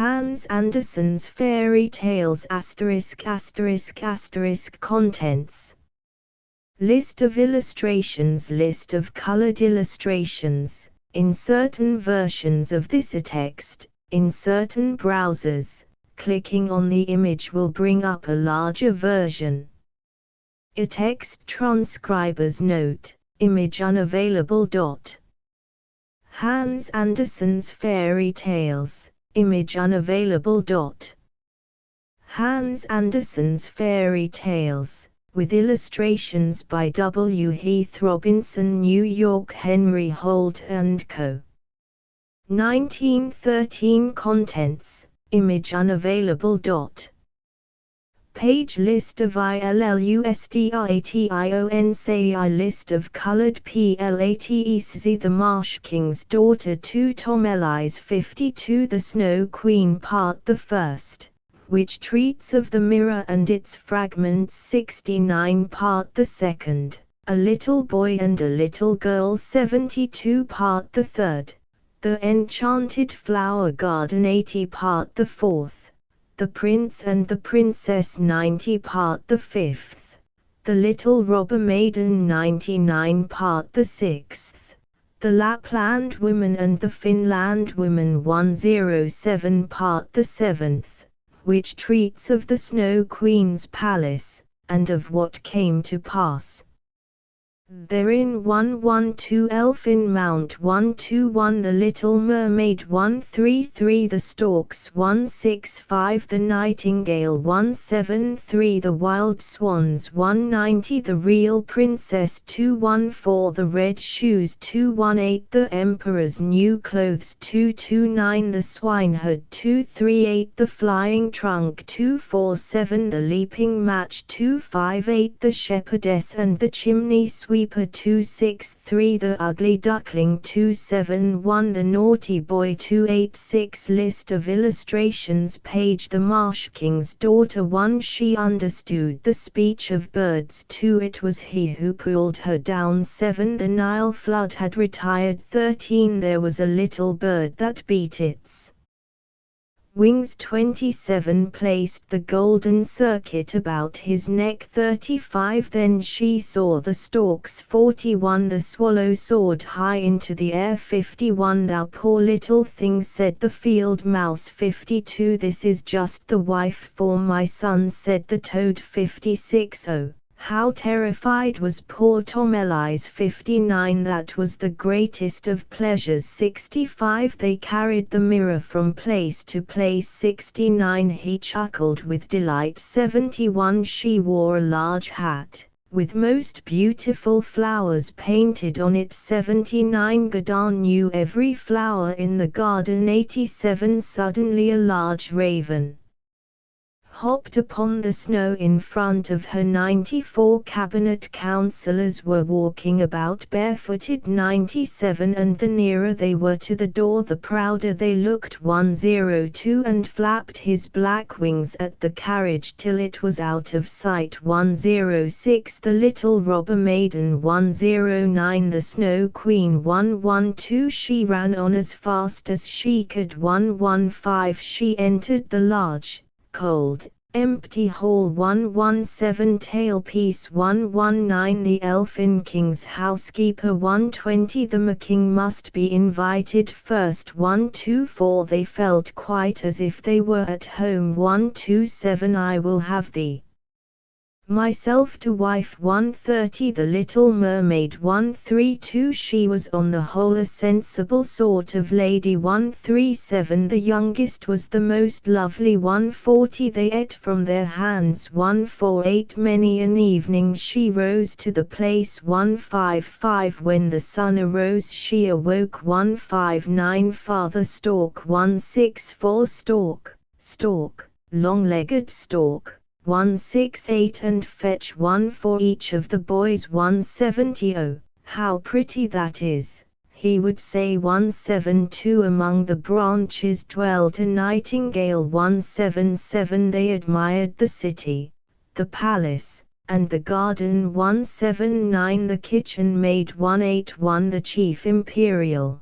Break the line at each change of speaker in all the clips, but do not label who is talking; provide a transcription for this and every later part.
Hans Andersen's Fairy Tales ***** Contents. List of illustrations. List of colored illustrations. In certain versions of this text, in certain browsers, clicking on the image will bring up a larger version. A text transcriber's note, image unavailable. Hans Andersen's Fairy Tales, image unavailable. Hans Andersen's Fairy Tales, with illustrations by W. Heath Robinson, New York, Henry Holt & Co. 1913. Contents, image unavailable. Page list of illustrations. List of colored plates. The Marsh King's Daughter 2. Tom Ellis 52. The Snow Queen Part the First, which treats of the mirror and its fragments. 69. Part the Second, A Little Boy and a Little Girl. 72. Part the Third, The Enchanted Flower Garden. 80. Part the Fourth, The Prince and the Princess. 90. Part the Fifth, The Little Robber Maiden. 99. Part the Sixth, The Lapland Woman and the Finland Woman. 107. Part the Seventh, which treats of the Snow Queen's palace, and of what came to pass therein. 112. Elfin Mount. 121. The Little Mermaid. 133. The Storks. 165. The Nightingale. 173. The Wild Swans. 190. The Real Princess. 214. The Red Shoes. 218. The Emperor's New Clothes. 229. The Swineherd. 238. The Flying Trunk. 247. The Leaping Match. 258. The Shepherdess and the Chimney Sweeper. 263. The Ugly Duckling. 271. The Naughty Boy. 286. List of illustrations. Page The Marsh King's Daughter. 1. She understood the speech of birds. 2. It was he who pulled her down. 7. The Nile flood had retired. 13. There was a little bird that beat its wings. 27. Placed the golden circuit about his neck. 35. Then she saw the storks. 41. The swallow soared high into the air. 51. Thou poor little thing, said the field mouse. 52. This is just the wife for my son, said the toad. 56. Oh, how terrified was poor Tom Ellis. 59. That was the greatest of pleasures. 65. They carried the mirror from place to place. 69. He chuckled with delight. 71. She wore a large hat, with most beautiful flowers painted on it. 79. Godard knew every flower in the garden. 87. Suddenly a large raven hopped upon the snow in front of her. 94. Cabinet councillors were walking about barefooted. 97. And the nearer they were to the door the prouder they looked. 102. And flapped his black wings at the carriage till it was out of sight. 106. The Little Robber Maiden. 109. The Snow Queen. 112. She ran on as fast as she could. 115. She entered the large, cold, empty hall. 117. Tailpiece. 119. The Elfin King's housekeeper. 120. The Making must be invited first. 124. They felt quite as if they were at home. 127. I will have thee myself to wife. 130. The Little Mermaid. 132. She was on the whole a sensible sort of lady. 137. The youngest was the most lovely. 140. They ate from their hands. 148. Many an evening she rose to the place. 155. When the sun arose she awoke. 159. Father Stork. 164. Stork, stork, long-legged stork. 168. And fetch one for each of the boys. 170. Oh, how pretty that is, he would say. 172. Among the branches dwelt a nightingale. 177. They admired the city, the palace, and the garden. 179. The kitchen maid. 181. The chief imperial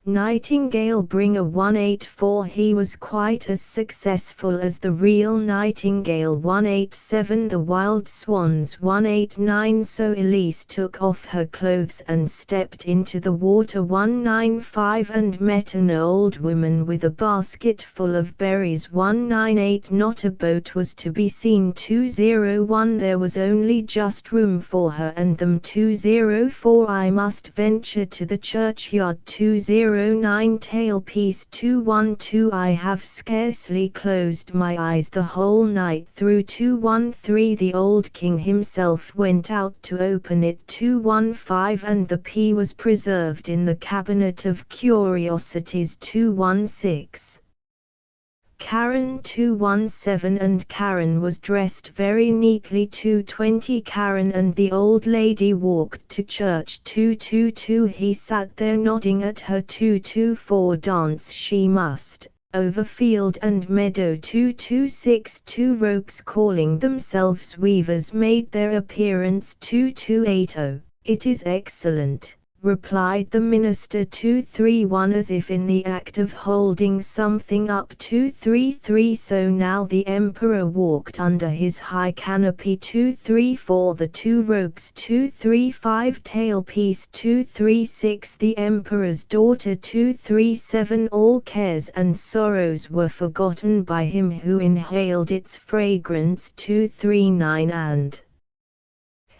Nightingale Bringer 184. He was quite as successful as the real Nightingale 187. The Wild Swans 189. So Elise took off her clothes and stepped into the water 195 and met an old woman with a basket full of berries 198. Not a boat was to be seen 201. There was only just room for her and them 204. I must venture to the churchyard 209. Tailpiece 212. I have scarcely closed my eyes the whole night through 213. The old king himself went out to open it 215 and the pea was preserved in the cabinet of curiosities 216. Karen 217 and Karen was dressed very neatly 220. Karen and the old lady walked to church 222. He sat there nodding at her 224. Dance she must, over field and meadow 226. Two rogues calling themselves weavers made their appearance 2280. It is excellent, replied the minister 231 as if in the act of holding something up 233. So now the emperor walked under his high canopy 234. The two rogues 235. Tailpiece 236. The emperor's daughter 237. All cares and sorrows were forgotten by him who inhaled its fragrance 239 and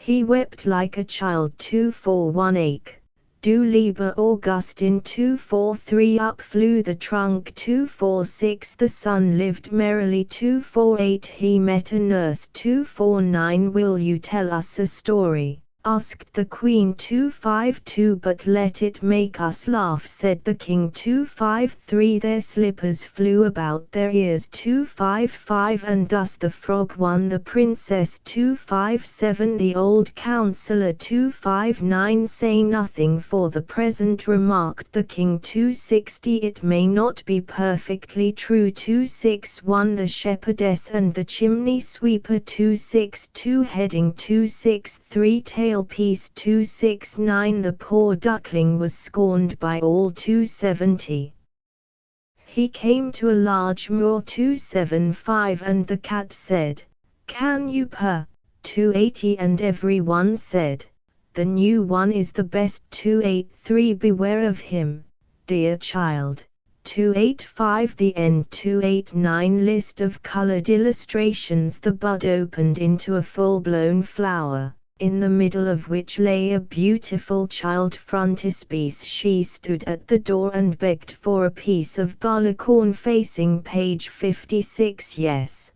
he wept like a child 241. Ache, du lieber Augustin 243. Up flew the trunk 246. The son lived merrily 248. He met a nurse 249. Will you tell us a story? Asked the queen 252. But let it make us laugh, said the king 253. Their slippers flew about their ears 255 and thus the frog won the princess 257. The old counselor 259. Say nothing for the present, remarked the king 260. It may not be perfectly true 261. The shepherdess and the chimney sweeper 262. Heading 263. Tailpiece 269. The poor duckling was scorned by all 270. He came to a large moor 275 and the cat said, "Can you purr?" 280 and everyone said, "The new one is the best." 283. Beware of him, dear child. 285. The end. 289. List of colored illustrations. The bud opened into a full-blown flower, in the middle of which lay a beautiful child frontispiece. She stood at the door and begged for a piece of barleycorn. Facing page 56. Yes,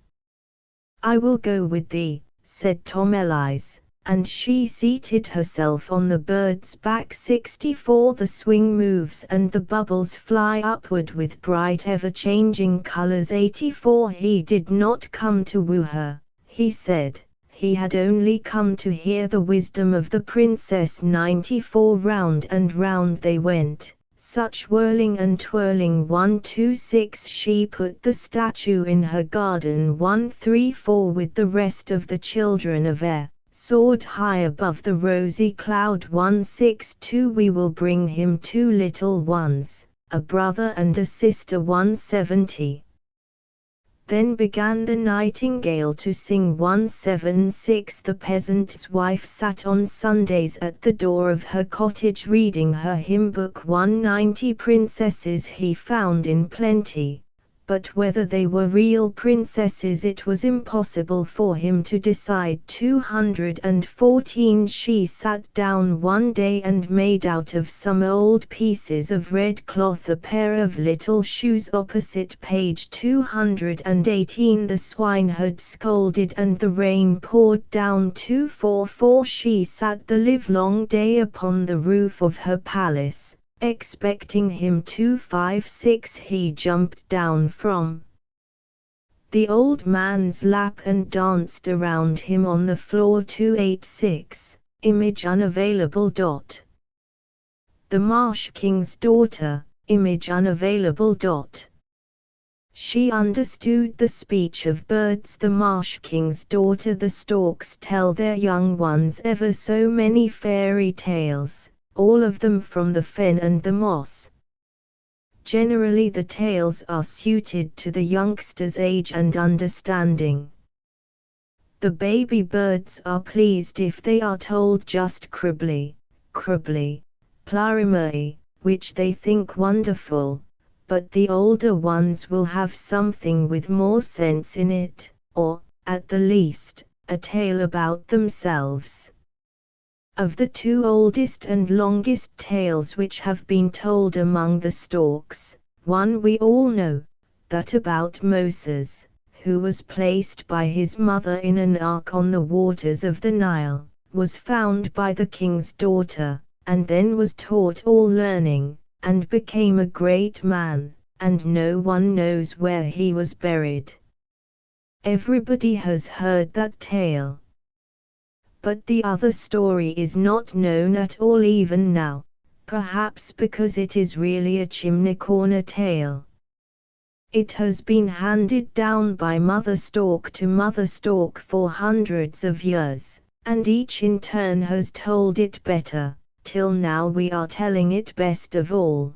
I will go with thee, said Tom Elise, and she seated herself on the bird's back. 64. The swing moves and the bubbles fly upward with bright ever-changing colors. 84. He did not come to woo her, he said. He had only come to hear the wisdom of the princess. 94. Round and round they went, such whirling and twirling. 126. She put the statue in her garden. 134. With the rest of the children of air, soared high above the rosy cloud. 162. We will bring him two little ones, a brother and a sister. 170. Then began the nightingale to sing. 176. The peasant's wife sat on Sundays at the door of her cottage reading her hymn book. 190. Princesses he found in plenty, but whether they were real princesses it was impossible for him to decide. 214. She sat down one day and made out of some old pieces of red cloth a pair of little shoes. Opposite page 218. The swineherd scolded and the rain poured down. 244. She sat the livelong day upon the roof of her palace, expecting him. 256. He jumped down from the old man's lap and danced around him on the floor. 286. Image unavailable. The Marsh King's daughter, image unavailable. She understood the speech of birds. The Marsh King's daughter. The storks tell their young ones ever so many fairy tales, all of them from the fen and the moss. Generally the tales are suited to the youngster's age and understanding. The baby birds are pleased if they are told just cribbly, cribbly, plarimai, which they think wonderful, but the older ones will have something with more sense in it, or, at the least, a tale about themselves. Of the two oldest and longest tales which have been told among the storks, one we all know, that about Moses, who was placed by his mother in an ark on the waters of the Nile, was found by the king's daughter, and then was taught all learning, and became a great man, and no one knows where he was buried. Everybody has heard that tale. But the other story is not known at all even now, perhaps because it is really a chimney corner tale. It has been handed down by mother stork to mother stork for hundreds of years, and each in turn has told it better, till now we are telling it best of all.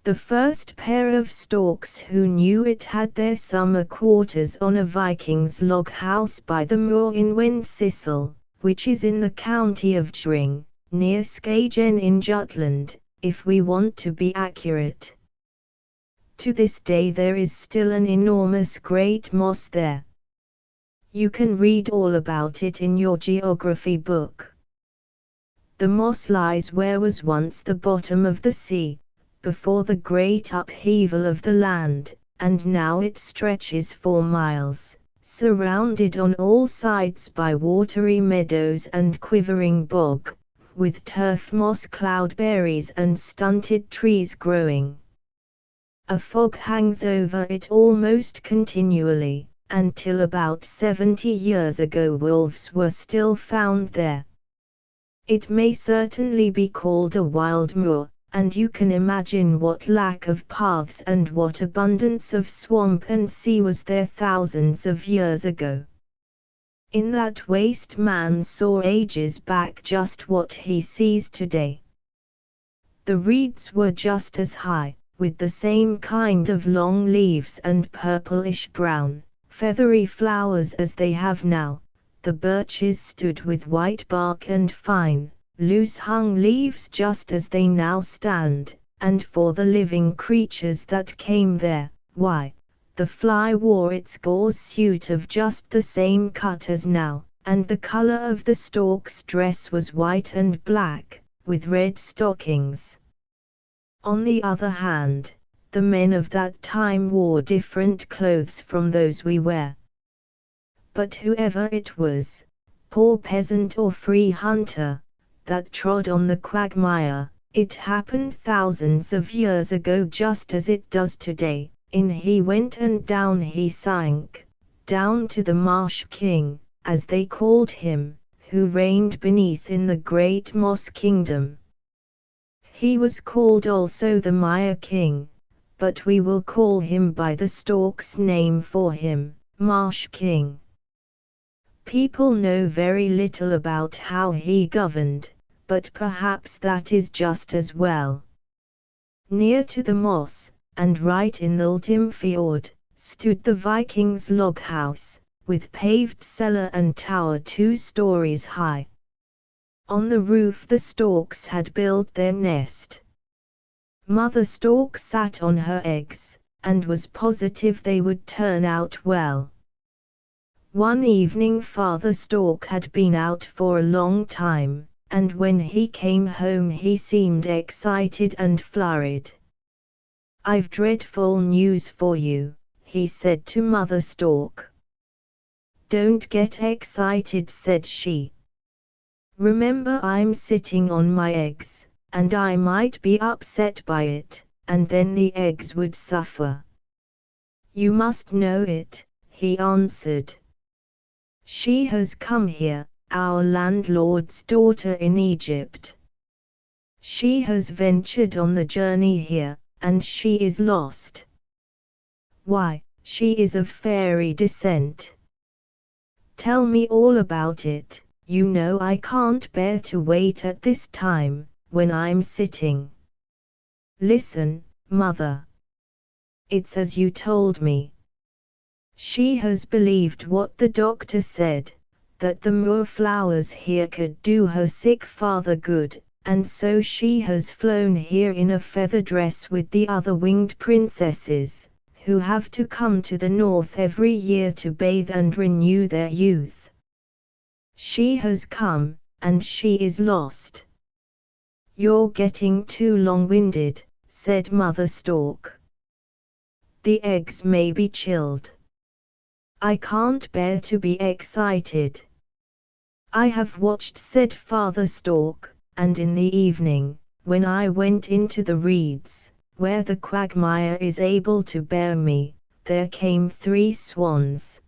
The first pair of storks who knew it had their summer quarters on a Viking's log house by the moor in Wendsyssel, which is in the county of Dring, near Skagen in Jutland, if we want to be accurate. To this day there is still an enormous great moss there. You can read all about it in your geography book. The moss lies where was once the bottom of the sea, before the great upheaval of the land, and now it stretches for miles, surrounded on all sides by watery meadows and quivering bog, with turf moss cloudberries and stunted trees growing. A fog hangs over it almost continually, until about 70 years ago wolves were still found there. It may certainly be called a wild moor, and you can imagine what lack of paths and what abundance of swamp and sea was there thousands of years ago. In that waste man saw ages back just what he sees today. The reeds were just as high, with the same kind of long leaves and purplish-brown, feathery flowers as they have now. The birches stood with white bark and fine, loose-hung leaves just as they now stand, and for the living creatures that came there, why, the fly wore its gauze suit of just the same cut as now, and the color of the stork's dress was white and black, with red stockings. On the other hand, the men of that time wore different clothes from those we wear. But whoever it was, poor peasant or free hunter, that trod on the quagmire, it happened thousands of years ago just as it does today. In he went and down he sank, down to the Marsh King, as they called him, who reigned beneath in the great Moss Kingdom. He was called also the Mire King, but we will call him by the stork's name for him, Marsh King. People know very little about how he governed, but perhaps that is just as well. Near to the moss, and right in the Ultimfjord, stood the Viking's log house, with paved cellar and tower 2 stories high. On the roof the storks had built their nest. Mother stork sat on her eggs, and was positive they would turn out well. One evening Father Stork had been out for a long time, and when he came home he seemed excited and flurried. "I've dreadful news for you," he said to Mother Stork. "Don't get excited," said she. "Remember I'm sitting on my eggs, and I might be upset by it, and then the eggs would suffer." "You must know it," he answered. "She has come here, our landlord's daughter in Egypt. She has ventured on the journey here, and she is lost. Why, she is of fairy descent. Tell me all about it, you know I can't bear to wait at this time, when I'm sitting." "Listen," Mother. It's as you told me. She has believed what the doctor said, that the moor flowers here could do her sick father good, and so she has flown here in a feather dress with the other winged princesses, who have to come to the north every year to bathe and renew their youth. She has come, and she is lost. You're getting too long-winded, said Mother Stork. The eggs may be chilled. I can't bear to be excited. I have watched, said Father Stork, and in the evening, when I went into the reeds, where the quagmire is able to bear me, there came 3 swans.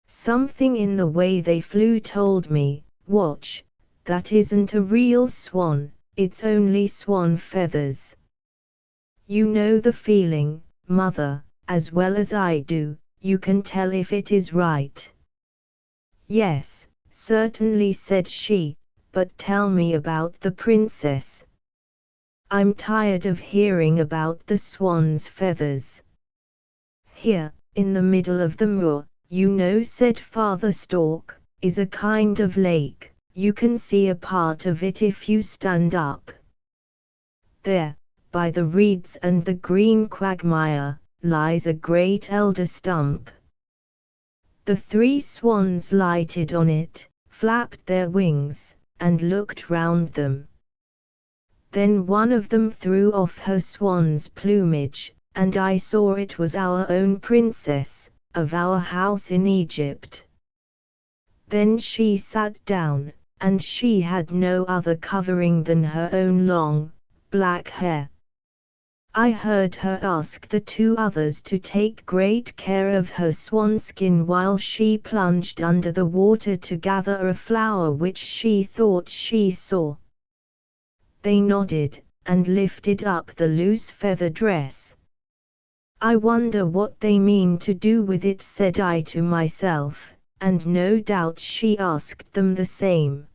Something in the way they flew told me, watch, that isn't a real swan, it's only swan feathers. You know the feeling, Mother, as well as I do, you can tell if it is right. Yes, certainly, said she, but tell me about the princess. I'm tired of hearing about the swan's feathers. Here, in the middle of the moor, you know, said Father Stork, is a kind of lake. You can see a part of it if you stand up. There, by the reeds and the green quagmire, lies a great elder stump. The 3 swans lighted on it, flapped their wings, and looked round them. Then one of them threw off her swan's plumage, and I saw it was our own princess, of our house in Egypt. Then she sat down, and she had no other covering than her own long, black hair. I heard her ask the 2 others to take great care of her swanskin while she plunged under the water to gather a flower which she thought she saw. They nodded, and lifted up the loose feather dress. I wonder what they mean to do with it, said I to myself, and no doubt she asked them the same.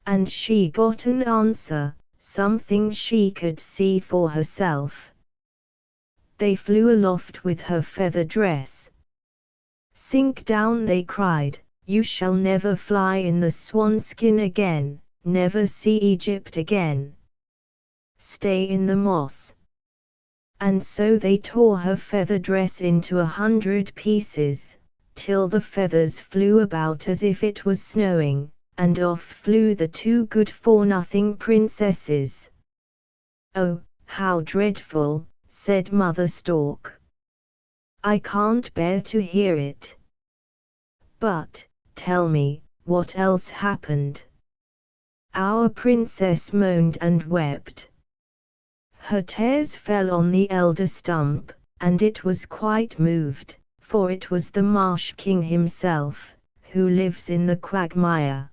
And she got an answer, something she could see for herself. They flew aloft with her feather dress. Sink down, they cried, you shall never fly in the swanskin again, never see Egypt again. Stay in the moss. And so they tore her feather dress into 100 pieces, till the feathers flew about as if it was snowing, and off flew the 2 good-for-nothing princesses. Oh, how dreadful, said Mother Stork. I can't bear to hear it. But, tell me, what else happened? Our princess moaned and wept. Her tears fell on the elder stump, and it was quite moved, for it was the Marsh King himself, who lives in the quagmire.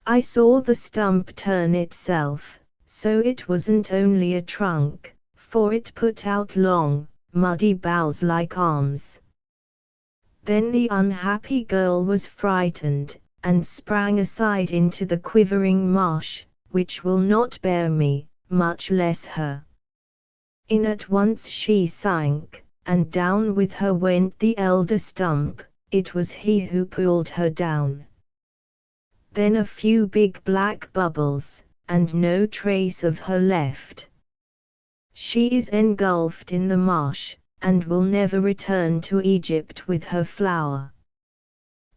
I saw the stump turn itself, so it wasn't only a trunk, for it put out long, muddy boughs like arms. Then the unhappy girl was frightened, and sprang aside into the quivering marsh, which will not bear me, much less her. In at once she sank, and down with her went the elder stump. It was he who pulled her down. Then a few big black bubbles, and no trace of her left. She is engulfed in the marsh, and will never return to Egypt with her flower.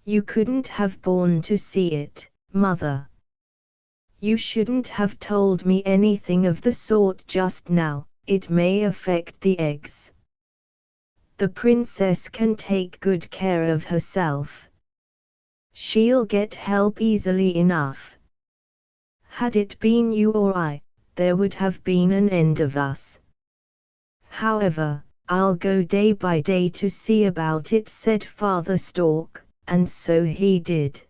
You couldn't have borne to see it, Mother. You shouldn't have told me anything of the sort just now, it may affect the eggs. The princess can take good care of herself. She'll get help easily enough. Had it been you or I, there would have been an end of us. However, I'll go day by day to see about it, said Father Stork, and so he did.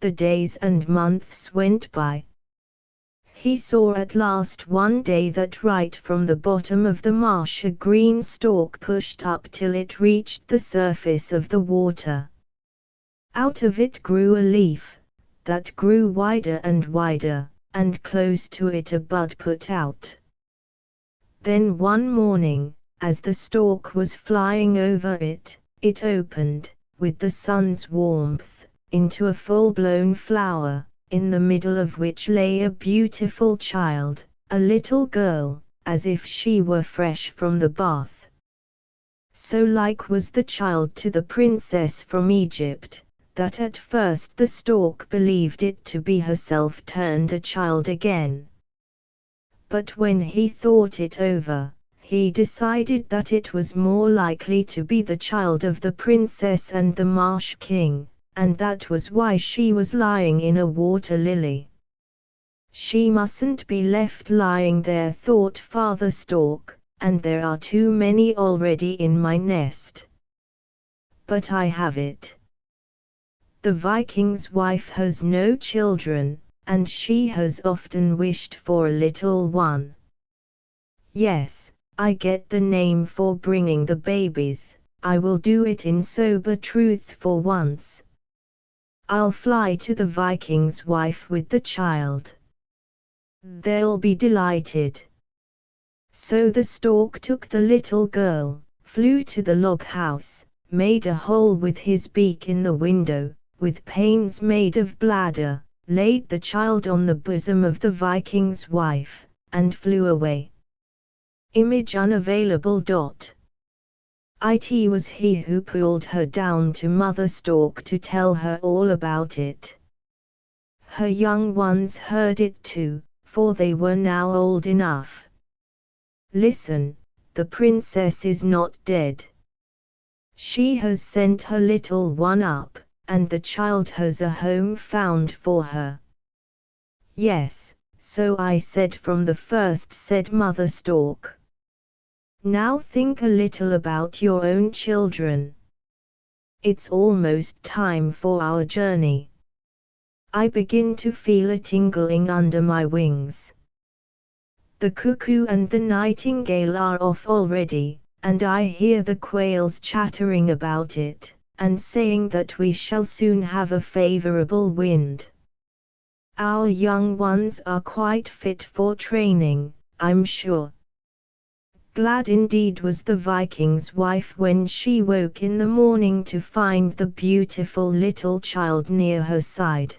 The days and months went by. He saw at last one day that right from the bottom of the marsh a green stalk pushed up till it reached the surface of the water. Out of it grew a leaf, that grew wider and wider, and close to it a bud put out. Then one morning, as the stork was flying over it, it opened, with the sun's warmth, into a full-blown flower, in the middle of which lay a beautiful child, a little girl, as if she were fresh from the bath. So like was the child to the princess from Egypt, that at first the stork believed it to be herself turned a child again. But when he thought it over, he decided that it was more likely to be the child of the princess and the marsh king, and that was why she was lying in a water lily. She mustn't be left lying there, thought Father Stork, and there are too many already in my nest. But I have it. The Viking's wife has no children, and she has often wished for a little one. Yes, I get the name for bringing the babies, I will do it in sober truth for once. I'll fly to the Viking's wife with the child. They'll be delighted. So the stork took the little girl, flew to the log house, made a hole with his beak in the window, with panes made of bladder, laid the child on the bosom of the Viking's wife, and flew away. Image unavailable. It was he who pulled her down to Mother Stork to tell her all about it. Her young ones heard it too, for they were now old enough. Listen, the princess is not dead. She has sent her little one up, and the child has a home found for her. Yes, so I said from the first, said Mother Stork. Now think a little about your own children. It's almost time for our journey. I begin to feel a tingling under my wings. The cuckoo and the nightingale are off already, and I hear the quails chattering about it, and saying that we shall soon have a favorable wind. Our young ones are quite fit for training, I'm sure. Glad indeed was the Viking's wife when she woke in the morning to find the beautiful little child near her side.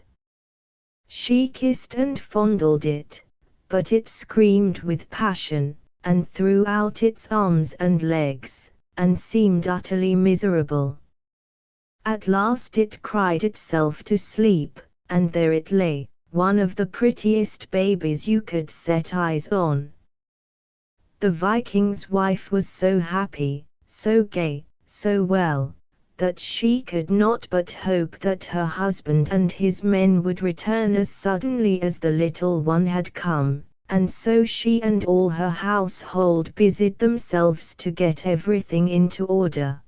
She kissed and fondled it, but it screamed with passion, and threw out its arms and legs, and seemed utterly miserable. At last it cried itself to sleep, and there it lay, one of the prettiest babies you could set eyes on. The Viking's wife was so happy, so gay, so well, that she could not but hope that her husband and his men would return as suddenly as the little one had come, and so she and all her household busied themselves to get everything into order.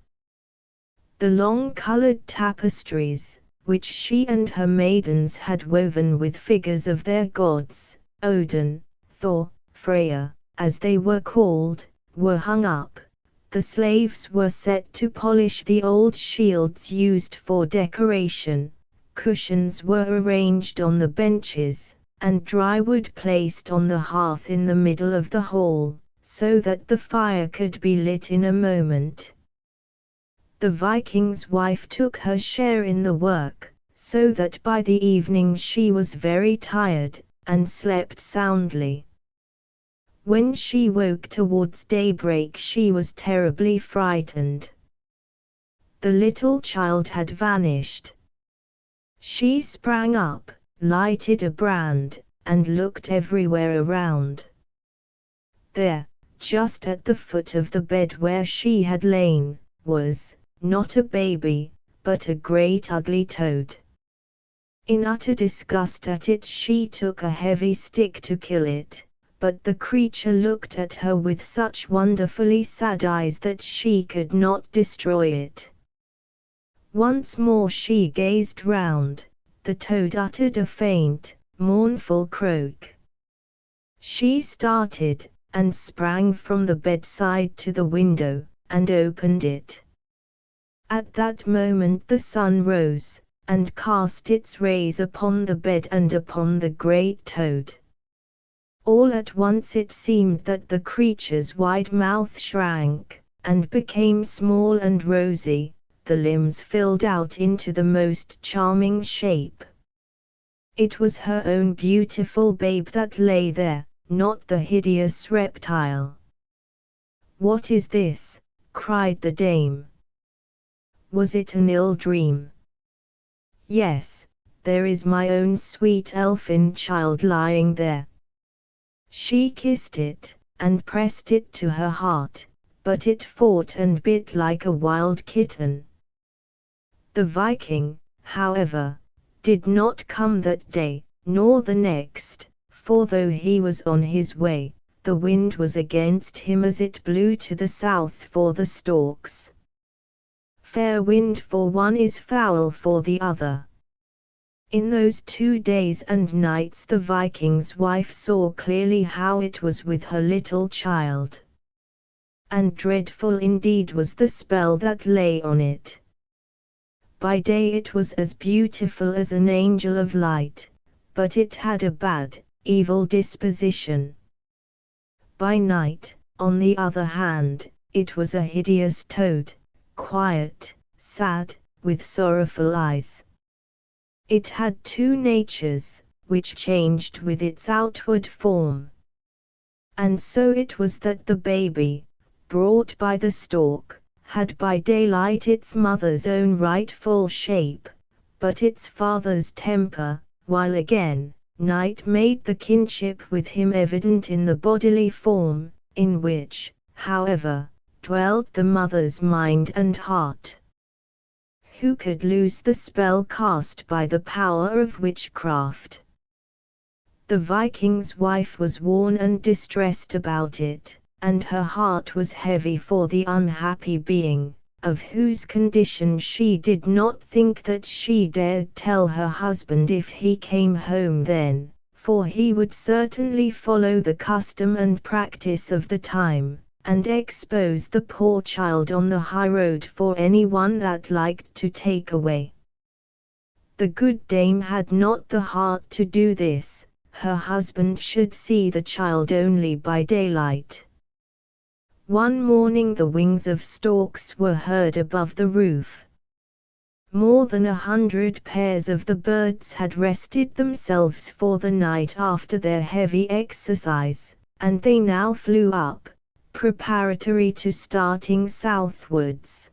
The long-colored tapestries, which she and her maidens had woven with figures of their gods, Odin, Thor, Freya, as they were called, were hung up. The slaves were set to polish the old shields used for decoration, cushions were arranged on the benches, and dry wood placed on the hearth in the middle of the hall, so that the fire could be lit in a moment. The Viking's wife took her share in the work, so that by the evening she was very tired, and slept soundly. When she woke towards daybreak she was terribly frightened. The little child had vanished. She sprang up, lighted a brand, and looked everywhere around. There, just at the foot of the bed where she had lain, was, not a baby, but a great ugly toad. In utter disgust at it she took a heavy stick to kill it, but the creature looked at her with such wonderfully sad eyes that she could not destroy it. Once more she gazed round. The toad uttered a faint, mournful croak. She started, and sprang from the bedside to the window, and opened it. At that moment the sun rose, and cast its rays upon the bed and upon the great toad. All at once it seemed that the creature's wide mouth shrank, and became small and rosy, the limbs filled out into the most charming shape. It was her own beautiful babe that lay there, not the hideous reptile. "What is this?" cried the dame. "Was it an ill dream?" "Yes, there is my own sweet elfin child lying there." She kissed it, and pressed it to her heart, but it fought and bit like a wild kitten. The Viking, however, did not come that day, nor the next, for though he was on his way, the wind was against him as it blew to the south for the storks. Fair wind for one is foul for the other. In those 2 days and nights the Viking's wife saw clearly how it was with her little child. And dreadful indeed was the spell that lay on it. By day it was as beautiful as an angel of light, but it had a bad, evil disposition. By night, on the other hand, it was a hideous toad, quiet, sad, with sorrowful eyes. It had 2 natures, which changed with its outward form. And so it was that the baby, brought by the stork, had by daylight its mother's own rightful shape, but its father's temper, while again, night made the kinship with him evident in the bodily form, in which, however, dwelt the mother's mind and heart. Who could lose the spell cast by the power of witchcraft? The Viking's wife was worn and distressed about it, and her heart was heavy for the unhappy being, of whose condition she did not think that she dared tell her husband if he came home then, for he would certainly follow the custom and practice of the time, and expose the poor child on the highroad for anyone that liked to take away. The good dame had not the heart to do this. Her husband should see the child only by daylight. One morning the wings of storks were heard above the roof. More than 100 pairs of the birds had rested themselves for the night after their heavy exercise, and they now flew up, preparatory to starting southwards.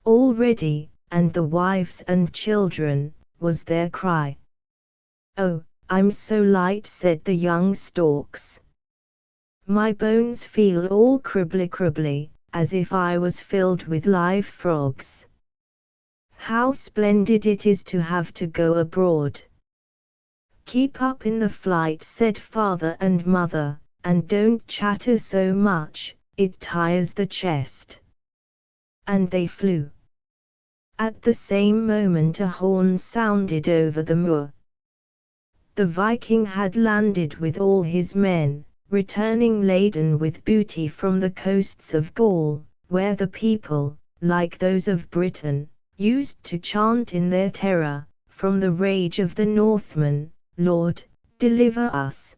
"All ready, and the wives and children," was their cry. "Oh, I'm so light," said the young storks. "My bones feel all cribbly, as if I was filled with live frogs. How splendid it is to have to go abroad." "Keep up in the flight," said father and mother, "and don't chatter so much, it tires the chest." And they flew. At the same moment a horn sounded over the moor. The Viking had landed with all his men, returning laden with booty from the coasts of Gaul, where the people, like those of Britain, used to chant in their terror, from the rage of the Northmen, "Lord, deliver us."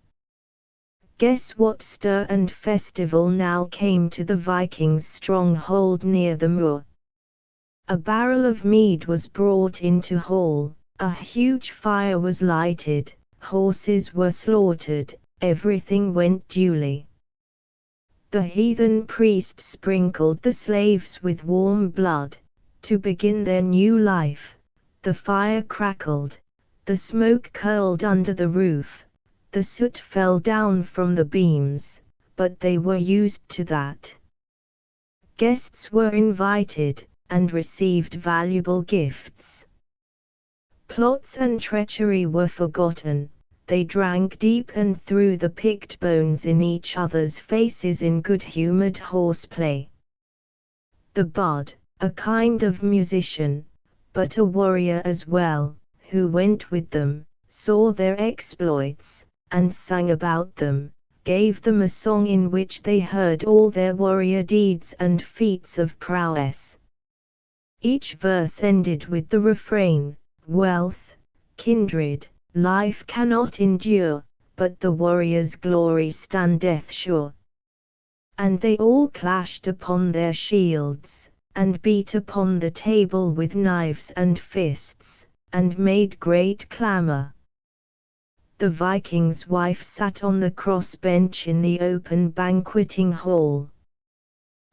Guess what stir and festival now came to the Vikings' stronghold near the moor. A barrel of mead was brought into hall, a huge fire was lighted, horses were slaughtered, everything went duly. The heathen priest sprinkled the slaves with warm blood, to begin their new life. The fire crackled, the smoke curled under the roof, the soot fell down from the beams, but they were used to that. Guests were invited, and received valuable gifts. Plots and treachery were forgotten. They drank deep and threw the picked bones in each other's faces in good-humored horseplay. The bard, a kind of musician, but a warrior as well, who went with them, saw their exploits, and sang about them, gave them a song in which they heard all their warrior deeds and feats of prowess. Each verse ended with the refrain, "Wealth, kindred, life cannot endure, but the warrior's glory standeth sure. And they all clashed upon their shields, and beat upon the table with knives and fists, and made great clamor. The Viking's wife sat on the cross-bench in the open banqueting hall.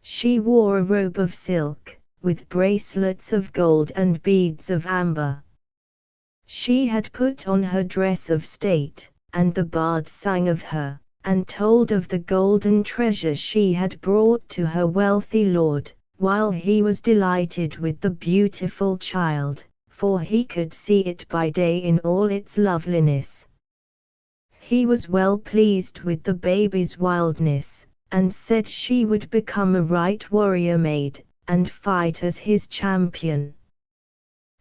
She wore a robe of silk, with bracelets of gold and beads of amber. She had put on her dress of state, and the bard sang of her, and told of the golden treasure she had brought to her wealthy lord, while he was delighted with the beautiful child, for he could see it by day in all its loveliness. He was well pleased with the baby's wildness, and said she would become a right warrior maid, and fight as his champion.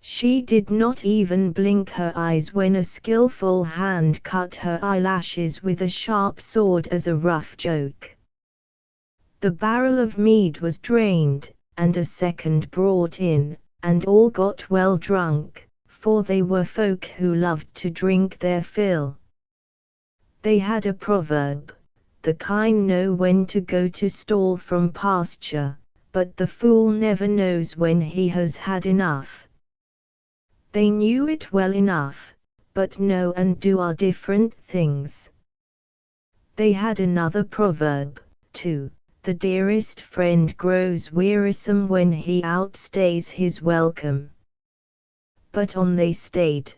She did not even blink her eyes when a skillful hand cut her eyelashes with a sharp sword as a rough joke. The barrel of mead was drained, and a second brought in, and all got well drunk, for they were folk who loved to drink their fill. They had a proverb: the kine know when to go to stall from pasture, but the fool never knows when he has had enough. They knew it well enough, but know and do are different things. They had another proverb, too: the dearest friend grows wearisome when he outstays his welcome. But on they stayed.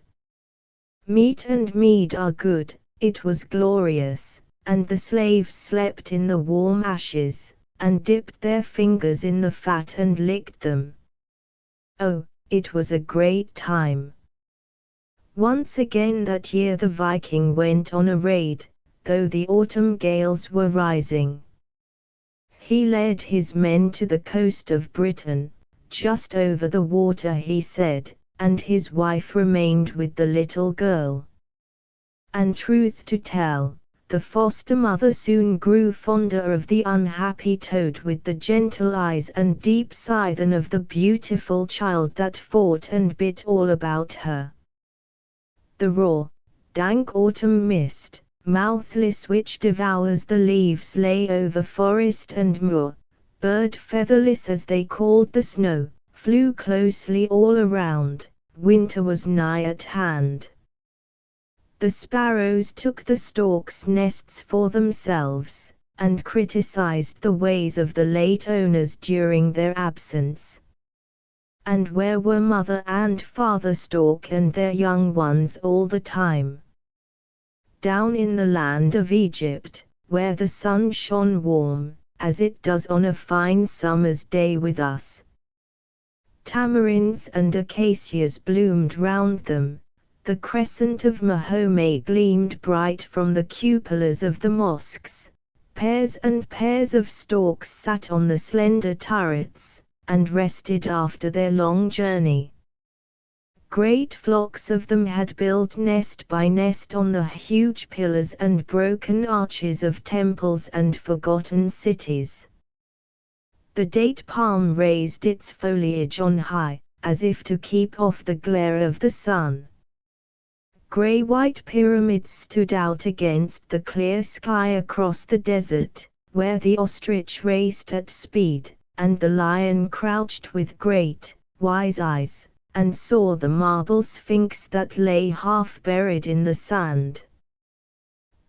Meat and mead are good, it was glorious, and the slaves slept in the warm ashes, and dipped their fingers in the fat and licked them. Oh, it was a great time. Once again that year the Viking went on a raid, though the autumn gales were rising. He led his men to the coast of Britain, just over the water he said, and his wife remained with the little girl. And truth to tell, the foster mother soon grew fonder of the unhappy toad with the gentle eyes and deep sigh than of the beautiful child that fought and bit all about her. The raw, dank autumn mist, mouthless which devours the leaves, lay over forest and moor. Bird featherless as they called the snow, flew closely all around. Winter was nigh at hand. The sparrows took the storks' nests for themselves, and criticized the ways of the late owners during their absence. And where were mother and father stork and their young ones all the time? Down in the land of Egypt, where the sun shone warm, as it does on a fine summer's day with us. Tamarinds and acacias bloomed round them. The crescent of Mahomet gleamed bright from the cupolas of the mosques. Pairs and pairs of storks sat on the slender turrets, and rested after their long journey. Great flocks of them had built nest by nest on the huge pillars and broken arches of temples and forgotten cities. The date palm raised its foliage on high, as if to keep off the glare of the sun. Grey-white pyramids stood out against the clear sky across the desert, where the ostrich raced at speed, and the lion crouched with great, wise eyes, and saw the marble sphinx that lay half buried in the sand.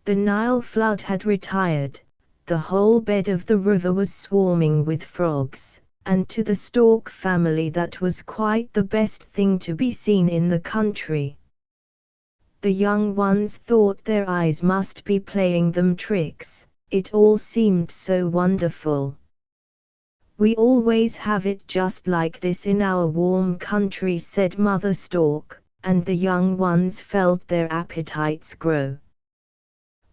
The Nile flood had retired, the whole bed of the river was swarming with frogs, and to the stork family that was quite the best thing to be seen in the country. The young ones thought their eyes must be playing them tricks, it all seemed so wonderful. "We always have it just like this in our warm country," said Mother Stork, and the young ones felt their appetites grow.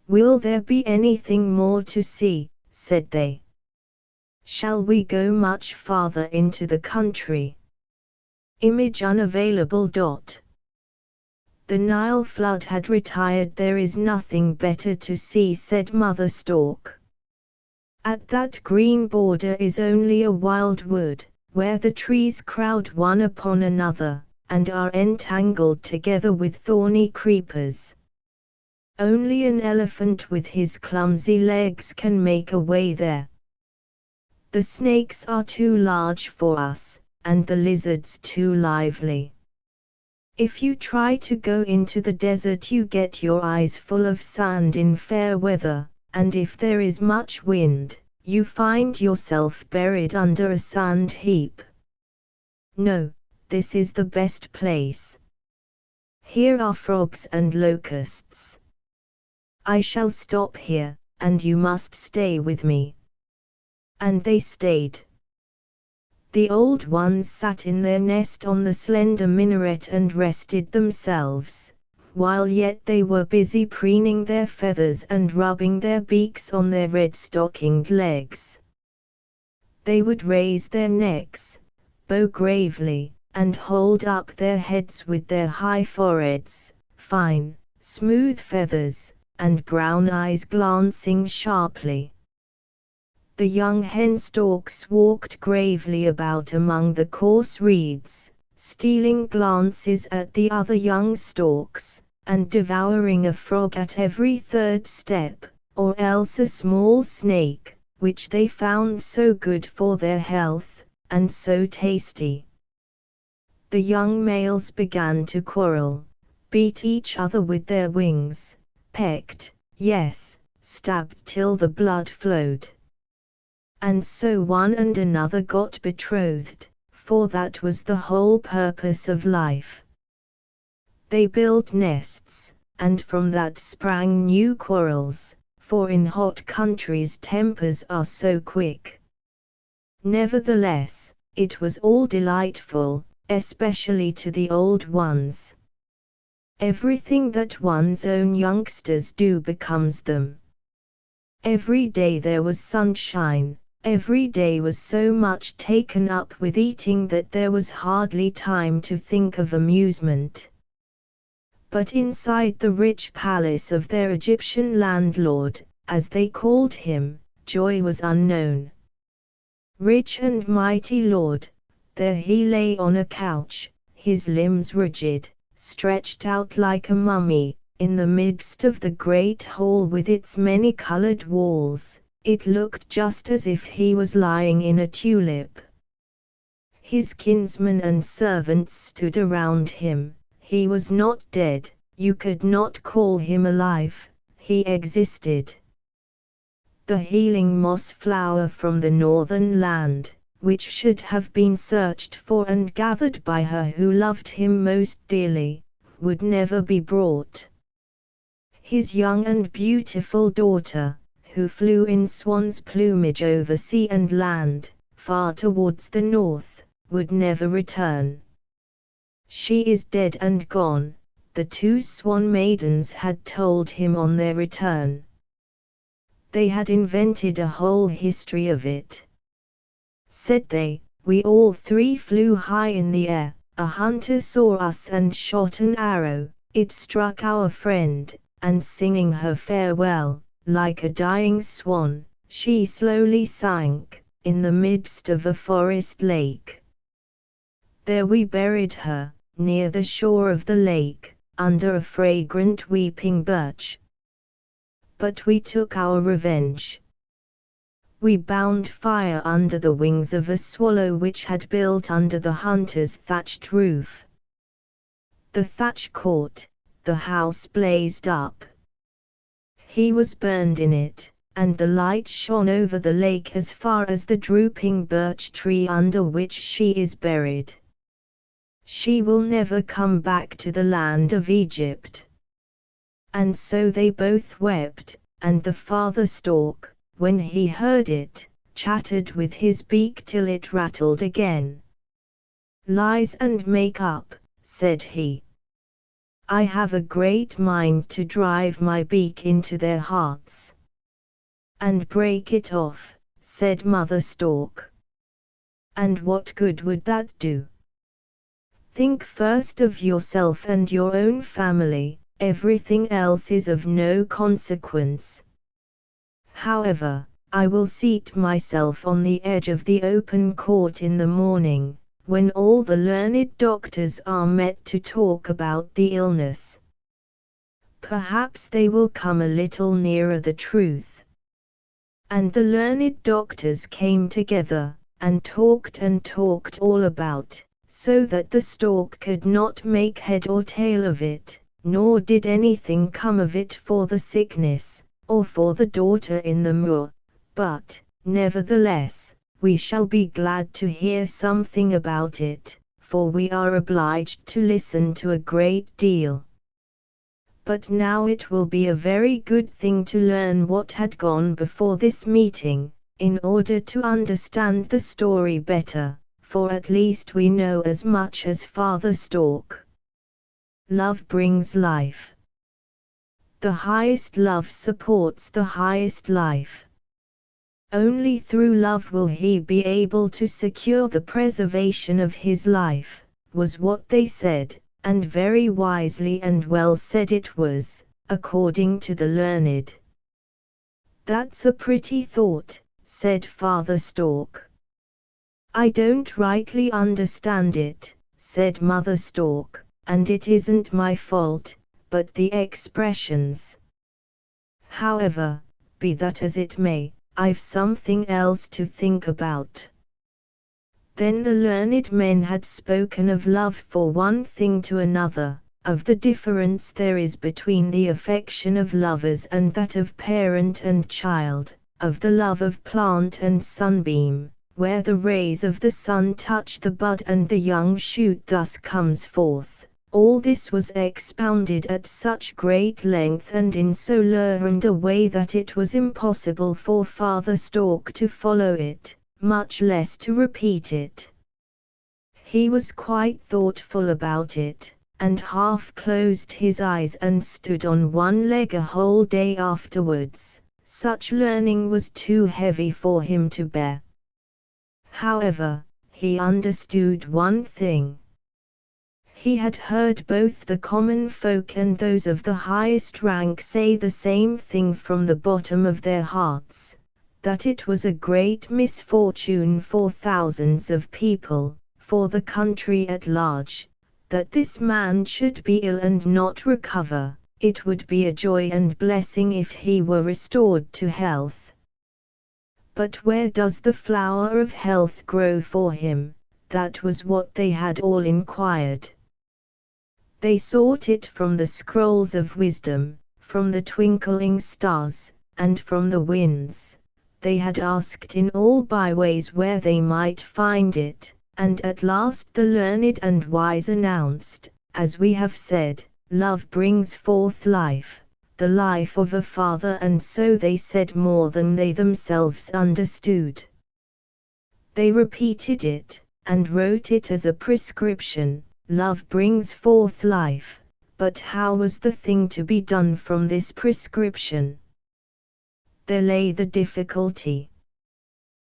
"Will there be anything more to see?" said they. "Shall we go much farther into the country?" Image unavailable. The Nile flood had retired. "There is nothing better to see," said Mother Stork. "At that green border is only a wild wood, where the trees crowd one upon another, and are entangled together with thorny creepers. Only an elephant with his clumsy legs can make a way there. The snakes are too large for us, and the lizards too lively. If you try to go into the desert you get your eyes full of sand in fair weather, and if there is much wind, you find yourself buried under a sand heap. No, this is the best place. Here are frogs and locusts. I shall stop here, and you must stay with me. And they stayed. The old ones sat in their nest on the slender minaret and rested themselves, while yet they were busy preening their feathers and rubbing their beaks on their red-stockinged legs. They would raise their necks, bow gravely, and hold up their heads with their high foreheads, fine, smooth feathers, and brown eyes glancing sharply. The young hen storks walked gravely about among the coarse reeds, stealing glances at the other young storks, and devouring a frog at every third step, or else a small snake, which they found so good for their health, and so tasty. The young males began to quarrel, beat each other with their wings, pecked, yes, stabbed till the blood flowed. And so one and another got betrothed, for that was the whole purpose of life. They built nests, and from that sprang new quarrels, for in hot countries tempers are so quick. Nevertheless, it was all delightful, especially to the old ones. Everything that one's own youngsters do becomes them. Every day there was sunshine. Every day was so much taken up with eating that there was hardly time to think of amusement. But inside the rich palace of their Egyptian landlord, as they called him, joy was unknown. Rich and mighty lord, there he lay on a couch, his limbs rigid, stretched out like a mummy, in the midst of the great hall with its many-colored walls. It looked just as if he was lying in a tulip. His kinsmen and servants stood around him. He was not dead, you could not call him alive, he existed. The healing moss flower from the northern land, which should have been searched for and gathered by her who loved him most dearly, would never be brought. His young and beautiful daughter, who flew in swan's plumage over sea and land, far towards the north, would never return. She is dead and gone, the two swan maidens had told him on their return. They had invented a whole history of it. Said they, we all three flew high in the air, a hunter saw us and shot an arrow, it struck our friend, and singing her farewell, like a dying swan, she slowly sank, in the midst of a forest lake. There we buried her, near the shore of the lake, under a fragrant weeping birch. But we took our revenge. We bound fire under the wings of a swallow which had built under the hunter's thatched roof. The thatch caught, the house blazed up. He was burned in it, and the light shone over the lake as far as the drooping birch tree under which she is buried. She will never come back to the land of Egypt. And so they both wept, and the father stork, when he heard it, chattered with his beak till it rattled again. Lies and make up, said he. I have a great mind to drive my beak into their hearts. And break it off, said Mother Stork. And what good would that do? Think first of yourself and your own family, everything else is of no consequence. However, I will seat myself on the edge of the open court in the morning, when all the learned doctors are met to talk about the illness. perhaps they will come a little nearer the truth. And the learned doctors came together, and talked all about, so that the stork could not make head or tail of it, nor did anything come of it for the sickness, or for the daughter in the moor, but, nevertheless, we shall be glad to hear something about it, for we are obliged to listen to a great deal. But now it will be a very good thing to learn what had gone before this meeting, in order to understand the story better, for at least we know as much as Father Stork. Love brings life. The highest love supports the highest life. Only through love will he be able to secure the preservation of his life, was what they said, and very wisely and well said it was, according to the learned. That's a pretty thought, said Father Stork. I don't rightly understand it, said Mother Stork, and it isn't my fault, but the expressions. However, be that as it may, I've something else to think about. Then the learned men had spoken of love for one thing to another, of the difference there is between the affection of lovers and that of parent and child, of the love of plant and sunbeam, where the rays of the sun touch the bud and the young shoot thus comes forth. All this was expounded at such great length and in so learned a way that it was impossible for Father Stork to follow it, much less to repeat it. He was quite thoughtful about it, and half closed his eyes and stood on one leg a whole day afterwards. Such learning was too heavy for him to bear. However, he understood one thing. He had heard both the common folk and those of the highest rank say the same thing from the bottom of their hearts, that it was a great misfortune for thousands of people, for the country at large, that this man should be ill and not recover. It would be a joy and blessing if he were restored to health. But where does the flower of health grow for him? That was what they had all inquired. They sought it from the scrolls of wisdom, from the twinkling stars, and from the winds. They had asked in all byways where they might find it, and at last the learned and wise announced, as we have said, love brings forth life, the life of a father, and so they said more than they themselves understood. They repeated it, and wrote it as a prescription. Love brings forth life, but how was the thing to be done from this prescription? There lay the difficulty.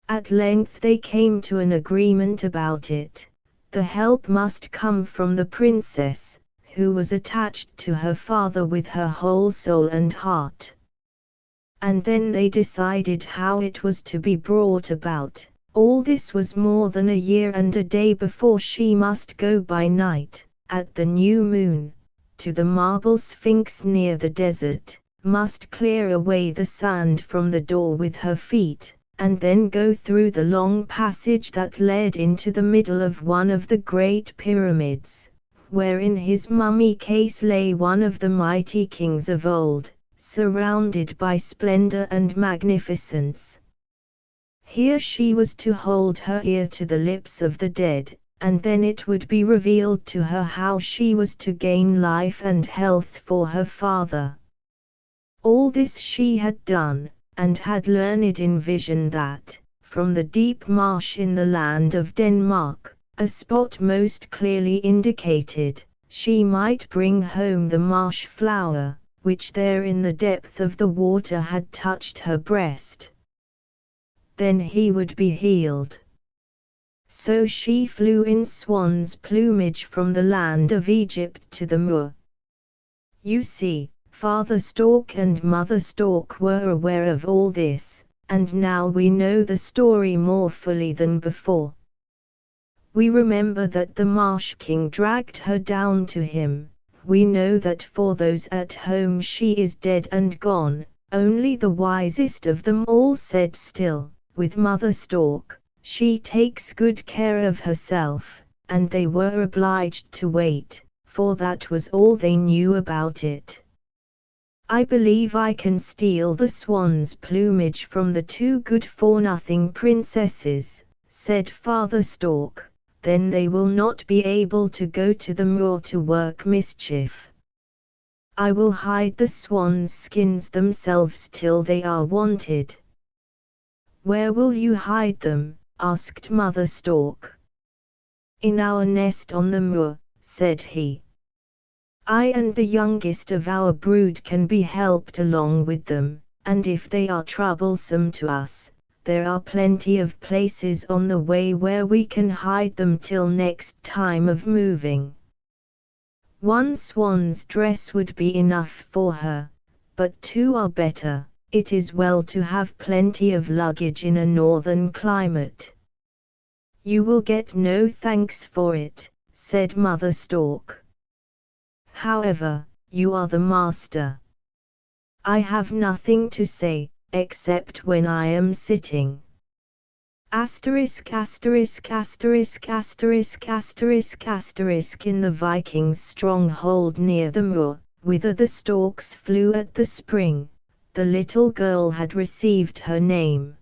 At length they came to an agreement about it. The help must come from the princess, who was attached to her father with her whole soul and heart. And then they decided how it was to be brought about. All this was more than a year and a day before she must go by night, at the new moon, to the marble sphinx near the desert, must clear away the sand from the door with her feet, and then go through the long passage that led into the middle of one of the great pyramids, where in his mummy case lay one of the mighty kings of old, surrounded by splendor and magnificence. Here she was to hold her ear to the lips of the dead, and then it would be revealed to her how she was to gain life and health for her father. All this she had done, and had learned in vision that, from the deep marsh in the land of Denmark, a spot most clearly indicated, she might bring home the marsh flower, which there in the depth of the water had touched her breast. Then he would be healed. So she flew in swan's plumage from the land of Egypt to the moor. You see, Father Stork and Mother Stork were aware of all this, and now we know the story more fully than before. We remember that the Marsh King dragged her down to him, We know that for those at home she is dead and gone. Only the wisest of them all said still, with Mother Stork, she takes good care of herself, and they were obliged to wait, for that was all they knew about it. I believe I can steal the swan's plumage from the two good-for-nothing princesses, said Father Stork, then they will not be able to go to the moor to work mischief. I will hide the swans' skins themselves till they are wanted. Where will you hide them? Asked Mother Stork. In our nest on the moor, said he. I and the youngest of our brood can be helped along with them, and if they are troublesome to us, there are plenty of places on the way where we can hide them till next time of moving. One swan's dress would be enough for her, but two are better. It is well to have plenty of luggage in a northern climate. You will get no thanks for it, said Mother Stork. However, you are the master. I have nothing to say, except when I am sitting. Asterisk asterisk asterisk asterisk asterisk asterisk in the Vikings' stronghold near the moor, whither the storks flew at the spring, the little girl had received her name.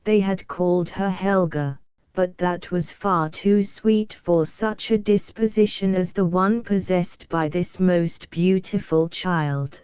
They had called her Helga, but that was far too sweet for such a disposition as the one possessed by this most beautiful child.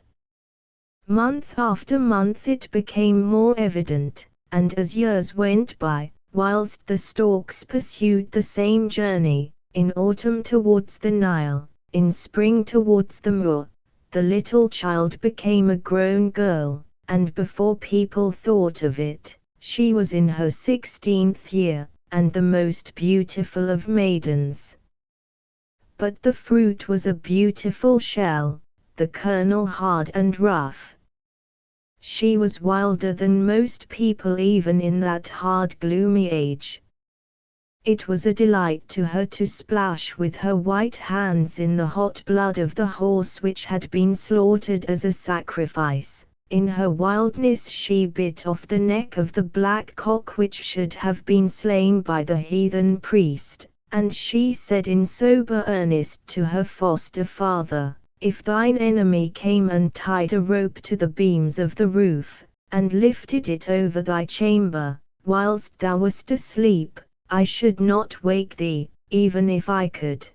Month after month it became more evident, and as years went by, whilst the storks pursued the same journey, in autumn towards the Nile, in spring towards the moor, the little child became a grown girl, and before people thought of it, she was in her 16th year, and the most beautiful of maidens. But the fruit was a beautiful shell, the kernel hard and rough. She was wilder than most people even in that hard gloomy age. It was a delight to her to splash with her white hands in the hot blood of the horse which had been slaughtered as a sacrifice. In her wildness she bit off the neck of the black cock which should have been slain by the heathen priest, and she said in sober earnest to her foster father, if thine enemy came and tied a rope to the beams of the roof, and lifted it over thy chamber, whilst thou wast asleep, I should not wake thee, even if I could.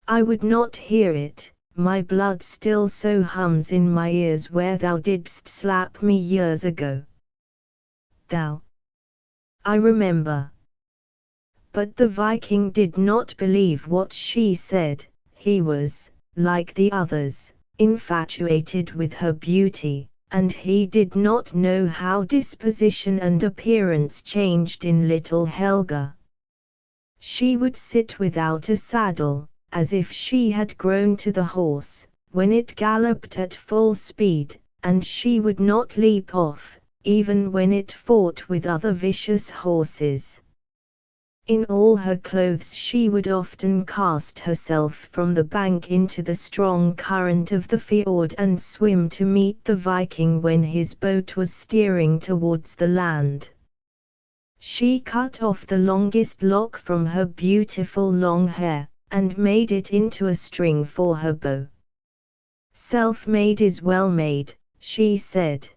I would not hear it. My blood still so hums in my ears where thou didst slap me years ago. Thou. I remember. But the Viking did not believe what she said. He was, like the others, infatuated with her beauty, and he did not know how disposition and appearance changed in little Helga. She would sit without a saddle, as if she had grown to the horse, when it galloped at full speed, and she would not leap off, even when it fought with other vicious horses. In all her clothes she would often cast herself from the bank into the strong current of the fjord and swim to meet the Viking when his boat was steering towards the land. She cut off the longest lock from her beautiful long hair, and made it into a string for her bow. Self-made is well made, she said.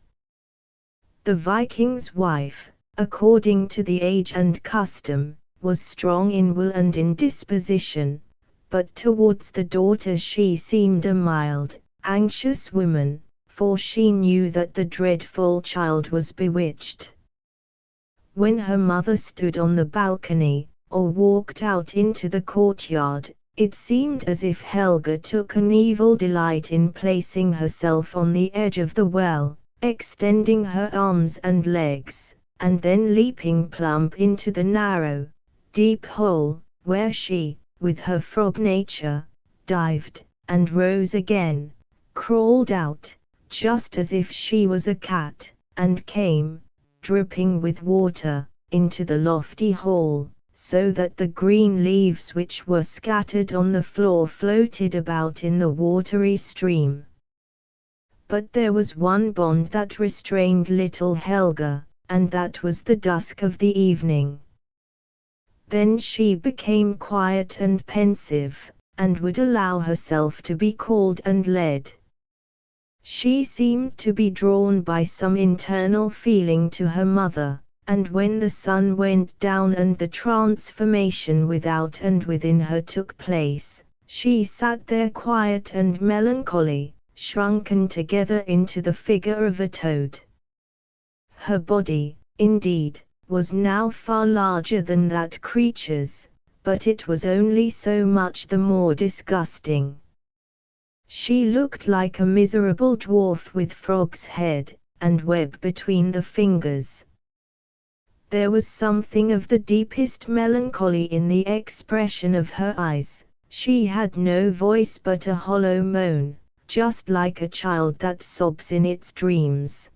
The Viking's wife, according to the age and custom, was strong in will and in disposition, but towards the daughter she seemed a mild, anxious woman, for she knew that the dreadful child was bewitched. When her mother stood on the balcony, or walked out into the courtyard, it seemed as if Helga took an evil delight in placing herself on the edge of the well, extending her arms and legs, and then leaping plump into the narrow, deep hole, where she, with her frog nature, dived, and rose again, crawled out, just as if she was a cat, and came, dripping with water, into the lofty hall, so that the green leaves which were scattered on the floor floated about in the watery stream. But there was one bond that restrained little Helga, and that was the dusk of the evening. Then she became quiet and pensive, and would allow herself to be called and led. She seemed to be drawn by some internal feeling to her mother, and when the sun went down and the transformation without and within her took place, she sat there quiet and melancholy, shrunken together into the figure of a toad. Her body, indeed, was now far larger than that creature's, but it was only so much the more disgusting. She looked like a miserable dwarf with frog's head, and web between the fingers. There was something of the deepest melancholy in the expression of her eyes. She had no voice but a hollow moan, just like a child that sobs in its dreams.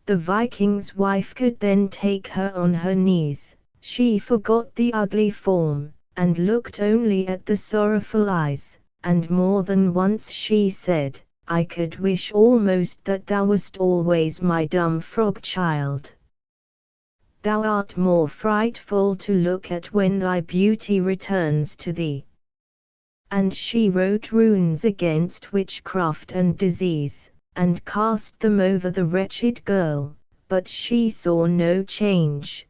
The Viking's wife could then take her on her knees. She forgot the ugly form, and looked only at the sorrowful eyes, and more than once she said, "I could wish almost that thou wast always my dumb frog child. Thou art more frightful to look at when thy beauty returns to thee." And she wrote runes against witchcraft and disease, and cast them over the wretched girl, but she saw no change.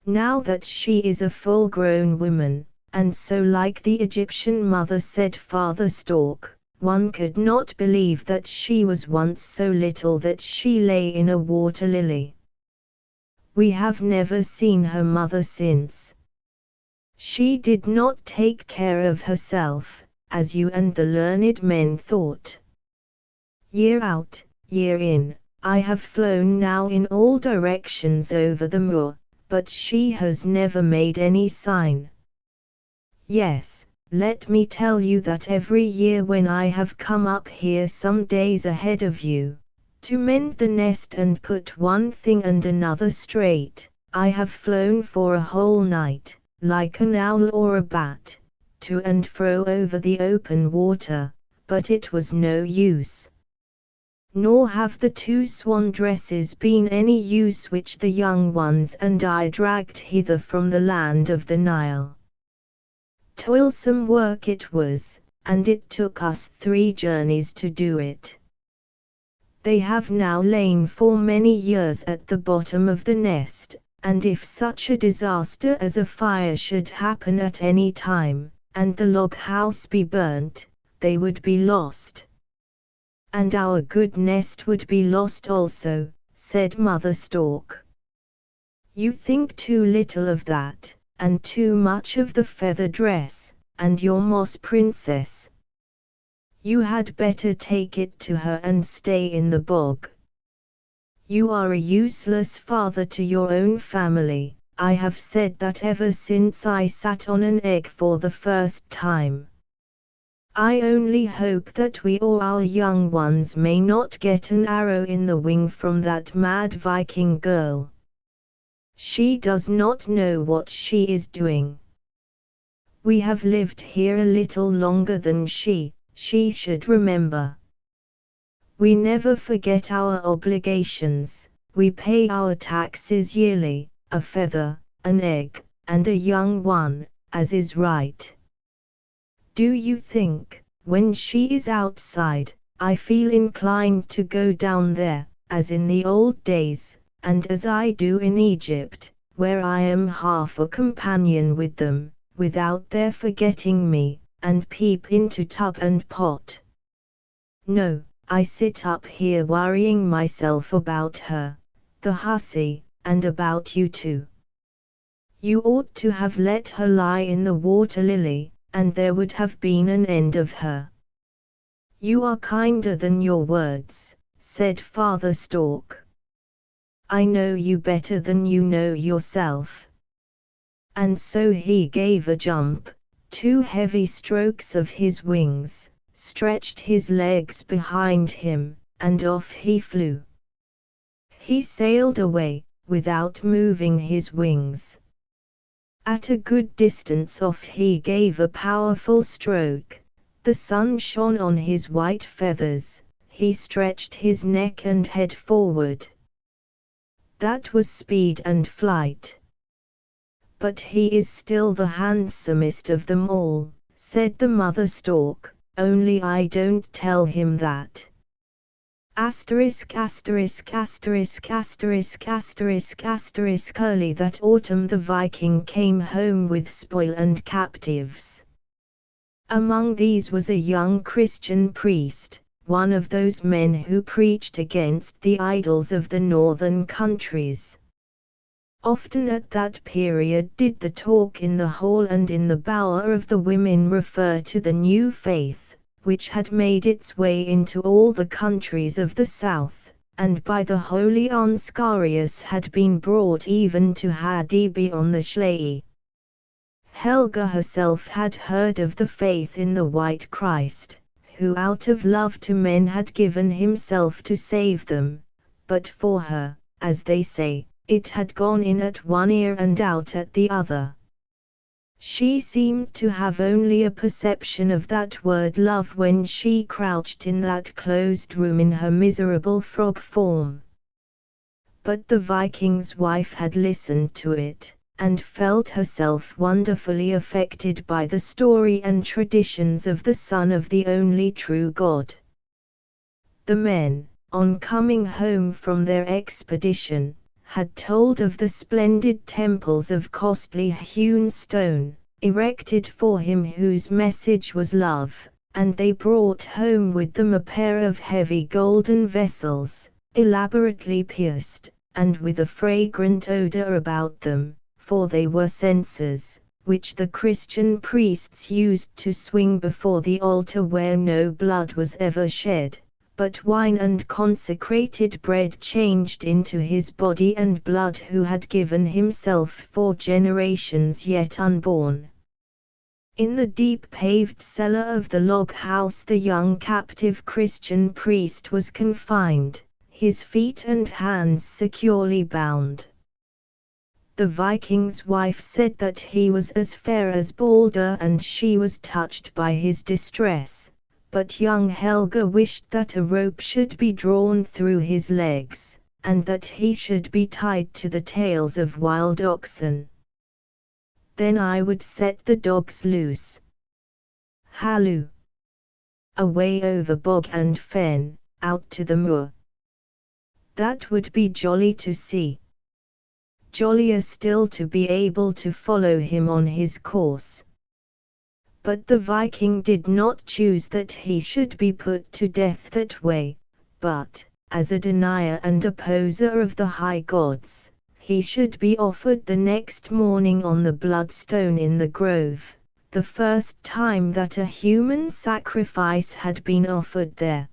Now that she is a full-grown woman, and so like the Egyptian mother said Father Stork, one could not believe that she was once so little that she lay in a water lily. We have never seen her mother since. She did not take care of herself, as you and the learned men thought. Year out, year in, I have flown now in all directions over the moor, but she has never made any sign. Yes, let me tell you that every year when I have come up here some days ahead of you, to mend the nest and put one thing and another straight, I have flown for a whole night, like an owl or a bat, to and fro over the open water, but it was no use. Nor have the 2 swan dresses been any use which the young ones and I dragged hither from the land of the Nile. Toilsome work it was, and it took us 3 journeys to do it. They have now lain for many years at the bottom of the nest, and if such a disaster as a fire should happen at any time, and the log house be burnt, they would be lost. And our good nest would be lost also, said Mother Stork. You think too little of that, and too much of the feather dress, and your moss princess. You had better take it to her and stay in the bog. You are a useless father to your own family. I have said that ever since I sat on an egg for the first time. I only hope that we or our young ones may not get an arrow in the wing from that mad Viking girl. She does not know what she is doing. We have lived here a little longer than she should remember. We never forget our obligations, we pay our taxes yearly, a feather, an egg, and a young one, as is right. Do you think, when she is outside, I feel inclined to go down there, as in the old days, and as I do in Egypt, where I am half a companion with them, without their forgetting me, and peep into tub and pot? No, I sit up here worrying myself about her, the hussy, and about you too. You ought to have let her lie in the water lily, and there would have been an end of her. You are kinder than your words, said Father Stork. I know you better than you know yourself. And so he gave a jump, 2 heavy strokes of his wings, stretched his legs behind him, and off he flew. He sailed away, without moving his wings. At a good distance off he gave a powerful stroke. The sun shone on his white feathers. He stretched his neck and head forward. That was speed and flight. But he is still the handsomest of them all, said the mother stork, only I don't tell him that. Early that autumn the Viking came home with spoil and captives. Among these was a young Christian priest, one of those men who preached against the idols of the northern countries. Often at that period did the talk in the hall and in the bower of the women refer to the new faith, which had made its way into all the countries of the south, and by the holy Ansgarius had been brought even to Hadeby on the Schlei. Helga herself had heard of the faith in the White Christ, who out of love to men had given himself to save them, but for her, as they say, it had gone in at one ear and out at the other. She seemed to have only a perception of that word love when she crouched in that closed room in her miserable frog form. But the Viking's wife had listened to it, and felt herself wonderfully affected by the story and traditions of the Son of the only true God. The men, on coming home from their expedition, had told of the splendid temples of costly hewn stone, erected for him whose message was love, and they brought home with them a pair of heavy golden vessels, elaborately pierced, and with a fragrant odor about them, for they were censers, which the Christian priests used to swing before the altar where no blood was ever shed, but wine and consecrated bread changed into his body and blood who had given himself for generations yet unborn. In the deep paved cellar of the log house the young captive Christian priest was confined, his feet and hands securely bound. The Viking's wife said that he was as fair as Balder and she was touched by his distress. But young Helga wished that a rope should be drawn through his legs, and that he should be tied to the tails of wild oxen. Then I would set the dogs loose. Halloo! Away over bog and fen, out to the moor. That would be jolly to see. Jollier still to be able to follow him on his course. But the Viking did not choose that he should be put to death that way, but, as a denier and opposer of the high gods, he should be offered the next morning on the bloodstone in the grove, the first time that a human sacrifice had been offered there.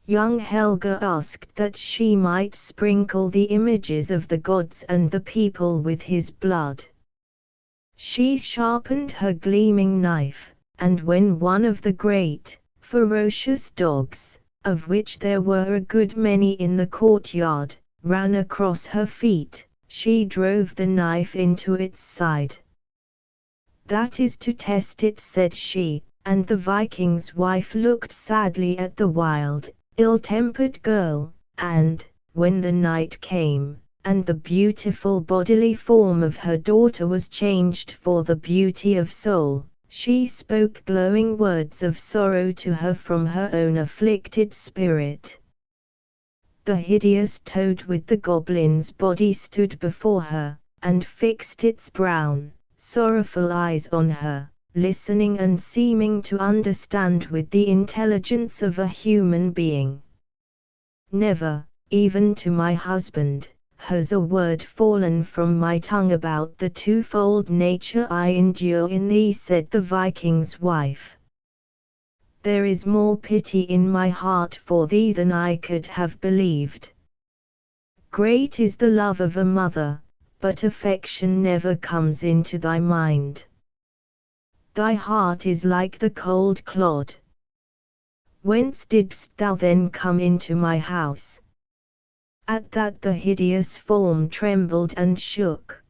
Young Helga asked that she might sprinkle the images of the gods and the people with his blood. She sharpened her gleaming knife, and when one of the great, ferocious dogs, of which there were a good many in the courtyard, ran across her feet, she drove the knife into its side. "That is to test it," said she, and the Viking's wife looked sadly at the wild, ill-tempered girl, and, when the night came, and the beautiful bodily form of her daughter was changed for the beauty of soul, she spoke glowing words of sorrow to her from her own afflicted spirit. The hideous toad with the goblin's body stood before her, and fixed its brown, sorrowful eyes on her, listening and seeming to understand with the intelligence of a human being. Never, even to my husband, has a word fallen from my tongue about the twofold nature I endure in thee, said the Viking's wife. There is more pity in my heart for thee than I could have believed. Great is the love of a mother, but affection never comes into thy mind. Thy heart is like the cold clod. Whence didst thou then come into my house? At that the hideous form trembled and shook.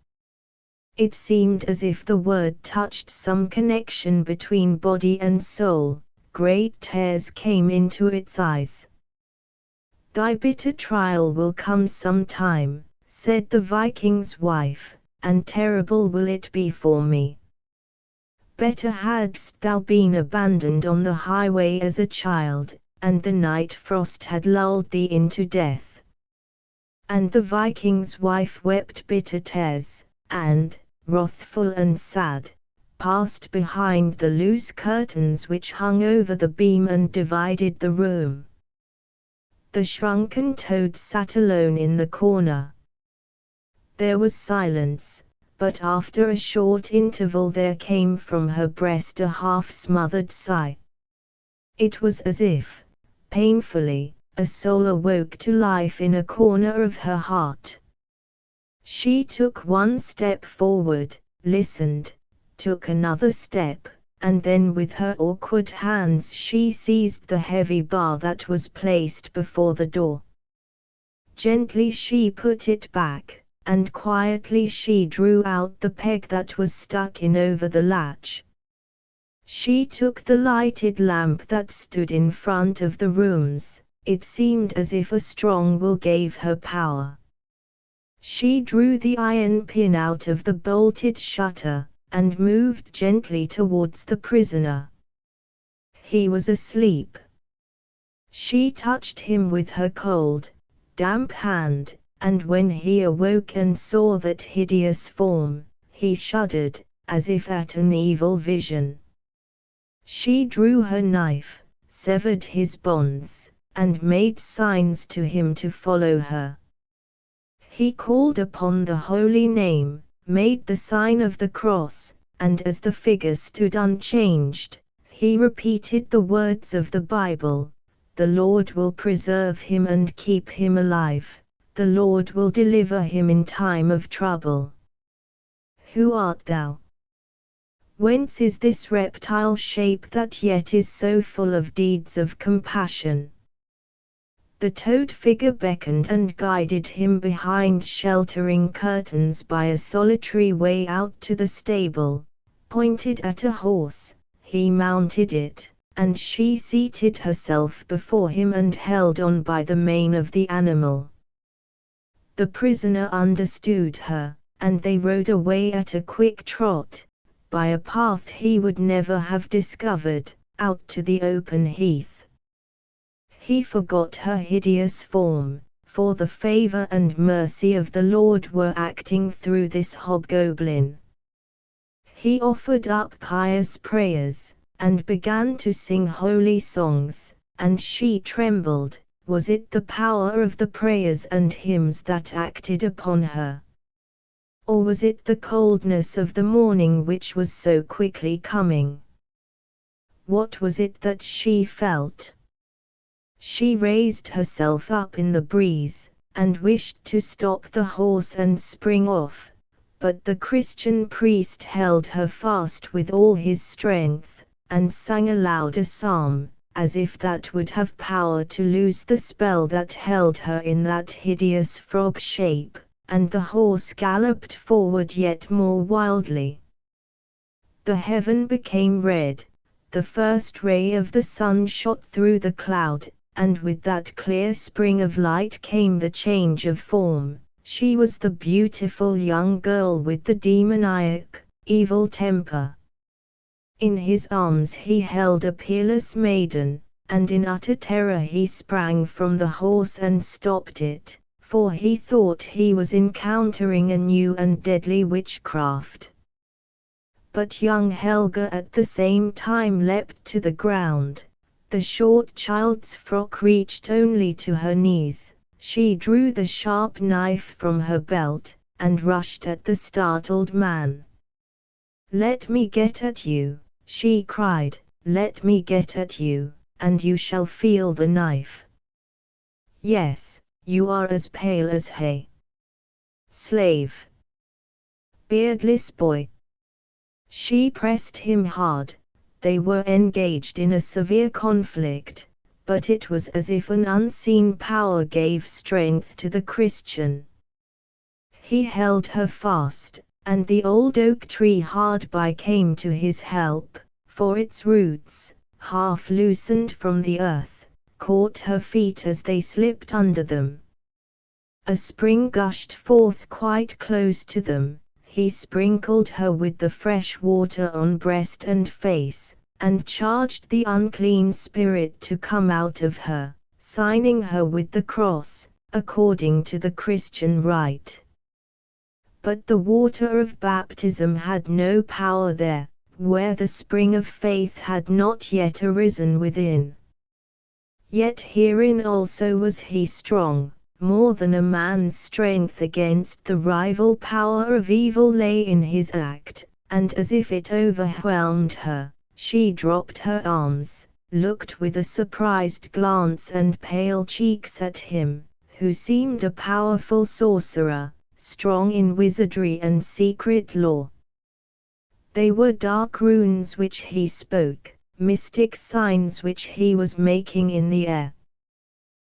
It seemed as if the word touched some connection between body and soul. Great tears came into its eyes. "Thy bitter trial will come some time," said the Viking's wife, "and terrible will it be for me. Better hadst thou been abandoned on the highway as a child, and the night frost had lulled thee into death." And the Viking's wife wept bitter tears, and, wrathful and sad, passed behind the loose curtains which hung over the beam and divided the room. The shrunken toad sat alone in the corner. There was silence, but after a short interval there came from her breast a half-smothered sigh. It was as if, painfully, a soul awoke to life in a corner of her heart. She took one step forward, listened, took another step, and then with her awkward hands she seized the heavy bar that was placed before the door. Gently she put it back, and quietly she drew out the peg that was stuck in over the latch. She took the lighted lamp that stood in front of the rooms. It seemed as if a strong will gave her power. She drew the iron pin out of the bolted shutter, and moved gently towards the prisoner. He was asleep. She touched him with her cold, damp hand, and when he awoke and saw that hideous form, he shuddered, as if at an evil vision. She drew her knife, severed his bonds, and made signs to him to follow her. He called upon the holy name, made the sign of the cross, and as the figure stood unchanged, he repeated the words of the Bible: "The Lord will preserve him and keep him alive. The Lord will deliver him in time of trouble." "Who art thou? Whence is this reptile shape that yet is so full of deeds of compassion?" The toad figure beckoned and guided him behind sheltering curtains by a solitary way out to the stable, pointed at a horse, he mounted it, and she seated herself before him and held on by the mane of the animal. The prisoner understood her, and they rode away at a quick trot, by a path he would never have discovered, out to the open heath. He forgot her hideous form, for the favor and mercy of the Lord were acting through this hobgoblin. He offered up pious prayers, and began to sing holy songs, and she trembled. Was it the power of the prayers and hymns that acted upon her? Or was it the coldness of the morning which was so quickly coming? What was it that she felt? She raised herself up in the breeze, and wished to stop the horse and spring off, but the Christian priest held her fast with all his strength, and sang aloud a psalm, as if that would have power to loose the spell that held her in that hideous frog shape, and the horse galloped forward yet more wildly. The heaven became red, the first ray of the sun shot through the cloud, and with that clear spring of light came the change of form. She was the beautiful young girl with the demoniac, evil temper. In his arms he held a peerless maiden, and in utter terror he sprang from the horse and stopped it, for he thought he was encountering a new and deadly witchcraft. But young Helga at the same time leapt to the ground. The short child's frock reached only to her knees. She drew the sharp knife from her belt, and rushed at the startled man. "Let me get at you," she cried, "let me get at you, and you shall feel the knife. Yes, you are as pale as hay. Slave! Beardless boy!" She pressed him hard. They were engaged in a severe conflict, but it was as if an unseen power gave strength to the Christian. He held her fast, And the old oak tree hard by came to his help, for its roots, half loosened from the earth, caught her feet as they slipped under them. A spring gushed forth quite close to them. He sprinkled her with the fresh water on breast and face, and charged the unclean spirit to come out of her, signing her with the cross, according to the Christian rite. But the water of baptism had no power there, where the spring of faith had not yet arisen within. Yet herein also was he strong, more than a man's strength against the rival power of evil lay in his act, and as if it overwhelmed her, she dropped her arms, looked with a surprised glance and pale cheeks at him, who seemed a powerful sorcerer, strong in wizardry and secret lore. They were dark runes which he spoke, mystic signs which he was making in the air.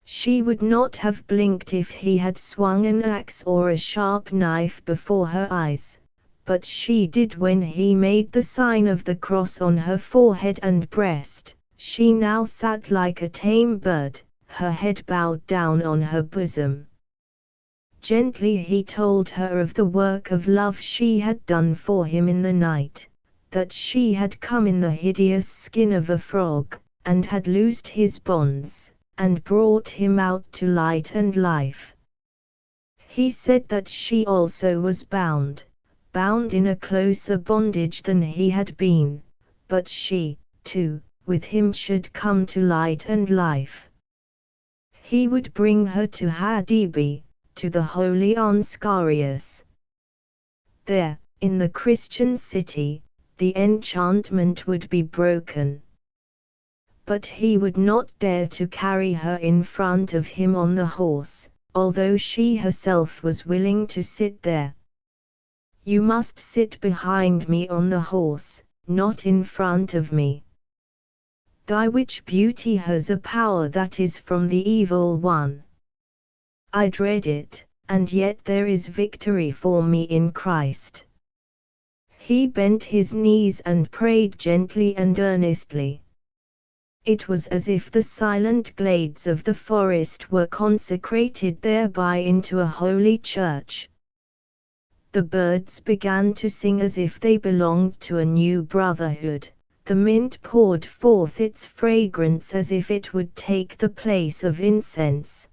She would not have blinked if he had swung an axe or a sharp knife before her eyes, but she did when he made the sign of the cross on her forehead and breast. She now sat like a tame bird, her head bowed down on her bosom. Gently he told her of the work of love she had done for him in the night, that she had come in the hideous skin of a frog, and had loosed his bonds, and brought him out to light and life. He said that she also was bound in a closer bondage than he had been, but she, too, with him should come to light and life. He would bring her to Hadebe, to the holy Ansgarius. There, in the Christian city, the enchantment would be broken. But he would not dare to carry her in front of him on the horse, although she herself was willing to sit there. "You must sit behind me on the horse, not in front of me. Thy witch beauty has a power that is from the evil one. I dread it, and yet there is victory for me in Christ." He bent his knees and prayed gently and earnestly. It was as if the silent glades of the forest were consecrated thereby into a holy church. The birds began to sing as if they belonged to a new brotherhood. The mint poured forth its fragrance as if it would take the place of incense.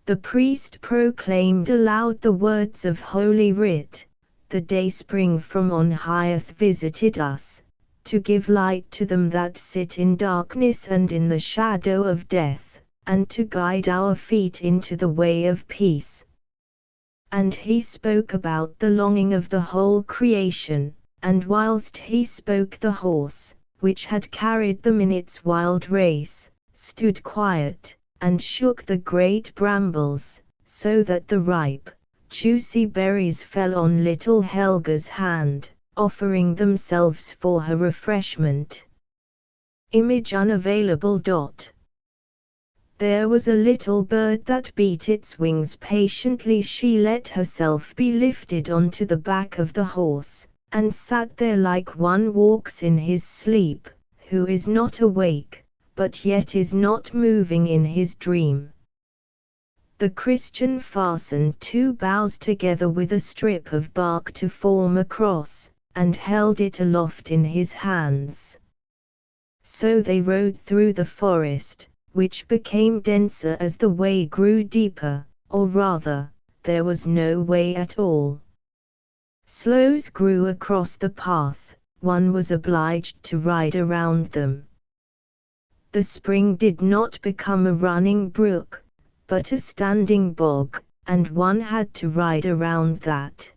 The priest proclaimed aloud the words of Holy Writ, "The dayspring from on high hath visited us, to give light to them that sit in darkness and in the shadow of death, and to guide our feet into the way of peace." And he spoke about the longing of the whole creation, and whilst he spoke the horse, which had carried them in its wild race, stood quiet, and shook the great brambles, so that the ripe, juicy berries fell on little Helga's hand, offering themselves for her refreshment. Image unavailable. There was a little bird that beat its wings patiently. She let herself be lifted onto the back of the horse, and sat there like one walks in his sleep, who is not awake, but yet is not moving in his dream. The Christian fastened two boughs together with a strip of bark to form a cross, and held it aloft in his hands. So they rode through the forest, which became denser as the way grew deeper, or rather, there was no way at all. Sloes grew across the path, one was obliged to ride around them. The spring did not become a running brook, but a standing bog, and one had to ride around that.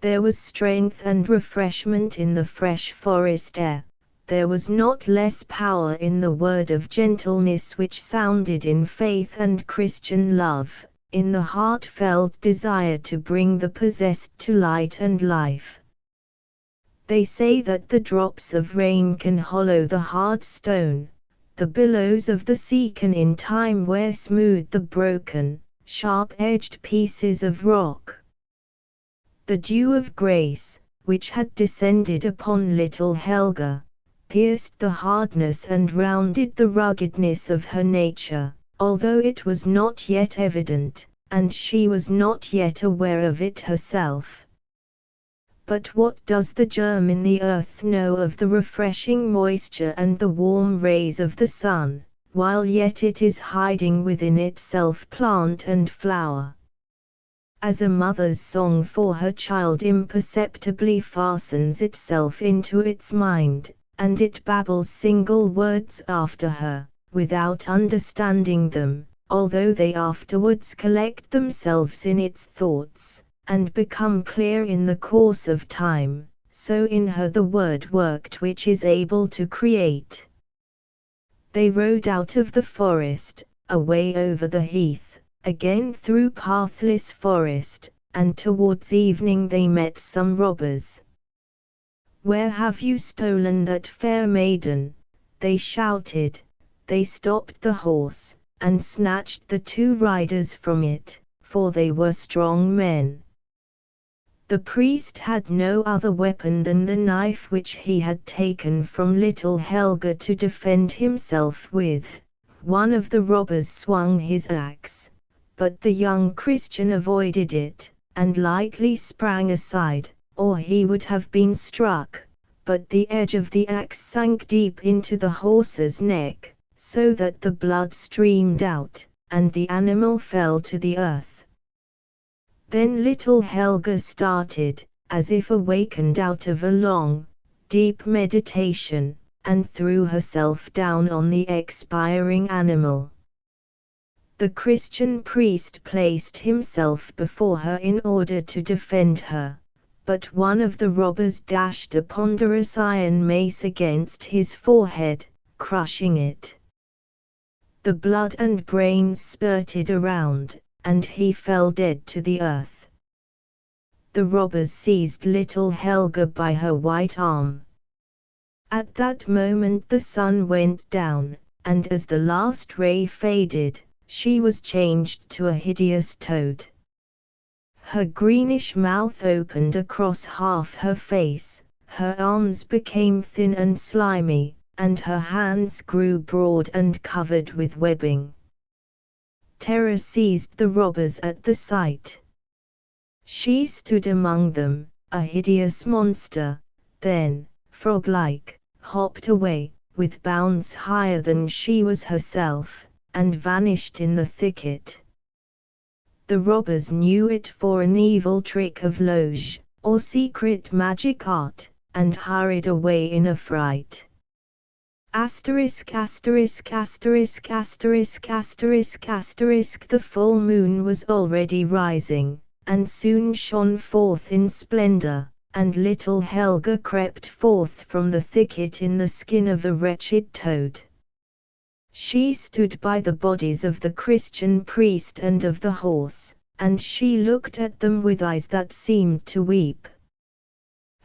There was strength and refreshment in the fresh forest air. There was not less power in the word of gentleness which sounded in faith and Christian love, in the heartfelt desire to bring the possessed to light and life. They say that the drops of rain can hollow the hard stone, the billows of the sea can in time wear smooth the broken, sharp-edged pieces of rock. The dew of grace, which had descended upon little Helga, pierced the hardness and rounded the ruggedness of her nature, although it was not yet evident, and she was not yet aware of it herself. But what does the germ in the earth know of the refreshing moisture and the warm rays of the sun, while yet it is hiding within itself plant and flower? As a mother's song for her child imperceptibly fastens itself into its mind, and it babbles single words after her, without understanding them, although they afterwards collect themselves in its thoughts, and become clear in the course of time, so in her the word worked which is able to create. They rode out of the forest, away over the heath, again through pathless forest, and towards evening they met some robbers. "Where have you stolen that fair maiden?" they shouted. They stopped the horse, and snatched the two riders from it, for they were strong men. The priest had no other weapon than the knife which he had taken from little Helga to defend himself with. One of the robbers swung his axe, but the young Christian avoided it, and lightly sprang aside, or he would have been struck, but the edge of the axe sank deep into the horse's neck, so that the blood streamed out, and the animal fell to the earth. Then little Helga started, as if awakened out of a long, deep meditation, and threw herself down on the expiring animal. The Christian priest placed himself before her in order to defend her, but one of the robbers dashed a ponderous iron mace against his forehead, crushing it. The blood and brains spurted around, and he fell dead to the earth. The robbers seized little Helga by her white arm. At that moment the sun went down, and as the last ray faded, she was changed to a hideous toad. Her greenish mouth opened across half her face, her arms became thin and slimy, and her hands grew broad and covered with webbing. Terror seized the robbers at the sight. She stood among them, a hideous monster, then, frog-like, hopped away, with bounds higher than she was herself, and vanished in the thicket. The robbers knew it for an evil trick of loge, or secret magic art, and hurried away in affright. Asterisk asterisk asterisk asterisk asterisk asterisk. The full moon was already rising, and soon shone forth in splendor, and little Helga crept forth from the thicket in the skin of a wretched toad. She stood by the bodies of the Christian priest and of the horse, and she looked at them with eyes that seemed to weep.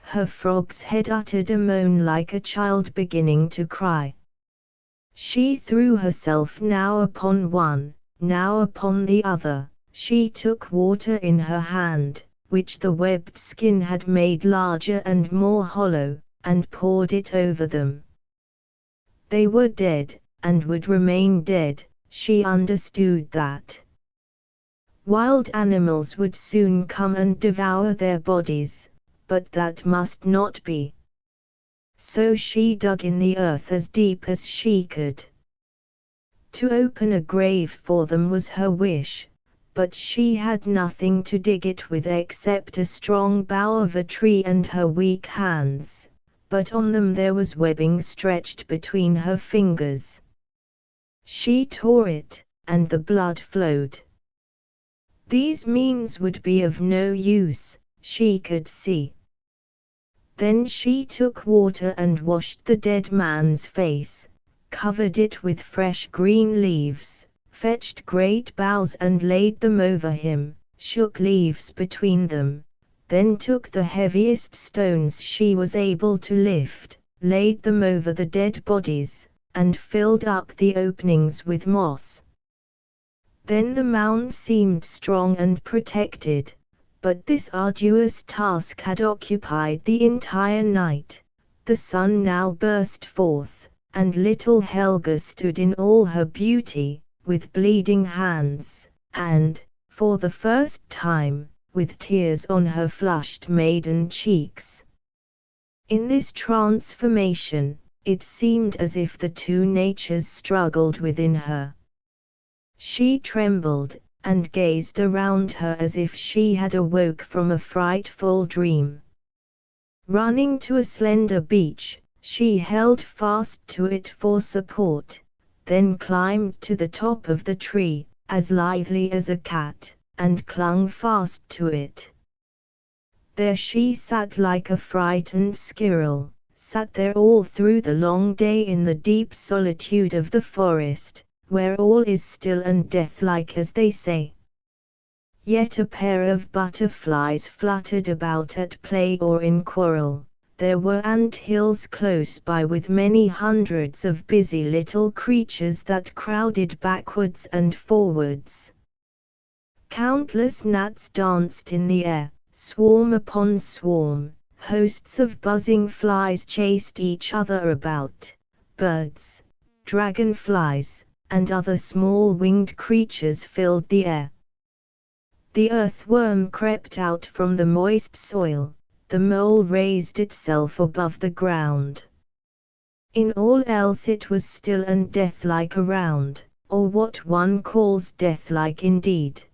Her frog's head uttered a moan like a child beginning to cry. She threw herself now upon one, now upon the other. She took water in her hand, which the webbed skin had made larger and more hollow, and poured it over them. They were dead, and would remain dead. She understood that. Wild animals would soon come and devour their bodies, but that must not be. So she dug in the earth as deep as she could. To open a grave for them was her wish, but she had nothing to dig it with except a strong bough of a tree and her weak hands, but on them there was webbing stretched between her fingers. She tore it, and the blood flowed. These means would be of no use, she could see. Then she took water and washed the dead man's face, covered it with fresh green leaves, fetched great boughs and laid them over him, shook leaves between them, then took the heaviest stones she was able to lift, laid them over the dead bodies, and filled up the openings with moss. Then the mound seemed strong and protected, But this arduous task had occupied the entire night. The sun now burst forth, and little Helga stood in all her beauty, with bleeding hands, and, for the first time, with tears on her flushed maiden cheeks. In this transformation, it seemed as if the two natures struggled within her. She trembled, and gazed around her as if she had awoke from a frightful dream. Running to a slender beech, she held fast to it for support, then climbed to the top of the tree, as lithely as a cat, and clung fast to it. There she sat like a frightened squirrel, sat there all through the long day in the deep solitude of the forest, where all is still and deathlike as they say. Yet a pair of butterflies fluttered about at play or in quarrel. There were ant hills close by with many hundreds of busy little creatures that crowded backwards and forwards. Countless gnats danced in the air, swarm upon swarm, hosts of buzzing flies chased each other about, birds, dragonflies, and other small winged creatures filled the air. The earthworm crept out from the moist soil, the mole raised itself above the ground. In all else it was still and deathlike around, or what one calls deathlike indeed.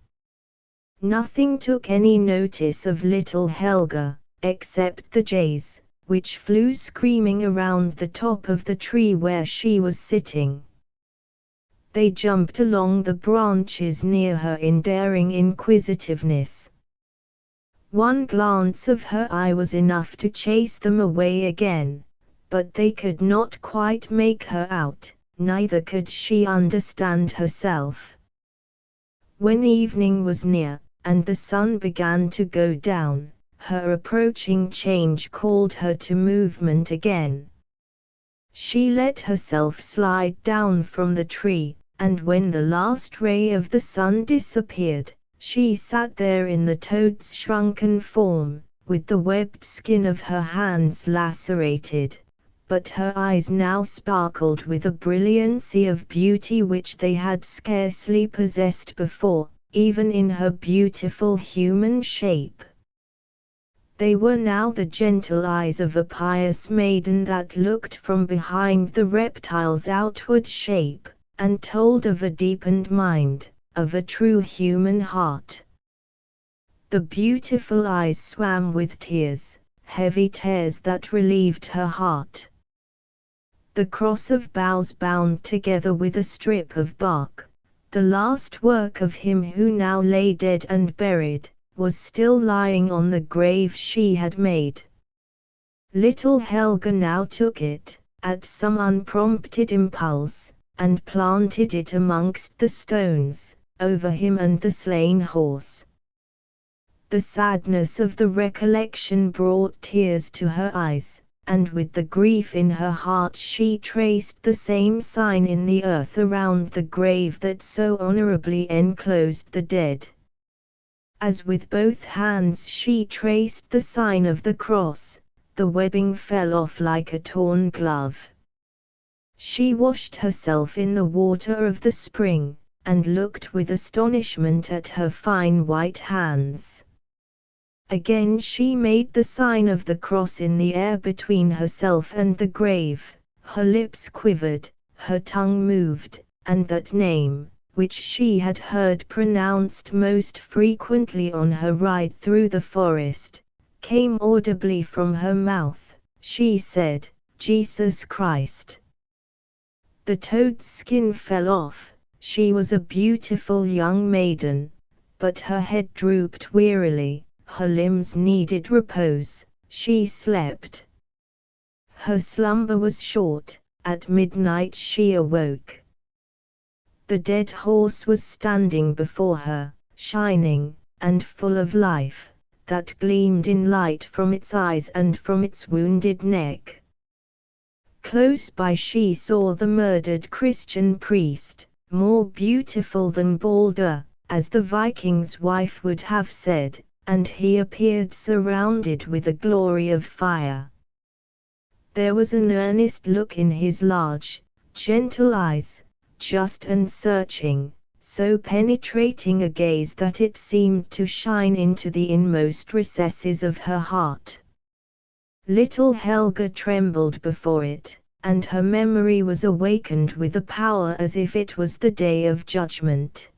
Nothing took any notice of little Helga, except the jays, which flew screaming around the top of the tree where she was sitting. They jumped along the branches near her in daring inquisitiveness. One glance of her eye was enough to chase them away again, but they could not quite make her out, neither could she understand herself. When evening was near, and the sun began to go down, her approaching change called her to movement again. She let herself slide down from the tree, and when the last ray of the sun disappeared, she sat there in the toad's shrunken form, with the webbed skin of her hands lacerated, but her eyes now sparkled with a brilliancy of beauty which they had scarcely possessed before, even in her beautiful human shape. They were now the gentle eyes of a pious maiden that looked from behind the reptile's outward shape, and told of a deepened mind, of a true human heart. The beautiful eyes swam with tears, heavy tears that relieved her heart. The cross of boughs bound together with a strip of bark, the last work of him who now lay dead and buried, was still lying on the grave she had made. Little Helga now took it, at some unprompted impulse, and planted it amongst the stones, over him and the slain horse. The sadness of the recollection brought tears to her eyes, and with the grief in her heart she traced the same sign in the earth around the grave that so honorably enclosed the dead. As with both hands she traced the sign of the cross, the webbing fell off like a torn glove. She washed herself in the water of the spring, and looked with astonishment at her fine white hands. Again she made the sign of the cross in the air between herself and the grave, her lips quivered, her tongue moved, and that name, which she had heard pronounced most frequently on her ride through the forest, came audibly from her mouth. She said, "Jesus Christ." The toad's skin fell off. She was a beautiful young maiden, but her head drooped wearily, her limbs needed repose, she slept. Her slumber was short, at midnight she awoke. The dead horse was standing before her, shining, and full of life, that gleamed in light from its eyes and from its wounded neck. Close by she saw the murdered Christian priest, more beautiful than Balder, as the Viking's wife would have said, and he appeared surrounded with a glory of fire. There was an earnest look in his large, gentle eyes, just and searching, so penetrating a gaze that it seemed to shine into the inmost recesses of her heart. Little Helga trembled before it, and her memory was awakened with a power as if it was the day of judgment.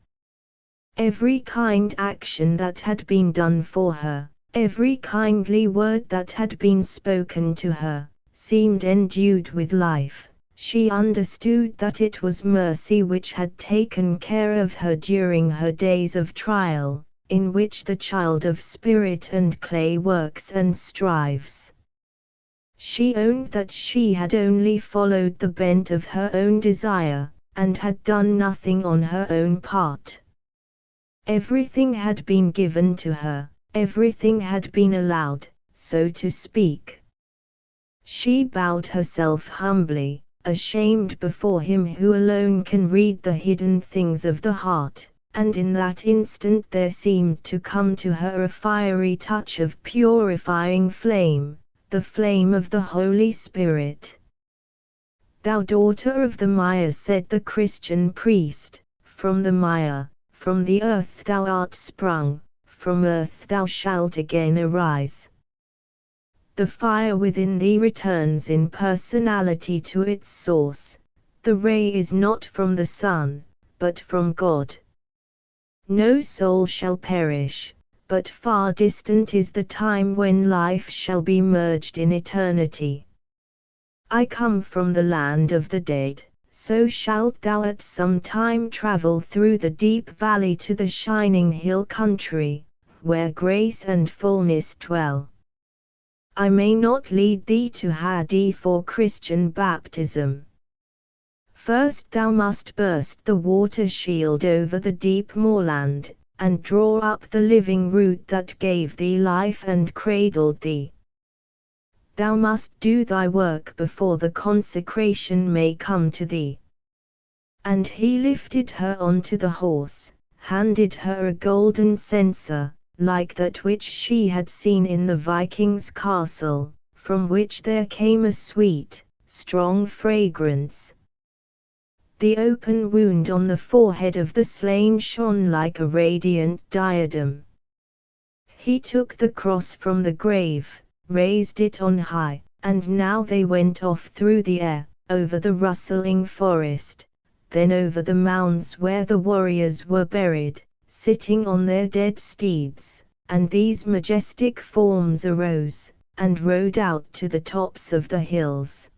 Every kind action that had been done for her, every kindly word that had been spoken to her, seemed endued with life. She understood that it was mercy which had taken care of her during her days of trial, in which the child of spirit and clay works and strives. She owned that she had only followed the bent of her own desire, and had done nothing on her own part. Everything had been given to her, everything had been allowed, so to speak. She bowed herself humbly, ashamed before Him who alone can read the hidden things of the heart, and in that instant there seemed to come to her a fiery touch of purifying flame, the flame of the Holy Spirit. "Thou daughter of the mire," said the Christian priest, "from the mire, from the earth thou art sprung, from earth thou shalt again arise." The fire within thee returns in personality to its source. The ray is not from the sun, but from God. No soul shall perish, but far distant is the time when life shall be merged in eternity. I come from the land of the dead, so shalt thou at some time travel through the deep valley to the shining hill country, where grace and fullness dwell. I may not lead thee to Hadith or Christian baptism. First thou must burst the water shield over the deep moorland, and draw up the living root that gave thee life and cradled thee. Thou must do thy work before the consecration may come to thee. And he lifted her onto the horse, handed her a golden censer, like that which she had seen in the Viking's castle, from which there came a sweet, strong fragrance. The open wound on the forehead of the slain shone like a radiant diadem. He took the cross from the grave, raised it on high, and now they went off through the air, over the rustling forest, then over the mounds where the warriors were buried, sitting on their dead steeds, and these majestic forms arose, and rode out to the tops of the hills.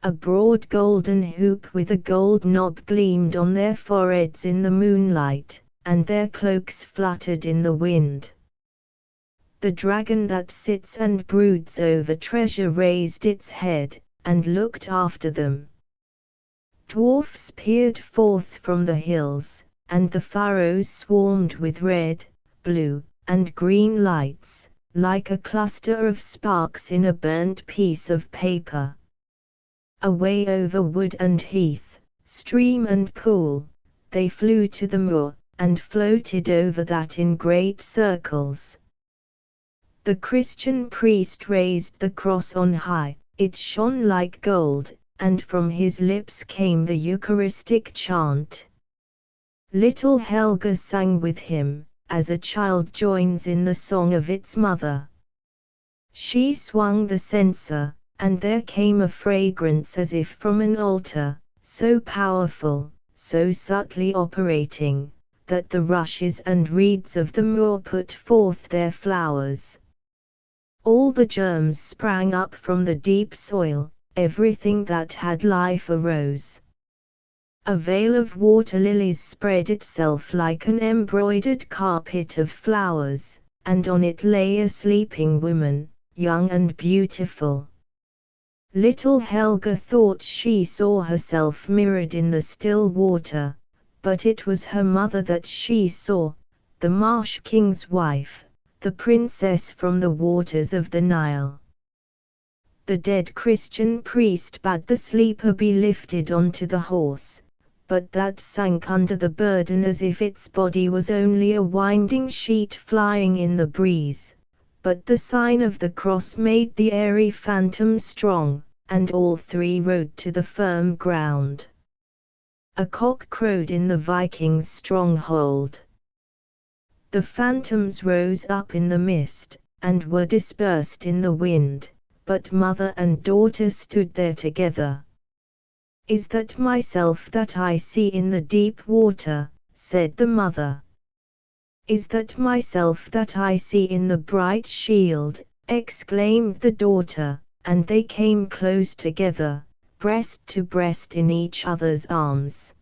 A broad golden hoop with a gold knob gleamed on their foreheads in the moonlight, and their cloaks fluttered in the wind. The dragon that sits and broods over treasure raised its head, and looked after them. Dwarfs peered forth from the hills, and the furrows swarmed with red, blue, and green lights, like a cluster of sparks in a burnt piece of paper. Away over wood and heath, stream and pool, they flew to the moor, and floated over that in great circles. The Christian priest raised the cross on high, it shone like gold, and from his lips came the Eucharistic chant. Little Helga sang with him, as a child joins in the song of its mother. She swung the censer, and there came a fragrance as if from an altar, so powerful, so subtly operating, that the rushes and reeds of the moor put forth their flowers. All the germs sprang up from the deep soil, everything that had life arose. A veil of water lilies spread itself like an embroidered carpet of flowers, and on it lay a sleeping woman, young and beautiful. Little Helga thought she saw herself mirrored in the still water, but it was her mother that she saw, the Marsh King's wife, the princess from the waters of the Nile. The dead Christian priest bade the sleeper be lifted onto the horse, but that sank under the burden as if its body was only a winding sheet flying in the breeze. But the sign of the cross made the airy phantom strong, and all three rode to the firm ground. A cock crowed in the Vikings' stronghold. The phantoms rose up in the mist, and were dispersed in the wind, but mother and daughter stood there together. "Is that myself that I see in the deep water?" said the mother. "Is that myself that I see in the bright shield?" exclaimed the daughter, and they came close together, breast to breast in each other's arms.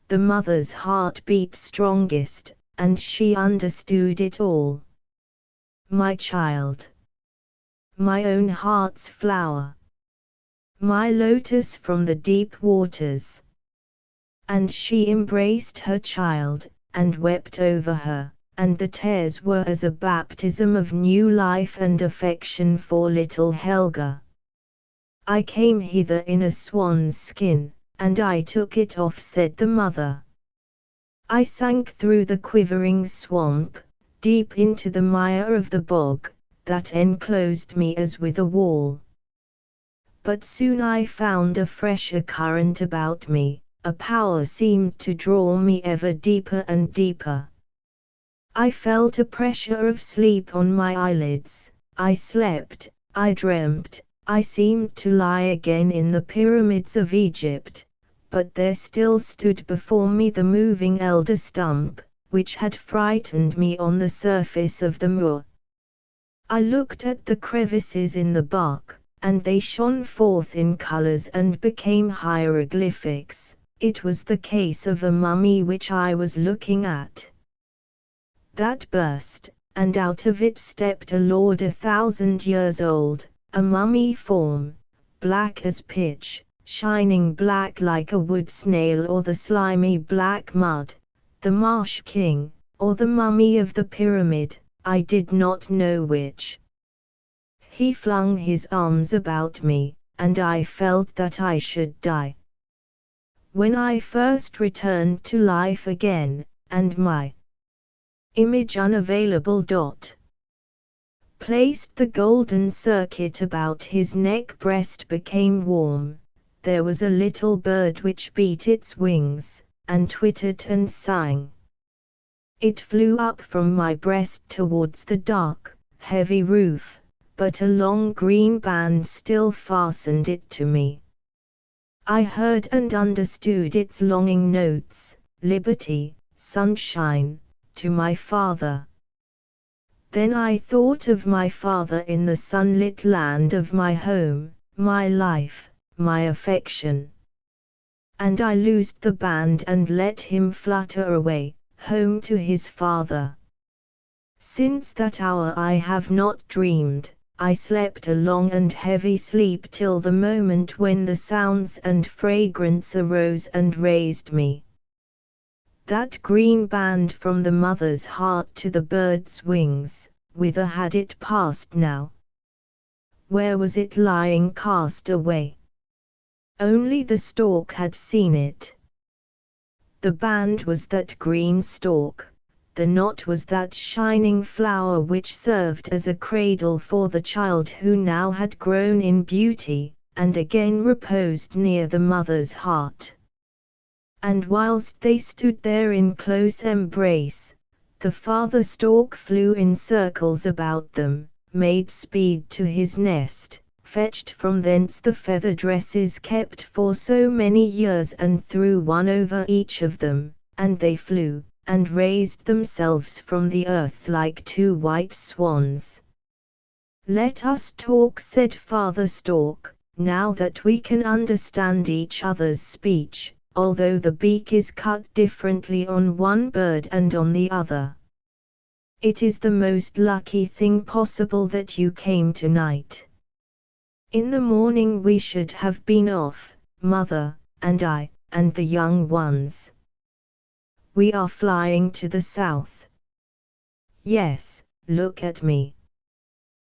The mother's heart beat strongest, and she understood it all. "My child, my own heart's flower, my lotus from the deep waters." And she embraced her child, and wept over her, and the tears were as a baptism of new life and affection for little Helga. "I came hither in a swan's skin, and I took it off," said the mother. "I sank through the quivering swamp, deep into the mire of the bog, that enclosed me as with a wall. But soon I found a fresher current about me, a power seemed to draw me ever deeper and deeper. I felt a pressure of sleep on my eyelids, I slept, I dreamt, I seemed to lie again in the pyramids of Egypt, but there still stood before me the moving elder stump, which had frightened me on the surface of the moor. I looked at the crevices in the bark, and they shone forth in colors and became hieroglyphics. It was the case of a mummy which I was looking at. That burst, and out of it stepped a lord 1,000 years old, a mummy form, black as pitch, shining black like a wood snail or the slimy black mud, the marsh king, or the mummy of the pyramid, I did not know which. He flung his arms about me, and I felt that I should die. When I first returned to life again, and my image unavailable placed the golden circuit about his neck, breast became warm. There was a little bird which beat its wings, and twittered and sang. It flew up from my breast towards the dark, heavy roof, but a long green band still fastened it to me. I heard and understood its longing notes, liberty, sunshine, to my father. Then I thought of my father in the sunlit land of my home, my life, my affection. And I loosed the band and let him flutter away, home to his father. Since that hour I have not dreamed. I slept a long and heavy sleep till the moment when the sounds and fragrance arose and raised me. That green band from the mother's heart to the bird's wings, whither had it passed now? Where was it lying cast away? Only the stork had seen it. The band was that green stalk. The knot was that shining flower which served as a cradle for the child who now had grown in beauty, and again reposed near the mother's heart. And whilst they stood there in close embrace, the father stork flew in circles about them, made speed to his nest, fetched from thence the feather dresses kept for so many years and threw one over each of them, and they flew, and raised themselves from the earth like two white swans. "Let us talk," said Father Stork, "now that we can understand each other's speech, although the beak is cut differently on one bird and on the other. It is the most lucky thing possible that you came tonight. In the morning we should have been off, Mother, and I, and the young ones. We are flying to the south. Yes, look at me.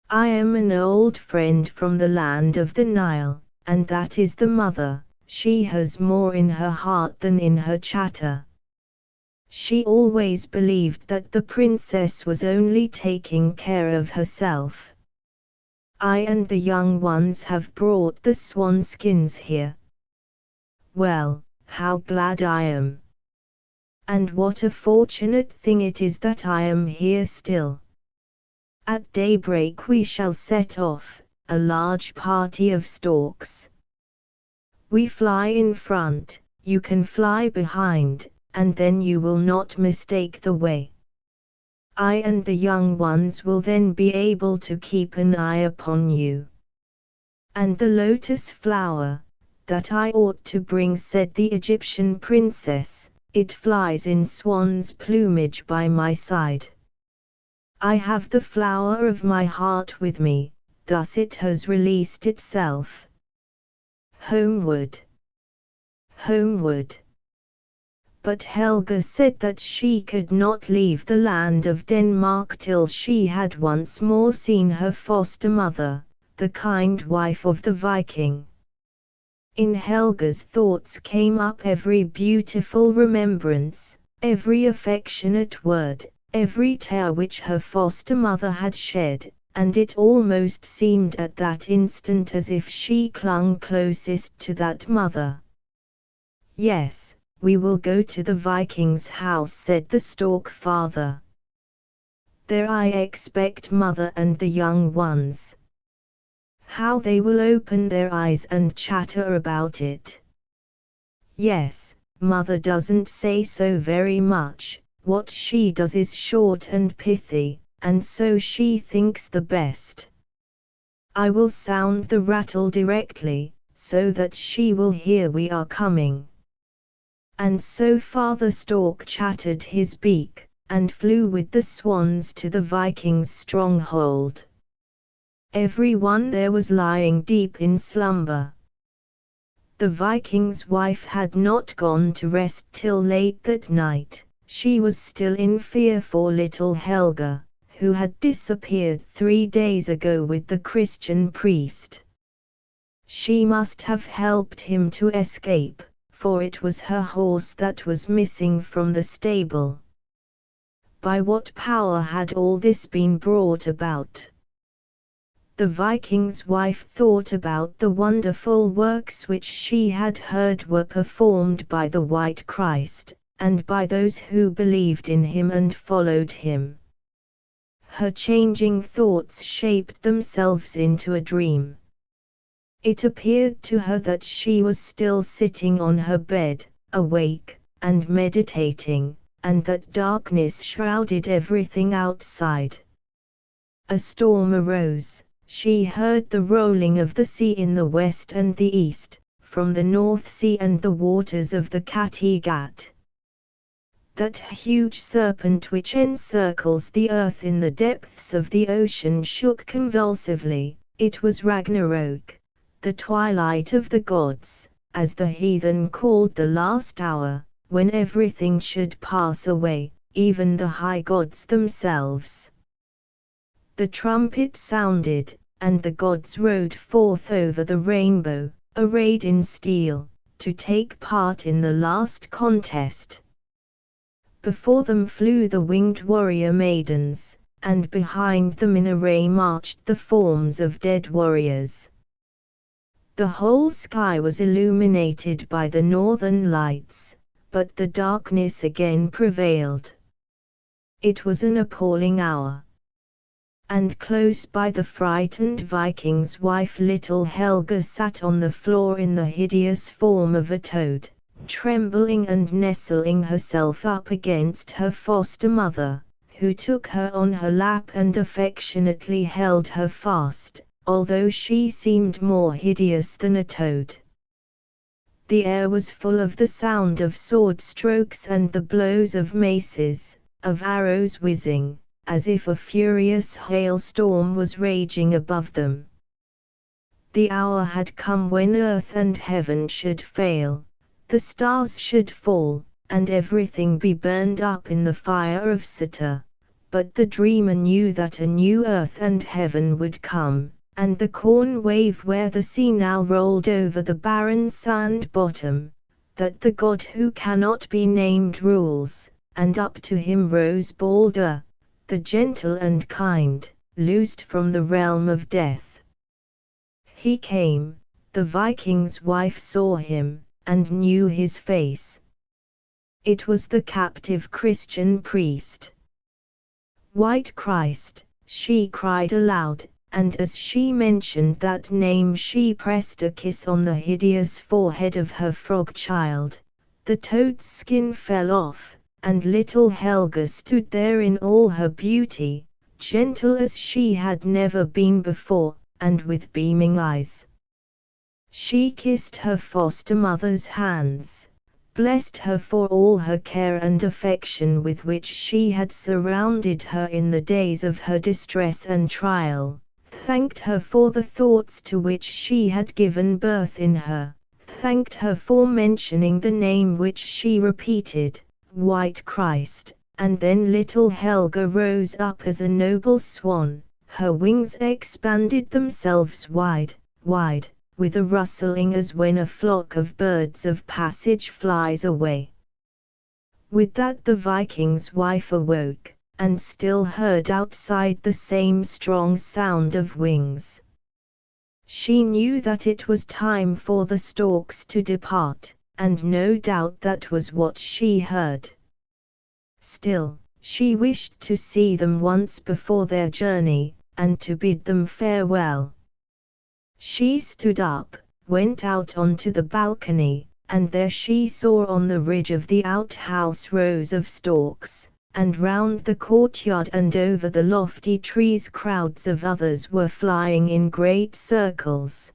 I am an old friend from the land of the Nile, and that is the mother, she has more in her heart than in her chatter. She always believed that the princess was only taking care of herself. I and the young ones have brought the swan skins here. Well, how glad I am! And what a fortunate thing it is that I am here still. At daybreak we shall set off, a large party of storks. We fly in front, you can fly behind, and then you will not mistake the way. I and the young ones will then be able to keep an eye upon you. And the lotus flower, that I ought to bring, said the Egyptian princess, it flies in swan's plumage by my side. I have the flower of my heart with me, thus it has released itself. Homeward. Homeward. But Helga said that she could not leave the land of Denmark till she had once more seen her foster mother, the kind wife of the Viking. In Helga's thoughts came up every beautiful remembrance, every affectionate word, every tear which her foster mother had shed, and it almost seemed at that instant as if she clung closest to that mother. Yes, we will go to the Viking's house, said the stork father. There I expect mother and the young ones. How they will open their eyes and chatter about it. Yes, mother doesn't say so very much, what she does is short and pithy, and so she thinks the best. I will sound the rattle directly, so that she will hear we are coming. And so Father Stork chattered his beak, and flew with the swans to the Viking's stronghold. Every one there was lying deep in slumber. The Viking's wife had not gone to rest till late that night. She was still in fear for little Helga, who had disappeared 3 days ago with the Christian priest. She must have helped him to escape, for it was her horse that was missing from the stable. By what power had all this been brought about? The Viking's wife thought about the wonderful works which she had heard were performed by the White Christ, and by those who believed in him and followed him. Her changing thoughts shaped themselves into a dream. It appeared to her that she was still sitting on her bed, awake, and meditating, and that darkness shrouded everything outside. A storm arose. She heard the rolling of the sea in the west and the east, from the North Sea and the waters of the Kattegat. That huge serpent which encircles the earth in the depths of the ocean shook convulsively. It was Ragnarok, the twilight of the gods, as the heathen called the last hour, when everything should pass away, even the high gods themselves. The trumpet sounded, and the gods rode forth over the rainbow, arrayed in steel, to take part in the last contest. Before them flew the winged warrior maidens, and behind them in array marched the forms of dead warriors. The whole sky was illuminated by the northern lights, but the darkness again prevailed. It was an appalling hour. And close by the frightened Viking's wife little Helga sat on the floor in the hideous form of a toad, trembling and nestling herself up against her foster mother, who took her on her lap and affectionately held her fast, although she seemed more hideous than a toad. The air was full of the sound of sword strokes and the blows of maces, of arrows whizzing, as if a furious hailstorm was raging above them. The hour had come when earth and heaven should fail, the stars should fall, and everything be burned up in the fire of Sita. But the dreamer knew that a new earth and heaven would come, and the corn wave where the sea now rolled over the barren sand bottom, that the God who cannot be named rules, and up to him rose Balder, the gentle and kind, loosed from the realm of death. He came, the Viking's wife saw him, and knew his face. It was the captive Christian priest. White Christ, she cried aloud, and as she mentioned that name she pressed a kiss on the hideous forehead of her frog child. The toad's skin fell off, and little Helga stood there in all her beauty, gentle as she had never been before, and with beaming eyes. She kissed her foster mother's hands, blessed her for all her care and affection with which she had surrounded her in the days of her distress and trial, thanked her for the thoughts to which she had given birth in her, thanked her for mentioning the name which she repeated, White Christ, and then little Helga rose up as a noble swan, her wings expanded themselves wide, wide, with a rustling as when a flock of birds of passage flies away. With that the Viking's wife awoke, and still heard outside the same strong sound of wings. She knew that it was time for the storks to depart, and no doubt that was what she heard. Still, she wished to see them once before their journey, and to bid them farewell. She stood up, went out onto the balcony, and there she saw on the ridge of the outhouse rows of storks, and round the courtyard and over the lofty trees crowds of others were flying in great circles.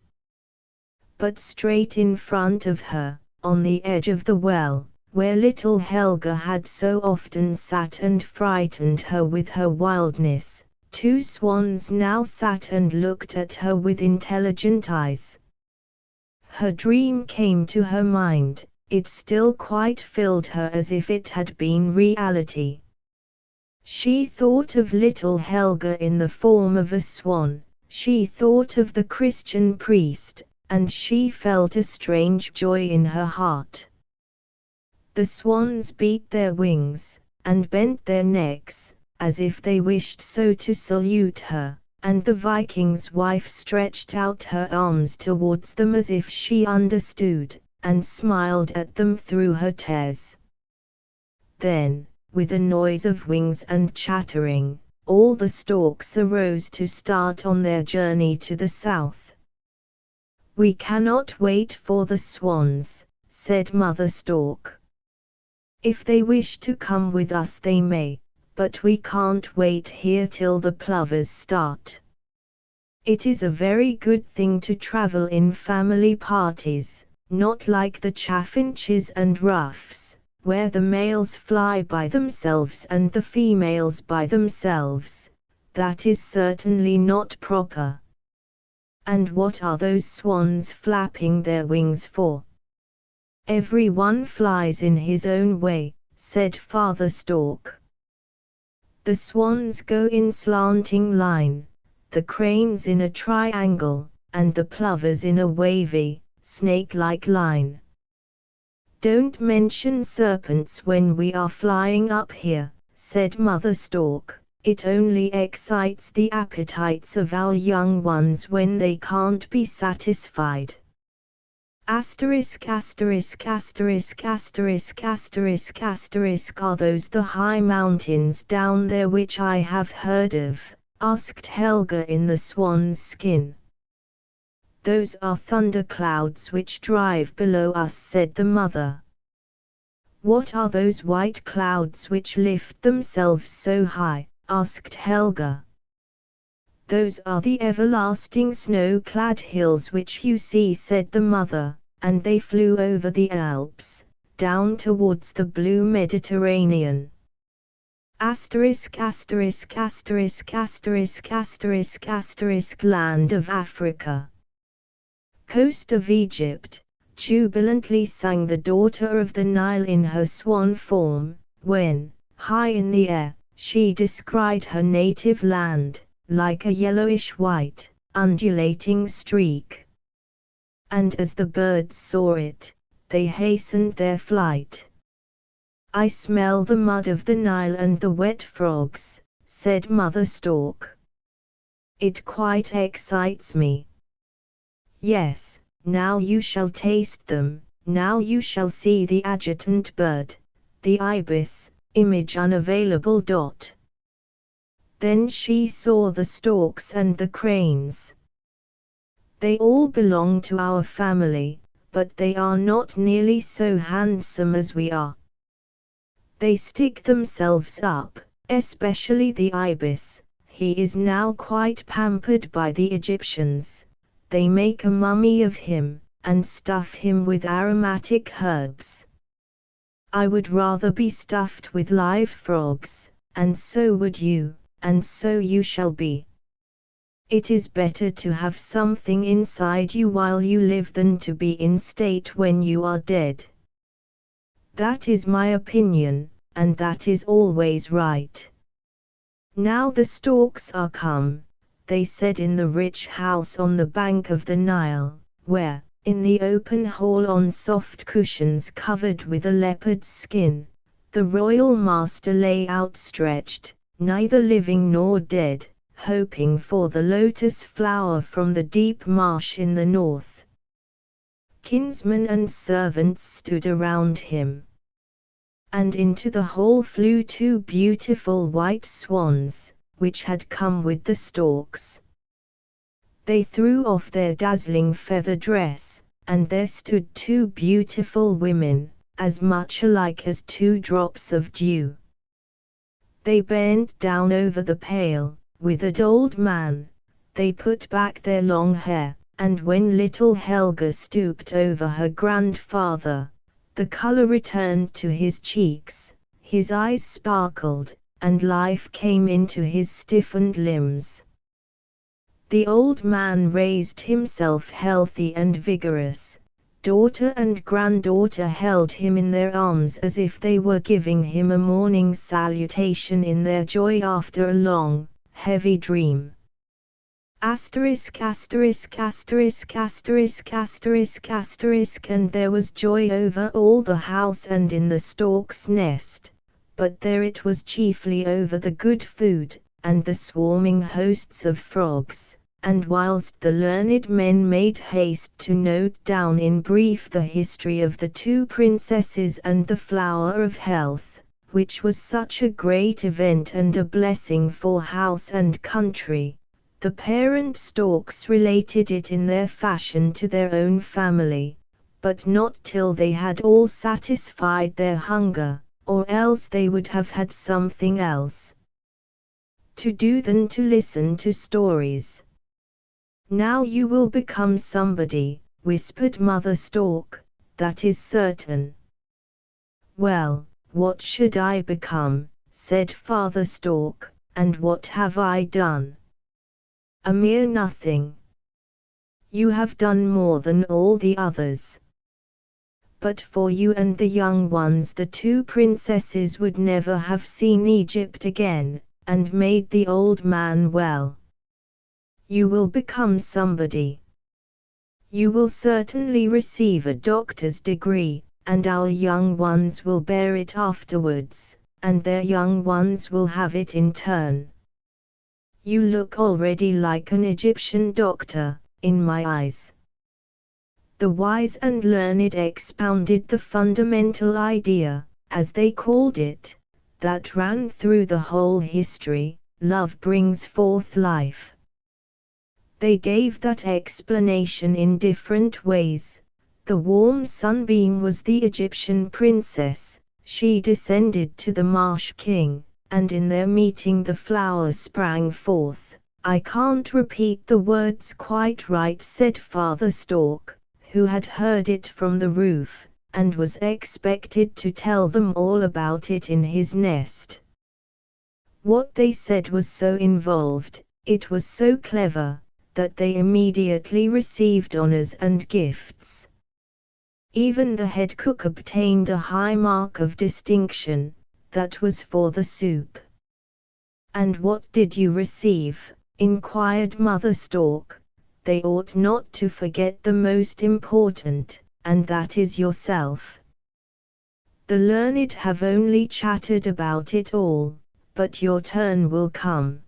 But straight in front of her, on the edge of the well, where little Helga had so often sat and frightened her with her wildness, two swans now sat and looked at her with intelligent eyes. Her dream came to her mind, it still quite filled her as if it had been reality. She thought of little Helga in the form of a swan, she thought of the Christian priest, and she felt a strange joy in her heart. The swans beat their wings, and bent their necks, as if they wished so to salute her, and the Viking's wife stretched out her arms towards them as if she understood, and smiled at them through her tears. Then, with a noise of wings and chattering, all the storks arose to start on their journey to the south. "We cannot wait for the swans," said Mother Stork. "If they wish to come with us they may, but we can't wait here till the plovers start. It is a very good thing to travel in family parties, not like the chaffinches and ruffs, where the males fly by themselves and the females by themselves. That is certainly not proper. And what are those swans flapping their wings for?" "Every one flies in his own way," said Father Stork. "The swans go in slanting line, the cranes in a triangle, and the plovers in a wavy, snake-like line." "Don't mention serpents when we are flying up here," said Mother Stork, "it only excites the appetites of our young ones when they can't be satisfied." Asterisk asterisk asterisk asterisk asterisk asterisk "Are those the high mountains down there which I have heard of?" asked Helga in the swan's skin. "Those are thunder clouds which drive below us," said the mother. "What are those white clouds which lift themselves so high?" asked Helga. "Those are the everlasting snow-clad hills which you see," said the mother, "and they flew over the Alps, down towards the blue Mediterranean." Asterisk asterisk asterisk asterisk asterisk asterisk "Land of Africa, coast of Egypt," jubilantly sang the daughter of the Nile in her swan form, when, high in the air, she descried her native land, like a yellowish white, undulating streak. And as the birds saw it, they hastened their flight. "I smell the mud of the Nile and the wet frogs," said Mother Stork. "It quite excites me." "Yes, now you shall taste them, now you shall see the adjutant bird, the ibis, image unavailable. Then she saw the storks and the cranes. "They all belong to our family, but they are not nearly so handsome as we are. They stick themselves up, especially the ibis. He is now quite pampered by the Egyptians. They make a mummy of him, and stuff him with aromatic herbs. I would rather be stuffed with live frogs, and so would you, and so you shall be. It is better to have something inside you while you live than to be in state when you are dead. That is my opinion, and that is always right." "Now the storks are come," they said in the rich house on the bank of the Nile, where, in the open hall on soft cushions covered with a leopard's skin, the royal master lay outstretched, neither living nor dead, hoping for the lotus flower from the deep marsh in the north. Kinsmen and servants stood around him. And into the hall flew 2 beautiful white swans, which had come with the storks. They threw off their dazzling feather dress, and there stood 2 beautiful women, as much alike as 2 drops of dew. They bent down over the pale, withered old man. They put back their long hair, and when little Helga stooped over her grandfather, the color returned to his cheeks, his eyes sparkled, and life came into his stiffened limbs. The old man raised himself healthy and vigorous. Daughter and granddaughter held him in their arms as if they were giving him a morning salutation in their joy after a long, heavy dream. Asterisk asterisk asterisk asterisk asterisk asterisk, and there was joy over all the house and in the stork's nest, but there it was chiefly over the good food, and the swarming hosts of frogs, and whilst the learned men made haste to note down in brief the history of the 2 princesses and the flower of health, which was such a great event and a blessing for house and country, the parent storks related it in their fashion to their own family, but not till they had all satisfied their hunger, or else they would have had something else to do than to listen to stories. "Now you will become somebody," whispered Mother Stork, "that is certain." "Well, what should I become?" said Father Stork, "and what have I done?" "A mere nothing." "You have done more than all the others. But for you and the young ones the 2 princesses would never have seen Egypt again, and made the old man well. You will become somebody. You will certainly receive a doctor's degree, and our young ones will bear it afterwards, and their young ones will have it in turn. You look already like an Egyptian doctor, in my eyes." The wise and learned expounded the fundamental idea, as they called it, that ran through the whole history: love brings forth life. They gave that explanation in different ways. The warm sunbeam was the Egyptian princess, she descended to the marsh king, and in their meeting the flower sprang forth. "I can't repeat the words quite right," said Father Stork, who had heard it from the roof, and was expected to tell them all about it in his nest. What they said was so involved, it was so clever, that they immediately received honors and gifts. Even the head cook obtained a high mark of distinction, that was for the soup. "And what did you receive?" inquired Mother Stork, they ought not to forget the most important, and that is yourself. The learned have only chattered about it all, but your turn will come.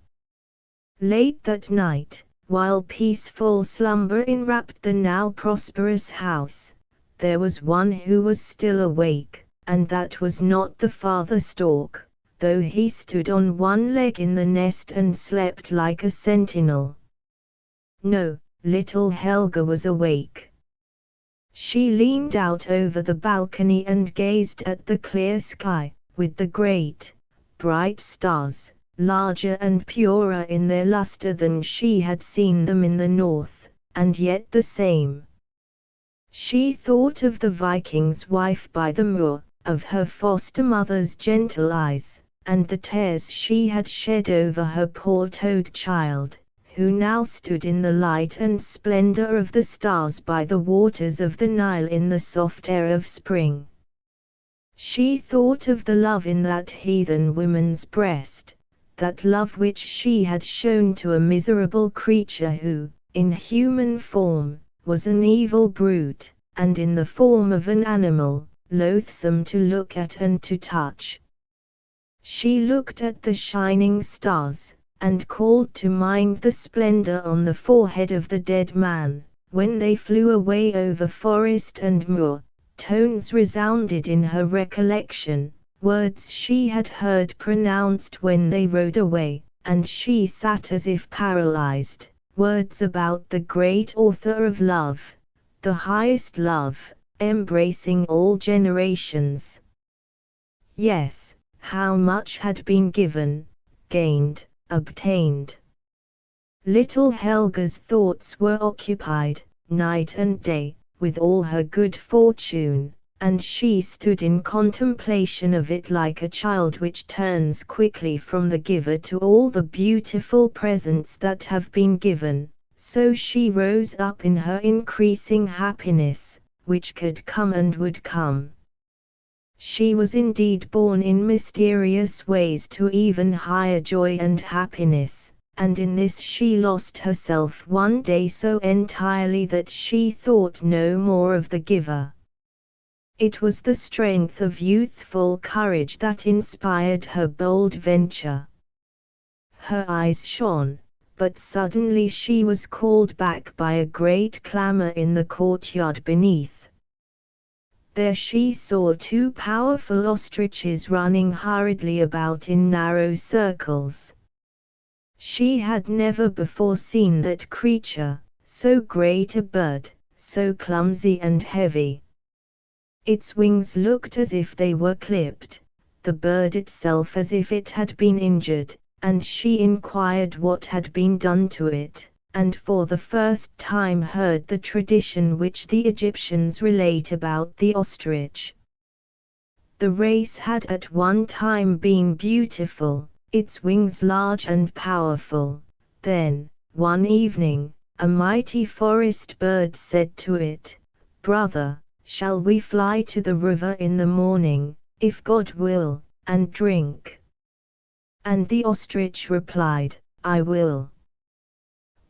Late that night, while peaceful slumber enwrapped the now prosperous house, there was one who was still awake, and that was not the father stork, though he stood on one leg in the nest and slept like a sentinel. No, little Helga was awake. She leaned out over the balcony and gazed at the clear sky, with the great, bright stars, larger and purer in their luster than she had seen them in the north, and yet the same. She thought of the Viking's wife by the moor, of her foster mother's gentle eyes, and the tears she had shed over her poor toad child, who now stood in the light and splendor of the stars by the waters of the Nile in the soft air of spring. She thought of the love in that heathen woman's breast, that love which she had shown to a miserable creature who, in human form, was an evil brute, and in the form of an animal, loathsome to look at and to touch. She looked at the shining stars, and called to mind the splendor on the forehead of the dead man, when they flew away over forest and moor. Tones resounded in her recollection, words she had heard pronounced when they rode away, and she sat as if paralyzed, words about the great author of love, the highest love, embracing all generations. Yes, how much had been given, gained, obtained. Little Helga's thoughts were occupied, night and day, with all her good fortune, and she stood in contemplation of it like a child which turns quickly from the giver to all the beautiful presents that have been given. So she rose up in her increasing happiness, which could come and would come. She was indeed born in mysterious ways to even higher joy and happiness, and in this she lost herself one day so entirely that she thought no more of the giver. It was the strength of youthful courage that inspired her bold venture. Her eyes shone, but suddenly she was called back by a great clamor in the courtyard beneath. There she saw two powerful ostriches running hurriedly about in narrow circles. She had never before seen that creature, so great a bird, so clumsy and heavy. Its wings looked as if they were clipped, the bird itself as if it had been injured, and she inquired what had been done to it, and for the first time heard the tradition which the Egyptians relate about the ostrich. The race had at one time been beautiful, its wings large and powerful. Then, one evening, a mighty forest bird said to it, "Brother, shall we fly to the river in the morning, if God will, and drink?" And the ostrich replied, "I will."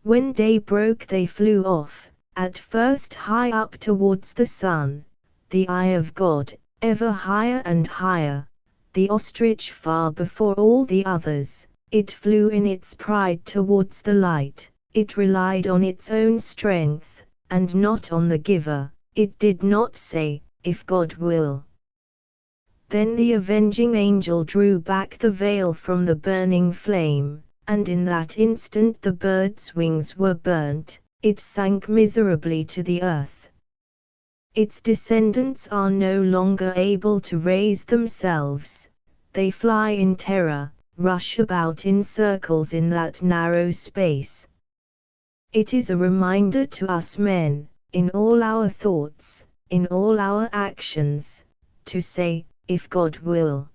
When day broke they flew off, at first high up towards the sun, the eye of God, ever higher and higher, the ostrich far before all the others. It flew in its pride towards the light, it relied on its own strength, and not on the giver. It did not say, "If God will." Then the avenging angel drew back the veil from the burning flame, and in that instant the bird's wings were burnt, it sank miserably to the earth. Its descendants are no longer able to raise themselves, they fly in terror, rush about in circles in that narrow space. It is a reminder to us men, in all our thoughts, in all our actions, to say, "If God will."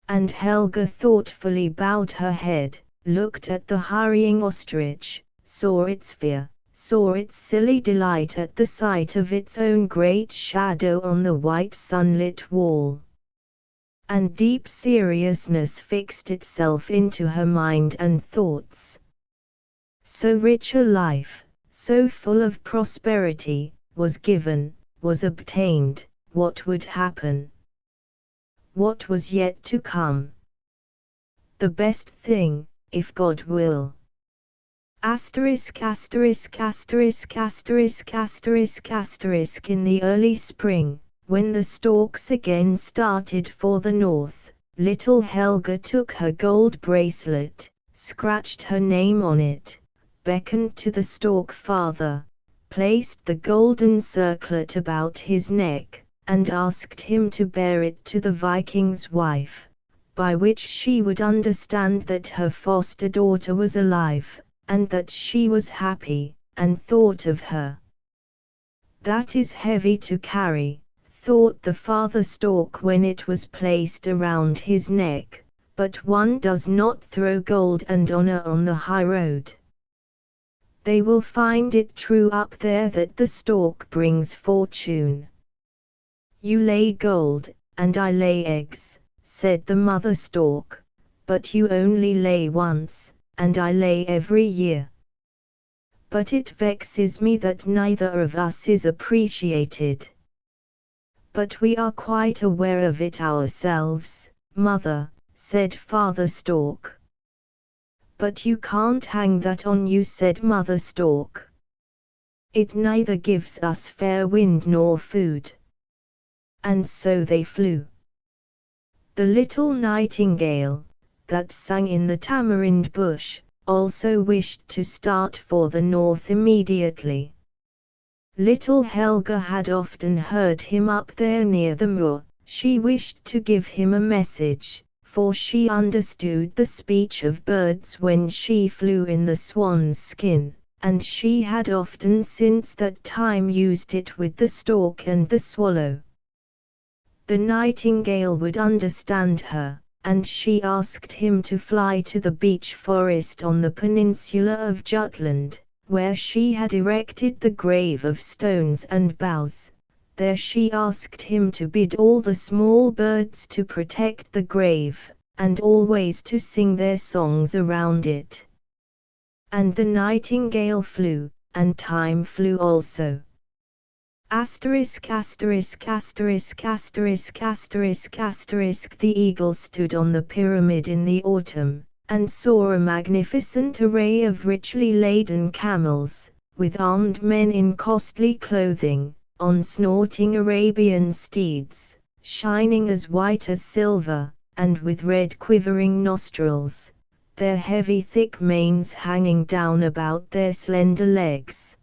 And Helga thoughtfully bowed her head, looked at the hurrying ostrich, saw its fear, saw its silly delight at the sight of its own great shadow on the white sunlit wall. And deep seriousness fixed itself into her mind and thoughts. So rich a life, so full of prosperity, was given, was obtained. What would happen? What was yet to come? The best thing, if God will. Asterisk asterisk asterisk asterisk asterisk asterisk. In the early spring, when the storks again started for the north, little Helga took her gold bracelet, scratched her name on it, beckoned to the stork father, placed the golden circlet about his neck, and asked him to bear it to the Viking's wife, by which she would understand that her foster daughter was alive, and that she was happy, and thought of her. That is heavy to carry, thought the father stork when it was placed around his neck, but one does not throw gold and honor on the high road. They will find it true up there that the stork brings fortune. You lay gold, and I lay eggs, said the mother stork, but you only lay once, and I lay every year. But it vexes me that neither of us is appreciated. But we are quite aware of it ourselves, mother, said father stork. But you can't hang that on you, said mother stork. It neither gives us fair wind nor food. And so they flew. The little nightingale, that sang in the tamarind bush, also wished to start for the north immediately. Little Helga had often heard him up there near the moor. She wished to give him a message, for she understood the speech of birds when she flew in the swan's skin, and she had often since that time used it with the stork and the swallow. The nightingale would understand her, and she asked him to fly to the beech forest on the peninsula of Jutland, where she had erected the grave of stones and boughs. There she asked him to bid all the small birds to protect the grave, and always to sing their songs around it. And the nightingale flew, and time flew also. Asterisk asterisk asterisk asterisk asterisk asterisk. The eagle stood on the pyramid in the autumn, and saw a magnificent array of richly laden camels, with armed men in costly clothing, on snorting Arabian steeds, shining as white as silver, and with red quivering nostrils, their heavy thick manes hanging down about their slender legs.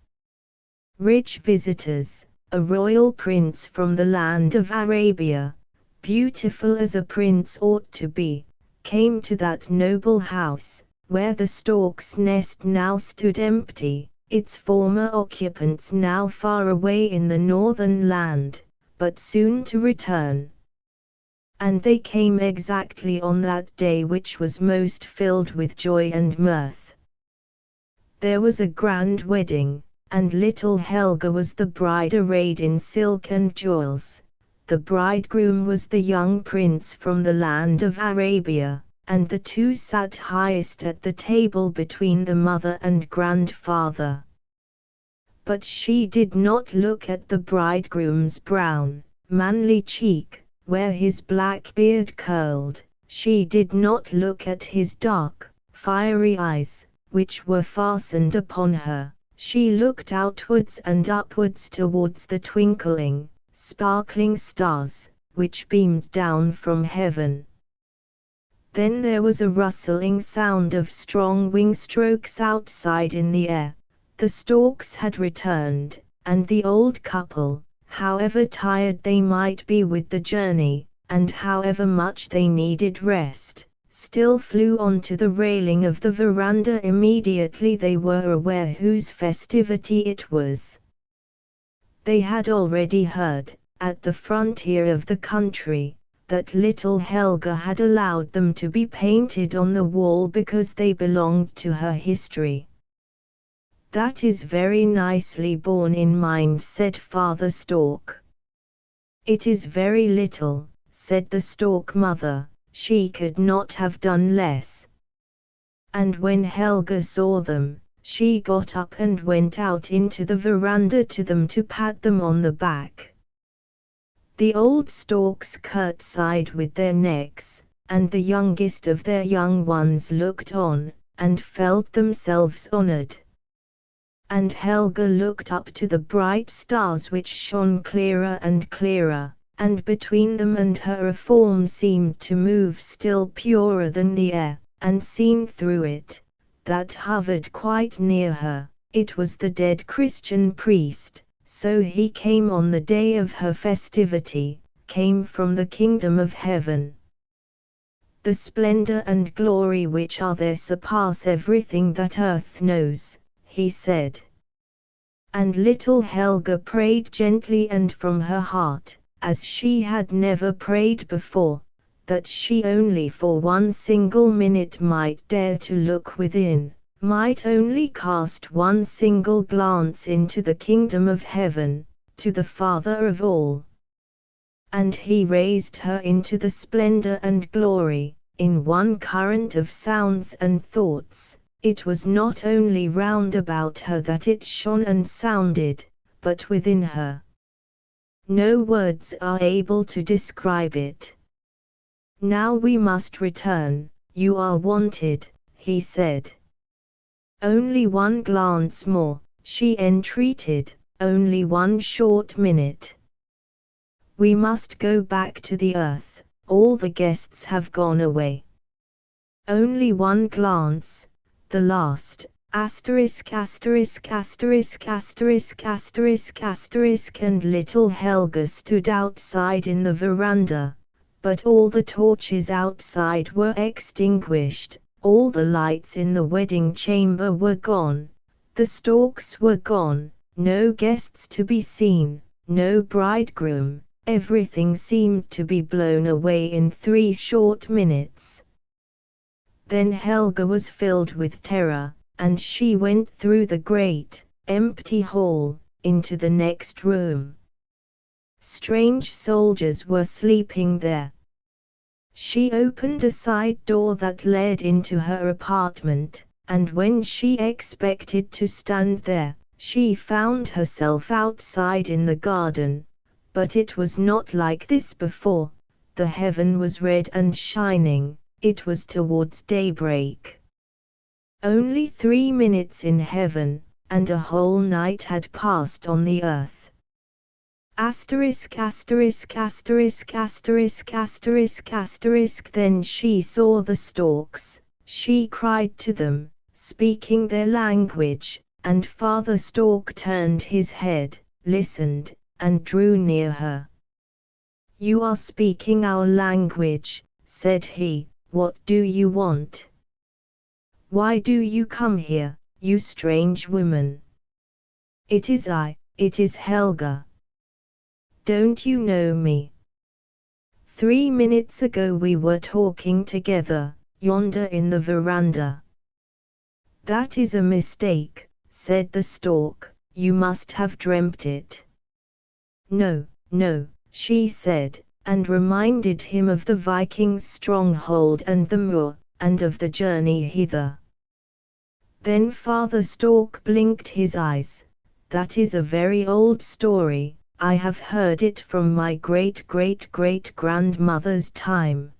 Rich visitors, a royal prince from the land of Arabia, beautiful as a prince ought to be, came to that noble house, where the stork's nest now stood empty, its former occupants now far away in the northern land, but soon to return. And they came exactly on that day which was most filled with joy and mirth. There was a grand wedding, and little Helga was the bride arrayed in silk and jewels. The bridegroom was the young prince from the land of Arabia, and the two sat highest at the table between the mother and grandfather. But she did not look at the bridegroom's brown, manly cheek, where his black beard curled. She did not look at his dark, fiery eyes, which were fastened upon her. She looked outwards and upwards towards the twinkling, sparkling stars, which beamed down from heaven. Then there was a rustling sound of strong wing strokes outside in the air. The storks had returned, and the old couple, however tired they might be with the journey, and however much they needed rest, still flew on to the railing of the veranda immediately they were aware whose festivity it was. They had already heard, at the frontier of the country, that little Helga had allowed them to be painted on the wall because they belonged to her history. That is very nicely borne in mind, said Father Stork. It is very little, said the stork mother. She could not have done less. And when Helga saw them, She got up and went out into the veranda to them to pat them on the back. The old storks curtsied with their necks, and the youngest of their young ones looked on, and felt themselves honored. And Helga looked up to the bright stars which shone clearer and clearer, and between them and her a form seemed to move still purer than the air, and seen through it, that hovered quite near her. It was the dead Christian priest, so he came on the day of her festivity, came from the kingdom of heaven. The splendor and glory which are there surpass everything that earth knows, he said. And little Helga prayed gently and from her heart, as she had never prayed before, that she only for one single minute might dare to look within, might only cast one single glance into the kingdom of heaven, to the Father of all. And he raised her into the splendor and glory, in one current of sounds and thoughts. It was not only round about her that it shone and sounded, but within her. No words are able to describe it. Now we must return, you are wanted, he said. Only one glance more, she entreated, only one short minute. We must go back to the earth, all the guests have gone away. Only one glance, the last, asterisk asterisk asterisk asterisk asterisk asterisk, and little Helga stood outside in the veranda, but all the torches outside were extinguished. All the lights in the wedding chamber were gone, the storks were gone, no guests to be seen, no bridegroom, everything seemed to be blown away in 3 short minutes. Then Helga was filled with terror, and she went through the great, empty hall, into the next room. Strange soldiers were sleeping there. She opened a side door that led into her apartment, and when she expected to stand there, she found herself outside in the garden. But it was not like this before. The heaven was red and shining, it was towards daybreak. Only 3 minutes in heaven, and a whole night had passed on the earth. Asterisk asterisk asterisk asterisk asterisk asterisk. Then she saw the storks, she cried to them, speaking their language, and Father Stork turned his head, listened, and drew near her. You are speaking our language, said he, what do you want? Why do you come here, you strange woman? It is I, it is Helga. Don't you know me? 3 minutes ago we were talking together, yonder in the veranda. That is a mistake, said the stork, you must have dreamt it. No, no, she said, and reminded him of the Vikings' stronghold and the moor, and of the journey hither. Then Father Stork blinked his eyes. That is a very old story. I have heard it from my great-great-great-grandmother's time.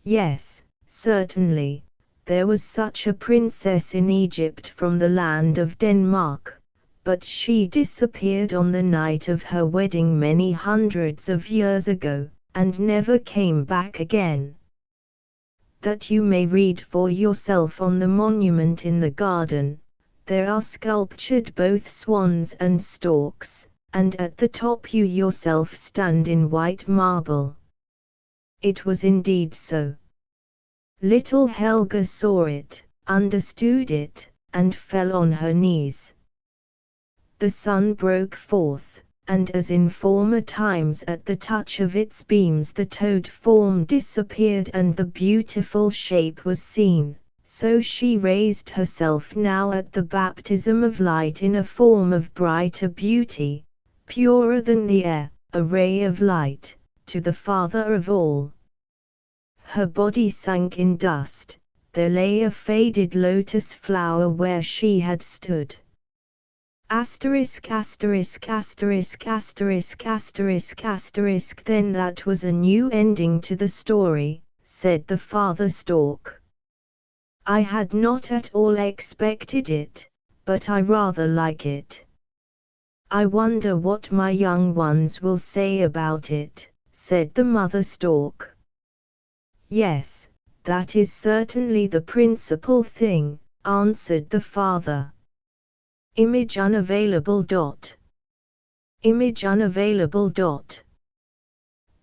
Yes, certainly, there was such a princess in Egypt from the land of Denmark, but she disappeared on the night of her wedding many hundreds of years ago, and never came back again. That you may read for yourself on the monument in the garden, there are sculptured both swans and storks, and at the top you yourself stand in white marble. It was indeed so. Little Helga saw it, understood it, and fell on her knees. The sun broke forth, and as in former times at the touch of its beams the toad form disappeared and the beautiful shape was seen, so she raised herself now at the baptism of light in a form of brighter beauty, purer than the air, a ray of light, to the Father of all. Her body sank in dust, there lay a faded lotus flower where she had stood. Asterisk asterisk asterisk asterisk asterisk asterisk. Then that was a new ending to the story, said the father stork. I had not at all expected it, but I rather like it. I wonder what my young ones will say about it, said the mother stork. Yes, that is certainly the principal thing, answered the father. Image unavailable. Image unavailable.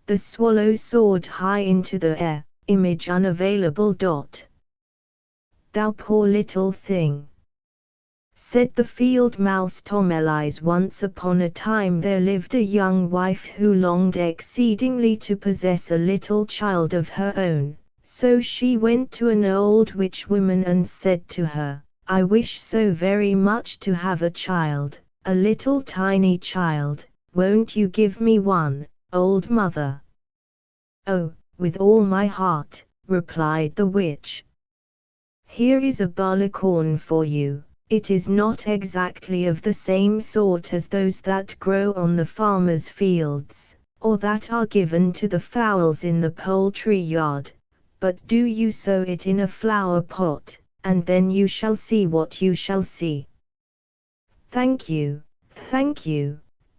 The swallow soared high into the air. Image unavailable. Thou poor little thing, said the field mouse Tomelise. Once upon a time there lived a young wife who longed exceedingly to possess a little child of her own. So she went to an old witch woman and said to her, I wish so very much to have a child, a little tiny child. Won't you give me one, old mother? Oh, with all my heart, replied the witch. Here is a barleycorn for you. It is not exactly of the same sort as those that grow on the farmer's fields, or that are given to the fowls in the poultry yard, but do you sow it in a flower pot, and then you shall see what you shall see. Thank you,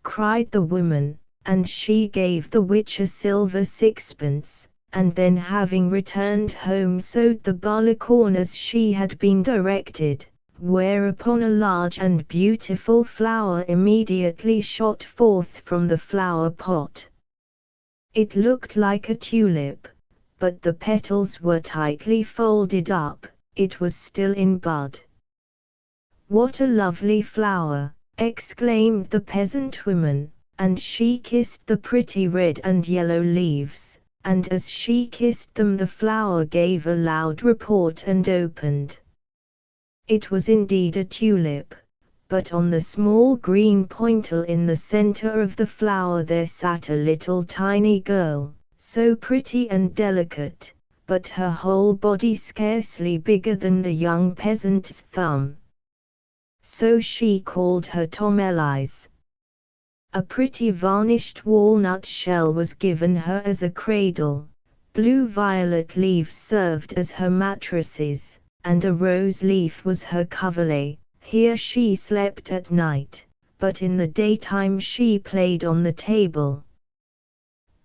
cried the woman, and she gave the witch a silver sixpence, and then having returned home sowed the barleycorn as she had been directed, whereupon a large and beautiful flower immediately shot forth from the flower pot. It looked like a tulip, but the petals were tightly folded up. It was still in bud. What a lovely flower, exclaimed the peasant woman, and she kissed the pretty red and yellow leaves, and as she kissed them the flower gave a loud report and opened. It was indeed a tulip, but on the small green pointle in the center of the flower there sat a little tiny girl, so pretty and delicate, but her whole body scarcely bigger than the young peasant's thumb. So she called her Tomelise. A pretty varnished walnut shell was given her as a cradle, blue-violet leaves served as her mattresses, and a rose leaf was her coverlet. Here she slept at night, but in the daytime she played on the table.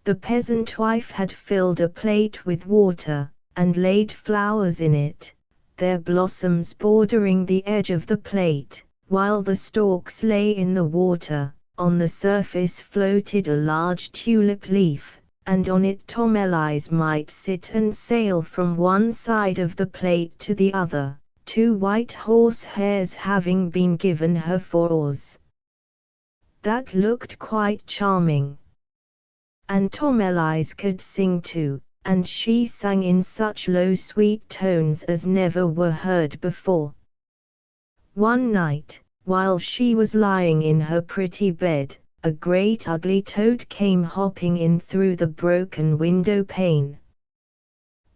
The peasant wife had filled a plate with water, and laid flowers in it, their blossoms bordering the edge of the plate, while the stalks lay in the water. On the surface floated a large tulip leaf, and on it Tomelise might sit and sail from one side of the plate to the other, 2 white horsehairs having been given her for oars. That looked quite charming. And Tomelise could sing too, and she sang in such low sweet tones as never were heard before. One night, while she was lying in her pretty bed, a great ugly toad came hopping in through the broken window pane.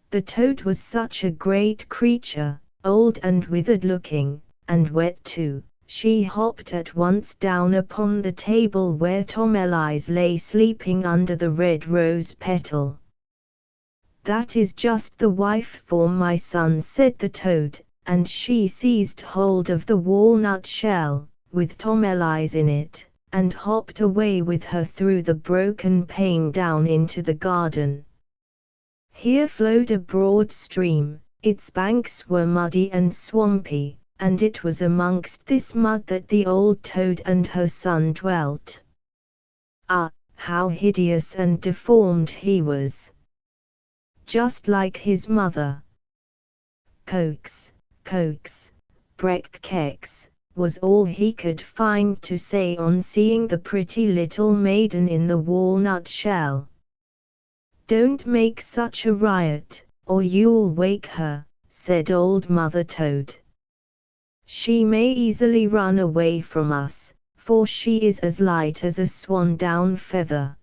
The toad was such a great creature, old and withered looking, and wet too. She hopped at once down upon the table where Tomelise lay sleeping under the red rose petal. That is just the wife for my son, said the toad, and she seized hold of the walnut shell, with Tomelise in it, and hopped away with her through the broken pane down into the garden. Here flowed a broad stream, its banks were muddy and swampy, and it was amongst this mud that the old toad and her son dwelt. Ah, how hideous and deformed he was! Just like his mother. Coax, coax, breck kex, was all he could find to say on seeing the pretty little maiden in the walnut shell. Don't make such a riot, or you'll wake her, said Old Mother Toad. She may easily run away from us, for she is as light as a swan-down feather.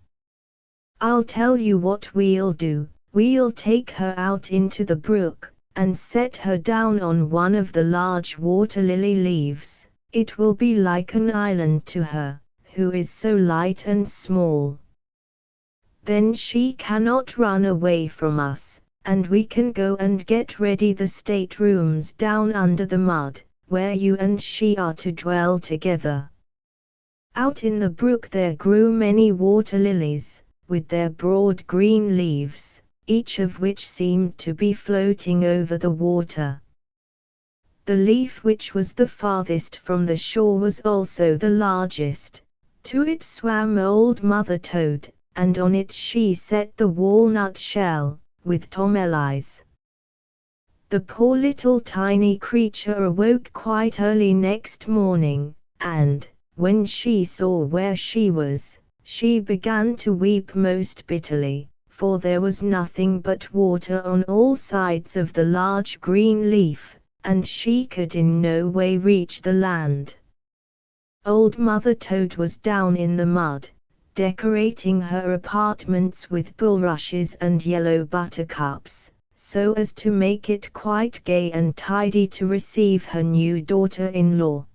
I'll tell you what we'll do, we'll take her out into the brook, and set her down on one of the large water lily leaves. It will be like an island to her, who is so light and small. Then she cannot run away from us, and we can go and get ready the staterooms down under the mud, where you and she are to dwell together." Out in the brook there grew many water lilies, with their broad green leaves, each of which seemed to be floating over the water. The leaf which was the farthest from the shore was also the largest. To it swam Old Mother Toad, and on it she set the walnut shell, with tomelies. The poor little tiny creature awoke quite early next morning, and, when she saw where she was, she began to weep most bitterly, for there was nothing but water on all sides of the large green leaf, and she could in no way reach the land. Old Mother Toad was down in the mud, decorating her apartments with bulrushes and yellow buttercups, so as to make it quite gay and tidy to receive her new daughter-in-law.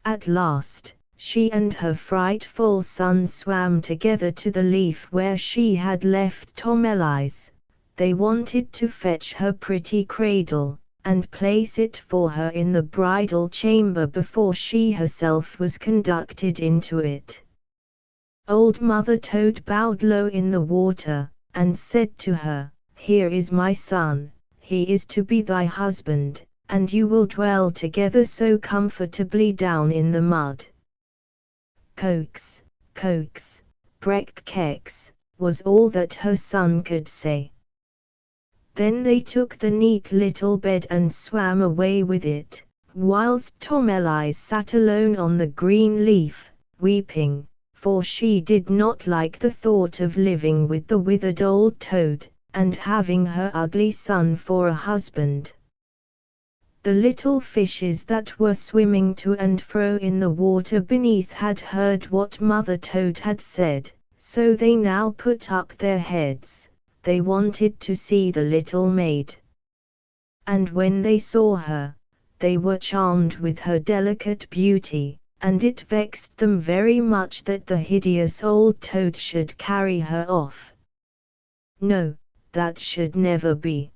At last, she and her frightful son swam together to the leaf where she had left Tomelies. They wanted to fetch her pretty cradle, and place it for her in the bridal chamber before she herself was conducted into it. Old Mother Toad bowed low in the water, and said to her, "Here is my son, he is to be thy husband, and you will dwell together so comfortably down in the mud." "Coax, coax, breck kex," was all that her son could say. Then they took the neat little bed and swam away with it, whilst Tomelies sat alone on the green leaf, weeping, for she did not like the thought of living with the withered old toad, and having her ugly son for a husband. The little fishes that were swimming to and fro in the water beneath had heard what Mother Toad had said, so they now put up their heads. They wanted to see the little maid. And when they saw her, they were charmed with her delicate beauty, and it vexed them very much that the hideous old toad should carry her off. No, that should never be.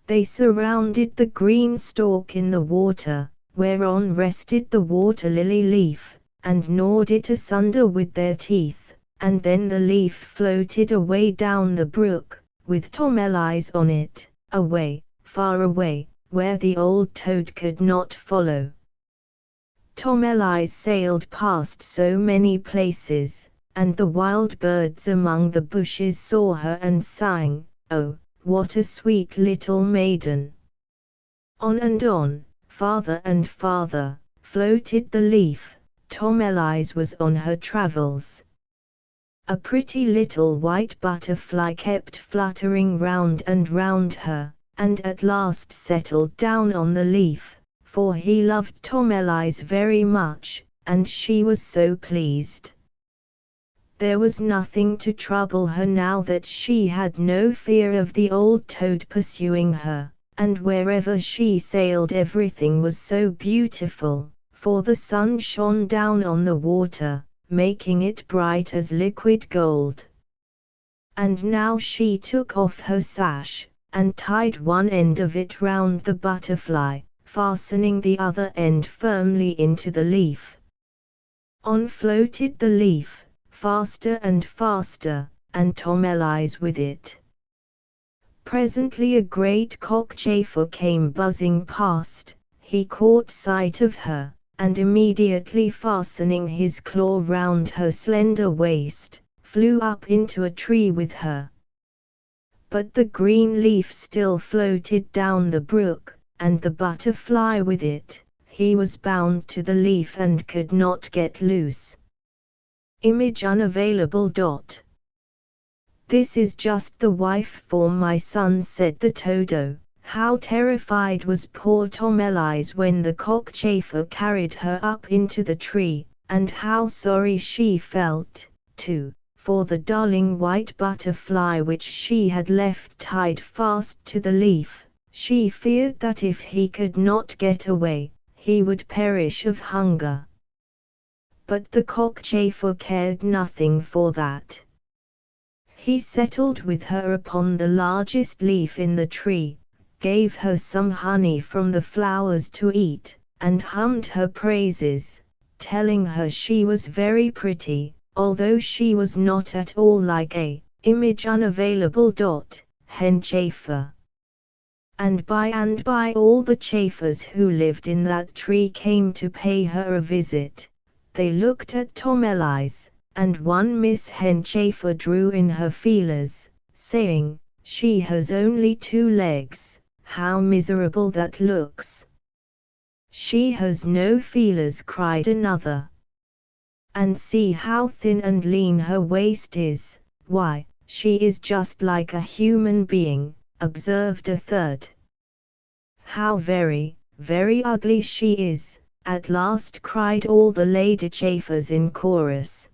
They surrounded the green stalk in the water, whereon rested the water lily leaf, and gnawed it asunder with their teeth. And then the leaf floated away down the brook, with Tomelies on it, away, far away, where the old toad could not follow. Tomelies sailed past so many places, and the wild birds among the bushes saw her and sang, "Oh, what a sweet little maiden!" On and on, farther and farther, floated the leaf. Tomelies was on her travels. A pretty little white butterfly kept fluttering round and round her, and at last settled down on the leaf, for he loved Tomelies very much, and she was so pleased. There was nothing to trouble her now that she had no fear of the old toad pursuing her, and wherever she sailed everything was so beautiful, for the sun shone down on the water, making it bright as liquid gold. And now she took off her sash, and tied one end of it round the butterfly, fastening the other end firmly into the leaf. On floated the leaf, faster and faster, and Tomelies with it. Presently a great cockchafer came buzzing past. He caught sight of her, and immediately fastening his claw round her slender waist, flew up into a tree with her. But the green leaf still floated down the brook, and the butterfly with it. He was bound to the leaf and could not get loose. Image unavailable. "This is just the wife for my son," said the Todo. How terrified was poor Tomelies when the cockchafer carried her up into the tree, and how sorry she felt, too, for the darling white butterfly which she had left tied fast to the leaf, She feared that if he could not get away, he would perish of hunger. But the cockchafer cared nothing for that. He settled with her upon the largest leaf in the tree, gave her some honey from the flowers to eat, and hummed her praises, telling her she was very pretty, although she was not at all like a image unavailable. Henchafer. And by all the chafers who lived in that tree came to pay her a visit. They looked at Tomelise, and one Miss Henchafer drew in her feelers, saying, "She has only 2 legs, how miserable that looks." "She has no feelers," cried another. "And see how thin and lean her waist is, why, she is just like a human being," observed a third. "How very, very ugly she is," at last cried all the lady chafers in chorus.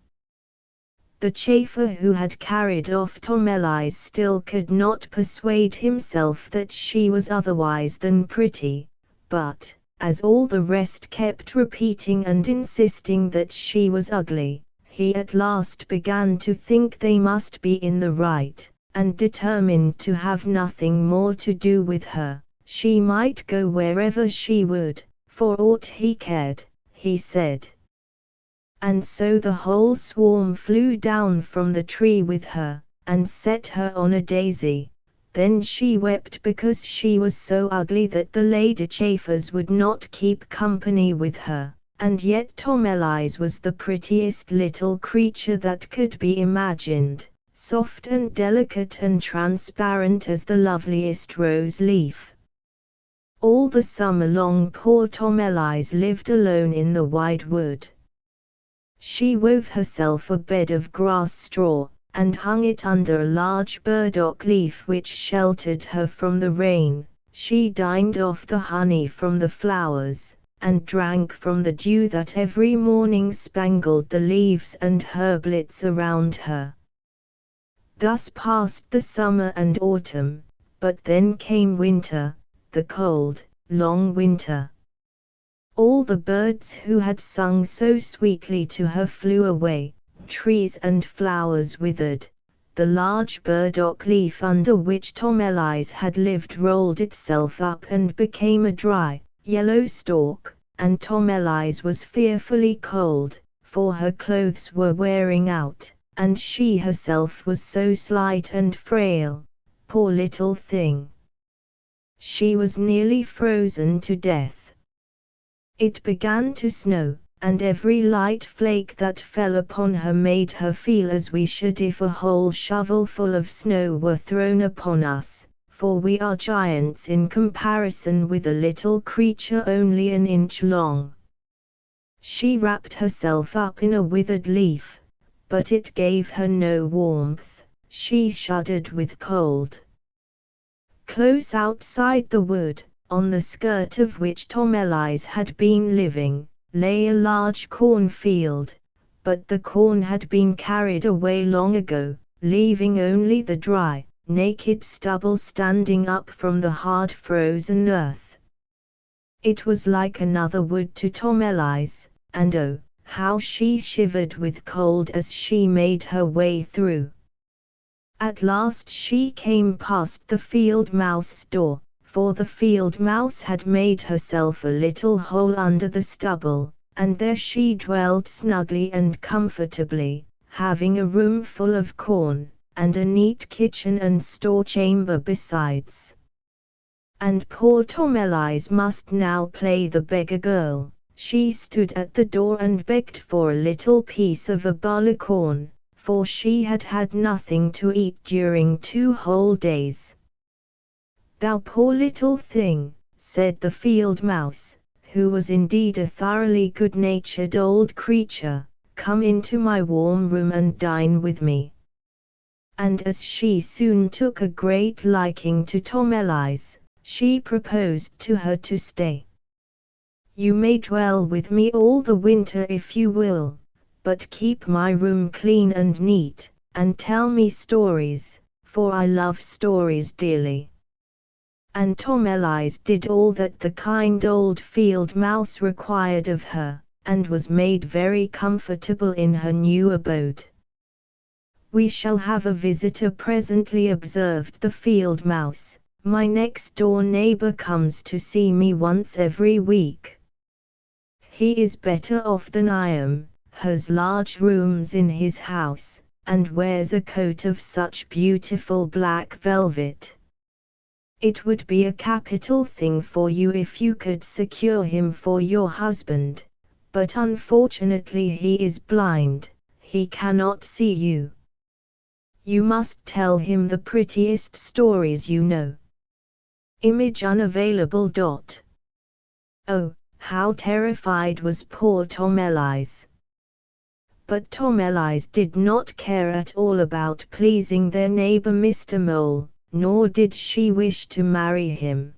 The chafer who had carried off Tomelise still could not persuade himself that she was otherwise than pretty, but, as all the rest kept repeating and insisting that she was ugly, he at last began to think they must be in the right, and determined to have nothing more to do with her. She might go wherever she would, for aught he cared, he said. And so the whole swarm flew down from the tree with her, and set her on a daisy. Then she wept because she was so ugly that the lady chafers would not keep company with her, and yet Tomelise was the prettiest little creature that could be imagined, soft and delicate and transparent as the loveliest rose leaf. All the summer long poor Tomelise lived alone in the wide wood. She wove herself a bed of grass straw, and hung it under a large burdock leaf which sheltered her from the rain. She dined off the honey from the flowers, and drank from the dew that every morning spangled the leaves and herblets around her. Thus passed the summer and autumn, but then came winter, the cold, long winter. All the birds who had sung so sweetly to her flew away, trees and flowers withered, the large burdock leaf under which Tomelise had lived rolled itself up and became a dry, yellow stalk, and Tomelise was fearfully cold, for her clothes were wearing out, and she herself was so slight and frail, poor little thing. She was nearly frozen to death. It began to snow, and every light flake that fell upon her made her feel as we should if a whole shovelful of snow were thrown upon us, for we are giants in comparison with a little creature only an inch long. She wrapped herself up in a withered leaf, but it gave her no warmth. She shuddered with cold. Close outside the wood, on the skirt of which Tomelise had been living, lay a large cornfield, but the corn had been carried away long ago, leaving only the dry, naked stubble standing up from the hard frozen earth. It was like another wood to Tomelise, and oh, how she shivered with cold as she made her way through. At last she came past the field mouse's door, for the field mouse had made herself a little hole under the stubble, and there she dwelled snugly and comfortably, having a room full of corn, and a neat kitchen and store chamber besides. And poor Tomelise must now play the beggar girl. She stood at the door and begged for a little piece of a barleycorn, for she had had nothing to eat during 2 whole days. "Thou poor little thing," said the field mouse, who was indeed a thoroughly good-natured old creature, "come into my warm room and dine with me." And as she soon took a great liking to Tomelise, she proposed to her to stay. "You may dwell with me all the winter if you will, but keep my room clean and neat, and tell me stories, for I love stories dearly." and Tomelise did all that the kind old field mouse required of her, and was made very comfortable in her new abode. "We shall have a visitor presently," observed the field mouse. "My next-door neighbor comes to see me once every week. He is better off than I am, has large rooms in his house, and wears a coat of such beautiful black velvet. It would be a capital thing for you if you could secure him for your husband, but unfortunately he is blind, he cannot see you. You must tell him the prettiest stories you know." Image unavailable. Oh, how terrified was poor Tomelise! But Tomelise did not care at all about pleasing their neighbor Mr. Mole, nor did she wish to marry him.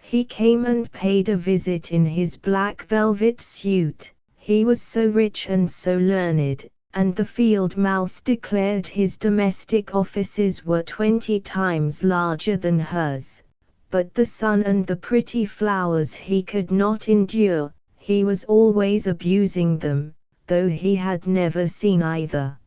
He came and paid a visit in his black velvet suit. He was so rich and so learned, and the field mouse declared his domestic offices were 20 times larger than hers. But the sun and the pretty flowers he could not endure, he was always abusing them, though he had never seen either.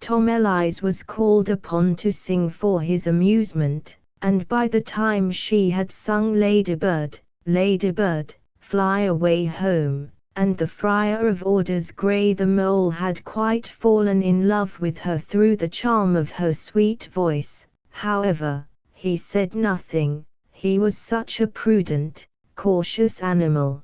Tomelise was called upon to sing for his amusement, and by the time she had sung "Ladybird, Ladybird, fly away home," and the Friar of Orders Grey the Mole had quite fallen in love with her through the charm of her sweet voice. However, he said nothing, he was such a prudent, cautious animal.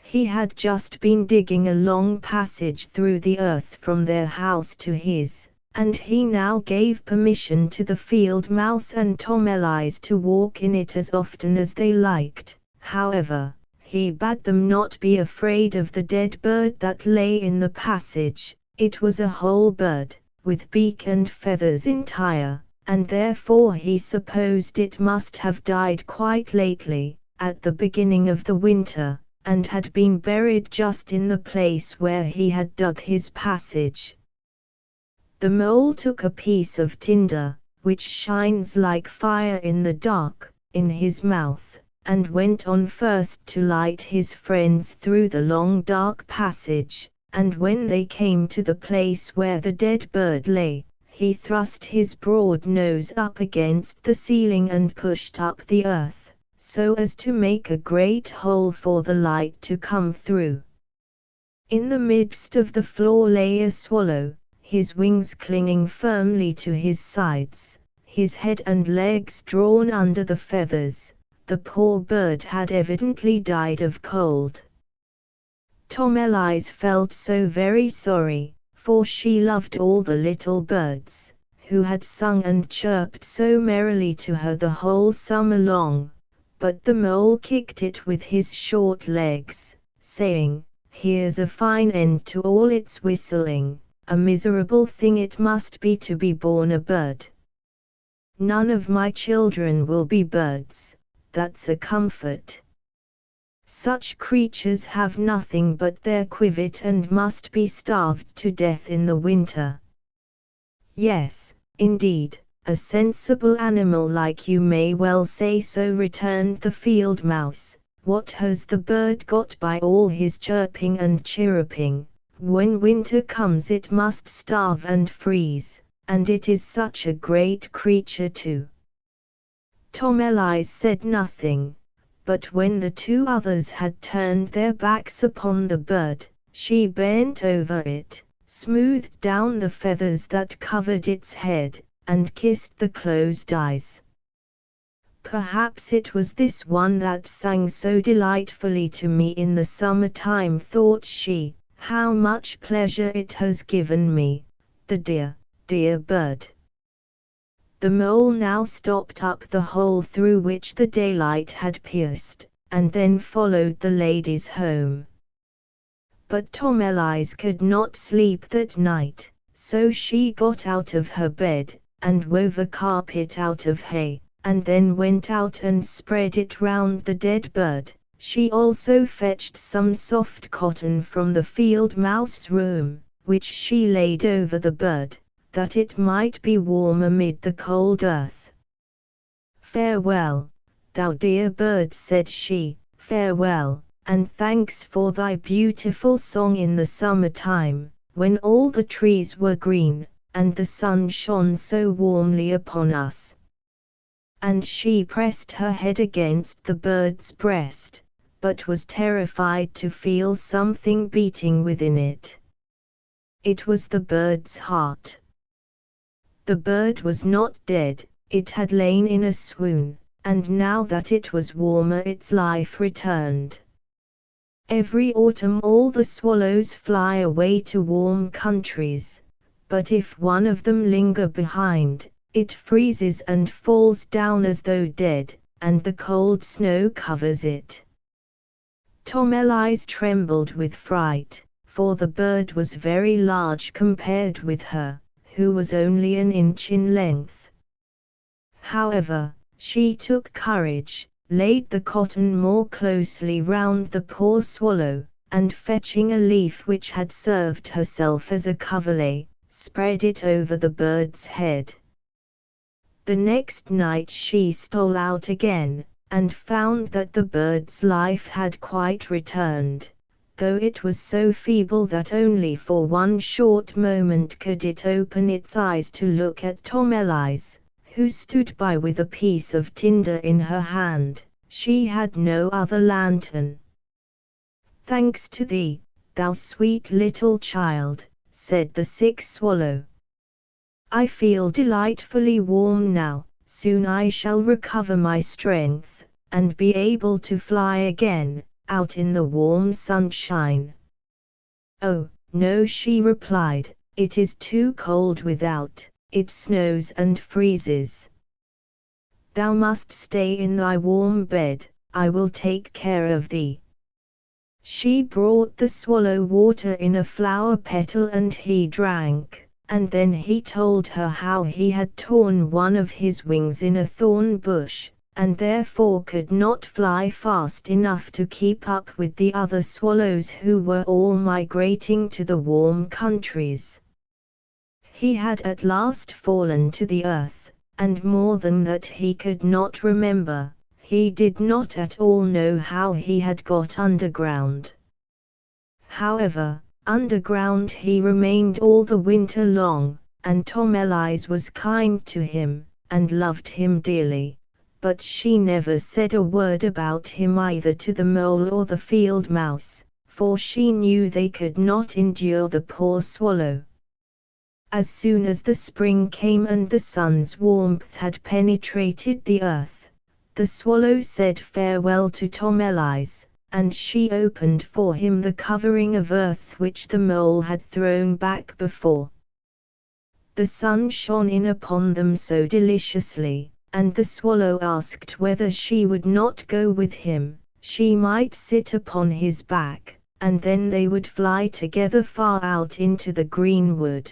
He had just been digging a long passage through the earth from their house to his, and he now gave permission to the field mouse and Tomelise to walk in it as often as they liked. However, he bade them not be afraid of the dead bird that lay in the passage. It was a whole bird, with beak and feathers entire, and therefore he supposed it must have died quite lately, at the beginning of the winter, and had been buried just in the place where he had dug his passage. The Mole took a piece of tinder, which shines like fire in the dark, in his mouth, and went on first to light his friends through the long dark passage, and when they came to the place where the dead bird lay, he thrust his broad nose up against the ceiling and pushed up the earth, so as to make a great hole for the light to come through. In the midst of the floor lay a swallow, his wings clinging firmly to his sides, his head and legs drawn under the feathers. The poor bird had evidently died of cold. Tomelise felt so very sorry, for she loved all the little birds, who had sung and chirped so merrily to her the whole summer long. But the Mole kicked it with his short legs, saying, "Here's a fine end to all its whistling, a miserable thing it must be to be born a bird. None of my children will be birds, that's a comfort. Such creatures have nothing but their quivet and must be starved to death in the winter." "Yes, indeed, a sensible animal like you may well say so," returned the field mouse. "What has the bird got by all his chirping and chirruping? When winter comes it must starve and freeze, and it is such a great creature too." Tomelise said nothing, but when the two others had turned their backs upon the bird, she bent over it, smoothed down the feathers that covered its head, and kissed the closed eyes. "Perhaps it was this one that sang so delightfully to me in the summer time," thought she. "How much pleasure it has given me, the dear, dear bird." The Mole now stopped up the hole through which the daylight had pierced, and then followed the ladies home. But Tomelise could not sleep that night, so she got out of her bed, and wove a carpet out of hay, and then went out and spread it round the dead bird. She also fetched some soft cotton from the field mouse's room, which she laid over the bird, that it might be warm amid the cold earth. "Farewell, thou dear bird," said she, "farewell, and thanks for thy beautiful song in the summer time, when all the trees were green, and the sun shone so warmly upon us." And she pressed her head against the bird's breast, but was terrified to feel something beating within it. It was the bird's heart. The bird was not dead, it had lain in a swoon, and now that it was warmer its life returned. Every autumn all the swallows fly away to warm countries, but if one of them linger behind, it freezes and falls down as though dead, and the cold snow covers it. Tomelli's trembled with fright, for the bird was very large compared with her, who was only an inch in length. However, she took courage, laid the cotton more closely round the poor swallow, and fetching a leaf which had served herself as a coverlet, spread it over the bird's head. The next night she stole out again, and found that the bird's life had quite returned, though it was so feeble that only for one short moment could it open its eyes to look at Tomelli's, who stood by with a piece of tinder in her hand. She had no other lantern. "Thanks to thee, thou sweet little child," said the sick swallow. "I feel delightfully warm now, soon I shall recover my strength, and be able to fly again, out in the warm sunshine." "Oh, no," she replied, "it is too cold without, it snows and freezes. Thou must stay in thy warm bed, I will take care of thee." She brought the swallow water in a flower petal and he drank, and then he told her how he had torn one of his wings in a thorn bush, and therefore could not fly fast enough to keep up with the other swallows who were all migrating to the warm countries. He had at last fallen to the earth, and more than that he could not remember. He did not at all know how he had got underground. However, underground he remained all the winter long, and Tomelli's was kind to him, and loved him dearly, but she never said a word about him either to the mole or the field mouse, for she knew they could not endure the poor swallow. As soon as the spring came and the sun's warmth had penetrated the earth, the swallow said farewell to Tomelli's, and she opened for him the covering of earth which the mole had thrown back before. The sun shone in upon them so deliciously, and the swallow asked whether she would not go with him. She might sit upon his back, and then they would fly together far out into the green wood.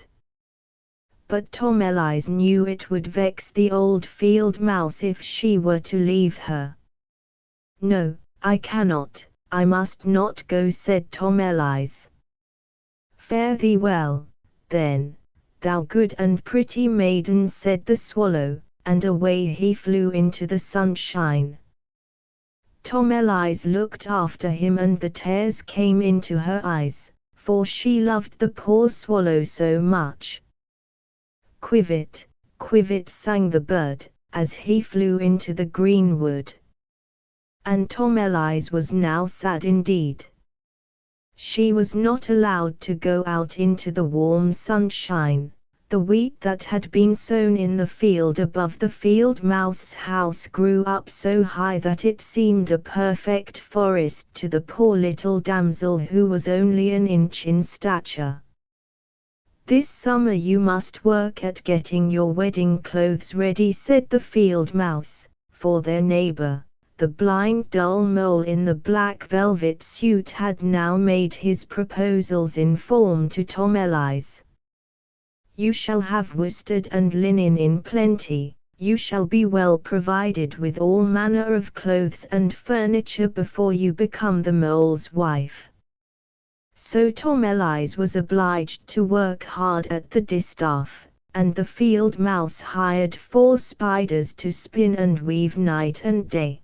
But Tomelli's knew it would vex the old field mouse if she were to leave her. "No, I cannot, I must not go," said Tomelli's. "Fare thee well, then, thou good and pretty maiden," said the swallow, and away he flew into the sunshine. Tomelli's looked after him and the tears came into her eyes, for she loved the poor swallow so much. "Quivet, quivet," sang the bird, as he flew into the green wood. And Tomelli's was now sad indeed. She was not allowed to go out into the warm sunshine. The wheat that had been sown in the field above the field mouse's house grew up so high that it seemed a perfect forest to the poor little damsel who was only an inch in stature. "This summer you must work at getting your wedding clothes ready," said the field mouse, for their neighbor, the blind dull mole in the black velvet suit, had now made his proposals in form to Tomelli's. "You shall have worsted and linen in plenty, you shall be well provided with all manner of clothes and furniture before you become the mole's wife." So Tomelli's was obliged to work hard at the distaff, and the field mouse hired 4 spiders to spin and weave night and day.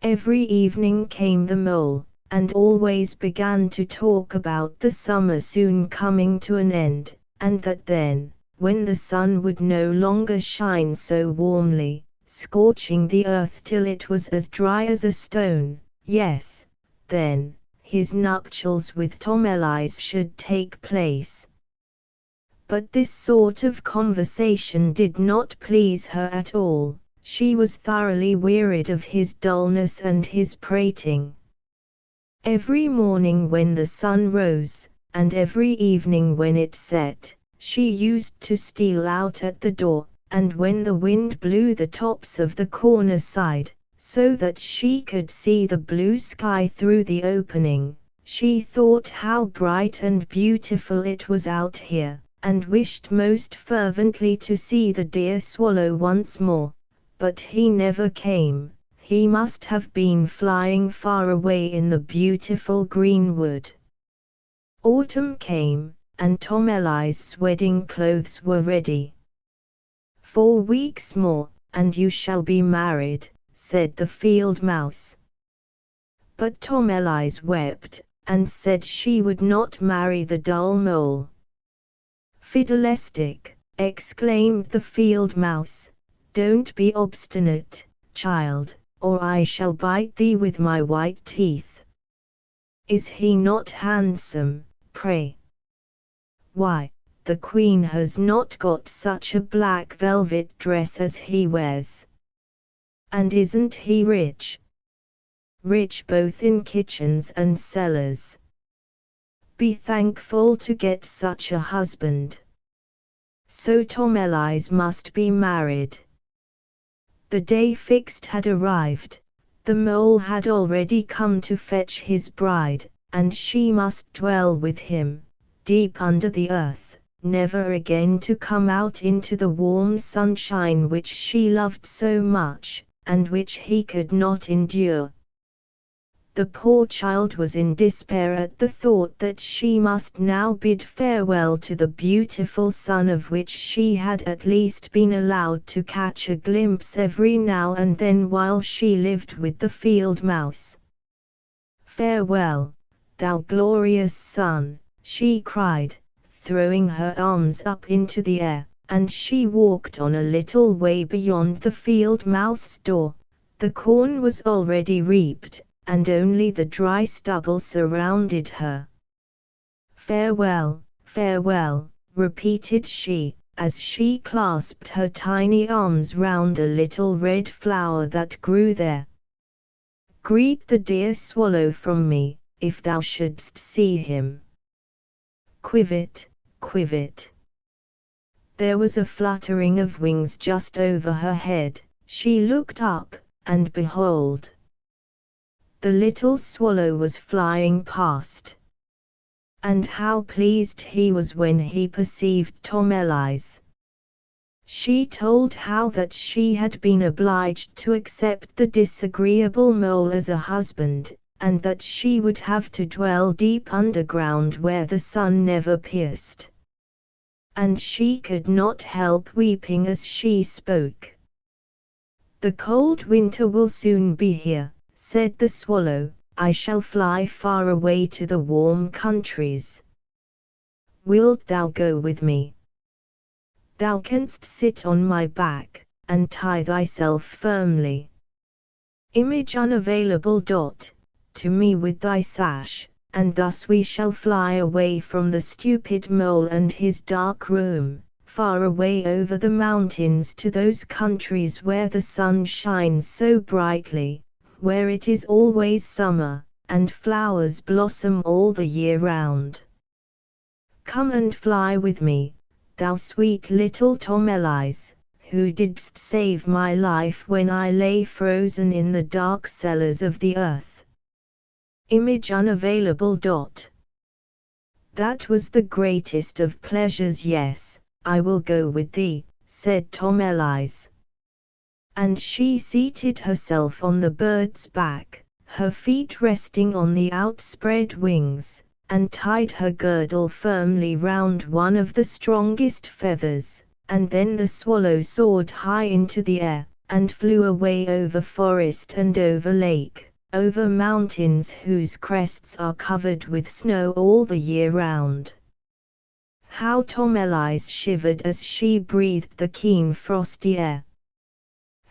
Every evening came the mole, and always began to talk about the summer soon coming to an end, and that then, when the sun would no longer shine so warmly, scorching the earth till it was as dry as a stone, yes, then, his nuptials with Tomelise should take place. But this sort of conversation did not please her at all. She was thoroughly wearied of his dullness and his prating. Every morning when the sun rose, and every evening when it set, she used to steal out at the door, and when the wind blew the tops of the corner side, so that she could see the blue sky through the opening, she thought how bright and beautiful it was out here, and wished most fervently to see the dear swallow once more. But he never came. He must have been flying far away in the beautiful green wood. Autumn came, and Tomelise's wedding clothes were ready. 4 weeks more, and you shall be married, said the field mouse. But Tomelise wept, and said she would not marry the dull mole. Fiddlestick, exclaimed the field mouse, don't be obstinate, child, or I shall bite thee with my white teeth. Is he not handsome, pray? Why, the queen has not got such a black velvet dress as he wears. And isn't he rich? Rich both in kitchens and cellars. Be thankful to get such a husband. So Tomelise must be married. The day fixed had arrived. The mole had already come to fetch his bride, and she must dwell with him, deep under the earth, never again to come out into the warm sunshine which she loved so much, and which he could not endure. The poor child was in despair at the thought that she must now bid farewell to the beautiful sun of which she had at least been allowed to catch a glimpse every now and then while she lived with the field mouse. Farewell, thou glorious sun, she cried, throwing her arms up into the air, and she walked on a little way beyond the field mouse's door. The corn was already reaped, and only the dry stubble surrounded her. Farewell, farewell, repeated she, as she clasped her tiny arms round a little red flower that grew there. Greet the dear swallow from me, if thou shouldst see him. Quivet, quivet. There was a fluttering of wings just over her head. She looked up, and behold, the little swallow was flying past. And how pleased he was when he perceived Tomelise. She told how that she had been obliged to accept the disagreeable mole as a husband, and that she would have to dwell deep underground where the sun never pierced. And she could not help weeping as she spoke. The cold winter will soon be here, said the swallow. I shall fly far away to the warm countries. Wilt thou go with me? Thou canst sit on my back, and tie thyself firmly. Image unavailable. To me with thy sash, and thus we shall fly away from the stupid mole and his dark room, far away over the mountains to those countries where the sun shines so brightly, where it is always summer, and flowers blossom all the year round. Come and fly with me, thou sweet little Tomelise, who didst save my life when I lay frozen in the dark cellars of the earth. Image unavailable. That was the greatest of pleasures. Yes, I will go with thee, said Tomelise. And she seated herself on the bird's back, her feet resting on the outspread wings, and tied her girdle firmly round one of the strongest feathers, and then the swallow soared high into the air, and flew away over forest and over lake, over mountains whose crests are covered with snow all the year round. How Tomelise shivered as she breathed the keen frosty air!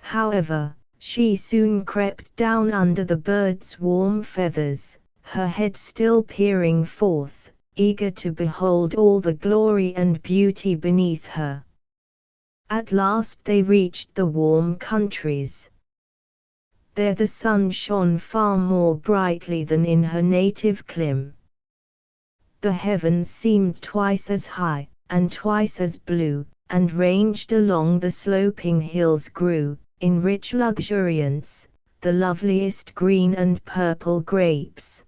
However, she soon crept down under the bird's warm feathers, her head still peering forth, eager to behold all the glory and beauty beneath her. At last they reached the warm countries. There the sun shone far more brightly than in her native clime. The heavens seemed twice as high, and twice as blue, and ranged along the sloping hills grew, in rich luxuriance, the loveliest green and purple grapes.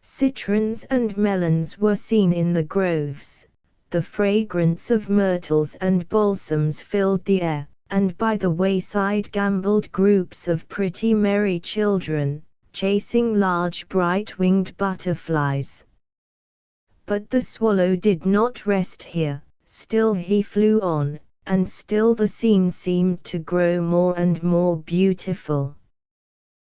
Citrons and melons were seen in the groves, the fragrance of myrtles and balsams filled the air, and by the wayside gamboled groups of pretty merry children, chasing large bright-winged butterflies. But the swallow did not rest here, still he flew on, and still the scene seemed to grow more and more beautiful.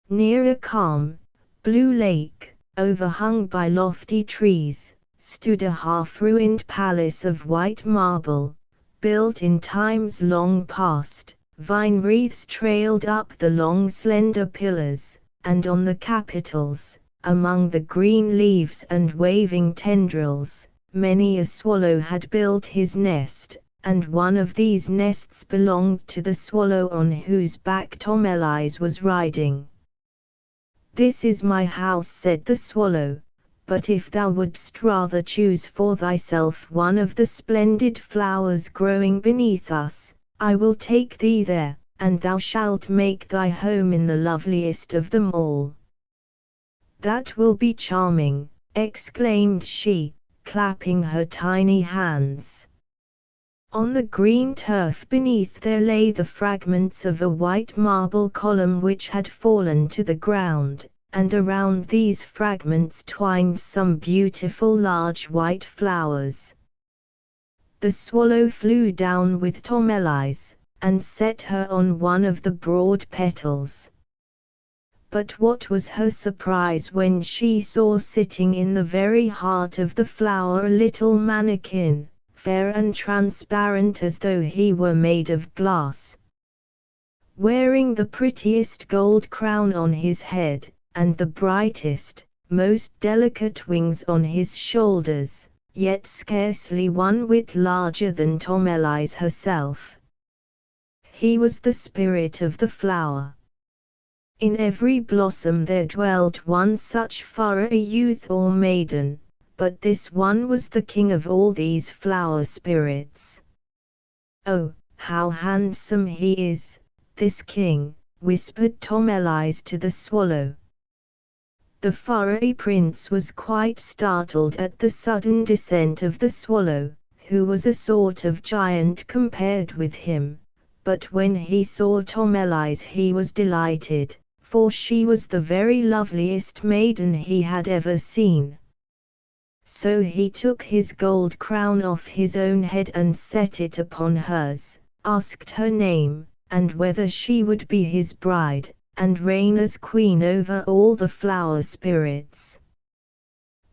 Near a calm, blue lake, overhung by lofty trees, stood a half-ruined palace of white marble, built in times long past. Vine wreaths trailed up the long slender pillars, and on the capitals, among the green leaves and waving tendrils, many a swallow had built his nest, and one of these nests belonged to the swallow on whose back Tomelise was riding. "This is my house," said the swallow, "but if thou wouldst rather choose for thyself one of the splendid flowers growing beneath us, I will take thee there, and thou shalt make thy home in the loveliest of them all." "That will be charming," exclaimed she, clapping her tiny hands. On the green turf beneath there lay the fragments of a white marble column which had fallen to the ground, and around these fragments twined some beautiful large white flowers. The swallow flew down with Tomelise, and set her on one of the broad petals. But what was her surprise when she saw sitting in the very heart of the flower a little mannikin, fair and transparent as though he were made of glass, wearing the prettiest gold crown on his head, and the brightest, most delicate wings on his shoulders, yet scarcely one whit larger than Tomelise herself. He was the spirit of the flower. In every blossom there dwelt one such furry youth or maiden, but this one was the king of all these flower spirits. "Oh, how handsome he is, this king," whispered Tomelise to the swallow. The furry prince was quite startled at the sudden descent of the swallow, who was a sort of giant compared with him, but when he saw Tomelise he was delighted, for she was the very loveliest maiden he had ever seen. So he took his gold crown off his own head and set it upon hers, asked her name, and whether she would be his bride, and reign as queen over all the flower spirits.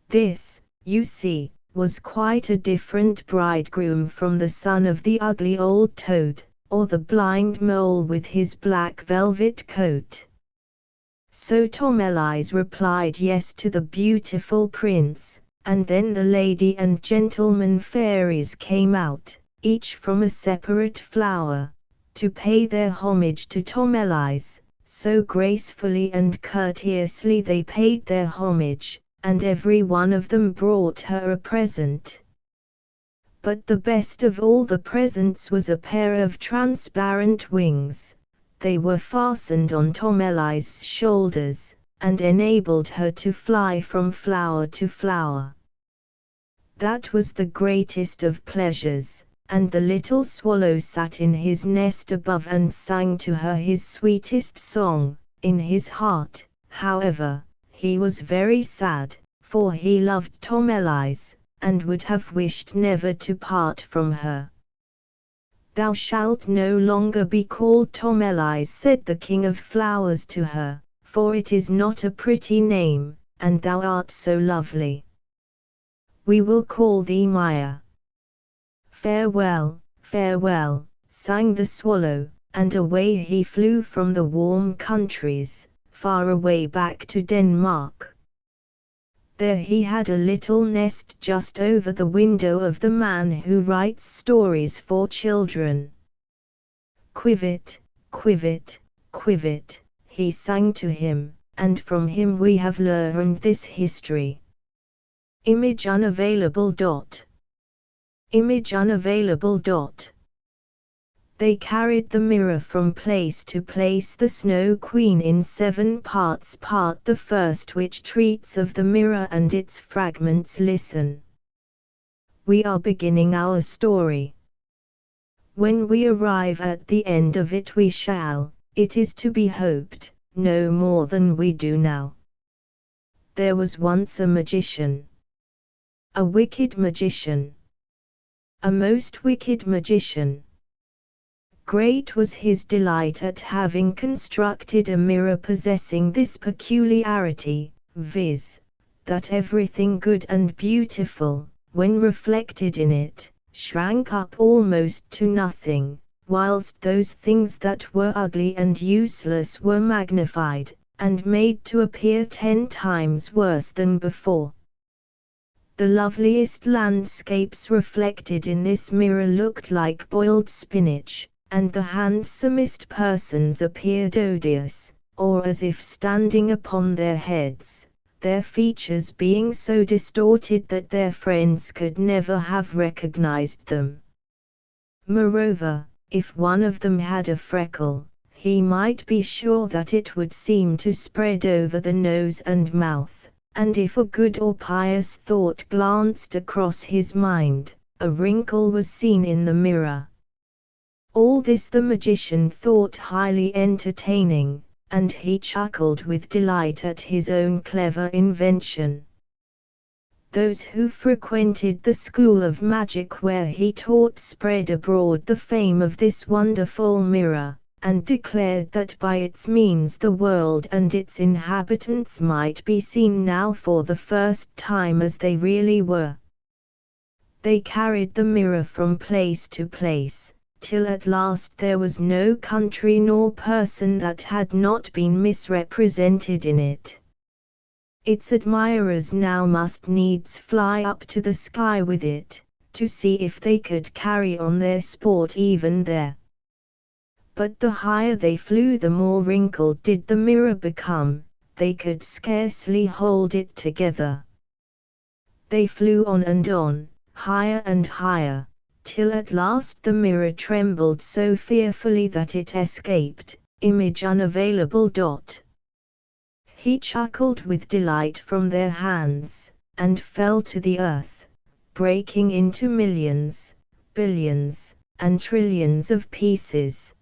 This, you see, was quite a different bridegroom from the son of the ugly old toad, or the blind mole with his black velvet coat. So Tomelise replied yes to the beautiful prince, and then the lady and gentleman fairies came out, each from a separate flower, to pay their homage to Tomelise. So gracefully and courteously they paid their homage, and every one of them brought her a present. But the best of all the presents was a pair of transparent wings. They were fastened on Tomelise's shoulders, and enabled her to fly from flower to flower. That was the greatest of pleasures, and the little swallow sat in his nest above and sang to her his sweetest song. In his heart, however, he was very sad, for he loved Tomelise, and would have wished never to part from her. "Thou shalt no longer be called Tomelise," said the King of Flowers to her, "for it is not a pretty name, and thou art so lovely. We will call thee Maya." "Farewell, farewell," sang the swallow, and away he flew from the warm countries, far away back to Denmark. There he had a little nest just over the window of the man who writes stories for children. "Quivet, quivet, quivet," he sang to him, and from him we have learned this history. Image unavailable. Image unavailable. They carried the mirror from place to place, the Snow Queen, in 7 parts. Part the first, which treats of the mirror and its fragments. Listen. We are beginning our story. When we arrive at the end of it we shall, it is to be hoped, know more than we do now. There was once a magician. A wicked magician. A most wicked magician. Great was his delight at having constructed a mirror possessing this peculiarity, viz., that everything good and beautiful, when reflected in it, shrank up almost to nothing, whilst those things that were ugly and useless were magnified, and made to appear 10 times worse than before. The loveliest landscapes reflected in this mirror looked like boiled spinach, and the handsomest persons appeared odious, or as if standing upon their heads, their features being so distorted that their friends could never have recognized them. Moreover, if one of them had a freckle, he might be sure that it would seem to spread over the nose and mouth, and if a good or pious thought glanced across his mind, a wrinkle was seen in the mirror. All this the magician thought highly entertaining, and he chuckled with delight at his own clever invention. Those who frequented the school of magic where he taught spread abroad the fame of this wonderful mirror, and declared that by its means the world and its inhabitants might be seen now for the first time as they really were. They carried the mirror from place to place, till at last there was no country nor person that had not been misrepresented in it. Its admirers now must needs fly up to the sky with it, to see if they could carry on their sport even there. But the higher they flew the more wrinkled did the mirror become, they could scarcely hold it together. They flew on, higher and higher, till at last the mirror trembled so fearfully that it escaped, image unavailable. He chuckled with delight from their hands, and fell to the earth, breaking into millions, billions, and trillions of pieces.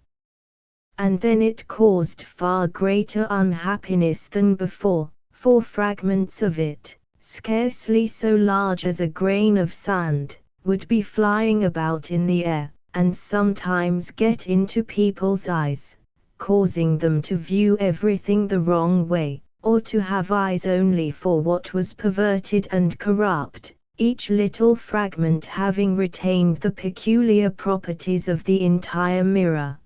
And then it caused far greater unhappiness than before, for fragments of it, scarcely so large as a grain of sand, would be flying about in the air, and sometimes get into people's eyes, causing them to view everything the wrong way, or to have eyes only for what was perverted and corrupt, each little fragment having retained the peculiar properties of the entire mirror.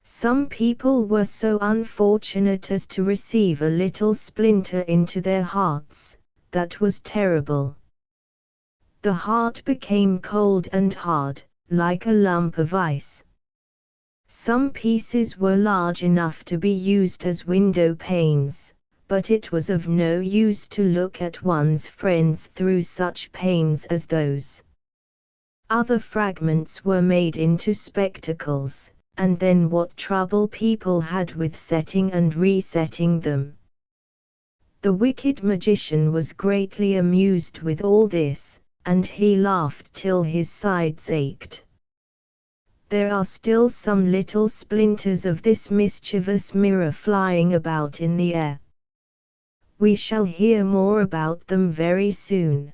Some people were so unfortunate as to receive a little splinter into their hearts. That was terrible. The heart became cold and hard, like a lump of ice. Some pieces were large enough to be used as window panes, but it was of no use to look at one's friends through such panes as those. Other fragments were made into spectacles, and then what trouble people had with setting and resetting them. The wicked magician was greatly amused with all this, and he laughed till his sides ached. There are still some little splinters of this mischievous mirror flying about in the air. We shall hear more about them very soon.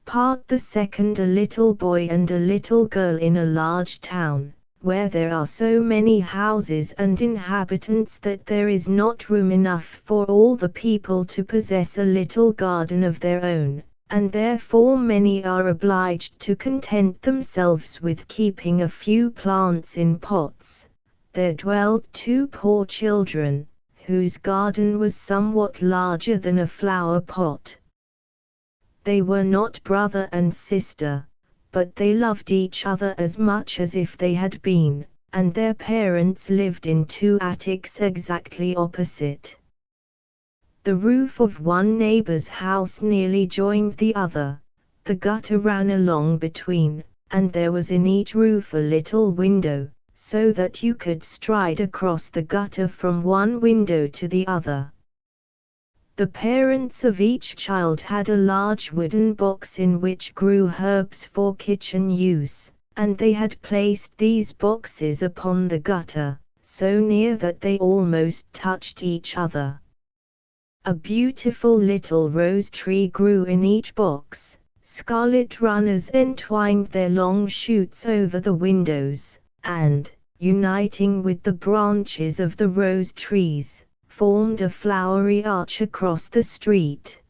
Part the second. A little boy and a little girl in a large town, where there are so many houses and inhabitants that there is not room enough for all the people to possess a little garden of their own, and therefore many are obliged to content themselves with keeping a few plants in pots. There dwelt two poor children, whose garden was somewhat larger than a flower pot. They were not brother and sister, but they loved each other as much as if they had been, and their parents lived in two attics exactly opposite. The roof of one neighbor's house nearly joined the other, the gutter ran along between, and there was in each roof a little window, so that you could stride across the gutter from one window to the other. The parents of each child had a large wooden box in which grew herbs for kitchen use, and they had placed these boxes upon the gutter, so near that they almost touched each other. A beautiful little rose tree grew in each box, scarlet runners entwined their long shoots over the windows, and, uniting with the branches of the rose trees, formed a flowery arch across the street.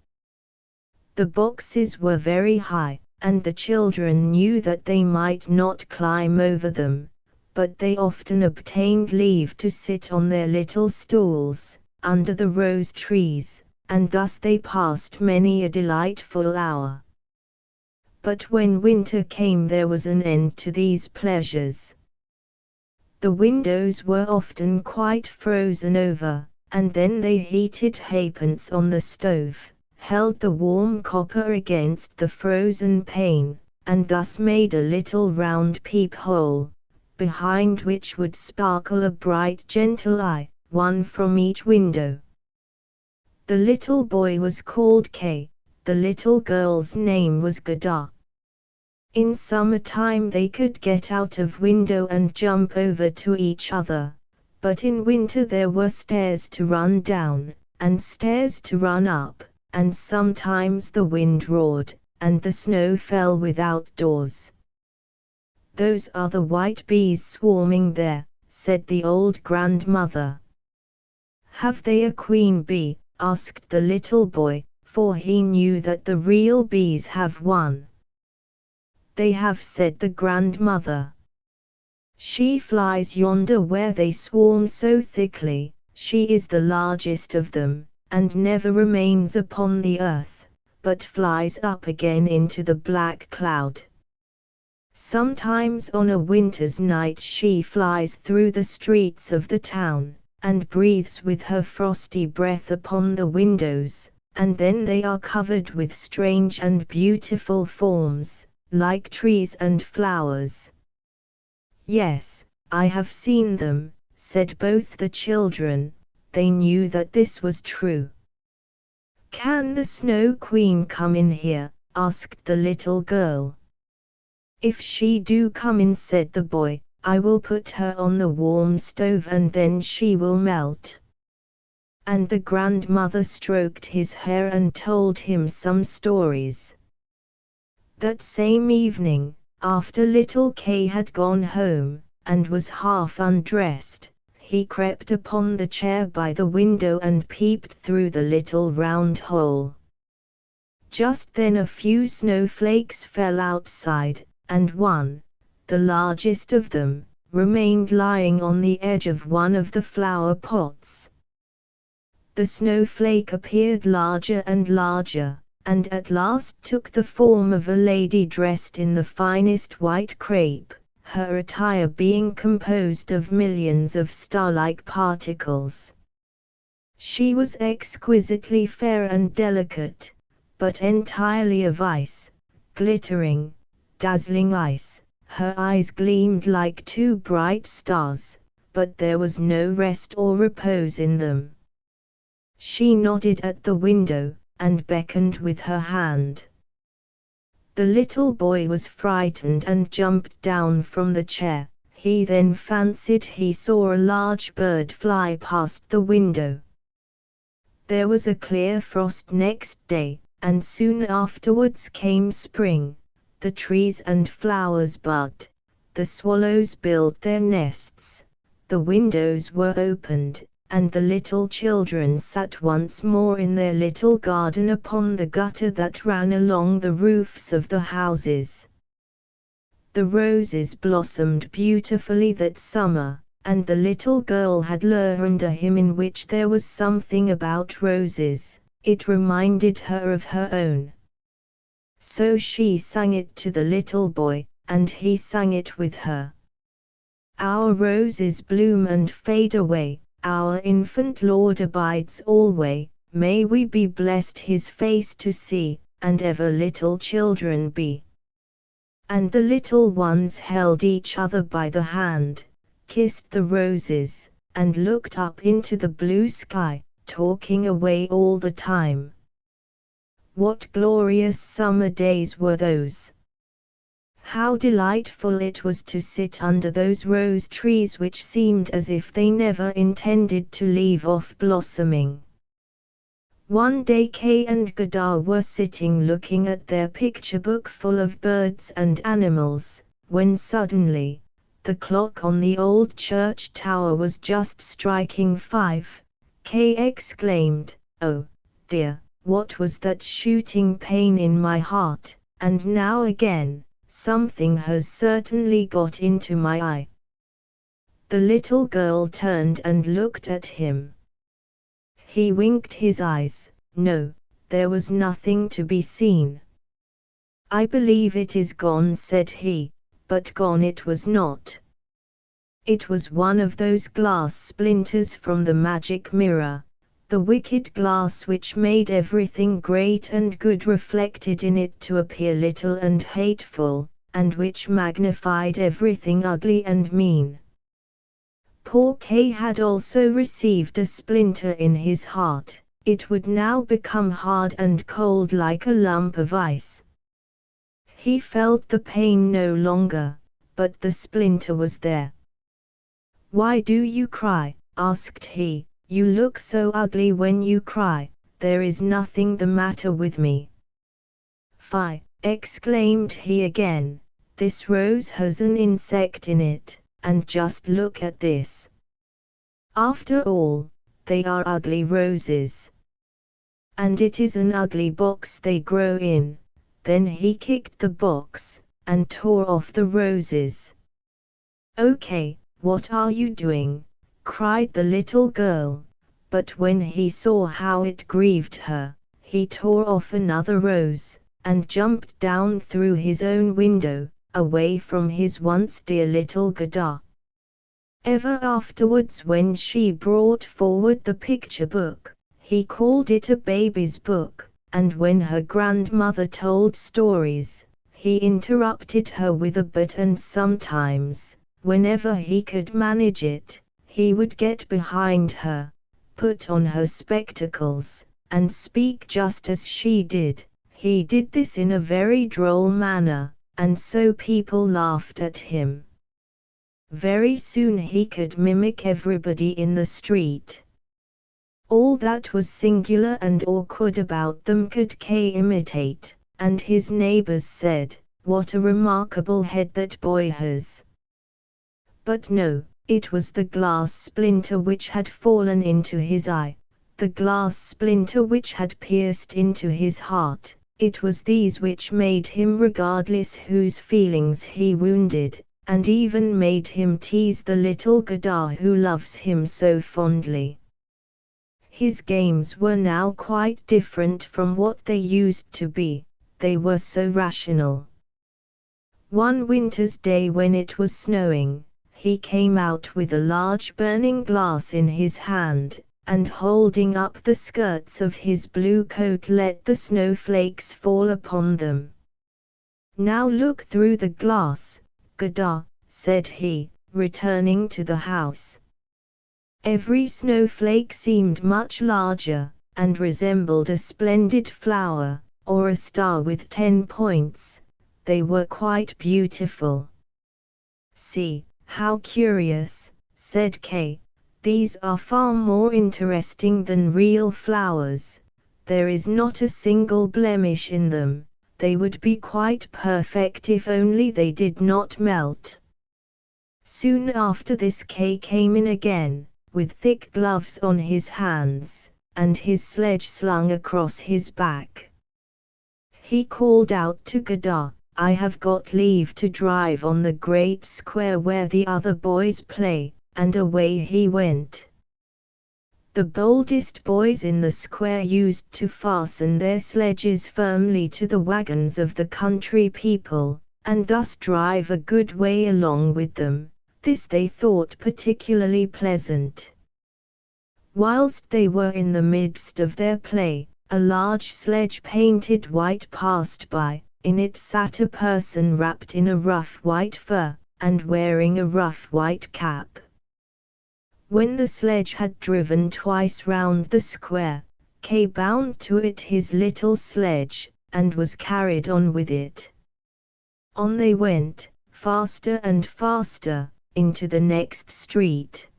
The boxes were very high, and the children knew that they might not climb over them, but they often obtained leave to sit on their little stools, under the rose trees, and thus they passed many a delightful hour. But when winter came there was an end to these pleasures. The windows were often quite frozen over, and then they heated halfpence on the stove, held the warm copper against the frozen pane, and thus made a little round peep-hole, behind which would sparkle a bright gentle eye, one from each window. The little boy was called Kay, the little girl's name was Gada. In summer time they could get out of window and jump over to each other, but in winter there were stairs to run down, and stairs to run up, and sometimes the wind roared, and the snow fell without doors. "Those are the white bees swarming there," said the old grandmother. "Have they a queen bee?" asked the little boy, for he knew that the real bees have one. "They have," said the grandmother. "She flies yonder where they swarm so thickly, she is the largest of them, and never remains upon the earth, but flies up again into the black cloud. Sometimes on a winter's night she flies through the streets of the town, and breathes with her frosty breath upon the windows, and then they are covered with strange and beautiful forms, like trees and flowers." "Yes, I have seen them," said both the children. They knew that this was true. "Can the Snow Queen come in here?" asked the little girl. "If she do come in," said the boy, "I will put her on the warm stove and then she will melt." And the grandmother stroked his hair and told him some stories. That same evening, after little Kay had gone home, and was half undressed, he crept upon the chair by the window and peeped through the little round hole. Just then a few snowflakes fell outside, and one, the largest of them, remained lying on the edge of one of the flower pots. The snowflake appeared larger and larger, and at last took the form of a lady dressed in the finest white crepe, her attire being composed of millions of star-like particles. She was exquisitely fair and delicate, but entirely of ice, glittering, dazzling ice. Her eyes gleamed like two bright stars, but there was no rest or repose in them. She nodded at the window, and beckoned with her hand. The little boy was frightened and jumped down from the chair. He then fancied he saw a large bird fly past the window. There was a clear frost next day, and soon afterwards came spring. The trees and flowers budded, the swallows built their nests, the windows were opened, and the little children sat once more in their little garden upon the gutter that ran along the roofs of the houses. The roses blossomed beautifully that summer, and the little girl had learned a hymn in which there was something about roses. It reminded her of her own. So she sang it to the little boy, and he sang it with her. Our roses bloom and fade away, our infant Lord abides alway, may we be blessed his face to see, and ever little children be. And the little ones held each other by the hand, kissed the roses, and looked up into the blue sky, talking away all the time. What glorious summer days were those! How delightful it was to sit under those rose trees which seemed as if they never intended to leave off blossoming. One day Kay and Godard were sitting looking at their picture book full of birds and animals, when suddenly, the clock on the old church tower was just striking 5. Kay exclaimed, "Oh, dear, what was that shooting pain in my heart, and now again, something has certainly got into my eye." The little girl turned and looked at him. He winked his eyes. No, there was nothing to be seen. "I believe it is gone," said he, but gone it was not. It was one of those glass splinters from the magic mirror, the wicked glass which made everything great and good reflected in it to appear little and hateful, and which magnified everything ugly and mean. Poor Kay had also received a splinter in his heart. It would now become hard and cold like a lump of ice. He felt the pain no longer, but the splinter was there. "Why do you cry?" asked he. "You look so ugly when you cry." "There is nothing the matter with me." "Fie!" exclaimed he again. "This rose has an insect in it, and just look at this. After all, they are ugly roses. And it is an ugly box they grow in." Then he kicked the box, and tore off the roses. "Okay, what are you doing?" cried the little girl, but when he saw how it grieved her, he tore off another rose, and jumped down through his own window, away from his once dear little Godard. Ever afterwards, when she brought forward the picture book, he called it a baby's book, and when her grandmother told stories, he interrupted her with a "but," and sometimes, whenever he could manage it, he would get behind her, put on her spectacles, and speak just as she did. He did this in a very droll manner, and so people laughed at him. Very soon he could mimic everybody in the street. All that was singular and awkward about them could Kay imitate, and his neighbors said, "What a remarkable head that boy has." But no, it was the glass splinter which had fallen into his eye, the glass splinter which had pierced into his heart. It was these which made him regardless whose feelings he wounded, and even made him tease the little Godard who loves him so fondly. His games were now quite different from what they used to be. They were so rational. One winter's day when it was snowing, he came out with a large burning glass in his hand, and holding up the skirts of his blue coat let the snowflakes fall upon them. "Now look through the glass, Godard," said he, returning to the house. Every snowflake seemed much larger, and resembled a splendid flower, or a star with 10 points. They were quite beautiful. "See, how curious," said Kay. These are far more interesting than real flowers. There is not a single blemish in them. They would be quite perfect if only they did not melt. Soon after this Kay came in again, with thick gloves on his hands, and his sledge slung across his back. He called out to Gadar, "I have got leave to drive on the great square where the other boys play," and away he went. The boldest boys in the square used to fasten their sledges firmly to the wagons of the country people, and thus drive a good way along with them. This they thought particularly pleasant. Whilst they were in the midst of their play, a large sledge painted white passed by. In it sat a person wrapped in a rough white fur, and wearing a rough white cap. When the sledge had driven twice round the square, Kay bound to it his little sledge, and was carried on with it. On they went, faster and faster, into the next street.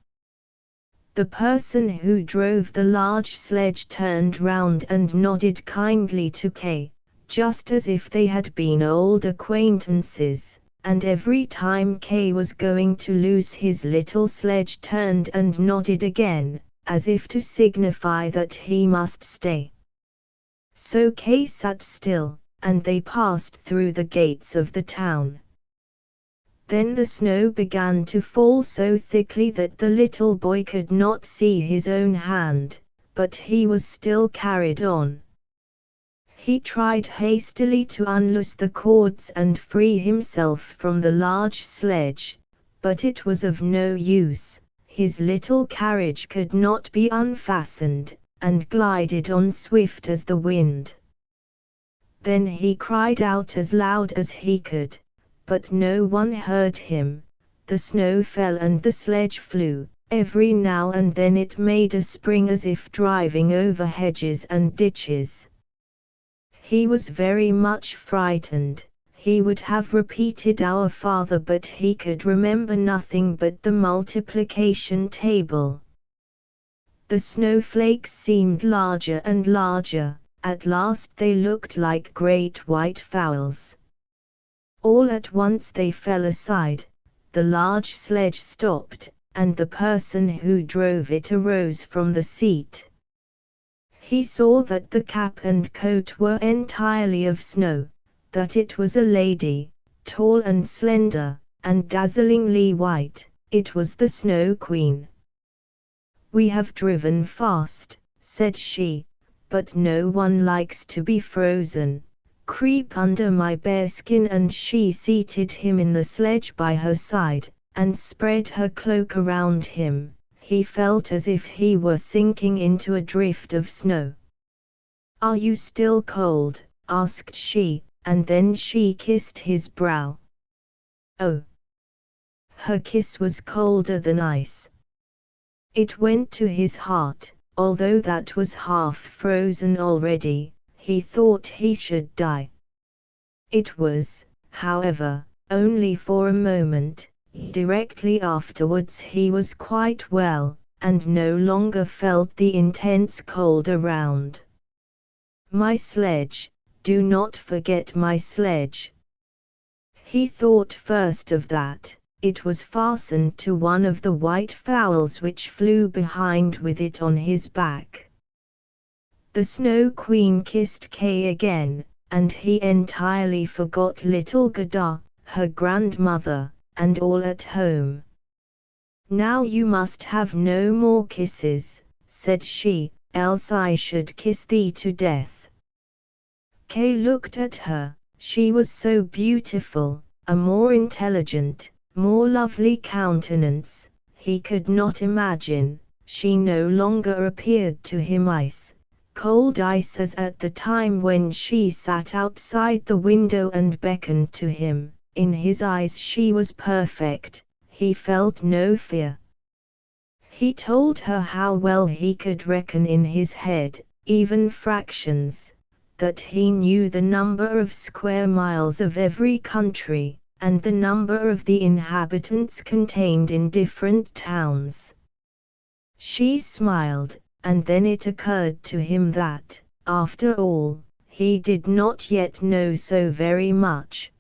The person who drove the large sledge turned round and nodded kindly to Kay, just as if they had been old acquaintances. And every time Kay was going to lose his little sledge turned and nodded again, as if to signify that he must stay. So Kay sat still, and they passed through the gates of the town. Then the snow began to fall so thickly that the little boy could not see his own hand, but he was still carried on. He tried hastily to unloose the cords and free himself from the large sledge, but it was of no use. His little carriage could not be unfastened, and glided on swift as the wind. Then he cried out as loud as he could, but no one heard him. The snow fell and the sledge flew. Every now and then it made a spring as if driving over hedges and ditches. He was very much frightened. He would have repeated Our Father, but he could remember nothing but the multiplication table. The snowflakes seemed larger and larger. At last they looked like great white fowls. All at once they fell aside, the large sledge stopped, and the person who drove it arose from the seat. He saw that the cap and coat were entirely of snow, that it was a lady, tall and slender, and dazzlingly white. It was the Snow Queen. "We have driven fast," said she, "but no one likes to be frozen. Creep under my bearskin," and she seated him in the sledge by her side, and spread her cloak around him. He felt as if he were sinking into a drift of snow. "Are you still cold?" asked she, and then she kissed his brow. Oh! Her kiss was colder than ice. It went to his heart. Although that was half frozen already, he thought he should die. It was, however, only for a moment. Directly afterwards he was quite well, and no longer felt the intense cold around. "My sledge, do not forget my sledge." He thought first of that. It was fastened to one of the white fowls which flew behind with it on his back. The Snow Queen kissed Kay again, and he entirely forgot little Gadar, her grandmother, and all at home. "Now you must have no more kisses," said she, "else I should kiss thee to death." Kay looked at her. She was so beautiful, a more intelligent, more lovely countenance, he could not imagine. She no longer appeared to him ice, cold ice, as at the time when she sat outside the window and beckoned to him. In his eyes she was perfect. He felt no fear. He told her how well he could reckon in his head, even fractions, that he knew the number of square miles of every country, and the number of the inhabitants contained in different towns. She smiled, and then it occurred to him that, after all, he did not yet know so very much.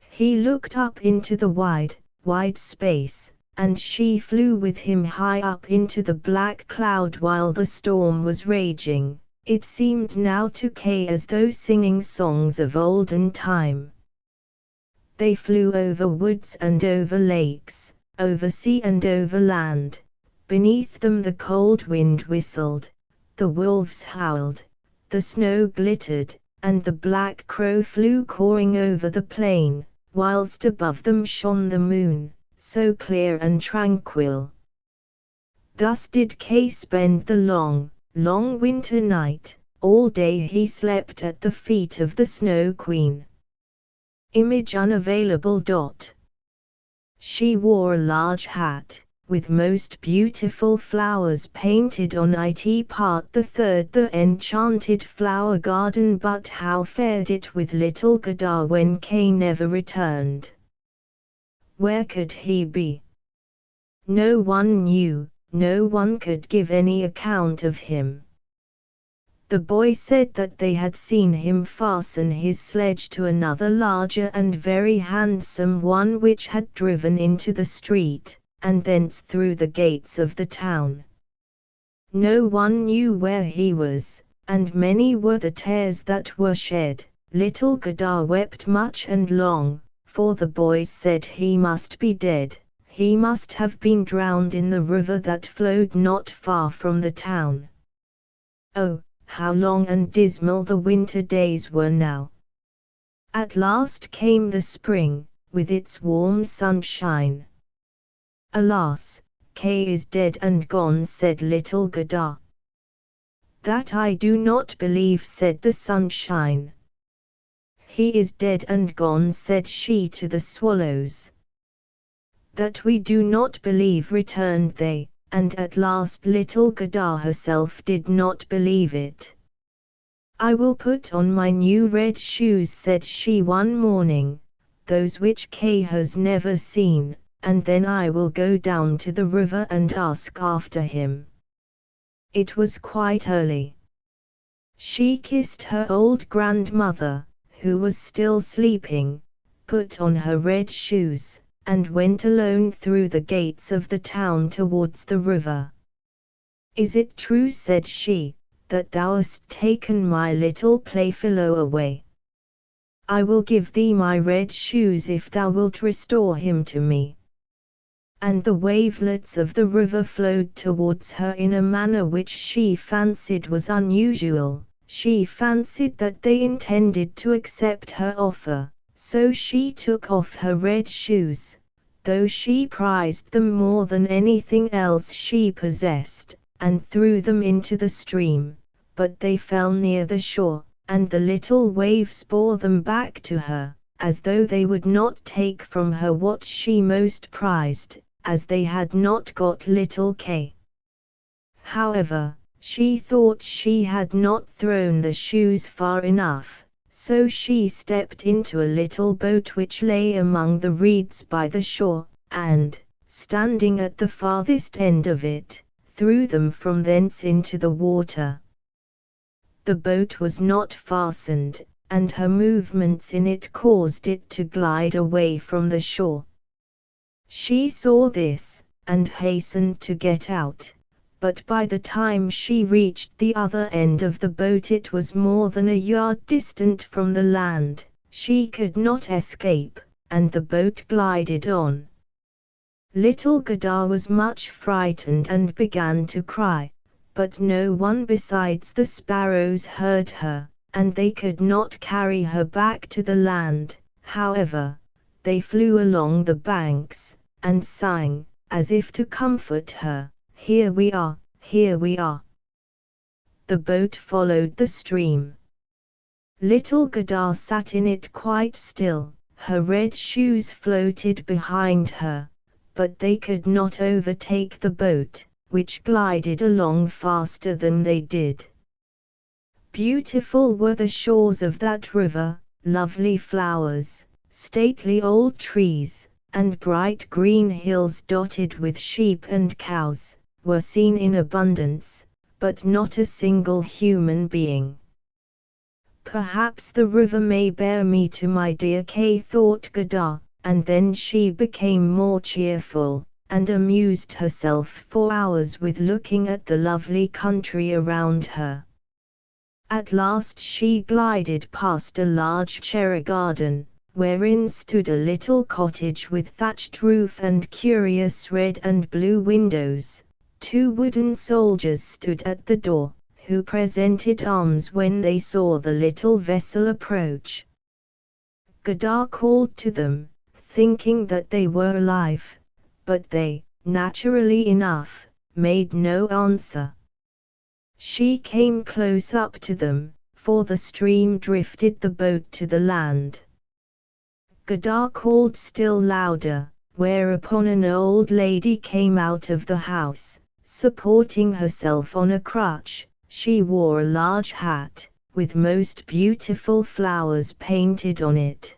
He looked up into the wide, wide space, and she flew with him high up into the black cloud while the storm was raging. It seemed now to Kay as though singing songs of olden time. They flew over woods and over lakes, over sea and over land. Beneath them the cold wind whistled, the wolves howled, the snow glittered, and the black crow flew cawing over the plain, whilst above them shone the moon, so clear and tranquil. Thus did Kay spend the long, long winter night. All day he slept at the feet of the Snow Queen. Image unavailable. She wore a large hat, with most beautiful flowers painted on it. Part the third. The enchanted flower garden. But how fared it with little Godard when Kay never returned? Where could he be? No one knew, no one could give any account of him. The boy said that they had seen him fasten his sledge to another larger and very handsome one which had driven into the street, and thence through the gates of the town. No one knew where he was, and many were the tears that were shed. Little Godard wept much and long, for the boys said he must be dead. He must have been drowned in the river that flowed not far from the town. Oh, how long and dismal the winter days were now! At last came the spring, with its warm sunshine. Alas, Kay is dead and gone, said little Godard. That I do not believe, said the sunshine. He is dead and gone, said she to the swallows. That we do not believe, returned they, and at last little Godard herself did not believe it. I will put on my new red shoes, said she one morning, those which Kay has never seen, and then I will go down to the river and ask after him. It was quite early. She kissed her old grandmother, who was still sleeping, put on her red shoes, and went alone through the gates of the town towards the river. Is it true, said she, that thou hast taken my little playfellow away? I will give thee my red shoes if thou wilt restore him to me. And the wavelets of the river flowed towards her in a manner which she fancied was unusual. She fancied that they intended to accept her offer. So she took off her red shoes, though she prized them more than anything else she possessed, and threw them into the stream, but they fell near the shore, and the little waves bore them back to her, as though they would not take from her what she most prized, as they had not got little Kay. However, she thought she had not thrown the shoes far enough. So she stepped into a little boat which lay among the reeds by the shore, and, standing at the farthest end of it, threw them from thence into the water. The boat was not fastened, and her movements in it caused it to glide away from the shore. She saw this, and hastened to get out. But by the time she reached the other end of the boat it was more than a yard distant from the land. She could not escape, and the boat glided on. Little Godard was much frightened and began to cry, but no one besides the sparrows heard her, and they could not carry her back to the land. However, they flew along the banks, and sang, as if to comfort her, "Here we are, here we are." The boat followed the stream. Little Godard sat in it quite still, her red shoes floated behind her, but they could not overtake the boat, which glided along faster than they did. Beautiful were the shores of that river, lovely flowers, stately old trees, and bright green hills dotted with sheep and cows, were seen in abundance, but not a single human being. Perhaps the river may bear me to my dear Kay, thought Gadar, and then she became more cheerful, and amused herself for hours with looking at the lovely country around her. At last she glided past a large cherry garden, wherein stood a little cottage with thatched roof and curious red and blue windows. 2 wooden soldiers stood at the door, who presented arms when they saw the little vessel approach. Gadar called to them, thinking that they were alive, but they, naturally enough, made no answer. She came close up to them, for the stream drifted the boat to the land. Gadar called still louder, whereupon an old lady came out of the house, supporting herself on a crutch. She wore a large hat, with most beautiful flowers painted on it.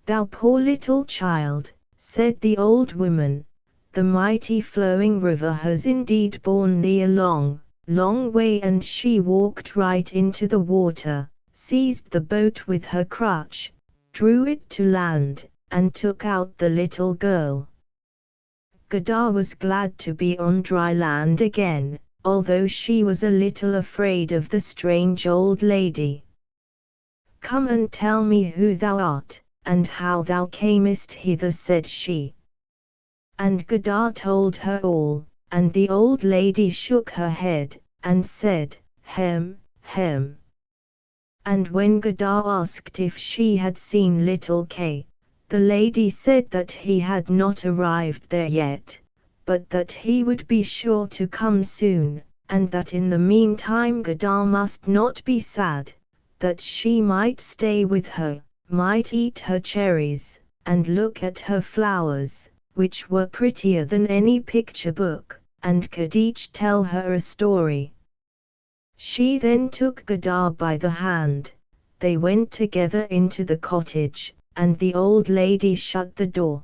"Thou poor little child," said the old woman, "the mighty flowing river has indeed borne thee a long, long way." And she walked right into the water, seized the boat with her crutch, drew it to land, and took out the little girl. Gadar was glad to be on dry land again, although she was a little afraid of the strange old lady. "Come and tell me who thou art, and how thou camest hither," said she. And Gadar told her all, and the old lady shook her head, and said, "Hem, hem." And when Gadar asked if she had seen little Kay, the lady said that he had not arrived there yet, but that he would be sure to come soon, and that in the meantime Gadar must not be sad, that she might stay with her, might eat her cherries, and look at her flowers, which were prettier than any picture book, and could each tell her a story. She then took Gadar by the hand. They went together into the cottage, and the old lady shut the door.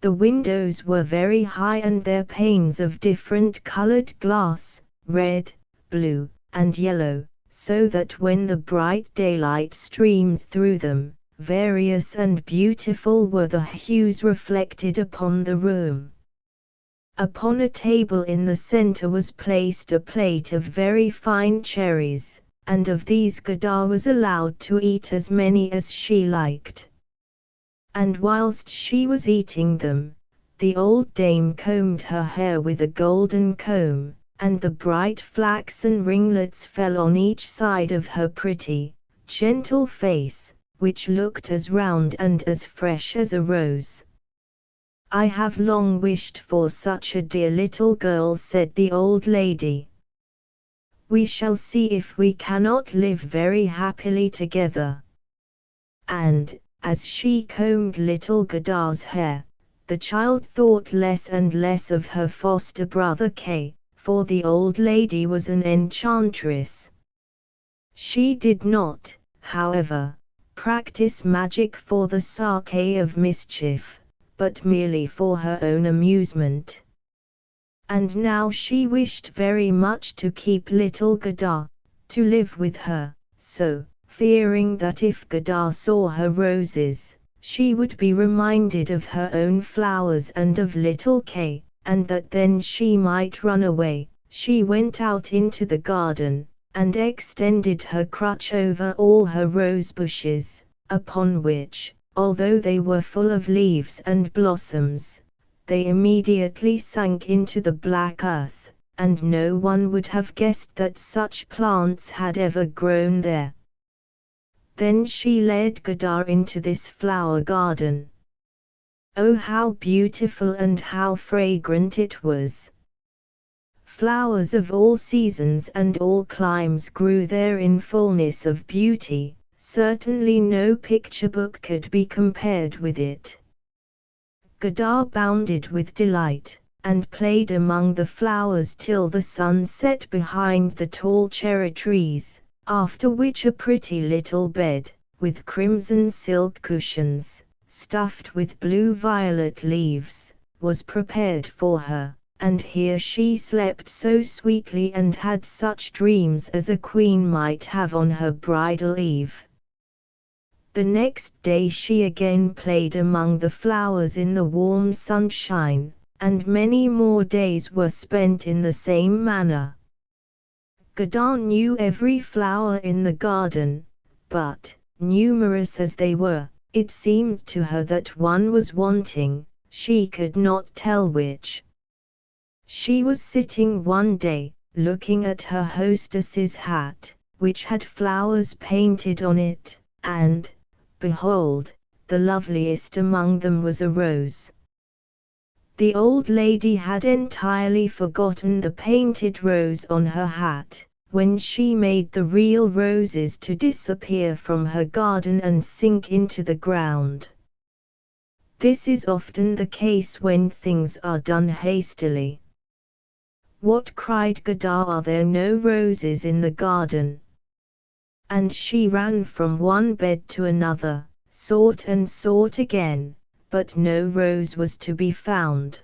The windows were very high and their panes of different colored glass, red, blue, and yellow, so that when the bright daylight streamed through them, various and beautiful were the hues reflected upon the room. Upon a table in the center was placed a plate of very fine cherries, and of these Gadar was allowed to eat as many as she liked. And whilst she was eating them, the old dame combed her hair with a golden comb, and the bright flaxen ringlets fell on each side of her pretty, gentle face, which looked as round and as fresh as a rose. "I have long wished for such a dear little girl," said the old lady. "We shall see if we cannot live very happily together." And, as she combed little Gadar's hair, the child thought less and less of her foster brother Kay, for the old lady was an enchantress. She did not, however, practice magic for the sake of mischief, but merely for her own amusement. And now she wished very much to keep little Gadar, to live with her, so, fearing that if Gadar saw her roses, she would be reminded of her own flowers and of little Kay, and that then she might run away, she went out into the garden, and extended her crutch over all her rose bushes, upon which, although they were full of leaves and blossoms, they immediately sank into the black earth, and no one would have guessed that such plants had ever grown there. Then she led Gadar into this flower garden. Oh, how beautiful and how fragrant it was! Flowers of all seasons and all climes grew there in fullness of beauty, certainly no picture book could be compared with it. Gadar bounded with delight, and played among the flowers till the sun set behind the tall cherry trees, after which a pretty little bed, with crimson silk cushions, stuffed with blue-violet leaves, was prepared for her, and here she slept so sweetly and had such dreams as a queen might have on her bridal eve. The next day she again played among the flowers in the warm sunshine, and many more days were spent in the same manner. Godard knew every flower in the garden, but, numerous as they were, it seemed to her that one was wanting, she could not tell which. She was sitting one day, looking at her hostess's hat, which had flowers painted on it, and, behold, the loveliest among them was a rose. The old lady had entirely forgotten the painted rose on her hat, when she made the real roses to disappear from her garden and sink into the ground. This is often the case when things are done hastily. "What!" cried Godard, "are there no roses in the garden?" And she ran from one bed to another, sought and sought again, but no rose was to be found.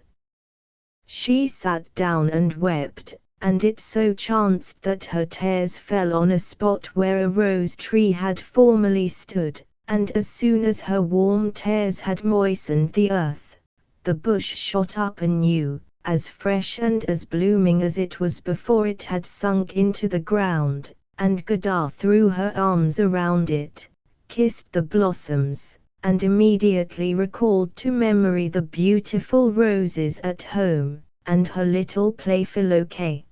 She sat down and wept, and it so chanced that her tears fell on a spot where a rose tree had formerly stood, and as soon as her warm tears had moistened the earth, the bush shot up anew, as fresh and as blooming as it was before it had sunk into the ground, and Godard threw her arms around it, kissed the blossoms, and immediately recalled to memory the beautiful roses at home, and her little playfellow Kay.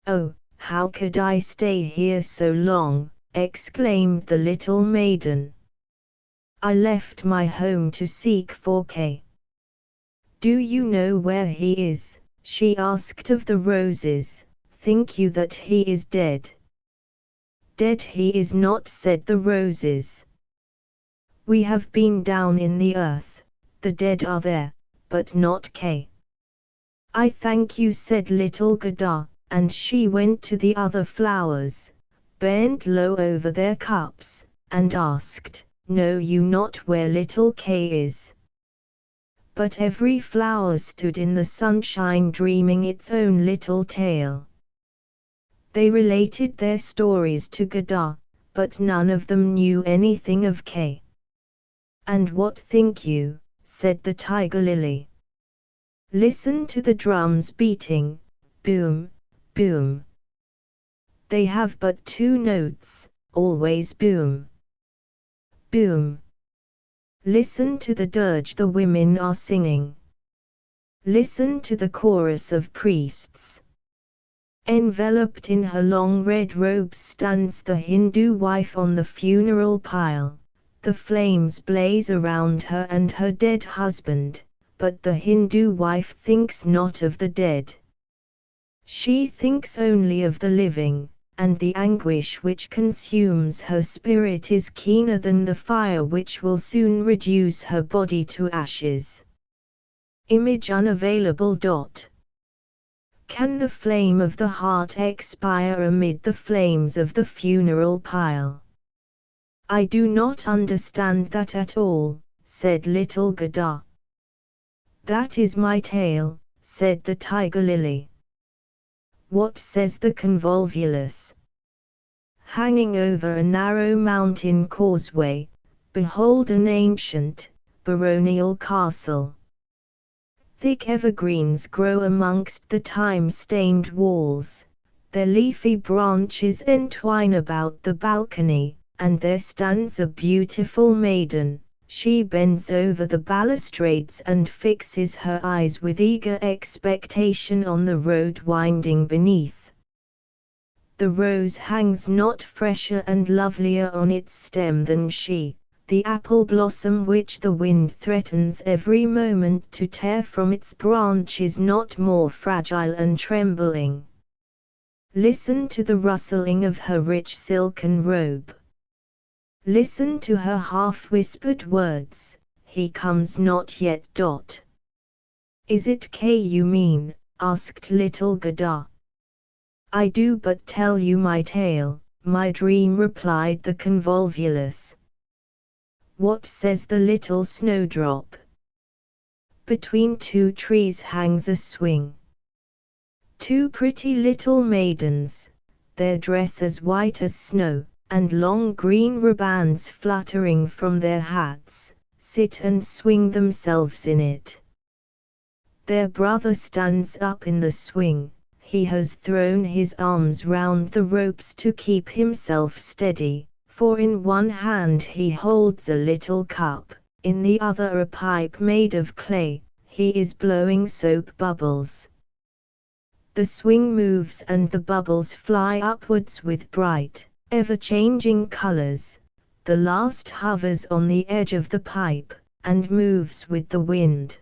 "Oh, how could I stay here so long?" exclaimed the little maiden. "I left my home to seek for Kay." "Do you know where he is?" she asked of the roses. "Think you that he is dead?" "Dead he is not," said the roses. "We have been down in the earth, the dead are there, but not Kay." "I thank you," said little Godard, and she went to the other flowers, bent low over their cups, and asked, "Know you not where little Kay is?" But every flower stood in the sunshine dreaming its own little tale. They related their stories to Godard, but none of them knew anything of Kay. "And what think you?" said the tiger lily. "Listen to the drums beating, boom, boom. They have but two notes, always boom, boom. Listen to the dirge the women are singing. Listen to the chorus of priests. Enveloped in her long red robes stands the Hindu wife on the funeral pile. The flames blaze around her and her dead husband, but the Hindu wife thinks not of the dead. She thinks only of the living, and the anguish which consumes her spirit is keener than the fire which will soon reduce her body to ashes." Image unavailable. Can the flame of the heart expire amid the flames of the funeral pile? "I do not understand that at all," said little Godard. "That is my tale," said the tiger lily. What says the convolvulus? Hanging over a narrow mountain causeway, behold an ancient, baronial castle. Thick evergreens grow amongst the time-stained walls, their leafy branches entwine about the balcony, and there stands a beautiful maiden. She bends over the balustrades and fixes her eyes with eager expectation on the road winding beneath. The rose hangs not fresher and lovelier on its stem than she, the apple blossom which the wind threatens every moment to tear from its branch is not more fragile and trembling. Listen to the rustling of her rich silken robe. Listen to her half-whispered words, "He comes not yet." "Is it Kay you mean?" asked little Godard. "I do but tell you my tale, my dream," replied the convolvulus. What says the little snowdrop? between two trees hangs a swing. Two pretty little maidens, their dresses white as snow, and long green ribands fluttering from their hats, sit and swing themselves in it. Their brother stands up in the swing. He has thrown his arms round the ropes to keep himself steady, for in one hand he holds a little cup, in the other a pipe made of clay. He is blowing soap bubbles. The swing moves and the bubbles fly upwards with bright, ever-changing colors. The last hovers on the edge of the pipe, and moves with the wind.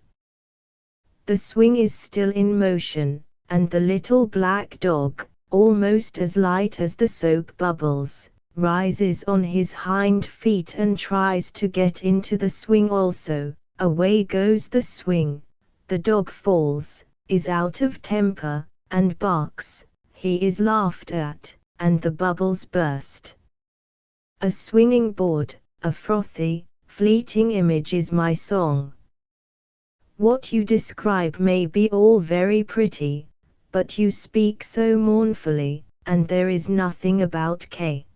The swing is still in motion, and the little black dog, almost as light as the soap bubbles, rises on his hind feet and tries to get into the swing also. Away goes the swing. The dog falls, is out of temper, and barks. He is laughed at, and the bubbles burst. A swinging board, a frothy, fleeting image is my song. What you describe may be all very pretty, but you speak so mournfully, and there is nothing about K.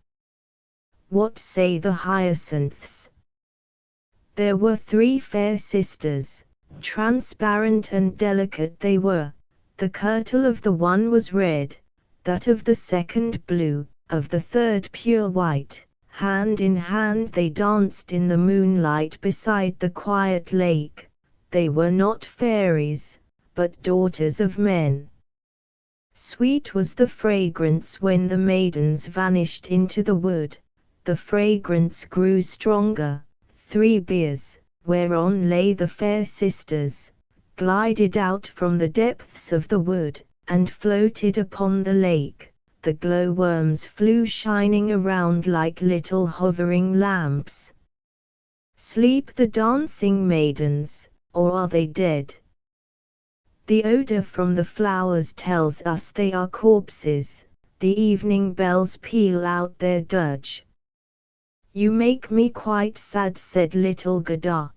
What say the hyacinths? There were 3 fair sisters, transparent and delicate they were. The kirtle of the one was red, that of the second blue, of the third pure white. Hand in hand they danced in the moonlight beside the quiet lake. They were not fairies, but daughters of men. Sweet was the fragrance when the maidens vanished into the wood. The fragrance grew stronger. 3 biers, whereon lay the fair sisters, glided out from the depths of the wood, and floated upon the lake. The glowworms flew shining around like little hovering lamps. Sleep the dancing maidens, or are they dead? The odor from the flowers tells us they are corpses. The evening bells peal out their dirge. You make me quite sad, said little Godard.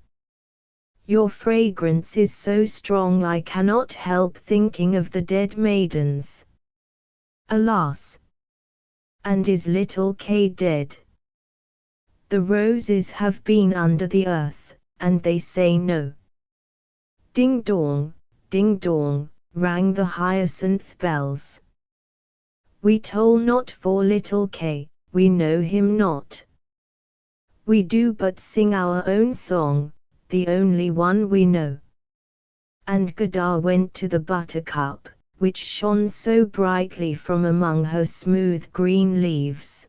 Your fragrance is so strong I cannot help thinking of the dead maidens. Alas! And is little Kay dead? The roses have been under the earth, and they say no. Ding dong, rang the hyacinth bells. We toll not for little Kay, we know him not. We do but sing our own song, the only one we know. And Godard went to the buttercup, which shone so brightly from among her smooth green leaves.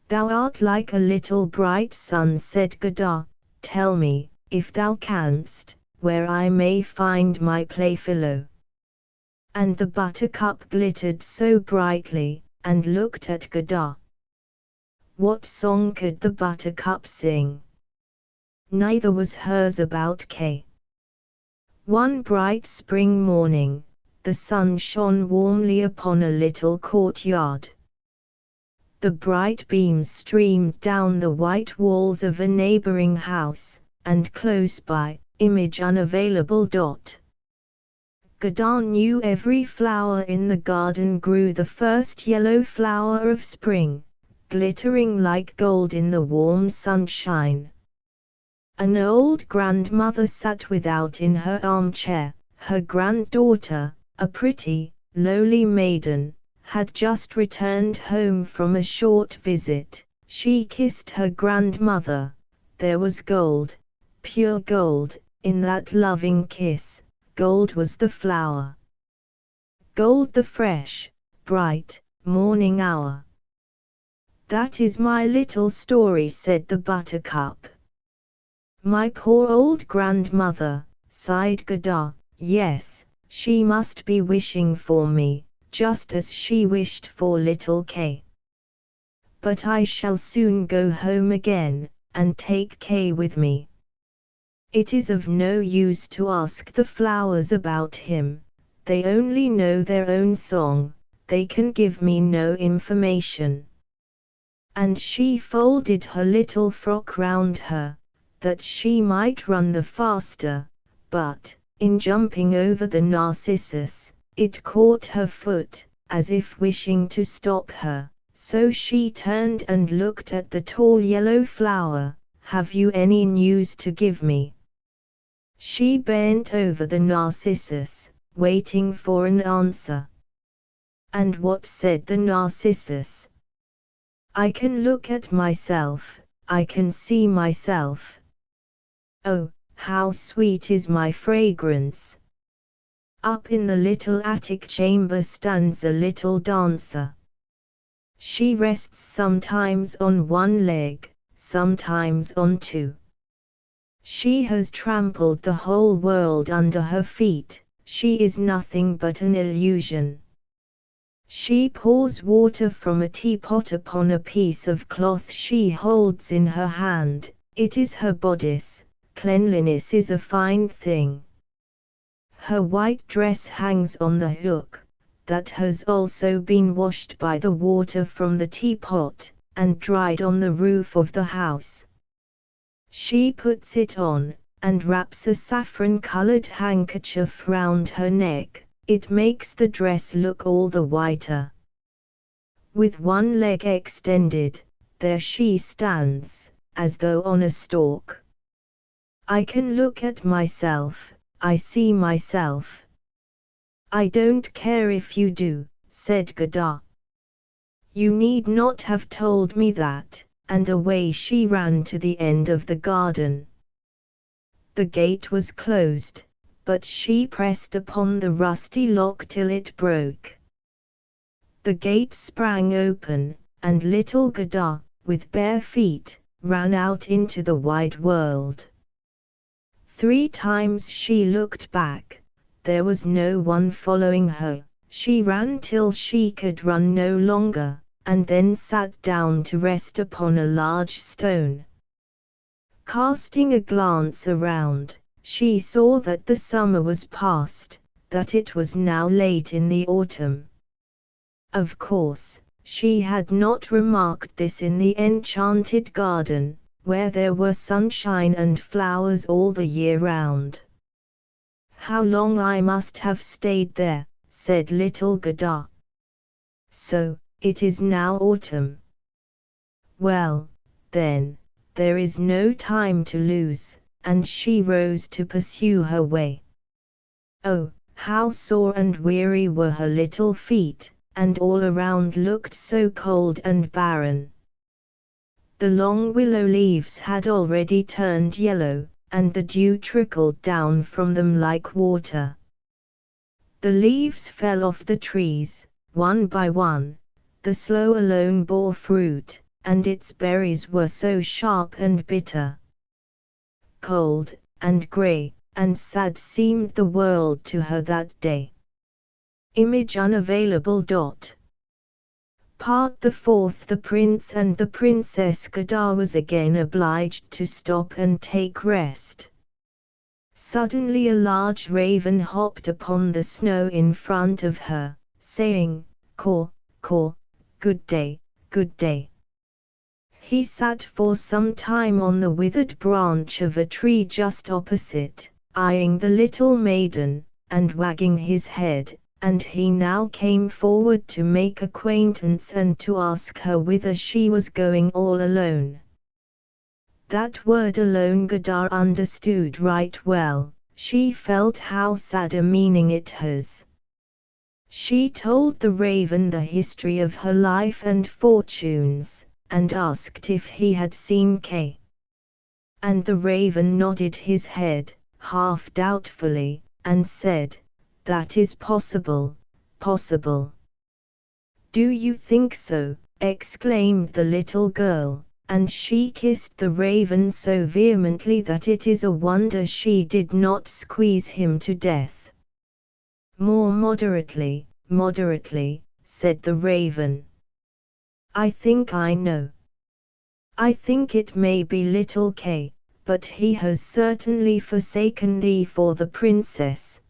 Thou art like a little bright sun, said Godard. Tell me, if thou canst, where I may find my playfellow. And the buttercup glittered so brightly, and looked at Godard. What song could the buttercup sing? Neither was hers about Kay. One bright spring morning, the sun shone warmly upon a little courtyard. The bright beams streamed down the white walls of a neighboring house, and close by, image unavailable. Godard knew every flower in the garden grew the first yellow flower of spring, glittering like gold in the warm sunshine. An old grandmother sat without in her armchair. Her granddaughter, a pretty, lowly maiden, had just returned home from a short visit. She kissed her grandmother. There was gold, pure gold, in that loving kiss. Gold was the flower. Gold the fresh, bright, morning hour. That is my little story, said the buttercup. My poor old grandmother, sighed Godard. Yes, she must be wishing for me, just as she wished for little Kay. But I shall soon go home again, and take Kay with me. It is of no use to ask the flowers about him. They only know their own song, they can give me no information. And she folded her little frock round her, that she might run the faster, but, in jumping over the narcissus, it caught her foot, as if wishing to stop her, so she turned and looked at the tall yellow flower. "Have you any news to give me?" She bent over the narcissus, waiting for an answer. "And what said the narcissus?" "I can look at myself, I can see myself. Oh, how sweet is my fragrance! Up in the little attic chamber stands a little dancer. She rests sometimes on one leg, sometimes on two. She has trampled the whole world under her feet, she is nothing but an illusion. She pours water from a teapot upon a piece of cloth she holds in her hand, it is her bodice, cleanliness is a fine thing. Her white dress hangs on the hook, that has also been washed by the water from the teapot, and dried on the roof of the house. She puts it on, and wraps a saffron-colored handkerchief round her neck, it makes the dress look all the whiter. With one leg extended, there she stands, as though on a stalk. I can look at myself, I see myself. I don't care if you do, said Godard. You need not have told me that, and away she ran to the end of the garden. The gate was closed, but she pressed upon the rusty lock till it broke. The gate sprang open, and little Godard, with bare feet, ran out into the wide world. 3 times she looked back, there was no one following her, she ran till she could run no longer, and then sat down to rest upon a large stone. Casting a glance around, she saw that the summer was past, that it was now late in the autumn. Of course, she had not remarked this in the enchanted garden, where there were sunshine and flowers all the year round. How long I must have stayed there, said little Godard. So, it is now autumn. Well, then, there is no time to lose, and she rose to pursue her way. Oh, how sore and weary were her little feet, and all around looked so cold and barren. The long willow leaves had already turned yellow, and the dew trickled down from them like water. The leaves fell off the trees, one by one, the sloe alone bore fruit, and its berries were so sharp and bitter. Cold, and grey, and sad seemed the world to her that day. Image unavailable. Part the 4th. The prince and the princess. Godard was again obliged to stop and take rest. Suddenly a large raven hopped upon the snow in front of her, saying, "Caw, caw, good day, good day." He sat for some time on the withered branch of a tree just opposite, eyeing the little maiden, and wagging his head, and he now came forward to make acquaintance and to ask her whither she was going all alone. That word alone Godard understood right well, she felt how sad a meaning it has. She told the raven the history of her life and fortunes, and asked if he had seen Kay. And the raven nodded his head, half doubtfully, and said, "That is possible, possible." "Do you think so?" exclaimed the little girl, and she kissed the raven so vehemently that it is a wonder she did not squeeze him to death. "More moderately, moderately," said the raven. "I think I know. I think it may be little Kay, but he has certainly forsaken thee for the princess."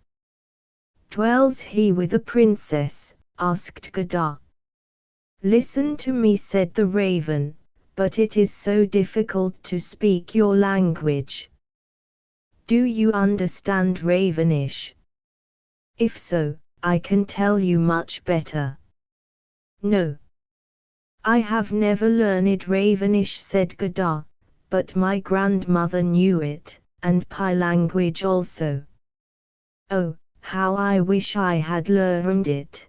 "Dwells he with a princess?" asked Godard. "Listen to me," said the raven, "but it is so difficult to speak your language." Do you understand Ravenish? If so, I can tell you much better. No. I have never learned Ravenish, said Gadar, but my grandmother knew it, and Pi language also. Oh, how I wish I had learned it.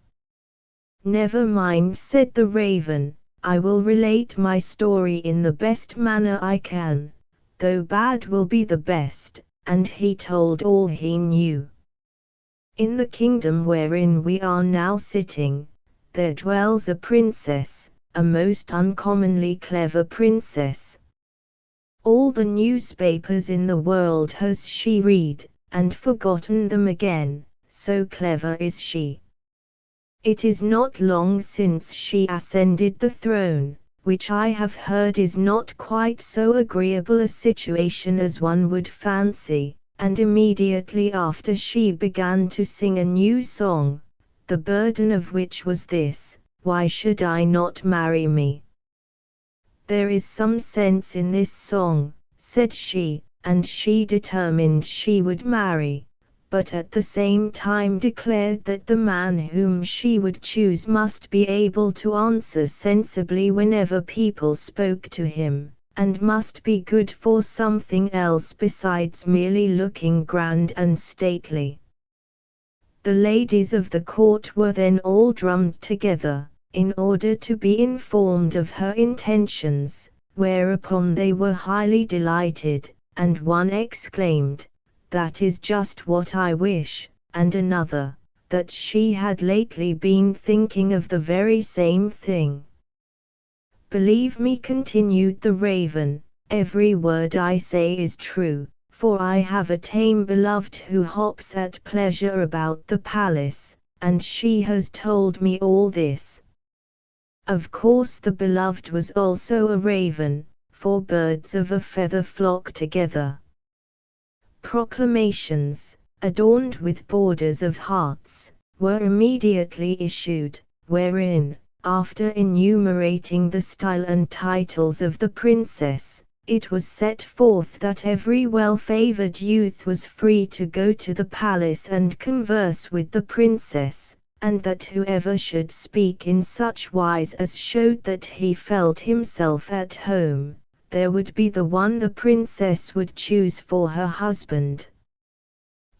Never mind, said the raven, I will relate my story in the best manner I can, though bad will be the best, and he told all he knew. In the kingdom wherein we are now sitting, there dwells a princess, a most uncommonly clever princess. All the newspapers in the world has she read, and forgotten them again, so clever is she. It is not long since she ascended the throne, which I have heard is not quite so agreeable a situation as one would fancy, and immediately after she began to sing a new song, the burden of which was this: why should I not marry me? There is some sense in this song, said she, and she determined she would marry, but at the same time declared that the man whom she would choose must be able to answer sensibly whenever people spoke to him, and must be good for something else besides merely looking grand and stately. The ladies of the court were then all drummed together, in order to be informed of her intentions, whereupon they were highly delighted, and one exclaimed, "That is just what I wish," and another, that she had lately been thinking of the very same thing. Believe me, continued the raven, every word I say is true, for I have a tame beloved who hops at pleasure about the palace, and she has told me all this. Of course the beloved was also a raven, for birds of a feather flock together. Proclamations, adorned with borders of hearts, were immediately issued, wherein, after enumerating the style and titles of the princess, it was set forth that every well-favored youth was free to go to the palace and converse with the princess, and that whoever should speak in such wise as showed that he felt himself at home, there would be the one the princess would choose for her husband.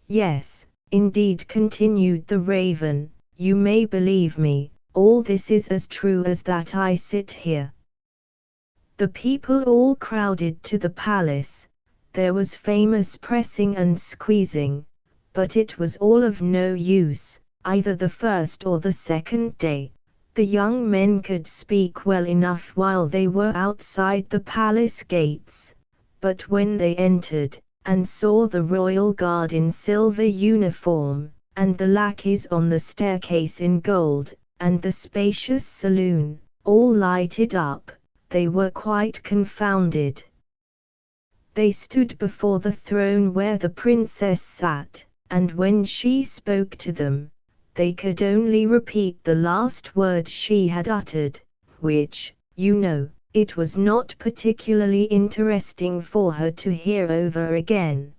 Yes, indeed, continued the raven, you may believe me, all this is as true as that I sit here. The people all crowded to the palace, there was famous pressing and squeezing, but it was all of no use, either the first or the second day. The young men could speak well enough while they were outside the palace gates, but when they entered, and saw the royal guard in silver uniform, and the lackeys on the staircase in gold, and the spacious saloon, all lighted up, they were quite confounded. They stood before the throne where the princess sat, and when she spoke to them, they could only repeat the last word she had uttered, which, you know, it was not particularly interesting for her to hear over again.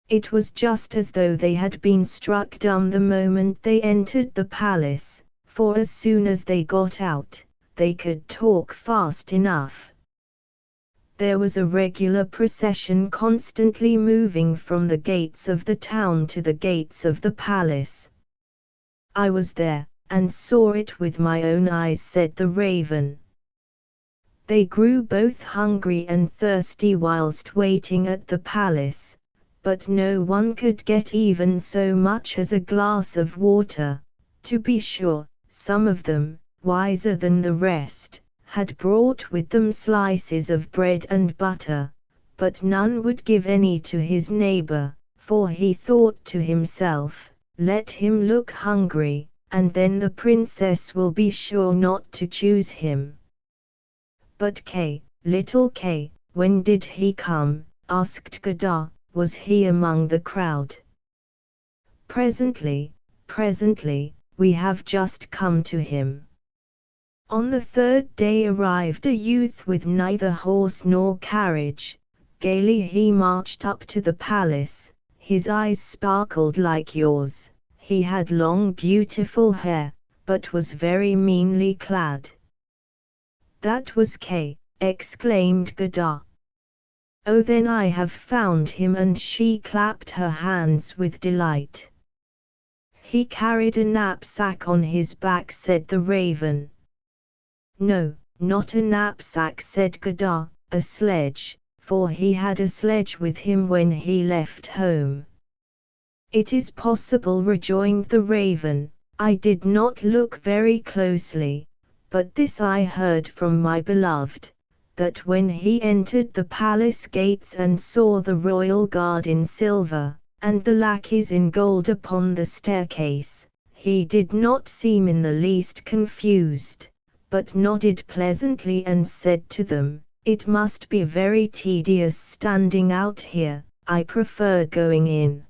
It was just as though they had been struck dumb the moment they entered the palace, for as soon as they got out, they could talk fast enough. There was a regular procession constantly moving from the gates of the town to the gates of the palace. I was there, and saw it with my own eyes, said the raven. They grew both hungry and thirsty whilst waiting at the palace, but no one could get even so much as a glass of water. To be sure, some of them, wiser than the rest, had brought with them slices of bread and butter, but none would give any to his neighbor, for he thought to himself, let him look hungry, and then the princess will be sure not to choose him. But little K, when did he come? Asked Gadar. Was he among the crowd? Presently, we have just come to him. On the third day arrived a youth with neither horse nor carriage, Gaily he marched up to the palace, his eyes sparkled like yours, he had long beautiful hair, but was very meanly clad. That was Kay, exclaimed Godard. Oh, then I have found him, and she clapped her hands with delight. He carried a knapsack on his back, said the raven. No, not a knapsack, said Godard, a sledge, for he had a sledge with him when he left home. It is possible, rejoined the raven, I did not look very closely, but this I heard from my beloved, that when he entered the palace gates and saw the royal guard in silver, and the lackeys in gold upon the staircase, he did not seem in the least confused, but nodded pleasantly and said to them, it must be very tedious standing out here, I prefer going in.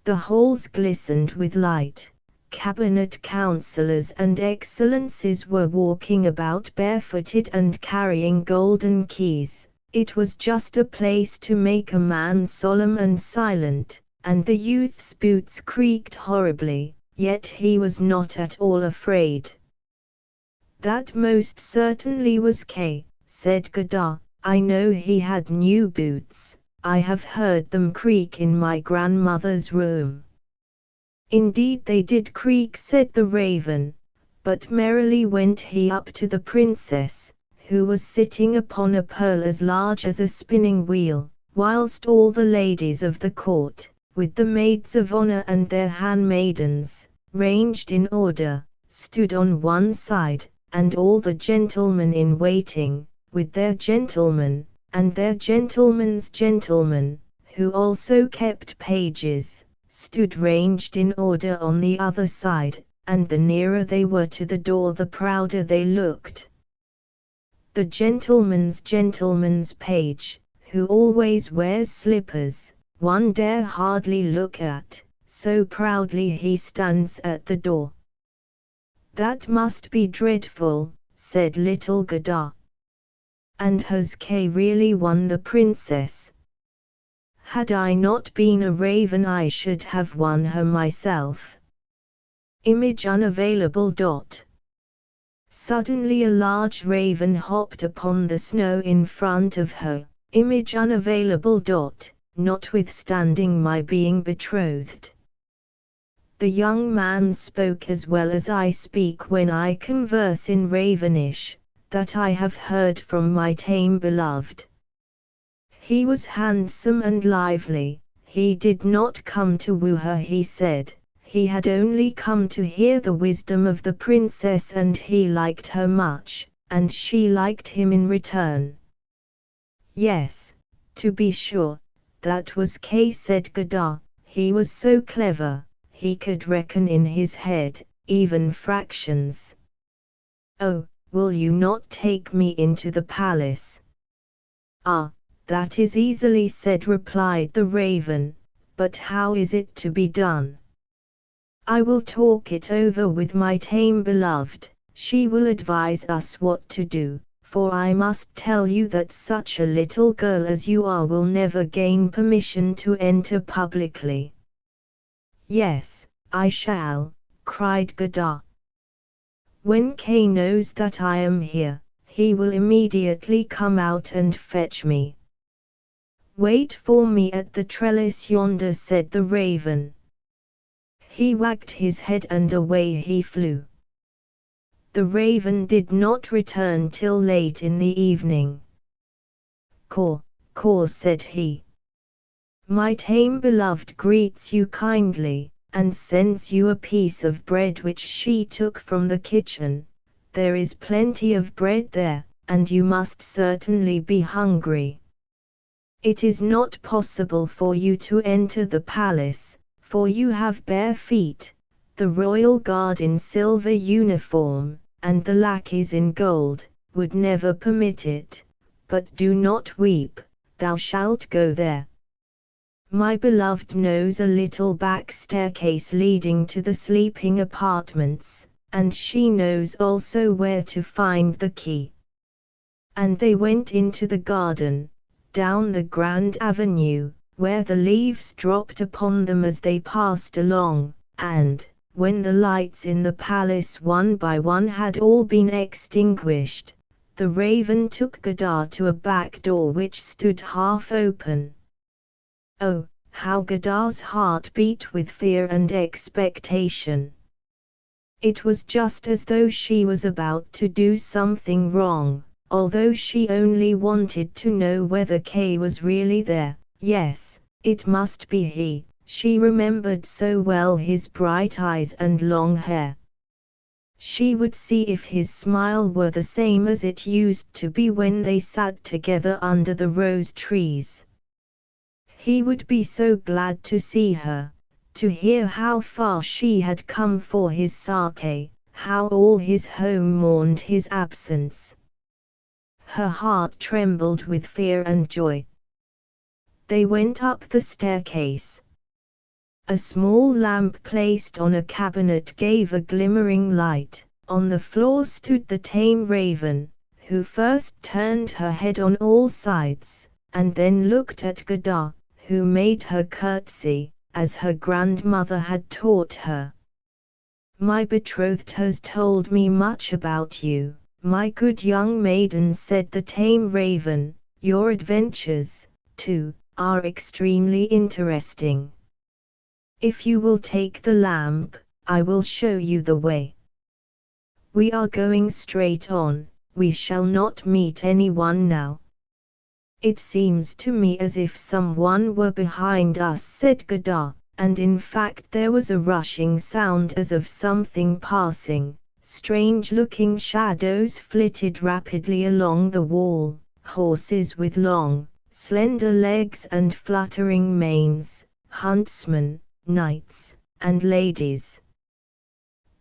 The halls glistened with light. Cabinet councillors and excellencies were walking about barefooted and carrying golden keys. It was just a place to make a man solemn and silent, and the youth's boots creaked horribly, yet he was not at all afraid. That most certainly was Kay, said Godard. I know he had new boots, I have heard them creak in my grandmother's room. Indeed they did creak, said the raven, but merrily went he up to the princess, who was sitting upon a pearl as large as a spinning wheel, whilst all the ladies of the court, with the maids of honor and their handmaidens, ranged in order, stood on one side, and all the gentlemen in waiting, with their gentlemen, and their gentlemen's gentlemen, who also kept pages, stood ranged in order on the other side, and the nearer they were to the door the prouder they looked. The gentleman's page, who always wears slippers, one dare hardly look at, so proudly he stands at the door. That must be dreadful, said little Godard. And has Kay really won the princess? Had I not been a raven I should have won her myself. Image unavailable. Suddenly a large raven hopped upon the snow in front of her. Image unavailable. Notwithstanding my being betrothed. The young man spoke as well as I speak when I converse in Ravenish, that I have heard from my tame beloved. He was handsome and lively, he did not come to woo her, he said, he had only come to hear the wisdom of the princess, and he liked her much, and she liked him in return. Yes, to be sure, that was Kay, said Godard, he was so clever, he could reckon in his head, even fractions. Oh, will you not take me into the palace? Ah, that is easily said, replied the raven, but how is it to be done? I will talk it over with my tame beloved, she will advise us what to do, for I must tell you that such a little girl as you are will never gain permission to enter publicly. Yes, I shall, cried Godard. When Kay knows that I am here, he will immediately come out and fetch me. Wait for me at the trellis yonder, said the raven. He wagged his head and away he flew. The raven did not return till late in the evening. Caw, caw, said he. My tame beloved greets you kindly, and sends you a piece of bread which she took from the kitchen. There is plenty of bread there, and you must certainly be hungry. It is not possible for you to enter the palace, for you have bare feet, the royal guard in silver uniform, and the lackeys in gold, would never permit it, but do not weep, thou shalt go there. My beloved knows a little back staircase leading to the sleeping apartments, and she knows also where to find the key. And they went into the garden. down the grand avenue, where the leaves dropped upon them as they passed along, and, when the lights in the palace one by one had all been extinguished, the raven took Godard to a back door which stood half open. Oh, how Godard's heart beat with fear and expectation! It was just as though she was about to do something wrong, although she only wanted to know whether Kay was really there. Yes, it must be he. She remembered so well his bright eyes and long hair. She would see if his smile were the same as it used to be when they sat together under the rose trees. He would be so glad to see her, to hear how far she had come for his sake, how all his home mourned his absence. Her heart trembled with fear and joy. They went up the staircase. A small lamp placed on a cabinet gave a glimmering light. On the floor stood the tame raven, who first turned her head on all sides, and then looked at Godard, who made her curtsy, as her grandmother had taught her. "My betrothed has told me much about you, my good young maiden," said the tame raven. "Your adventures, too, are extremely interesting. If you will take the lamp, I will show you the way. We are going straight on, we shall not meet anyone now." "It seems to me as if someone were behind us," said Godard, and in fact there was a rushing sound as of something passing. Strange-looking shadows flitted rapidly along the wall, horses with long, slender legs and fluttering manes, huntsmen, knights, and ladies.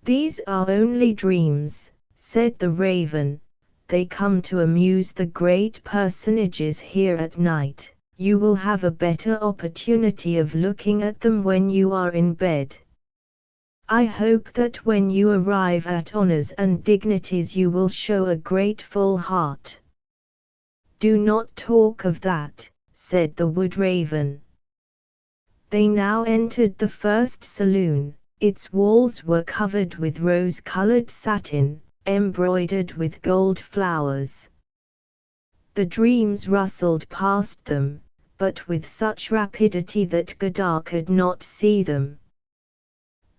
"These are only dreams," said the raven. "They come to amuse the great personages here at night. You will have a better opportunity of looking at them when you are in bed. I hope that when you arrive at honors and dignities you will show a grateful heart." "Do not talk of that," said the wood raven. They now entered the first saloon. Its walls were covered with rose-colored satin, embroidered with gold flowers. The dreams rustled past them, but with such rapidity that Godard could not see them.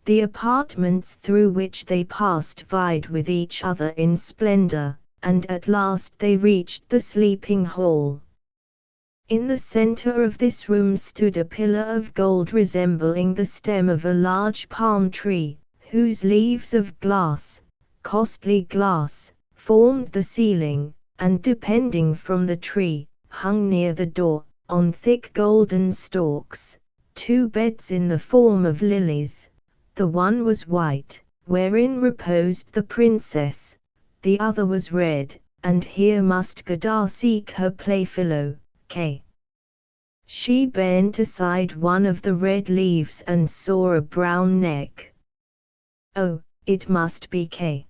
The apartments through which they passed vied with each other in splendor, and at last they reached the sleeping hall. In the center of this room stood a pillar of gold resembling the stem of a large palm tree, whose leaves of glass, costly glass, formed the ceiling, and depending from the tree, hung near the door, on thick golden stalks, two beds in the form of lilies. The one was white, wherein reposed the princess, the other was red, and here must Godard seek her playfellow, Kay. She bent aside one of the red leaves and saw a brown neck. Oh, it must be Kay.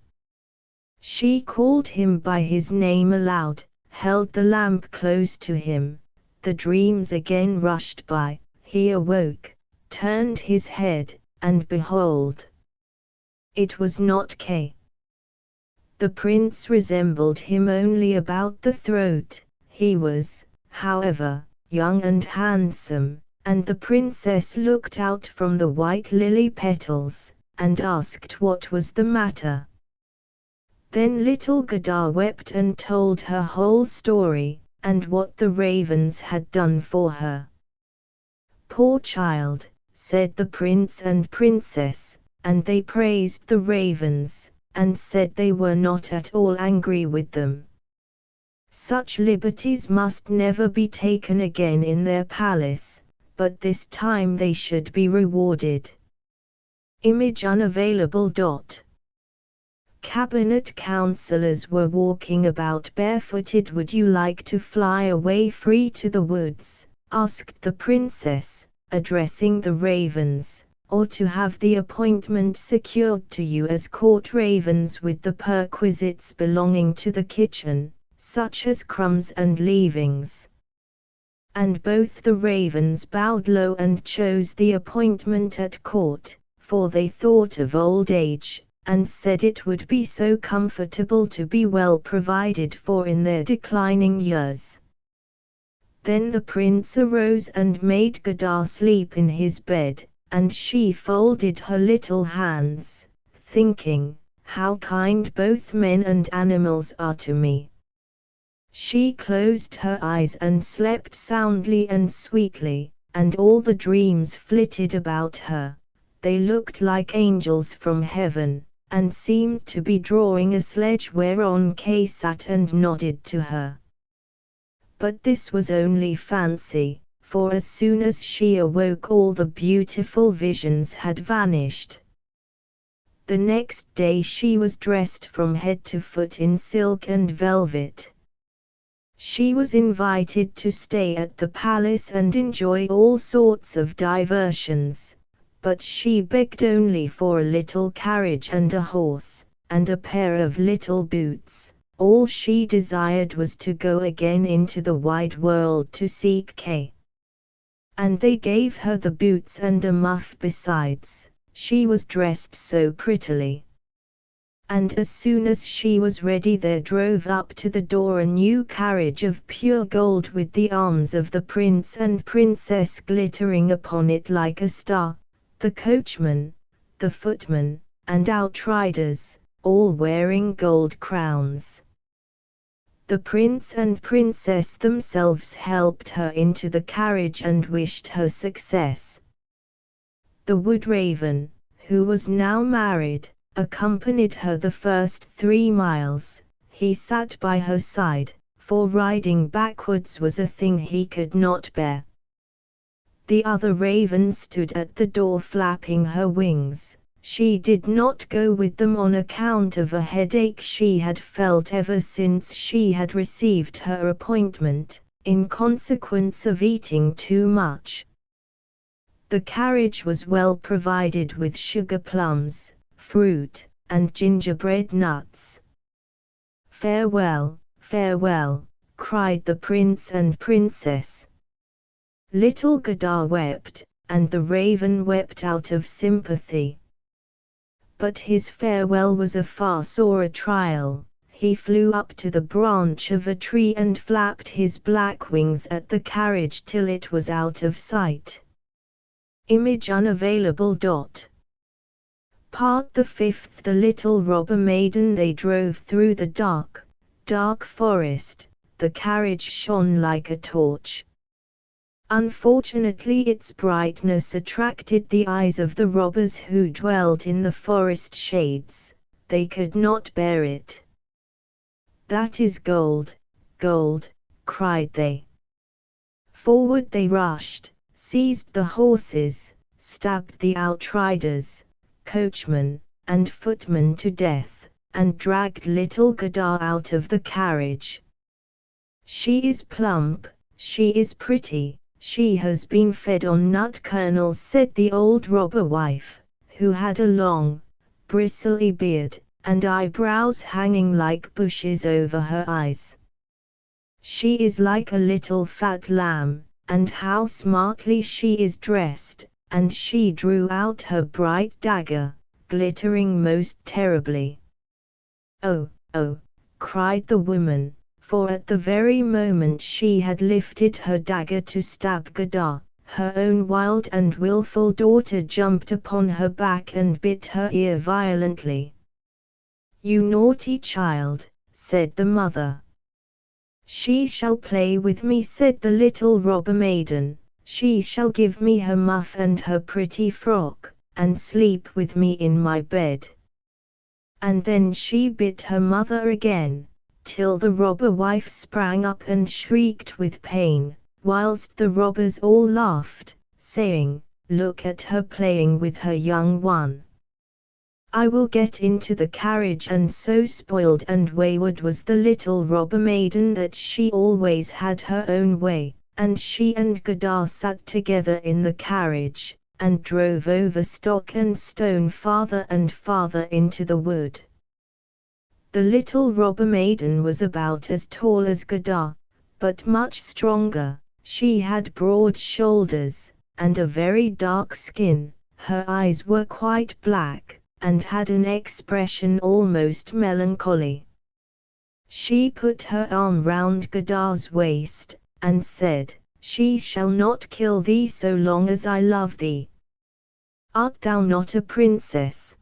She called him by his name aloud, held the lamp close to him. The dreams again rushed by. He awoke, turned his head, and behold! It was not Kay. The prince resembled him only about the throat. He was, however, young and handsome, and the princess looked out from the white lily petals, and asked what was the matter. Then little Godard wept and told her whole story, and what the ravens had done for her. "Poor child," said the prince and princess, and they praised the ravens, and said they were not at all angry with them. Such liberties must never be taken again in their palace, but this time they should be rewarded. Image unavailable. Cabinet councillors were walking about barefooted. "Would you like to fly away free to the woods?" asked the princess, addressing the ravens, "or to have the appointment secured to you as court ravens with the perquisites belonging to the kitchen, such as crumbs and leavings?" And both the ravens bowed low and chose the appointment at court, for they thought of old age, and said it would be so comfortable to be well provided for in their declining years. Then the prince arose and made Gadar sleep in his bed, and she folded her little hands, thinking, "How kind both men and animals are to me." She closed her eyes and slept soundly and sweetly, and all the dreams flitted about her. They looked like angels from heaven, and seemed to be drawing a sledge whereon Kay sat and nodded to her. But this was only fancy, for as soon as she awoke all the beautiful visions had vanished. The next day she was dressed from head to foot in silk and velvet. She was invited to stay at the palace and enjoy all sorts of diversions, but she begged only for a little carriage and a horse, and a pair of little boots. All she desired was to go again into the wide world to seek Kay. And they gave her the boots and a muff besides. She was dressed so prettily. And as soon as she was ready there drove up to the door a new carriage of pure gold with the arms of the prince and princess glittering upon it like a star, the coachman, the footman, and outriders, all wearing gold crowns. The prince and princess themselves helped her into the carriage and wished her success. The wood raven, who was now married, accompanied her the first 3 miles. He sat by her side, for riding backwards was a thing he could not bear. The other raven stood at the door flapping her wings. She did not go with them on account of a headache she had felt ever since she had received her appointment, in consequence of eating too much. The carriage was well provided with sugar plums, fruit, and gingerbread nuts. "Farewell, farewell," cried the prince and princess. Little Gadar wept, and the raven wept out of sympathy. But his farewell was a farce or a trial. He flew up to the branch of a tree and flapped his black wings at the carriage till it was out of sight. Image unavailable. Part the 5th. The little robber maiden. They drove through the dark, dark forest. The carriage shone like a torch. Unfortunately its brightness attracted the eyes of the robbers who dwelt in the forest shades. They could not bear it. "That is gold, gold," cried they. Forward they rushed, seized the horses, stabbed the outriders, coachman, and footman to death, and dragged little Gadar out of the carriage. "She is plump, she is pretty, she has been fed on nut kernels," said the old robber wife, who had a long, bristly beard, and eyebrows hanging like bushes over her eyes. "She is like a little fat lamb, and how smartly she is dressed," and she drew out her bright dagger, glittering most terribly. "Oh, oh," cried the woman, for at the very moment she had lifted her dagger to stab Gadar, her own wild and wilful daughter jumped upon her back and bit her ear violently. "You naughty child," said the mother. "She shall play with me," said the little robber maiden. "She shall give me her muff and her pretty frock, and sleep with me in my bed." And then she bit her mother again, till the robber wife sprang up and shrieked with pain, whilst the robbers all laughed, saying, "Look at her playing with her young one. I will get into the carriage." And so spoiled and wayward was the little robber maiden that she always had her own way, and she and Gadar sat together in the carriage, and drove over stock and stone farther and farther into the wood. The little robber maiden was about as tall as Gadar, but much stronger, She had broad shoulders, and a very dark skin. Her eyes were quite black, and had an expression almost melancholy. She put her arm round Godard's waist, and said, "She shall not kill thee so long as I love thee. Art thou not a princess?"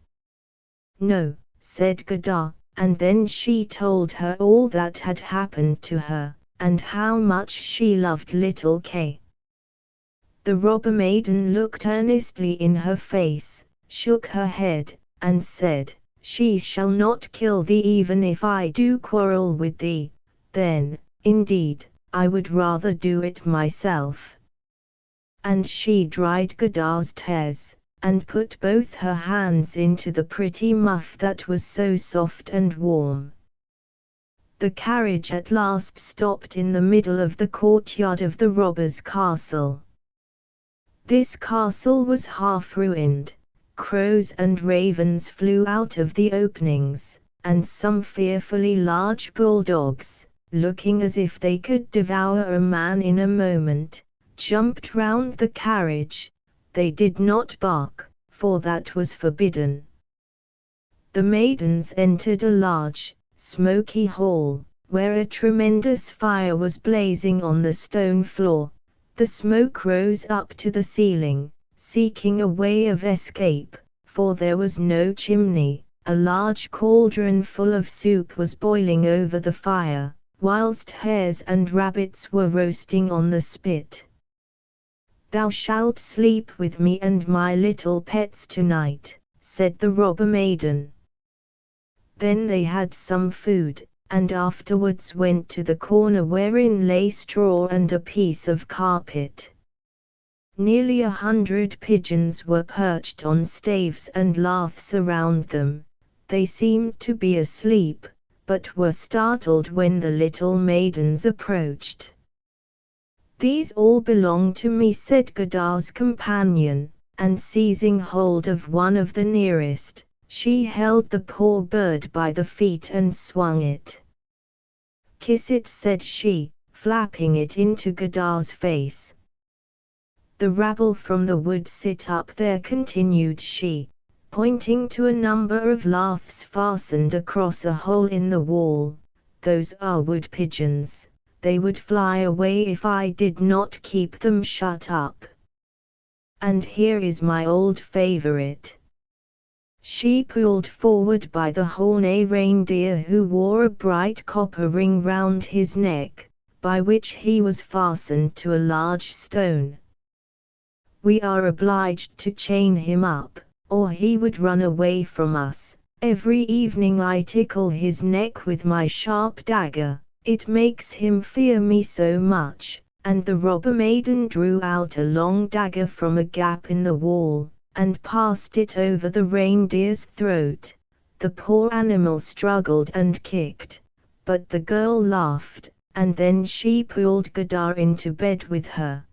"No," said Godard, and then she told her all that had happened to her, and how much she loved little Kay. The robber maiden looked earnestly in her face, shook her head, and said, "She shall not kill thee even if I do quarrel with thee. Then, indeed, I would rather do it myself." And she dried Godard's tears, and put both her hands into the pretty muff that was so soft and warm. The carriage at last stopped in the middle of the courtyard of the robber's castle. This castle was half ruined. Crows and ravens flew out of the openings, and some fearfully large bulldogs, looking as if they could devour a man in a moment, jumped round the carriage. They did not bark, for that was forbidden. The maidens entered a large, smoky hall, where a tremendous fire was blazing on the stone floor. The smoke rose up to the ceiling, seeking a way of escape, for there was no chimney. A large cauldron full of soup was boiling over the fire, whilst hares and rabbits were roasting on the spit. "Thou shalt sleep with me and my little pets tonight," said the robber maiden. Then they had some food, and afterwards went to the corner wherein lay straw and a piece of carpet. Nearly 100 pigeons were perched on staves and laths around them. They seemed to be asleep, but were startled when the little maidens approached. "These all belong to me," said Godard's companion, and seizing hold of one of the nearest, she held the poor bird by the feet and swung it. "Kiss it," said she, flapping it into Godard's face. "The rabble from the wood sit up there," continued she, pointing to a number of laths fastened across a hole in the wall. "Those are wood pigeons. They would fly away if I did not keep them shut up. And here is my old favorite." She pulled forward by the horn a reindeer who wore a bright copper ring round his neck, by which he was fastened to a large stone. "We are obliged to chain him up, or he would run away from us. Every evening I tickle his neck with my sharp dagger. It makes him fear me so much." And the robber maiden drew out a long dagger from a gap in the wall, and passed it over the reindeer's throat. The poor animal struggled and kicked, but the girl laughed, and then she pulled Godard into bed with her.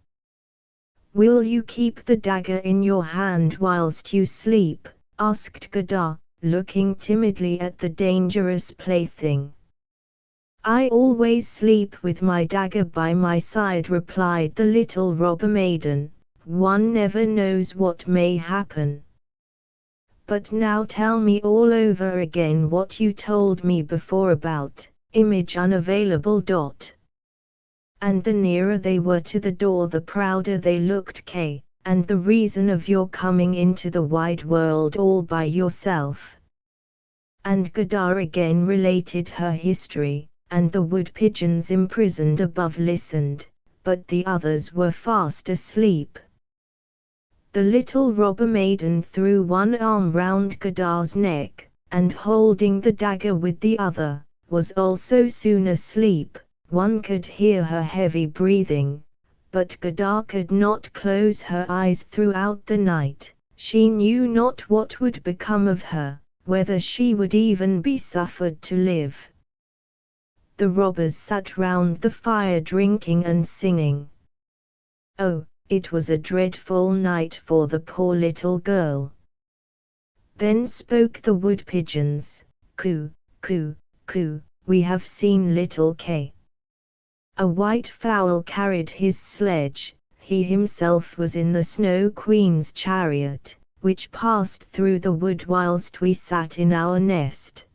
"Will you keep the dagger in your hand whilst you sleep?" asked Godard, looking timidly at the dangerous plaything. "I always sleep with my dagger by my side," replied the little robber maiden. "One never knows what may happen. But now tell me all over again what you told me before about image unavailable. And the nearer they were to the door the prouder they looked. Kay, and the reason of your coming into the wide world all by yourself." And Godard again related her history, and the wood pigeons imprisoned above listened, but the others were fast asleep. The little robber maiden threw one arm round Godard's neck, and holding the dagger with the other, was also soon asleep. One could hear her heavy breathing, but Godard could not close her eyes throughout the night. She knew not what would become of her, whether she would even be suffered to live. The robbers sat round the fire drinking and singing. Oh, it was a dreadful night for the poor little girl. Then spoke the wood pigeons. "Coo, coo, coo, we have seen little Kay." A white fowl carried his sledge. He himself was in the Snow Queen's chariot, which passed through the wood whilst we sat in our nest.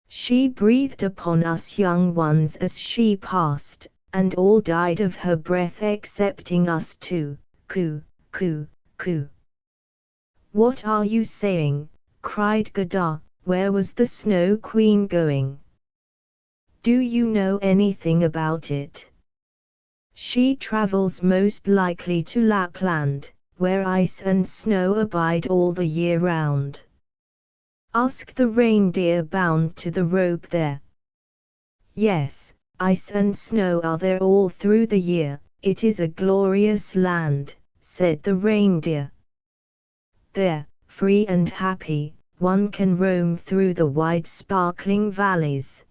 She breathed upon us young ones as she passed, and all died of her breath excepting us two. Coo, coo, coo. What are you saying? Cried Godard. Where was the Snow Queen going? Do you know anything about it? She travels most likely to Lapland, where ice and snow abide all the year round. Ask the reindeer bound to the rope there. Yes, ice and snow are there all through the year. It is a glorious land, said the reindeer. There, free and happy, one can roam through the wide sparkling valleys.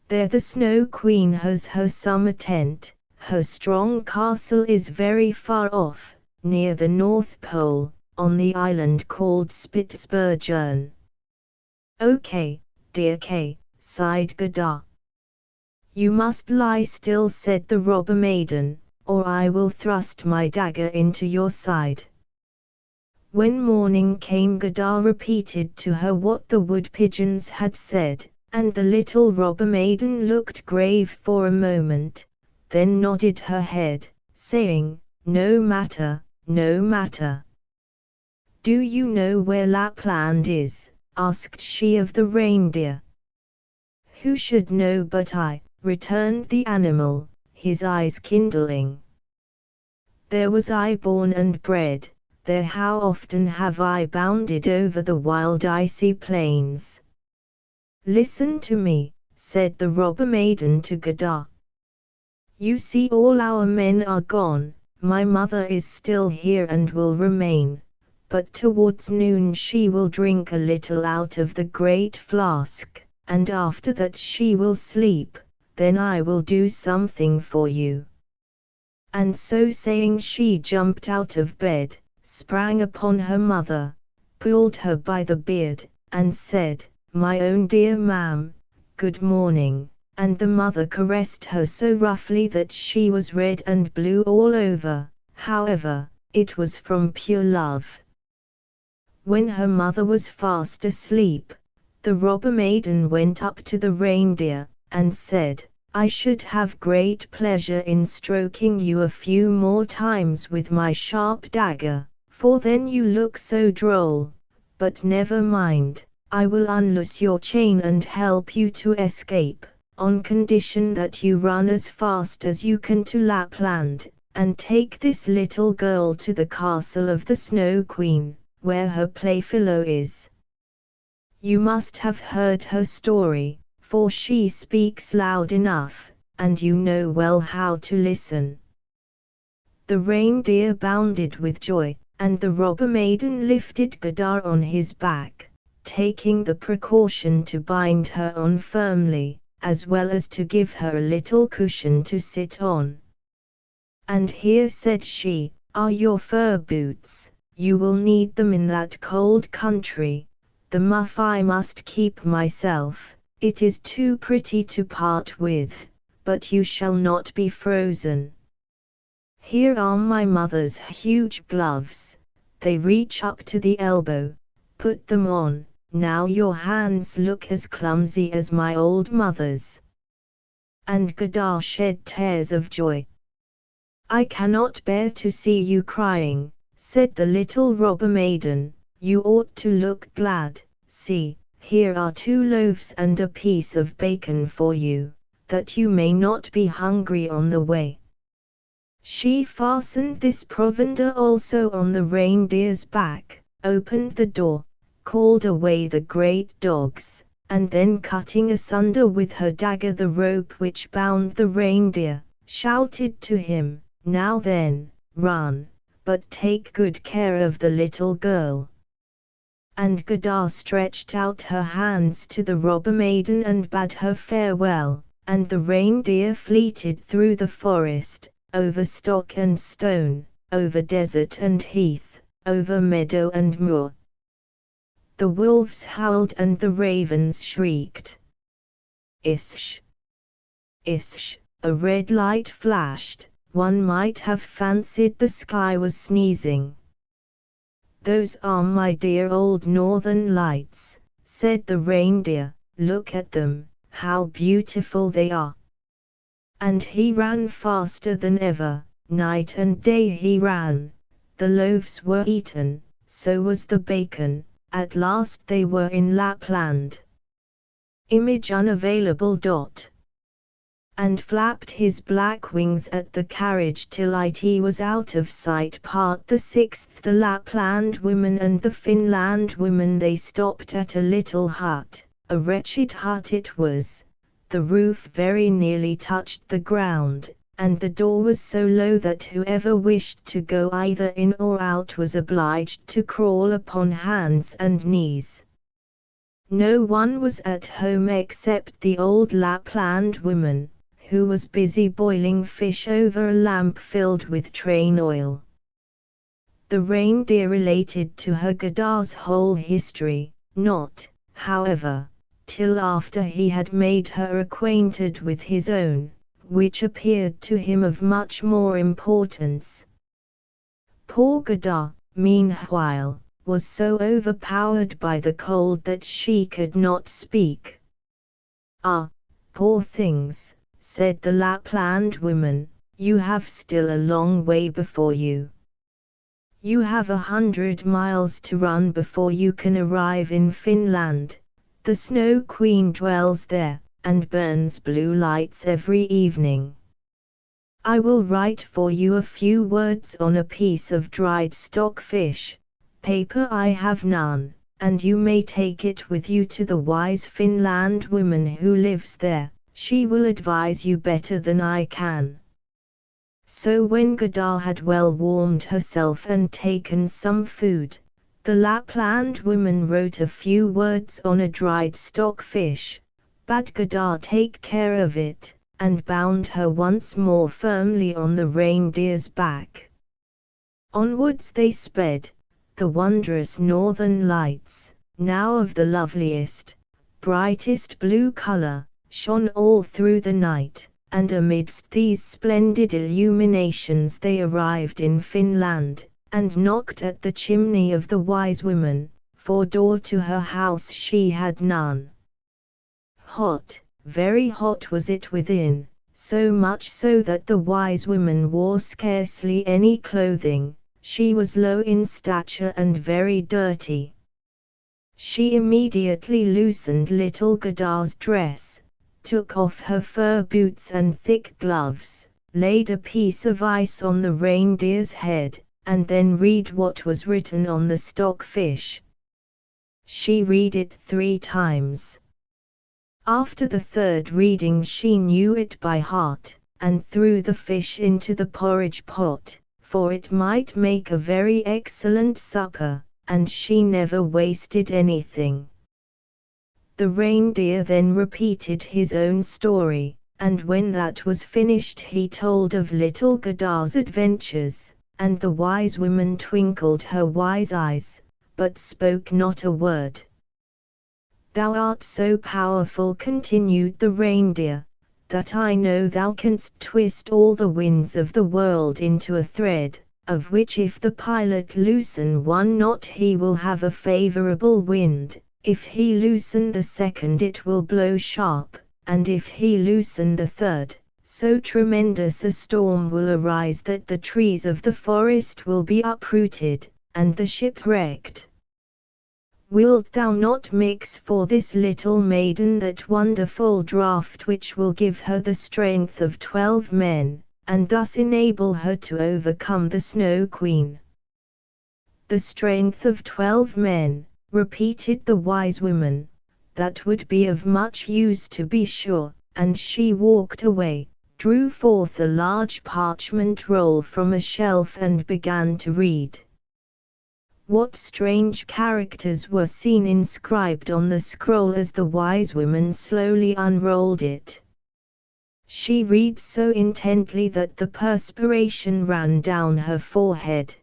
There the Snow Queen has her summer tent. Her strong castle is very far off, near the North Pole, on the island called Spitsbergen. Okay, dear Kay, sighed Godard. You must lie still, said the robber maiden, or I will thrust my dagger into your side. When morning came, Godard repeated to her what the wood pigeons had said, and the little robber maiden looked grave for a moment, then nodded her head, saying, No matter, no matter. Do you know where Lapland is? Asked she of the reindeer. Who should know but I, returned the animal, his eyes kindling. There was I born and bred, there how often have I bounded over the wild icy plains. Listen to me, said the robber maiden to Godard. You see all our men are gone, my mother is still here and will remain, but towards noon she will drink a little out of the great flask, and after that she will sleep, then I will do something for you. And so saying she jumped out of bed, sprang upon her mother, pulled her by the beard, and said, My own dear ma'am, good morning. And the mother caressed her so roughly that she was red and blue all over. However, it was from pure love. When her mother was fast asleep, the robber maiden went up to the reindeer, and said, I should have great pleasure in stroking you a few more times with my sharp dagger, for then you look so droll. But never mind, I will unloose your chain and help you to escape, on condition that you run as fast as you can to Lapland, and take this little girl to the castle of the Snow Queen, where her playfellow is. You must have heard her story, for she speaks loud enough, and you know well how to listen. The reindeer bounded with joy, and the robber maiden lifted Godard on his back, taking the precaution to bind her on firmly, as well as to give her a little cushion to sit on. And here, said she, are your fur boots, you will need them in that cold country. The muff I must keep myself, it is too pretty to part with, but you shall not be frozen. Here are my mother's huge gloves, they reach up to the elbow, put them on. Now your hands look as clumsy as my old mother's. And Godard shed tears of joy. I cannot bear to see you crying, said the little robber maiden, you ought to look glad. See, here are 2 loaves and a piece of bacon for you, that you may not be hungry on the way. She fastened this provender also on the reindeer's back, opened the door, called away the great dogs, and then cutting asunder with her dagger the rope which bound the reindeer, shouted to him, Now then, run, but take good care of the little girl. And Godard stretched out her hands to the robber maiden and bade her farewell, and the reindeer fleeted through the forest, over stock and stone, over desert and heath, over meadow and moor. The wolves howled and the ravens shrieked. Ish! Ish! A red light flashed, one might have fancied the sky was sneezing. "Those are my dear old northern lights," said the reindeer. "Look at them, how beautiful they are." And he ran faster than ever, night and day he ran. The loaves were eaten, so was the bacon, at last they were in Lapland. Image unavailable. And flapped his black wings at the carriage till it was out of sight. Part the sixth. The Lapland women and the Finland women. They stopped at a little hut, a wretched hut it was. The roof very nearly touched the ground, and the door was so low that whoever wished to go either in or out was obliged to crawl upon hands and knees. No one was at home except the old Lapland woman, who was busy boiling fish over a lamp filled with train oil. The reindeer related to her Godard's whole history, not, however, till after he had made her acquainted with his own, which appeared to him of much more importance. Poor Godard, meanwhile, was so overpowered by the cold that she could not speak. "Ah, poor things," said the Lapland woman, "you have still a long way before you. You have 100 miles to run before you can arrive in Finland. The Snow Queen dwells there, and burns blue lights every evening. I will write for you a few words on a piece of dried stockfish. Paper I have none, and you may take it with you to the wise Finland woman who lives there. She will advise you better than I can." So when Godard had well warmed herself and taken some food, the Lapland woman wrote a few words on a dried stockfish, bade Godard take care of it, and bound her once more firmly on the reindeer's back. Onwards they sped. The wondrous northern lights, now of the loveliest, brightest blue color, shone all through the night, and amidst these splendid illuminations they arrived in Finland, and knocked at the chimney of the wise woman, for door to her house she had none. Hot, very hot was it within, so much so that the wise woman wore scarcely any clothing. She was low in stature and very dirty. She immediately loosened little Godard's dress, took off her fur boots and thick gloves, laid a piece of ice on the reindeer's head, and then read what was written on the stockfish. She read it 3 times. After the third reading she knew it by heart, and threw the fish into the porridge pot, for it might make a very excellent supper, and she never wasted anything. The reindeer then repeated his own story, and when that was finished he told of little Godard's adventures, and the wise woman twinkled her wise eyes, but spoke not a word. "Thou art so powerful," continued the reindeer, "that I know thou canst twist all the winds of the world into a thread, of which if the pilot loosen one knot he will have a favorable wind, if he loosen the second it will blow sharp, and if he loosen the third, so tremendous a storm will arise that the trees of the forest will be uprooted, and the ship wrecked. Wilt thou not mix for this little maiden that wonderful draught which will give her the strength of 12 men, and thus enable her to overcome the Snow Queen?" "The strength of 12 men," repeated the wise woman, "that would be of much use to be sure," and she walked away, drew forth a large parchment roll from a shelf and began to read. What strange characters were seen inscribed on the scroll as the wise woman slowly unrolled it. She read so intently that the perspiration ran down her forehead.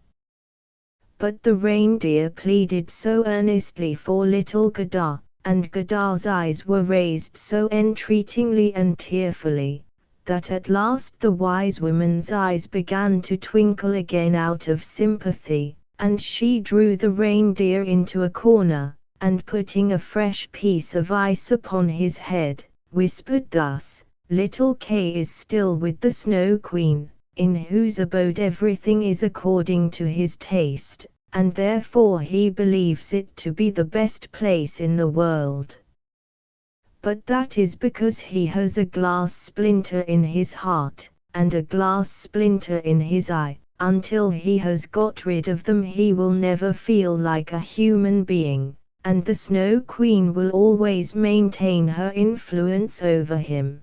But the reindeer pleaded so earnestly for little Godard, and Godard's eyes were raised so entreatingly and tearfully, that at last the wise woman's eyes began to twinkle again out of sympathy, and she drew the reindeer into a corner, and putting a fresh piece of ice upon his head, whispered thus, "Little Kay is still with the Snow Queen, in whose abode everything is according to his taste, and therefore he believes it to be the best place in the world. But that is because he has a glass splinter in his heart, and a glass splinter in his eye. Until he has got rid of them he will never feel like a human being, and the Snow Queen will always maintain her influence over him.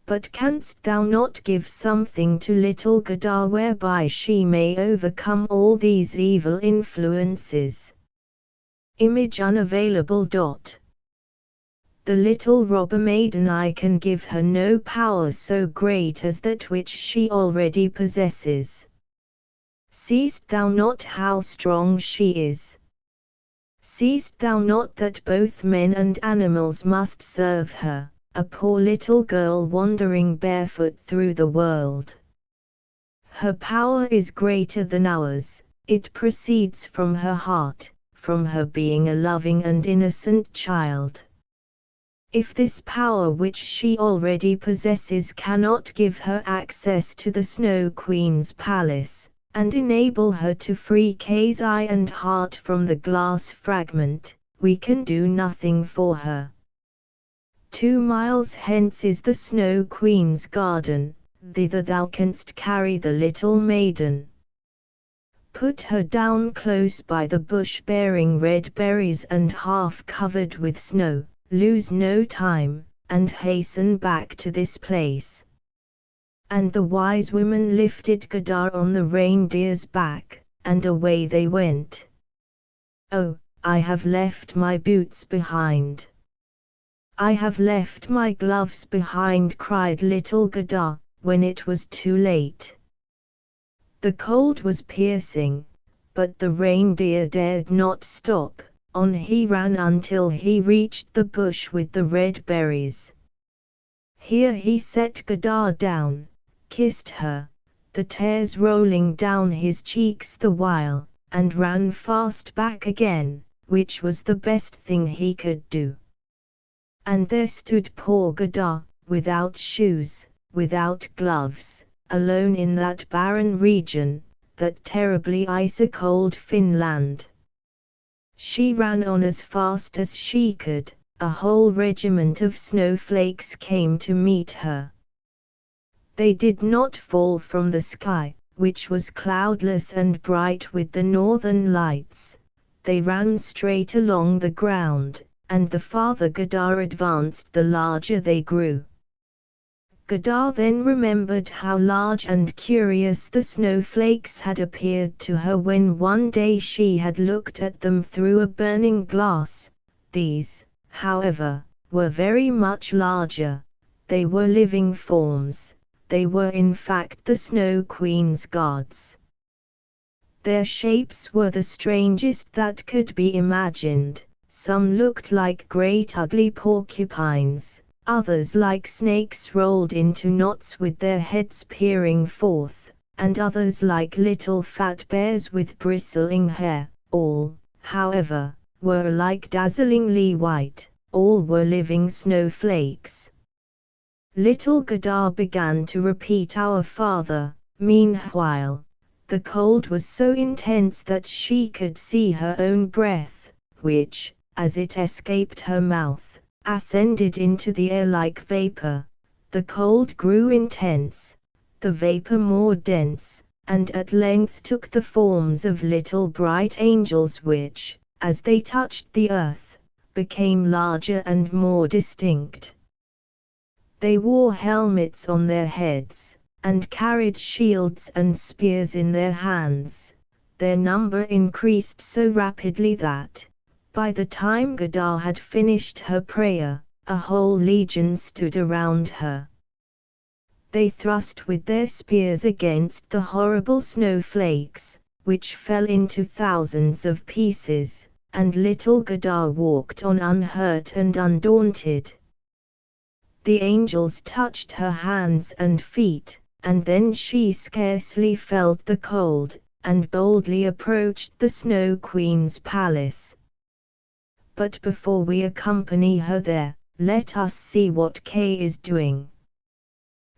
But canst thou not give something to little Gadar whereby she may overcome all these evil influences?" Image unavailable. The little robber maiden, I can give her no power so great as that which she already possesses. Seest thou not how strong she is? Seest thou not that both men and animals must serve her, a poor little girl wandering barefoot through the world? Her power is greater than ours, it proceeds from her heart, from her being a loving and innocent child. If this power which she already possesses cannot give her access to the Snow Queen's palace, and enable her to free Kay's eye and heart from the glass fragment, we can do nothing for her. 2 miles hence is the Snow Queen's garden, thither thou canst carry the little maiden. Put her down close by the bush bearing red berries and half covered with snow. Lose no time, and hasten back to this place." And the wise woman lifted Gadar on the reindeer's back, and away they went. "Oh, I have left my boots behind. I have left my gloves behind," cried little Gadar, when it was too late. The cold was piercing, but the reindeer dared not stop. On he ran until he reached the bush with the red berries. Here he set Gadar down, kissed her, the tears rolling down his cheeks the while, and ran fast back again, which was the best thing he could do. And there stood poor Gadar, without shoes, without gloves, alone in that barren region, that terribly ice-cold Finland. She ran on as fast as she could, a whole regiment of snowflakes came to meet her. They did not fall from the sky, which was cloudless and bright with the northern lights. They ran straight along the ground, and the farther Gadar advanced the larger they grew. Gadar then remembered how large and curious the snowflakes had appeared to her when one day she had looked at them through a burning glass. These, however, were very much larger. They were living forms. They were in fact the Snow Queen's guards. Their shapes were the strangest that could be imagined. Some looked like great ugly porcupines, others like snakes rolled into knots with their heads peering forth, and others like little fat bears with bristling hair. All, however, were alike dazzlingly white, all were living snowflakes. Little Gadar began to repeat Our Father. Meanwhile, the cold was so intense that she could see her own breath, which, as it escaped her mouth, ascended into the air like vapor. The cold grew intense, the vapor more dense, and at length took the forms of little bright angels which, as they touched the earth, became larger and more distinct. They wore helmets on their heads, and carried shields and spears in their hands. Their number increased so rapidly that, by the time Gadar had finished her prayer, a whole legion stood around her. They thrust with their spears against the horrible snowflakes, which fell into thousands of pieces, and little Gadar walked on unhurt and undaunted. The angels touched her hands and feet, and then she scarcely felt the cold, and boldly approached the Snow Queen's palace. But before we accompany her there, let us see what Kay is doing.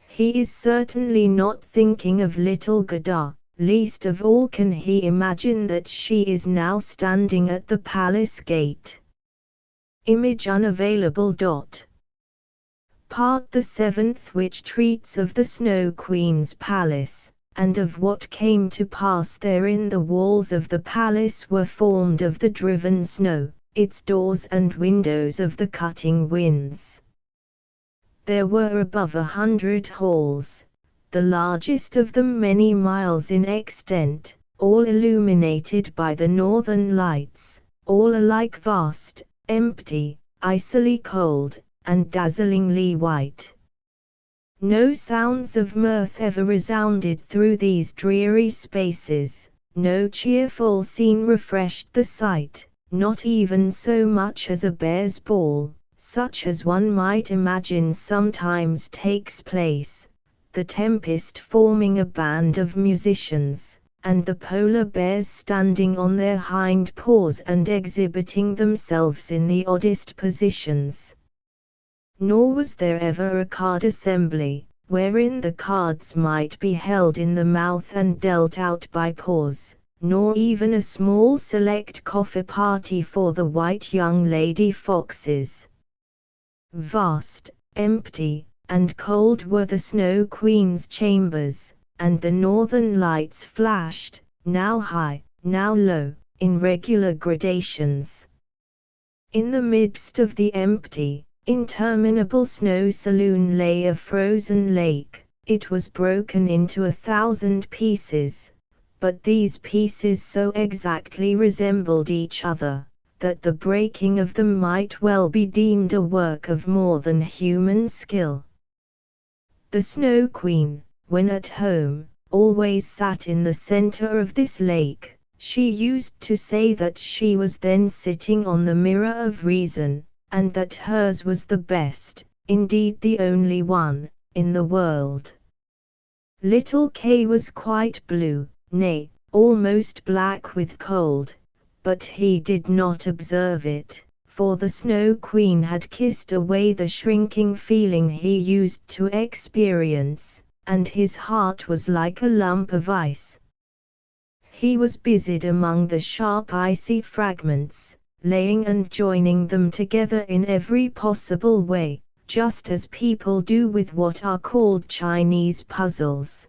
He is certainly not thinking of little Godard, least of all can he imagine that she is now standing at the palace gate. Image unavailable. Part the 7th, which treats of the Snow Queen's palace, and of what came to pass therein. The walls of the palace were formed of the driven snow, its doors and windows of the cutting winds. There were above 100 halls, the largest of them many miles in extent, all illuminated by the northern lights, all alike vast, empty, icily cold, and dazzlingly white. No sounds of mirth ever resounded through these dreary spaces, no cheerful scene refreshed the sight, not even so much as a bear's ball, such as one might imagine sometimes takes place, the tempest forming a band of musicians, and the polar bears standing on their hind paws and exhibiting themselves in the oddest positions. Nor was there ever a card assembly, wherein the cards might be held in the mouth and dealt out by paws, nor even a small select coffee party for the white young lady foxes. Vast, empty, and cold were the Snow Queen's chambers, and the northern lights flashed, now high, now low, in regular gradations. In the midst of the empty, interminable snow saloon lay a frozen lake. It was broken into 1,000 pieces, but these pieces so exactly resembled each other, that the breaking of them might well be deemed a work of more than human skill. The Snow Queen, when at home, always sat in the center of this lake. She used to say that she was then sitting on the mirror of reason, and that hers was the best, indeed the only one, in the world. Little Kay was quite blue, nay, almost black with cold, but he did not observe it, for the Snow Queen had kissed away the shrinking feeling he used to experience, and his heart was like a lump of ice. He was busied among the sharp icy fragments, laying and joining them together in every possible way, just as people do with what are called Chinese puzzles.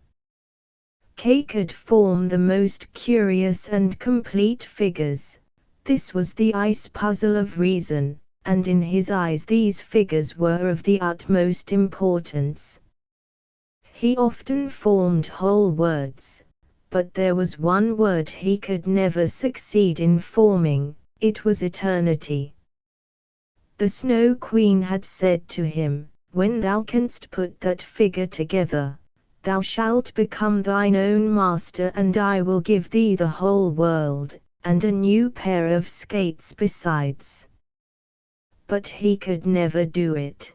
Kay could form the most curious and complete figures. This was the ice puzzle of reason, and in his eyes these figures were of the utmost importance. He often formed whole words, but there was one word he could never succeed in forming. It was eternity. The Snow Queen had said to him, "When thou canst put that figure together, thou shalt become thine own master, and I will give thee the whole world, and a new pair of skates besides." But he could never do it.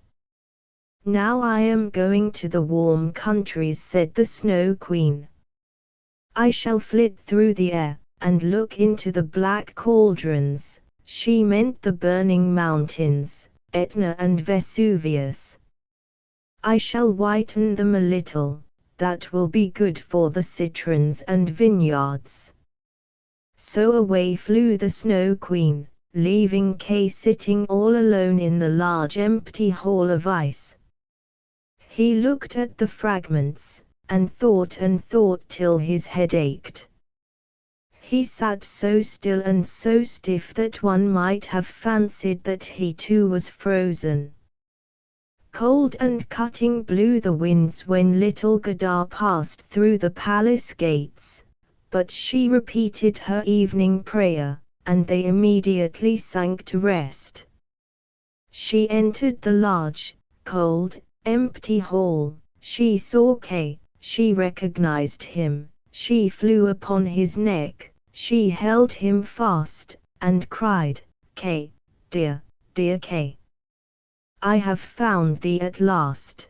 "Now I am going to the warm countries," said the Snow Queen. "I shall flit through the air, and look into the black cauldrons." She meant the burning mountains, Etna and Vesuvius. "I shall whiten them a little, that will be good for the citrons and vineyards." So away flew the Snow Queen, leaving Kay sitting all alone in the large empty hall of ice. He looked at the fragments, and thought till his head ached. He sat so still and so stiff that one might have fancied that he too was frozen. Cold and cutting blew the winds when little Godard passed through the palace gates, but she repeated her evening prayer, and they immediately sank to rest. She entered the large, cold, empty hall. She saw Kay, she recognized him, she flew upon his neck. She held him fast, and cried, "Kay, dear, dear Kay." I have found thee at last.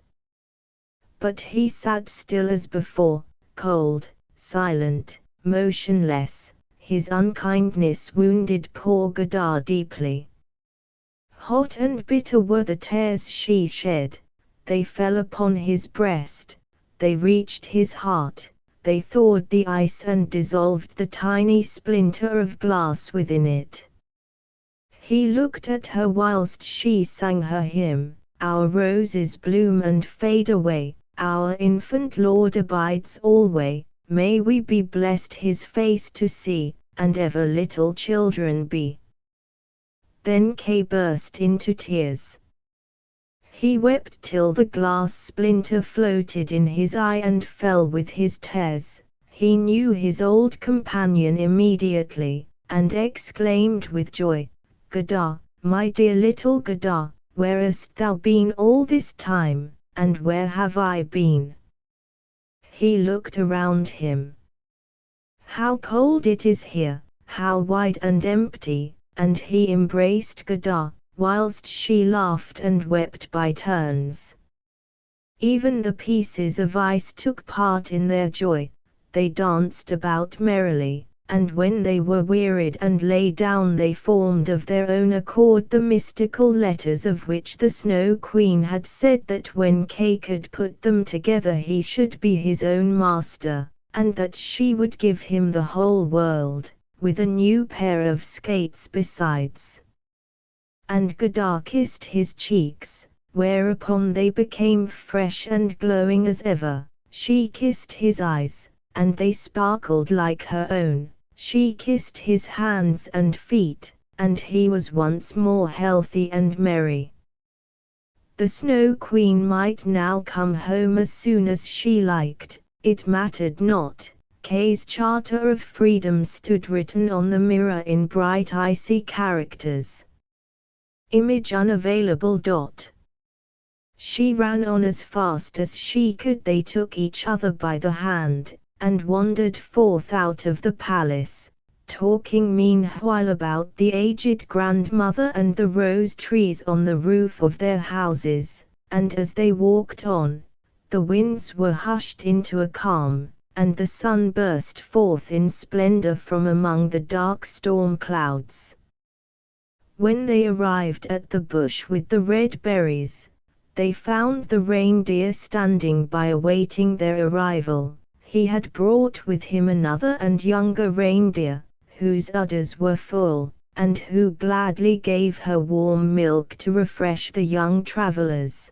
But he sat still as before, cold, silent, motionless. His unkindness wounded poor Godard deeply. Hot and bitter were the tears she shed. They fell upon his breast, they reached his heart, they thawed the ice and dissolved the tiny splinter of glass within it. He looked at her whilst she sang her hymn, "Our roses bloom and fade away, our infant Lord abides alway, may we be blessed his face to see, and ever little children be." Then Kay burst into tears. He wept till the glass splinter floated in his eye and fell with his tears. He knew his old companion immediately, and exclaimed with joy, "Godard, my dear little Godard, where hast thou been all this time, and where have I been?" He looked around him. "How cold it is here, how wide and empty," and he embraced Godard, whilst she laughed and wept by turns. Even the pieces of ice took part in their joy, they danced about merrily, and when they were wearied and lay down they formed of their own accord the mystical letters of which the Snow Queen had said that when Kay could put them together he should be his own master, and that she would give him the whole world, with a new pair of skates besides. And Godard kissed his cheeks, whereupon they became fresh and glowing as ever. She kissed his eyes, and they sparkled like her own. She kissed his hands and feet, and he was once more healthy and merry. The Snow Queen might now come home as soon as she liked, it mattered not. Kay's Charter of Freedom stood written on the mirror in bright icy characters. Image unavailable. She ran on as fast as she could. They took each other by the hand, and wandered forth out of the palace, talking meanwhile about the aged grandmother and the rose trees on the roof of their houses, and as they walked on, the winds were hushed into a calm, and the sun burst forth in splendor from among the dark storm clouds. When they arrived at the bush with the red berries, they found the reindeer standing by awaiting their arrival. He had brought with him another and younger reindeer, whose udders were full, and who gladly gave her warm milk to refresh the young travelers.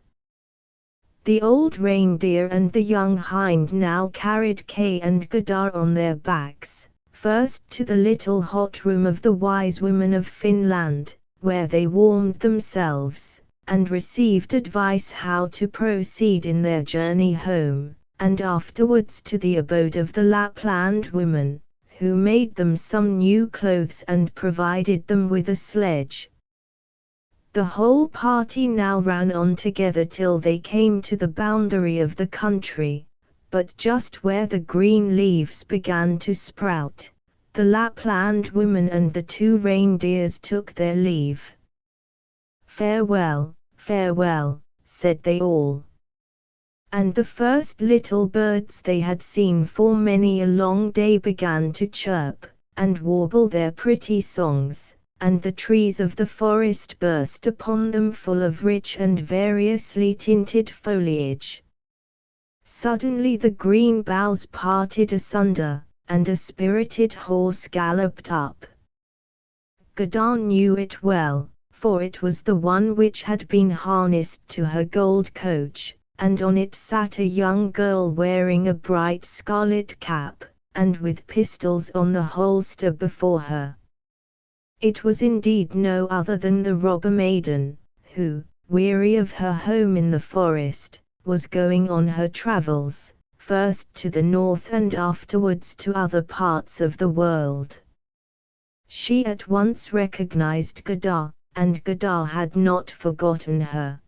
The old reindeer and the young hind now carried Kay and Godard on their backs, first to the little hot room of the wise women of Finland, where they warmed themselves, and received advice how to proceed in their journey home, and afterwards to the abode of the Lapland women, who made them some new clothes and provided them with a sledge. The whole party now ran on together till they came to the boundary of the country, but just where the green leaves began to sprout, the Lapland women and the two reindeers took their leave. "Farewell, farewell," said they all. And the first little birds they had seen for many a long day began to chirp, and warble their pretty songs, and the trees of the forest burst upon them full of rich and variously tinted foliage. Suddenly the green boughs parted asunder, and a spirited horse galloped up. Godard knew it well, for it was the one which had been harnessed to her gold coach, and on it sat a young girl wearing a bright scarlet cap, and with pistols on the holster before her. It was indeed no other than the robber maiden, who, weary of her home in the forest, was going on her travels, first to the north and afterwards to other parts of the world. She at once recognized Godard, and Godard had not forgotten her.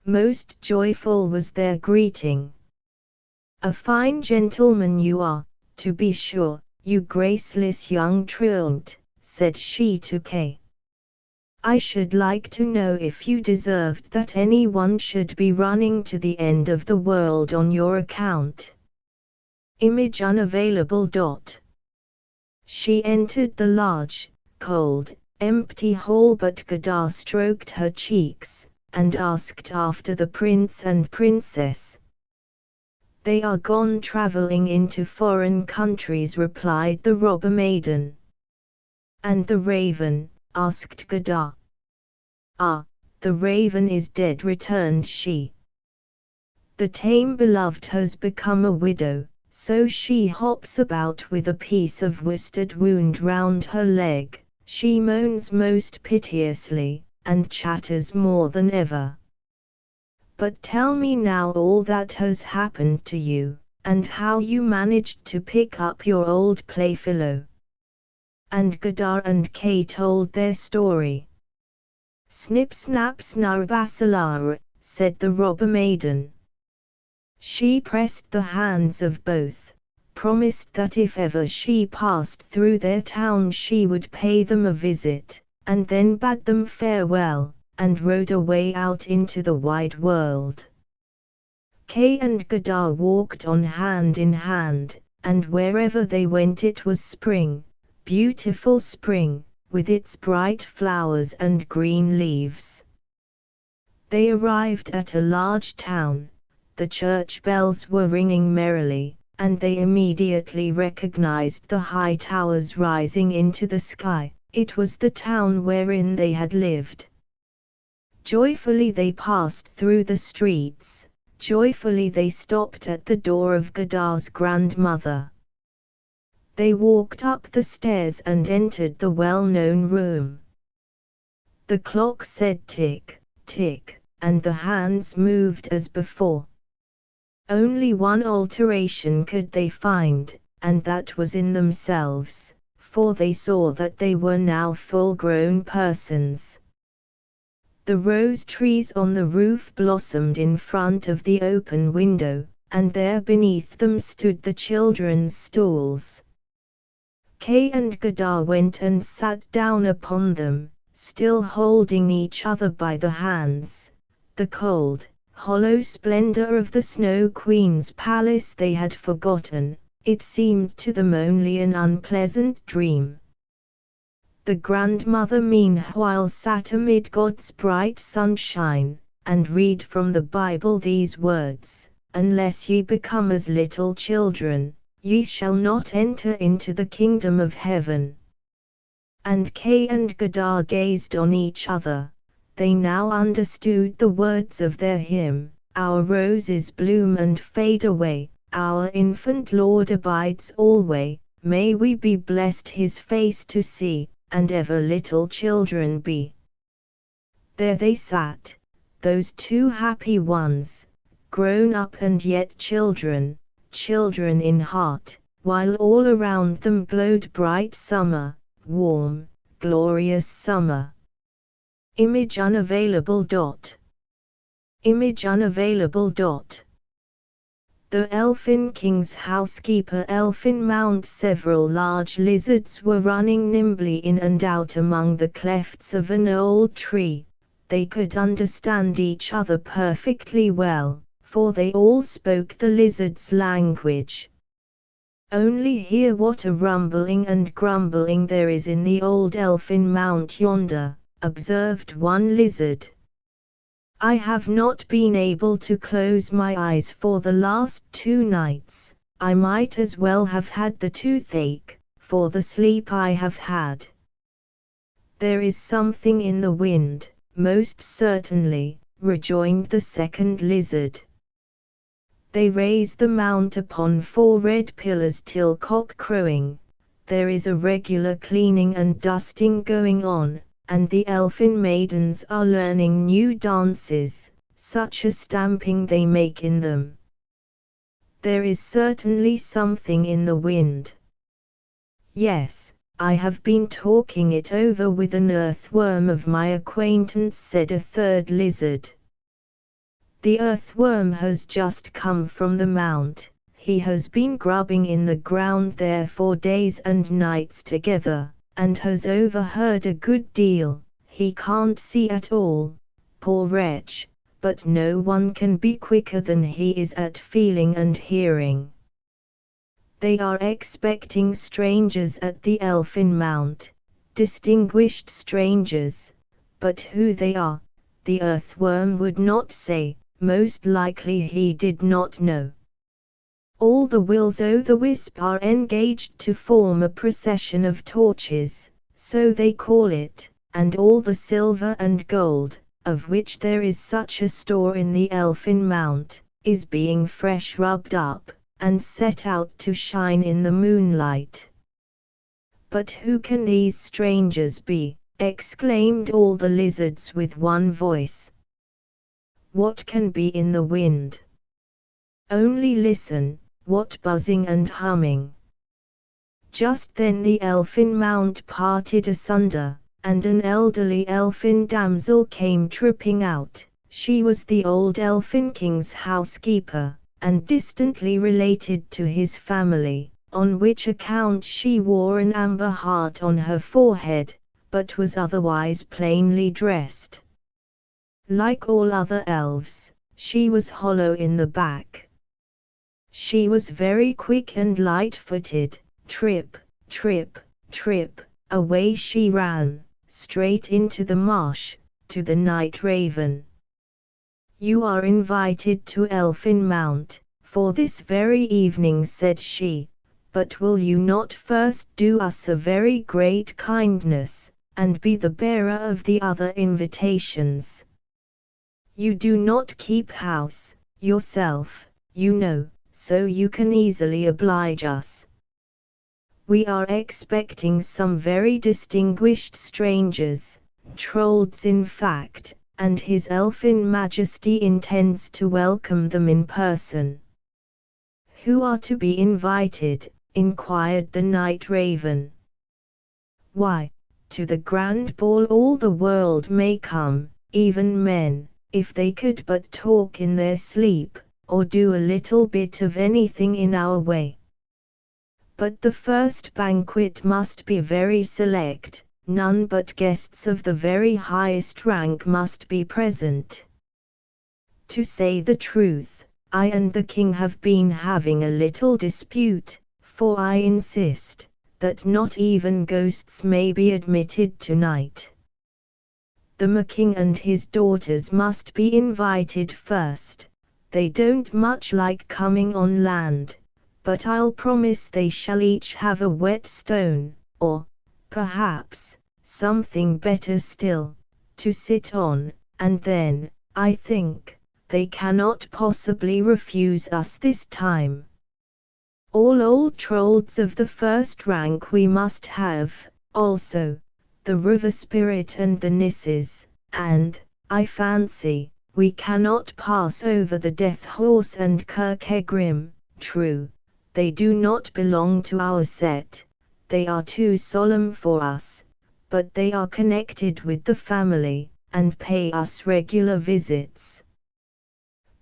Most joyful was their greeting. "A fine gentleman you are, to be sure, you graceless young truant," said she to Kay. I should like to know if you deserved that anyone should be running to the end of the world on your account. Image unavailable. She entered the large, cold, empty hall, but Gadar stroked her cheeks, and asked after the prince and princess. They are gone traveling into foreign countries, replied the robber maiden. And the raven? Asked Gadar. Ah, the raven is dead, returned she. The tame beloved has become a widow, so she hops about with a piece of worsted wound round her leg. She moans most piteously, and chatters more than ever. But tell me now all that has happened to you, and how you managed to pick up your old playfellow. And Gadar and Kay told their story. Snip snap snarbasalar, said the robber maiden. She pressed the hands of both, promised that if ever she passed through their town she would pay them a visit, and then bade them farewell, and rode away out into the wide world. Kay and Gadar walked on hand in hand, and wherever they went it was spring, beautiful spring, with its bright flowers and green leaves. They arrived at a large town. The church bells were ringing merrily, and they immediately recognized the high towers rising into the sky. It was the town wherein they had lived. Joyfully they passed through the streets, joyfully they stopped at the door of Gadar's grandmother. They walked up the stairs and entered the well-known room. The clock said tick, tick, and the hands moved as before. Only one alteration could they find, and that was in themselves, for they saw that they were now full-grown persons. The rose trees on the roof blossomed in front of the open window, and there beneath them stood the children's stools. Kay and Gadar went and sat down upon them, still holding each other by the hands. The cold, hollow splendor of the Snow Queen's palace they had forgotten, it seemed to them only an unpleasant dream. The grandmother meanwhile sat amid God's bright sunshine, and read from the Bible these words, "Unless ye become as little children, ye shall not enter into the kingdom of heaven." And Kay and Gadar gazed on each other. They now understood the words of their hymn, "Our roses bloom and fade away, our infant Lord abides alway, may we be blessed his face to see, and ever little children be." There they sat, those two happy ones, grown up and yet children, children in heart, while all around them glowed bright summer, warm, glorious summer. Image unavailable. Image unavailable. The Elfin King's housekeeper Elfin Mount. Several large lizards were running nimbly in and out among the clefts of an old tree. They could understand each other perfectly well, for they all spoke the lizard's language. "Only hear what a rumbling and grumbling there is in the old Elfin Mount yonder," observed one lizard. "I have not been able to close my eyes for the last 2 nights. I might as well have had the toothache, for the sleep I have had." "There is something in the wind, most certainly," rejoined the second lizard. "They raise the mount upon 4 red pillars till cock crowing. There is a regular cleaning and dusting going on, and the elfin maidens are learning new dances, such a stamping they make in them. There is certainly something in the wind." "Yes, I have been talking it over with an earthworm of my acquaintance," said a third lizard. "The earthworm has just come from the mount. He has been grubbing in the ground there for days and nights together, and has overheard a good deal. he can't see at all, poor wretch, but no one can be quicker than he is at feeling and hearing. They are expecting strangers at the Elfin Mount, distinguished strangers, but who they are, the earthworm would not say, most likely he did not know. All the will-o'-the-wisp are engaged to form a procession of torches, so they call it, and all the silver and gold, of which there is such a store in the Elfin Mount, is being fresh rubbed up, and set out to shine in the moonlight. But who can these strangers be? Exclaimed all the lizards with one voice. What can be in the wind? Only listen, what buzzing and humming! Just then the Elfin Mount parted asunder, and an elderly elfin damsel came tripping out. She was the old Elfin King's housekeeper, and distantly related to his family, on which account she wore an amber heart on her forehead, but was otherwise plainly dressed. Like all other elves, she was hollow in the back. She was very quick and light-footed. Trip, trip, trip, away she ran, straight into the marsh, to the night raven. You are invited to Elfin Mount, for this very evening, said she, but will you not first do us a very great kindness, and be the bearer of the other invitations? You do not keep house, yourself, you know, so you can easily oblige us. We are expecting some very distinguished strangers, trolls in fact, and His Elfin Majesty intends to welcome them in person. Who are to be invited? Inquired the night raven. Why, to the grand ball all the world may come, even men, if they could but talk in their sleep, or do a little bit of anything in our way. But the first banquet must be very select, none but guests of the very highest rank must be present. To say the truth, I and the king have been having a little dispute, for I insist that not even ghosts may be admitted tonight. The king and his daughters must be invited first. They don't much like coming on land, but I'll promise they shall each have a whetstone, or, perhaps, something better still, to sit on, and then, I think, they cannot possibly refuse us this time. All old trolls of the first rank we must have, also, the river spirit and the nisses, and, I fancy, we cannot pass over the death horse and Kirkegrim. True, they do not belong to our set, they are too solemn for us, but they are connected with the family, and pay us regular visits.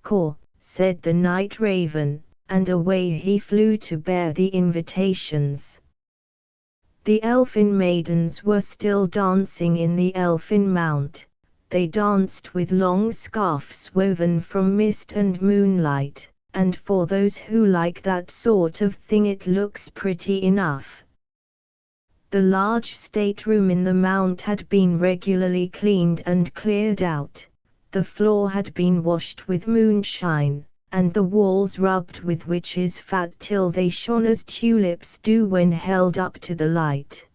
Caw, said the night raven, and away he flew to bear the invitations. The elfin maidens were still dancing in the Elfin Mount. They danced with long scarfs woven from mist and moonlight, and for those who like that sort of thing it looks pretty enough. The large stateroom in the mount had been regularly cleaned and cleared out, the floor had been washed with moonshine, and the walls rubbed with witch's fat till they shone as tulips do when held up to the light.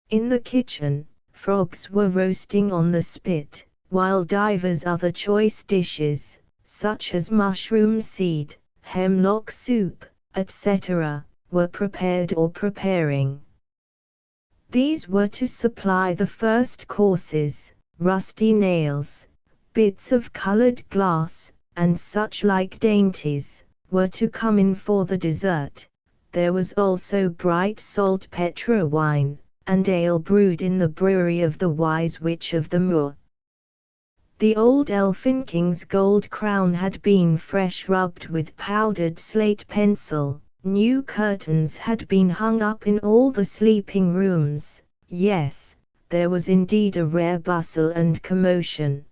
In the kitchen, frogs were roasting on the spit, while divers other choice dishes, such as mushroom seed, hemlock soup, etc., were prepared or preparing. These were to supply the first courses. Rusty nails, bits of colored glass, and such like dainties, were to come in for the dessert. There was also bright saltpetre wine, and ale brewed in the brewery of the wise witch of the moor. The old Elfin King's gold crown had been fresh rubbed with powdered slate pencil, new curtains had been hung up in all the sleeping rooms, yes, there was indeed a rare bustle and commotion.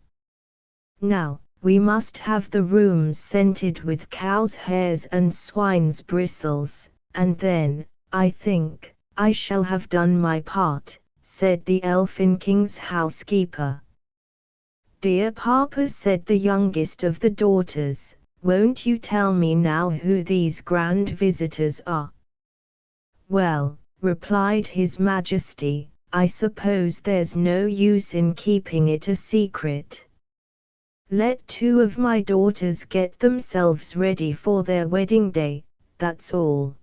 "Now, we must have the rooms scented with cows' hairs and swine's bristles, and then, I think, I shall have done my part," said the Elfin King's housekeeper. "Dear Papa," said the youngest of the daughters, "won't you tell me now who these grand visitors are?" "Well," replied His Majesty, "I suppose there's no use in keeping it a secret. Let 2 of my daughters get themselves ready for their wedding day, that's all.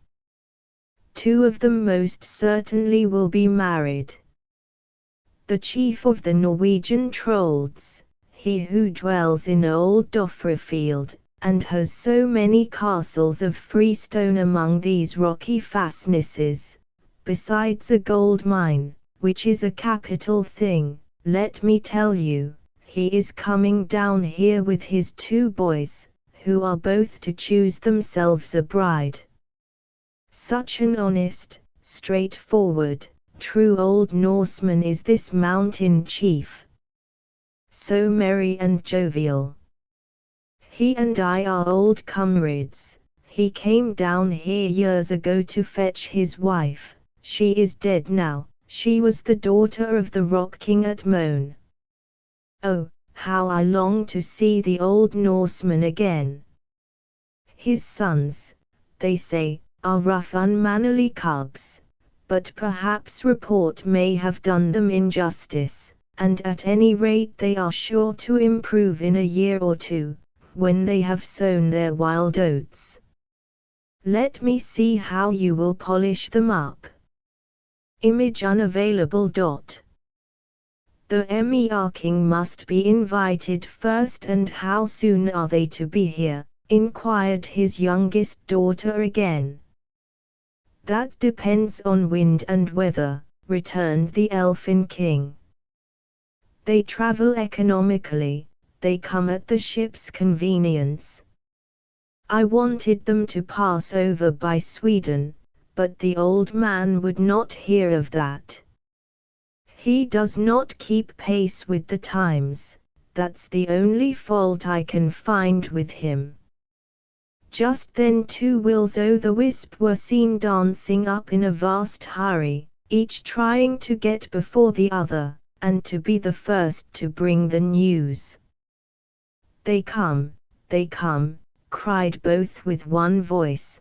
2 of them most certainly will be married. The chief of the Norwegian Trolls, he who dwells in old Dofrefield, and has so many castles of freestone among these rocky fastnesses, besides a gold mine, which is a capital thing, let me tell you. He is coming down here with his 2 boys, who are both to choose themselves a bride. Such an honest, straightforward, true old Norseman is this mountain chief. So merry and jovial. He and I are old comrades. He came down here years ago to fetch his wife. She is dead now. She was the daughter of the Rock King at Moan. Oh, how I long to see the old Norseman again. His sons, they say, are rough unmannerly cubs, but perhaps report may have done them injustice, and at any rate they are sure to improve in a year or 2, when they have sown their wild oats. Let me see how you will polish them up. Image unavailable. The Emir King must be invited first, and how soon are they to be here? Inquired his youngest daughter again. That depends on wind and weather, returned the Elfin King. They travel economically, they come at the ship's convenience. I wanted them to pass over by Sweden, but the old man would not hear of that. He does not keep pace with the times, that's the only fault I can find with him. Just then 2 will-o'-the-wisp were seen dancing up in a vast hurry, each trying to get before the other, and to be the first to bring the news. They come, cried both with one voice.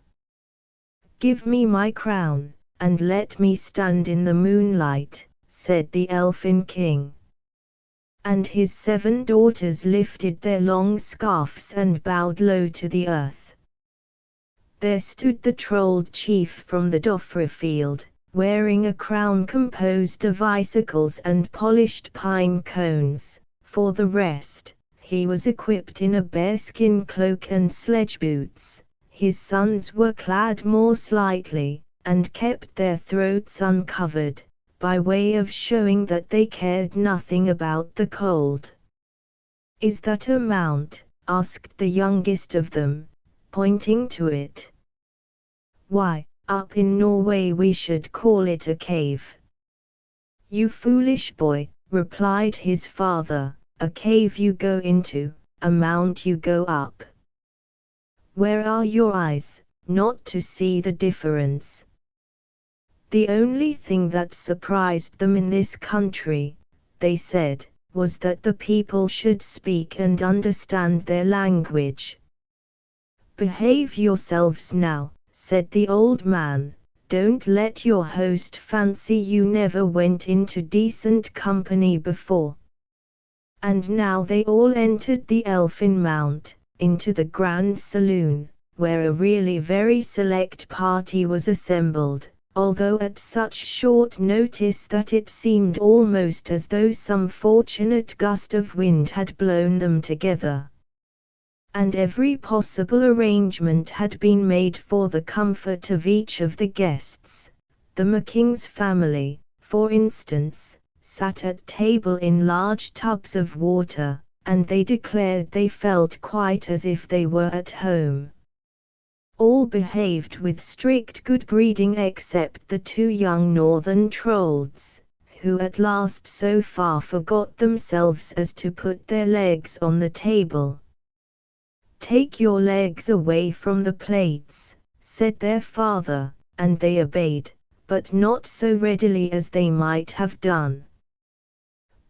Give me my crown, and let me stand in the moonlight, said the Elfin King. And his 7 daughters lifted their long scarfs and bowed low to the earth. There stood the Troll chief from the Dofrefield, wearing a crown composed of icicles and polished pine cones. For the rest, he was equipped in a bearskin cloak and sledge boots. His sons were clad more slightly, and kept their throats uncovered, by way of showing that they cared nothing about the cold. Is that a mount? Asked the youngest of them, pointing to it. Why, up in Norway we should call it a cave. You foolish boy, replied his father, a cave you go into, a mount you go up. Where are your eyes, not to see the difference? The only thing that surprised them in this country, they said, was that the people should speak and understand their language. Behave yourselves now, said the old man, don't let your host fancy you never went into decent company before. And now they all entered the Elfin Mount, into the grand saloon, where a really very select party was assembled, although at such short notice that it seemed almost as though some fortunate gust of wind had blown them together. And every possible arrangement had been made for the comfort of each of the guests. The Making's family, for instance, sat at table in large tubs of water, and they declared they felt quite as if they were at home. All behaved with strict good breeding except the 2 young northern Trolls, who at last so far forgot themselves as to put their legs on the table. "Take your legs away from the plates," said their father, and they obeyed, but not so readily as they might have done.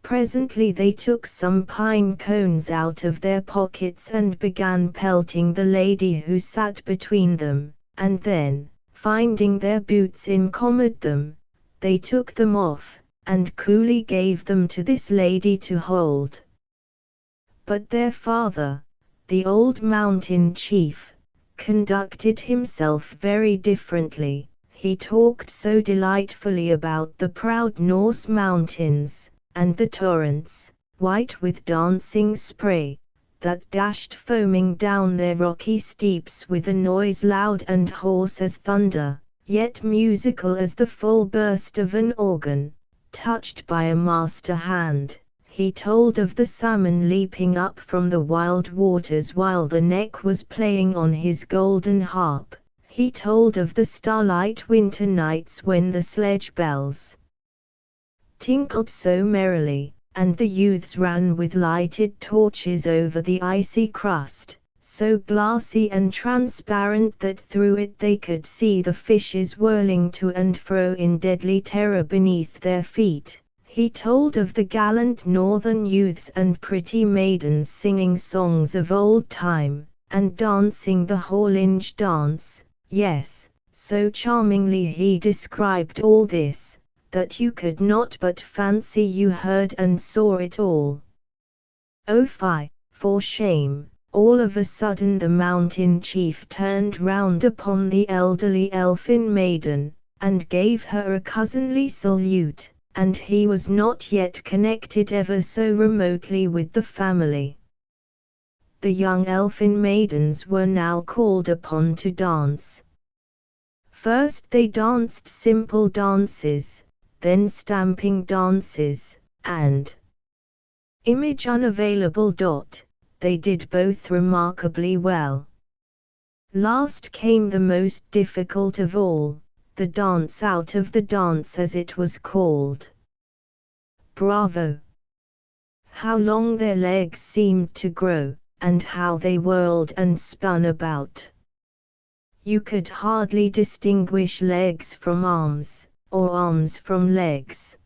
Presently they took some pine cones out of their pockets and began pelting the lady who sat between them, and then, finding their boots incommode them, they took them off, and coolly gave them to this lady to hold. But their father, the old mountain chief, conducted himself very differently. He talked so delightfully about the proud Norse mountains, and the torrents, white with dancing spray, that dashed foaming down their rocky steeps with a noise loud and hoarse as thunder, yet musical as the full burst of an organ, touched by a master hand. He told of the salmon leaping up from the wild waters while the neck was playing on his golden harp. He told of the starlight winter nights when the sledge bells tinkled so merrily, and the youths ran with lighted torches over the icy crust, so glassy and transparent that through it they could see the fishes whirling to and fro in deadly terror beneath their feet. He told of the gallant northern youths and pretty maidens singing songs of old time, and dancing the Horlinge dance. Yes, so charmingly he described all this, that you could not but fancy you heard and saw it all. Oh fie, for shame! All of a sudden the mountain chief turned round upon the elderly elfin maiden, and gave her a cousinly salute, and he was not yet connected ever so remotely with the family. The young elfin maidens were now called upon to dance. First they danced simple dances, then stamping dances, and image unavailable. They did both remarkably well. Last came the most difficult of all, the dance out of the dance as it was called. Bravo! How long their legs seemed to grow, and how they whirled and spun about! You could hardly distinguish legs from arms, or arms from legs.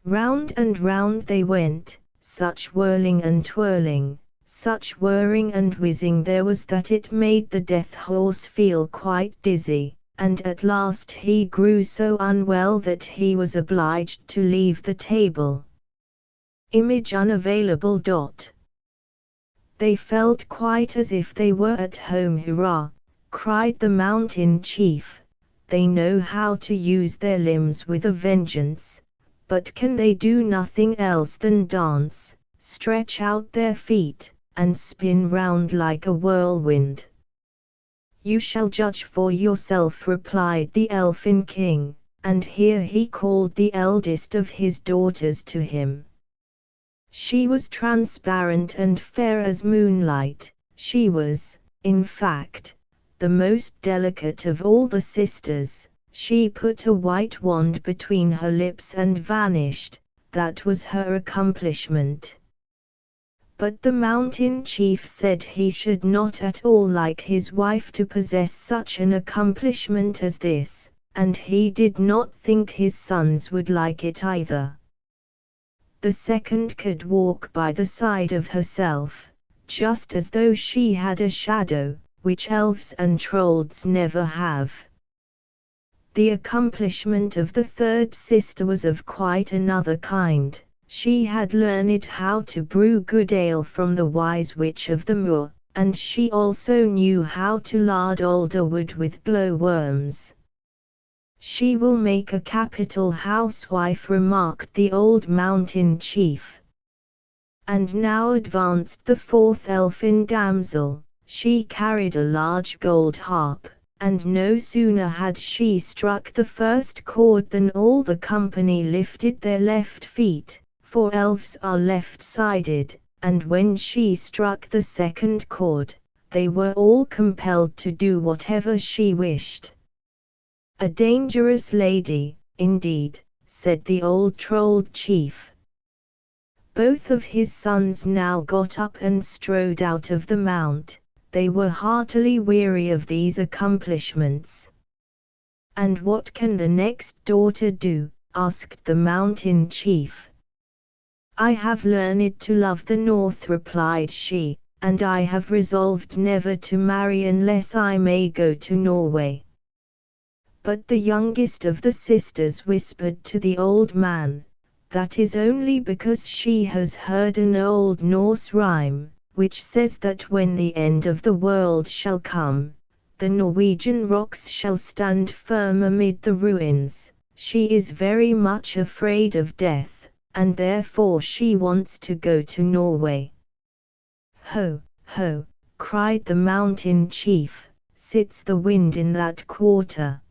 Round and round they went, such whirling and twirling, such whirring and whizzing there was that it made the death horse feel quite dizzy, and at last he grew so unwell that he was obliged to leave the table. Image unavailable. They felt quite as if they were at home. Hurrah! Cried the mountain chief. They know how to use their limbs with a vengeance, but can they do nothing else than dance, stretch out their feet, and spin round like a whirlwind? You shall judge for yourself, replied the elfin king, and here he called the eldest of his daughters to him. She was transparent and fair as moonlight. She was, in fact, the most delicate of all the sisters. She put a white wand between her lips and vanished. That was her accomplishment. But the mountain chief said he should not at all like his wife to possess such an accomplishment as this, and he did not think his sons would like it either. The second could walk by the side of herself, just as though she had a shadow, which elves and trolls never have. The accomplishment of the third sister was of quite another kind. She had learned how to brew good ale from the wise witch of the moor, and she also knew how to lard alder wood with glow-worms. She will make a capital housewife, remarked the old mountain chief. And now advanced the fourth elfin damsel. She carried a large gold harp, and no sooner had she struck the first chord than all the company lifted their left feet, for elves are left-sided, and when she struck the second chord, they were all compelled to do whatever she wished. A dangerous lady, indeed, said the old Troll chief. Both of his sons now got up and strode out of the mount. They were heartily weary of these accomplishments. "And what can the next daughter do?" asked the mountain chief. "I have learned to love the north," replied she, "and I have resolved never to marry unless I may go to Norway." But the youngest of the sisters whispered to the old man, "That is only because she has heard an old Norse rhyme, which says that when the end of the world shall come, the Norwegian rocks shall stand firm amid the ruins. She is very much afraid of death, and therefore she wants to go to Norway." "Ho, ho," cried the mountain chief, "sits the wind in that quarter?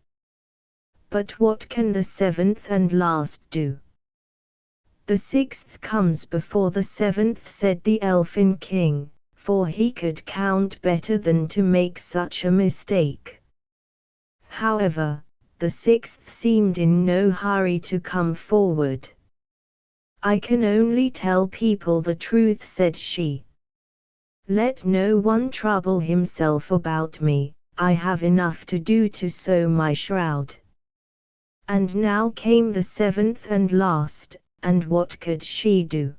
But what can the seventh and last do?" "The sixth comes before the seventh," said the Elfin King, for he could count better than to make such a mistake. However, the sixth seemed in no hurry to come forward. "I can only tell people the truth," said she. "Let no one trouble himself about me, I have enough to do to sew my shroud." And now came the seventh and last, and what could she do?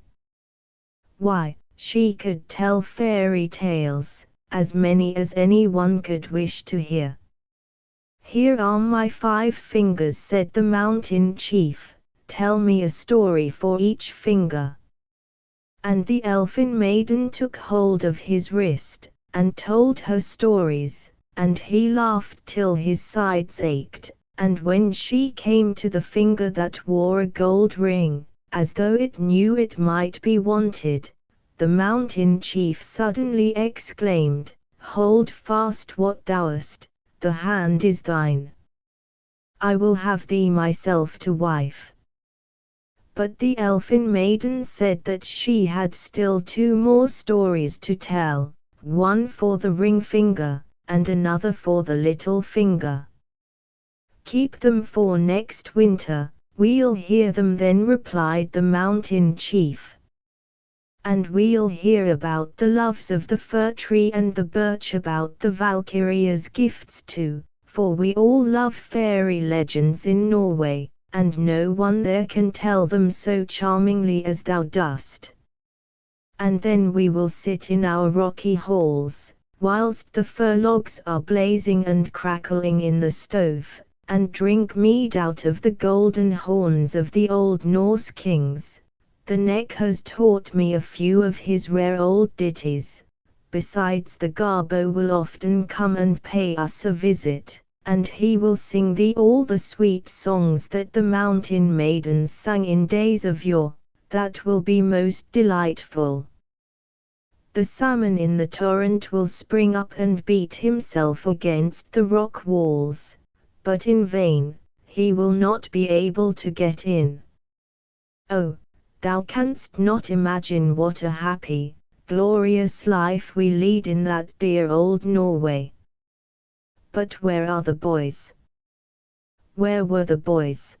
Why, she could tell fairy tales, as many as anyone could wish to hear. "Here are my 5 fingers," said the mountain chief, "tell me a story for each finger." And the elfin maiden took hold of his wrist, and told her stories, and he laughed till his sides ached, and when she came to the finger that wore a gold ring, as though it knew it might be wanted, the mountain chief suddenly exclaimed, "Hold fast what thou hast, the hand is thine. I will have thee myself to wife." But the elfin maiden said that she had still 2 more stories to tell, one for the ring finger, and another for the little finger. "Keep them for next winter, we'll hear them then," replied the mountain chief. "And we'll hear about the loves of the fir tree and the birch, about the Valkyria's gifts too, for we all love fairy legends in Norway, and no one there can tell them so charmingly as thou dost. And then we will sit in our rocky halls, whilst the fir logs are blazing and crackling in the stove, and drink mead out of the golden horns of the old Norse kings. The Neck has taught me a few of his rare old ditties. Besides, the Garbo will often come and pay us a visit, and he will sing thee all the sweet songs that the mountain maidens sang in days of yore. That will be most delightful. The salmon in the torrent will spring up and beat himself against the rock walls, but in vain, he will not be able to get in. Oh, thou canst not imagine what a happy, glorious life we lead in that dear old Norway. But where are the boys? Where were the boys?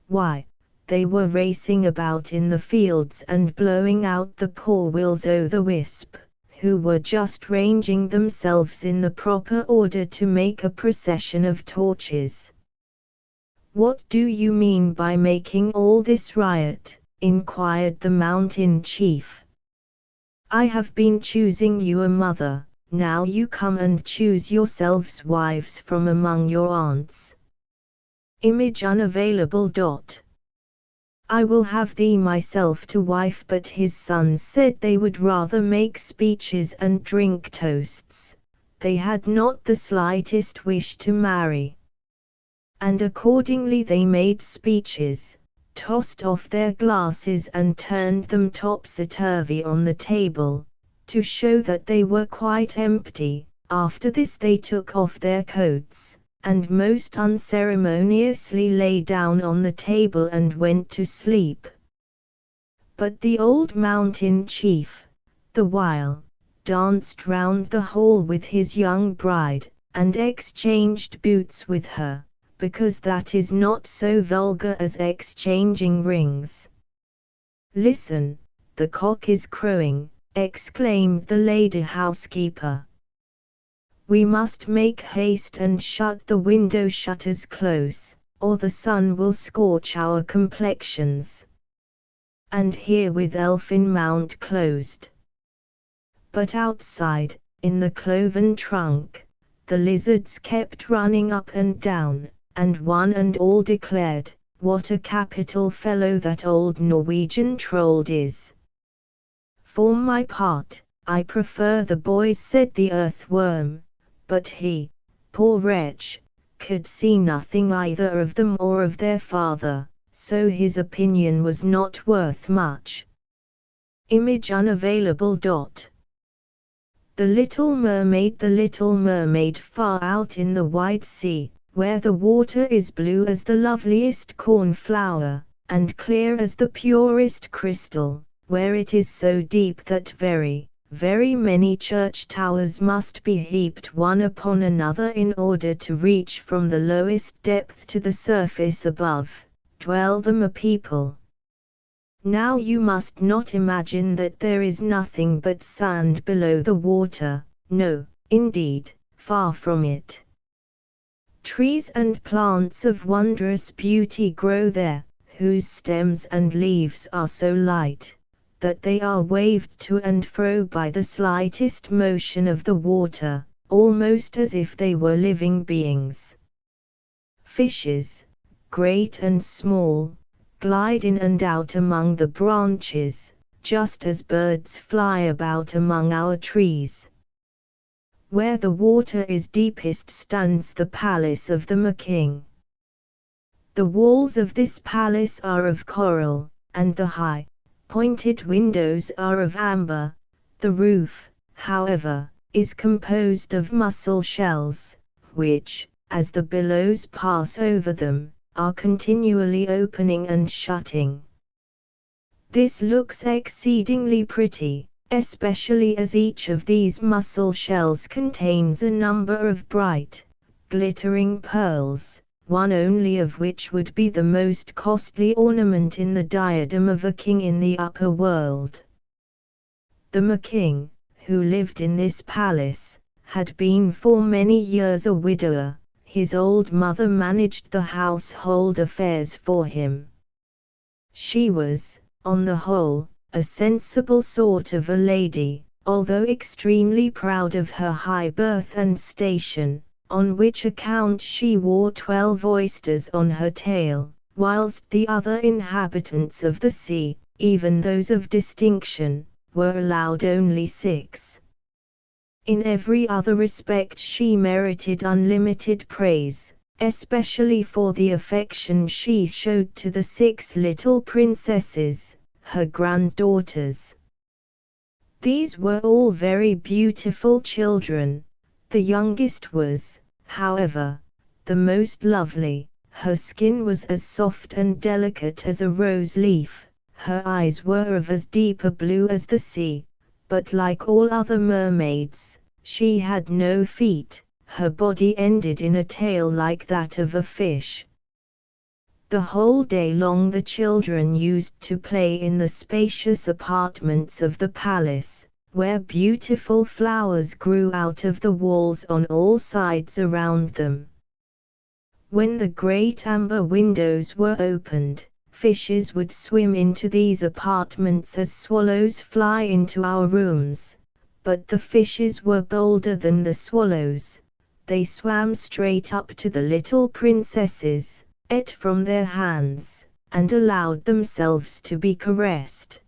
Why, they were racing about in the fields and blowing out the poor will-o'-the-wisp, who were just ranging themselves in the proper order to make a procession of torches. "What do you mean by making all this riot?" inquired the mountain chief. "I have been choosing you a mother, now you come and choose yourselves wives from among your aunts. Image unavailable. I will have thee myself to wife." But his sons said they would rather make speeches and drink toasts. They had not the slightest wish to marry. And accordingly they made speeches, tossed off their glasses and turned them topsy-turvy on the table, to show that they were quite empty. After this they took off their coats, and most unceremoniously lay down on the table and went to sleep. But the old mountain chief, the while, danced round the hall with his young bride, and exchanged boots with her, because that is not so vulgar as exchanging rings. "Listen, the cock is crowing," exclaimed the lady housekeeper. "We must make haste and shut the window shutters close, or the sun will scorch our complexions." And herewith elfin mount closed. But outside, in the cloven trunk, the lizards kept running up and down, and one and all declared, "What a capital fellow that old Norwegian Trold is!" "For my part, I prefer the boys," said the earthworm, but he, poor wretch, could see nothing either of them or of their father, so his opinion was not worth much. Image unavailable. The Little Mermaid far out in the wide sea, where the water is blue as the loveliest cornflower, and clear as the purest crystal, where it is so deep that very, very many church towers must be heaped one upon another in order to reach from the lowest depth to the surface above, dwell them a people. Now you must not imagine that there is nothing but sand below the water, no, indeed, far from it. Trees and plants of wondrous beauty grow there, whose stems and leaves are so light, that they are waved to and fro by the slightest motion of the water, almost as if they were living beings. Fishes, great and small, glide in and out among the branches, just as birds fly about among our trees. Where the water is deepest stands the palace of the king. The walls of this palace are of coral, and the high, pointed windows are of amber. The roof, however, is composed of mussel shells, which, as the billows pass over them, are continually opening and shutting. This looks exceedingly pretty, especially as each of these mussel shells contains a number of bright, glittering pearls, one only of which would be the most costly ornament in the diadem of a king in the upper world. The king, who lived in this palace, had been for many years a widower. His old mother managed the household affairs for him. She was, on the whole, a sensible sort of a lady, although extremely proud of her high birth and station, on which account she wore 12 oysters on her tail, whilst the other inhabitants of the sea, even those of distinction, were allowed only 6. In every other respect she merited unlimited praise, especially for the affection she showed to the 6 little princesses, her granddaughters. These were all very beautiful children. The youngest was, however, the most lovely. Her skin was as soft and delicate as a rose leaf, her eyes were of as deep a blue as the sea, but like all other mermaids, she had no feet, her body ended in a tail like that of a fish. The whole day long the children used to play in the spacious apartments of the palace, where beautiful flowers grew out of the walls on all sides around them. When the great amber windows were opened, fishes would swim into these apartments as swallows fly into our rooms, but the fishes were bolder than the swallows. They swam straight up to the little princesses, ate from their hands, and allowed themselves to be caressed.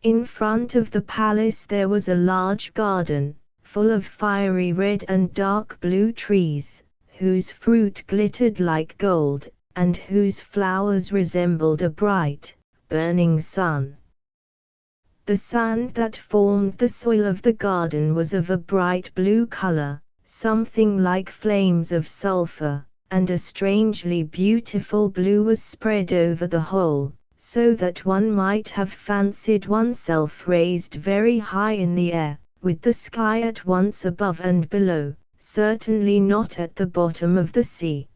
In front of the palace there was a large garden, full of fiery red and dark blue trees, whose fruit glittered like gold, and whose flowers resembled a bright, burning sun. The sand that formed the soil of the garden was of a bright blue color, something like flames of sulfur, and a strangely beautiful blue was spread over the whole, so that one might have fancied oneself raised very high in the air, with the sky at once above and below, certainly not at the bottom of the sea.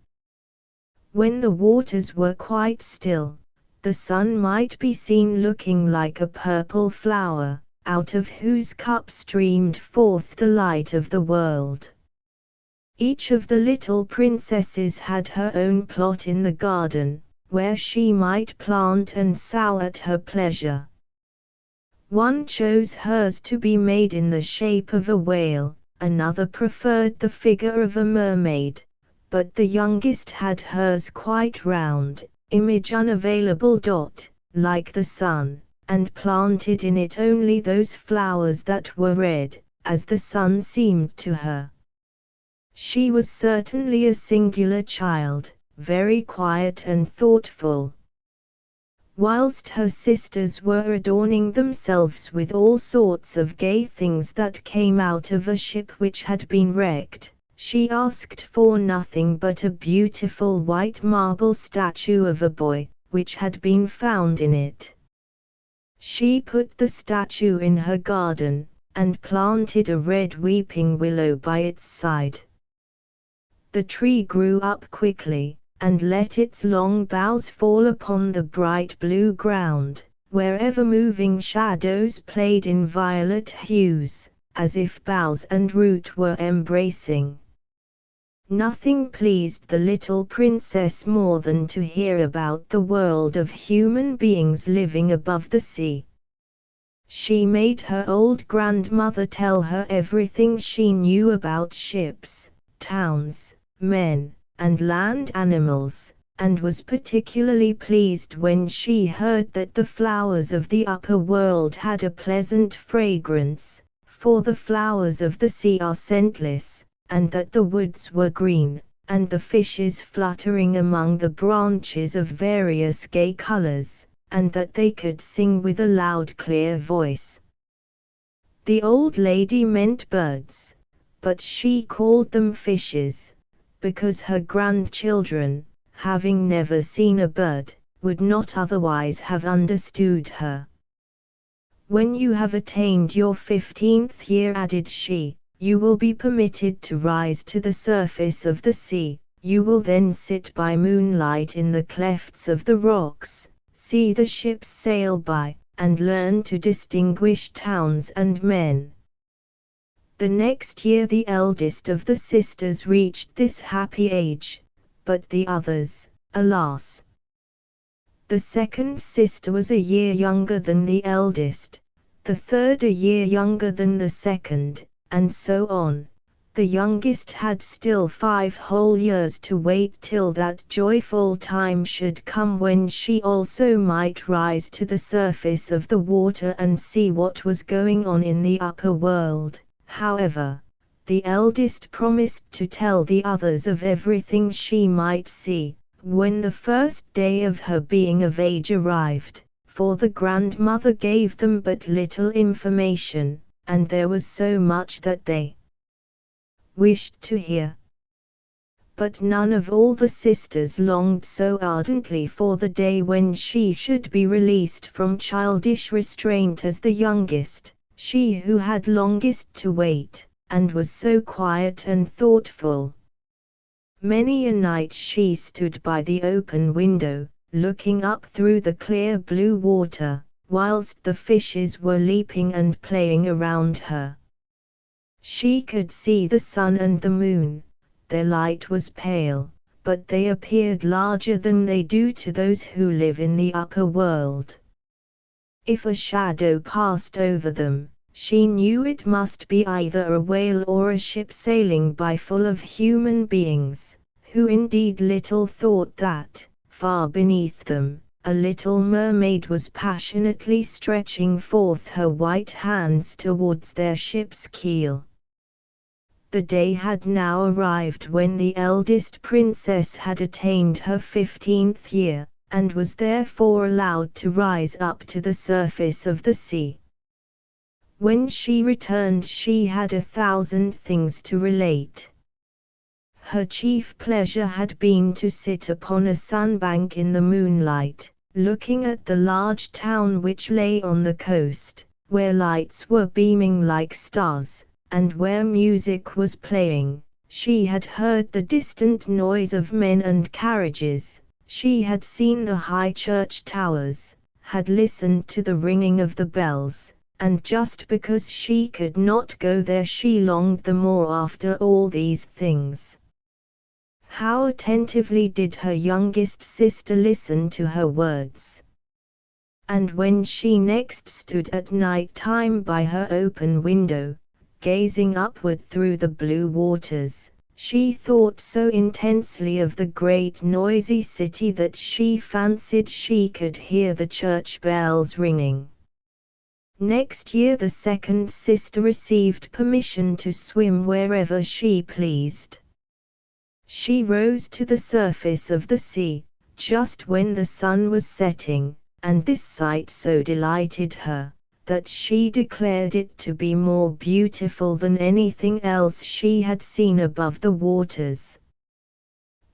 When the waters were quite still, the sun might be seen looking like a purple flower, out of whose cup streamed forth the light of the world. Each of the little princesses had her own plot in the garden, where she might plant and sow at her pleasure. One chose hers to be made in the shape of a whale, another preferred the figure of a mermaid, but the youngest had hers quite round, image unavailable. Like the sun, and planted in it only those flowers that were red, as the sun seemed to her. She was certainly a singular child, very quiet and thoughtful. Whilst her sisters were adorning themselves with all sorts of gay things that came out of a ship which had been wrecked, she asked for nothing but a beautiful white marble statue of a boy, which had been found in it. She put the statue in her garden, and planted a red weeping willow by its side. The tree grew up quickly, and let its long boughs fall upon the bright blue ground, where ever-moving shadows played in violet hues, as if boughs and root were embracing. Nothing pleased the little princess more than to hear about the world of human beings living above the sea. She made her old grandmother tell her everything she knew about ships, towns, men, and land animals, and was particularly pleased when she heard that the flowers of the upper world had a pleasant fragrance, for the flowers of the sea are scentless, and that the woods were green, and the fishes fluttering among the branches of various gay colors, and that they could sing with a loud clear voice. The old lady meant birds, but she called them fishes, because her grandchildren, having never seen a bird, would not otherwise have understood her. When you have attained your 15th year, added she, you will be permitted to rise to the surface of the sea. You will then sit by moonlight in the clefts of the rocks, see the ships sail by, and learn to distinguish towns and men. The next year the eldest of the sisters reached this happy age, but the others, alas! The second sister was a year younger than the eldest, the third a year younger than the second, and so on. The youngest had still 5 whole years to wait till that joyful time should come when she also might rise to the surface of the water and see what was going on in the upper world. However, the eldest promised to tell the others of everything she might see, when the first day of her being of age arrived, for the grandmother gave them but little information, and there was so much that they wished to hear. But none of all the sisters longed so ardently for the day when she should be released from childish restraint as the youngest, she who had longest to wait, and was so quiet and thoughtful. Many a night she stood by the open window, looking up through the clear blue water, whilst the fishes were leaping and playing around her. She could see the sun and the moon. Their light was pale, but they appeared larger than they do to those who live in the upper world. If a shadow passed over them, she knew it must be either a whale or a ship sailing by full of human beings, who indeed little thought that, far beneath them, a little mermaid was passionately stretching forth her white hands towards their ship's keel. The day had now arrived when the eldest princess had attained her 15th year, and was therefore allowed to rise up to the surface of the sea. When she returned she had 1,000 things to relate. Her chief pleasure had been to sit upon a sunbank in the moonlight, looking at the large town which lay on the coast, where lights were beaming like stars, and where music was playing. She had heard the distant noise of men and carriages, she had seen the high church towers, had listened to the ringing of the bells, and just because she could not go there she longed the more after all these things. How attentively did her youngest sister listen to her words! And when she next stood at night time by her open window, gazing upward through the blue waters, she thought so intensely of the great noisy city that she fancied she could hear the church bells ringing. Next year the second sister received permission to swim wherever she pleased. She rose to the surface of the sea, just when the sun was setting, and this sight so delighted her, that she declared it to be more beautiful than anything else she had seen above the waters.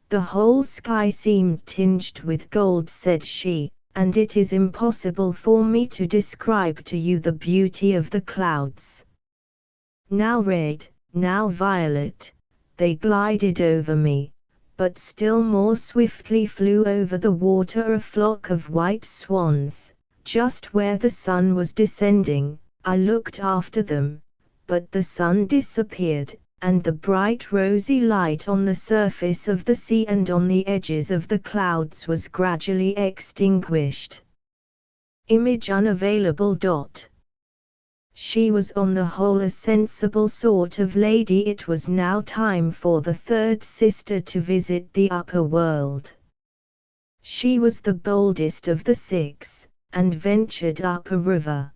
"The whole sky seemed tinged with gold," said she, "and it is impossible for me to describe to you the beauty of the clouds. Now red, now violet, they glided over me, but still more swiftly flew over the water a flock of white swans. Just where the sun was descending, I looked after them, but the sun disappeared, and the bright rosy light on the surface of the sea and on the edges of the clouds was gradually extinguished." Image unavailable. She was on the whole a sensible sort of lady. It was now time for the third sister to visit the upper world. She was the boldest of the six, and ventured up a river.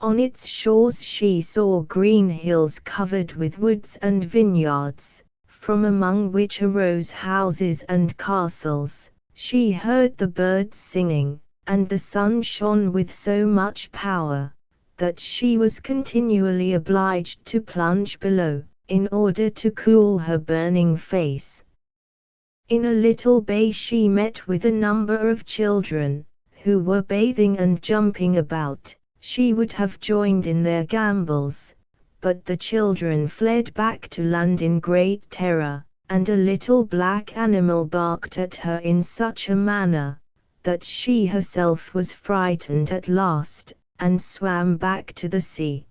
On its shores she saw green hills covered with woods and vineyards, from among which arose houses and castles. She heard the birds singing, and the sun shone with so much power that she was continually obliged to plunge below, in order to cool her burning face. In a little bay she met with a number of children, who were bathing and jumping about. She would have joined in their gambols, but the children fled back to land in great terror, and a little black animal barked at her in such a manner that she herself was frightened at last, and swam back to the sea.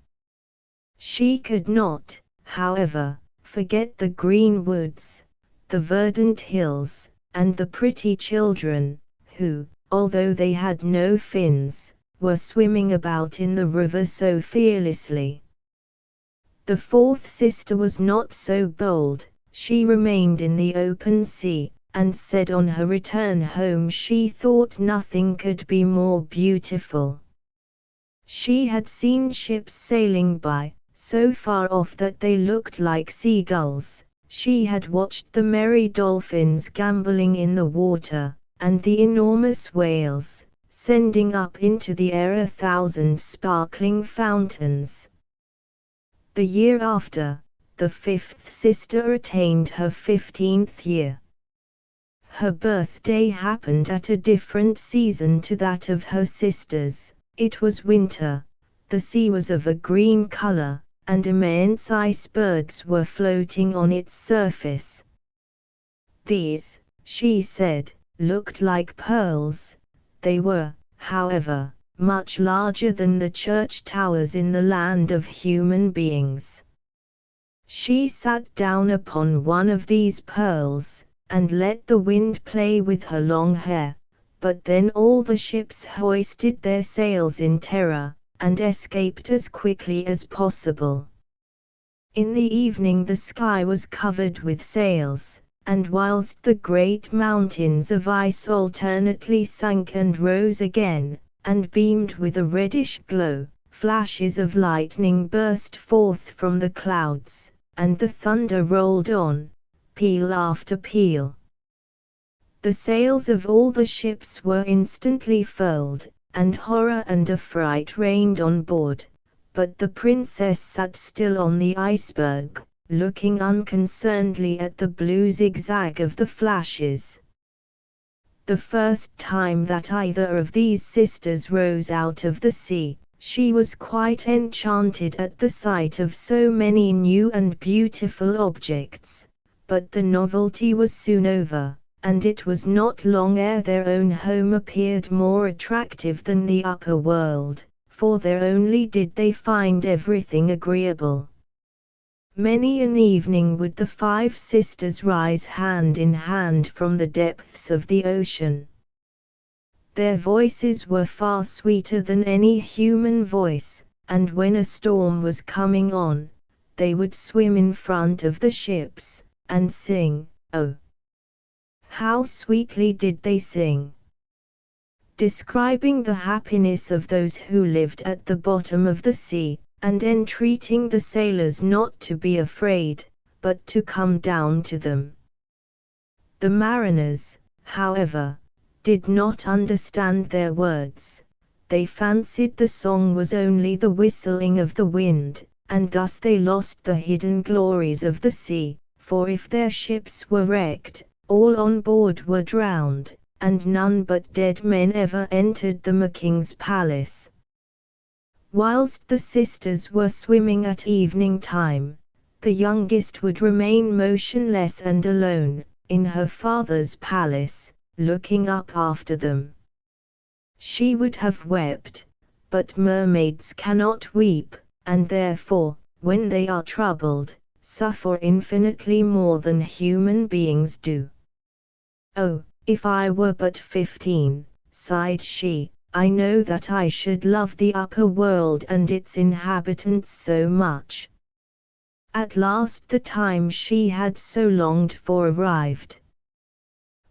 She could not, however, forget the green woods, the verdant hills, and the pretty children, who, although they had no fins, were swimming about in the river so fearlessly. The fourth sister was not so bold. She remained in the open sea, and said on her return home she thought nothing could be more beautiful. She had seen ships sailing by, so far off that they looked like seagulls. She had watched the merry dolphins gambolling in the water, and the enormous whales, sending up into the air 1,000 sparkling fountains. The year after, the fifth sister attained her 15th year. Her birthday happened at a different season to that of her sisters. It was winter, the sea was of a green color, and immense icebergs were floating on its surface. These, she said, looked like pearls. They were, however, much larger than the church towers in the land of human beings. She sat down upon one of these pearls, and let the wind play with her long hair. But then all the ships hoisted their sails in terror, and escaped as quickly as possible. In the evening the sky was covered with sails, and whilst the great mountains of ice alternately sank and rose again, and beamed with a reddish glow, flashes of lightning burst forth from the clouds, and the thunder rolled on, peal after peal. The sails of all the ships were instantly furled, and horror and affright reigned on board, but the princess sat still on the iceberg, looking unconcernedly at the blue zigzag of the flashes. The first time that either of these sisters rose out of the sea, She was quite enchanted at the sight of so many new and beautiful objects, but the novelty was soon over, and it was not long ere their own home appeared more attractive than the upper world, for there only did they find everything agreeable. Many an evening would the 5 sisters rise hand in hand from the depths of the ocean. Their voices were far sweeter than any human voice, and when a storm was coming on, they would swim in front of the ships, and sing. Oh, how sweetly did they sing! Describing the happiness of those who lived at the bottom of the sea, and entreating the sailors not to be afraid, but to come down to them. The mariners, however, did not understand their words. They fancied the song was only the whistling of the wind, and thus they lost the hidden glories of the sea, for if their ships were wrecked, all on board were drowned, and none but dead men ever entered the king's palace. Whilst the sisters were swimming at evening time, the youngest would remain motionless and alone, in her father's palace, looking up after them. She would have wept, but mermaids cannot weep, and therefore, when they are troubled, suffer infinitely more than human beings do. "Oh, if I were but 15, sighed she, "I know that I should love the upper world and its inhabitants so much." At last the time she had so longed for arrived.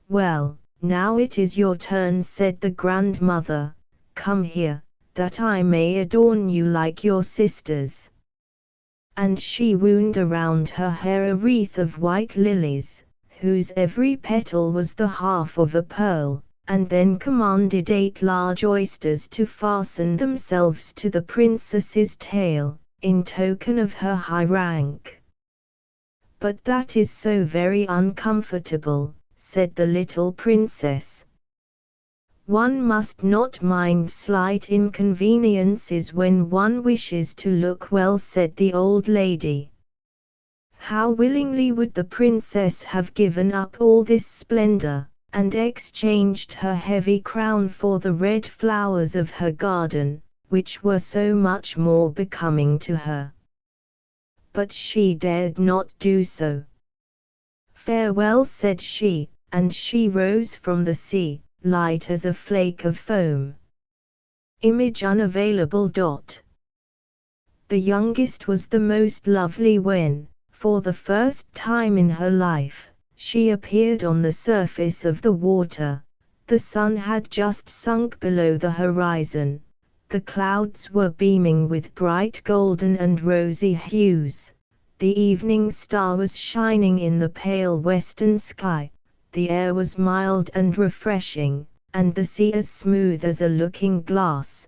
"Well, now it is your turn," said the grandmother. "Come here, that I may adorn you like your sisters." And she wound around her hair a wreath of white lilies, whose every petal was the half of a pearl, and then commanded 8 large oysters to fasten themselves to the princess's tail, in token of her high rank. "But that is so very uncomfortable," said the little princess. "One must not mind slight inconveniences when one wishes to look well," said the old lady. How willingly would the princess have given up all this splendor, and exchanged her heavy crown for the red flowers of her garden, which were so much more becoming to her. But she dared not do so. "Farewell," said she, and she rose from the sea, light as a flake of foam. Image unavailable. The youngest was the most lovely when, for the first time in her life, she appeared on the surface of the water. The sun had just sunk below the horizon. The clouds were beaming with bright golden and rosy hues. The evening star was shining in the pale western sky. The air was mild and refreshing, and the sea as smooth as a looking glass.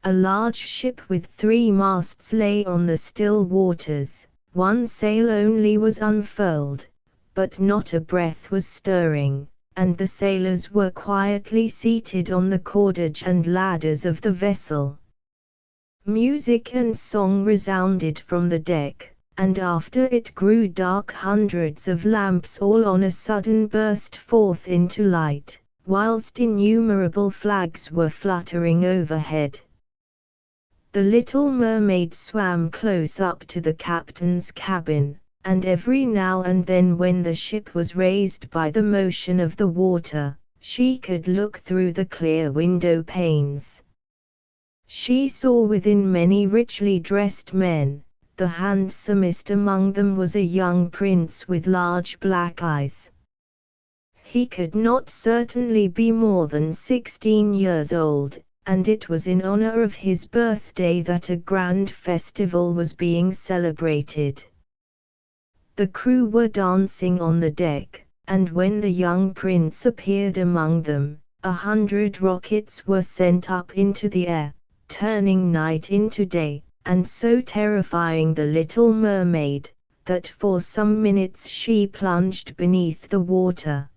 A large ship with 3 masts lay on the still waters. One sail only was unfurled, but not a breath was stirring, and the sailors were quietly seated on the cordage and ladders of the vessel. Music and song resounded from the deck, and after it grew dark, hundreds of lamps all on a sudden burst forth into light, whilst innumerable flags were fluttering overhead. The little mermaid swam close up to the captain's cabin, and every now and then when the ship was raised by the motion of the water, she could look through the clear window panes. She saw within many richly dressed men. The handsomest among them was a young prince with large black eyes. He could not certainly be more than 16 years old, and it was in honor of his birthday that a grand festival was being celebrated. The crew were dancing on the deck, and when the young prince appeared among them, 100 rockets were sent up into the air, turning night into day, and so terrifying the little mermaid, that for some minutes she plunged beneath the water.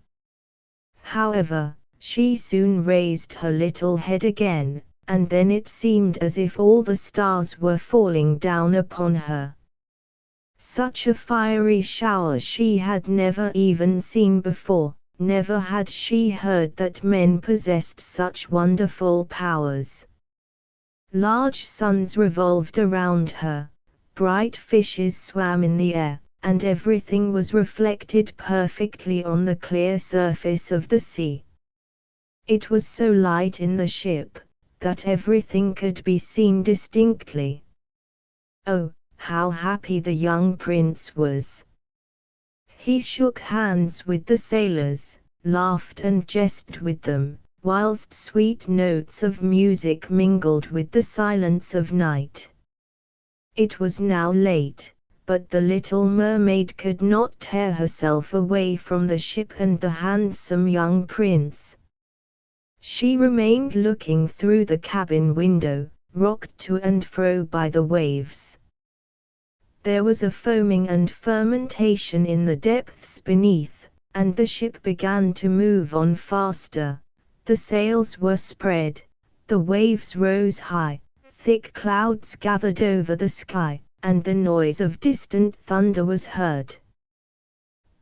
However, she soon raised her little head again, and then it seemed as if all the stars were falling down upon her. Such a fiery shower she had never even seen before, never had she heard that men possessed such wonderful powers. Large suns revolved around her, bright fishes swam in the air, and everything was reflected perfectly on the clear surface of the sea. It was so light in the ship, that everything could be seen distinctly. Oh, how happy the young prince was! He shook hands with the sailors, laughed and jested with them, whilst sweet notes of music mingled with the silence of night. It was now late, but the little mermaid could not tear herself away from the ship and the handsome young prince. She remained looking through the cabin window, rocked to and fro by the waves. There was a foaming and fermentation in the depths beneath, and the ship began to move on faster. The sails were spread, the waves rose high, thick clouds gathered over the sky, and the noise of distant thunder was heard.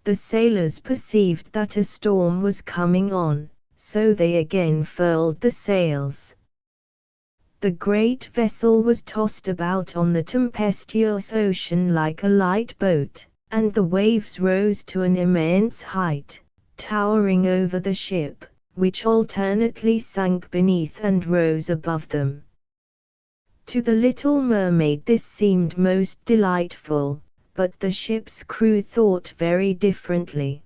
The sailors perceived that a storm was coming on, so they again furled the sails. The great vessel was tossed about on the tempestuous ocean like a light boat, and the waves rose to an immense height, towering over the ship, which alternately sank beneath and rose above them. To the little mermaid this seemed most delightful, but the ship's crew thought very differently.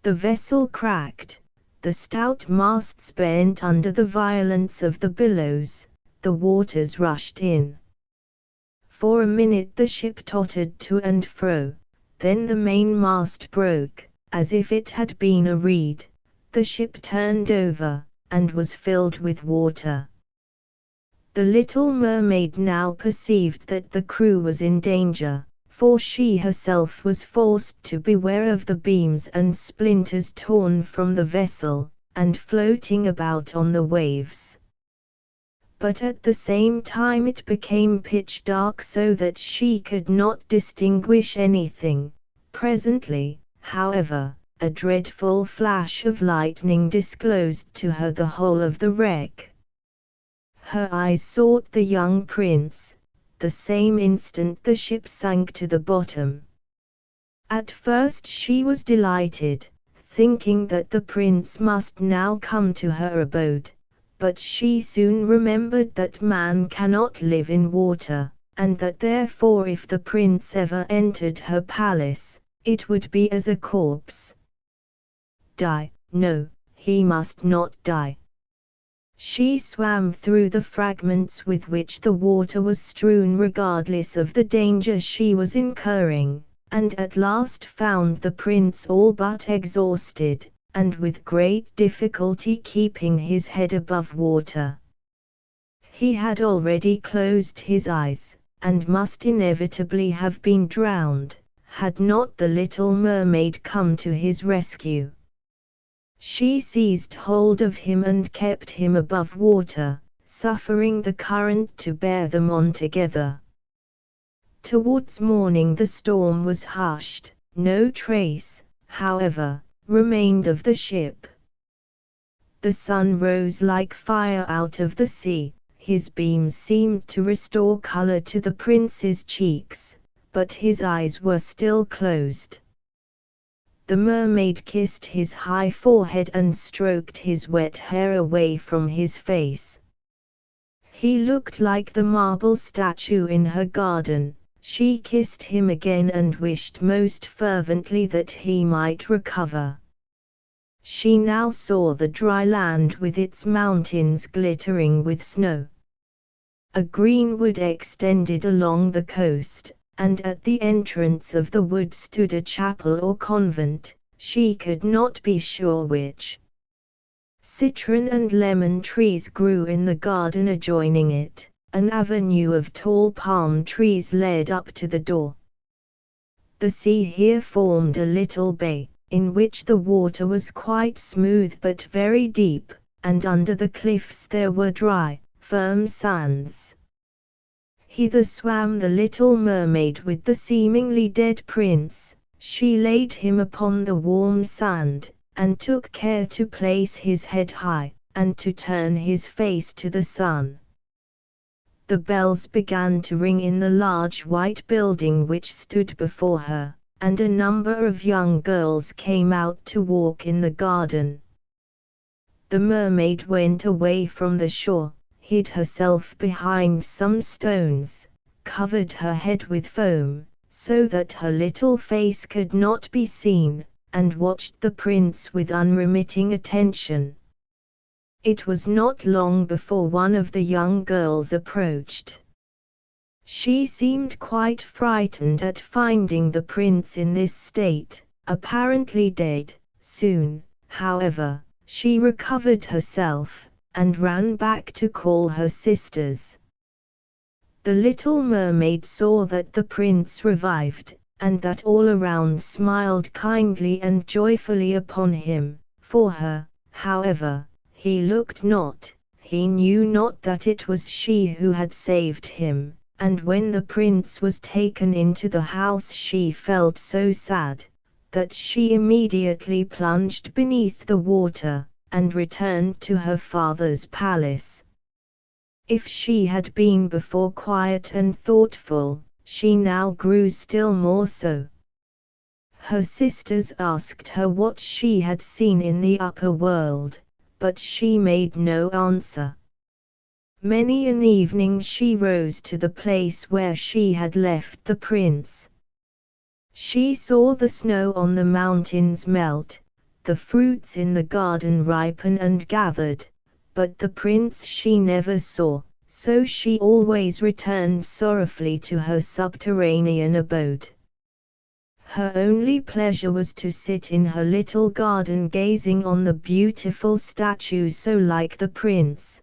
The vessel cracked. The stout masts bent under the violence of the billows, the waters rushed in. For a minute the ship tottered to and fro, then the mainmast broke, as if it had been a reed, the ship turned over, and was filled with water. The little mermaid now perceived that the crew was in danger, for she herself was forced to beware of the beams and splinters torn from the vessel, and floating about on the waves. But at the same time it became pitch dark so that she could not distinguish anything. Presently, however, a dreadful flash of lightning disclosed to her the whole of the wreck. Her eyes sought the young prince. The same instant the ship sank to the bottom. At first she was delighted, thinking that the prince must now come to her abode, but she soon remembered that man cannot live in water, and that therefore if the prince ever entered her palace, it would be as a corpse. Die? No, he must not die. She swam through the fragments with which the water was strewn regardless of the danger she was incurring, and at last found the prince all but exhausted, and with great difficulty keeping his head above water. He had already closed his eyes, and must inevitably have been drowned, had not the little mermaid come to his rescue. She seized hold of him and kept him above water, suffering the current to bear them on together. Towards morning the storm was hushed, no trace, however, remained of the ship. The sun rose like fire out of the sea, his beams seemed to restore color to the prince's cheeks, but his eyes were still closed. The mermaid kissed his high forehead and stroked his wet hair away from his face. He looked like the marble statue in her garden. She kissed him again and wished most fervently that he might recover. She now saw the dry land with its mountains glittering with snow. A green wood extended along the coast, and at the entrance of the wood stood a chapel or convent, she could not be sure which. Citron and lemon trees grew in the garden adjoining it, an avenue of tall palm trees led up to the door. The sea here formed a little bay, in which the water was quite smooth but very deep, and under the cliffs there were dry, firm sands. Hither swam the little mermaid with the seemingly dead prince. She laid him upon the warm sand, and took care to place his head high, and to turn his face to the sun. The bells began to ring in the large white building which stood before her, and a number of young girls came out to walk in the garden. The mermaid went away from the shore, hid herself behind some stones, covered her head with foam, so that her little face could not be seen, and watched the prince with unremitting attention. It was not long before one of the young girls approached. She seemed quite frightened at finding the prince in this state, apparently dead. Soon, however, she recovered herself, and ran back to call her sisters. The little mermaid saw that the prince revived, and that all around smiled kindly and joyfully upon him. For her, however, he looked not, he knew not that it was she who had saved him, and when the prince was taken into the house she felt so sad, that she immediately plunged beneath the water, and returned to her father's palace. If she had been before quiet and thoughtful, she now grew still more so. Her sisters asked her what she had seen in the upper world, but she made no answer. Many an evening she rose to the place where she had left the prince. She saw the snow on the mountains melt, the fruits in the garden ripen and gathered, but the prince she never saw, so she always returned sorrowfully to her subterranean abode. Her only pleasure was to sit in her little garden gazing on the beautiful statues so like the prince.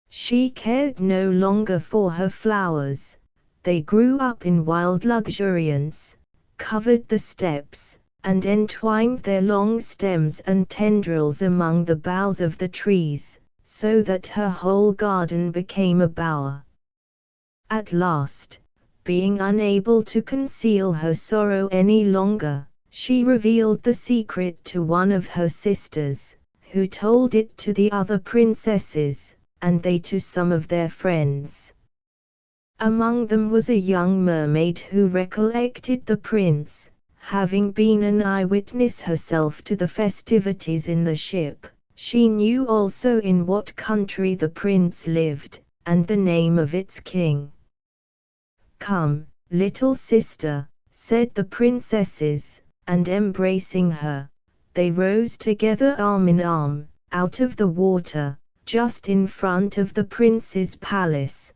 She cared no longer for her flowers. They grew up in wild luxuriance, covered the steps, and entwined their long stems and tendrils among the boughs of the trees, so that her whole garden became a bower. At last, being unable to conceal her sorrow any longer, she revealed the secret to one of her sisters, who told it to the other princesses, and they to some of their friends. Among them was a young mermaid who recollected the prince, having been an eyewitness herself to the festivities in the ship. She knew also in what country the prince lived, and the name of its king. "Come, little sister," said the princesses, and embracing her, they rose together arm in arm, out of the water, just in front of the prince's palace.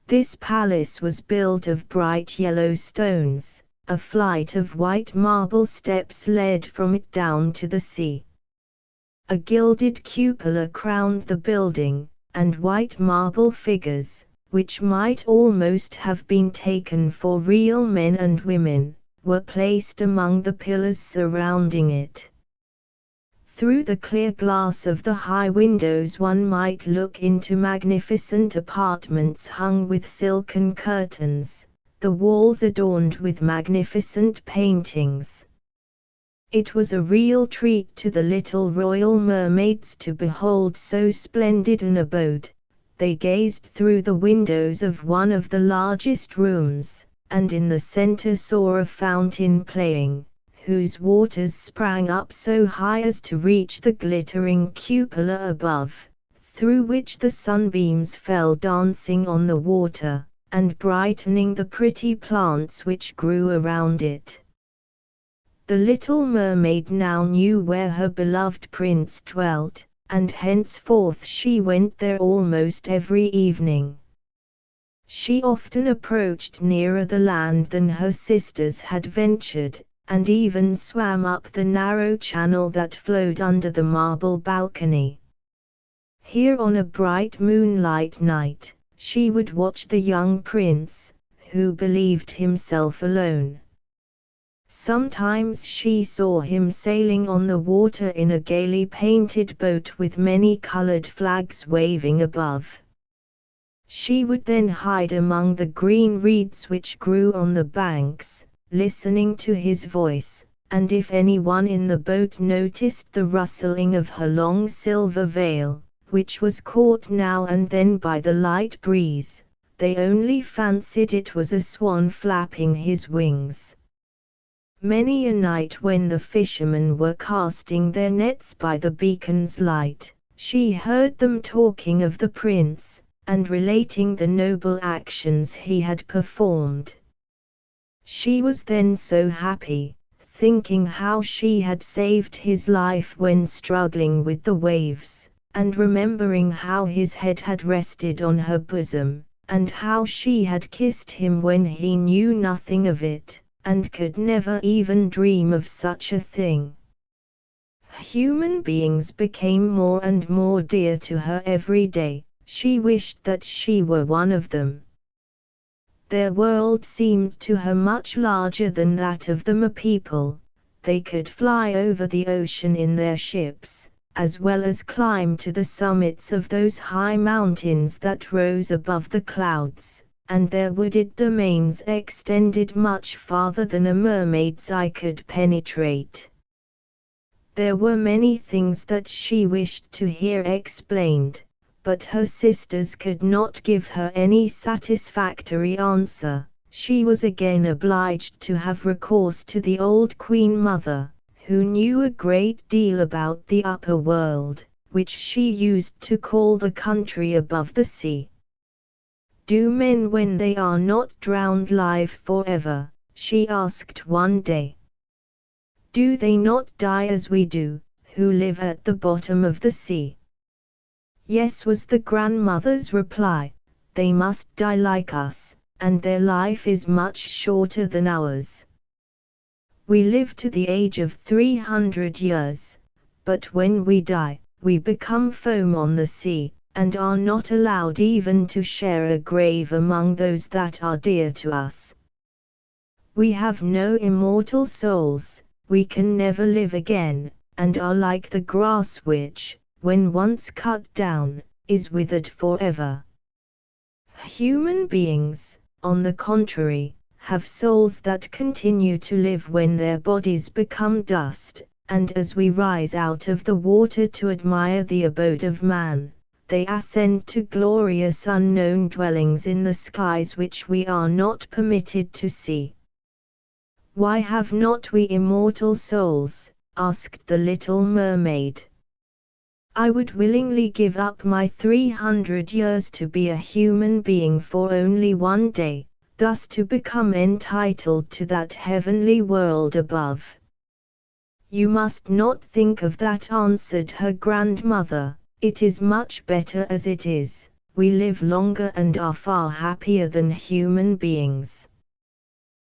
This palace was built of bright yellow stones. A flight of white marble steps led from it down to the sea. A gilded cupola crowned the building, and white marble figures, which might almost have been taken for real men and women, were placed among the pillars surrounding it. Through the clear glass of the high windows one might look into magnificent apartments hung with silken curtains, the walls adorned with magnificent paintings. It was a real treat to the little royal mermaids to behold so splendid an abode. They gazed through the windows of one of the largest rooms, and in the center saw a fountain playing, whose waters sprang up so high as to reach the glittering cupola above, through which the sunbeams fell dancing on the water, and brightening the pretty plants which grew around it. The little mermaid now knew where her beloved prince dwelt, and henceforth she went there almost every evening. She often approached nearer the land than her sisters had ventured, and even swam up the narrow channel that flowed under the marble balcony. Here on a bright moonlight night, she would watch the young prince, who believed himself alone. Sometimes she saw him sailing on the water in a gaily painted boat with many colored flags waving above. She would then hide among the green reeds which grew on the banks, listening to his voice, and if anyone in the boat noticed the rustling of her long silver veil, which was caught now and then by the light breeze, they only fancied it was a swan flapping his wings. Many a night when the fishermen were casting their nets by the beacon's light, she heard them talking of the prince, and relating the noble actions he had performed. She was then so happy, thinking how she had saved his life when struggling with the waves, and remembering how his head had rested on her bosom, and how she had kissed him when he knew nothing of it, and could never even dream of such a thing. Human beings became more and more dear to her every day. She wished that she were one of them. Their world seemed to her much larger than that of the people. They could fly over the ocean in their ships, as well as climb to the summits of those high mountains that rose above the clouds, and their wooded domains extended much farther than a mermaid's eye could penetrate. There were many things that she wished to hear explained, but her sisters could not give her any satisfactory answer. She was again obliged to have recourse to the old Queen Mother, who knew a great deal about the upper world, which she used to call the country above the sea. "Do men when they are not drowned live forever?" she asked one day. "Do they not die as we do, who live at the bottom of the sea?" "Yes," was the grandmother's reply, "they must die like us, and their life is much shorter than ours. We live to the age of 300 years, but when we die, we become foam on the sea, and are not allowed even to share a grave among those that are dear to us. We have no immortal souls, we can never live again, and are like the grass which, when once cut down, is withered forever. Human beings, on the contrary, have souls that continue to live when their bodies become dust, and as we rise out of the water to admire the abode of man, they ascend to glorious unknown dwellings in the skies which we are not permitted to see." "Why have not we immortal souls?" asked the little mermaid. "I would willingly give up my 300 years to be a human being for only one day, thus to become entitled to that heavenly world above." "You must not think of that," answered her grandmother. "It is much better as it is. We live longer and are far happier than human beings.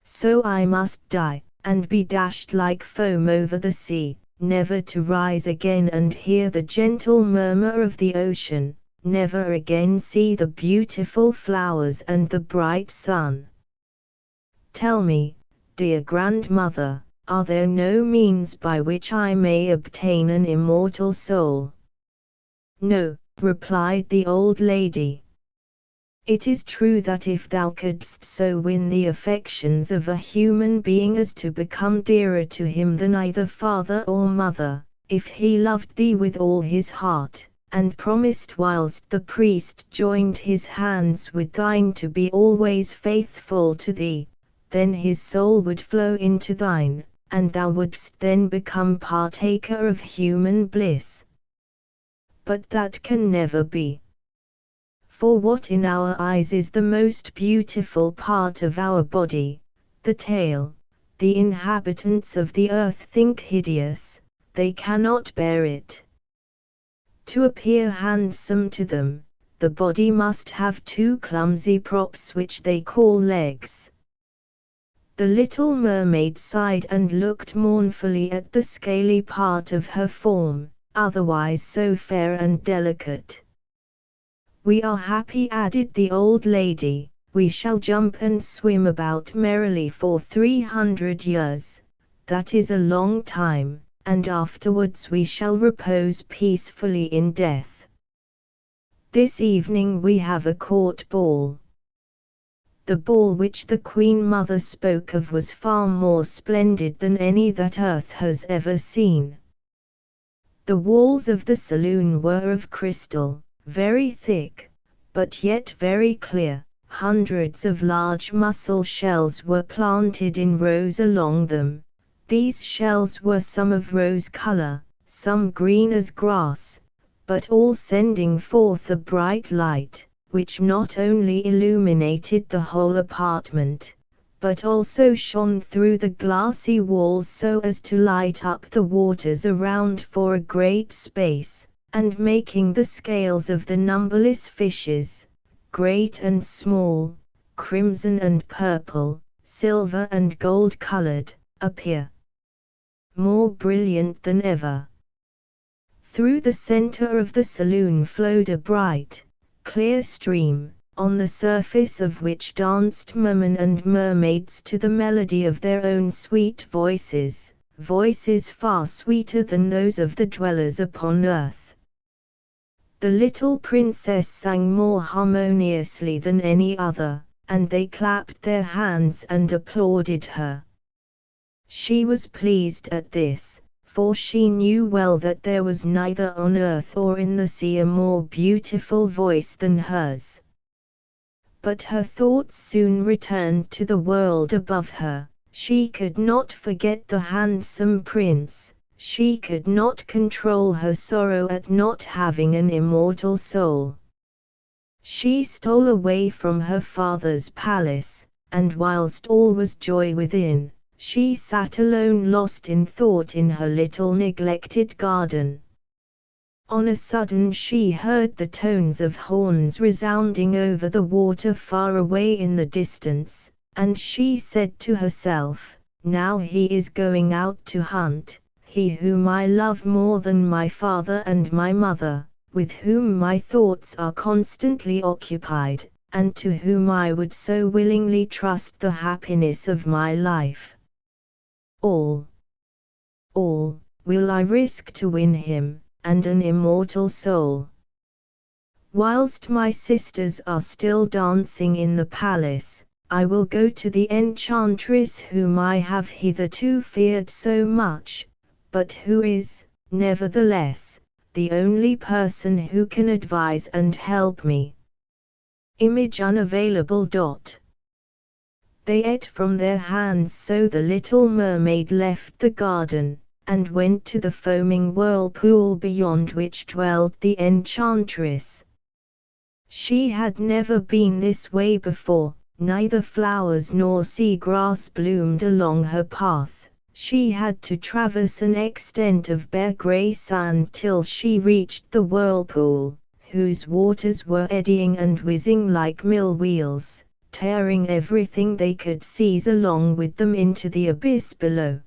So I must die, and be dashed like foam over the sea, never to rise again and hear the gentle murmur of the ocean, never again see the beautiful flowers and the bright sun. Tell me, dear grandmother, are there no means by which I may obtain an immortal soul?" "No," replied the old lady. "It is true that if thou couldst so win the affections of a human being as to become dearer to him than either father or mother, if he loved thee with all his heart, and promised whilst the priest joined his hands with thine to be always faithful to thee, then his soul would flow into thine, and thou wouldst then become partaker of human bliss. But that can never be. For what in our eyes is the most beautiful part of our body, the tail, the inhabitants of the earth think hideous, they cannot bear it. To appear handsome to them, the body must have two clumsy props which they call legs." The little mermaid sighed and looked mournfully at the scaly part of her form, otherwise so fair and delicate. "We are happy," added the old lady, "we shall jump and swim about merrily for 300 years, that is a long time, and afterwards we shall repose peacefully in death. This evening we have a court ball. The ball which the Queen Mother spoke of was far more splendid than any that earth has ever seen. The walls of the saloon were of crystal, very thick, but yet very clear. Hundreds of large mussel shells were planted in rows along them. These shells were some of rose color, some green as grass, but all sending forth a bright light, which not only illuminated the whole apartment, but also shone through the glassy walls so as to light up the waters around for a great space, and making the scales of the numberless fishes, great and small, crimson and purple, silver and gold-colored, appear more brilliant than ever. Through the center of the saloon flowed a bright, clear stream, on the surface of which danced mermen and mermaids to the melody of their own sweet voices, voices far sweeter than those of the dwellers upon earth. The little princess sang more harmoniously than any other, and they clapped their hands and applauded her. She was pleased at this, for she knew well that there was neither on earth or in the sea a more beautiful voice than hers. But her thoughts soon returned to the world above her. She could not forget the handsome prince. She could not control her sorrow at not having an immortal soul. She stole away from her father's palace, and whilst all was joy within, she sat alone lost in thought in her little neglected garden. On a sudden she heard the tones of horns resounding over the water far away in the distance, and she said to herself, "Now he is going out to hunt. He whom I love more than my father and my mother, with whom my thoughts are constantly occupied, and to whom I would so willingly trust the happiness of my life. All will I risk to win him, and an immortal soul. Whilst my sisters are still dancing in the palace, I will go to the enchantress whom I have hitherto feared so much, but who is, nevertheless, the only person who can advise and help me." Image unavailable. They ate from their hands, so the little mermaid left the garden, and went to the foaming whirlpool beyond which dwelled the enchantress. She had never been this way before, neither flowers nor sea grass bloomed along her path. She had to traverse an extent of bare grey sand till she reached the whirlpool, whose waters were eddying and whizzing like mill wheels, tearing everything they could seize along with them into the abyss below.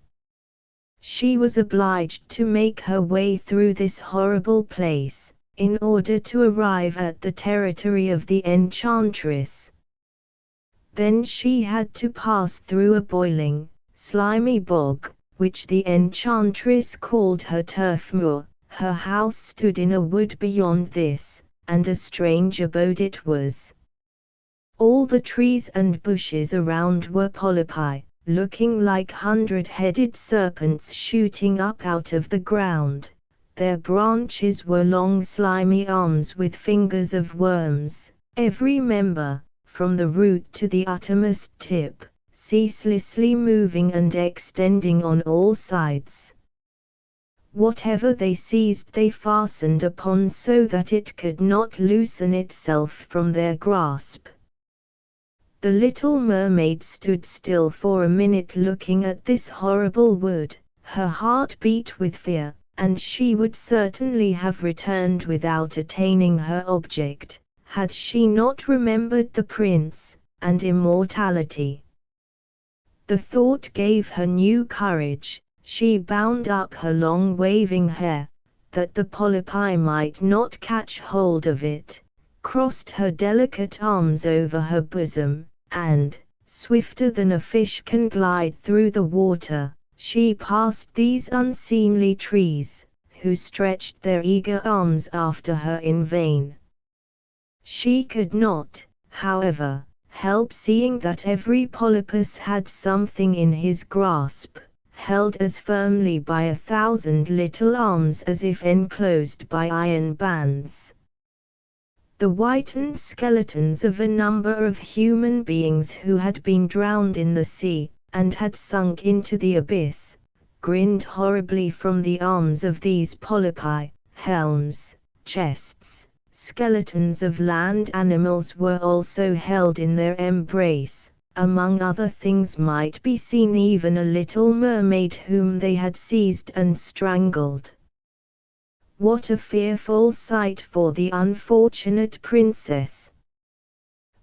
She was obliged to make her way through this horrible place, in order to arrive at the territory of the enchantress. Then she had to pass through a boiling, slimy bog, which the enchantress called her turf moor. Her house stood in a wood beyond this, and a strange abode it was. All the trees and bushes around were polypi, looking like 100-headed serpents shooting up out of the ground. Their branches were long slimy arms with fingers of worms, every member, from the root to the uttermost tip, ceaselessly moving and extending on all sides. Whatever they seized they fastened upon so that it could not loosen itself from their grasp. The little mermaid stood still for a minute looking at this horrible wood. Her heart beat with fear, and she would certainly have returned without attaining her object, had she not remembered the prince, and immortality. The thought gave her new courage. She bound up her long waving hair, that the polypi might not catch hold of it, crossed her delicate arms over her bosom, and, swifter than a fish can glide through the water, She passed these unseemly trees, who stretched their eager arms after her in vain. She could not, however, help seeing that every polypus had something in his grasp, held as firmly by 1,000 little arms as if enclosed by iron bands. The whitened skeletons of a number of human beings who had been drowned in the sea, and had sunk into the abyss, grinned horribly from the arms of these polypi. Helms, chests, skeletons of land animals were also held in their embrace. Among other things might be seen even a little mermaid whom they had seized and strangled. What a fearful sight for the unfortunate princess!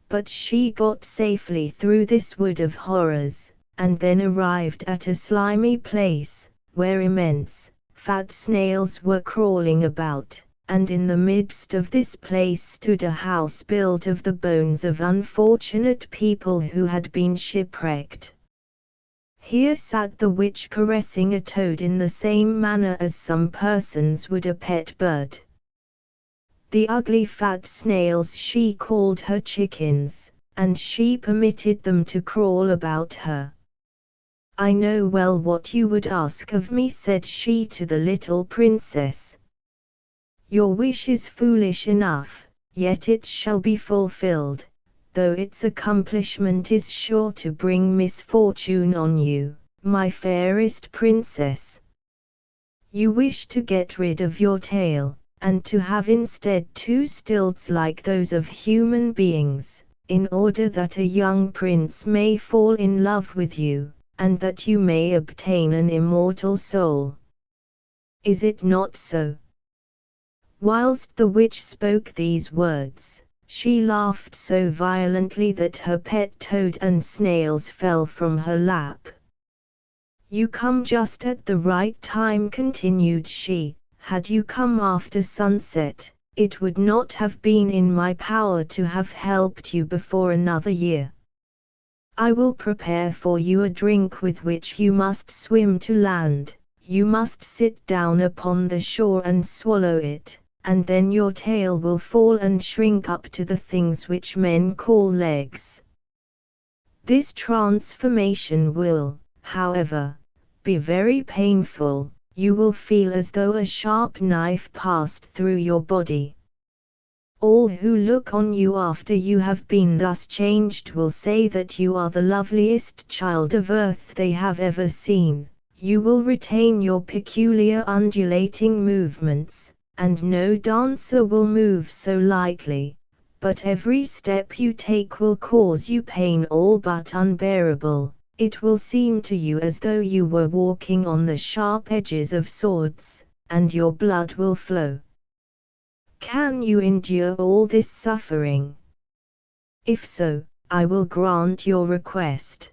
But she got safely through this wood of horrors, and then arrived at a slimy place, where immense, fat snails were crawling about, and in the midst of this place stood a house built of the bones of unfortunate people who had been shipwrecked. Here sat the witch caressing a toad in the same manner as some persons would a pet bird. The ugly fat snails she called her chickens, and she permitted them to crawl about her. "I know well what you would ask of me," said she to the little princess. "Your wish is foolish enough, yet it shall be fulfilled, though its accomplishment is sure to bring misfortune on you, my fairest princess. You wish to get rid of your tail, and to have instead 2 stilts like those of human beings, in order that a young prince may fall in love with you, and that you may obtain an immortal soul. Is it not so?" Whilst the witch spoke these words, she laughed so violently that her pet toad and snails fell from her lap. "You come just at the right time," continued she. "Had you come after sunset, it would not have been in my power to have helped you before another year. I will prepare for you a drink with which you must swim to land. You must sit down upon the shore and swallow it, and then your tail will fall and shrink up to the things which men call legs. This transformation will, however, be very painful. You will feel as though a sharp knife passed through your body. All who look on you after you have been thus changed will say that you are the loveliest child of earth they have ever seen. You will retain your peculiar undulating movements, and no dancer will move so lightly, but every step you take will cause you pain all but unbearable. It will seem to you as though you were walking on the sharp edges of swords, and your blood will flow. Can you endure all this suffering? If so, I will grant your request."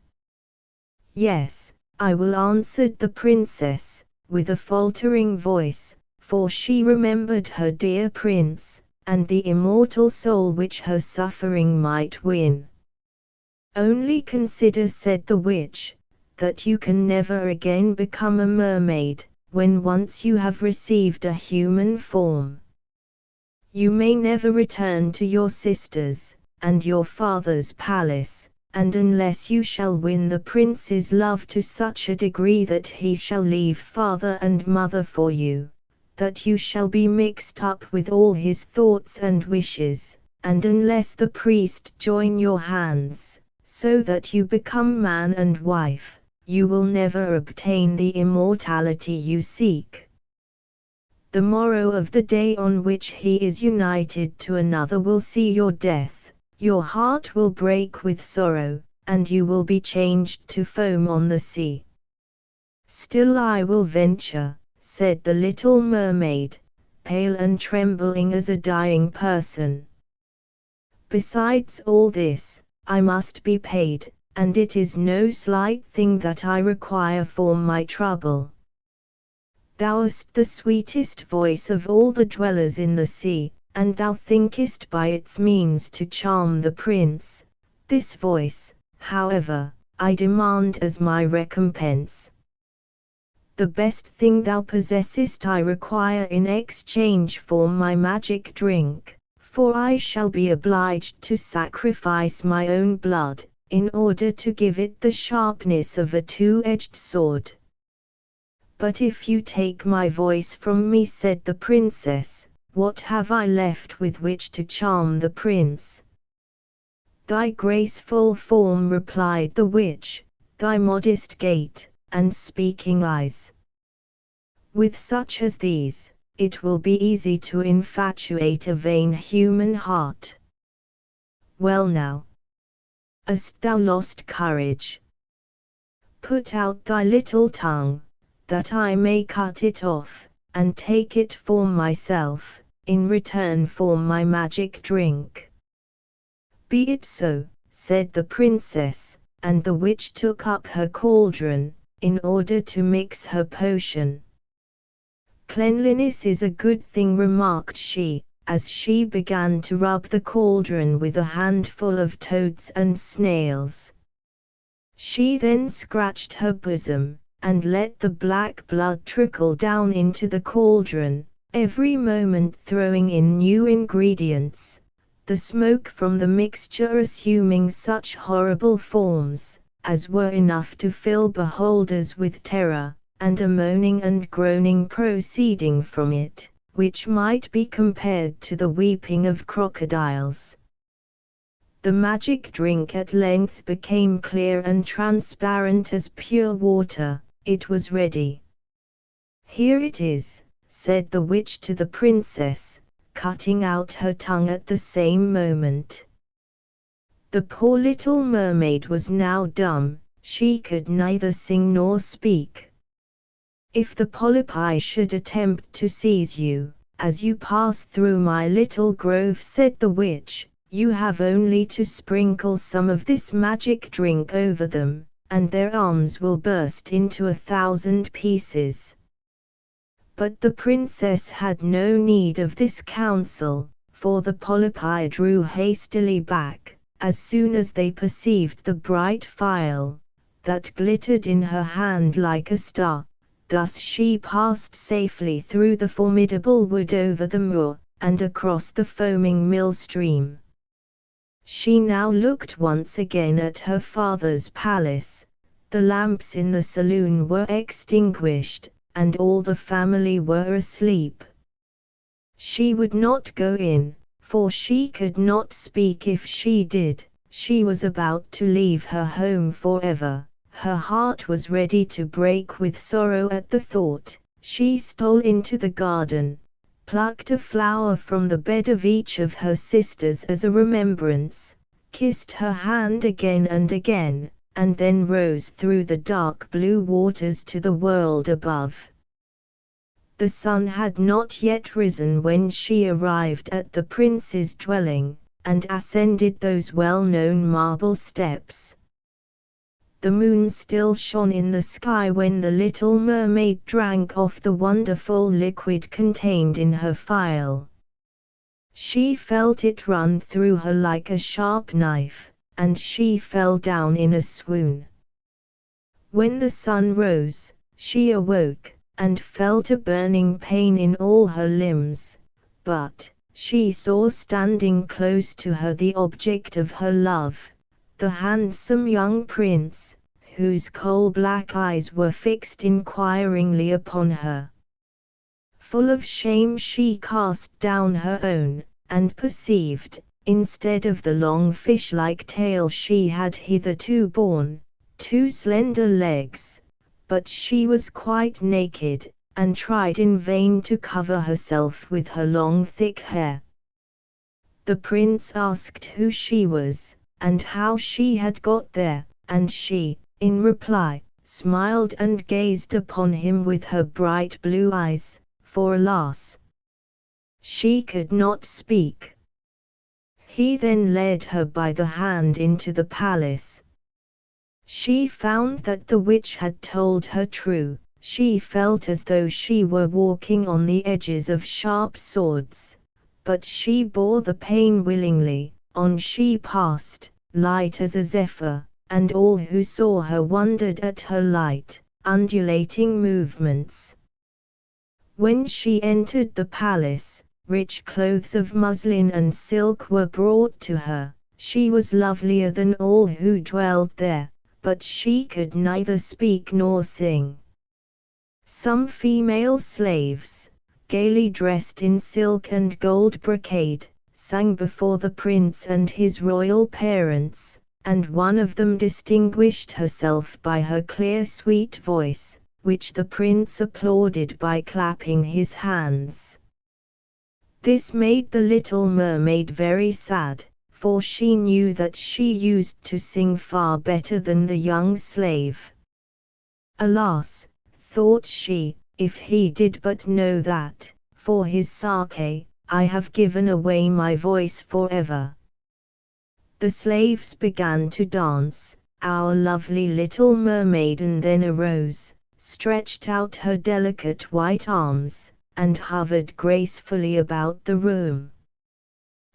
"Yes, I will," answered the princess, with a faltering voice, for she remembered her dear prince, and the immortal soul which her suffering might win. "Only consider," said the witch, "that you can never again become a mermaid, when once you have received a human form. You may never return to your sisters, and your father's palace, and unless you shall win the prince's love to such a degree that he shall leave father and mother for you, that you shall be mixed up with all his thoughts and wishes, and unless the priest join your hands, so that you become man and wife, you will never obtain the immortality you seek. The morrow of the day on which he is united to another will see your death, your heart will break with sorrow, and you will be changed to foam on the sea." "Still I will venture," said the little mermaid, pale and trembling as a dying person. "Besides all this, I must be paid, and it is no slight thing that I require for my trouble. Thou hast the sweetest voice of all the dwellers in the sea, and thou thinkest by its means to charm the prince. This voice, however, I demand as my recompense. the best thing thou possessest I require in exchange for my magic drink, for I shall be obliged to sacrifice my own blood, in order to give it the sharpness of a two-edged sword. But if you take my voice from me, said the princess, what have I left with which to charm the prince? Thy graceful form, replied the witch, thy modest gait, and speaking eyes. With such as these, it will be easy to infatuate a vain human heart. Well now, hast thou lost courage? Put out thy little tongue, that I may cut it off, and take it for myself, in return for my magic drink. Be it so, said the princess, and the witch took up her cauldron, in order to mix her potion. Cleanliness is a good thing, remarked she, as she began to rub the cauldron with a handful of toads and snails. She then scratched her bosom, and let the black blood trickle down into the cauldron, every moment throwing in new ingredients, the smoke from the mixture assuming such horrible forms, as were enough to fill beholders with terror, and a moaning and groaning proceeding from it, which might be compared to the weeping of crocodiles. The magic drink at length became clear and transparent as pure water. It was ready. Here it is, said the witch to the princess, cutting out her tongue at the same moment. The poor little mermaid was now dumb, she could neither sing nor speak. If the polypi should attempt to seize you, as you pass through my little grove, said the witch, you have only to sprinkle some of this magic drink over them, and their arms will burst into 1,000 pieces. But the princess had no need of this counsel, for the polypi drew hastily back, as soon as they perceived the bright phial, that glittered in her hand like a star. Thus she passed safely through the formidable wood, over the moor, and across the foaming mill stream. She now looked once again at her father's palace. The lamps in the saloon were extinguished, and all the family were asleep. She would not go in, for she could not speak if she did. She was about to leave her home forever. Her heart was ready to break with sorrow at the thought. She stole into the garden, plucked a flower from the bed of each of her sisters as a remembrance, kissed her hand again and again, and then rose through the dark blue waters to the world above. The sun had not yet risen when she arrived at the prince's dwelling, and ascended those well-known marble steps. The moon still shone in the sky when the little mermaid drank off the wonderful liquid contained in her phial. She felt it run through her like a sharp knife, and she fell down in a swoon. When the sun rose, she awoke, and felt a burning pain in all her limbs, but she saw standing close to her the object of her love, the handsome young prince, whose coal-black eyes were fixed inquiringly upon her. Full of shame she cast down her own, and perceived, instead of the long fish-like tail she had hitherto borne, 2 slender legs. But she was quite naked, and tried in vain to cover herself with her long thick hair. The prince asked who she was, and how she had got there, and she, in reply, smiled and gazed upon him with her bright blue eyes, for alas, she could not speak. He then led her by the hand into the palace. She found that the witch had told her true. She felt as though she were walking on the edges of sharp swords, but she bore the pain willingly. On she passed, light as a zephyr, and all who saw her wondered at her light, undulating movements. When she entered the palace, rich clothes of muslin and silk were brought to her. She was lovelier than all who dwelled there, but she could neither speak nor sing. Some female slaves, gaily dressed in silk and gold brocade, sang before the prince and his royal parents, and one of them distinguished herself by her clear sweet voice, which the prince applauded by clapping his hands. This made the little mermaid very sad, for she knew that she used to sing far better than the young slave. Alas, thought she, if he did but know that, for his sake, I have given away my voice forever. The slaves began to dance. Our lovely little mermaiden then arose, stretched out her delicate white arms, and hovered gracefully about the room.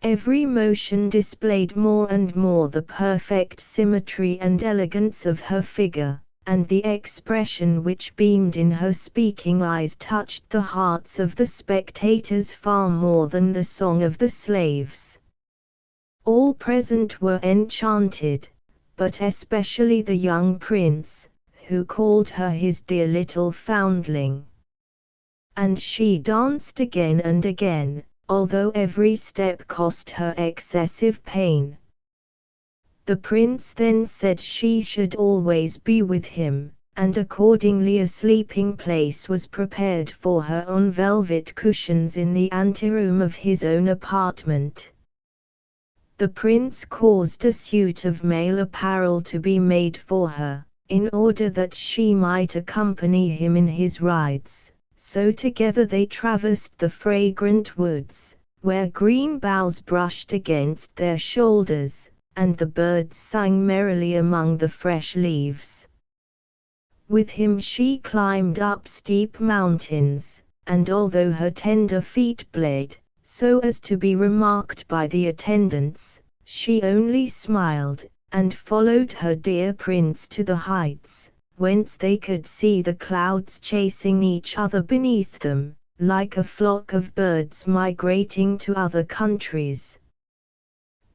Every motion displayed more and more the perfect symmetry and elegance of her figure, and the expression which beamed in her speaking eyes touched the hearts of the spectators far more than the song of the slaves. All present were enchanted, but especially the young prince, who called her his dear little foundling. And she danced again and again, although every step cost her excessive pain. The prince then said she should always be with him, and accordingly a sleeping place was prepared for her on velvet cushions in the anteroom of his own apartment. The prince caused a suit of male apparel to be made for her, in order that she might accompany him in his rides. So together they traversed the fragrant woods, where green boughs brushed against their shoulders, and the birds sang merrily among the fresh leaves. With him she climbed up steep mountains, and although her tender feet bled, so as to be remarked by the attendants, she only smiled, and followed her dear prince to the heights, whence they could see the clouds chasing each other beneath them, like a flock of birds migrating to other countries.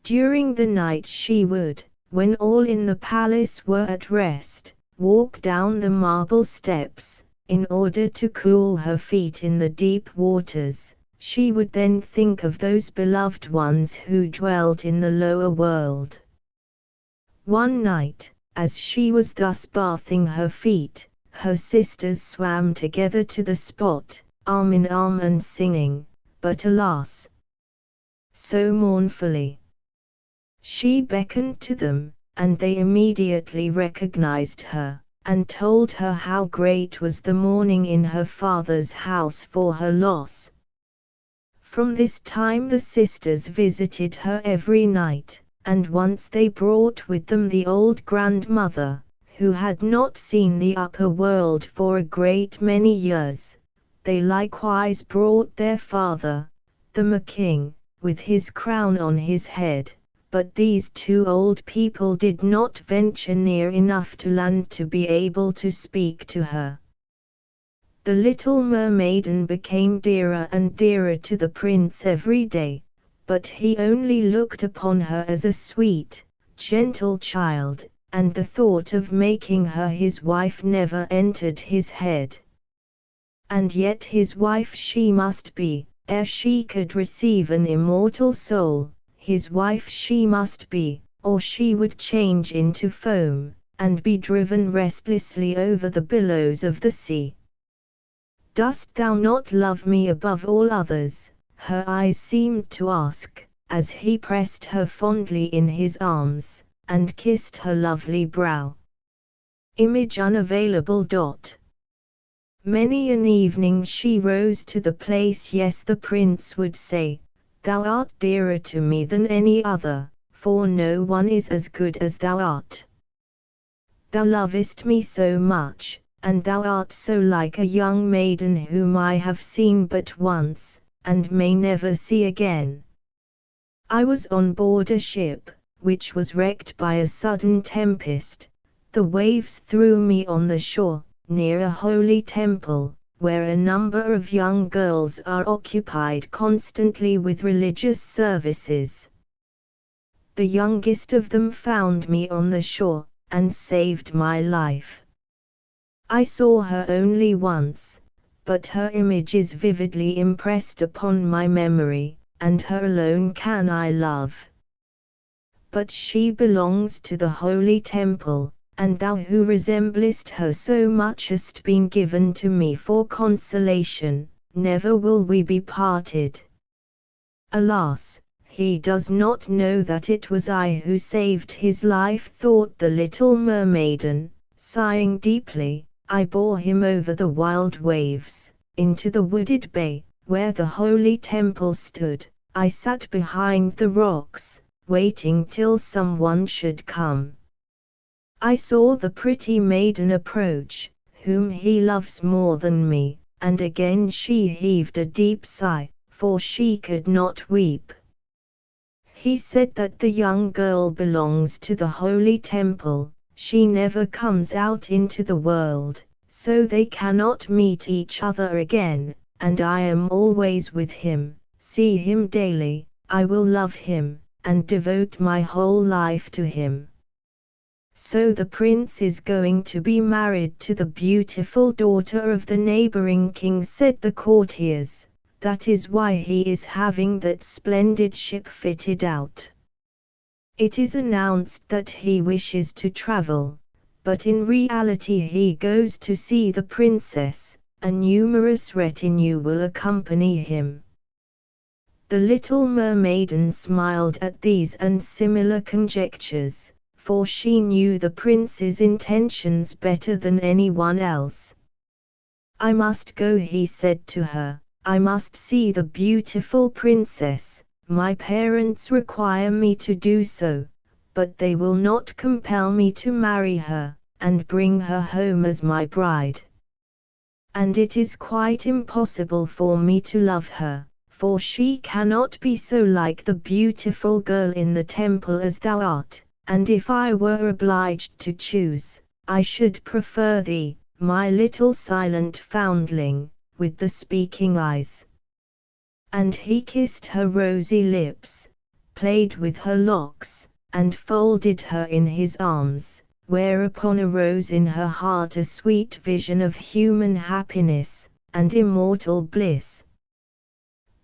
During the night she would, when all in the palace were at rest, walk down the marble steps, in order to cool her feet in the deep waters. She would then think of those beloved ones who dwelt in the lower world. One night, as she was thus bathing her feet, her sisters swam together to the spot, arm in arm and singing, but alas, so mournfully. She beckoned to them, and they immediately recognized her, and told her how great was the mourning in her father's house for her loss. From this time the sisters visited her every night, and once they brought with them the old grandmother, who had not seen the upper world for a great many years. They likewise brought their father, the king, with his crown on his head, but these two old people did not venture near enough to land to be able to speak to her. The little mermaiden became dearer and dearer to the prince every day, but he only looked upon her as a sweet, gentle child, and the thought of making her his wife never entered his head. And yet his wife she must be, ere she could receive an immortal soul, his wife she must be, or she would change into foam, and be driven restlessly over the billows of the sea. Dost thou not love me above all others? Her eyes seemed to ask, as he pressed her fondly in his arms, and kissed her lovely brow. Image unavailable. Many an evening she rose to the place. Yes, the prince would say, thou art dearer to me than any other, for no one is as good as thou art. Thou lovest me so much, and thou art so like a young maiden whom I have seen but once, and may never see again. I was on board a ship, which was wrecked by a sudden tempest. The waves threw me on the shore, near a holy temple, where a number of young girls are occupied constantly with religious services. The youngest of them found me on the shore, and saved my life. I saw her only once, but her image is vividly impressed upon my memory, and her alone can I love. But she belongs to the holy temple, and thou who resemblest her so much hast been given to me for consolation, never will we be parted. Alas, he does not know that it was I who saved his life, thought the little mermaiden, sighing deeply. I bore him over the wild waves, into the wooded bay, where the holy temple stood. I sat behind the rocks, waiting till someone should come. I saw the pretty maiden approach, whom he loves more than me, and again she heaved a deep sigh, for she could not weep. He said that the young girl belongs to the holy temple. She never comes out into the world, so they cannot meet each other again, and I am always with him, see him daily, I will love him, and devote my whole life to him. So the prince is going to be married to the beautiful daughter of the neighboring king, said the courtiers. That is why he is having that splendid ship fitted out. It is announced that he wishes to travel, but in reality he goes to see the princess. A numerous retinue will accompany him. The little mermaiden smiled at these and similar conjectures, for she knew the prince's intentions better than anyone else. I must go, he said to her, I must see the beautiful princess. My parents require me to do so, but they will not compel me to marry her, and bring her home as my bride. And it is quite impossible for me to love her, for she cannot be so like the beautiful girl in the temple as thou art, and if I were obliged to choose, I should prefer thee, my little silent foundling, with the speaking eyes. And he kissed her rosy lips, played with her locks, and folded her in his arms, whereupon arose in her heart a sweet vision of human happiness, and immortal bliss.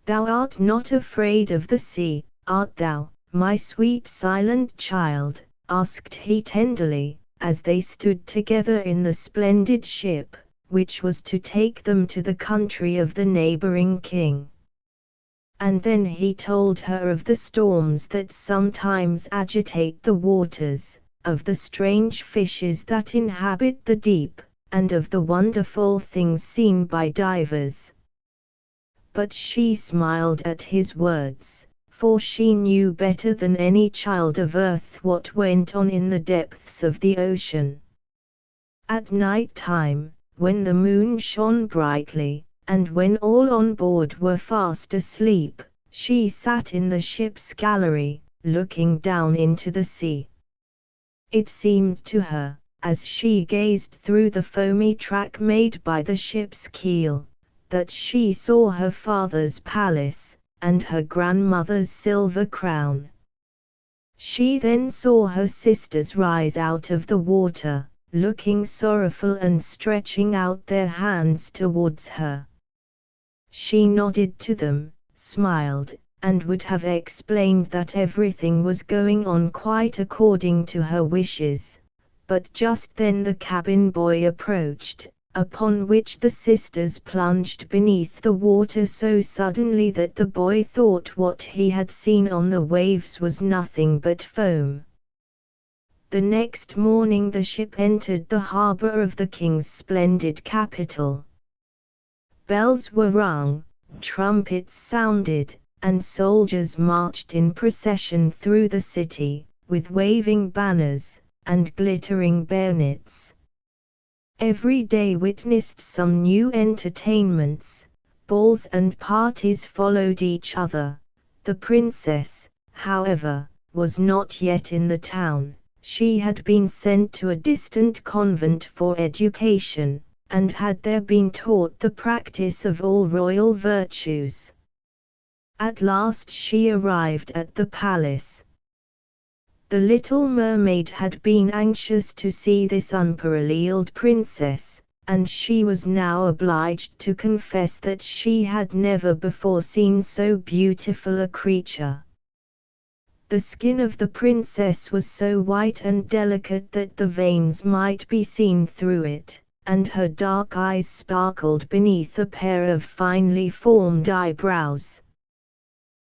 Thou art not afraid of the sea, art thou, my sweet silent child? Asked he tenderly, as they stood together in the splendid ship, which was to take them to the country of the neighboring king. And then he told her of the storms that sometimes agitate the waters, of the strange fishes that inhabit the deep, and of the wonderful things seen by divers. But she smiled at his words, for she knew better than any child of earth what went on in the depths of the ocean. At night time, when the moon shone brightly, and when all on board were fast asleep, she sat in the ship's gallery, looking down into the sea. It seemed to her, as she gazed through the foamy track made by the ship's keel, that she saw her father's palace, and her grandmother's silver crown. She then saw her sisters rise out of the water, looking sorrowful and stretching out their hands towards her. She nodded to them, smiled, and would have explained that everything was going on quite according to her wishes, but just then the cabin boy approached, upon which the sisters plunged beneath the water so suddenly that the boy thought what he had seen on the waves was nothing but foam. The next morning the ship entered the harbor of the king's splendid capital. Bells were rung, trumpets sounded, and soldiers marched in procession through the city, with waving banners, and glittering bayonets. Every day witnessed some new entertainments, balls and parties followed each other. The princess, however, was not yet in the town. She had been sent to a distant convent for education, and had there been taught the practice of all royal virtues. At last she arrived at the palace. The little mermaid had been anxious to see this unparalleled princess, and she was now obliged to confess that she had never before seen so beautiful a creature. The skin of the princess was so white and delicate that the veins might be seen through it, and her dark eyes sparkled beneath a pair of finely formed eyebrows.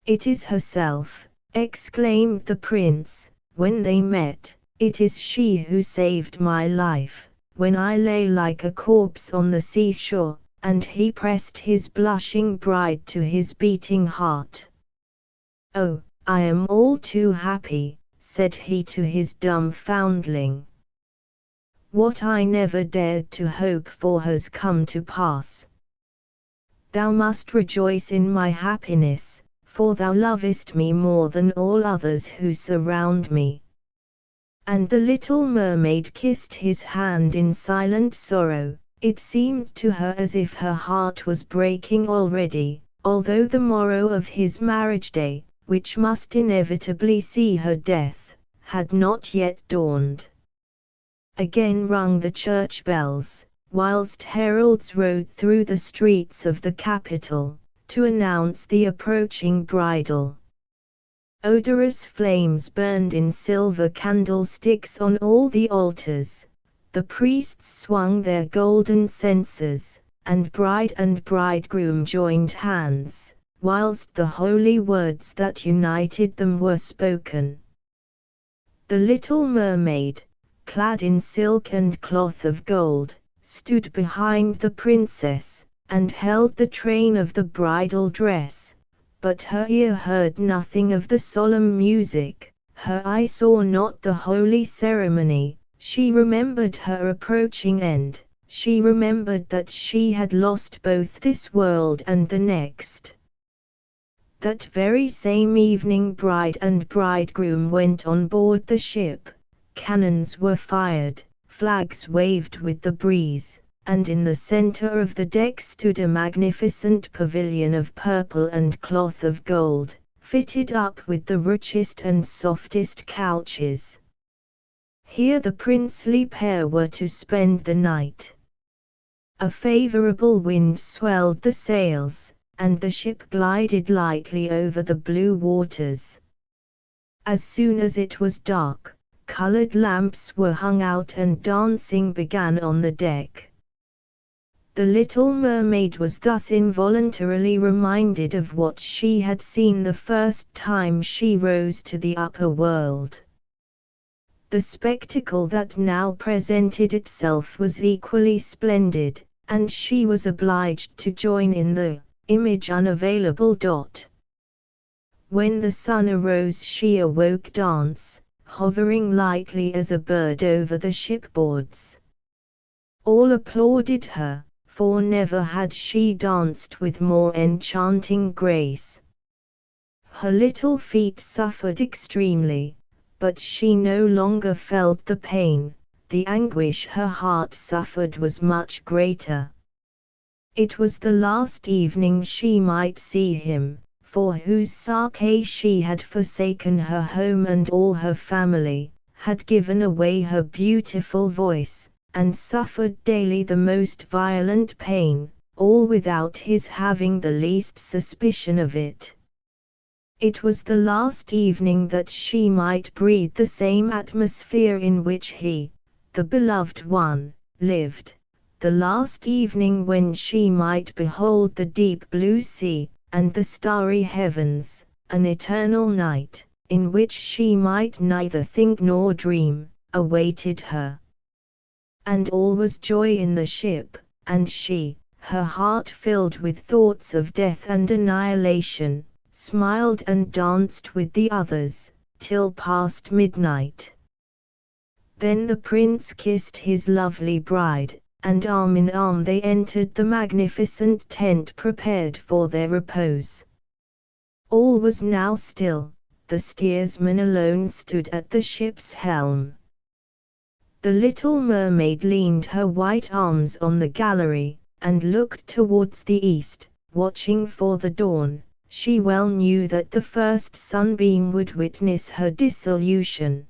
"It is herself," exclaimed the prince, when they met. "It is she who saved my life, when I lay like a corpse on the seashore," and he pressed his blushing bride to his beating heart. "Oh, I am all too happy," said he to his dumb foundling. "What I never dared to hope for has come to pass. Thou must rejoice in my happiness, for thou lovest me more than all others who surround me." And the little mermaid kissed his hand in silent sorrow. It seemed to her as if her heart was breaking already, although the morrow of his marriage day, which must inevitably see her death, had not yet dawned. Again rung the church bells, whilst heralds rode through the streets of the capital, to announce the approaching bridal. Odorous flames burned in silver candlesticks on all the altars, the priests swung their golden censers, and bride and bridegroom joined hands, whilst the holy words that united them were spoken. The little mermaid, clad in silk and cloth of gold, stood behind the princess, and held the train of the bridal dress, but her ear heard nothing of the solemn music, her eye saw not the holy ceremony. She remembered her approaching end, she remembered that she had lost both this world and the next. That very same evening bride and bridegroom went on board the ship, cannons were fired, flags waved with the breeze, and in the center of the deck stood a magnificent pavilion of purple and cloth of gold, fitted up with the richest and softest couches. Here the princely pair were to spend the night. A favorable wind swelled the sails, and the ship glided lightly over the blue waters. As soon as it was dark, colored lamps were hung out and dancing began on the deck. The little mermaid was thus involuntarily reminded of what she had seen the first time she rose to the upper world. The spectacle that now presented itself was equally splendid, and she was obliged to join in the image unavailable. When the sun arose she awoke dance, hovering lightly as a bird over the shipboards. All applauded her, for never had she danced with more enchanting grace. Her little feet suffered extremely, but she no longer felt the pain. The anguish her heart suffered was much greater. It was the last evening she might see him, for whose sake she had forsaken her home and all her family, had given away her beautiful voice, and suffered daily the most violent pain, all without his having the least suspicion of it. It was the last evening that she might breathe the same atmosphere in which he, the beloved one, lived, the last evening when she might behold the deep blue sea, and the starry heavens, an eternal night, in which she might neither think nor dream, awaited her. And all was joy in the ship, and she, her heart filled with thoughts of death and annihilation, smiled and danced with the others, till past midnight. Then the prince kissed his lovely bride, and arm in arm they entered the magnificent tent prepared for their repose. All was now still, the steersman alone stood at the ship's helm. The little mermaid leaned her white arms on the gallery, and looked towards the east, watching for the dawn. She well knew that the first sunbeam would witness her dissolution.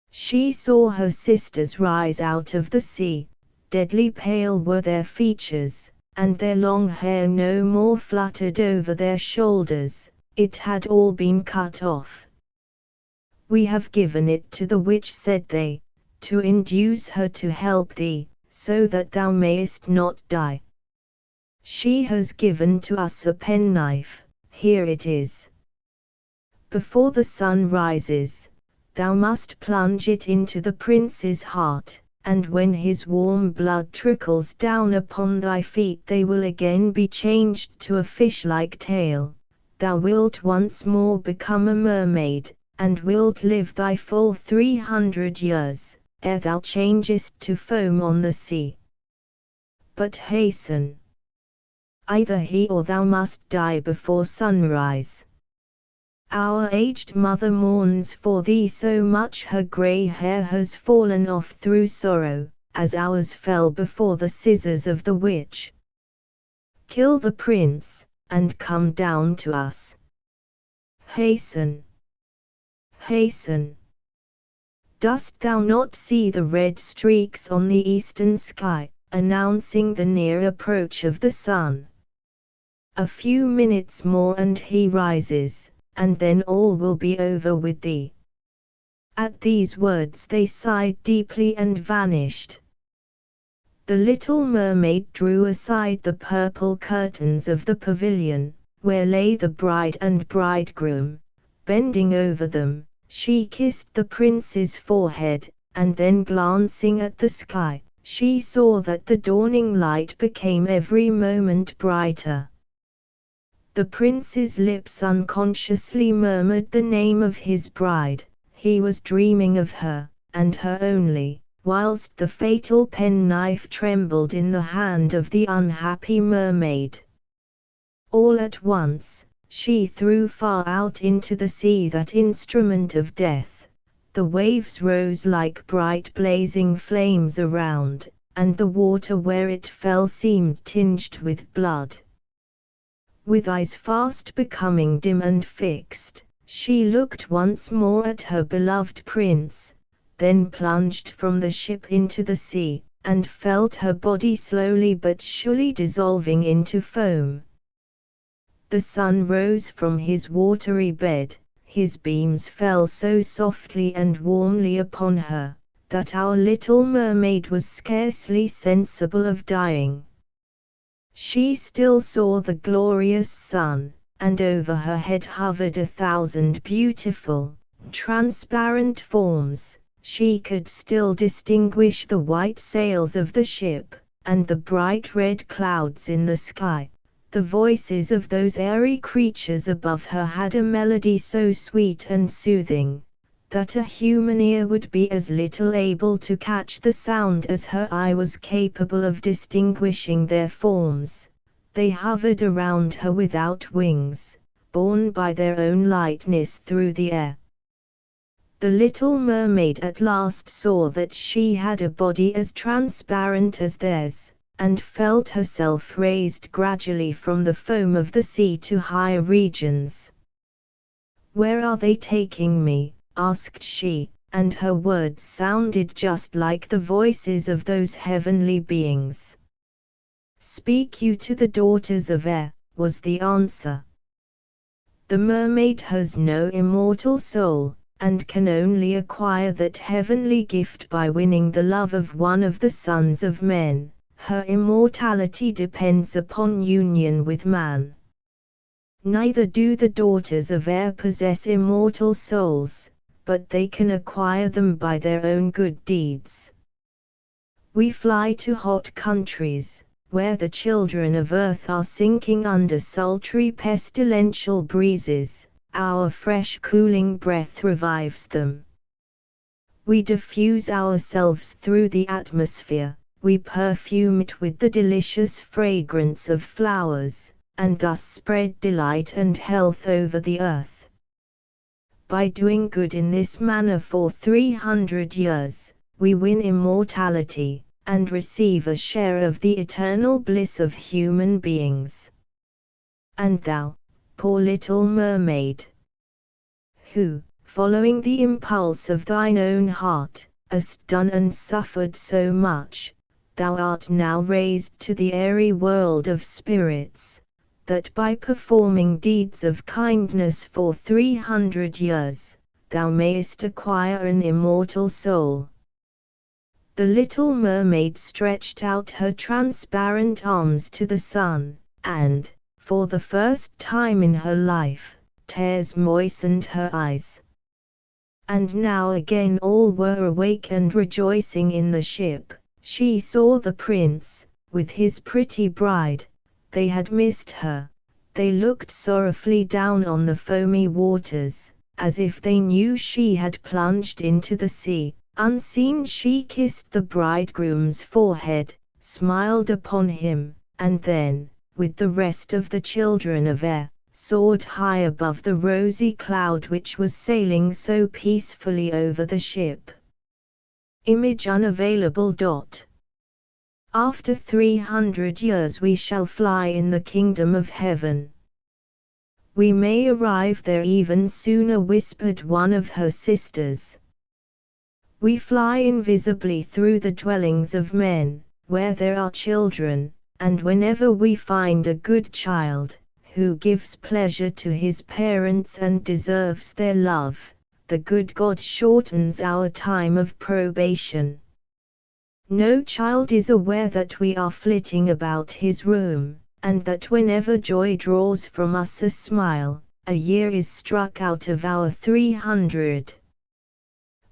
She saw her sisters rise out of the sea. Deadly pale were their features, and their long hair no more fluttered over their shoulders, it had all been cut off. "We have given it to the witch," said they, "to induce her to help thee, so that thou mayest not die. She has given to us a penknife, here it is. Before the sun rises, thou must plunge it into the prince's heart, and when his warm blood trickles down upon thy feet they will again be changed to a fish-like tail. Thou wilt once more become a mermaid, and wilt live thy full 300 years, ere thou changest to foam on the sea. But hasten. Either he or thou must die before sunrise. Our aged mother mourns for thee so much her grey hair has fallen off through sorrow, as ours fell before the scissors of the witch. Kill the prince, and come down to us. Hasten. Hasten. Dost thou not see the red streaks on the eastern sky, announcing the near approach of the sun? A few minutes more and he rises, and then all will be over with thee." At these words they sighed deeply and vanished. The little mermaid drew aside the purple curtains of the pavilion, where lay the bride and bridegroom. Bending over them, she kissed the prince's forehead, and then glancing at the sky, she saw that the dawning light became every moment brighter. The prince's lips unconsciously murmured the name of his bride. He was dreaming of her, and her only, whilst the fatal penknife trembled in the hand of the unhappy mermaid. All at once, she threw far out into the sea that instrument of death. The waves rose like bright blazing flames around, and the water where it fell seemed tinged with blood. With eyes fast becoming dim and fixed, she looked once more at her beloved prince, then plunged from the ship into the sea, and felt her body slowly but surely dissolving into foam. The sun rose from his watery bed, his beams fell so softly and warmly upon her, that our little mermaid was scarcely sensible of dying. She still saw the glorious sun, and over her head hovered 1,000 beautiful, transparent forms. She could still distinguish the white sails of the ship, and the bright red clouds in the sky. The voices of those airy creatures above her had a melody so sweet and soothing, that a human ear would be as little able to catch the sound as her eye was capable of distinguishing their forms. They hovered around her without wings, borne by their own lightness through the air. The little mermaid at last saw that she had a body as transparent as theirs, and felt herself raised gradually from the foam of the sea to higher regions. "Where are they taking me?" asked she, and her words sounded just like the voices of those heavenly beings. "Speak you to the daughters of air," was the answer. "The mermaid has no immortal soul, and can only acquire that heavenly gift by winning the love of one of the sons of men. Her immortality depends upon union with man. Neither do the daughters of air possess immortal souls, but they can acquire them by their own good deeds. We fly to hot countries, where the children of earth are sinking under sultry pestilential breezes. Our fresh cooling breath revives them. We diffuse ourselves through the atmosphere. We perfume it with the delicious fragrance of flowers, and thus spread delight and health over the earth. By doing good in this manner for 300 years, we win immortality, and receive a share of the eternal bliss of human beings. And thou, poor little mermaid, who, following the impulse of thine own heart, hast done and suffered so much, thou art now raised to the airy world of spirits, that by performing deeds of kindness for 300 years, thou mayest acquire an immortal soul. The little mermaid stretched out her transparent arms to the sun, and, for the first time in her life, tears moistened her eyes. And now again all were awake and rejoicing in the ship. She saw the prince, with his pretty bride. They had missed her. They looked sorrowfully down on the foamy waters, as if they knew she had plunged into the sea. Unseen she kissed the bridegroom's forehead, smiled upon him, and then, with the rest of the children of air, soared high above the rosy cloud which was sailing so peacefully over the ship. Image unavailable. After 300 years we shall fly in the kingdom of heaven. We may arrive there even sooner, whispered one of her sisters. We fly invisibly through the dwellings of men, where there are children, and whenever we find a good child, who gives pleasure to his parents and deserves their love, the good God shortens our time of probation. No child is aware that we are flitting about his room, and that whenever joy draws from us a smile, a year is struck out of our 300.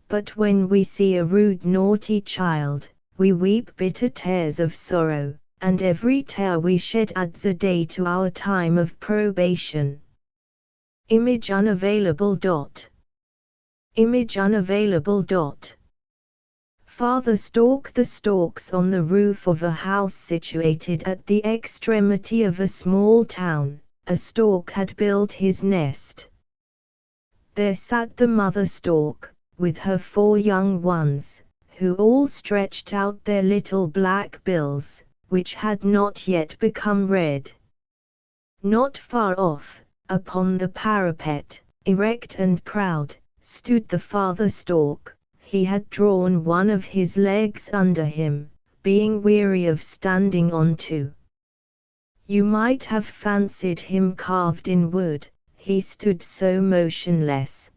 But when we see a rude naughty child, we weep bitter tears of sorrow, and every tear we shed adds a day to our time of probation. Image unavailable. Image unavailable. Father Stork. The storks on the roof of a house situated at the extremity of a small town, a stork had built his nest. There sat the mother stork, with her 4 young ones, who all stretched out their little black bills, which had not yet become red. Not far off, upon the parapet, erect and proud, stood the father stork. He had drawn one of his legs under him, being weary of standing on 2. You might have fancied him carved in wood, he stood so motionless.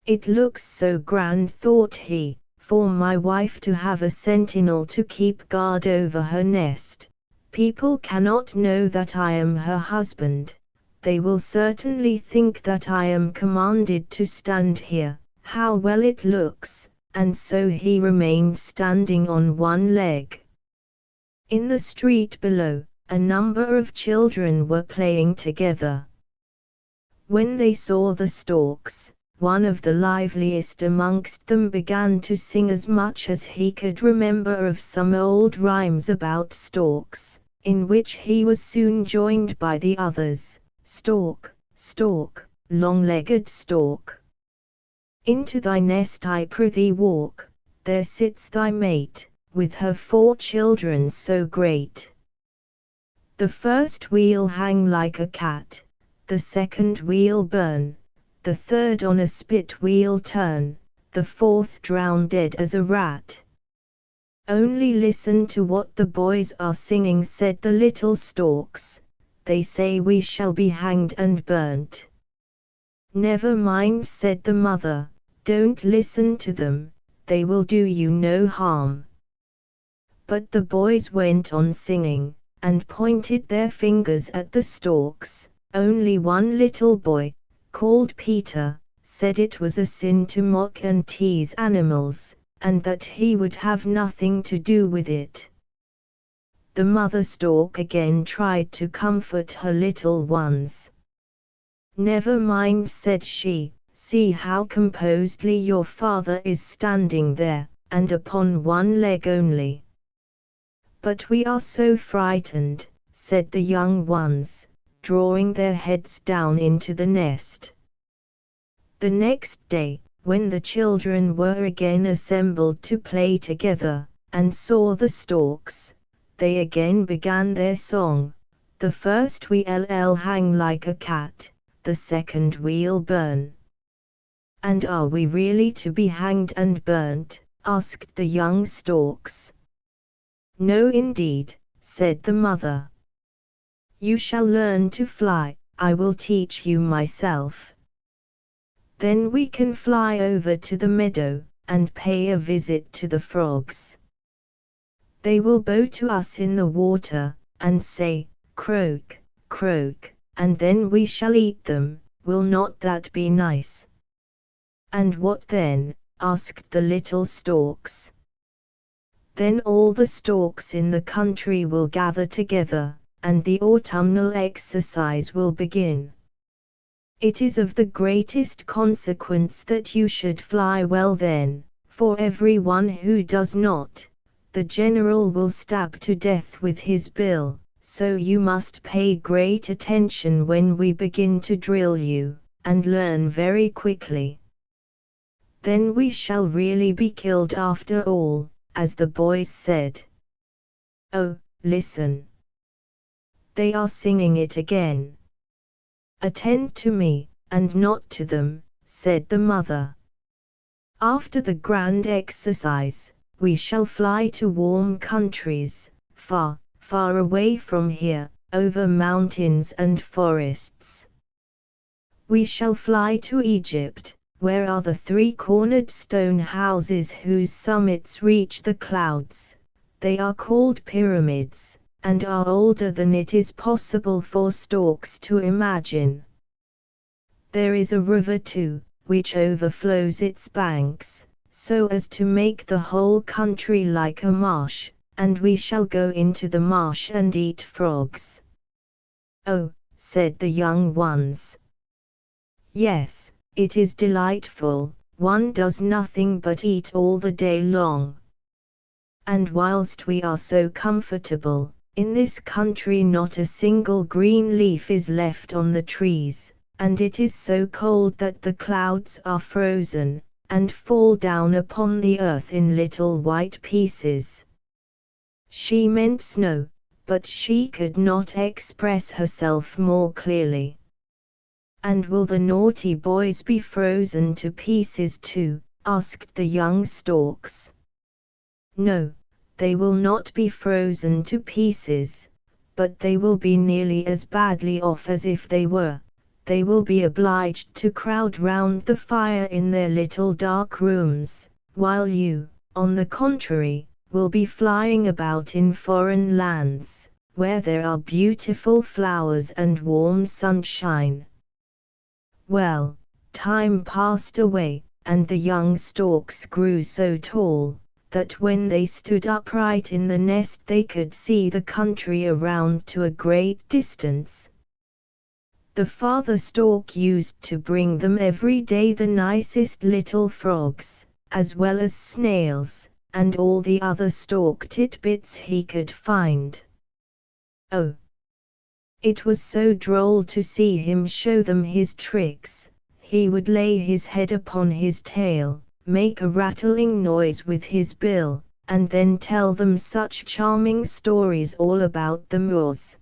It looks so grand, thought he, for my wife to have a sentinel to keep guard over her nest. People cannot know that I am her husband. They will certainly think that I am commanded to stand here. How well it looks. And so he remained standing on one leg. In the street below, a number of children were playing together. When they saw the storks, one of the liveliest amongst them began to sing as much as he could remember of some old rhymes about storks, in which he was soon joined by the others. Stork, stork, long-legged stork, into thy nest I prithee walk, there sits thy mate, with her 4 children so great. The first wheel hang like a cat, the second wheel burn, the third on a spit wheel turn, the 4th drown dead as a rat. Only listen to what the boys are singing, said the little storks. They say we shall be hanged and burnt. Never mind, said the mother, don't listen to them, they will do you no harm. But the boys went on singing, and pointed their fingers at the storks. Only one little boy, called Peter, said it was a sin to mock and tease animals, and that he would have nothing to do with it. The mother stork again tried to comfort her little ones. Never mind, said she, see how composedly your father is standing there, and upon one leg only. But we are so frightened, said the young ones, drawing their heads down into the nest. The next day, when the children were again assembled to play together, and saw the storks, they again began their song. The first we'll hang like a cat, the second we'll burn. And are we really to be hanged and burnt? Asked the young storks. No indeed, said the mother. You shall learn to fly, I will teach you myself. Then we can fly over to the meadow, and pay a visit to the frogs. They will bow to us in the water, and say, croak, croak, and then we shall eat them. Will not that be nice? And what then? Asked the little storks. Then all the storks in the country will gather together, and the autumnal exercise will begin. It is of the greatest consequence that you should fly well then, for every one who does not, the general will stab to death with his bill, so you must pay great attention when we begin to drill you, and learn very quickly. Then we shall really be killed after all, as the boys said. Oh, listen! They are singing it again. Attend to me, and not to them, said the mother. After the grand exercise, we shall fly to warm countries, far, far away from here, over mountains and forests. We shall fly to Egypt, where are the three-cornered stone houses whose summits reach the clouds. They are called pyramids, and are older than it is possible for storks to imagine. There is a river too, which overflows its banks, so as to make the whole country like a marsh, and we shall go into the marsh and eat frogs. Oh, said the young ones. Yes, it is delightful, one does nothing but eat all the day long. And whilst we are so comfortable, in this country not a single green leaf is left on the trees, and it is so cold that the clouds are frozen, and fall down upon the earth in little white pieces. She meant snow, but she could not express herself more clearly. And will the naughty boys be frozen to pieces too? Asked the young storks. No, they will not be frozen to pieces, but they will be nearly as badly off as if they were. They will be obliged to crowd round the fire in their little dark rooms, while you, on the contrary, will be flying about in foreign lands, where there are beautiful flowers and warm sunshine. Well, time passed away, and the young storks grew so tall, that when they stood upright in the nest they could see the country around to a great distance. The father stork used to bring them every day the nicest little frogs, as well as snails, and all the other stork titbits he could find. Oh! It was so droll to see him show them his tricks. He would lay his head upon his tail, make a rattling noise with his bill, and then tell them such charming stories all about the moors.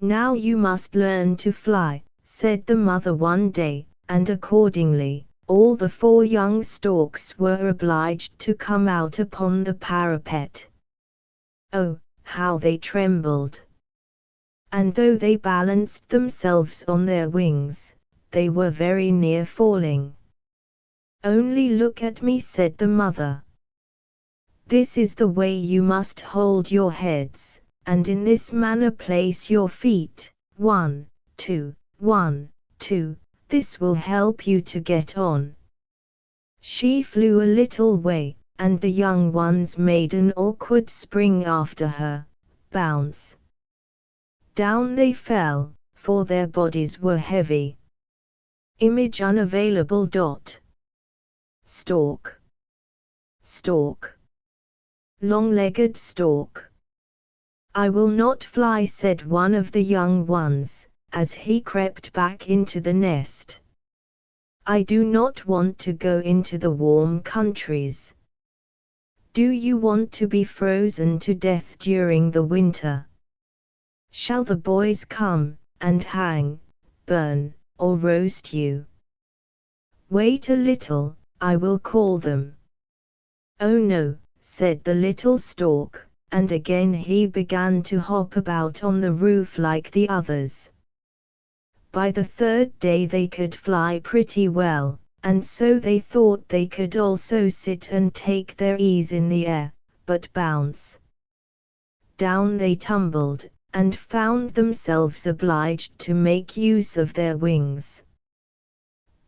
Now you must learn to fly, said the mother one day, and accordingly, all the 4 young storks were obliged to come out upon the parapet. Oh, how they trembled! And though they balanced themselves on their wings, they were very near falling. Only look at me, said the mother. This is the way you must hold your heads, and in this manner place your feet, 1, 2, 1, 2, this will help you to get on. She flew a little way, and the young ones made an awkward spring after her, bounce. Down they fell, for their bodies were heavy. Image unavailable. Stork. Stork. Long-legged stork. I will not fly, said one of the young ones, as he crept back into the nest. I do not want to go into the warm countries. Do you want to be frozen to death during the winter? Shall the boys come, and hang, burn, or roast you? Wait a little, I will call them. Oh no, said the little stork, and again he began to hop about on the roof like the others. By the third day they could fly pretty well, and so they thought they could also sit and take their ease in the air, but bounce. Down they tumbled, and found themselves obliged to make use of their wings.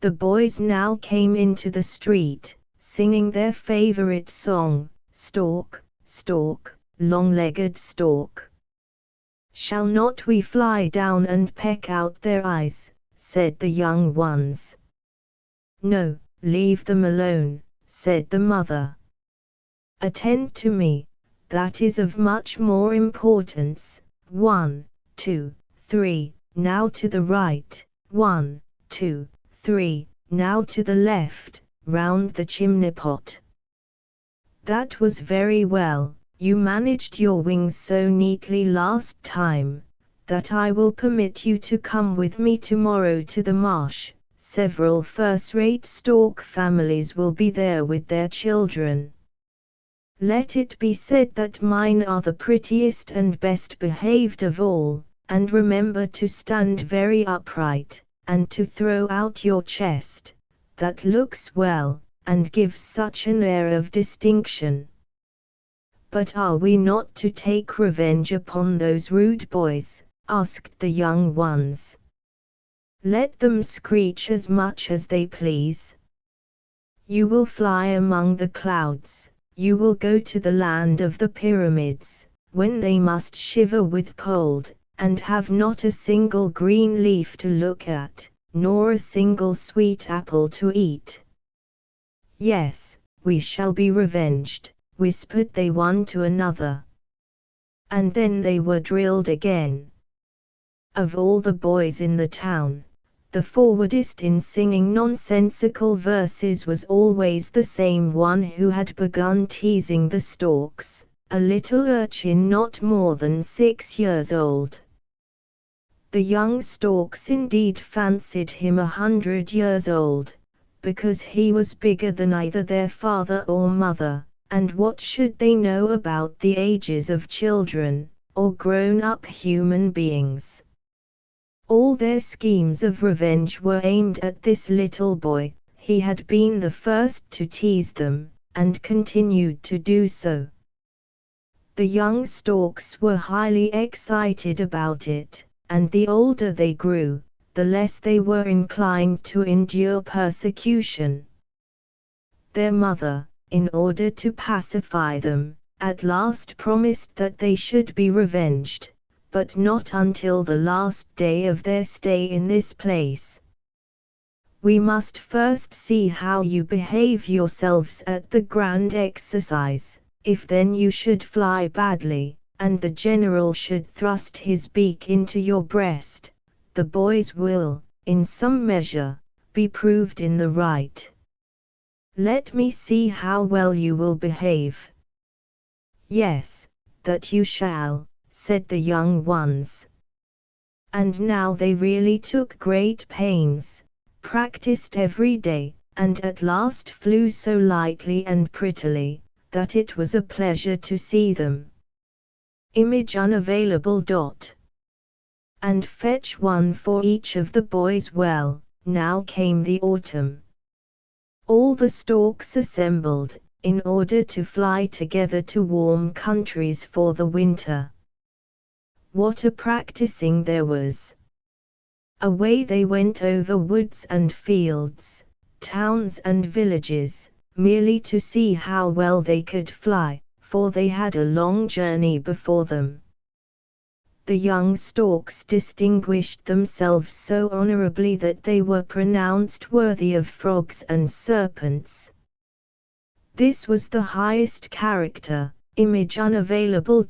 The boys now came into the street, singing their favorite song, Stork, stork, long-legged stork. Shall not we fly down and peck out their eyes, said the young ones. No, leave them alone, said the mother. Attend to me, that is of much more importance. 1, 2, 3, now to the right, 1, 2, 3, now to the left, round the chimney pot. That was very well, you managed your wings so neatly last time, that I will permit you to come with me tomorrow to the marsh. Several first-rate stork families will be there with their children. Let it be said that mine are the prettiest and best behaved of all, and remember to stand very upright, and to throw out your chest, that looks well, and gives such an air of distinction. But are we not to take revenge upon those rude boys? Asked the young ones. Let them screech as much as they please. You will fly among the clouds. You will go to the land of the pyramids, when they must shiver with cold, and have not a single green leaf to look at, nor a single sweet apple to eat. Yes, we shall be revenged, whispered they one to another. And then they were drilled again. Of all the boys in the town, the forwardest in singing nonsensical verses was always the same one who had begun teasing the storks, a little urchin not more than 6 years old. The young storks indeed fancied him 100 years old, because he was bigger than either their father or mother, and what should they know about the ages of children, or grown-up human beings? All their schemes of revenge were aimed at this little boy. He had been the first to tease them, and continued to do so. The young storks were highly excited about it, and the older they grew, the less they were inclined to endure persecution. Their mother, in order to pacify them, at last promised that they should be revenged, but not until the last day of their stay in this place. We must first see how you behave yourselves at the grand exercise. If then you should fly badly, and the general should thrust his beak into your breast, the boys will, in some measure, be proved in the right. Let me see how well you will behave. Yes, that you shall, said the young ones. And now they really took great pains, practiced every day, and at last flew so lightly and prettily, that it was a pleasure to see them. Image unavailable. And fetch one for each of the boys. Well, now came the autumn. All the storks assembled, in order to fly together to warm countries for the winter. What a practicing there was! Away they went over woods and fields, towns and villages, merely to see how well they could fly, for they had a long journey before them. The young storks distinguished themselves so honorably that they were pronounced worthy of frogs and serpents. This was the highest character, image unavailable.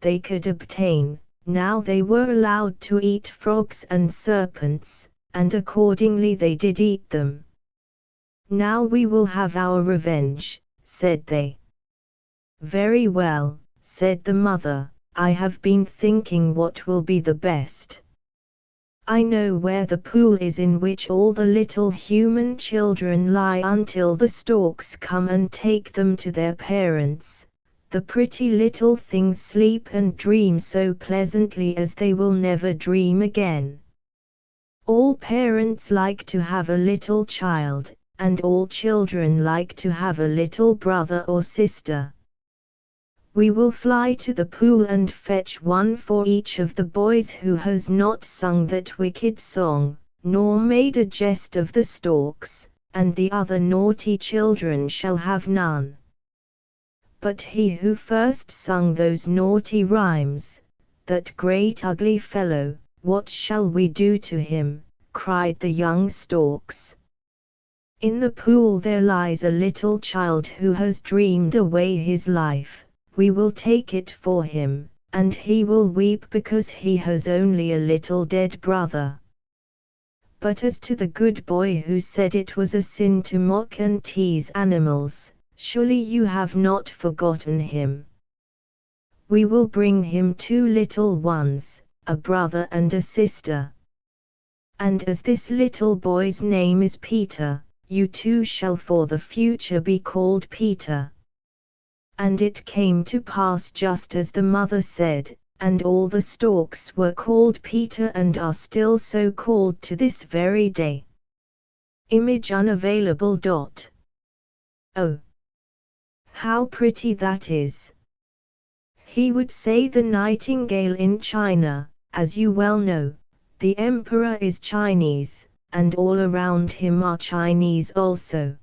They could obtain. Now they were allowed to eat frogs and serpents, and accordingly they did eat them. "Now we will have our revenge," said they. "Very well," said the mother, "I have been thinking what will be the best. I know where the pool is in which all the little human children lie until the storks come and take them to their parents. The pretty little things sleep and dream so pleasantly as they will never dream again. All parents like to have a little child, and all children like to have a little brother or sister. We will fly to the pool and fetch one for each of the boys who has not sung that wicked song, nor made a jest of the storks, and the other naughty children shall have none. But he who first sung those naughty rhymes, that great ugly fellow, what shall we do to him?" cried the young storks. "In the pool there lies a little child who has dreamed away his life. We will take it for him, and he will weep because he has only a little dead brother. But as to the good boy who said it was a sin to mock and tease animals, surely you have not forgotten him. We will bring him 2 little ones, a brother and a sister. And as this little boy's name is Peter, you too shall for the future be called Peter." And it came to pass just as the mother said, and all the storks were called Peter and are still so called to this very day. Image unavailable. Oh, how pretty that is! He would say the nightingale in China, as you well know. The emperor is Chinese, and all around him are Chinese also.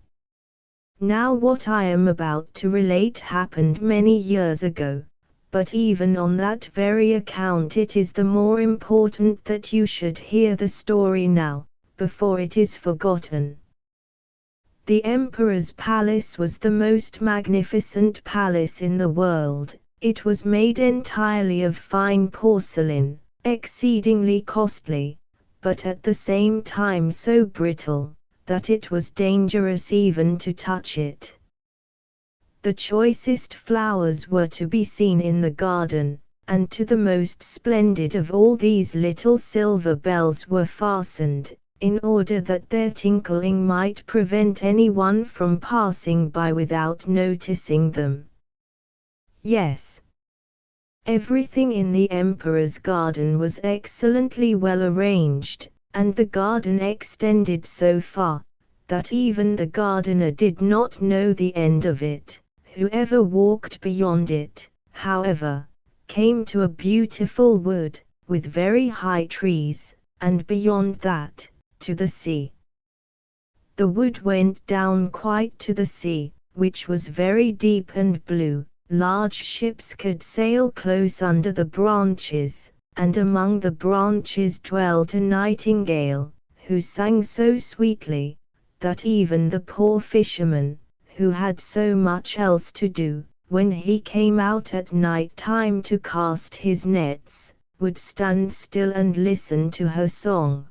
Now what I am about to relate happened many years ago, but even on that very account it is the more important that you should hear the story now, before it is forgotten. The emperor's palace was the most magnificent palace in the world. It was made entirely of fine porcelain, exceedingly costly, but at the same time so brittle, that it was dangerous even to touch it. The choicest flowers were to be seen in the garden, and to the most splendid of all these little silver bells were fastened, in order that their tinkling might prevent anyone from passing by without noticing them. Yes. Everything in the emperor's garden was excellently well arranged, and the garden extended so far, that even the gardener did not know the end of it. Whoever walked beyond it, however, came to a beautiful wood, with very high trees, and beyond that, to the sea. The wood went down quite to the sea, which was very deep and blue. Large ships could sail close under the branches, and among the branches dwelt a nightingale, who sang so sweetly, that even the poor fisherman, who had so much else to do, when he came out at night time to cast his nets, would stand still and listen to her song.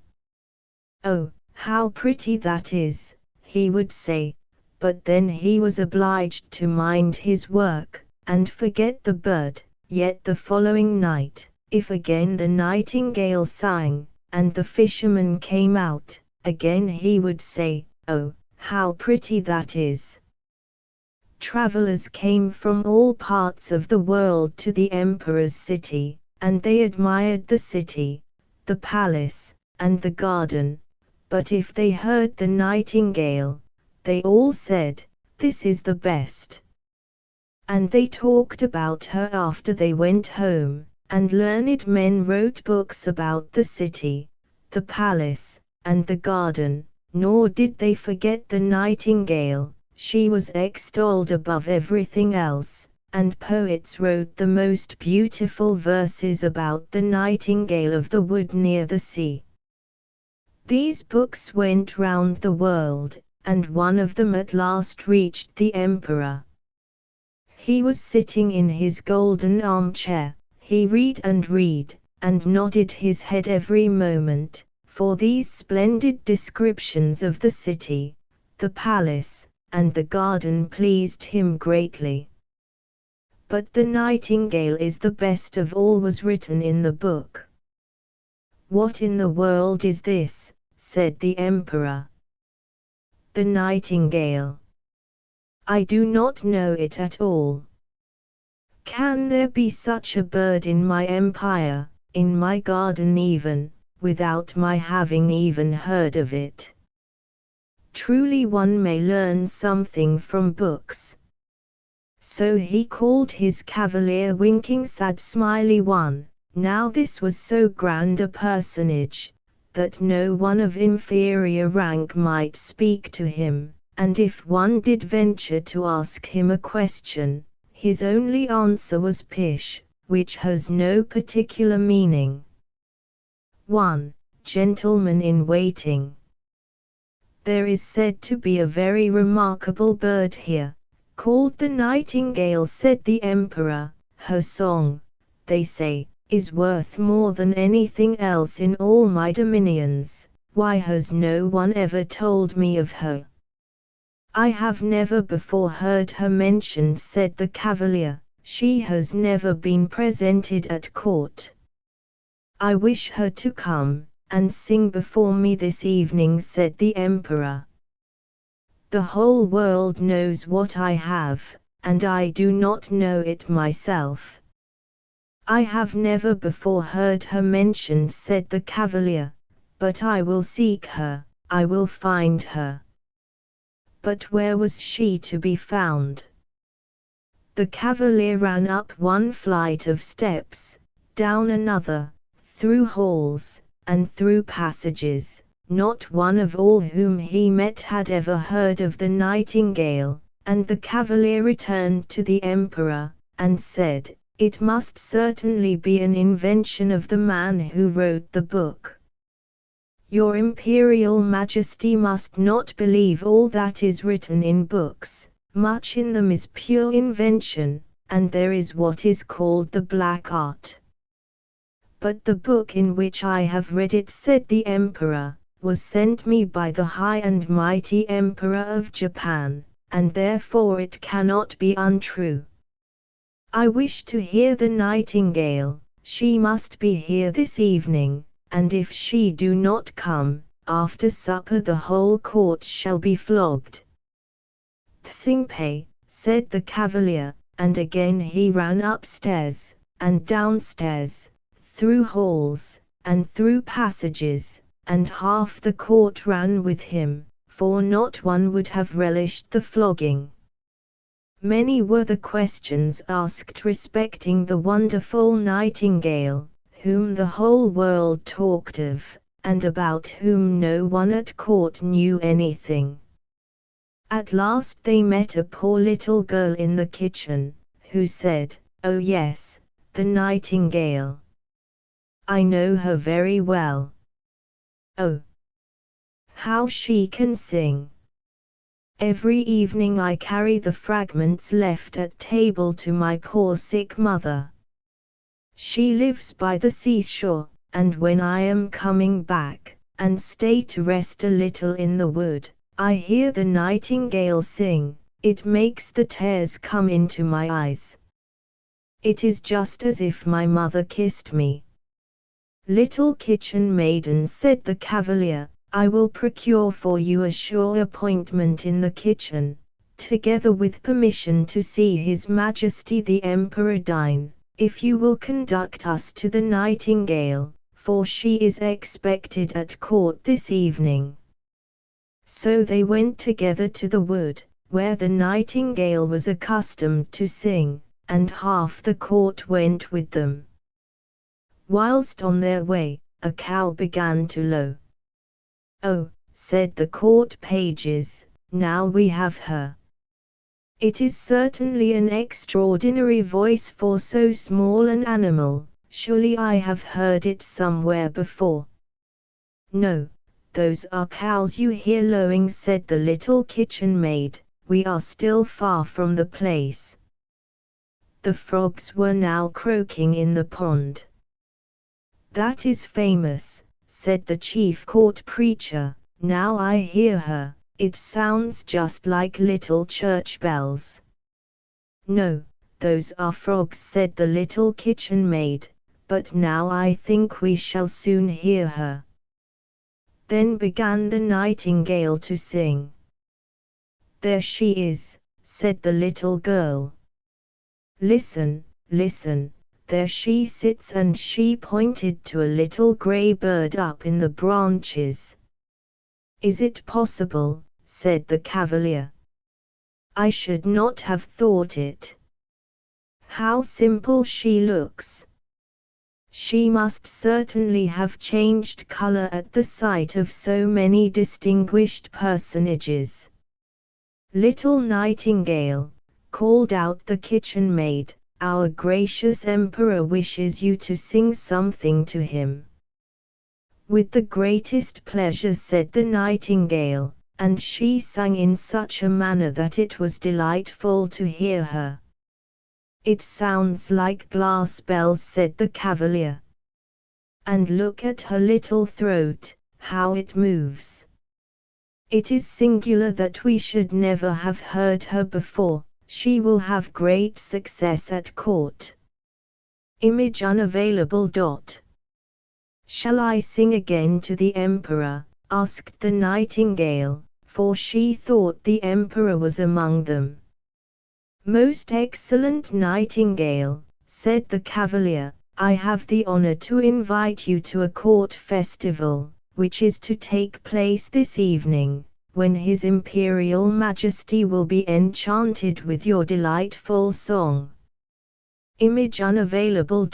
"Oh, how pretty that is," he would say, but then he was obliged to mind his work, and forget the bird. Yet the following night, if again the nightingale sang, and the fisherman came out, again he would say, "Oh, how pretty that is." Travelers came from all parts of the world to the emperor's city, and they admired the city, the palace, and the garden, but if they heard the nightingale, they all said, "This is the best." And they talked about her after they went home, and learned men wrote books about the city, the palace, and the garden, nor did they forget the nightingale. She was extolled above everything else, and poets wrote the most beautiful verses about the nightingale of the wood near the sea. These books went round the world, and one of them at last reached the emperor. He was sitting in his golden armchair. He read, and nodded his head every moment, for these splendid descriptions of the city, the palace, and the garden pleased him greatly. But the nightingale is the best of all was written in the book. "What in the world is this?" said the emperor. "The nightingale. I do not know it at all. Can there be such a bird in my empire, in my garden even, without my having even heard of it? Truly one may learn something from books." So he called his cavalier winking sad smiley one. Now this was so grand a personage, that no one of inferior rank might speak to him, and if one did venture to ask him a question, his only answer was pish, which has no particular meaning. 1. Gentleman in waiting. There is said to be a very remarkable bird here, called the nightingale, said the emperor. Her song, they say, is worth more than anything else in all my dominions. Why has no one ever told me of her? I have never before heard her mentioned, said the cavalier. She has never been presented at court. I wish her to come and sing before me this evening, said the emperor. The whole world knows what I have, and I do not know it myself. I have never before heard her mentioned, said the cavalier, but I will seek her, I will find her. But where was she to be found? The cavalier ran up one flight of steps, down another, through halls, and through passages. Not one of all whom he met had ever heard of the nightingale, and the cavalier returned to the emperor, and said, "It must certainly be an invention of the man who wrote the book. Your Imperial Majesty must not believe all that is written in books. Much in them is pure invention, and there is what is called the black art. But the book in which I have read it," said the emperor, "was sent me by the high and mighty Emperor of Japan, and therefore it cannot be untrue. I wish to hear the nightingale. She must be here this evening, and if she do not come, after supper the whole court shall be flogged." "Tsingpe," said the cavalier, and again he ran upstairs, and downstairs, through halls, and through passages, and half the court ran with him, for not one would have relished the flogging. Many were the questions asked respecting the wonderful nightingale, whom the whole world talked of, and about whom no one at court knew anything. At last they met a poor little girl in the kitchen, who said, "Oh yes, the nightingale. I know her very well. Oh, how she can sing! Every evening I carry the fragments left at table to my poor sick mother. She lives by the seashore, and when I am coming back, and stay to rest a little in the wood, I hear the nightingale sing. It makes the tears come into my eyes. It is just as if my mother kissed me." "Little kitchen maiden," said the cavalier, "I will procure for you a sure appointment in the kitchen, together with permission to see His Majesty the Emperor dine, if you will conduct us to the nightingale, for she is expected at court this evening." So they went together to the wood, where the nightingale was accustomed to sing, and half the court went with them. Whilst on their way, a cow began to low. "Oh," said the court pages, "now we have her. It is certainly an extraordinary voice for so small an animal. Surely I have heard it somewhere before." "No, those are cows you hear lowing," said the little kitchen maid. "We are still far from the place." The frogs were now croaking in the pond. "That is famous," said the chief court preacher. Now I hear her, it sounds just like little church bells. No, those are frogs, said the little kitchen maid, but now I think we shall soon hear her. Then began the nightingale to sing. There she is, said the little girl. Listen, listen, there she sits, and she pointed to a little grey bird up in the branches. Is it possible, said the cavalier. I should not have thought it. How simple she looks. She must certainly have changed color at the sight of so many distinguished personages. Little Nightingale, called out the kitchen maid, our gracious emperor wishes you to sing something to him. With the greatest pleasure, said the nightingale, and she sang in such a manner that it was delightful to hear her. It sounds like glass bells, said the cavalier. And look at her little throat, how it moves. It is singular that we should never have heard her before. She will have great success at court. Image unavailable. Shall I sing again to the emperor? Asked the nightingale, for she thought the emperor was among them. Most excellent nightingale, said the cavalier, I have the honor to invite you to a court festival, which is to take place this evening, when His Imperial Majesty will be enchanted with your delightful song. Image unavailable.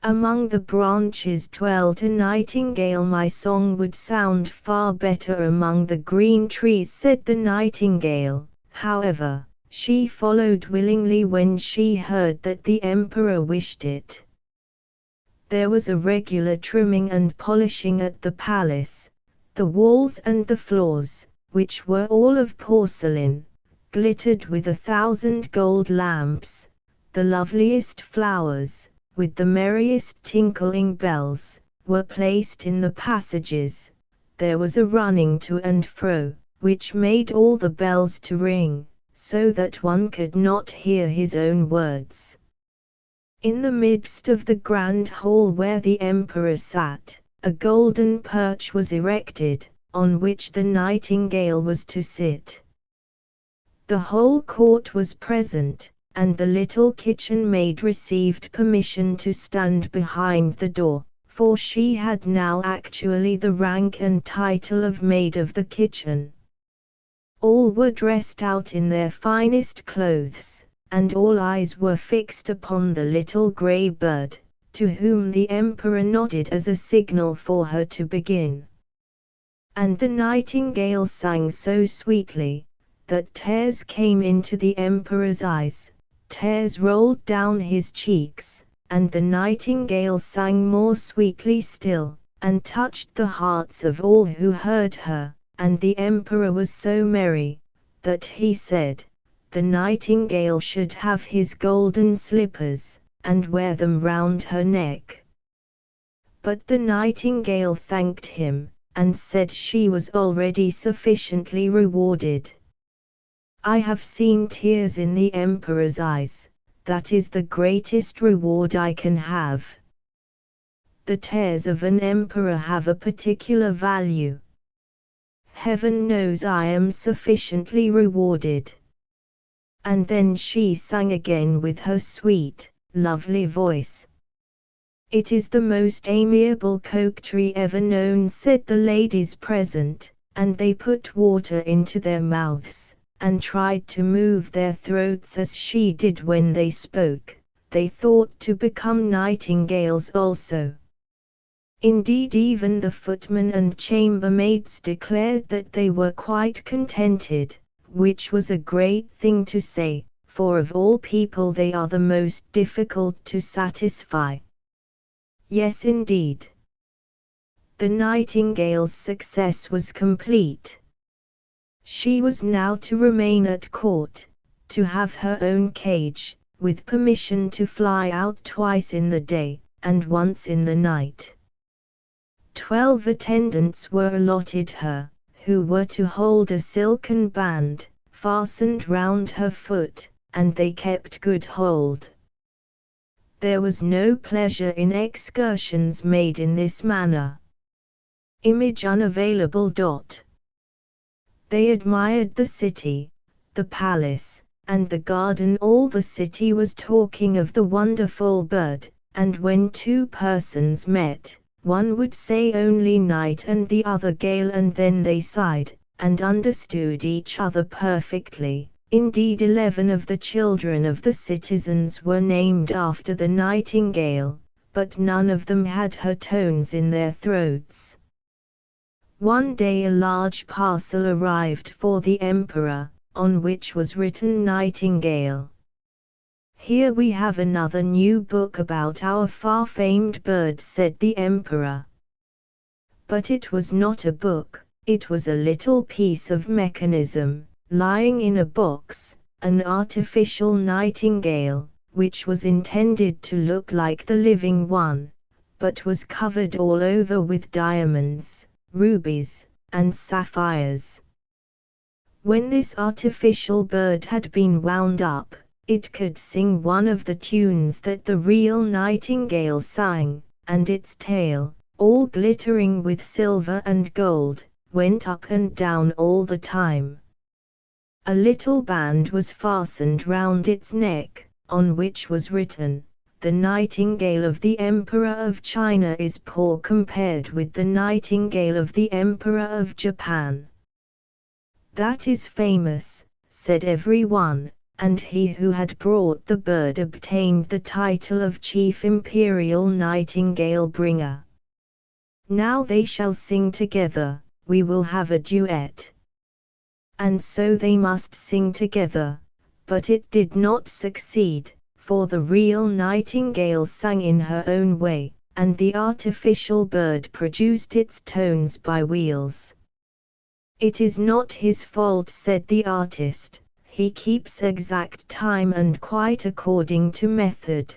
Among the branches dwelt a nightingale. My song would sound far better among the green trees, said the nightingale. However, she followed willingly when she heard that the emperor wished it. There was a regular trimming and polishing at the palace. The walls and the floors, which were all of porcelain, glittered with 1,000 gold lamps. The loveliest flowers, with the merriest tinkling bells, were placed in the passages. There was a running to and fro, which made all the bells to ring, so that one could not hear his own words. In the midst of the grand hall where the emperor sat, a golden perch was erected, on which the nightingale was to sit. The whole court was present, and the little kitchen maid received permission to stand behind the door, for she had now actually the rank and title of maid of the kitchen. All were dressed out in their finest clothes, and all eyes were fixed upon the little grey bird, to whom the emperor nodded as a signal for her to begin. And the nightingale sang so sweetly, that tears came into the emperor's eyes, tears rolled down his cheeks, and the nightingale sang more sweetly still, and touched the hearts of all who heard her, and the emperor was so merry, that he said, the nightingale should have his golden slippers, and wear them round her neck. But the nightingale thanked him, and said she was already sufficiently rewarded. I have seen tears in the emperor's eyes, that is the greatest reward I can have. The tears of an emperor have a particular value. Heaven knows I am sufficiently rewarded. And then she sang again with her sweet, lovely voice. It is the most amiable coquetry ever known, said the ladies present, and they put water into their mouths, and tried to move their throats as she did when they spoke. They thought to become nightingales also. Indeed, even the footmen and chambermaids declared that they were quite contented, which was a great thing to say, for of all people they are the most difficult to satisfy. Yes, indeed. The nightingale's success was complete. She was now to remain at court, to have her own cage, with permission to fly out twice in the day, and once in the night. 12 attendants were allotted her, who were to hold a silken band, fastened round her foot, and they kept good hold. There was no pleasure in excursions made in this manner. Image unavailable. They admired the city, the palace, and the garden. All the city was talking of the wonderful bird, and when two persons met, one would say only night and the other gale, and then they sighed, and understood each other perfectly. Indeed, 11 of the children of the citizens were named after the nightingale, but none of them had her tones in their throats. One day a large parcel arrived for the emperor, on which was written Nightingale. "Here we have another new book about our far-famed bird," said the emperor. But it was not a book, it was a little piece of mechanism, lying in a box, an artificial nightingale, which was intended to look like the living one, but was covered all over with diamonds, rubies, and sapphires. When this artificial bird had been wound up, it could sing one of the tunes that the real nightingale sang, and its tail, all glittering with silver and gold, went up and down all the time. A little band was fastened round its neck, on which was written, "The nightingale of the Emperor of China is poor compared with the nightingale of the Emperor of Japan." "That is famous," said every one, and he who had brought the bird obtained the title of Chief Imperial Nightingale Bringer. "Now they shall sing together, we will have a duet." And so they must sing together, but it did not succeed, for the real nightingale sang in her own way, and the artificial bird produced its tones by wheels. "It is not his fault," said the artist, "he keeps exact time and quite according to method."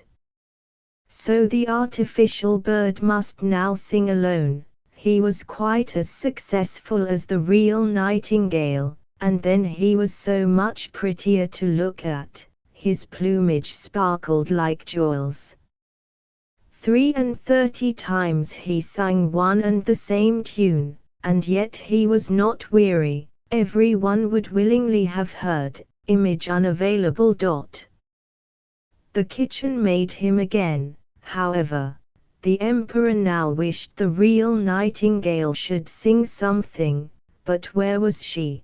So the artificial bird must now sing alone. He was quite as successful as the real nightingale, and then he was so much prettier to look at, his plumage sparkled like jewels. 33 times he sang one and the same tune, and yet he was not weary. Every one would willingly have heard. Image unavailable. The kitchen made him again, however. The emperor now wished the real nightingale should sing something, but where was she?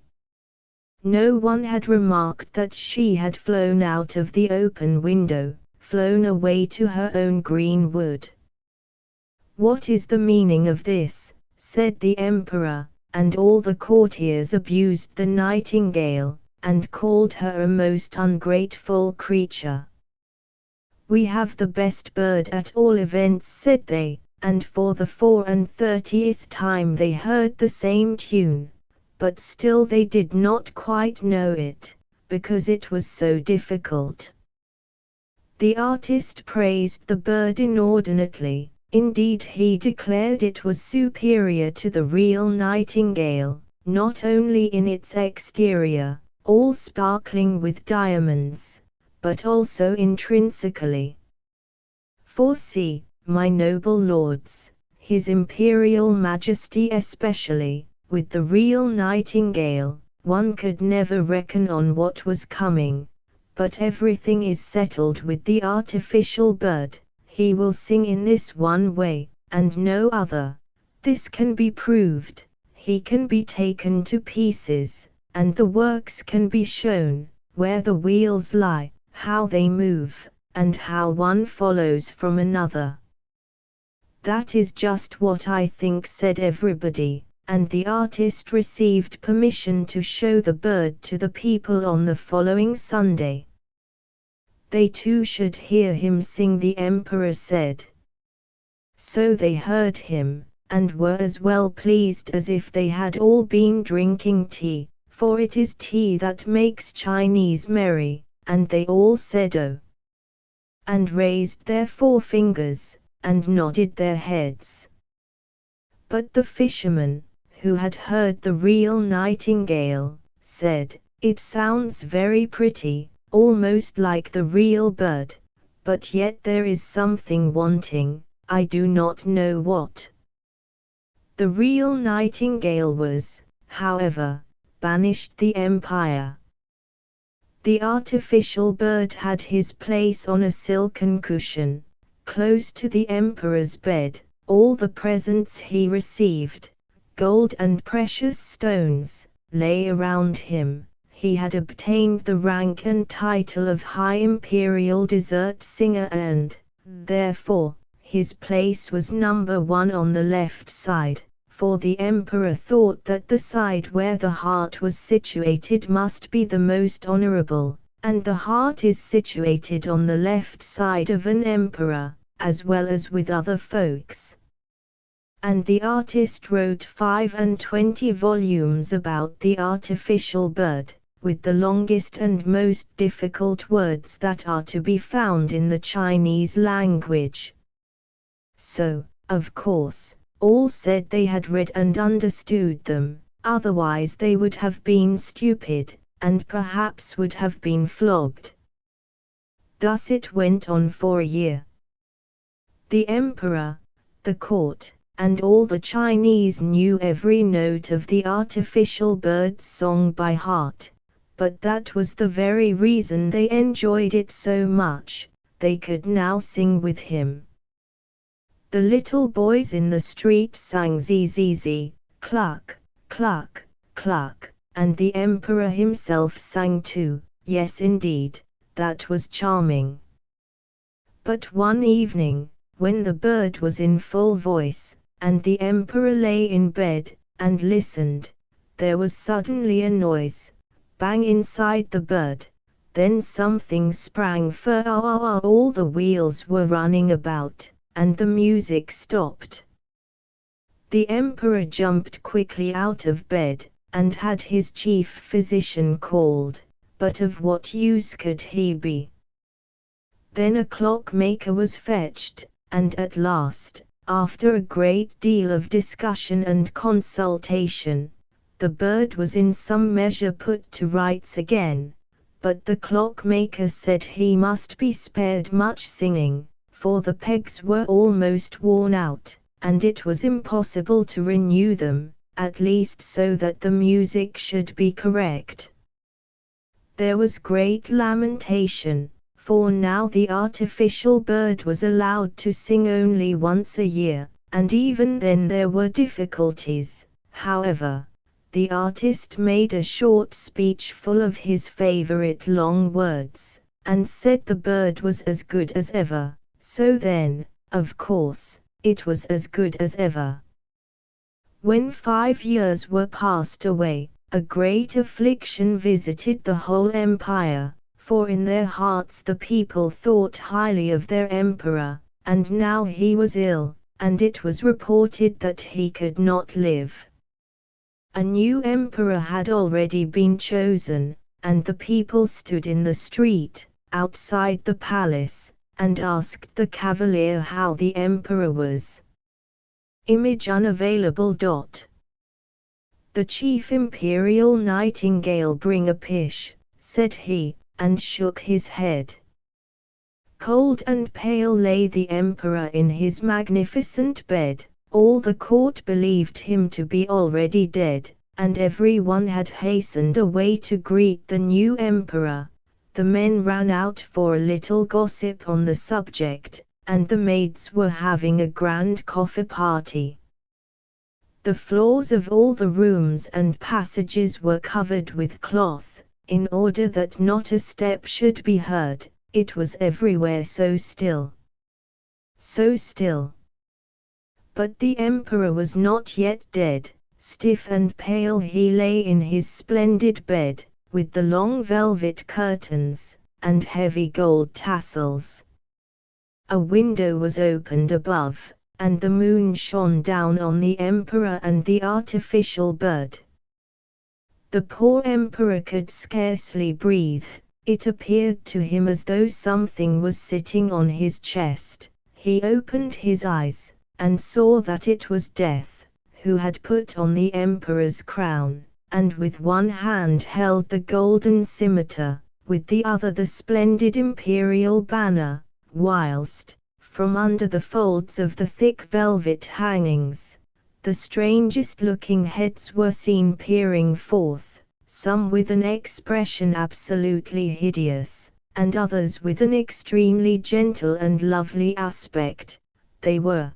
No one had remarked that she had flown out of the open window, flown away to her own green wood. "What is the meaning of this?" said the emperor, and all the courtiers abused the nightingale, and called her a most ungrateful creature. "We have the best bird at all events," said they, and for the 34th time they heard the same tune, but still they did not quite know it, because it was so difficult. The artist praised the bird inordinately. Indeed, he declared it was superior to the real nightingale, not only in its exterior, all sparkling with diamonds, but also intrinsically. "For see, my noble lords, His Imperial Majesty especially, with the real nightingale, one could never reckon on what was coming, but everything is settled with the artificial bird. He will sing in this one way, and no other. This can be proved, he can be taken to pieces, and the works can be shown, where the wheels lie, how they move, and how one follows from another." "That is just what I think," said everybody, and the artist received permission to show the bird to the people on the following Sunday. They too should hear him sing, the emperor said. So they heard him, and were as well pleased as if they had all been drinking tea, for it is tea that makes Chinese merry, and they all said "Oh," and raised their forefingers, and nodded their heads. But the fisherman, who had heard the real nightingale, said, "It sounds very pretty, almost like the real bird, but yet there is something wanting, I do not know what." The real nightingale was, however, banished the empire. The artificial bird had his place on a silken cushion, close to the emperor's bed. All the presents he received, gold and precious stones, lay around him. He had obtained the rank and title of High Imperial Dessert Singer and, therefore, his place was number one on the left side, for the emperor thought that the side where the heart was situated must be the most honorable, and the heart is situated on the left side of an emperor, as well as with other folks. And the artist wrote 25 volumes about the artificial bird, with the longest and most difficult words that are to be found in the Chinese language. So, of course, all said they had read and understood them, otherwise they would have been stupid, and perhaps would have been flogged. Thus it went on for a year. The emperor, the court, and all the Chinese knew every note of the artificial bird's song by heart, but that was the very reason they enjoyed it so much, they could now sing with him. The little boys in the street sang zee, cluck, cluck, cluck, and the emperor himself sang too. Yes indeed, that was charming. But one evening, when the bird was in full voice, and the emperor lay in bed, and listened, there was suddenly a noise, bang inside the bird, then something sprang for all the wheels were running about, and the music stopped. The emperor jumped quickly out of bed, and had his chief physician called, but of what use could he be? Then a clockmaker was fetched, and at last, after a great deal of discussion and consultation, the bird was in some measure put to rights again, but the clockmaker said he must be spared much singing, for the pegs were almost worn out, and it was impossible to renew them, at least so that the music should be correct. There was great lamentation, for now the artificial bird was allowed to sing only once a year, and even then there were difficulties. However, the artist made a short speech full of his favorite long words, and said the bird was as good as ever. So then, of course, it was as good as ever. When 5 years were passed away, a great affliction visited the whole empire, for in their hearts the people thought highly of their emperor, and now he was ill, and it was reported that he could not live. A new emperor had already been chosen, and the people stood in the street, outside the palace, and asked the cavalier how the emperor was. Image unavailable. The chief imperial nightingale bring a pish, said he, and shook his head. Cold and pale lay the emperor in his magnificent bed, all the court believed him to be already dead, and every one had hastened away to greet the new emperor. The men ran out for a little gossip on the subject, and the maids were having a grand coffee party. The floors of all the rooms and passages were covered with cloth, in order that not a step should be heard. It was everywhere so still. So still. But the emperor was not yet dead. Stiff and pale he lay in his splendid bed, with the long velvet curtains, and heavy gold tassels. A window was opened above, and the moon shone down on the emperor and the artificial bird. The poor emperor could scarcely breathe. It appeared to him as though something was sitting on his chest. He opened his eyes, and saw that it was death, who had put on the emperor's crown, and with one hand held the golden scimitar, with the other the splendid imperial banner, whilst, from under the folds of the thick velvet hangings, the strangest-looking heads were seen peering forth, some with an expression absolutely hideous, and others with an extremely gentle and lovely aspect. They were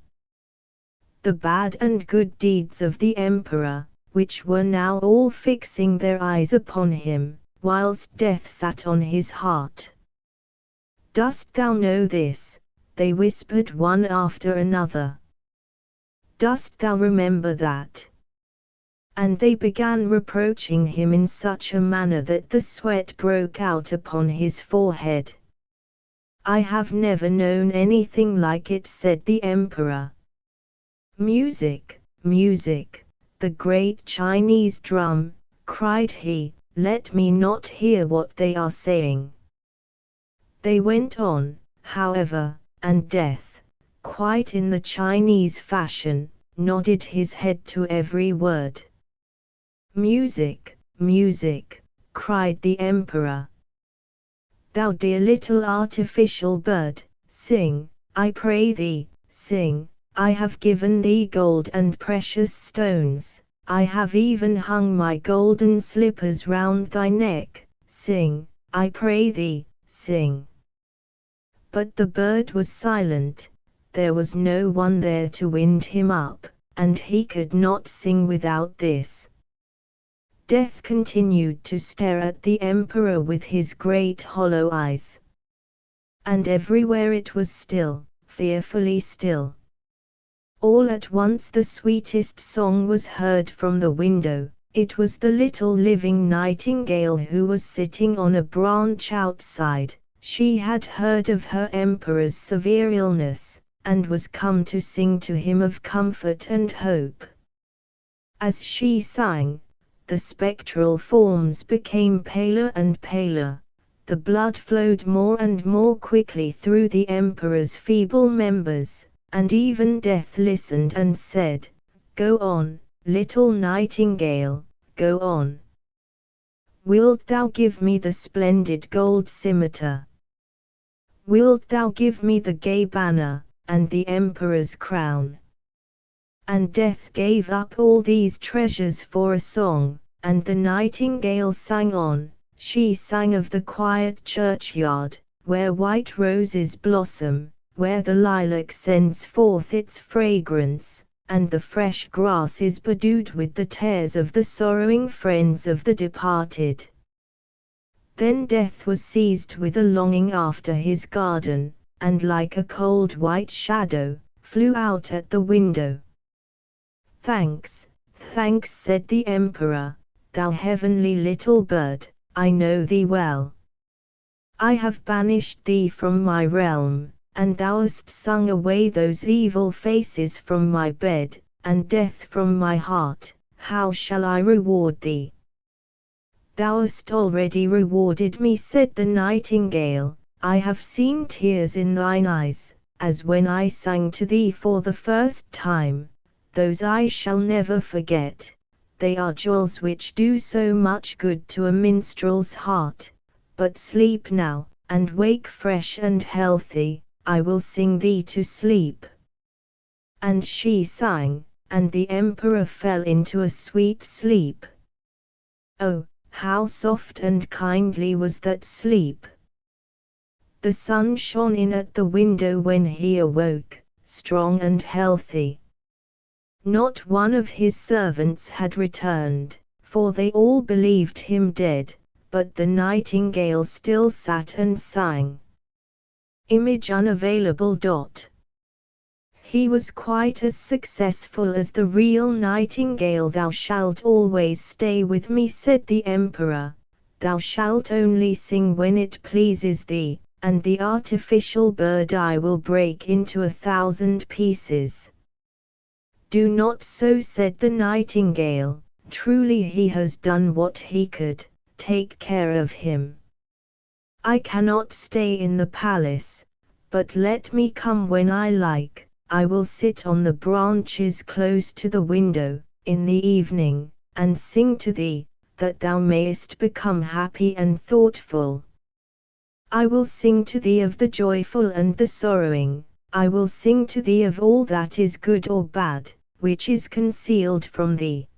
the bad and good deeds of the emperor, which were now all fixing their eyes upon him, whilst death sat on his heart. "Dost thou know this?" they whispered one after another. "Dost thou remember that?" And they began reproaching him in such a manner that the sweat broke out upon his forehead. "I have never known anything like it," said the emperor. "Music, music, the great Chinese drum," cried he, "let me not hear what they are saying." They went on, however, and Death, quite in the Chinese fashion, nodded his head to every word. "Music, music," cried the emperor. "Thou dear little artificial bird, sing, I pray thee, sing. I have given thee gold and precious stones, I have even hung my golden slippers round thy neck, sing, I pray thee, sing." But the bird was silent, there was no one there to wind him up, and he could not sing without this. Death continued to stare at the emperor with his great hollow eyes. And everywhere it was still, fearfully still. All at once the sweetest song was heard from the window. It was the little living nightingale who was sitting on a branch outside. She had heard of her emperor's severe illness, and was come to sing to him of comfort and hope. As she sang, the spectral forms became paler and paler, the blood flowed more and more quickly through the emperor's feeble members, and even Death listened and said, "Go on, little nightingale, go on. Wilt thou give me the splendid gold scimitar? Wilt thou give me the gay banner, and the emperor's crown?" And Death gave up all these treasures for a song, and the nightingale sang on. She sang of the quiet churchyard, where white roses blossom, where the lilac sends forth its fragrance, and the fresh grass is bedewed with the tears of the sorrowing friends of the departed. Then Death was seized with a longing after his garden, and like a cold white shadow, flew out at the window. "Thanks, thanks," said the emperor, "thou heavenly little bird, I know thee well. I have banished thee from my realm, and thou hast sung away those evil faces from my bed, and death from my heart. How shall I reward thee?" "Thou hast already rewarded me," said the nightingale. "I have seen tears in thine eyes, as when I sang to thee for the first time. Those I shall never forget. They are jewels which do so much good to a minstrel's heart. But sleep now, and wake fresh and healthy, I will sing thee to sleep." And she sang, and the emperor fell into a sweet sleep. Oh, how soft and kindly was that sleep! The sun shone in at the window when he awoke, strong and healthy. Not one of his servants had returned, for they all believed him dead, but the nightingale still sat and sang. Image unavailable. He was quite as successful as the real nightingale. "Thou shalt always stay with me," said the emperor. "Thou shalt only sing when it pleases thee, and the artificial bird I will break into 1,000 pieces." "Do not so," said the nightingale, "truly he has done what he could, take care of him. I cannot stay in the palace, but let me come when I like, I will sit on the branches close to the window, in the evening, and sing to thee, that thou mayest become happy and thoughtful. I will sing to thee of the joyful and the sorrowing, I will sing to thee of all that is good or bad, which is concealed from thee.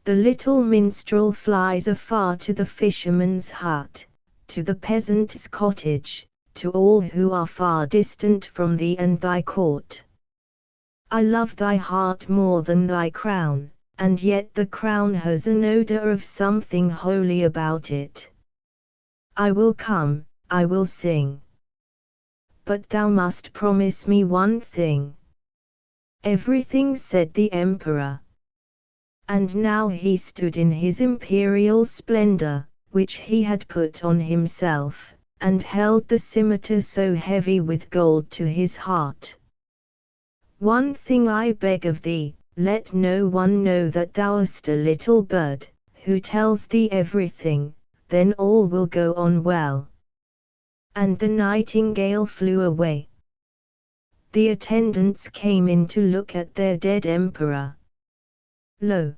The little minstrel flies afar to the fisherman's hut, to the peasant's cottage, to all who are far distant from thee and thy court. I love thy heart more than thy crown, and yet the crown has an odor of something holy about it. I will come, I will sing. But thou must promise me one thing. Everything, said the emperor. And now he stood in his imperial splendor, which he had put on himself, and held the scimitar so heavy with gold to his heart. One thing I beg of thee, let no one know that thou'st a little bird, who tells thee everything, then all will go on well. And the nightingale flew away. The attendants came in to look at their dead emperor. Lo!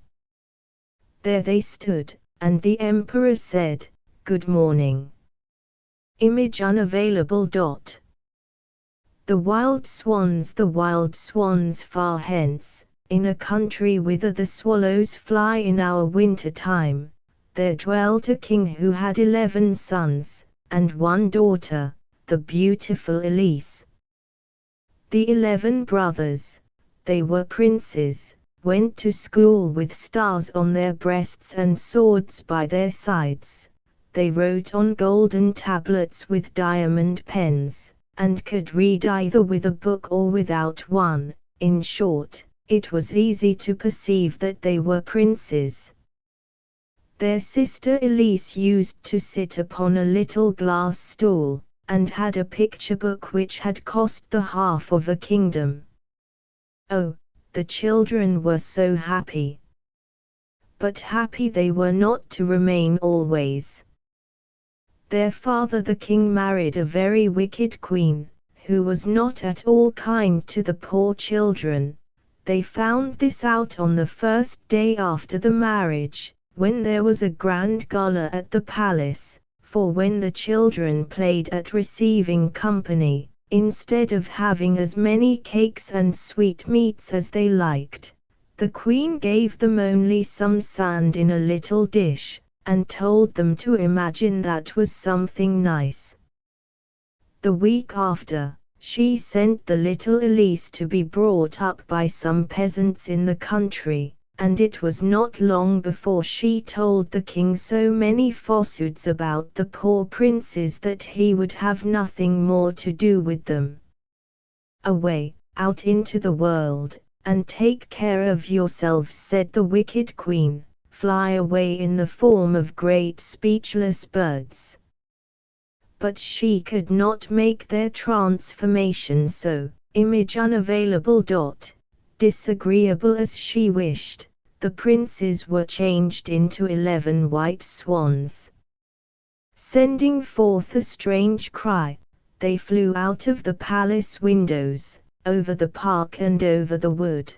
There they stood, and the emperor said, "Good morning." Image unavailable. The wild swans far hence, in a country whither the swallows fly in our winter time, there dwelt a king who had 11 sons, and 1 daughter, the beautiful Elise. The 11 brothers, they were princes, went to school with stars on their breasts and swords by their sides. They wrote on golden tablets with diamond pens, and could read either with a book or without one. In short, it was easy to perceive that they were princes. Their sister Elise used to sit upon a little glass stool, and had a picture book which had cost the half of a kingdom. Oh, the children were so happy. But happy they were not to remain always. Their father the king married a very wicked queen, who was not at all kind to the poor children. They found this out on the first day after the marriage, when there was a grand gala at the palace, for when the children played at receiving company, instead of having as many cakes and sweetmeats as they liked, the queen gave them only some sand in a little dish, and told them to imagine that was something nice. The week after, she sent the little Elise to be brought up by some peasants in the country, and it was not long before she told the king so many falsehoods about the poor princes that he would have nothing more to do with them. "Away, out into the world, and take care of yourselves," said the wicked queen. "Fly away in the form of great speechless birds." But she could not make their transformation so, image unavailable. Disagreeable as she wished, the princes were changed into 11 white swans. Sending forth a strange cry, they flew out of the palace windows, over the park and over the wood.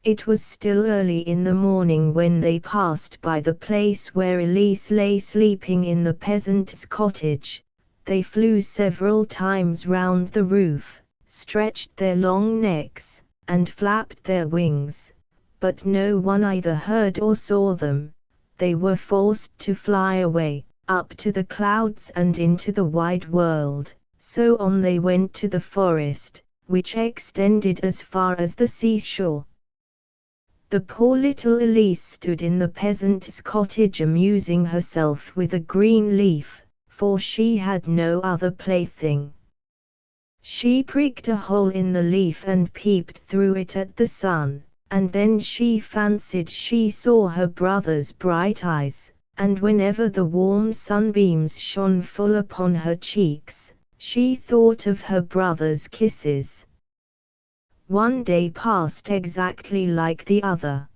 It was still early in the morning when they passed by the place where Elise lay sleeping in the peasant's cottage. They flew several times round the roof, stretched their long necks, and flapped their wings, but no one either heard or saw them. They were forced to fly away, up to the clouds and into the wide world. So on they went to the forest, which extended as far as the seashore. The poor little Elise stood in the peasant's cottage amusing herself with a green leaf, for she had no other plaything. She pricked a hole in the leaf and peeped through it at the sun, and then she fancied she saw her brother's bright eyes, and whenever the warm sunbeams shone full upon her cheeks, she thought of her brother's kisses. One day passed exactly like the other.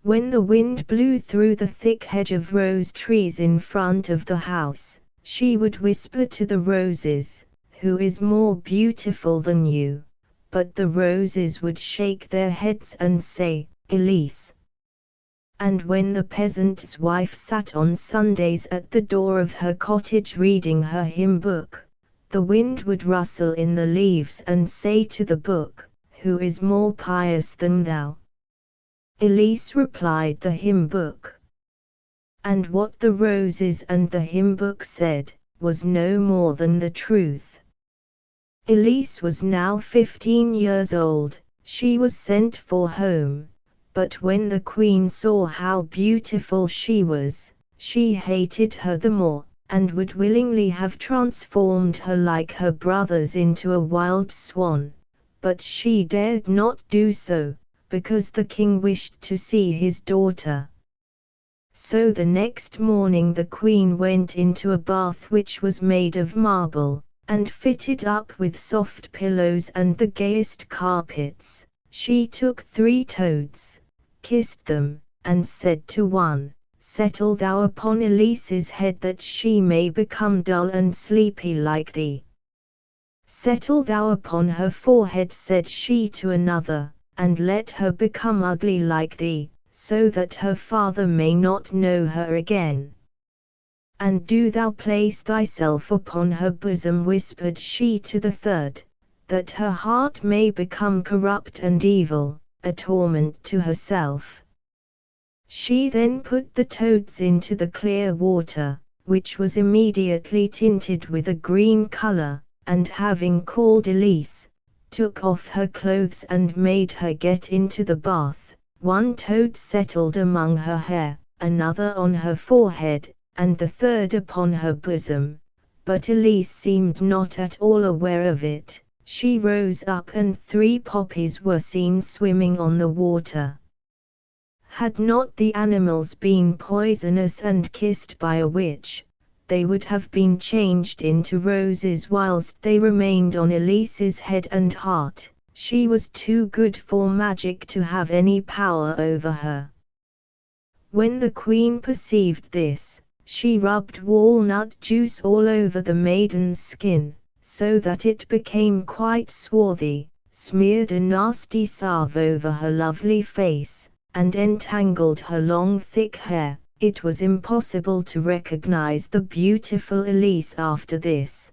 When the wind blew through the thick hedge of rose trees in front of the house, she would whisper to the roses, who is more beautiful than you?" But the roses would shake their heads and say, "Elise." And when the peasant's wife sat on Sundays at the door of her cottage reading her hymn book, the wind would rustle in the leaves and say to the book, "Who is more pious than thou?" "Elise," replied the hymn book. And what the roses and the hymn book said was no more than the truth. Elise was now 15 years old. She was sent for home, but when the queen saw how beautiful she was, she hated her the more, and would willingly have transformed her like her brothers into a wild swan, but she dared not do so, because the king wished to see his daughter. So the next morning the queen went into a bath which was made of marble, and fitted up with soft pillows and the gayest carpets. She took 3 toads, kissed them, and said to one, "Settle thou upon Elise's head that she may become dull and sleepy like thee." "Settle thou upon her forehead," said she to another, "and let her become ugly like thee, so that her father may not know her again." "And do thou place thyself upon her bosom," whispered she to the third, "that her heart may become corrupt and evil, a torment to herself." She then put the toads into the clear water, which was immediately tinted with a green color, and having called Elise, took off her clothes and made her get into the bath. One toad settled among her hair, another on her forehead, and the third upon her bosom, but Elise seemed not at all aware of it. She rose up and 3 poppies were seen swimming on the water. Had not the animals been poisonous and kissed by a witch, they would have been changed into roses whilst they remained on Elise's head and heart. She was too good for magic to have any power over her. When the queen perceived this, she rubbed walnut juice all over the maiden's skin, so that it became quite swarthy, smeared a nasty salve over her lovely face, and entangled her long thick hair. It was impossible to recognize the beautiful Elise after this.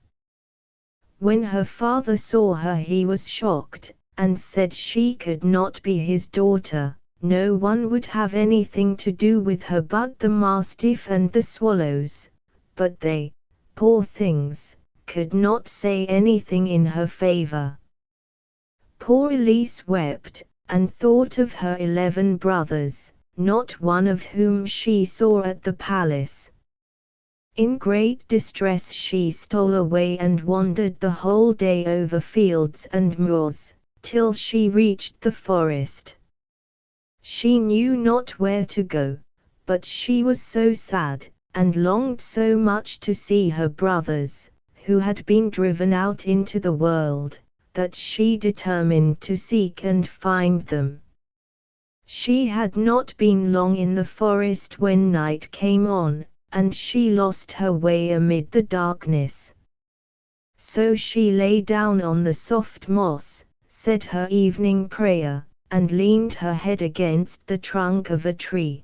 When her father saw her he was shocked, and said she could not be his daughter. No one would have anything to do with her but the mastiff and the swallows, but they, poor things, could not say anything in her favor. Poor Elise wept, and thought of her 11 brothers, not one of whom she saw at the palace. In great distress she stole away and wandered the whole day over fields and moors, till she reached the forest. She knew not where to go, but she was so sad, and longed so much to see her brothers, who had been driven out into the world, that she determined to seek and find them. She had not been long in the forest when night came on, and she lost her way amid the darkness. So she lay down on the soft moss, said her evening prayer, and leaned her head against the trunk of a tree.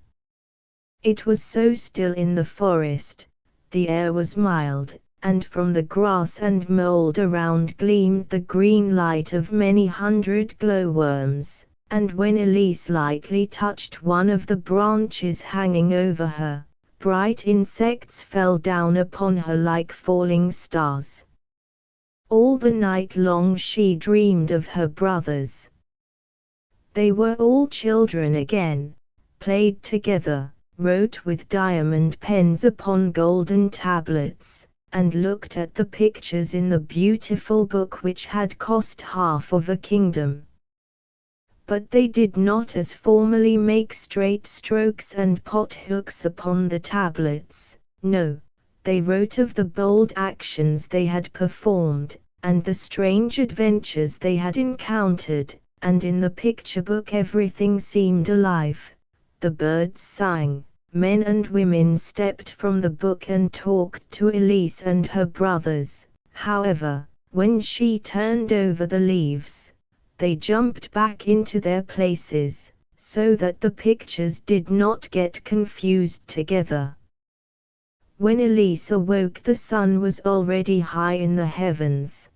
It was so still in the forest, the air was mild, and from the grass and mold around gleamed the green light of many hundred glowworms, and when Elise lightly touched one of the branches hanging over her, bright insects fell down upon her like falling stars. All the night long she dreamed of her brothers. They were all children again, played together, wrote with diamond pens upon golden tablets, and looked at the pictures in the beautiful book which had cost half of a kingdom. But they did not as formerly make straight strokes and pot hooks upon the tablets. No, they wrote of the bold actions they had performed, and the strange adventures they had encountered, and in the picture book everything seemed alive. The birds sang, men and women stepped from the book and talked to Elise and her brothers. However, When she turned over the leaves, they jumped back into their places, so that the pictures did not get confused together. When Elise awoke, the sun was already high in the heavens.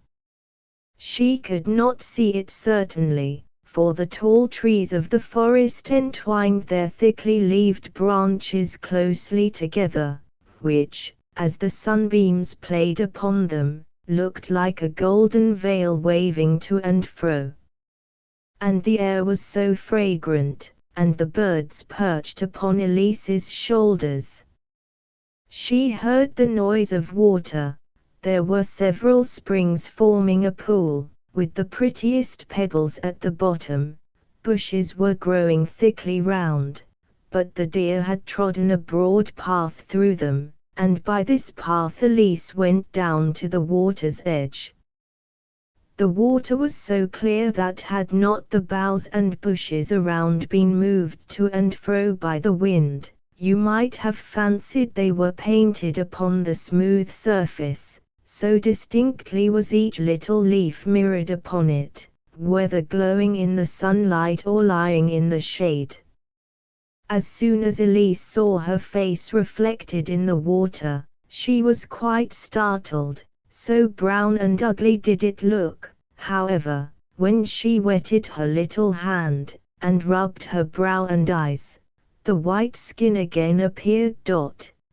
She could not see it certainly, for the tall trees of the forest entwined their thickly leaved branches closely together, which, as the sunbeams played upon them, looked like a golden veil waving to and fro. And the air was so fragrant, and the birds perched upon Elise's shoulders. She heard the noise of water. There were several springs forming a pool, with the prettiest pebbles at the bottom. Bushes were growing thickly round, but the deer had trodden a broad path through them, and by this path Elise went down to the water's edge. The water was so clear that had not the boughs and bushes around been moved to and fro by the wind, you might have fancied they were painted upon the smooth surface, so distinctly was each little leaf mirrored upon it, whether glowing in the sunlight or lying in the shade. As soon as Elise saw her face reflected in the water, she was quite startled, so brown and ugly did it look. However, when she wetted her little hand, and rubbed her brow and eyes, the white skin again appeared.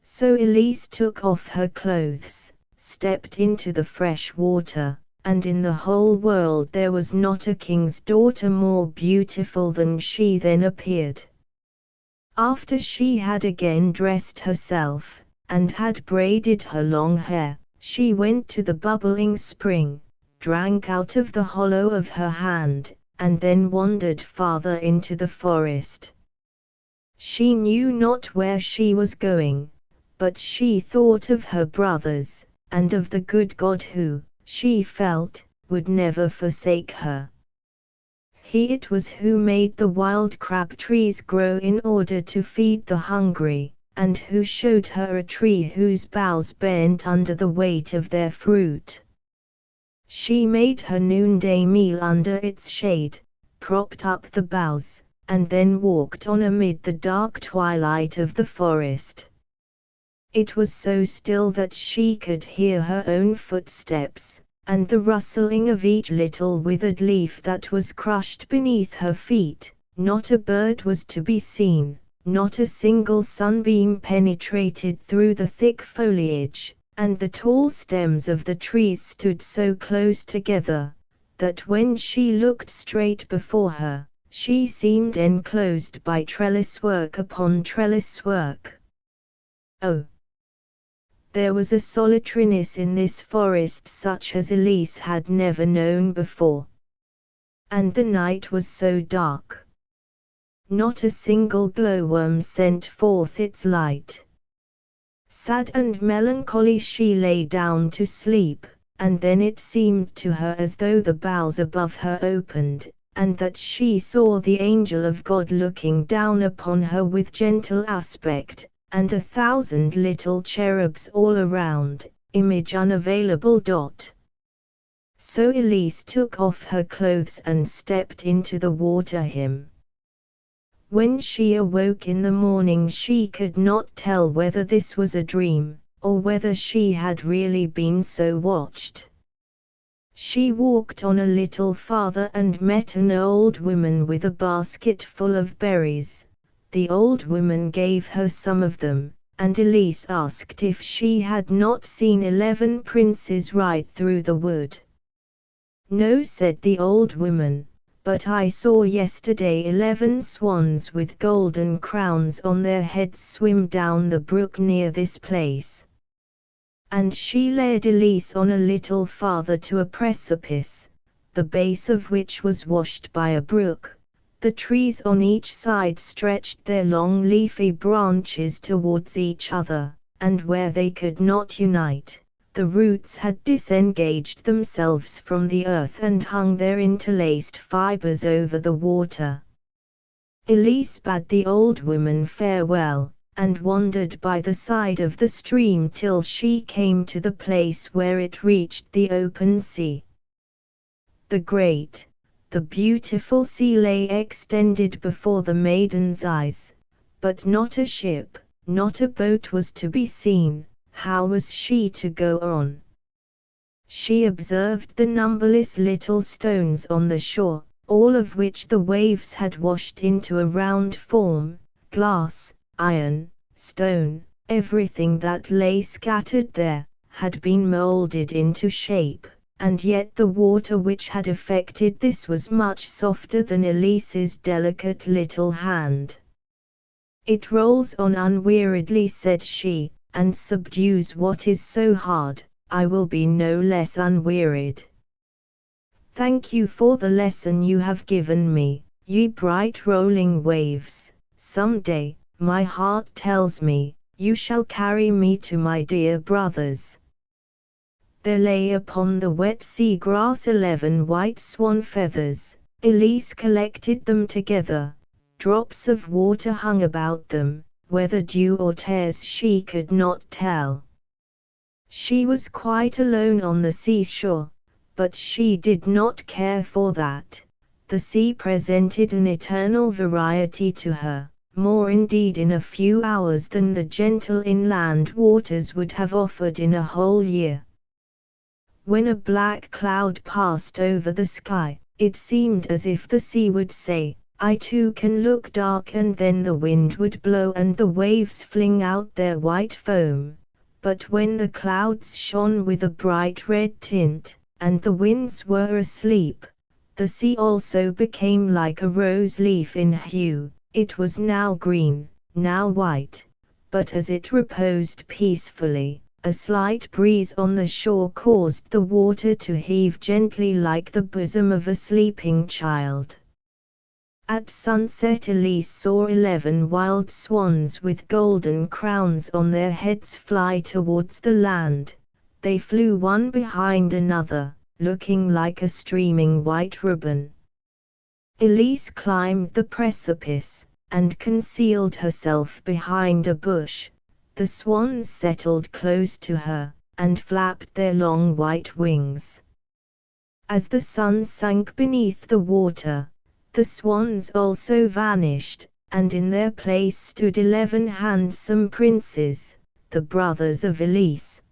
So Elise took off her clothes, stepped into the fresh water, and in the whole world there was not a king's daughter more beautiful than she then appeared. After she had again dressed herself, and had braided her long hair, she went to the bubbling spring, drank out of the hollow of her hand, and then wandered farther into the forest. She knew not where she was going, but she thought of her brothers, and of the good God who, she felt, would never forsake her. He it was who made the wild crab trees grow in order to feed the hungry, and who showed her a tree whose boughs bent under the weight of their fruit. She made her noonday meal under its shade, propped up the boughs, and then walked on amid the dark twilight of the forest. It was so still that she could hear her own footsteps, and the rustling of each little withered leaf that was crushed beneath her feet. Not a bird was to be seen, not a single sunbeam penetrated through the thick foliage, and the tall stems of the trees stood so close together, that when she looked straight before her, she seemed enclosed by trellis work upon trellis work. Oh! There was a solitariness in this forest such as Elise had never known before. And the night was so dark. Not a single glowworm sent forth its light. Sad and melancholy she lay down to sleep, and then it seemed to her as though the boughs above her opened, and that she saw the angel of God looking down upon her with gentle aspect, and 1,000 little cherubs all around, image unavailable. So Elise took off her clothes and stepped into the water him. When she awoke in the morning she could not tell whether this was a dream, or whether she had really been so watched. She walked on a little farther and met an old woman with a basket full of berries. The old woman gave her some of them, and Elise asked if she had not seen 11 princes ride through the wood. No, said the old woman, but I saw yesterday 11 swans with golden crowns on their heads swim down the brook near this place. And she led Elise on a little farther to a precipice, the base of which was washed by a brook. The trees on each side stretched their long leafy branches towards each other, and where they could not unite, the roots had disengaged themselves from the earth and hung their interlaced fibers over the water. Elise bade the old woman farewell, and wandered by the side of the stream till she came to the place where it reached the open sea. The great, the beautiful sea lay extended before the maiden's eyes, but not a ship, not a boat was to be seen. How was she to go on? She observed the numberless little stones on the shore, all of which the waves had washed into a round form, glass, iron, stone, everything that lay scattered there, had been molded into shape, and yet the water which had effected this was much softer than Elise's delicate little hand. "It rolls on unweariedly," said she, "and subdues what is so hard. I will be no less unwearied. Thank you for the lesson you have given me, ye bright rolling waves. Some day, my heart tells me, you shall carry me to my dear brothers." There lay upon the wet sea grass 11 white swan feathers. Elise collected them together. Drops of water hung about them, whether dew or tears she could not tell. She was quite alone on the seashore, but she did not care for that. The sea presented an eternal variety to her, more indeed in a few hours than the gentle inland waters would have offered in a whole year. When a black cloud passed over the sky, it seemed as if the sea would say, "I too can look dark," and then the wind would blow and the waves fling out their white foam. But when the clouds shone with a bright red tint, and the winds were asleep, the sea also became like a rose leaf in hue. It was now green, now white, but as it reposed peacefully, a slight breeze on the shore caused the water to heave gently like the bosom of a sleeping child. At sunset Elise saw 11 wild swans with golden crowns on their heads fly towards the land. They flew one behind another, looking like a streaming white ribbon. Elise climbed the precipice, and concealed herself behind a bush. The swans settled close to her, and flapped their long white wings. As the sun sank beneath the water, the swans also vanished, and in their place stood 11 handsome princes, the brothers of Elise.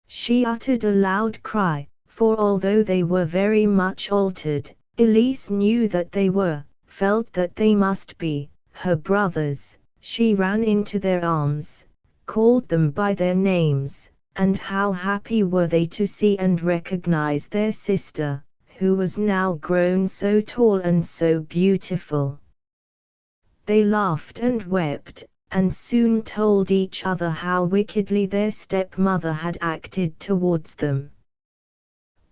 She uttered a loud cry, for although they were very much altered, Elise knew that they were, felt that they must be, her brothers. She ran into their arms, called them by their names, and how happy were they to see and recognize their sister, who was now grown so tall and so beautiful. They laughed and wept, and soon told each other how wickedly their stepmother had acted towards them.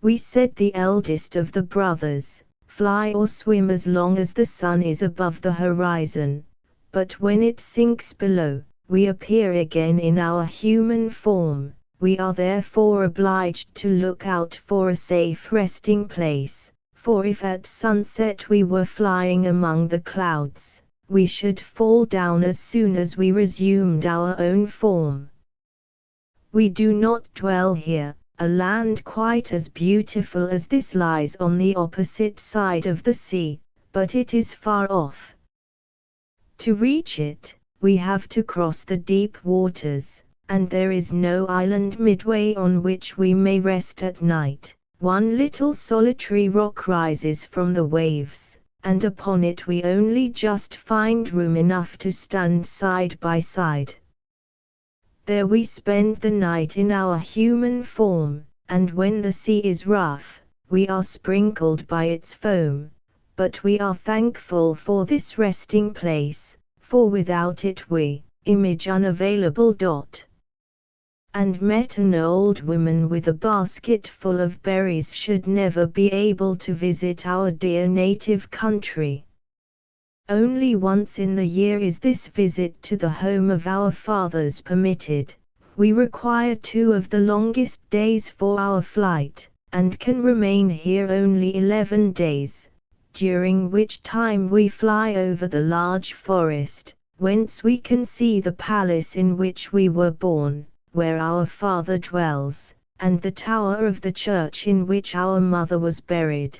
"We," said the eldest of the brothers, "fly or swim as long as the sun is above the horizon, but when it sinks below, we appear again in our human form. We are therefore obliged to look out for a safe resting place, for if at sunset we were flying among the clouds, we should fall down as soon as we resumed our own form. We do not dwell here. A land quite as beautiful as this lies on the opposite side of the sea, but it is far off. To reach it, we have to cross the deep waters, and there is no island midway on which we may rest at night. One little solitary rock rises from the waves, and upon it we only just find room enough to stand side by side. There we spend the night in our human form, and when the sea is rough, we are sprinkled by its foam. But we are thankful for this resting place, for without it we, image unavailable. And met an old woman with a basket full of berries should never be able to visit our dear native country. Only once in the year is this visit to the home of our fathers permitted. We require 2 of the longest days for our flight, and can remain here only 11 days, during which time we fly over the large forest, whence we can see the palace in which we were born, where our father dwells, and the tower of the church in which our mother was buried.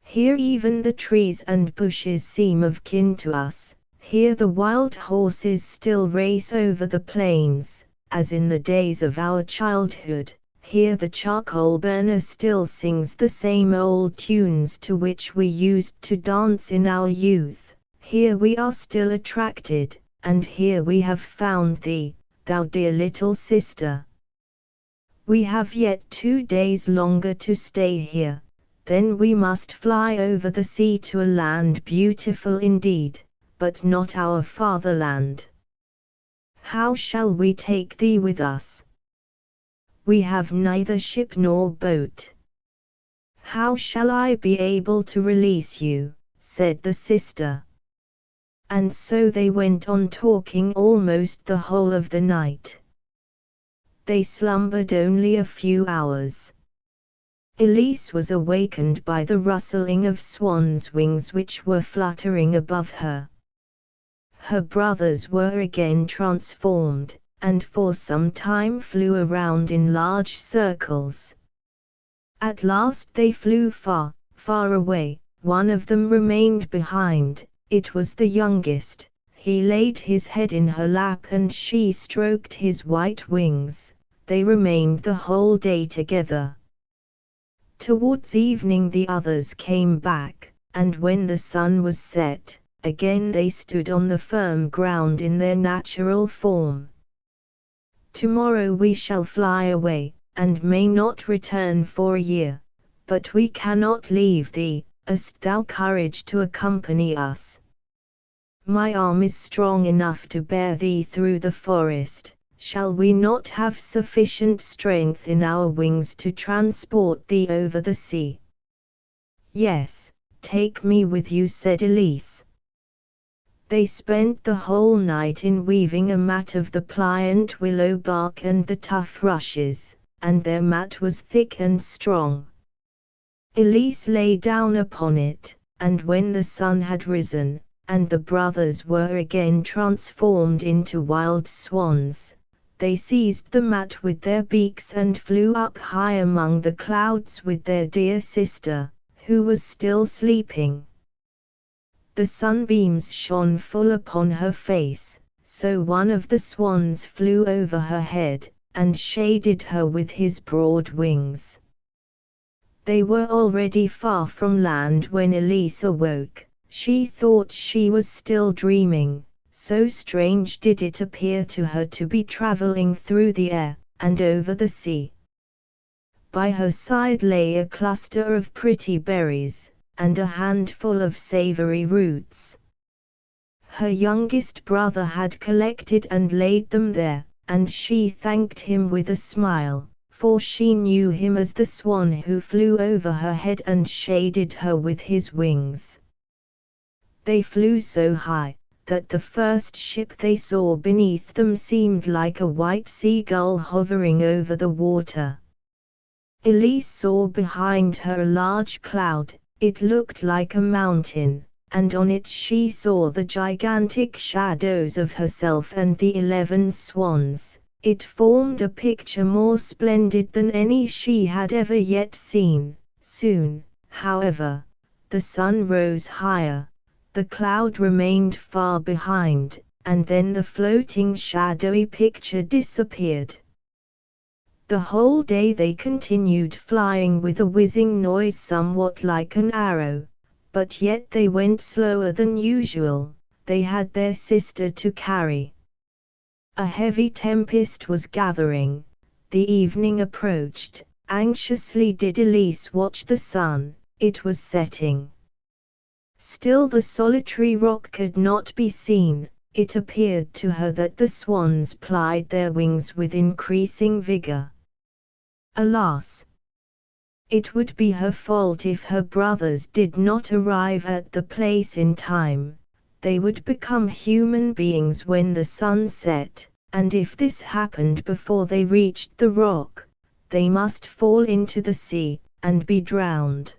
Here even the trees and bushes seem of kin to us, here the wild horses still race over the plains, as in the days of our childhood, here the charcoal burner still sings the same old tunes to which we used to dance in our youth, here we are still attracted, and here we have found thee, thou dear little sister. We have yet 2 days longer to stay here, then we must fly over the sea to a land beautiful indeed, but not our fatherland. How shall we take thee with us? We have neither ship nor boat. How shall I be able to release you? Said the sister. And so they went on talking almost the whole of the night. They slumbered only a few hours. Elise was awakened by the rustling of swans' wings which were fluttering above her. Her brothers were again transformed, and for some time flew around in large circles. At last they flew far, far away. One of them remained behind, it was the youngest. He laid his head in her lap and she stroked his white wings. They remained the whole day together. Towards evening the others came back, and when the sun was set, again they stood on the firm ground in their natural form. Tomorrow we shall fly away, and may not return for a year, but we cannot leave thee. Hast thou courage to accompany us? My arm is strong enough to bear thee through the forest. Shall we not have sufficient strength in our wings to transport thee over the sea? Yes, take me with you, said Elise. They spent the whole night in weaving a mat of the pliant willow bark and the tough rushes, and their mat was thick and strong. Elise lay down upon it, and when the sun had risen, and the brothers were again transformed into wild swans, they seized the mat with their beaks and flew up high among the clouds with their dear sister, who was still sleeping. The sunbeams shone full upon her face, so one of the swans flew over her head, and shaded her with his broad wings. They were already far from land when Elise awoke. She thought she was still dreaming, so strange did it appear to her to be traveling through the air, and over the sea. By her side lay a cluster of pretty berries, and a handful of savory roots. Her youngest brother had collected and laid them there, and she thanked him with a smile, for she knew him as the swan who flew over her head and shaded her with his wings. They flew so high, that the first ship they saw beneath them seemed like a white seagull hovering over the water. Elise saw behind her a large cloud, it looked like a mountain, and on it she saw the gigantic shadows of herself and the 11 swans. It formed a picture more splendid than any she had ever yet seen. Soon, however, the sun rose higher. The cloud remained far behind, and then the floating shadowy picture disappeared. The whole day they continued flying with a whizzing noise somewhat like an arrow, but yet they went slower than usual. They had their sister to carry. A heavy tempest was gathering. The evening approached. Anxiously did Elise watch the sun. It was setting. Still the solitary rock could not be seen. It appeared to her that the swans plied their wings with increasing vigor. Alas! It would be her fault if her brothers did not arrive at the place in time. They would become human beings when the sun set, and if this happened before they reached the rock, they must fall into the sea, and be drowned.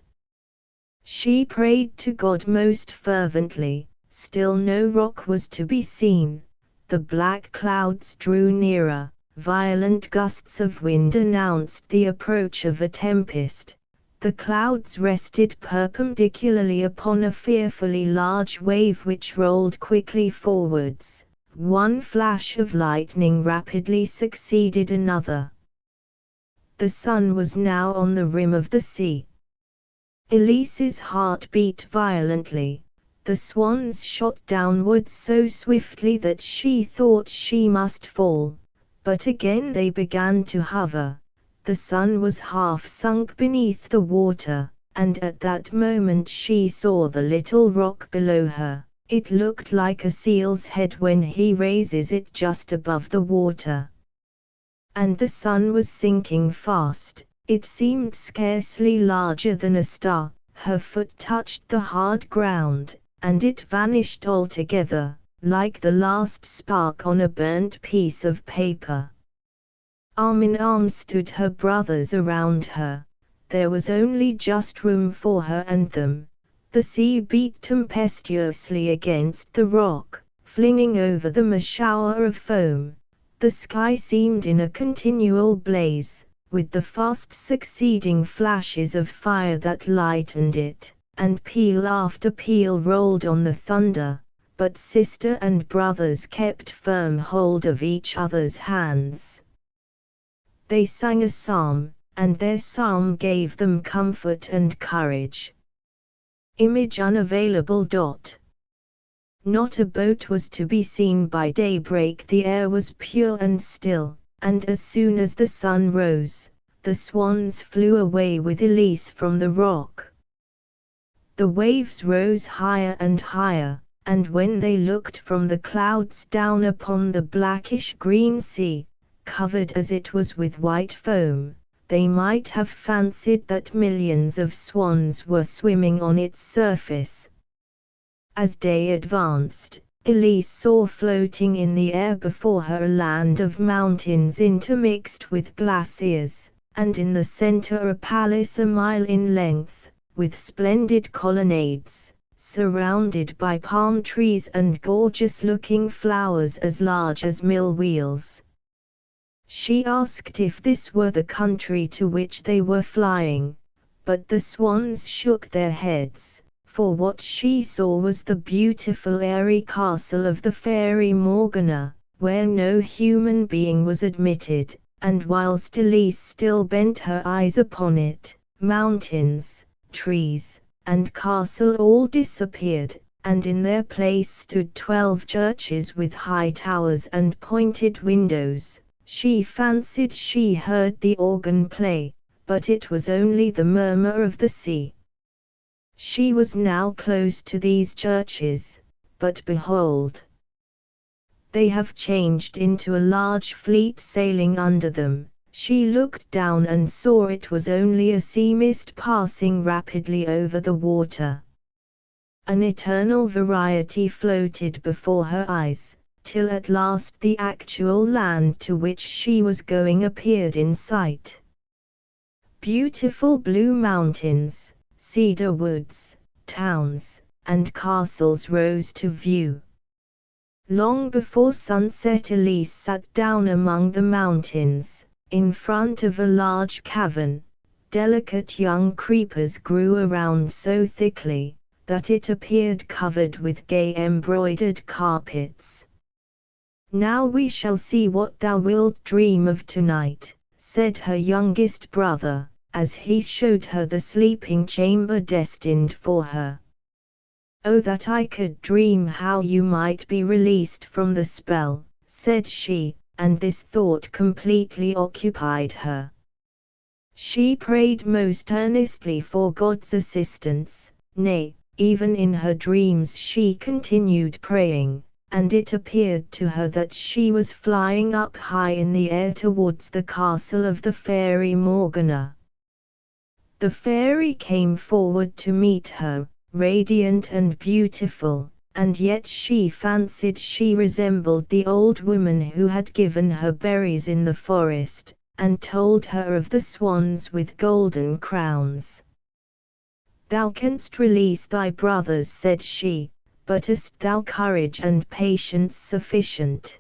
She prayed to God most fervently, Still no rock was to be seen. The black clouds drew nearer. Violent gusts of wind announced the approach of a tempest. The clouds rested perpendicularly upon a fearfully large wave which rolled quickly forwards. One flash of lightning rapidly succeeded another. The sun was now on the rim of the sea. Elise's heart beat violently. The swans shot downwards so swiftly that she thought she must fall. But again they began to hover. The sun was half sunk beneath the water, and at that moment she saw the little rock below her. It looked like a seal's head when he raises it just above the water. And the sun was sinking fast. It seemed scarcely larger than a star. Her foot touched the hard ground, and it vanished altogether, like the last spark on a burnt piece of paper. Arm in arm stood her brothers around her. There was only just room for her and them. The sea beat tempestuously against the rock, flinging over them a shower of foam. The sky seemed in a continual blaze, with the fast succeeding flashes of fire that lightened it, and peal after peal rolled on the thunder, but sister and brothers kept firm hold of each other's hands. They sang a psalm, and their psalm gave them comfort and courage. Image unavailable. Not a boat was to be seen by daybreak. The air was pure and still, and as soon as the sun rose, the swans flew away with Elise from the rock. The waves rose higher and higher, and when they looked from the clouds down upon the blackish-green sea, covered as it was with white foam, they might have fancied that millions of swans were swimming on its surface. As day advanced, Elise saw floating in the air before her a land of mountains intermixed with glaciers, and in the center a palace a mile in length, with splendid colonnades, surrounded by palm trees and gorgeous-looking flowers as large as mill wheels. She asked if this were the country to which they were flying, but the swans shook their heads, for what she saw was the beautiful airy castle of the fairy Morgana, where no human being was admitted, and whilst Elise still bent her eyes upon it, mountains, trees, and castle all disappeared, and in their place stood 12 churches with high towers and pointed windows. She fancied she heard the organ play, but it was only the murmur of the sea. She was now close to these churches, but behold! They have changed into a large fleet sailing under them. She looked down and saw it was only a sea mist passing rapidly over the water. An eternal variety floated before her eyes, till at last the actual land to which she was going appeared in sight. Beautiful blue mountains, cedar woods, towns, and castles rose to view. Long before sunset Elise sat down among the mountains, in front of a large cavern. Delicate young creepers grew around so thickly, that it appeared covered with gay embroidered carpets. "Now we shall see what thou wilt dream of tonight," said her youngest brother, as he showed her the sleeping chamber destined for her. "Oh, that I could dream how you might be released from the spell," said she, and this thought completely occupied her. She prayed most earnestly for God's assistance, nay, even in her dreams she continued praying, and it appeared to her that she was flying up high in the air towards the castle of the fairy Morgana. The fairy came forward to meet her, radiant and beautiful, and yet she fancied she resembled the old woman who had given her berries in the forest, and told her of the swans with golden crowns. "Thou canst release thy brothers," said she, but hast thou courage and patience sufficient?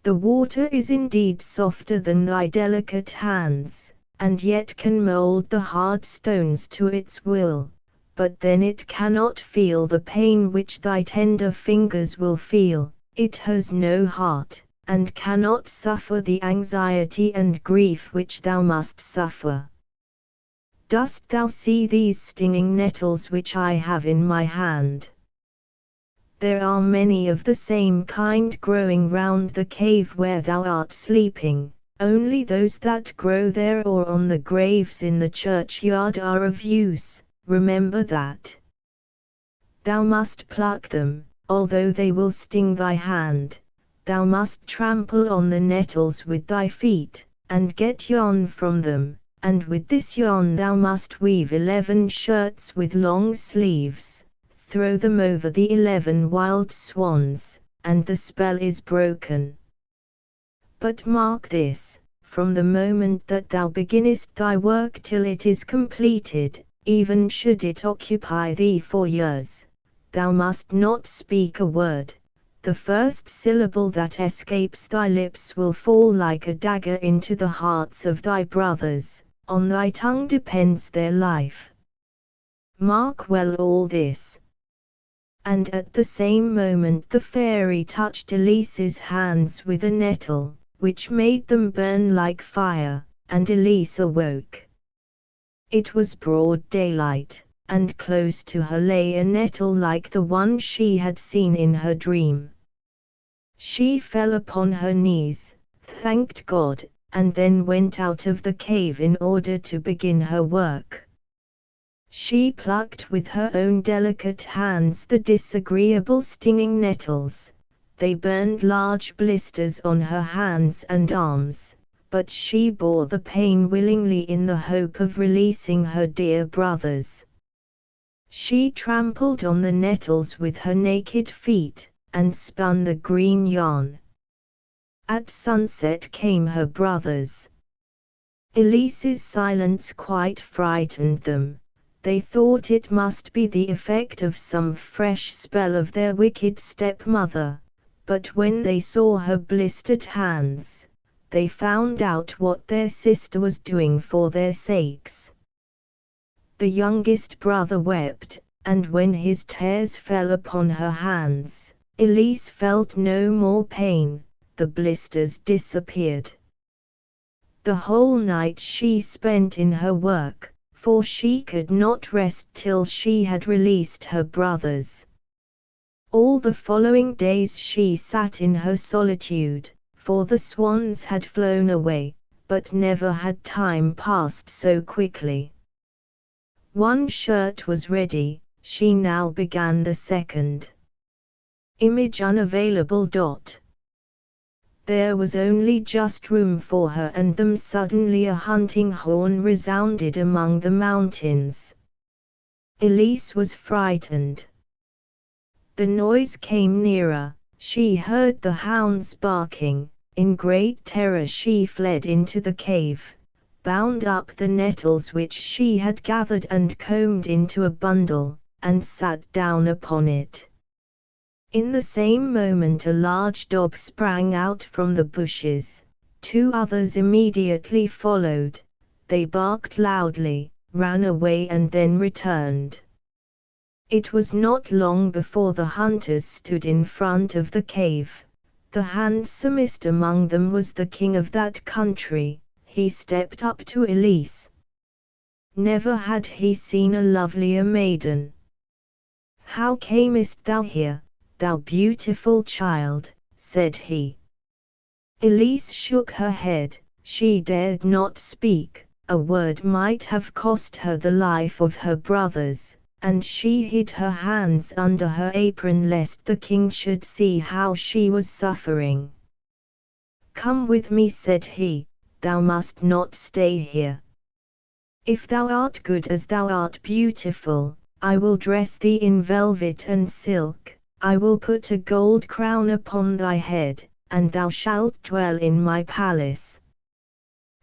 The water is indeed softer than thy delicate hands, and yet can mold the hard stones to its will, but then it cannot feel the pain which thy tender fingers will feel. It has no heart, and cannot suffer the anxiety and grief which thou must suffer. Dost thou see these stinging nettles which I have in my hand? There are many of the same kind growing round the cave where thou art sleeping. Only those that grow there or on the graves in the churchyard are of use. Remember that. Thou must pluck them, although they will sting thy hand. Thou must trample on the nettles with thy feet, and get yarn from them, and with this yarn thou must weave 11 shirts with long sleeves. Throw them over the 11 wild swans, and the spell is broken. But mark this, from the moment that thou beginnest thy work till it is completed, even should it occupy thee 4 years, thou must not speak a word. The first syllable that escapes thy lips will fall like a dagger into the hearts of thy brothers. On thy tongue depends their life. Mark well all this. And at the same moment the fairy touched Elise's hands with a nettle, which made them burn like fire, and Elise awoke. It was broad daylight, and close to her lay a nettle like the one she had seen in her dream. She fell upon her knees, thanked God, and then went out of the cave in order to begin her work. She plucked with her own delicate hands the disagreeable stinging nettles. They burned large blisters on her hands and arms, but she bore the pain willingly in the hope of releasing her dear brothers. She trampled on the nettles with her naked feet, and spun the green yarn. At sunset came her brothers. Elise's silence quite frightened them. They thought it must be the effect of some fresh spell of their wicked stepmother, but when they saw her blistered hands, they found out what their sister was doing for their sakes. The youngest brother wept, and when his tears fell upon her hands, Elise felt no more pain, the blisters disappeared. The whole night she spent in her work, for she could not rest till she had released her brothers. All the following days she sat in her solitude, for the swans had flown away, but never had time passed so quickly. 1 shirt was ready, she now began the second. Image unavailable. There was only just room for her and them. Suddenly a hunting horn resounded among the mountains. Elise was frightened. The noise came nearer, she heard the hounds barking. In great terror she fled into the cave, bound up the nettles which she had gathered and combed into a bundle, and sat down upon it. In the same moment a large dog sprang out from the bushes. 2 others immediately followed. They barked loudly, ran away and then returned. It was not long before the hunters stood in front of the cave. The handsomest among them was the king of that country. He stepped up to Elise. Never had he seen a lovelier maiden. "How camest thou here, thou beautiful child?" said he. Elise shook her head. She dared not speak. A word might have cost her the life of her brothers, and she hid her hands under her apron lest the king should see how she was suffering. "Come with me," said he, "thou must not stay here. If thou art good as thou art beautiful, I will dress thee in velvet and silk. I will put a gold crown upon thy head, and thou shalt dwell in my palace."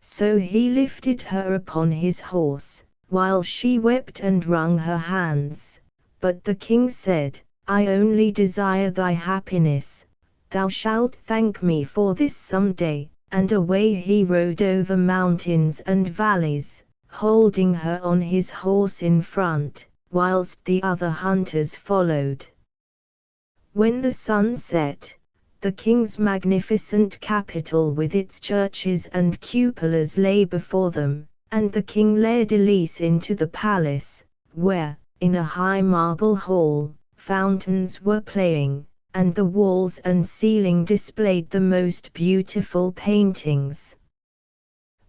So he lifted her upon his horse, while she wept and wrung her hands. But the king said, I only desire thy happiness. Thou shalt thank me for this some day." And away he rode over mountains and valleys, holding her on his horse in front, whilst the other hunters followed. When the sun set, the king's magnificent capital with its churches and cupolas lay before them, and the king led Elise into the palace, where, in a high marble hall, fountains were playing, and the walls and ceiling displayed the most beautiful paintings.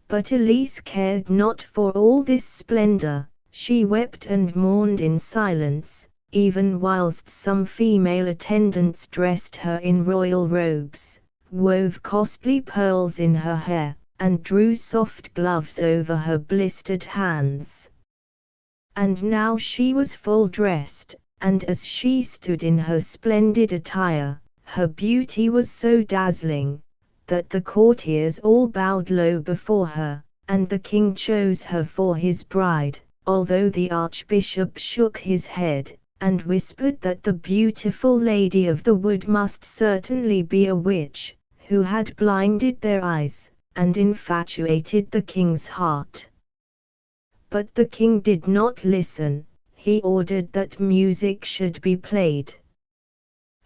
But Elise cared not for all this splendor. She wept and mourned in silence, even whilst some female attendants dressed her in royal robes, wove costly pearls in her hair, and drew soft gloves over her blistered hands. And now she was full dressed, and as she stood in her splendid attire, her beauty was so dazzling, that the courtiers all bowed low before her, and the king chose her for his bride, although the archbishop shook his head, and whispered that the beautiful lady of the wood must certainly be a witch, who had blinded their eyes, and infatuated the king's heart. But the king did not listen. He ordered that music should be played.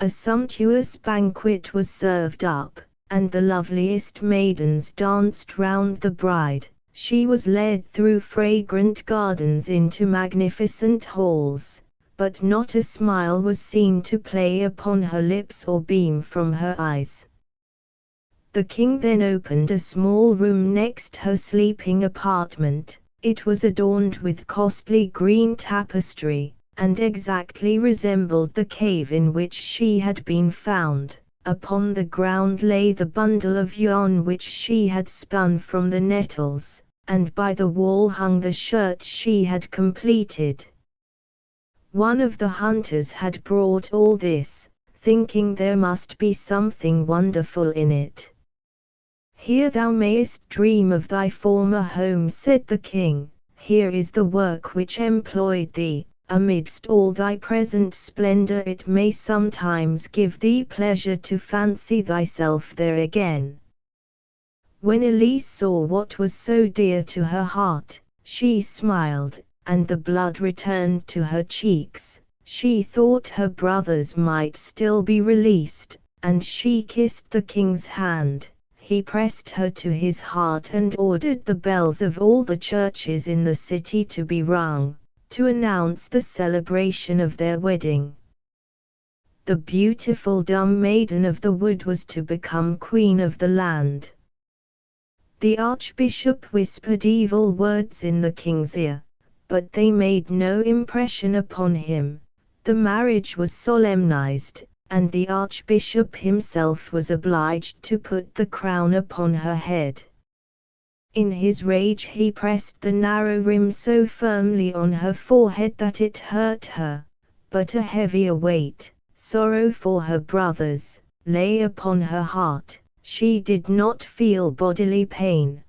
A sumptuous banquet was served up, and the loveliest maidens danced round the bride. She was led through fragrant gardens into magnificent halls, but not a smile was seen to play upon her lips or beam from her eyes. The king then opened a small room next her sleeping apartment. It was adorned with costly green tapestry, and exactly resembled the cave in which she had been found. Upon the ground lay the bundle of yarn which she had spun from the nettles, and by the wall hung the shirt she had completed. One of the hunters had brought all this, thinking there must be something wonderful in it. "Here thou mayest dream of thy former home," said the king. "Here is the work which employed thee. Amidst all thy present splendor it may sometimes give thee pleasure to fancy thyself there again." When Elise saw what was so dear to her heart, she smiled, and the blood returned to her cheeks. She thought her brothers might still be released, and she kissed the king's hand. He pressed her to his heart and ordered the bells of all the churches in the city to be rung, to announce the celebration of their wedding. The beautiful dumb maiden of the wood was to become queen of the land. The archbishop whispered evil words in the king's ear, but they made no impression upon him. The marriage was solemnized, and the archbishop himself was obliged to put the crown upon her head. In his rage he pressed the narrow rim so firmly on her forehead that it hurt her, but a heavier weight, sorrow for her brothers, lay upon her heart. She did not feel bodily pain.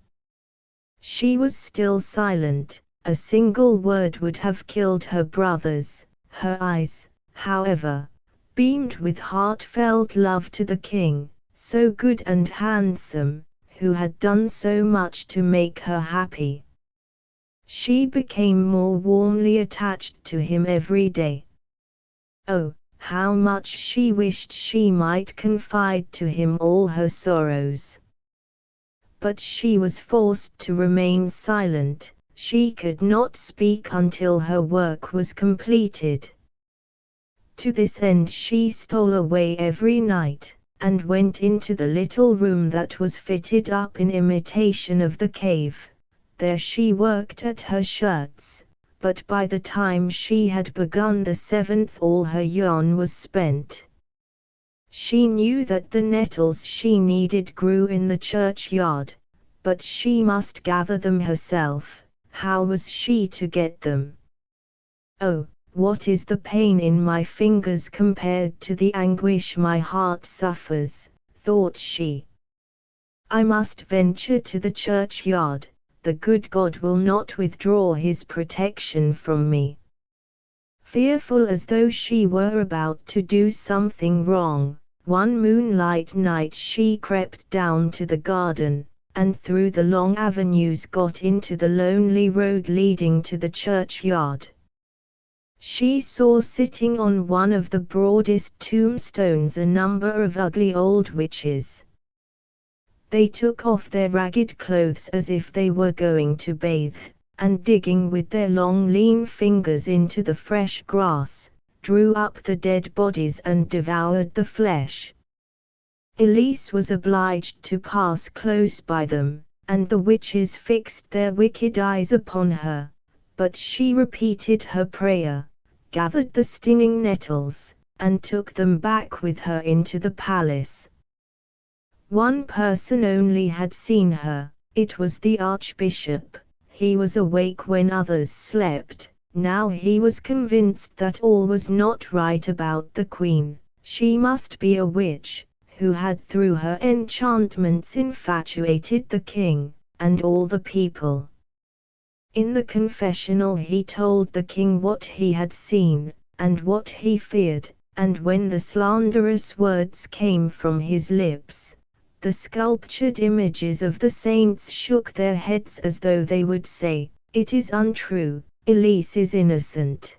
She was still silent. A single word would have killed her brothers. Her eyes, however, beamed with heartfelt love to the king, so good and handsome, who had done so much to make her happy. She became more warmly attached to him every day. Oh, how much she wished she might confide to him all her sorrows. But she was forced to remain silent. She could not speak until her work was completed. To this end she stole away every night, and went into the little room that was fitted up in imitation of the cave. There she worked at her shirts, but by the time she had begun the seventh all her yarn was spent. She knew that the nettles she needed grew in the churchyard, but she must gather them herself. How was she to get them? "Oh, what is the pain in my fingers compared to the anguish my heart suffers," thought she. "I must venture to the churchyard. The good God will not withdraw his protection from me." Fearful as though she were about to do something wrong, one moonlight night she crept down to the garden, and through the long avenues got into the lonely road leading to the churchyard. She saw sitting on one of the broadest tombstones a number of ugly old witches. They took off their ragged clothes as if they were going to bathe, and digging with their long lean fingers into the fresh grass, drew up the dead bodies and devoured the flesh. Elise was obliged to pass close by them, and the witches fixed their wicked eyes upon her, but she repeated her prayer, gathered the stinging nettles, and took them back with her into the palace. One person only had seen her, it was the archbishop. He was awake when others slept. Now he was convinced that all was not right about the queen. She must be a witch, who had through her enchantments infatuated the king, and all the people. In the confessional he told the king what he had seen, and what he feared, and when the slanderous words came from his lips, the sculptured images of the saints shook their heads as though they would say, "It is untrue, Elise is innocent."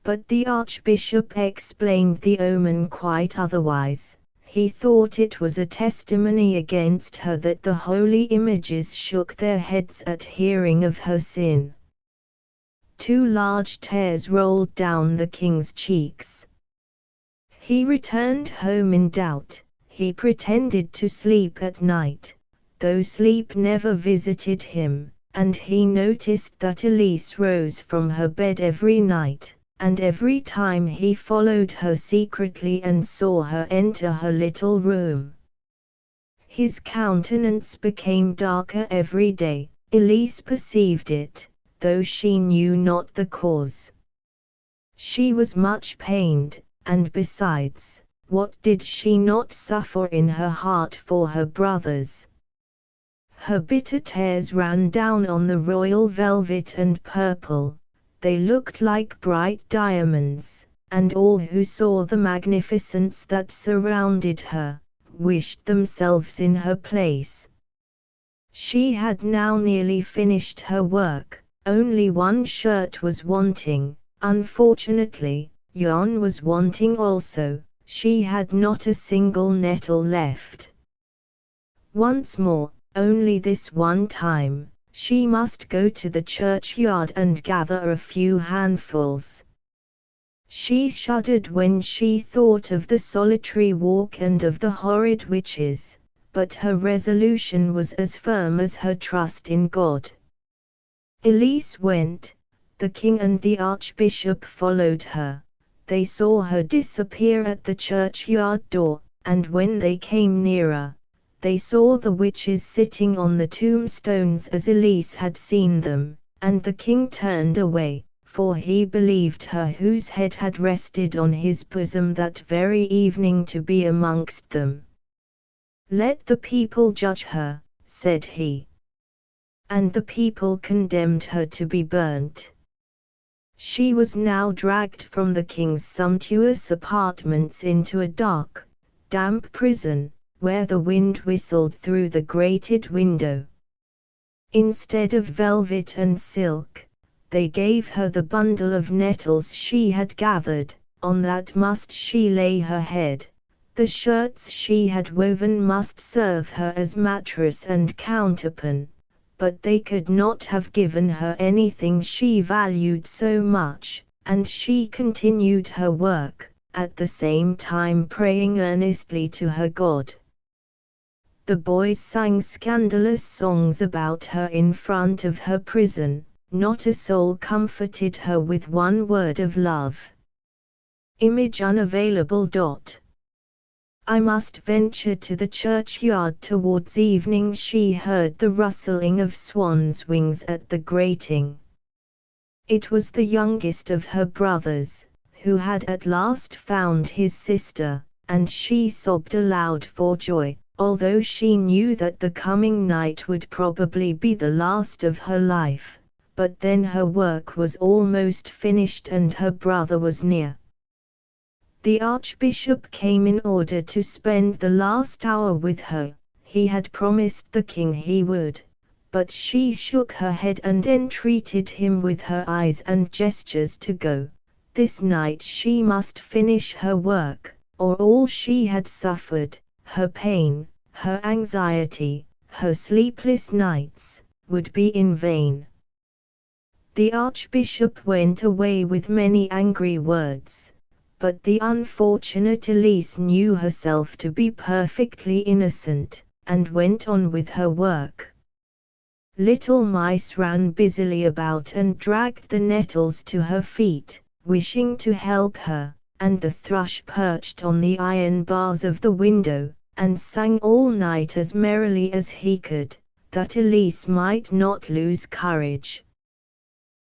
But the archbishop explained the omen quite otherwise. He thought it was a testimony against her that the holy images shook their heads at hearing of her sin. 2 large tears rolled down the king's cheeks. He returned home in doubt. He pretended to sleep at night, though sleep never visited him, and he noticed that Elise rose from her bed every night, and every time he followed her secretly and saw her enter her little room. His countenance became darker every day. Elise perceived it, though she knew not the cause. She was much pained, and besides, what did she not suffer in her heart for her brothers? Her bitter tears ran down on the royal velvet and purple. They looked like bright diamonds, and all who saw the magnificence that surrounded her, wished themselves in her place. She had now nearly finished her work, only one shirt was wanting. Unfortunately, yarn was wanting also. She had not a single nettle left. Once more, only this one time, she must go to the churchyard and gather a few handfuls. She shuddered when she thought of the solitary walk and of the horrid witches, but her resolution was as firm as her trust in God. Elise went. The king and the archbishop followed her. They saw her disappear at the churchyard door, and when they came nearer, they saw the witches sitting on the tombstones as Elise had seen them, and the king turned away, for he believed her whose head had rested on his bosom that very evening to be amongst them. "Let the people judge her," said he. And the people condemned her to be burnt. She was now dragged from the king's sumptuous apartments into a dark, damp prison, where the wind whistled through the grated window. Instead of velvet and silk, they gave her the bundle of nettles she had gathered. On that must she lay her head. The shirts she had woven must serve her as mattress and counterpane. But they could not have given her anything she valued so much, and she continued her work, at the same time praying earnestly to her God. The boys sang scandalous songs about her in front of her prison. Not a soul comforted her with one word of love. Image unavailable. I must venture to the churchyard. Towards evening she heard the rustling of swans' wings at the grating. It was the youngest of her brothers, who had at last found his sister, and she sobbed aloud for joy, although she knew that the coming night would probably be the last of her life. but then her work was almost finished and her brother was near. The archbishop came in order to spend the last hour with her. He had promised the king he would, but she shook her head and entreated him with her eyes and gestures to go. This night she must finish her work, or all she had suffered, her pain, her anxiety, her sleepless nights, would be in vain. The archbishop went away with many angry words, but the unfortunate Elise knew herself to be perfectly innocent, and went on with her work. Little mice ran busily about and dragged the nettles to her feet, wishing to help her, and the thrush perched on the iron bars of the window, and sang all night as merrily as he could, that Elise might not lose courage.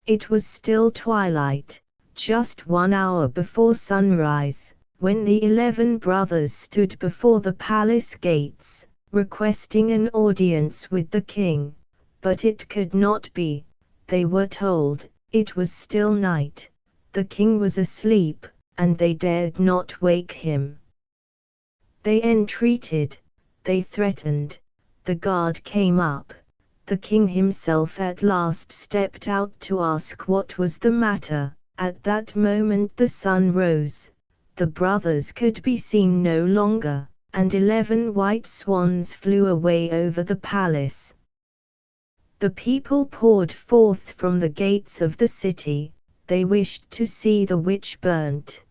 It was still twilight, just 1 hour before sunrise, when the 11 brothers stood before the palace gates, requesting an audience with the king, but it could not be. They were told it was still night, the king was asleep, and they dared not wake him. They entreated, they threatened, the guard came up, the king himself at last stepped out to ask what was the matter. At that moment the sun rose, the brothers could be seen no longer, and 11 white swans flew away over the palace. The people poured forth from the gates of the city, they wished to see the witch burnt.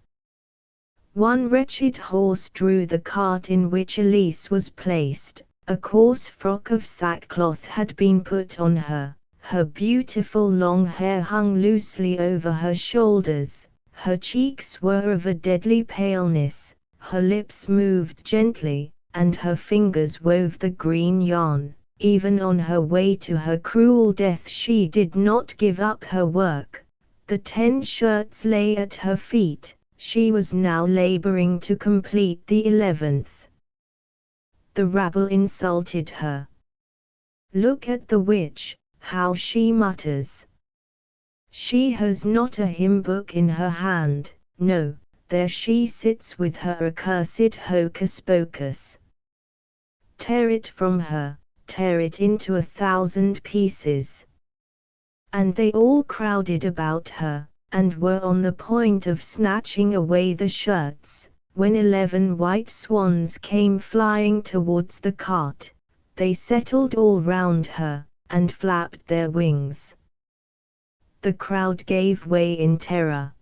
One wretched horse drew the cart in which Elise was placed, a coarse frock of sackcloth had been put on her, her beautiful long hair hung loosely over her shoulders, her cheeks were of a deadly paleness, her lips moved gently, and her fingers wove the green yarn. Even on her way to her cruel death she did not give up her work. The 10 shirts lay at her feet, she was now laboring to complete the 11th. The rabble insulted her. Look at the witch, how she mutters. She has not a hymn book in her hand, no, there she sits with her accursed hocus pocus. Tear it from her, tear it into 1,000 pieces. And they all crowded about her, and were on the point of snatching away the shirts, when 11 white swans came flying towards the cart. They settled all round her, and flapped their wings. The crowd gave way in terror.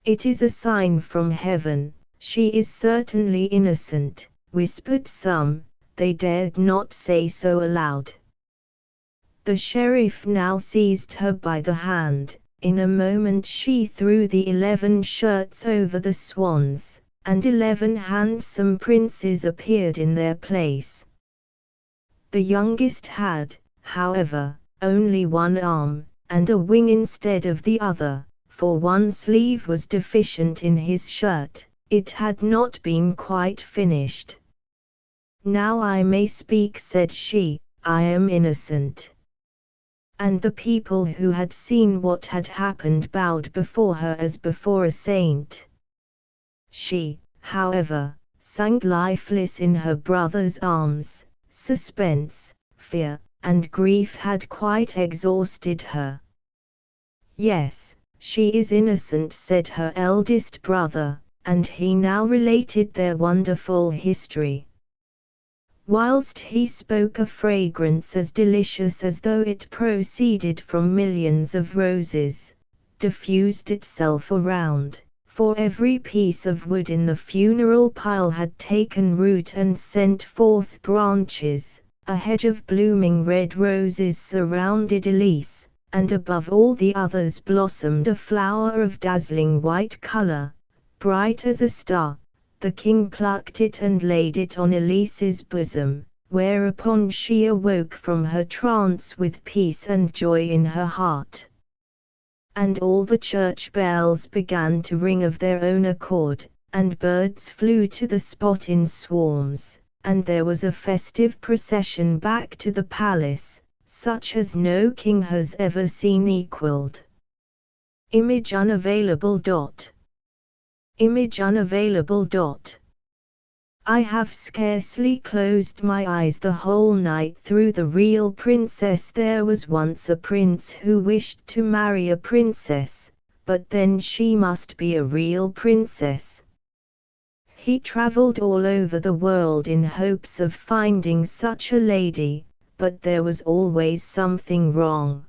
It is a sign from heaven, she is certainly innocent, whispered some. They dared not say so aloud. The sheriff now seized her by the hand. In a moment she threw the 11 shirts over the swans, and 11 handsome princes appeared in their place. The youngest had, however, only one arm, and a wing instead of the other, for one sleeve was deficient in his shirt, it had not been quite finished. Now I may speak, said she, I am innocent. And the people who had seen what had happened bowed before her as before a saint. She, however, sank lifeless in her brother's arms. Suspense, fear, and grief had quite exhausted her. Yes, she is innocent, said her eldest brother, and he now related their wonderful history. Whilst he spoke, a fragrance as delicious as though it proceeded from millions of roses diffused itself around, for every piece of wood in the funeral pile had taken root and sent forth branches. A hedge of blooming red roses surrounded Elise, and above all the others blossomed a flower of dazzling white color, bright as a star. The king plucked it and laid it on Elise's bosom, whereupon she awoke from her trance with peace and joy in her heart. And all the church bells began to ring of their own accord, and birds flew to the spot in swarms, and there was a festive procession back to the palace, such as no king has ever seen equaled. Image unavailable. Image unavailable. I have scarcely closed my eyes the whole night through. The real princess. There was once a prince who wished to marry a princess, but then she must be a real princess. He traveled all over the world in hopes of finding such a lady, but there was always something wrong.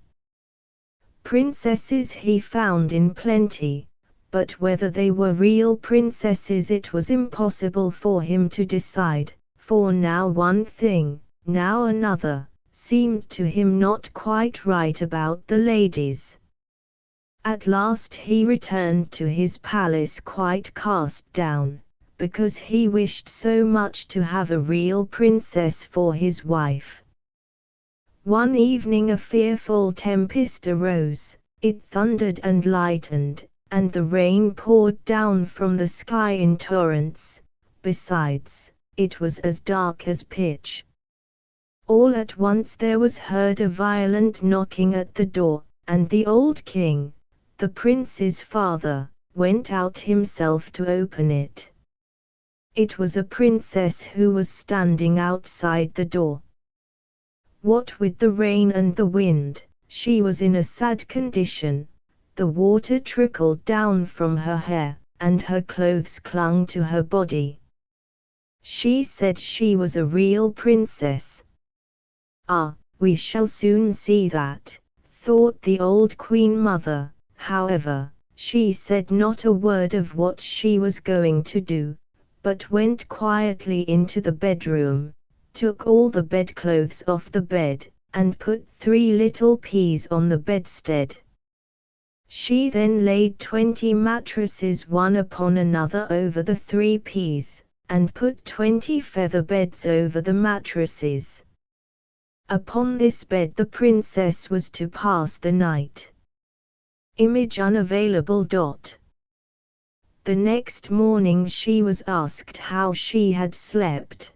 Princesses he found in plenty, but whether they were real princesses it was impossible for him to decide, for now one thing, now another, seemed to him not quite right about the ladies. At last he returned to his palace quite cast down, because he wished so much to have a real princess for his wife. One evening a fearful tempest arose, it thundered and lightened, and the rain poured down from the sky in torrents. Besides, it was as dark as pitch. All at once there was heard a violent knocking at the door, and the old king, the prince's father, went out himself to open it. It was a princess who was standing outside the door. What with the rain and the wind, she was in a sad condition. The water trickled down from her hair, and her clothes clung to her body. She said she was a real princess. Ah, we shall soon see that, thought the old queen mother. However, she said not a word of what she was going to do, but went quietly into the bedroom, took all the bedclothes off the bed, and put 3 little peas on the bedstead. She then laid 20 mattresses one upon another over the 3 peas, and put 20 feather beds over the mattresses. Upon this bed the princess was to pass the night. Image unavailable. The next morning she was asked how she had slept.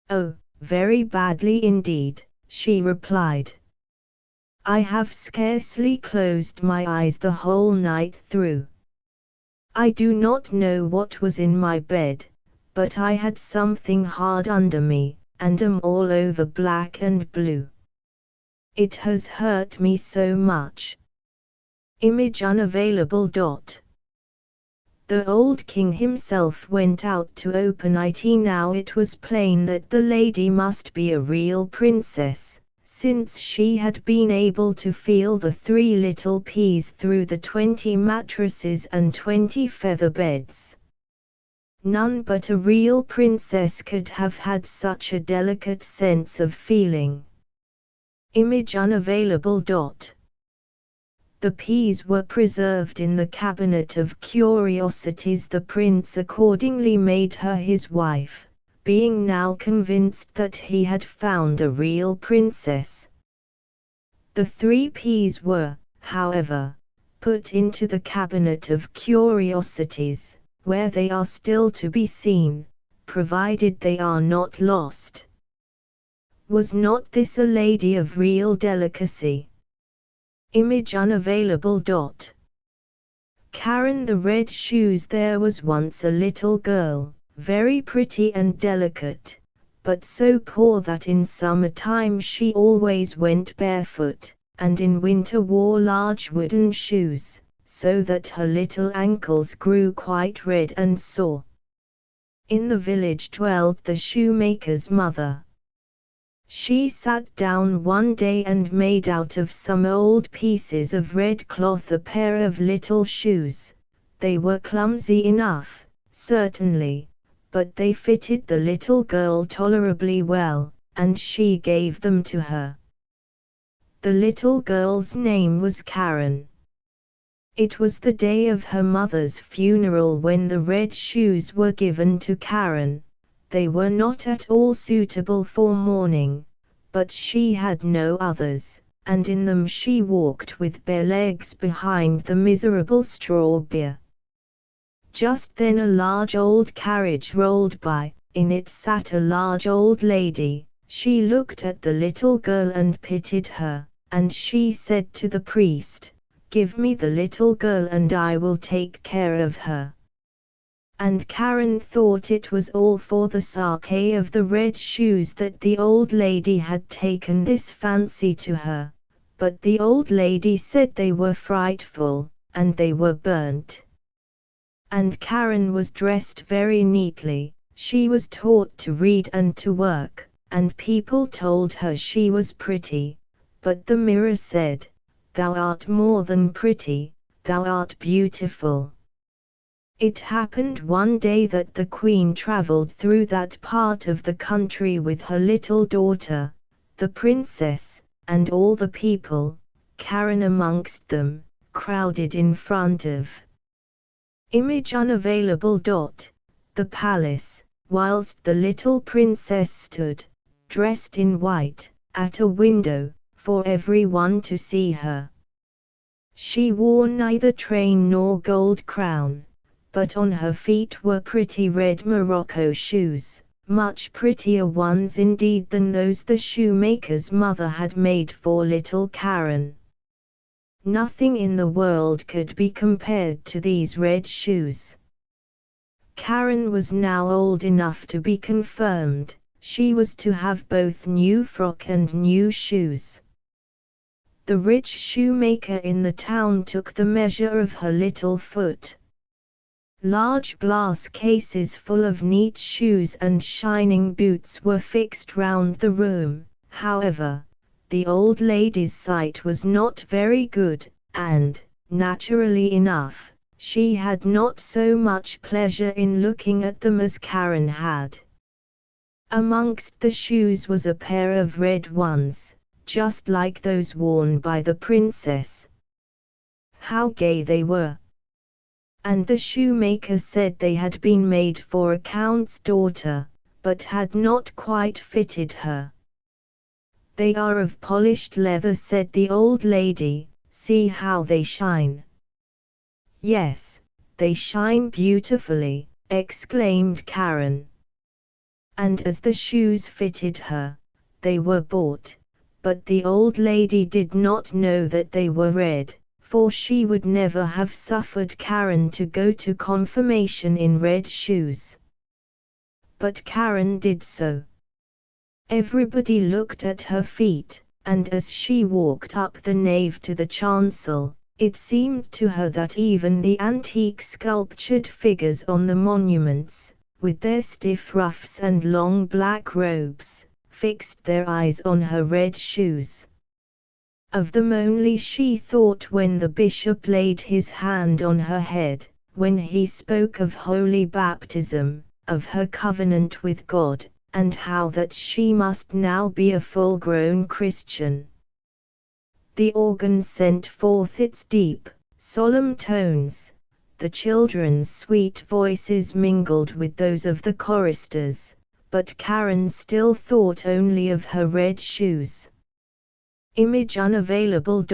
Oh, very badly indeed, she replied. I have scarcely closed my eyes the whole night through. I do not know what was in my bed, but I had something hard under me, and am all over black and blue. It has hurt me so much. Image unavailable. The old king himself went out to open it. Now it was plain that the lady must be a real princess, since she had been able to feel the 3 little peas through the 20 mattresses and 20 feather beds. None but a real princess could have had such a delicate sense of feeling. Image unavailable. The peas were preserved in the cabinet of curiosities. The prince accordingly made her his wife, being now convinced that he had found a real princess. The 3 peas were, however, put into the cabinet of curiosities, where they are still to be seen, provided they are not lost. Was not this a lady of real delicacy? Image unavailable. Karen the Red Shoes. There was once a little girl, very pretty and delicate, but so poor that in summer time she always went barefoot, and in winter wore large wooden shoes, so that her little ankles grew quite red and sore. In the village dwelt the shoemaker's mother. She sat down one day and made out of some old pieces of red cloth a pair of little shoes. They were clumsy enough, certainly, but they fitted the little girl tolerably well, and she gave them to her. The little girl's name was Karen. It was the day of her mother's funeral when the red shoes were given to Karen. They were not at all suitable for mourning, but she had no others, and in them she walked with bare legs behind the miserable straw bier. Just then a large old carriage rolled by. In it sat a large old lady, She looked at the little girl and pitied her, and she said to the priest, "Give me the little girl and I will take care of her." And Karen thought it was all for the sake of the red shoes that the old lady had taken this fancy to her, but the old lady said they were frightful, and they were burnt. And Karen was dressed very neatly, she was taught to read and to work, and people told her she was pretty, but the mirror said, "Thou art more than pretty, thou art beautiful." It happened one day that the queen traveled through that part of the country with her little daughter, the princess, and all the people, Karen amongst them, crowded in front of Image unavailable. The palace, whilst the little princess stood, dressed in white, at a window, for everyone to see her. She wore neither train nor gold crown, but on her feet were pretty red morocco shoes, much prettier ones indeed than those the shoemaker's mother had made for little Karen. Nothing in the world could be compared to these red shoes. Karen was now old enough to be confirmed, she was to have both new frock and new shoes. The rich shoemaker in the town took the measure of her little foot. Large glass cases full of neat shoes and shining boots were fixed round the room. However, the old lady's sight was not very good, and, naturally enough, she had not so much pleasure in looking at them as Karen had. Amongst the shoes was a pair of red ones, just like those worn by the princess. How gay they were! And the shoemaker said they had been made for a count's daughter, but had not quite fitted her. "They are of polished leather," said the old lady, "see how they shine." "Yes, they shine beautifully," exclaimed Karen. And as the shoes fitted her, they were bought, but the old lady did not know that they were red, for she would never have suffered Karen to go to confirmation in red shoes. But Karen did so. Everybody looked at her feet, and as she walked up the nave to the chancel, it seemed to her that even the antique sculptured figures on the monuments, with their stiff ruffs and long black robes, fixed their eyes on her red shoes. Of them only she thought when the bishop laid his hand on her head, when he spoke of holy baptism, of her covenant with God, and how that she must now be a full-grown Christian. The organ sent forth its deep, solemn tones, the children's sweet voices mingled with those of the choristers, but Karen still thought only of her red shoes. Image unavailable.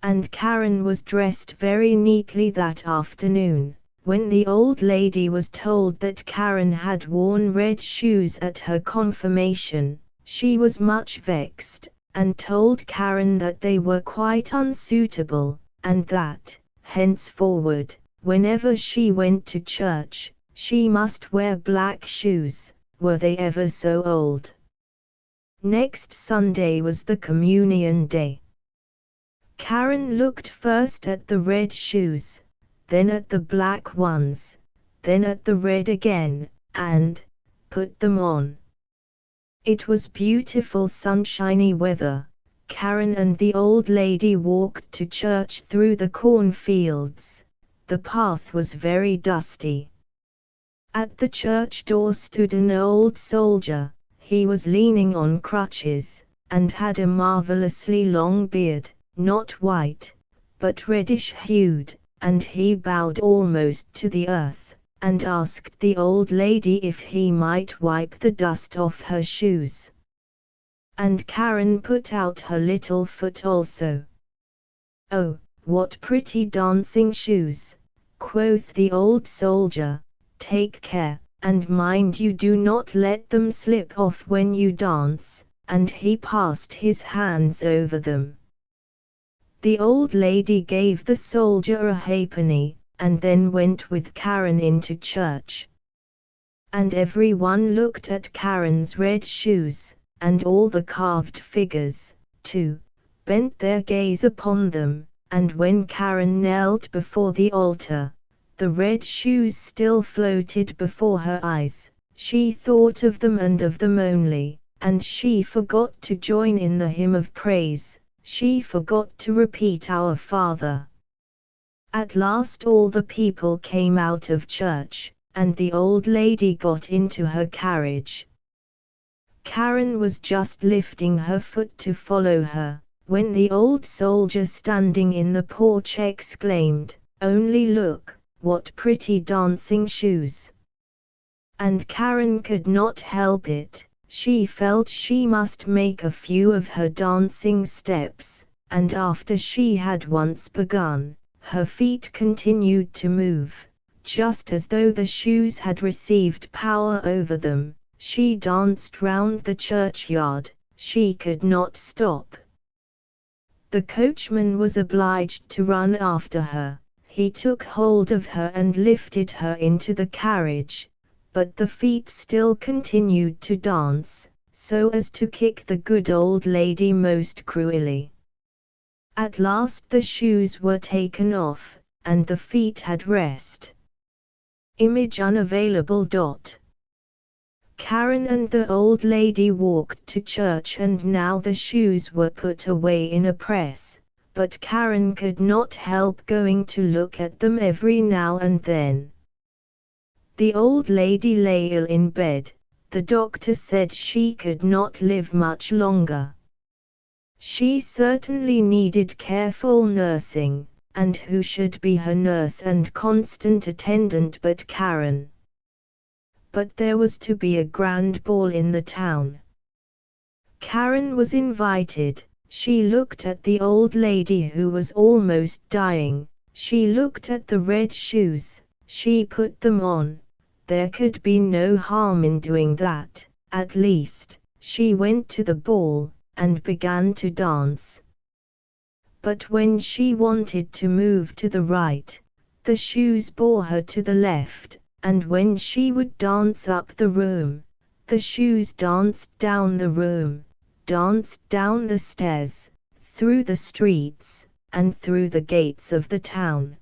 And Karen was dressed very neatly that afternoon. When the old lady was told that Karen had worn red shoes at her confirmation, she was much vexed, and told Karen that they were quite unsuitable, and that, henceforward, whenever she went to church, she must wear black shoes, were they ever so old. Next Sunday was the communion day. Karen looked first at the red shoes, then at the black ones, then at the red again, and put them on. It was beautiful sunshiny weather. Karen and the old lady walked to church through the cornfields. The path was very dusty. At the church door stood an old soldier. He was leaning on crutches, and had a marvelously long beard, not white, but reddish-hued, and he bowed almost to the earth, and asked the old lady if he might wipe the dust off her shoes. And Karen put out her little foot also. "Oh, what pretty dancing shoes," quoth the old soldier, "take care, and mind you do not let them slip off when you dance," and he passed his hands over them. The old lady gave the soldier a halfpenny, and then went with Karen into church. And everyone looked at Karen's red shoes, and all the carved figures, too, bent their gaze upon them, and when Karen knelt before the altar, the red shoes still floated before her eyes. She thought of them and of them only, and she forgot to join in the hymn of praise. She forgot to repeat Our Father. At last all the people came out of church, and the old lady got into her carriage. Karen was just lifting her foot to follow her, when the old soldier standing in the porch exclaimed, "Only look, what pretty dancing shoes!" And Karen could not help it. She felt she must make a few of her dancing steps, and after she had once begun, her feet continued to move, just as though the shoes had received power over them. She danced round the churchyard. She could not stop. The coachman was obliged to run after her. He took hold of her and lifted her into the carriage, but the feet still continued to dance, so as to kick the good old lady most cruelly. At last the shoes were taken off, and the feet had rest. Image unavailable. Karen and the old lady walked to church, and now the shoes were put away in a press, but Karen could not help going to look at them every now and then. The old lady lay ill in bed. The doctor said she could not live much longer. She certainly needed careful nursing, and who should be her nurse and constant attendant but Karen? But there was to be a grand ball in the town. Karen was invited. She looked at the old lady who was almost dying. She looked at the red shoes. She put them on. There could be no harm in doing that. At least, she went to the ball, and began to dance. But when she wanted to move to the right, the shoes bore her to the left, and when she would dance up the room, the shoes danced down the room, danced down the stairs, through the streets, and through the gates of the town.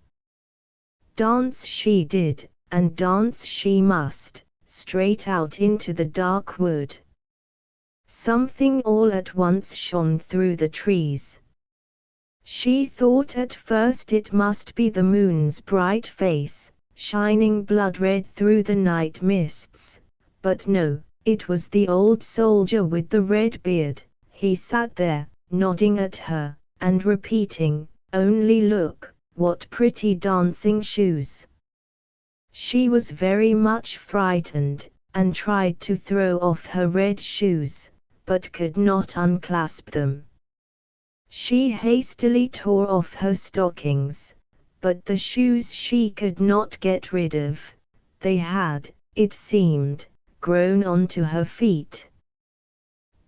Dance she did, and dance she must, straight out into the dark wood. Something all at once shone through the trees. She thought at first it must be the moon's bright face, shining blood-red through the night mists, but no, it was the old soldier with the red beard. He sat there, nodding at her, and repeating, "Only look, what pretty dancing shoes!" She was very much frightened, and tried to throw off her red shoes, but could not unclasp them. She hastily tore off her stockings, but the shoes she could not get rid of. They had, it seemed, grown onto her feet.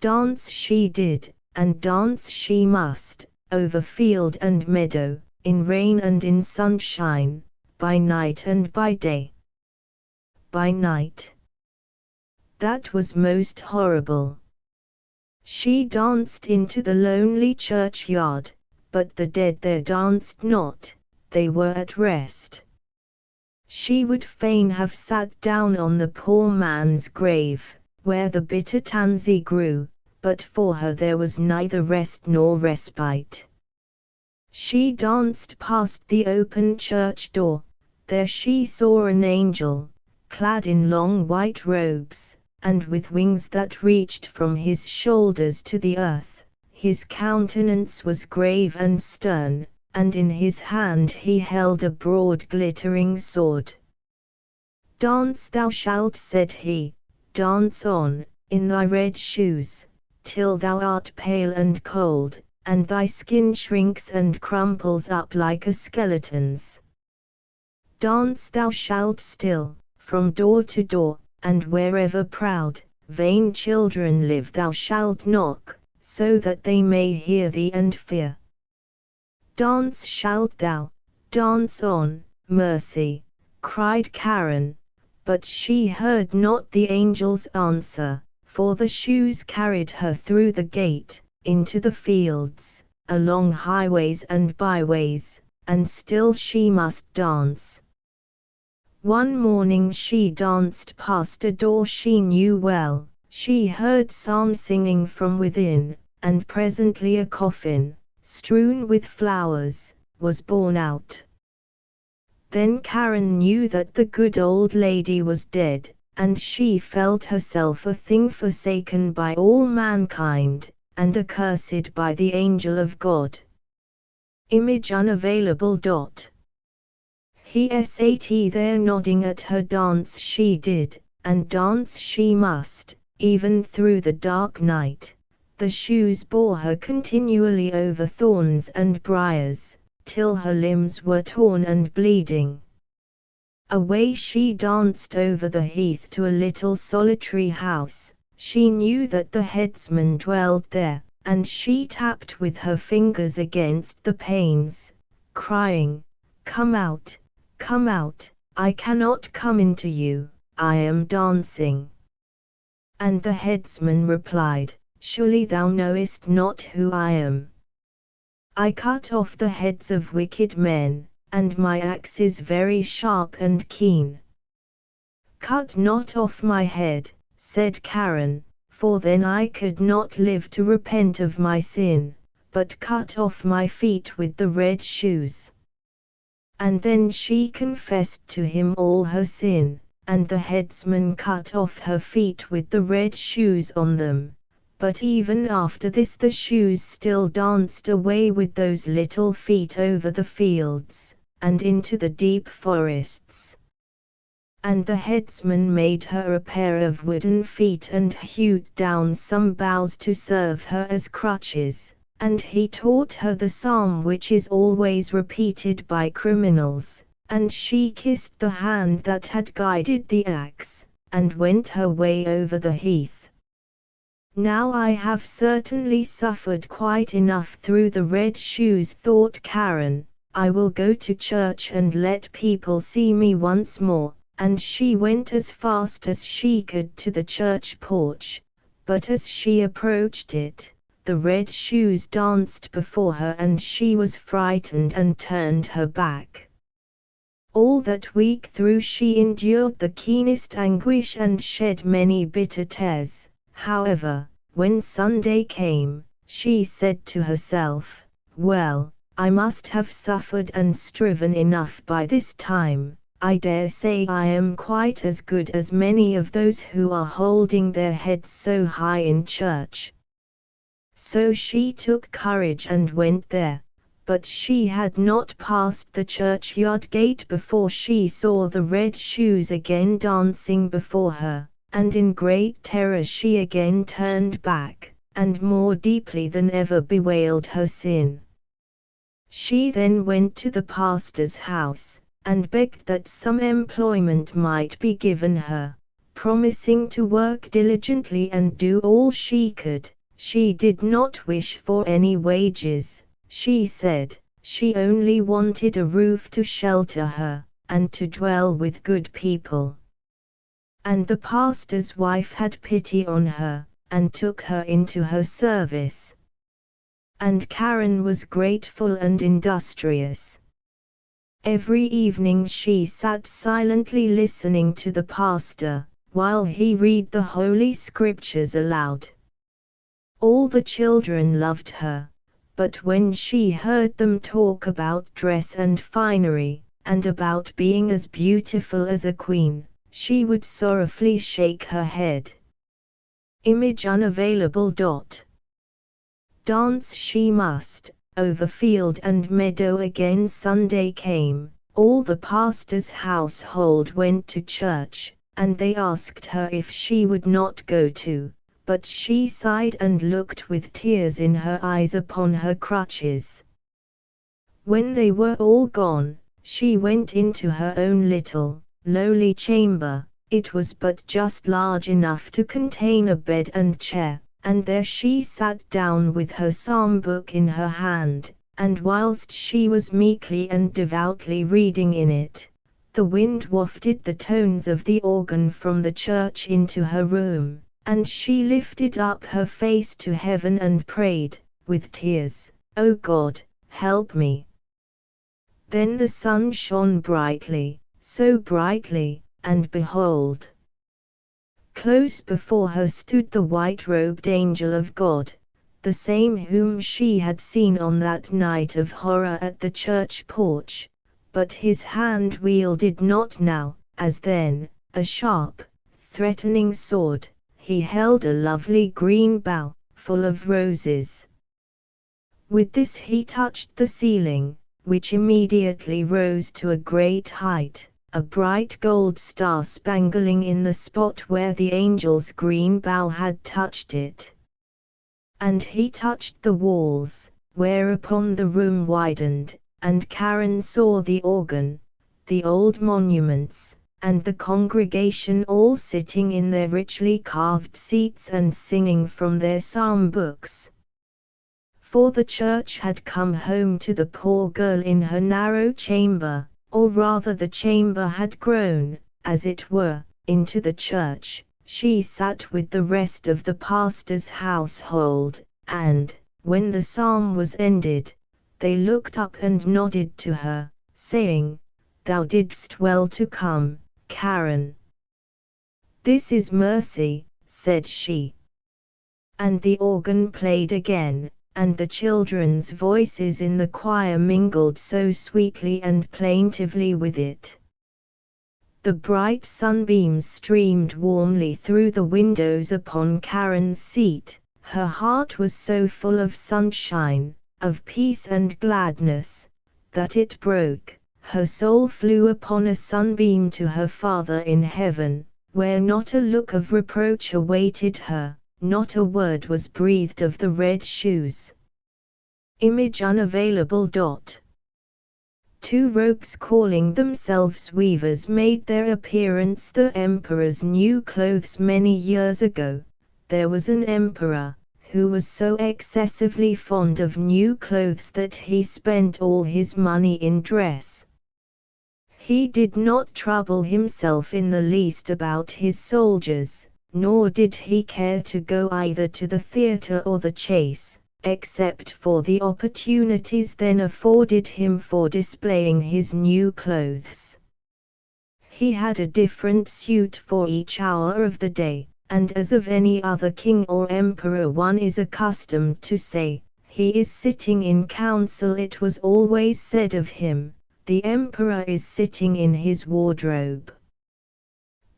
Dance she did, and dance she must, over field and meadow, in rain and in sunshine, by night and by day. By night. That was most horrible. She danced into the lonely churchyard, but the dead there danced not, they were at rest. She would fain have sat down on the poor man's grave, where the bitter tansy grew, but for her there was neither rest nor respite. She danced past the open church door. There she saw an angel, clad in long white robes, and with wings that reached from his shoulders to the earth. His countenance was grave and stern, and in his hand he held a broad glittering sword. "Dance thou shalt," said he, "dance on, in thy red shoes, till thou art pale and cold, and thy skin shrinks and crumples up like a skeleton's. Dance thou shalt still, from door to door, and wherever proud, vain children live thou shalt knock, so that they may hear thee and fear. Dance shalt thou, dance on, mercy, cried Karen, but she heard not the angel's answer, for the shoes carried her through the gate, into the fields, along highways and byways, and still she must dance. One morning she danced past a door she knew well, she heard psalm singing from within, and presently a coffin, strewn with flowers, was borne out. Then Karen knew that the good old lady was dead, and she felt herself a thing forsaken by all mankind, and accursed by the angel of God. Image unavailable. He sat there nodding at her. Dance she did, and dance she must, even through the dark night. The shoes bore her continually over thorns and briars, till her limbs were torn and bleeding. Away she danced over the heath to a little solitary house. She knew that the headsman dwelled there, and she tapped with her fingers against the panes, crying, "Come out, come out, I cannot come into you, I am dancing." And the headsman replied, "Surely thou knowest not who I am. I cut off the heads of wicked men, and my axe is very sharp and keen." "Cut not off my head," said Karen, "for then I could not live to repent of my sin, but cut off my feet with the red shoes." And then she confessed to him all her sin, and the headsman cut off her feet with the red shoes on them. But even after this the shoes still danced away with those little feet over the fields, and into the deep forests. And the headsman made her a pair of wooden feet and hewed down some boughs to serve her as crutches, and he taught her the psalm which is always repeated by criminals, and she kissed the hand that had guided the axe, and went her way over the heath. "Now I have certainly suffered quite enough through the red shoes," thought Karen. "I will go to church and let people see me once more," and she went as fast as she could to the church porch, but as she approached it, the red shoes danced before her and she was frightened and turned her back. All that week through she endured the keenest anguish and shed many bitter tears. However, when Sunday came, she said to herself, "Well, I must have suffered and striven enough by this time. I dare say I am quite as good as many of those who are holding their heads so high in church." So she took courage and went there, but she had not passed the churchyard gate before she saw the red shoes again dancing before her, and in great terror she again turned back, and more deeply than ever bewailed her sin. She then went to the pastor's house, and begged that some employment might be given her, promising to work diligently and do all she could. She did not wish for any wages, she said, she only wanted a roof to shelter her, and to dwell with good people. And the pastor's wife had pity on her, and took her into her service. And Karen was grateful and industrious. Every evening she sat silently listening to the pastor, while he read the Holy Scriptures aloud. All the children loved her, but when she heard them talk about dress and finery, and about being as beautiful as a queen, she would sorrowfully shake her head. Image unavailable. Dance she must, over field and meadow again. Sunday came, all the pastor's household went to church, and they asked her if she would not go too. But she sighed and looked with tears in her eyes upon her crutches. When they were all gone, she went into her own little, lowly chamber, It was but just large enough to contain a bed and chair, and there she sat down with her psalm book in her hand, and whilst she was meekly and devoutly reading in it, the wind wafted the tones of the organ from the church into her room, and she lifted up her face to heaven and prayed, with tears, "O God, help me." Then the sun shone brightly, so brightly, and behold, close before her stood the white-robed angel of God, the same whom she had seen on that night of horror at the church porch, but his hand wielded not now, as then, a sharp, threatening sword. He held a lovely green bough, full of roses. With this he touched the ceiling, which immediately rose to a great height, a bright gold star spangling in the spot where the angel's green bough had touched it. And he touched the walls, whereupon the room widened, and Karen saw the organ, the old monuments, and the congregation all sitting in their richly carved seats and singing from their psalm books. For the church had come home to the poor girl in her narrow chamber, or rather the chamber had grown, as it were, into the church. She sat with the rest of the pastor's household, and, when the psalm was ended, they looked up and nodded to her, saying, "Thou didst well to come, Karen." "This is mercy," said she. And the organ played again, and the children's voices in the choir mingled so sweetly and plaintively with it. The bright sunbeams streamed warmly through the windows upon Karen's seat. Her heart was so full of sunshine, of peace and gladness, that it broke. Her soul flew upon a sunbeam to her Father in heaven, where not a look of reproach awaited her, not a word was breathed of the red shoes. Image unavailable. 2 rogues calling themselves weavers made their appearance the emperor's new clothes many years ago. There was an emperor, who was so excessively fond of new clothes that he spent all his money in dress. He did not trouble himself in the least about his soldiers, nor did he care to go either to the theatre or the chase, except for the opportunities then afforded him for displaying his new clothes. He had a different suit for each hour of the day, and as of any other king or emperor one is accustomed to say, "He is sitting in council," it was always said of him, "The emperor is sitting in his wardrobe."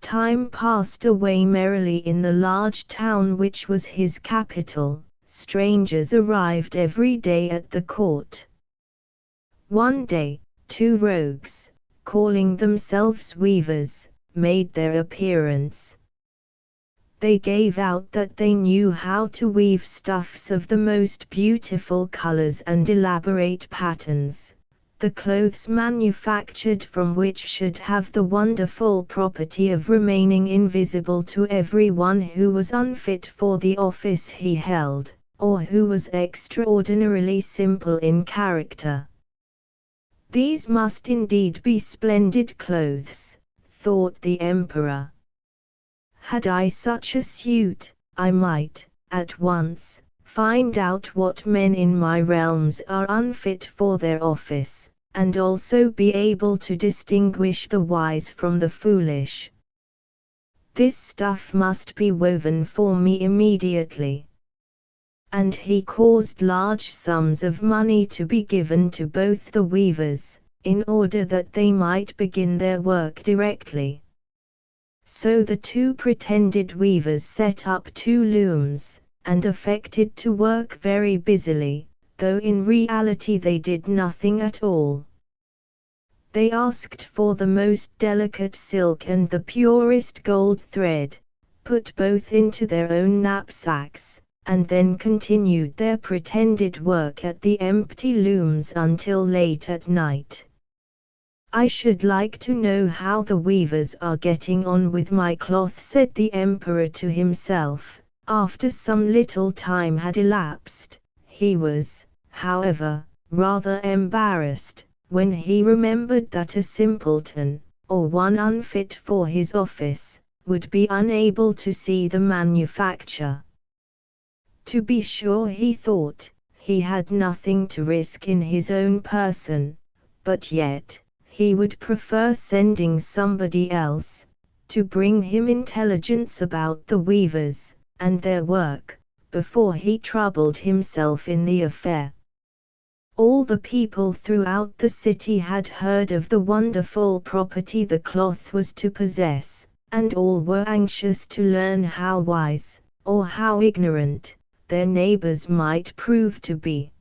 Time passed away merrily in the large town which was his capital. Strangers arrived every day at the court. One day, 2 rogues, calling themselves weavers, made their appearance. They gave out that they knew how to weave stuffs of the most beautiful colors and elaborate patterns, the clothes manufactured from which should have the wonderful property of remaining invisible to everyone who was unfit for the office he held, or who was extraordinarily simple in character. These must indeed be splendid clothes, thought the emperor. Had I such a suit, I might, at once, find out what men in my realms are unfit for their office, and also be able to distinguish the wise from the foolish. This stuff must be woven for me immediately. And he caused large sums of money to be given to both the weavers, in order that they might begin their work directly. So the 2 pretended weavers set up 2 looms, and affected to work very busily, though in reality they did nothing at all. They asked for the most delicate silk and the purest gold thread, put both into their own knapsacks, and then continued their pretended work at the empty looms until late at night. "I should like to know how the weavers are getting on with my cloth," said the emperor to himself. After some little time had elapsed, he was, however, rather embarrassed, when he remembered that a simpleton, or one unfit for his office, would be unable to see the manufacture. To be sure, he thought, he had nothing to risk in his own person, but yet, he would prefer sending somebody else, to bring him intelligence about the weavers, and their work, before he troubled himself in the affair. All the people throughout the city had heard of the wonderful property the cloth was to possess, and all were anxious to learn how wise, or how ignorant, their neighbors might prove to be.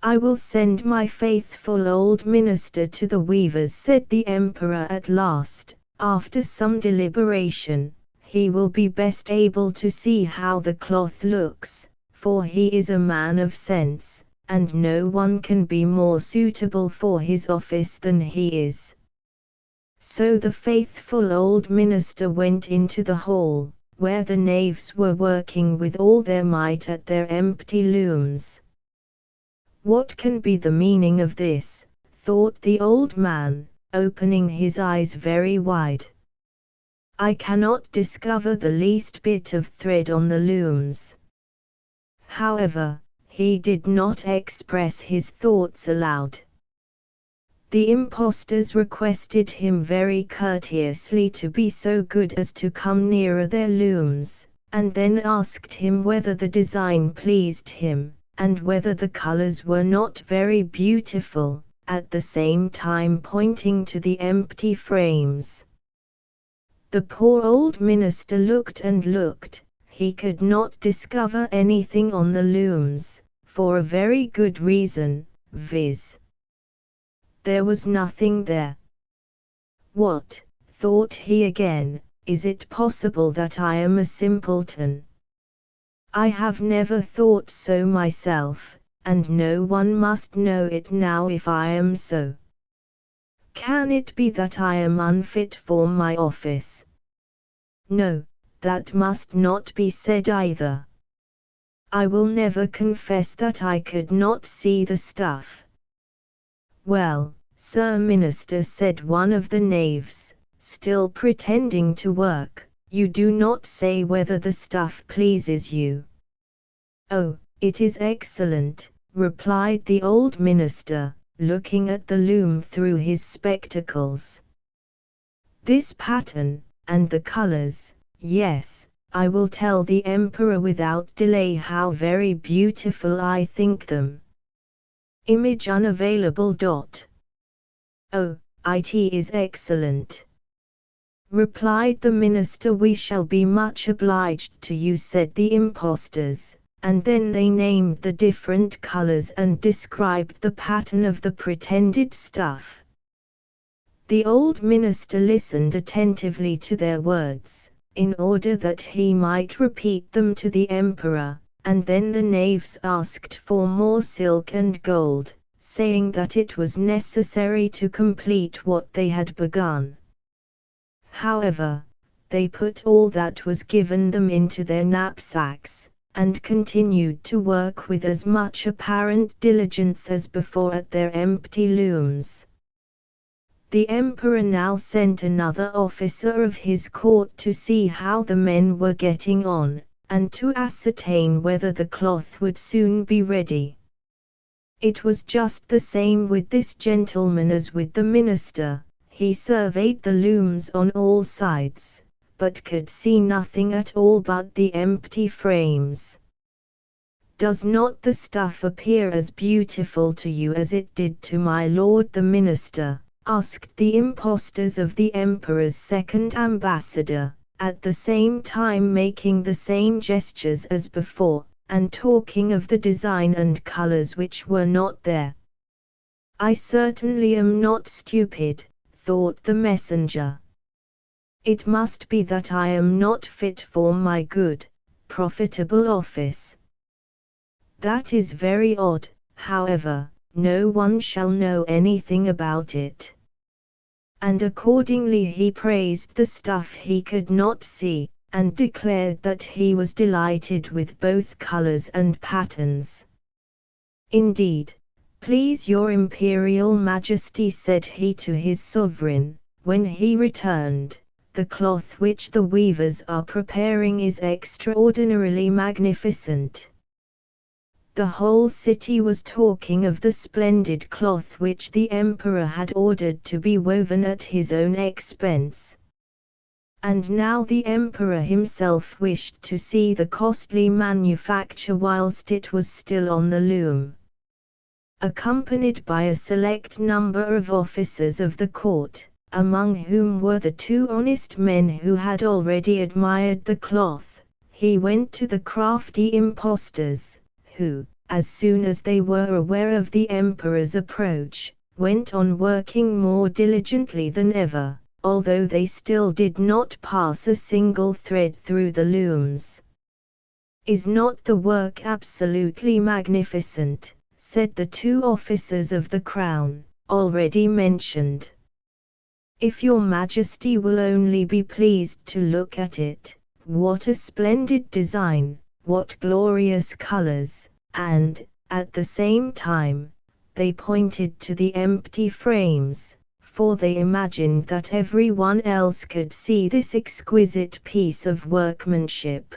"I will send my faithful old minister to the weavers," said the emperor at last, after some deliberation. "He will be best able to see how the cloth looks, for he is a man of sense, and no one can be more suitable for his office than he is." So the faithful old minister went into the hall, where the knaves were working with all their might at their empty looms. "What can be the meaning of this?" thought the old man, opening his eyes very wide. "I cannot discover the least bit of thread on the looms." However, he did not express his thoughts aloud. The impostors requested him very courteously to be so good as to come nearer their looms, and then asked him whether the design pleased him, and whether the colors were not very beautiful, at the same time pointing to the empty frames. The poor old minister looked and looked. He could not discover anything on the looms, for a very good reason, viz. There was nothing there. "What," thought he again, "is it possible that I am a simpleton? I have never thought so myself, and no one must know it now if I am so. Can it be that I am unfit for my office? No, that must not be said either. I will never confess that I could not see the stuff." "Well, Sir Minister," said one of the knaves, still pretending to work, "you do not say whether the stuff pleases you." "Oh, it is excellent," replied the old minister, looking at the loom through his spectacles. "This pattern, and the colors, yes, I will tell the emperor without delay how very beautiful I think them. Image unavailable. Oh, it is excellent," replied the minister. "We shall be much obliged to you," said the impostors, and then they named the different colors and described the pattern of the pretended stuff. The old minister listened attentively to their words, in order that he might repeat them to the emperor, and then the knaves asked for more silk and gold, saying that it was necessary to complete what they had begun. However, they put all that was given them into their knapsacks, and continued to work with as much apparent diligence as before at their empty looms. The emperor now sent another officer of his court to see how the men were getting on, and to ascertain whether the cloth would soon be ready. It was just the same with this gentleman as with the minister. He surveyed the looms on all sides, but could see nothing at all but the empty frames. "Does not the stuff appear as beautiful to you as it did to my lord the minister?" asked the impostors of the emperor's second ambassador, at the same time making the same gestures as before, and talking of the design and colors which were not there. "I certainly am not stupid," thought the messenger. "It must be that I am not fit for my good, profitable office. That is very odd. However, no one shall know anything about it. and accordingly he praised the stuff he could not see, and declared that he was delighted with both colors and patterns. "Indeed, please your Imperial Majesty," said he to his sovereign, when he returned, "the cloth which the weavers are preparing is extraordinarily magnificent." The whole city was talking of the splendid cloth which the emperor had ordered to be woven at his own expense. And now the emperor himself wished to see the costly manufacture whilst it was still on the loom. Accompanied by a select number of officers of the court, among whom were the two honest men who had already admired the cloth, he went to the crafty impostors, who, as soon as they were aware of the emperor's approach, went on working more diligently than ever, although they still did not pass a single thread through the looms. "Is not the work absolutely magnificent?" said the two officers of the crown, already mentioned. "If your Majesty will only be pleased to look at it, what a splendid design, what glorious colors!" And, at the same time, they pointed to the empty frames, for they imagined that every one else could see this exquisite piece of workmanship.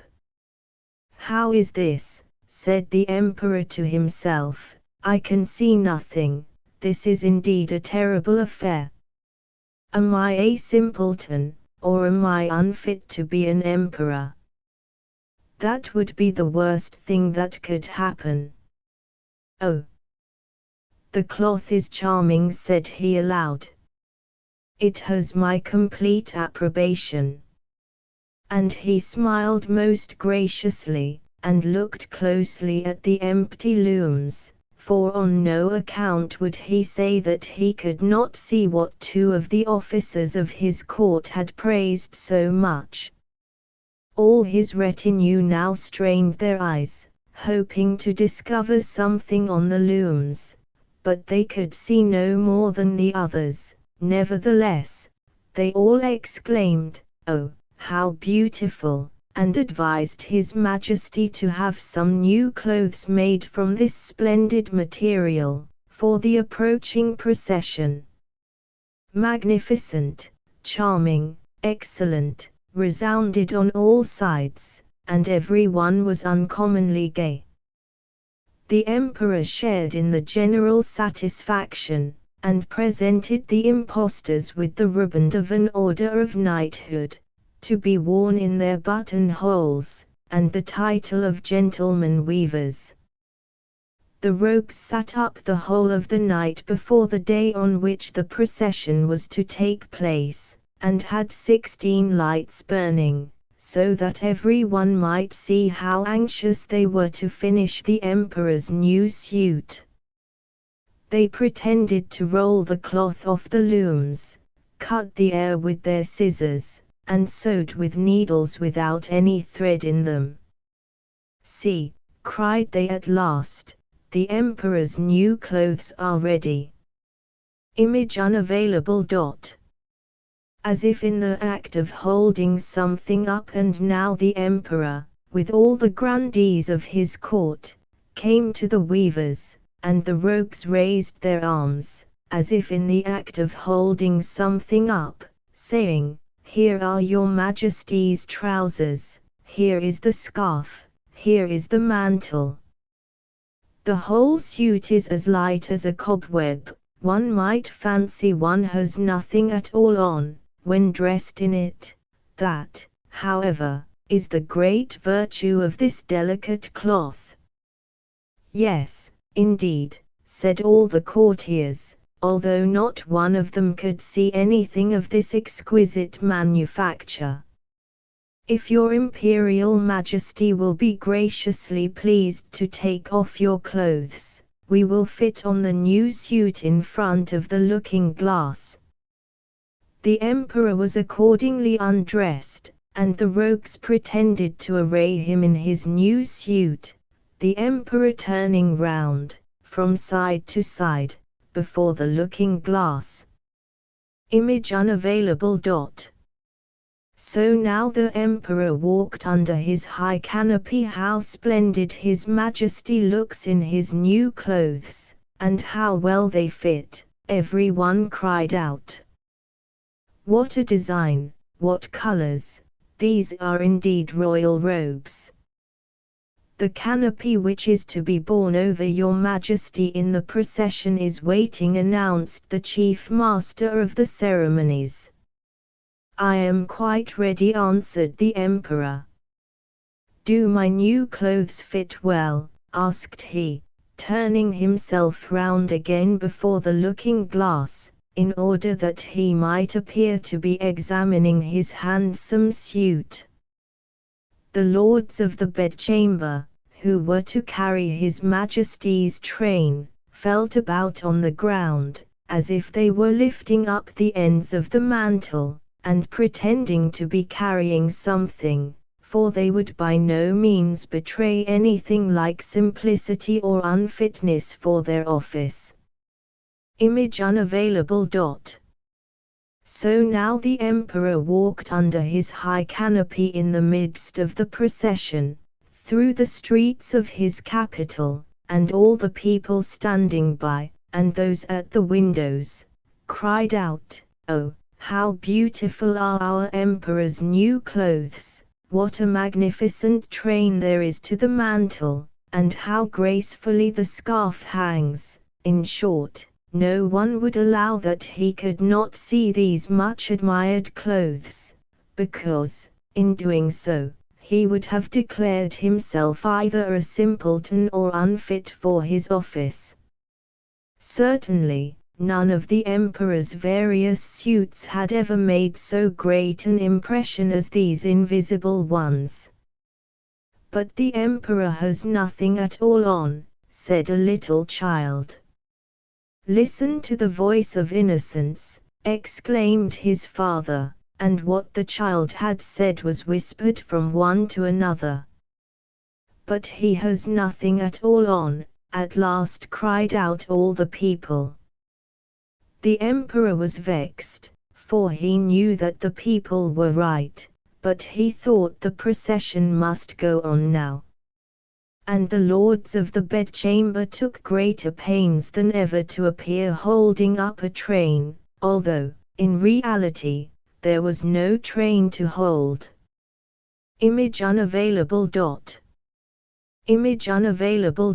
"How is this?" said the emperor to himself. "I can see nothing. This is indeed a terrible affair. Am I a simpleton, or am I unfit to be an emperor? That would be the worst thing that could happen. Oh! The cloth is charming," said he aloud. "It has my complete approbation." And he smiled most graciously, and looked closely at the empty looms, for on no account would he say that he could not see what two of the officers of his court had praised so much. All his retinue now strained their eyes, hoping to discover something on the looms, but they could see no more than the others. Nevertheless, they all exclaimed, "Oh, how beautiful!" and advised His Majesty to have some new clothes made from this splendid material, for the approaching procession. "Magnificent, charming, excellent," resounded on all sides, and every one was uncommonly gay. The emperor shared in the general satisfaction, and presented the impostors with the riband of an order of knighthood, to be worn in their button-holes, and the title of gentlemen weavers. The rogues sat up the whole of the night before the day on which the procession was to take place, and had 16 lights burning, so that every one might see how anxious they were to finish the emperor's new suit. They pretended to roll the cloth off the looms, cut the air with their scissors, and sewed with needles without any thread in them. "See," cried they at last, "the emperor's new clothes are ready." Image unavailable. As if in the act of holding something up, and now the emperor, with all the grandees of his court, came to the weavers, and the rogues raised their arms, as if in the act of holding something up, saying, "Here are your Majesty's trousers, here is the scarf, here is the mantle." The whole suit is as light as a cobweb, one might fancy one has nothing at all on, when dressed in it. That, however, is the great virtue of this delicate cloth. "Yes, indeed," said all the courtiers, although not one of them could see anything of this exquisite manufacture. "If your Imperial Majesty will be graciously pleased to take off your clothes, we will fit on the new suit in front of the looking-glass." The emperor was accordingly undressed, and the rogues pretended to array him in his new suit, the emperor turning round, from side to side, before the looking-glass. Image unavailable. So now the emperor walked under his high canopy. How splendid his majesty looks in his new clothes, and how well they fit, everyone cried out. What a design, what colors, these are indeed royal robes. The canopy which is to be borne over your majesty in the procession is waiting, announced the chief master of the ceremonies. I am quite ready, answered the emperor. Do my new clothes fit well? Asked he, turning himself round again before the looking glass, in order that he might appear to be examining his handsome suit. The lords of the bedchamber, who were to carry his majesty's train, felt about on the ground, as if they were lifting up the ends of the mantle, and pretending to be carrying something, for they would by no means betray anything like simplicity or unfitness for their office. Image unavailable. So now the emperor walked under his high canopy in the midst of the procession, through the streets of his capital, and all the people standing by, and those at the windows, cried out, "Oh, how beautiful are our emperor's new clothes! What a magnificent train there is to the mantle, and how gracefully the scarf hangs!" In short, no one would allow that he could not see these much admired clothes, because, in doing so, he would have declared himself either a simpleton or unfit for his office. Certainly, none of the emperor's various suits had ever made so great an impression as these invisible ones. But the emperor has nothing at all on, said a little child. Listen to the voice of innocence, exclaimed his father, and what the child had said was whispered from one to another. But he has nothing at all on, at last cried out all the people. The emperor was vexed, for he knew that the people were right, but he thought the procession must go on now. And the lords of the bedchamber took greater pains than ever to appear holding up a train, although, in reality, there was no train to hold. Image unavailable. Image unavailable.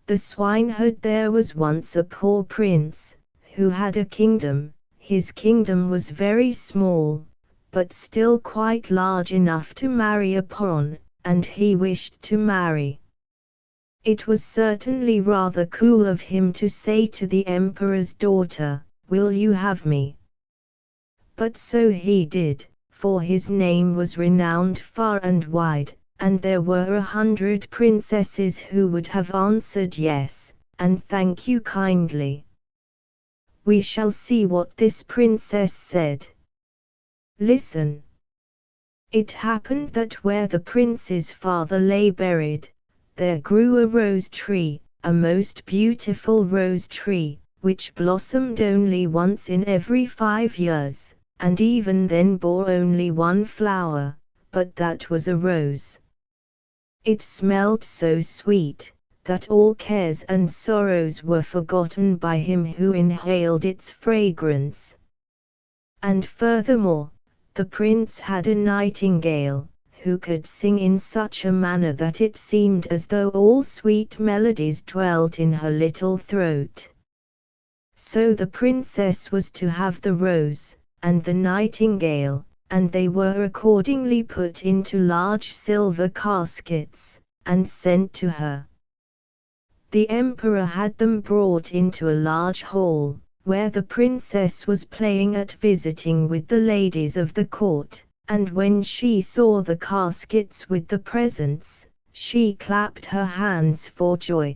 The swineherd. There was once a poor prince, who had a kingdom. His kingdom was very small, but still quite large enough to marry upon, and he wished to marry. It was certainly rather cool of him to say to the emperor's daughter, "Will you have me?" But so he did, for his name was renowned far and wide, and there were 100 princesses who would have answered yes, and thank you kindly. We shall see what this princess said. Listen. It happened that where the prince's father lay buried, there grew a rose tree, a most beautiful rose tree, which blossomed only once in every 5 years, and even then bore only one flower, but that was a rose. It smelled so sweet, that all cares and sorrows were forgotten by him who inhaled its fragrance. And furthermore, the prince had a nightingale, who could sing in such a manner that it seemed as though all sweet melodies dwelt in her little throat. So the princess was to have the rose, and the nightingale, and they were accordingly put into large silver caskets, and sent to her. The emperor had them brought into a large hall, where the princess was playing at visiting with the ladies of the court, and when she saw the caskets with the presents, she clapped her hands for joy.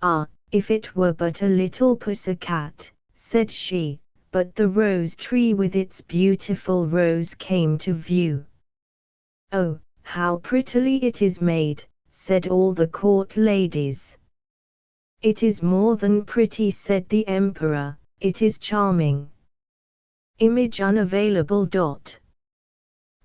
"Ah, if it were but a little pussy-cat," said she, but the rose tree with its beautiful rose came to view. "Oh, how prettily it is made," said all the court ladies. "It is more than pretty," said the emperor, it is charming. Image unavailable.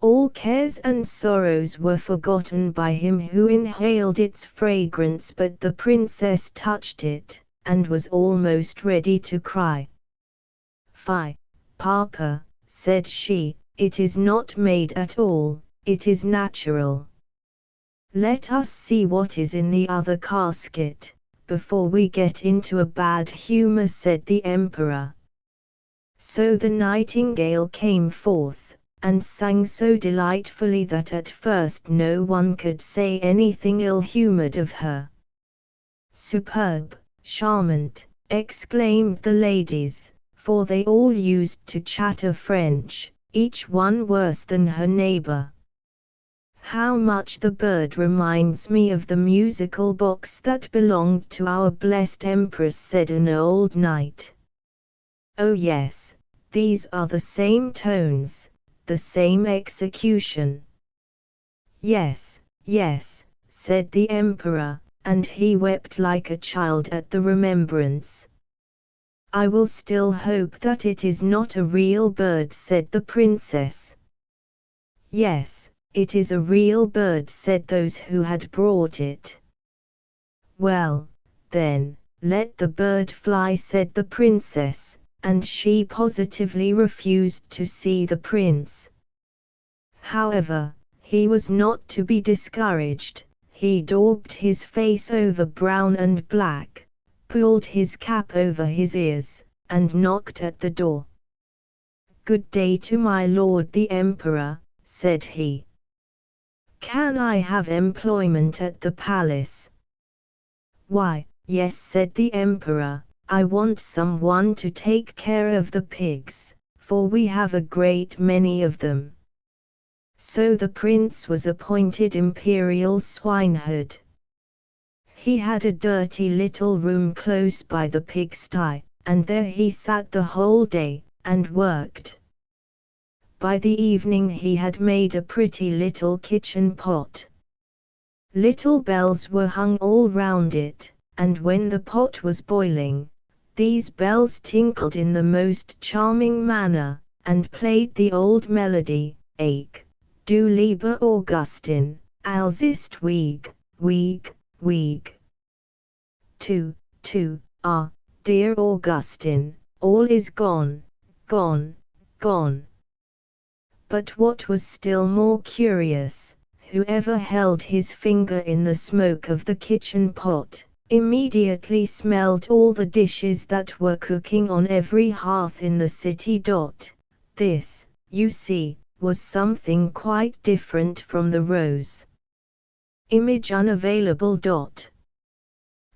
All cares and sorrows were forgotten by him who inhaled its fragrance, but the princess touched it, and was almost ready to cry. "Fie, Papa," said she, "it is not made at all, it is natural. Let us see what is in the other casket, before we get into a bad humor," said the emperor. So the nightingale came forth, and sang so delightfully that at first no one could say anything ill-humored of her. "Superb, charmant," exclaimed the ladies, for they all used to chatter French, each one worse than her neighbor. "How much the bird reminds me of the musical box that belonged to our blessed Empress," said an old knight. "Oh yes, these are the same tones, the same execution." "Yes, yes," said the emperor, and he wept like a child at the remembrance. "I will still hope that it is not a real bird," said the princess. "Yes, it is a real bird," said those who had brought it. "Well, then, let the bird fly," said the princess, and she positively refused to see the prince. However, he was not to be discouraged. He daubed his face over brown and black, pulled his cap over his ears, and knocked at the door. "Good day to my lord the emperor," said he. "Can I have employment at the palace?" "Why, yes," said the emperor, "I want someone to take care of the pigs, for we have a great many of them." So the prince was appointed imperial swineherd. He had a dirty little room close by the pigsty, and there he sat the whole day, and worked. By the evening he had made a pretty little kitchen pot. Little bells were hung all round it, and when the pot was boiling, these bells tinkled in the most charming manner, and played the old melody, "Ach, du lieber Augustin, alles ist weg, weg, weg. Ah, dear Augustin, all is gone, gone, gone." But what was still more curious, whoever held his finger in the smoke of the kitchen pot, immediately smelled all the dishes that were cooking on every hearth in the city. This, you see, was something quite different from the rose. Image unavailable.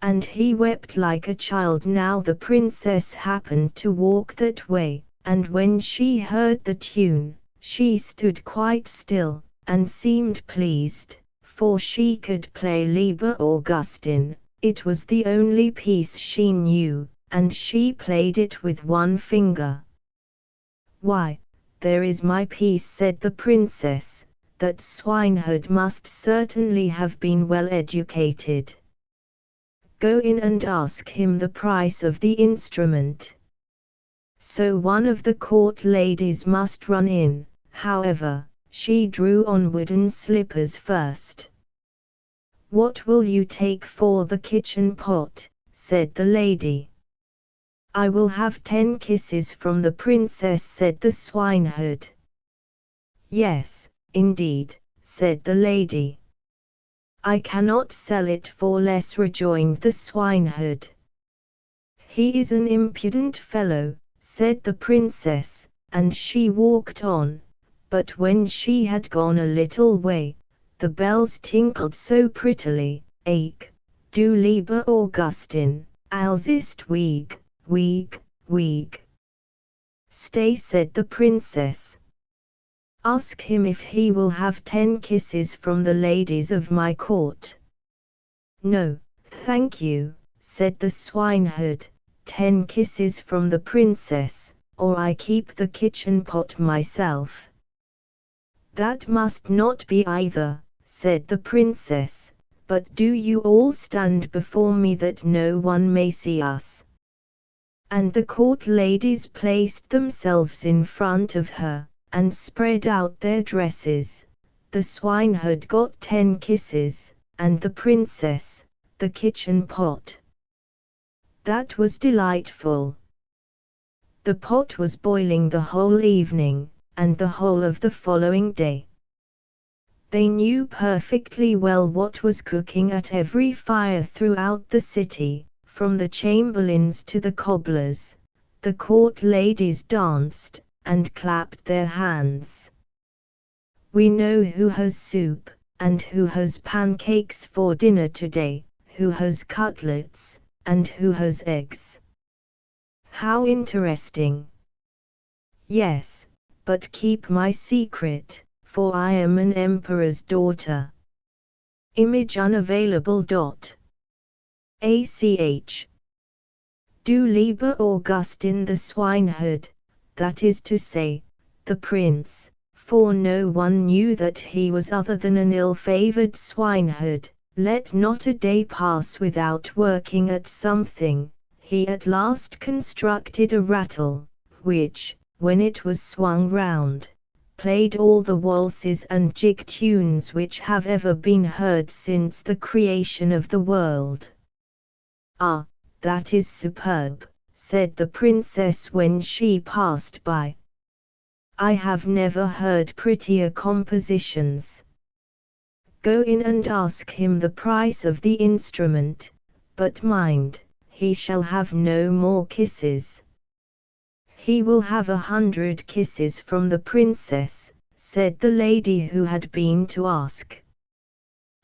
And he wept like a child. Now the princess happened to walk that way, and when she heard the tune, she stood quite still, and seemed pleased, for she could play Lieber Augustin. It was the only piece she knew, and she played it with one finger. "Why, there is my piece," said the princess. "That swineherd must certainly have been well educated. Go in and ask him the price of the instrument." So one of the court ladies must run in. However, she drew on wooden slippers first. "What will you take for the kitchen pot?" said the lady. "I will have 10 kisses from the princess," said the swineherd. "Yes, indeed," said the lady. "I cannot sell it for less," rejoined the swineherd. "He is an impudent fellow," said the princess, and she walked on. But when she had gone a little way, the bells tinkled so prettily, "Ach, du lieber Augustin, alles ist weg, weg, weg." "Stay," said the princess. "Ask him if he will have 10 kisses from the ladies of my court." "No, thank you," said the swineherd, 10 kisses from the princess, or I keep the kitchen pot myself." "That must not be either," said the princess, "but do you all stand before me that no one may see us." And the court ladies placed themselves in front of her, and spread out their dresses. The swineherd got 10 kisses, and the princess, the kitchen pot. That was delightful. The pot was boiling the whole evening, and the whole of the following day. They knew perfectly well what was cooking at every fire throughout the city, from the chamberlains to the cobblers. The court ladies danced, and clapped their hands. We know who has soup, and who has pancakes for dinner today, who has cutlets, and who has eggs. How interesting! Yes, but keep my secret, for I am an emperor's daughter. Image unavailable. ACH. Du lieber Augustin the swineherd, that is to say, the prince, for no one knew that he was other than an ill-favored swineherd, let not a day pass without working at something. He at last constructed a rattle, which, when it was swung round, played all the waltzes and jig tunes which have ever been heard since the creation of the world. "Ah, that is superb," said the princess when she passed by. "I have never heard prettier compositions. Go in and ask him the price of the instrument, but mind, he shall have no more kisses." "He will have 100 kisses from the princess," said the lady who had been to ask.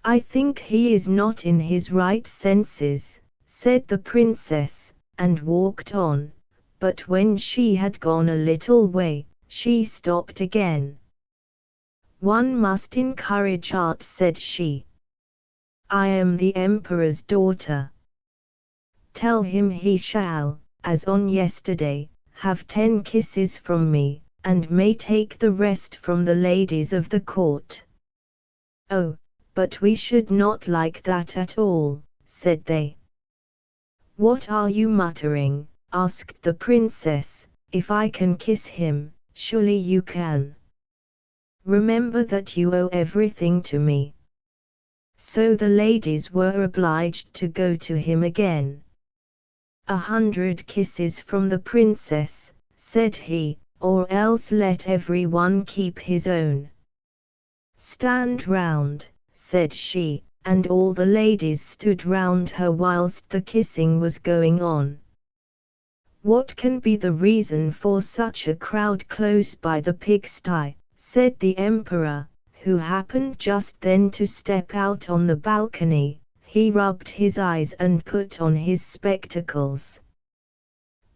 "I think he is not in his right senses," said the princess, and walked on, but when she had gone a little way, she stopped again. "One must encourage art," said she. "I am the emperor's daughter. Tell him he shall, as on yesterday, have 10 kisses from me, and may take the rest from the ladies of the court." "Oh, but we should not like that at all," said they. "What are you muttering?" asked the princess. "If I can kiss him, surely you can. Remember that you owe everything to me." So the ladies were obliged to go to him again. 100 kisses from the princess," said he, "or else let every one keep his own." "Stand round," said she, and all the ladies stood round her whilst the kissing was going on. "What can be the reason for such a crowd close by the pigsty?" said the emperor, who happened just then to step out on the balcony. He rubbed his eyes and put on his spectacles.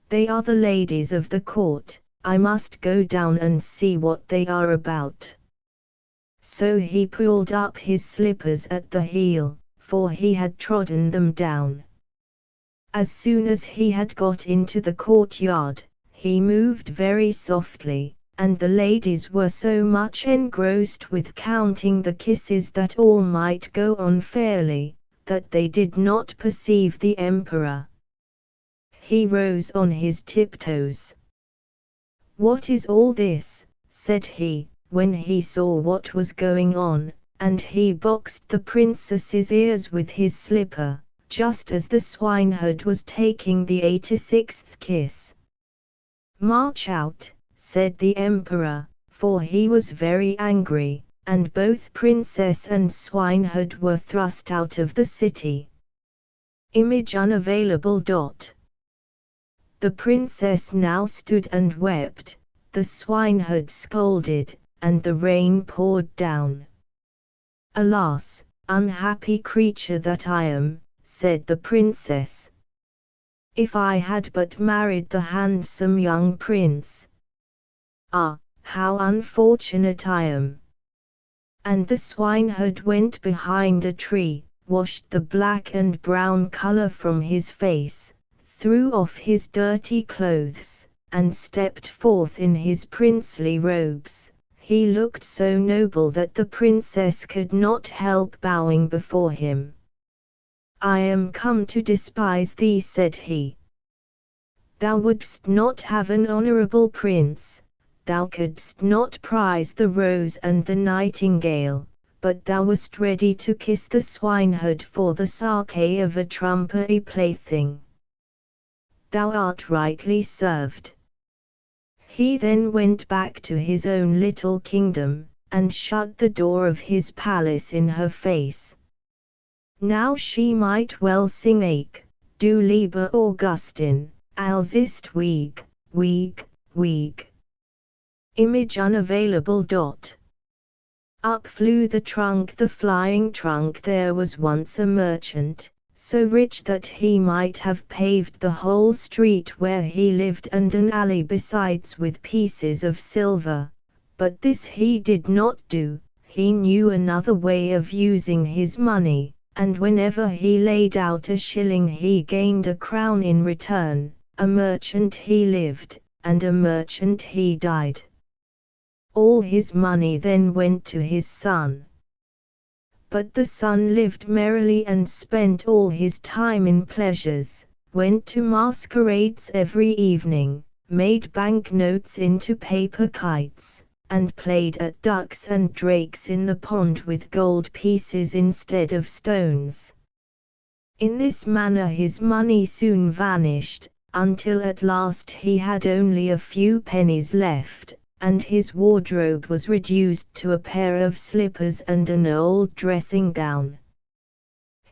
"They are the ladies of the court. I must go down and see what they are about." So he pulled up his slippers at the heel, for he had trodden them down. As soon as he had got into the courtyard, he moved very softly, and the ladies were so much engrossed with counting the kisses that all might go on fairly, that they did not perceive the emperor. He rose on his tiptoes. "What is all this?" said he, when he saw what was going on, and he boxed the princess's ears with his slipper, just as the swineherd was taking the 86th kiss. "March out," said the emperor, for he was very angry, and both princess and swineherd were thrust out of the city. Image unavailable. The princess now stood and wept, the swineherd scolded, and the rain poured down. "Alas, unhappy creature that I am," said the princess. "If I had but married the handsome young prince. Ah, how unfortunate I am!" And the swineherd went behind a tree, washed the black and brown color from his face, threw off his dirty clothes, and stepped forth in his princely robes. He looked so noble that the princess could not help bowing before him. "I am come to despise thee," said he. Thou wouldst not have an honourable prince, thou couldst not prize the rose and the nightingale, but thou wast ready to kiss the swineherd for the sake of a trumpery plaything. Thou art rightly served. He then went back to his own little kingdom, and shut the door of his palace in her face. Now she might well sing ache, du lieber Augustin, als ist weak, weak, weak. Image unavailable. Up flew the trunk, the flying trunk. There was once a merchant, so rich that he might have paved the whole street where he lived and an alley besides with pieces of silver, but this he did not do. He knew another way of using his money, and whenever he laid out a shilling he gained a crown in return. A merchant he lived, and a merchant he died. All his money then went to his son. But the son lived merrily and spent all his time in pleasures, went to masquerades every evening, made banknotes into paper kites, and played at ducks and drakes in the pond with gold pieces instead of stones. In this manner his money soon vanished, until at last he had only a few pennies left, and his wardrobe was reduced to a pair of slippers and an old dressing gown.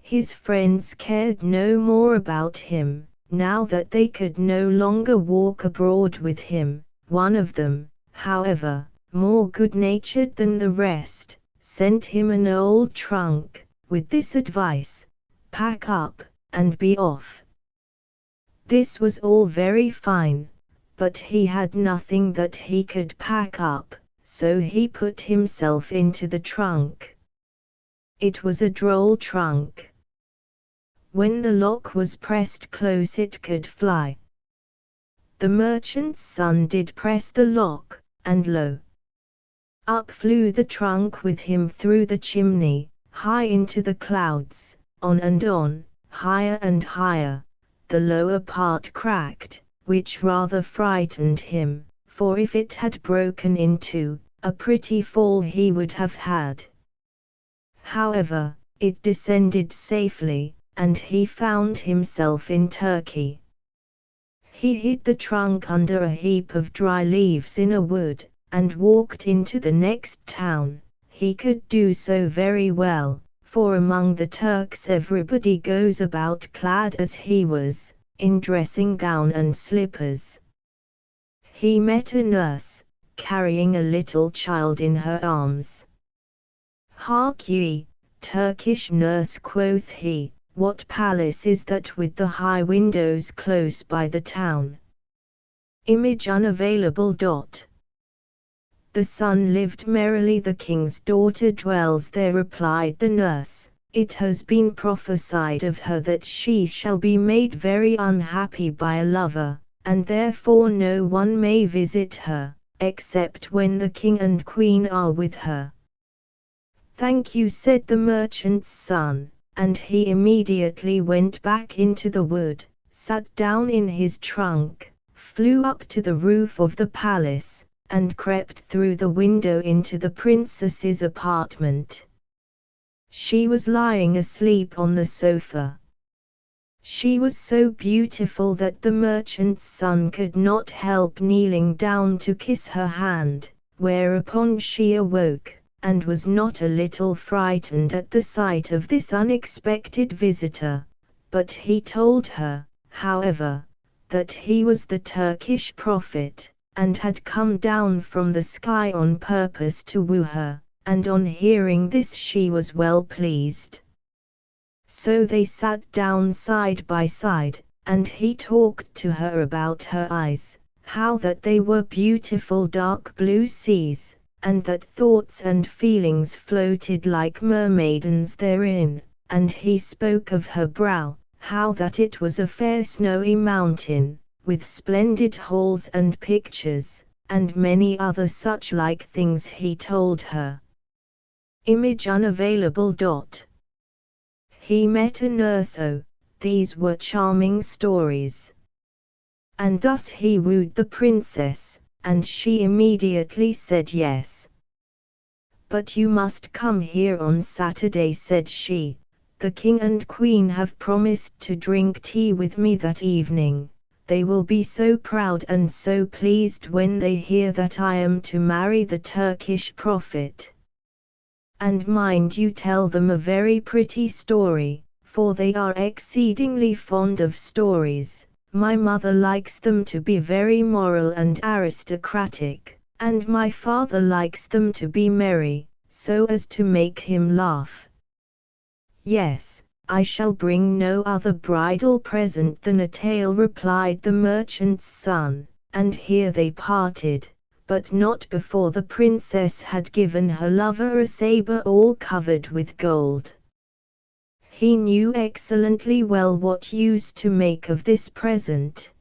His friends cared no more about him, now that they could no longer walk abroad with him. One of them, however, more good-natured than the rest, sent him an old trunk, with this advice: pack up, and be off. This was all very fine, but he had nothing that he could pack up, so he put himself into the trunk. It was a droll trunk. When the lock was pressed close it could fly. The merchant's son did press the lock, and lo! Up flew the trunk with him through the chimney, high into the clouds, on and on, higher and higher. The lower part cracked, which rather frightened him, for if it had broken in two, a pretty fall he would have had. However, it descended safely, and he found himself in Turkey. He hid the trunk under a heap of dry leaves in a wood, and walked into the next town. He could do so very well, for among the Turks everybody goes about clad as he was, in dressing gown and slippers. He met a nurse, carrying a little child in her arms. "Hark ye, Turkish nurse," quoth he, "what palace is that with the high windows close by the town?" Image unavailable. "The son lived merrily, the king's daughter dwells there," replied the nurse. "It has been prophesied of her that she shall be made very unhappy by a lover, and therefore no one may visit her, except when the king and queen are with her." "Thank you," said the merchant's son, and he immediately went back into the wood, sat down in his trunk, flew up to the roof of the palace, and crept through the window into the princess's apartment. She was lying asleep on the sofa. She was so beautiful that the merchant's son could not help kneeling down to kiss her hand, whereupon she awoke, and was not a little frightened at the sight of this unexpected visitor, but he told her, however, that he was the Turkish prophet, and had come down from the sky on purpose to woo her, and on hearing this she was well pleased. So they sat down side by side, and he talked to her about her eyes, how that they were beautiful dark blue seas, and that thoughts and feelings floated like mermaidens therein, and he spoke of her brow, how that it was a fair snowy mountain, with splendid halls and pictures, and many other such like things he told her. Image unavailable. He met a nurse. Oh, these were charming stories. And thus he wooed the princess, and she immediately said yes. "But you must come here on Saturday," said she. "The king and queen have promised to drink tea with me that evening. They will be so proud and so pleased when they hear that I am to marry the Turkish prophet. And mind you tell them a very pretty story, for they are exceedingly fond of stories. My mother likes them to be very moral and aristocratic, and my father likes them to be merry, so as to make him laugh." "Yes, I shall bring no other bridal present than a tail," replied the merchant's son, and here they parted, but not before the princess had given her lover a saber all covered with gold. He knew excellently well what use to make of this present.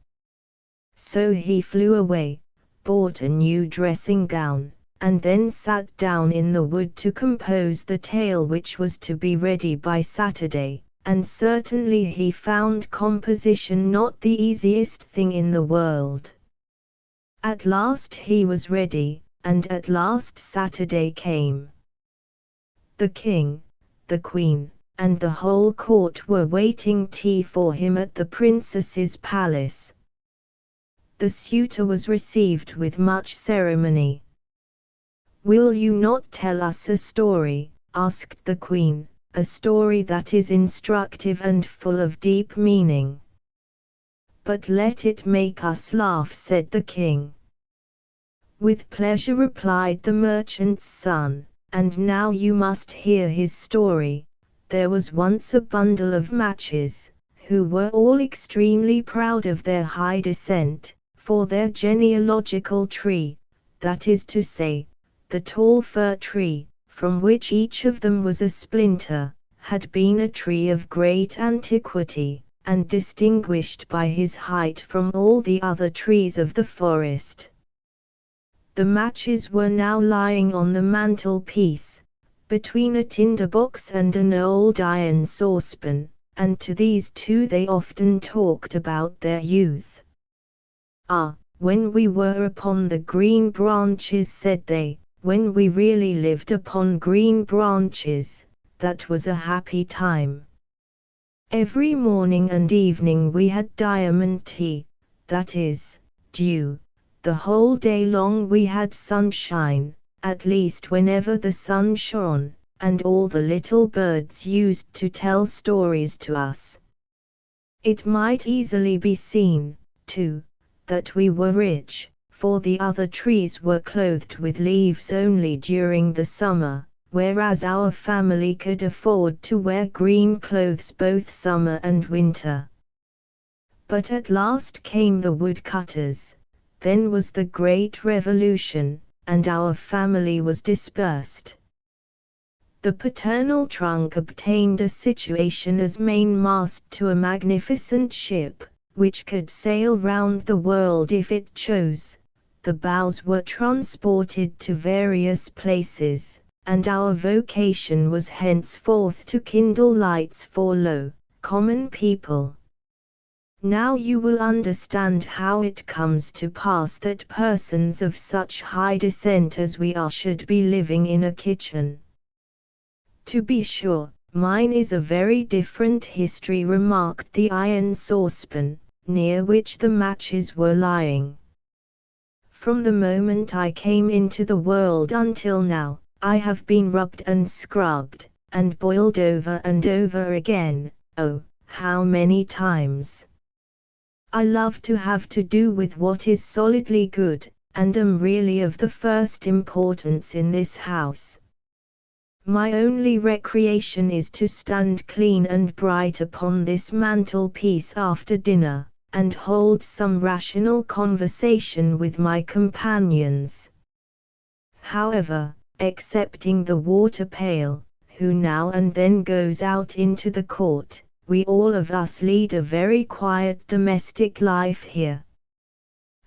So he flew away, bought a new dressing gown, and then sat down in the wood to compose the tale which was to be ready by Saturday, and certainly he found composition not the easiest thing in the world. At last he was ready, and at last Saturday came. The king, the queen, and the whole court were waiting tea for him at the princess's palace. The suitor was received with much ceremony. "Will you not tell us a story?" asked the queen, "a story that is instructive and full of deep meaning?" "But let it make us laugh," said the king. "With pleasure," replied the merchant's son, "and now you must hear his story. There was once a bundle of matches, who were all extremely proud of their high descent, for their genealogical tree, that is to say, the tall fir tree, from which each of them was a splinter, had been a tree of great antiquity, and distinguished by his height from all the other trees of the forest. The matches were now lying on the mantelpiece, between a tinderbox and an old iron saucepan, and to these two they often talked about their youth. "Ah, when we were upon the green branches," said they, "when we really lived upon green branches, that was a happy time. Every morning and evening we had diamond tea, that is, dew. The whole day long we had sunshine, at least whenever the sun shone, and all the little birds used to tell stories to us. It might easily be seen, too, that we were rich, for the other trees were clothed with leaves only during the summer, whereas our family could afford to wear green clothes both summer and winter. But at last came the woodcutters. Then was the Great Revolution, and our family was dispersed. The paternal trunk obtained a situation as mainmast to a magnificent ship, which could sail round the world if it chose. The boughs were transported to various places, and our vocation was henceforth to kindle lights for low, common people. Now you will understand how it comes to pass that persons of such high descent as we are should be living in a kitchen. To be sure, mine is a very different history, remarked the iron saucepan, near which the matches were lying. From the moment I came into the world until now, I have been rubbed and scrubbed, and boiled over and over again, oh, how many times! I love to have to do with what is solidly good, and am really of the first importance in this house. My only recreation is to stand clean and bright upon this mantelpiece after dinner, and hold some rational conversation with my companions. However, excepting the water pail, who now and then goes out into the court, we all of us lead a very quiet domestic life here.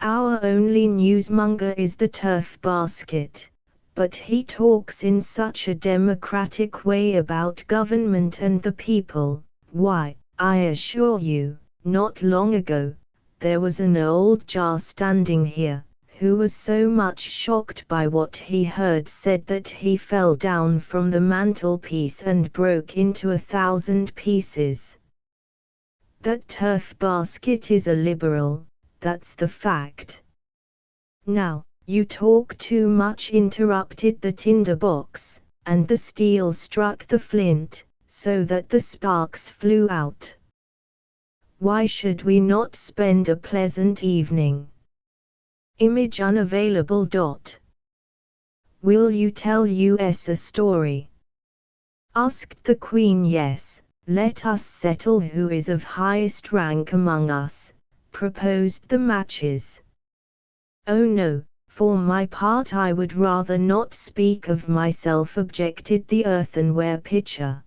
Our only newsmonger is the turf basket, but he talks in such a democratic way about government and the people. Why, I assure you, not long ago, there was an old jar standing here, who was so much shocked by what he heard said that he fell down from the mantelpiece and broke into 1,000 pieces. That turf basket is a liberal, that's the fact. Now, you talk too much, interrupted the tinder box, and the steel struck the flint, so that the sparks flew out. Why should we not spend a pleasant evening? Image unavailable. Will you tell us a story? Asked the Queen. Yes, let us settle who is of highest rank among us, proposed the Matches. Oh no, for my part I would rather not speak of myself, objected the earthenware pitcher.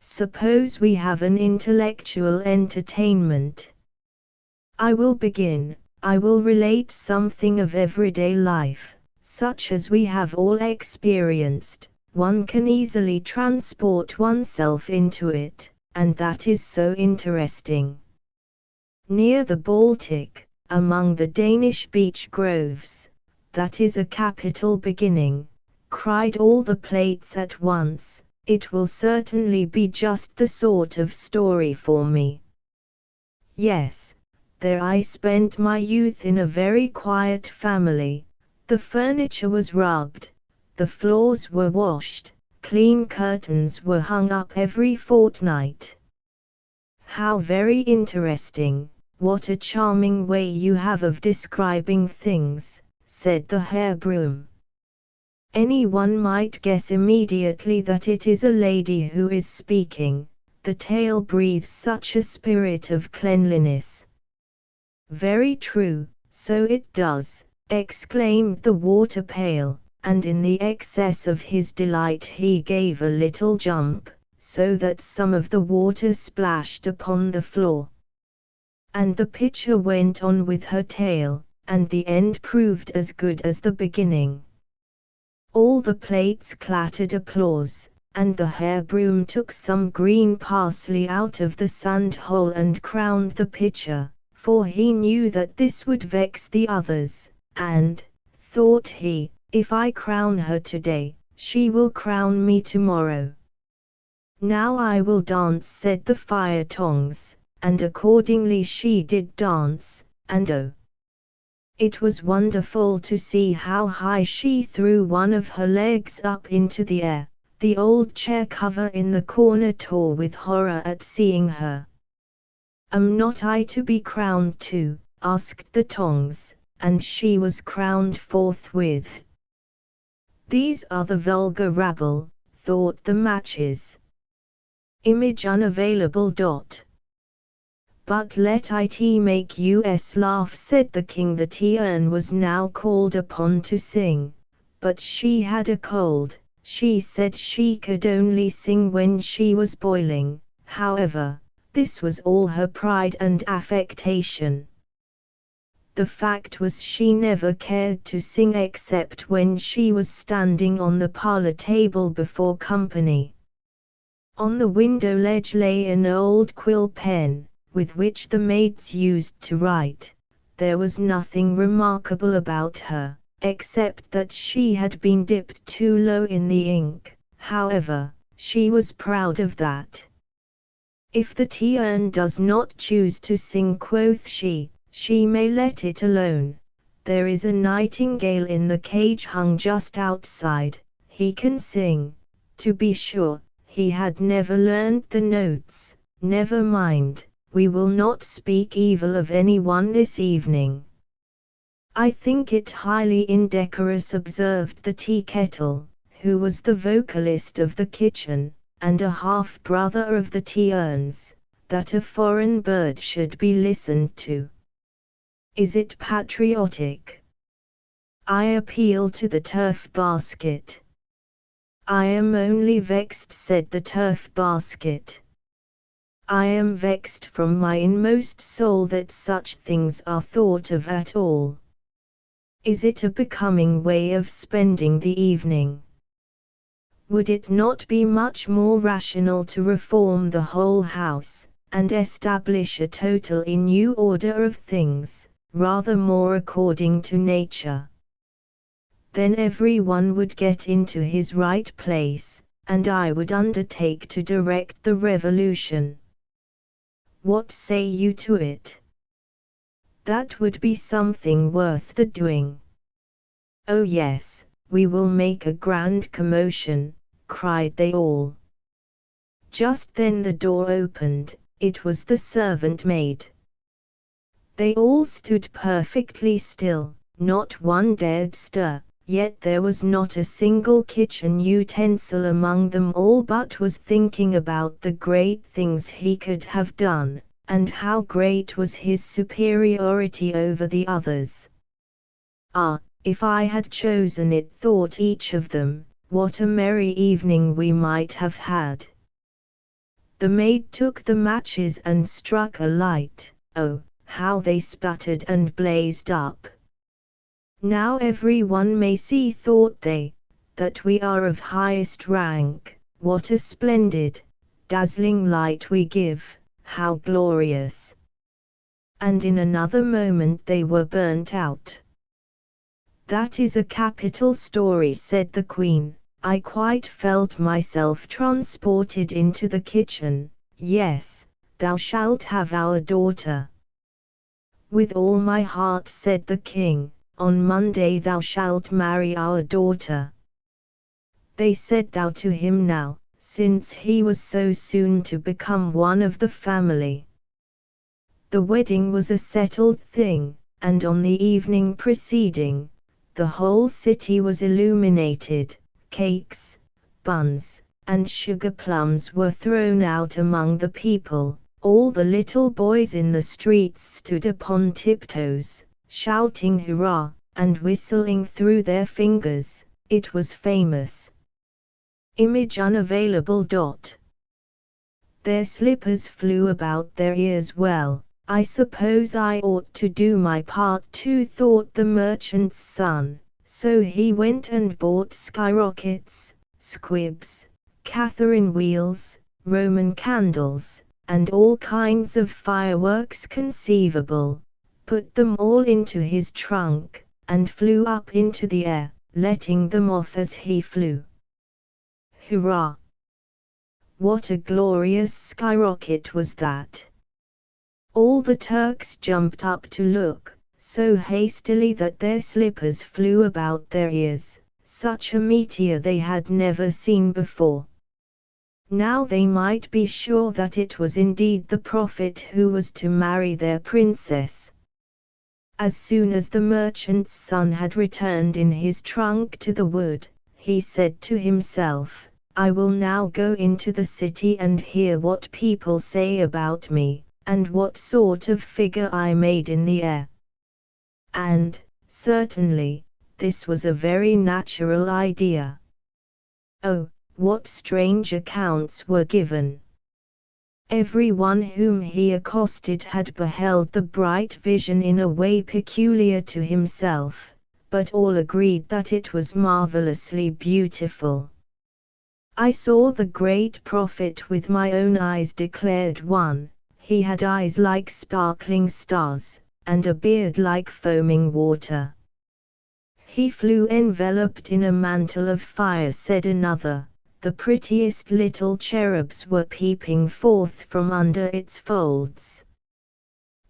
Suppose we have an intellectual entertainment. I will begin. I will relate something of everyday life, such as we have all experienced. One can easily transport oneself into it, and that is so interesting. Near the Baltic, among the Danish beech groves, that is a capital beginning, cried all the plates at once. It will certainly be just the sort of story for me. Yes, there I spent my youth in a very quiet family. The furniture was rubbed, the floors were washed, clean curtains were hung up every fortnight. How very interesting, what a charming way you have of describing things, said the hair broom. Anyone might guess immediately that it is a lady who is speaking, the tale breathes such a spirit of cleanliness. Very true, so it does, exclaimed the water pail, and in the excess of his delight he gave a little jump, so that some of the water splashed upon the floor. And the pitcher went on with her tale, and the end proved as good as the beginning. All the plates clattered applause, and the hair broom took some green parsley out of the sand hole and crowned the pitcher, for he knew that this would vex the others, and, thought he, if I crown her today, she will crown me tomorrow. Now I will dance, said the fire tongs, and accordingly she did dance, and oh! It was wonderful to see how high she threw one of her legs up into the air. The old chair cover in the corner tore with horror at seeing her. Am not I to be crowned too? Asked the tongs, and she was crowned forthwith. These are the vulgar rabble, thought the Matches. Image unavailable. But let it make us laugh, said the king. The tea-urn was now called upon to sing, but she had a cold. She said she could only sing when she was boiling. However, this was all her pride and affectation. The fact was she never cared to sing except when she was standing on the parlor table before company. On the window ledge lay an old quill pen, with which the maids used to write. There was nothing remarkable about her, except that she had been dipped too low in the ink. However, she was proud of that. If the tea-urn does not choose to sing, quoth she may let it alone. There is a nightingale in the cage hung just outside, he can sing. To be sure, he had never learned the notes. Never mind. We will not speak evil of anyone this evening. I think it highly indecorous, observed the tea kettle, who was the vocalist of the kitchen, and a half-brother of the tea-urns, that a foreign bird should be listened to. Is it patriotic? I appeal to the turf basket. I am only vexed, said the turf basket. I am vexed from my inmost soul that such things are thought of at all. Is it a becoming way of spending the evening? Would it not be much more rational to reform the whole house, and establish a totally new order of things, rather more according to nature. Then everyone would get into his right place, and I would undertake to direct the revolution. What say you to it? That would be something worth the doing. Oh yes, we will make a grand commotion, cried they all. Just then the door opened. It was the servant maid. They all stood perfectly still, not one dared stir, yet there was not a single kitchen utensil among them all but was thinking about the great things he could have done, and how great was his superiority over the others. Ah, if I had chosen it, thought each of them, what a merry evening we might have had. The maid took the matches and struck a light. Oh, how they sputtered and blazed up! Now everyone may see, thought they, that we are of highest rank. What a splendid, dazzling light we give, how glorious! And in another moment they were burnt out. That is a capital story, said the Queen. I quite felt myself transported into the kitchen. Yes, thou shalt have our daughter. With all my heart, said the King. On Monday thou shalt marry our daughter. They said thou to him now, since he was so soon to become one of the family. The wedding was a settled thing, and on the evening preceding, the whole city was illuminated. Cakes, buns, and sugar plums were thrown out among the people. All the little boys in the streets stood upon tiptoes, shouting hurrah, and whistling through their fingers. It was famous. Image unavailable. Their slippers flew about their ears. Well, I suppose I ought to do my part too, thought the merchant's son. So he went and bought skyrockets, squibs, Catherine wheels, Roman candles, and all kinds of fireworks conceivable, put them all into his trunk, and flew up into the air, letting them off as he flew. Hurrah! What a glorious skyrocket was that! All the Turks jumped up to look, so hastily that their slippers flew about their ears. Such a meteor they had never seen before. Now they might be sure that it was indeed the prophet who was to marry their princess. As soon as the merchant's son had returned in his trunk to the wood, he said to himself, I will now go into the city and hear what people say about me, and what sort of figure I made in the air. And, certainly, this was a very natural idea. Oh, what strange accounts were given! Everyone whom he accosted had beheld the bright vision in a way peculiar to himself, but all agreed that it was marvelously beautiful. I saw the great prophet with my own eyes, declared one. He had eyes like sparkling stars, and a beard like foaming water. He flew enveloped in a mantle of fire, said another. The prettiest little cherubs were peeping forth from under its folds.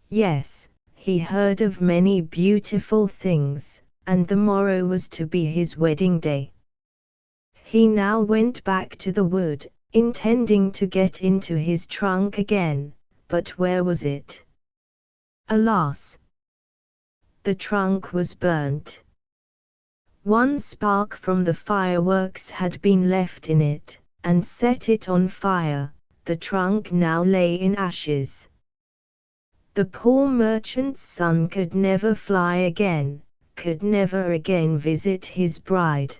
Yes, he heard of many beautiful things, and the morrow was to be his wedding day. He now went back to the wood, intending to get into his trunk again, but where was it? Alas! The trunk was burnt. One spark from the fireworks had been left in it, and set it on fire. The trunk now lay in ashes. The poor merchant's son could never fly again, could never again visit his bride.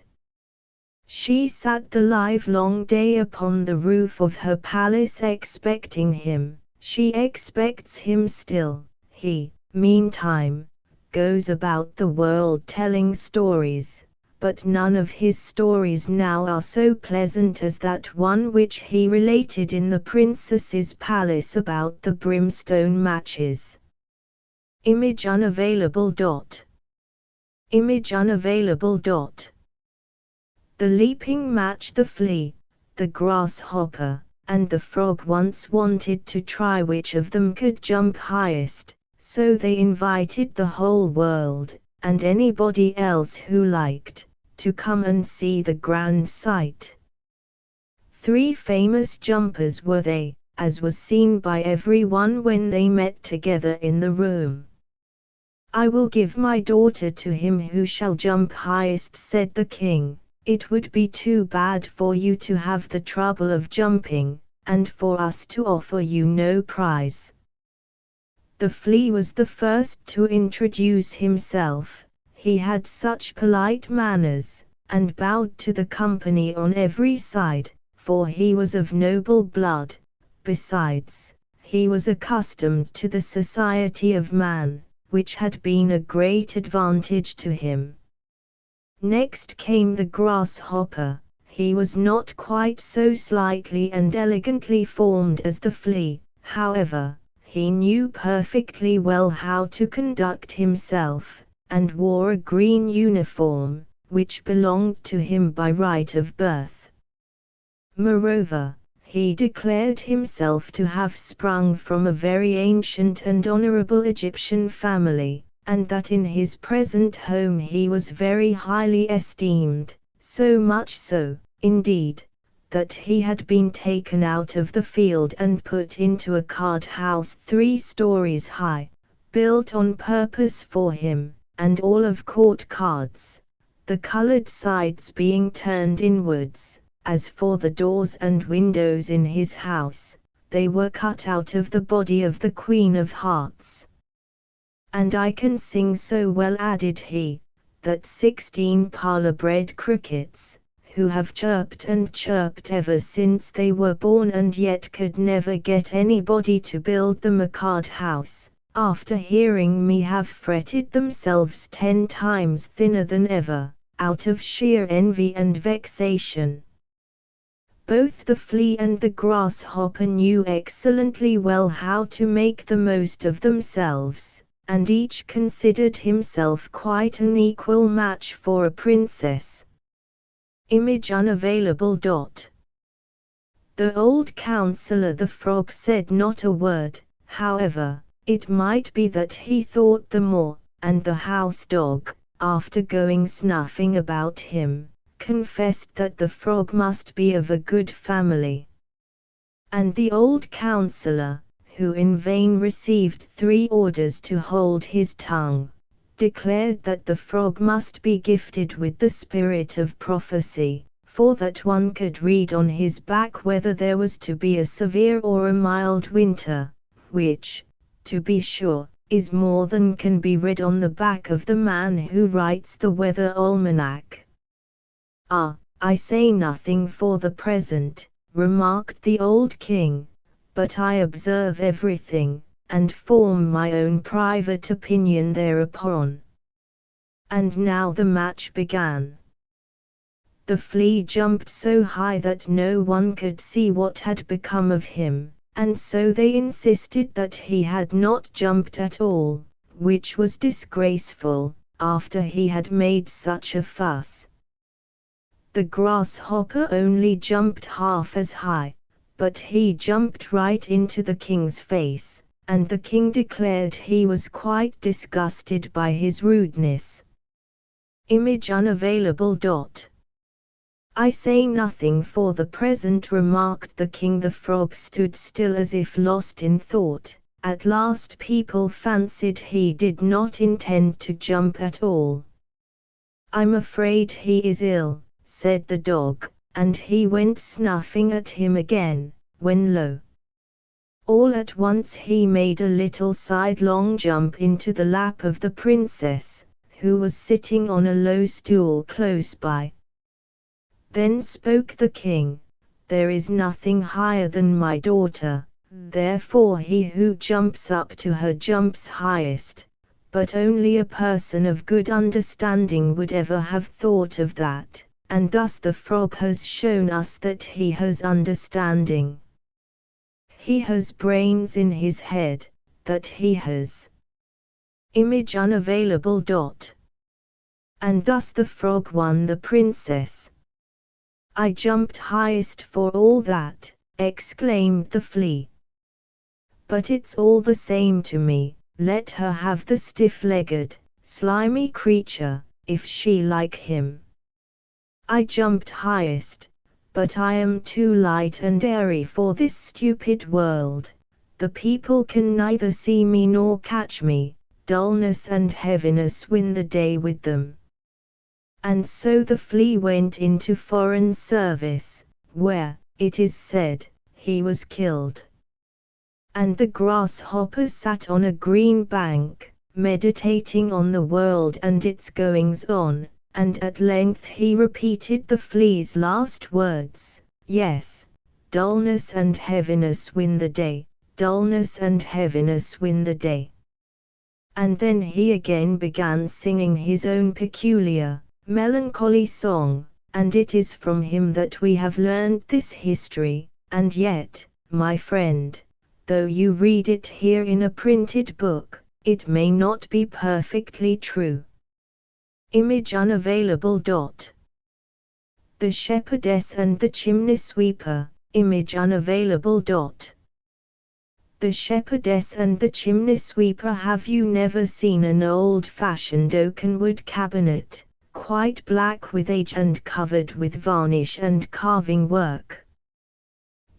She sat the livelong day upon the roof of her palace expecting him. She expects him still. He, meantime, goes about the world telling stories, but none of his stories now are so pleasant as that one which he related in the princess's palace about the brimstone matches. Image unavailable. Image unavailable. The leaping match, the flea, the grasshopper, and the frog once wanted to try which of them could jump highest, so they invited the whole world, and anybody else who liked, to come and see the grand sight. 3 famous jumpers were they, as was seen by everyone when they met together in the room. "I will give my daughter to him who shall jump highest," said the king. "It would be too bad for you to have the trouble of jumping, and for us to offer you no prize." The flea was the first to introduce himself. He had such polite manners, and bowed to the company on every side, for he was of noble blood. Besides, he was accustomed to the society of man, which had been a great advantage to him. Next came the grasshopper. He was not quite so slightly and elegantly formed as the flea, however. He knew perfectly well how to conduct himself, and wore a green uniform, which belonged to him by right of birth. Moreover, he declared himself to have sprung from a very ancient and honorable Egyptian family, and that in his present home he was very highly esteemed, so much so, indeed, that he had been taken out of the field and put into a card house 3 stories high, built on purpose for him, and all of court cards, the colored sides being turned inwards. As for the doors and windows in his house, they were cut out of the body of the Queen of Hearts. "And I can sing so well," added he, "that 16 parlour-bred crickets, who have chirped and chirped ever since they were born and yet could never get anybody to build them a card house, after hearing me have fretted themselves 10 times thinner than ever, out of sheer envy and vexation." Both the flea and the grasshopper knew excellently well how to make the most of themselves, and each considered himself quite an equal match for a princess. Image unavailable. The old counselor the frog said not a word. However, it might be that he thought the more, and the house dog, after going snuffing about him, confessed that the frog must be of a good family. And the old counselor, who in vain received 3 orders to hold his tongue, declared that the frog must be gifted with the spirit of prophecy, for that one could read on his back whether there was to be a severe or a mild winter, which, to be sure, is more than can be read on the back of the man who writes the weather almanac. "Ah, I say nothing for the present," remarked the old king, "but I observe everything, and form my own private opinion thereupon." And now the match began. The flea jumped so high that no one could see what had become of him, and so they insisted that he had not jumped at all, which was disgraceful, after he had made such a fuss. The grasshopper only jumped half as high, but he jumped right into the king's face, and the king declared he was quite disgusted by his rudeness. Image unavailable. "I say nothing for the present," remarked the king. The frog stood still as if lost in thought. At last people fancied he did not intend to jump at all. "I'm afraid he is ill," said the dog, and he went snuffing at him again, when lo! all at once he made a little sidelong jump into the lap of the princess, who was sitting on a low stool close by. Then spoke the king, "There is nothing higher than my daughter, therefore he who jumps up to her jumps highest, but only a person of good understanding would ever have thought of that, and thus the frog has shown us that he has understanding. He has brains in his head, that he has. Image unavailable. And thus the frog won the princess. I jumped highest for all that, exclaimed the flea. But it's all the same to me, let her have the stiff-legged, slimy creature, if she like him. I jumped highest, but I am too light and airy for this stupid world. The people can neither see me nor catch me, dullness and heaviness win the day with them. And so the flea went into foreign service, where, it is said, he was killed. And the grasshopper sat on a green bank, meditating on the world and its goings-on, and at length he repeated the flea's last words, yes, dullness and heaviness win the day, dullness and heaviness win the day. And then he again began singing his own peculiar, melancholy song, and it is from him that we have learned this history, and yet, my friend, though you read it here in a printed book, it may not be perfectly true. Image unavailable. The Shepherdess and the Chimney Sweeper, image unavailable. The Shepherdess and the Chimney Sweeper. Have you never seen an old-fashioned oakenwood cabinet, quite black with age and covered with varnish and carving work?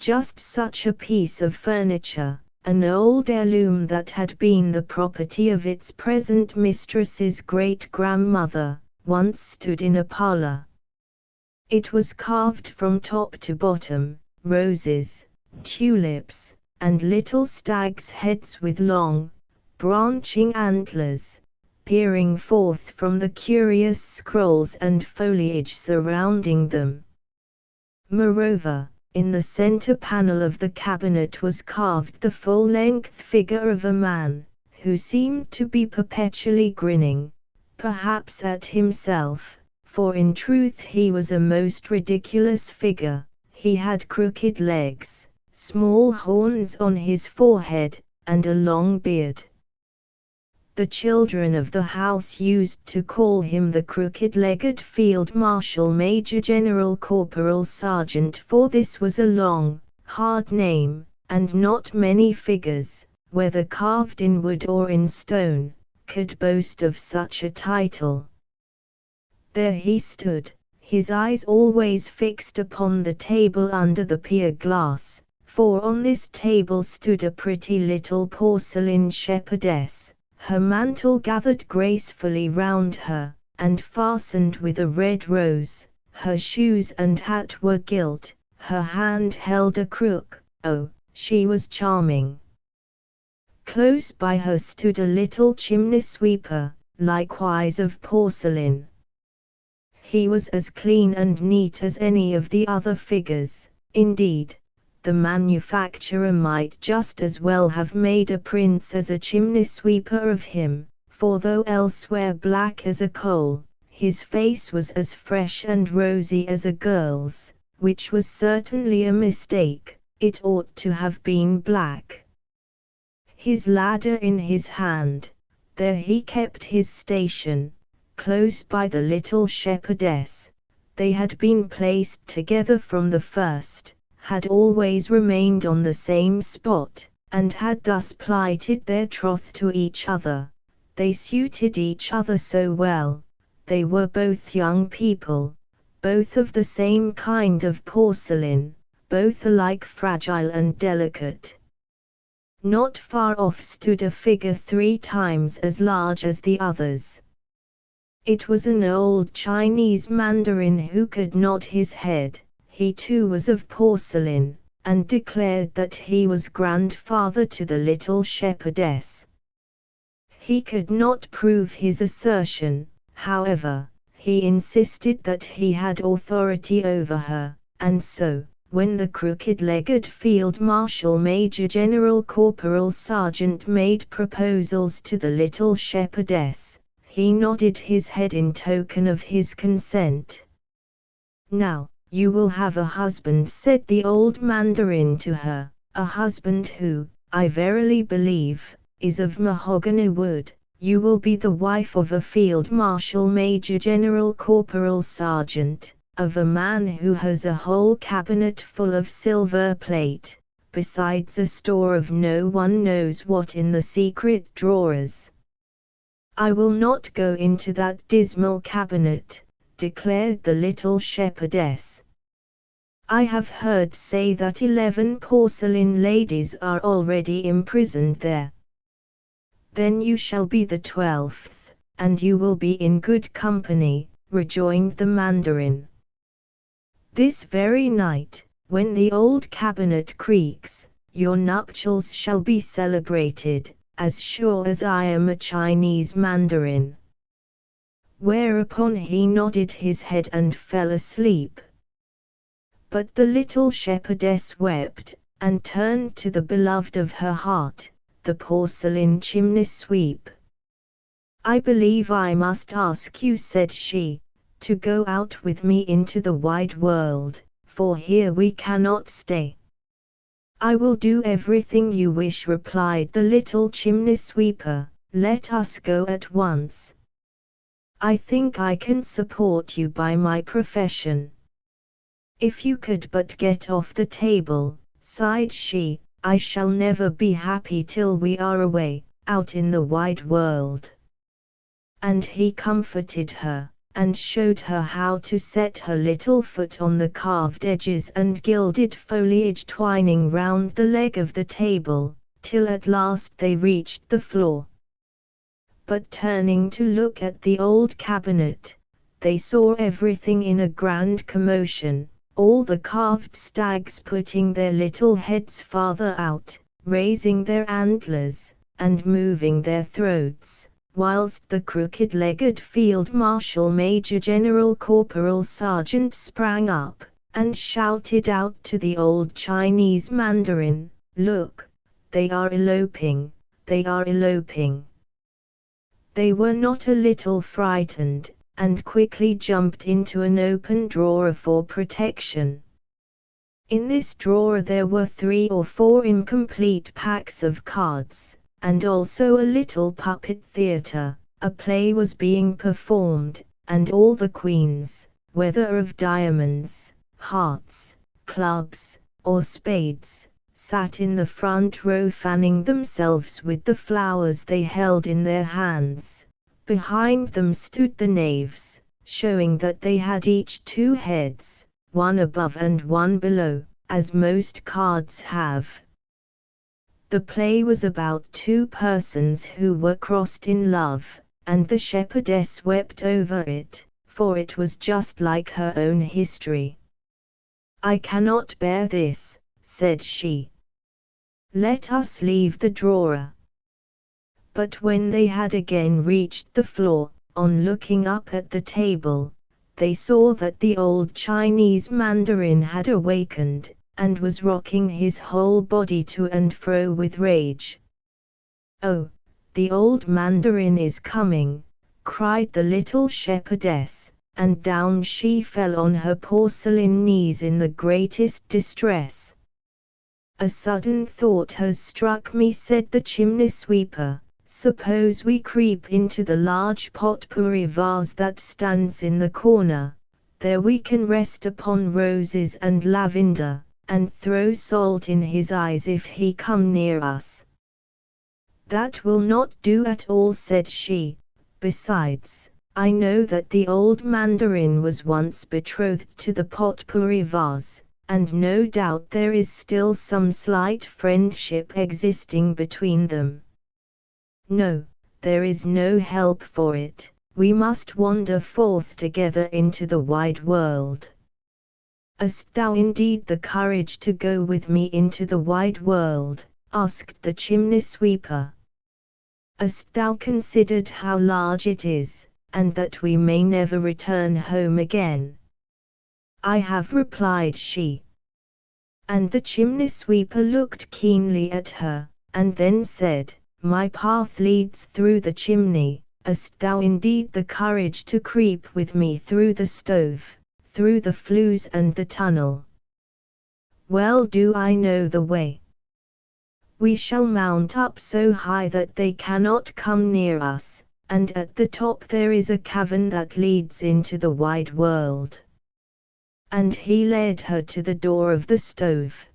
Just such a piece of furniture, an old heirloom that had been the property of its present mistress's great-grandmother, once stood in a parlor. It was carved from top to bottom, roses, tulips, and little stags' heads with long, branching antlers, peering forth from the curious scrolls and foliage surrounding them. Moreover, in the center panel of the cabinet was carved the full-length figure of a man, who seemed to be perpetually grinning, perhaps at himself, for in truth he was a most ridiculous figure. He had crooked legs, small horns on his forehead, and a long beard. The children of the house used to call him the crooked-legged Field Marshal Major General Corporal Sergeant, for this was a long, hard name, and not many figures, whether carved in wood or in stone, could boast of such a title. There he stood, his eyes always fixed upon the table under the pier glass, for on this table stood a pretty little porcelain shepherdess, her mantle gathered gracefully round her, and fastened with a red rose, her shoes and hat were gilt, her hand held a crook. Oh, she was charming. Close by her stood a little chimney sweeper, likewise of porcelain. He was as clean and neat as any of the other figures. Indeed, the manufacturer might just as well have made a prince as a chimney sweeper of him, for though elsewhere black as a coal, his face was as fresh and rosy as a girl's, which was certainly a mistake. It ought to have been black. His ladder in his hand, there he kept his station, close by the little shepherdess. They had been placed together from the first, had always remained on the same spot, and had thus plighted their troth to each other. They suited each other so well. They were both young people, both of the same kind of porcelain, both alike fragile and delicate. Not far off stood a figure 3 times as large as the others. It was an old Chinese mandarin who could nod his head. He too was of porcelain, and declared that he was grandfather to the little shepherdess. He could not prove his assertion, however. He insisted that he had authority over her, and so, when the crooked-legged Field Marshal Major General Corporal Sergeant made proposals to the little shepherdess, he nodded his head in token of his consent. "Now, you will have a husband," said the old mandarin to her, "a husband who, I verily believe, is of mahogany wood. You will be the wife of a Field Marshal Major General Corporal Sergeant, of a man who has a whole cabinet full of silver plate, besides a store of no one knows what in the secret drawers." "I will not go into that dismal cabinet," declared the little shepherdess. "I have heard say that 11 porcelain ladies are already imprisoned there." "Then you shall be the 12th, and you will be in good company," rejoined the mandarin. "This very night, when the old cabinet creaks, your nuptials shall be celebrated, as sure as I am a Chinese mandarin." Whereupon he nodded his head and fell asleep. But the little shepherdess wept, and turned to the beloved of her heart, the porcelain chimney sweep. "I believe I must ask you," said she, "to go out with me into the wide world, for here we cannot stay." "I will do everything you wish," replied the little chimney sweeper. "Let us go at once. I think I can support you by my profession." "If you could but get off the table," sighed she, "I shall never be happy till we are away, out in the wide world." And he comforted her, and showed her how to set her little foot on the carved edges and gilded foliage twining round the leg of the table, till at last they reached the floor. But turning to look at the old cabinet, they saw everything in a grand commotion, all the carved stags putting their little heads farther out, raising their antlers, and moving their throats, whilst the crooked-legged Field Marshal Major General Corporal Sergeant sprang up, and shouted out to the old Chinese mandarin, "Look, they are eloping, they are eloping." They were not a little frightened, and quickly jumped into an open drawer for protection. In this drawer there were 3 or 4 incomplete packs of cards, and also a little puppet theatre. A play was being performed, and all the queens, whether of diamonds, hearts, clubs, or spades, sat in the front row fanning themselves with the flowers they held in their hands. Behind them stood the knaves, showing that they had each 2 heads, one above and one below, as most cards have. The play was about 2 persons who were crossed in love, and the shepherdess wept over it, for it was just like her own history. "I cannot bear this," said she. "Let us leave the drawer." But when they had again reached the floor, on looking up at the table, they saw that the old Chinese mandarin had awakened, and was rocking his whole body to and fro with rage. "Oh, the old mandarin is coming!" cried the little shepherdess, and down she fell on her porcelain knees in the greatest distress. "A sudden thought has struck me," said the chimney sweeper. "Suppose we creep into the large potpourri vase that stands in the corner. There we can rest upon roses and lavender, and throw salt in his eyes if he come near us." "That will not do at all," said she. "Besides, I know that the old mandarin was once betrothed to the potpourri vase, and no doubt there is still some slight friendship existing between them. No, there is no help for it, we must wander forth together into the wide world." "Hast thou indeed the courage to go with me into the wide world?" asked the chimney sweeper. "Hast thou considered how large it is, and that we may never return home again?" "I have," replied she. And the chimney sweeper looked keenly at her, and then said, "My path leads through the chimney. Hast thou indeed the courage to creep with me through the stove, through the flues and the tunnel? Well do I know the way. We shall mount up so high that they cannot come near us, and at the top there is a cavern that leads into the wide world." And he led her to the door of the stove.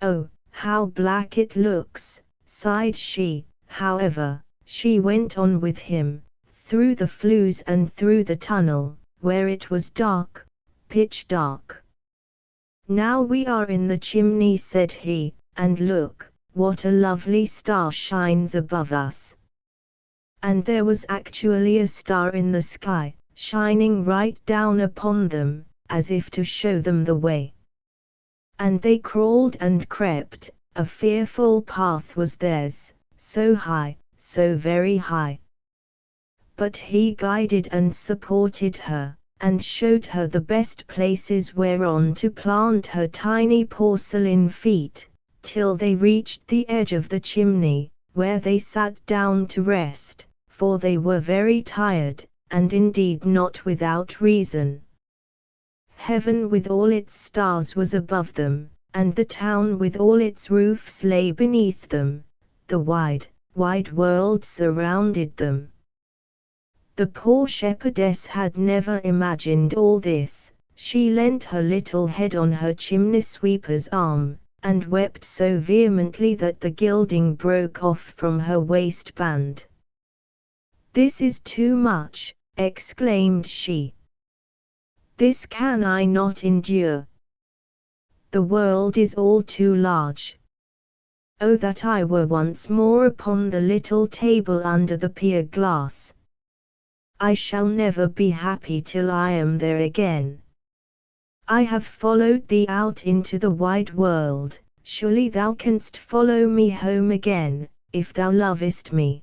"Oh, how black it looks," sighed she. However, she went on with him, through the flues and through the tunnel, where it was dark, pitch dark. "Now we are in the chimney," said he, "and look, what a lovely star shines above us." And there was actually a star in the sky, shining right down upon them, as if to show them the way. And they crawled and crept. A fearful path was theirs, so high, so very high. But he guided and supported her, and showed her the best places whereon to plant her tiny porcelain feet, till they reached the edge of the chimney, where they sat down to rest, for they were very tired, and indeed not without reason. Heaven with all its stars was above them, and the town with all its roofs lay beneath them. The wide, wide world surrounded them. The poor shepherdess had never imagined all this. She leant her little head on her chimney sweeper's arm, and wept so vehemently that the gilding broke off from her waistband. "This is too much," exclaimed she. "This can I not endure. The world is all too large. Oh, that I were once more upon the little table under the pier glass. I shall never be happy till I am there again. I have followed thee out into the wide world, surely thou canst follow me home again, if thou lovest me."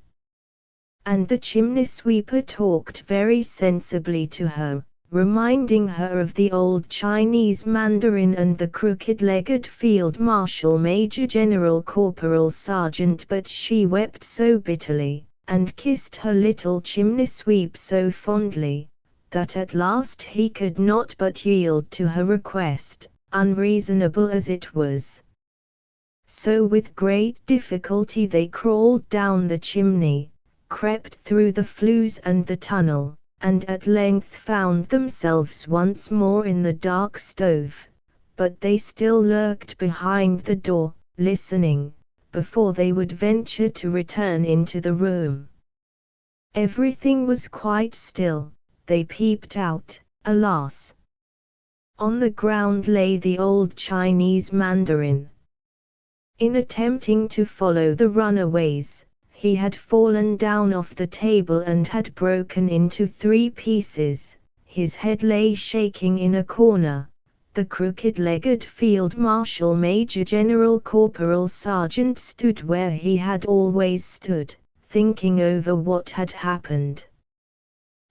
And the chimney sweeper talked very sensibly to her, reminding her of the old Chinese mandarin and the crooked-legged field marshal major general corporal sergeant, but she wept so bitterly, and kissed her little chimney sweep so fondly, that at last he could not but yield to her request, unreasonable as it was. So with great difficulty they crawled down the chimney, crept through the flues and the tunnel, and at length found themselves once more in the dark stove, but they still lurked behind the door, listening, before they would venture to return into the room. Everything was quite still. They peeped out. Alas! On the ground lay the old Chinese mandarin. In attempting to follow the runaways, he had fallen down off the table and had broken into 3 pieces. His head lay shaking in a corner. The crooked-legged field marshal major general corporal sergeant stood where he had always stood, thinking over what had happened.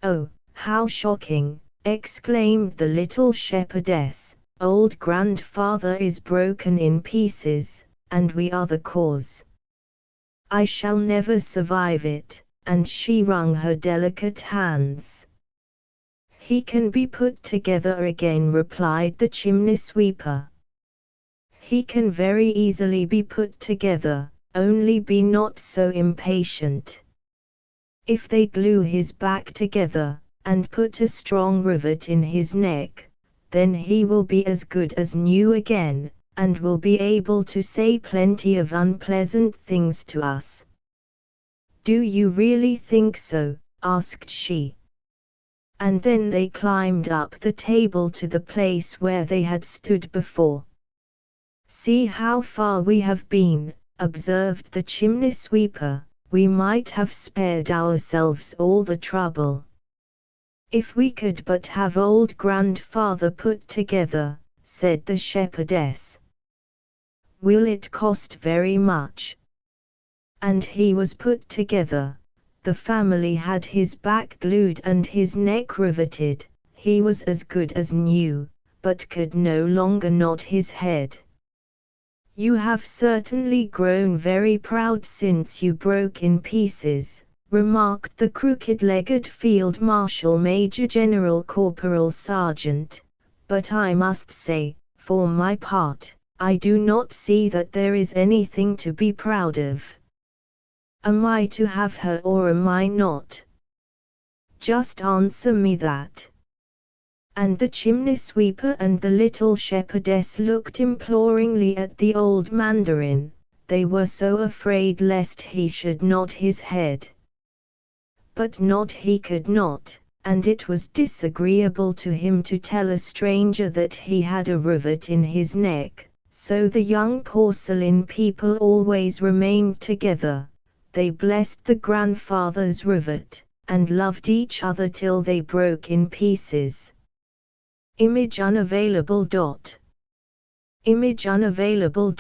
"Oh, how shocking!" exclaimed the little shepherdess. "Old grandfather is broken in pieces, and we are the cause. I shall never survive it," and she wrung her delicate hands. "He can be put together again," replied the chimney sweeper. "He can very easily be put together, only be not so impatient. If they glue his back together, and put a strong rivet in his neck, then he will be as good as new again, and will be able to say plenty of unpleasant things to us." "Do you really think so?" asked she. And then they climbed up the table to the place where they had stood before. "See how far we have been," observed the chimney sweeper. "We might have spared ourselves all the trouble. If we could but have old grandfather put together," said the shepherdess. "Will it cost very much?" And he was put together. The family had his back glued and his neck riveted. He was as good as new, but could no longer nod his head. "You have certainly grown very proud since you broke in pieces," remarked the crooked-legged Field Marshal Major General Corporal Sergeant, "but I must say, for my part, I do not see that there is anything to be proud of. Am I to have her or am I not? Just answer me that." And the chimney sweeper and the little shepherdess looked imploringly at the old mandarin. They were so afraid lest he should nod his head. But nod he could not, and it was disagreeable to him to tell a stranger that he had a rivet in his neck, so the young porcelain people always remained together. They blessed the grandfather's rivet, and loved each other till they broke in pieces. Image unavailable. Image unavailable.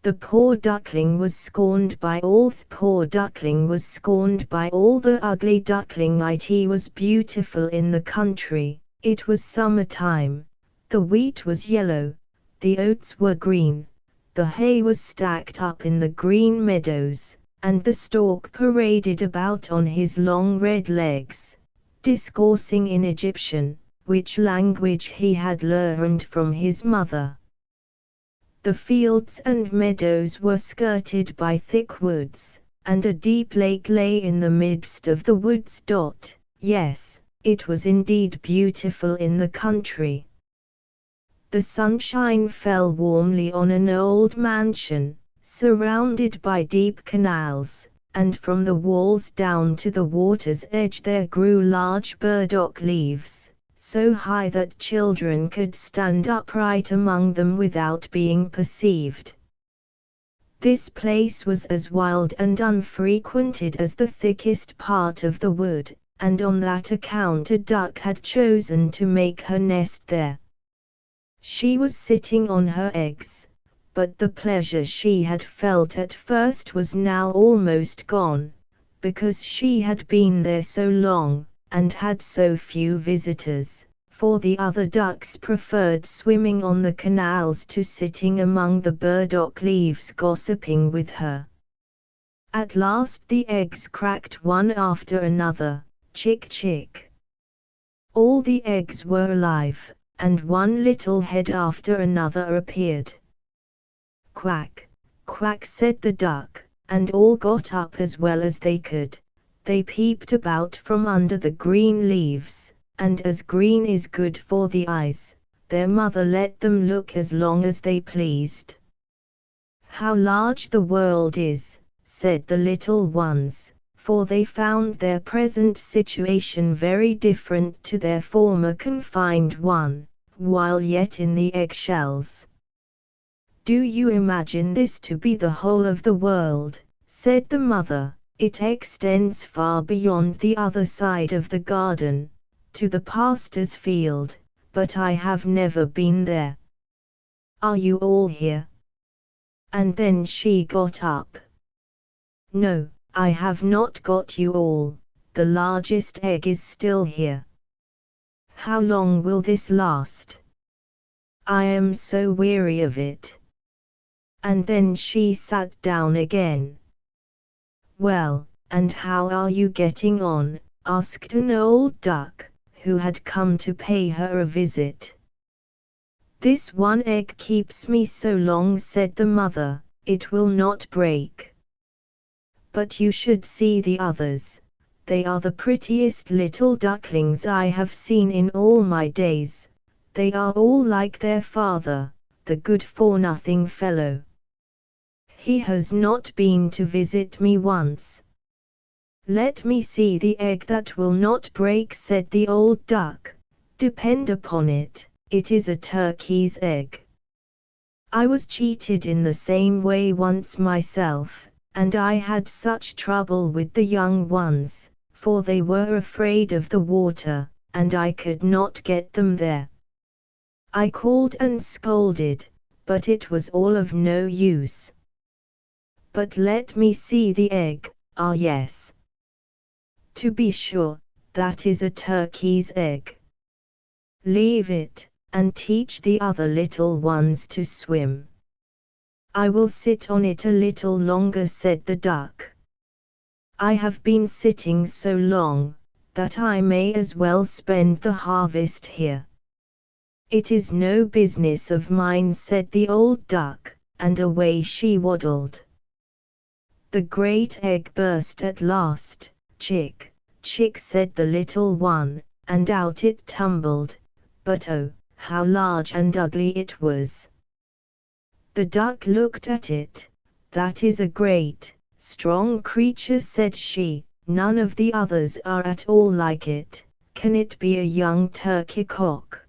The poor duckling was scorned by all. The poor duckling was scorned by all. The ugly duckling. It was beautiful in the country. It was summer time. The wheat was yellow. The oats were green. The hay was stacked up in the green meadows, and the stork paraded about on his long red legs, discoursing in Egyptian, which language he had learned from his mother. The fields and meadows were skirted by thick woods, and a deep lake lay in the midst of the woods. Yes, it was indeed beautiful in the country. The sunshine fell warmly on an old mansion, surrounded by deep canals, and from the walls down to the water's edge there grew large burdock leaves, so high that children could stand upright among them without being perceived. This place was as wild and unfrequented as the thickest part of the wood, and on that account a duck had chosen to make her nest there. She was sitting on her eggs, but the pleasure she had felt at first was now almost gone, because she had been there so long, and had so few visitors, for the other ducks preferred swimming on the canals to sitting among the burdock leaves gossiping with her. At last the eggs cracked one after another, chick chick. All the eggs were alive, and one little head after another appeared. "Quack, quack," said the duck, and all got up as well as they could. They peeped about from under the green leaves, and as green is good for the eyes, their mother let them look as long as they pleased. "How large the world is," said the little ones, for they found their present situation very different to their former confined one, while yet in the eggshells. "Do you imagine this to be the whole of the world?" said the mother. "It extends far beyond the other side of the garden, to the pastor's field, but I have never been there. Are you all here?" And then she got up. "No, I have not got you all. The largest egg is still here. How long will this last? I am so weary of it." And then she sat down again. "Well, and how are you getting on?" asked an old duck, who had come to pay her a visit. "This one egg keeps me so long," said the mother, "it will not break. But you should see the others. They are the prettiest little ducklings I have seen in all my days. They are all like their father, the good-for-nothing fellow. He has not been to visit me once." "Let me see the egg that will not break," said the old duck. "Depend upon it, it is a turkey's egg. I was cheated in the same way once myself, and I had such trouble with the young ones, for they were afraid of the water, and I could not get them there. I called and scolded, but it was all of no use. But let me see the egg. Ah, yes. To be sure, that is a turkey's egg. Leave it, and teach the other little ones to swim. I will sit on it a little longer, said the duck. I have been sitting so long, that I may as well spend the harvest here. It is no business of mine, said the old duck, and away she waddled. The great egg burst at last. Chick, chick, said the little one, and out it tumbled, but oh, how large and ugly it was. The duck looked at it. That is a great, strong creature, said she. None of the others are at all like it. Can it be a young turkey cock?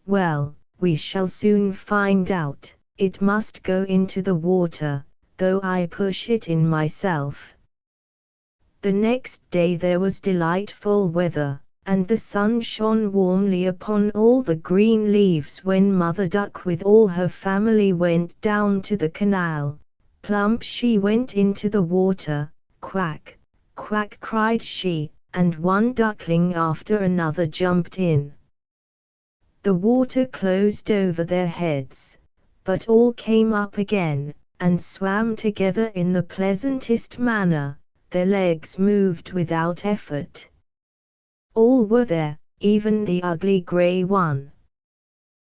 Well, we shall soon find out. It must go into the water, though I push it in myself. The next day there was delightful weather, and the sun shone warmly upon all the green leaves when Mother Duck with all her family went down to the canal. Plump she went into the water. Quack, quack, cried she, and one duckling after another jumped in. The water closed over their heads, but all came up again, and swam together in the pleasantest manner. Their legs moved without effort. All were there, even the ugly grey one.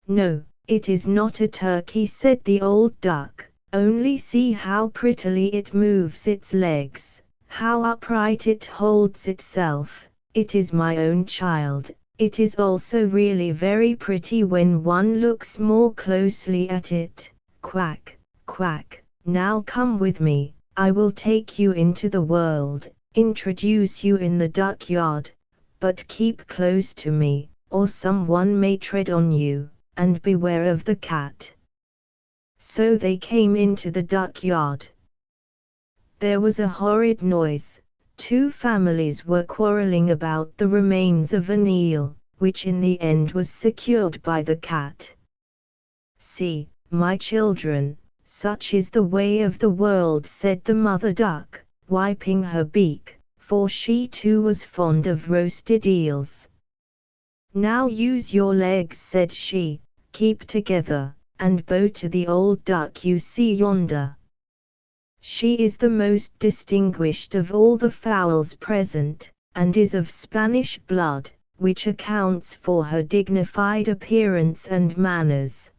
No, it is not a turkey, said the old duck. Only see how prettily it moves its legs, how upright it holds itself. It is my own child. It is also really very pretty when one looks more closely at it. Quack, quack, now come with me. I will take you into the world, introduce you in the duck yard. But keep close to me, or someone may tread on you, and beware of the cat. So they came into the duck yard. There was a horrid noise. 2 families were quarreling about the remains of an eel, which in the end was secured by the cat. See, my children, such is the way of the world, said the mother duck, wiping her beak, for she too was fond of roasted eels. Now use your legs, said she, keep together, and bow to the old duck you see yonder. She is the most distinguished of all the fowls present, and is of Spanish blood, which accounts for her dignified appearance and manners.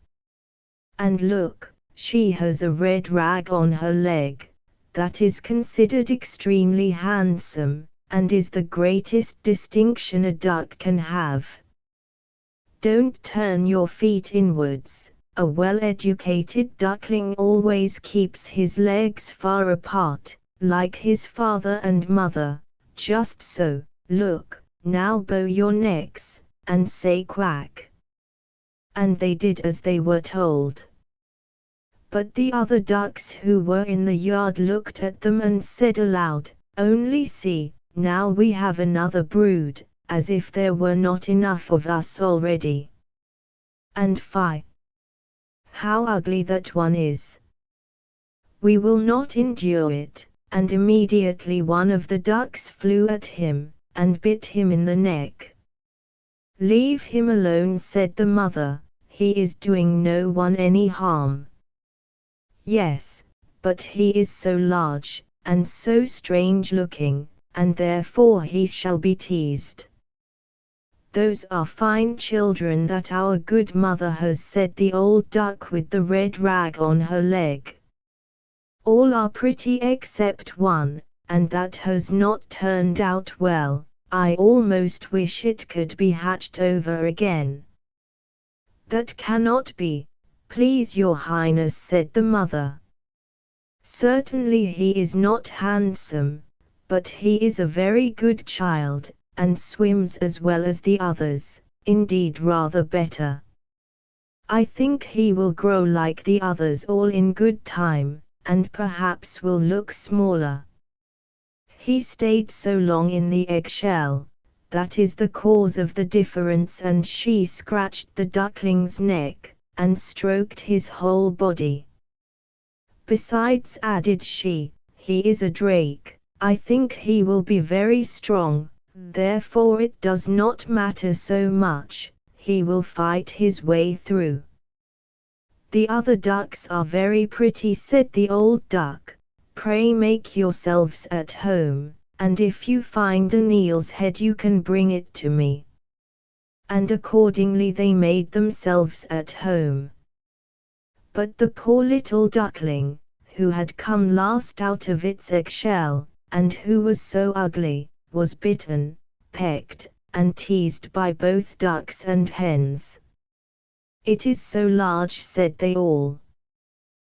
And look, she has a red rag on her leg. That is considered extremely handsome, and is the greatest distinction a duck can have. Don't turn your feet inwards. A well-educated duckling always keeps his legs far apart, like his father and mother. Just so. Look, now bow your necks, and say quack. And they did as they were told. But the other ducks who were in the yard looked at them and said aloud, only see, now we have another brood, as if there were not enough of us already. And fie! How ugly that one is! We will not endure it. And immediately one of the ducks flew at him, and bit him in the neck. Leave him alone, said the mother, he is doing no one any harm. Yes, but he is so large, and so strange looking, and therefore he shall be teased. Those are fine children that our good mother has, said the old duck with the red rag on her leg. All are pretty except one, and that has not turned out well. I almost wish it could be hatched over again. That cannot be, please your highness, said the mother. Certainly he is not handsome, but he is a very good child, and swims as well as the others, indeed rather better. I think he will grow like the others all in good time, and perhaps will look smaller. He stayed so long in the eggshell, that is the cause of the difference. And she scratched the duckling's neck, and stroked his whole body. Besides, added she, he is a drake. I think he will be very strong, therefore it does not matter so much, he will fight his way through. "The other ducks are very pretty," said the old duck. "Pray make yourselves at home, and if you find an eel's head you can bring it to me." And accordingly they made themselves at home. But the poor little duckling, who had come last out of its eggshell, and who was so ugly, was bitten, pecked, and teased by both ducks and hens. "It is so large," said they all.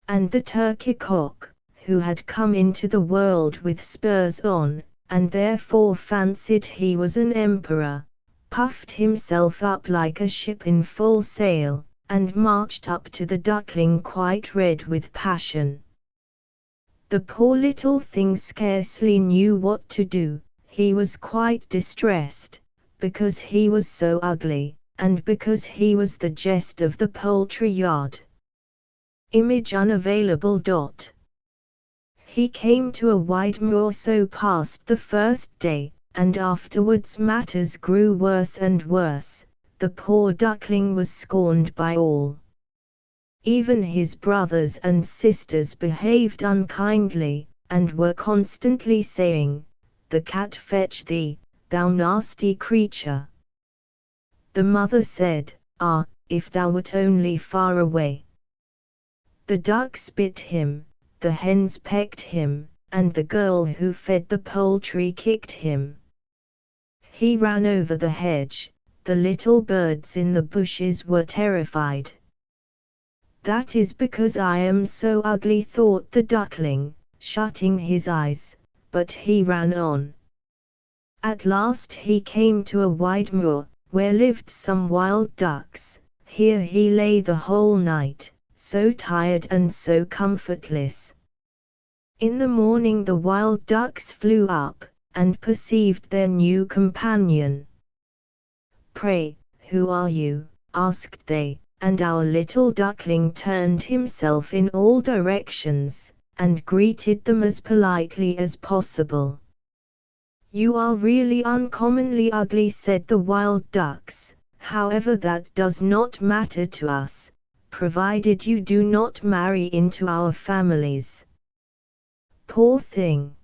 And the turkey cock, who had come into the world with spurs on, and therefore fancied he was an emperor, puffed himself up like a ship in full sail, and marched up to the duckling quite red with passion. The poor little thing scarcely knew what to do. He was quite distressed, because he was so ugly, and because he was the jest of the poultry yard. Image unavailable. He came to a wide moor, so passed the first day, and afterwards matters grew worse and worse. The poor duckling was scorned by all. Even his brothers and sisters behaved unkindly, and were constantly saying, "The cat fetch thee, thou nasty creature." The mother said, "Ah, if thou wert only far away." The ducks bit him, the hens pecked him, and the girl who fed the poultry kicked him. He ran over the hedge. The little birds in the bushes were terrified. "That is because I am so ugly," thought the duckling, shutting his eyes, but he ran on. At last he came to a wide moor, where lived some wild ducks. Here he lay the whole night, so tired and so comfortless. In the morning the wild ducks flew up, and perceived their new companion. "Pray, who are you?" asked they, and our little duckling turned himself in all directions, and greeted them as politely as possible. "You are really uncommonly ugly," said the wild ducks. "However, that does not matter to us, provided you do not marry into our families." Poor thing!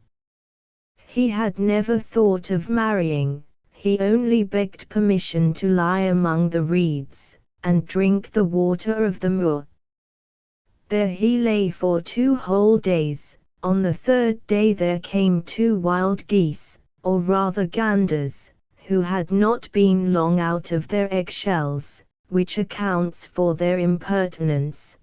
He had never thought of marrying. He only begged permission to lie among the reeds, and drink the water of the moor. There he lay for 2 whole days. On the 3rd day there came 2 wild geese, or rather ganders, who had not been long out of their eggshells, which accounts for their impertinence.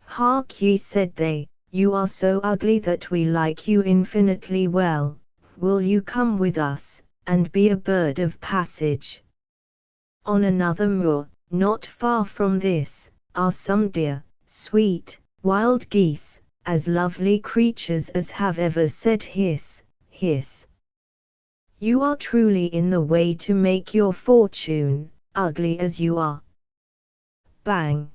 "Hark ye," said they, "you are so ugly that we like you infinitely well. Will you come with us, and be a bird of passage? On another moor, not far from this, are some dear, sweet, wild geese, as lovely creatures as have ever said hiss, hiss. You are truly in the way to make your fortune, ugly as you are." Bang!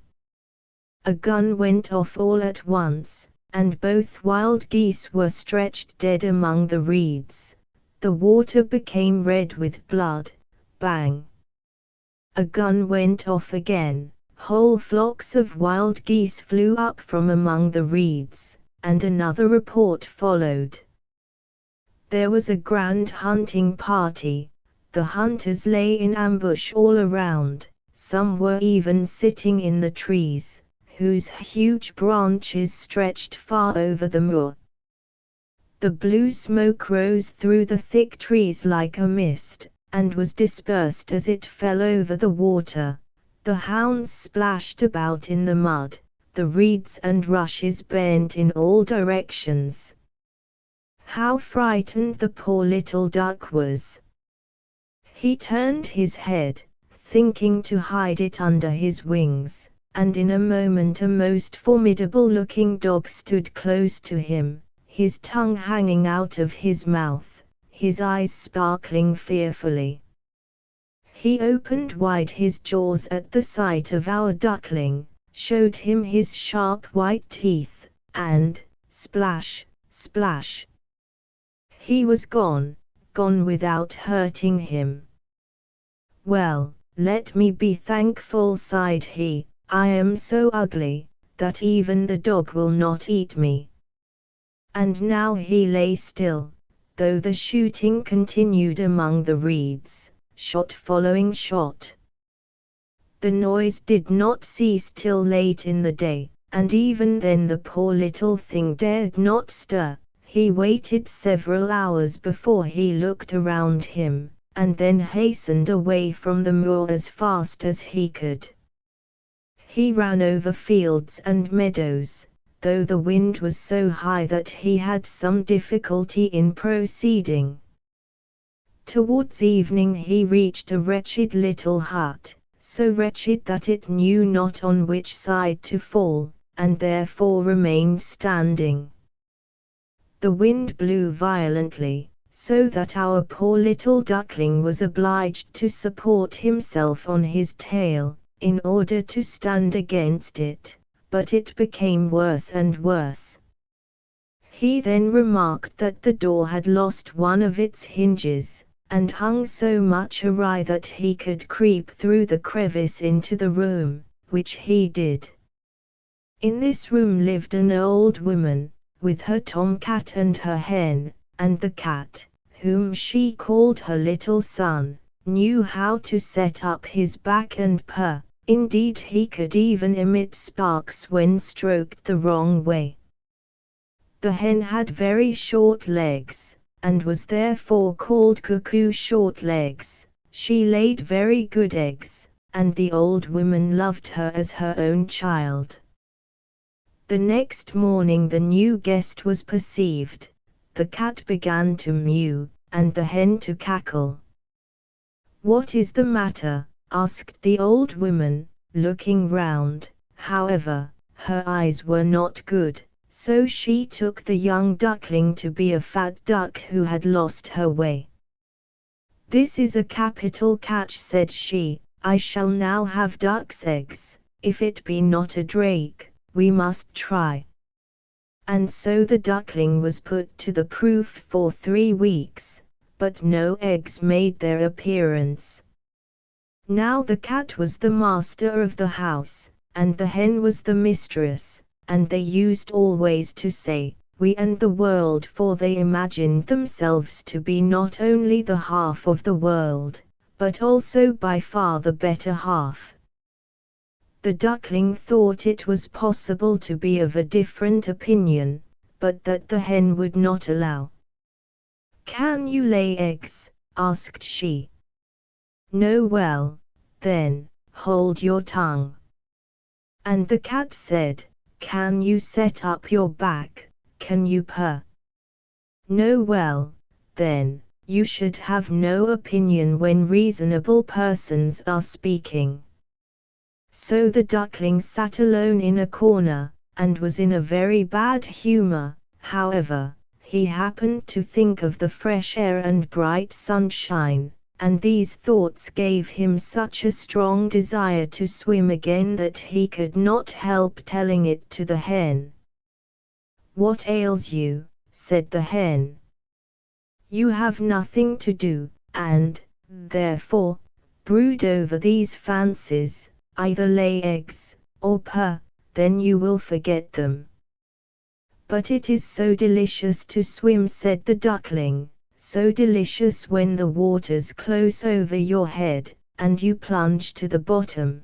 A gun went off all at once, and both wild geese were stretched dead among the reeds. The water became red with blood. Bang! A gun went off again. Whole flocks of wild geese flew up from among the reeds, and another report followed. There was a grand hunting party. The hunters lay in ambush all around. Some were even sitting in the trees, whose huge branches stretched far over the moor. The blue smoke rose through the thick trees like a mist, and was dispersed as it fell over the water. The hounds splashed about in the mud, the reeds and rushes bent in all directions. How frightened the poor little duck was! He turned his head, thinking to hide it under his wings, and in a moment a most formidable-looking dog stood close to him, his tongue hanging out of his mouth, his eyes sparkling fearfully. He opened wide his jaws at the sight of our duckling, showed him his sharp white teeth, and, splash, splash! He was gone, gone without hurting him. "Well, let me be thankful," sighed he, I am so ugly, that even the dog will not eat me." And now he lay still, though the shooting continued among the reeds, shot following shot. The noise did not cease till late in the day, and even then the poor little thing dared not stir. He waited several hours before he looked around him, and then hastened away from the moor as fast as he could. He ran over fields and meadows, though the wind was so high that he had some difficulty in proceeding. Towards evening he reached a wretched little hut, so wretched that it knew not on which side to fall, and therefore remained standing. The wind blew violently, so that our poor little duckling was obliged to support himself on his tail, in order to stand against it, but it became worse and worse. He then remarked that the door had lost one of its hinges, and hung so much awry that he could creep through the crevice into the room, which he did. In this room lived an old woman, with her tomcat and her hen, and the cat, whom she called her little son, knew how to set up his back and purr. Indeed, he could even emit sparks when stroked the wrong way. The hen had very short legs, and was therefore called Cuckoo Short Legs. She laid very good eggs, and the old woman loved her as her own child. The next morning the new guest was perceived. The cat began to mew, and the hen to cackle. "What is the matter?" asked the old woman, looking round. However, her eyes were not good, so she took the young duckling to be a fat duck who had lost her way. "This is a capital catch," said she. "I shall now have duck's eggs. If it be not a drake, we must try." And so the duckling was put to the proof for 3 weeks, but no eggs made their appearance. Now the cat was the master of the house, and the hen was the mistress, and they used always to say, "we and the world," for they imagined themselves to be not only the half of the world, but also by far the better half. The duckling thought it was possible to be of a different opinion, but that the hen would not allow. "Can you lay eggs?" asked she. "No. Well, then, hold your tongue." And the cat said, "Can you set up your back? Can you purr?" "No. Well, then, you should have no opinion when reasonable persons are speaking." So the duckling sat alone in a corner, and was in a very bad humor. However, he happened to think of the fresh air and bright sunshine, and these thoughts gave him such a strong desire to swim again that he could not help telling it to the hen. "What ails you?" said the hen. "You have nothing to do, and, therefore, brood over these fancies. Either lay eggs, or purr, then you will forget them." "But it is so delicious to swim," said the duckling, "so delicious when the water's close over your head, and you plunge to the bottom."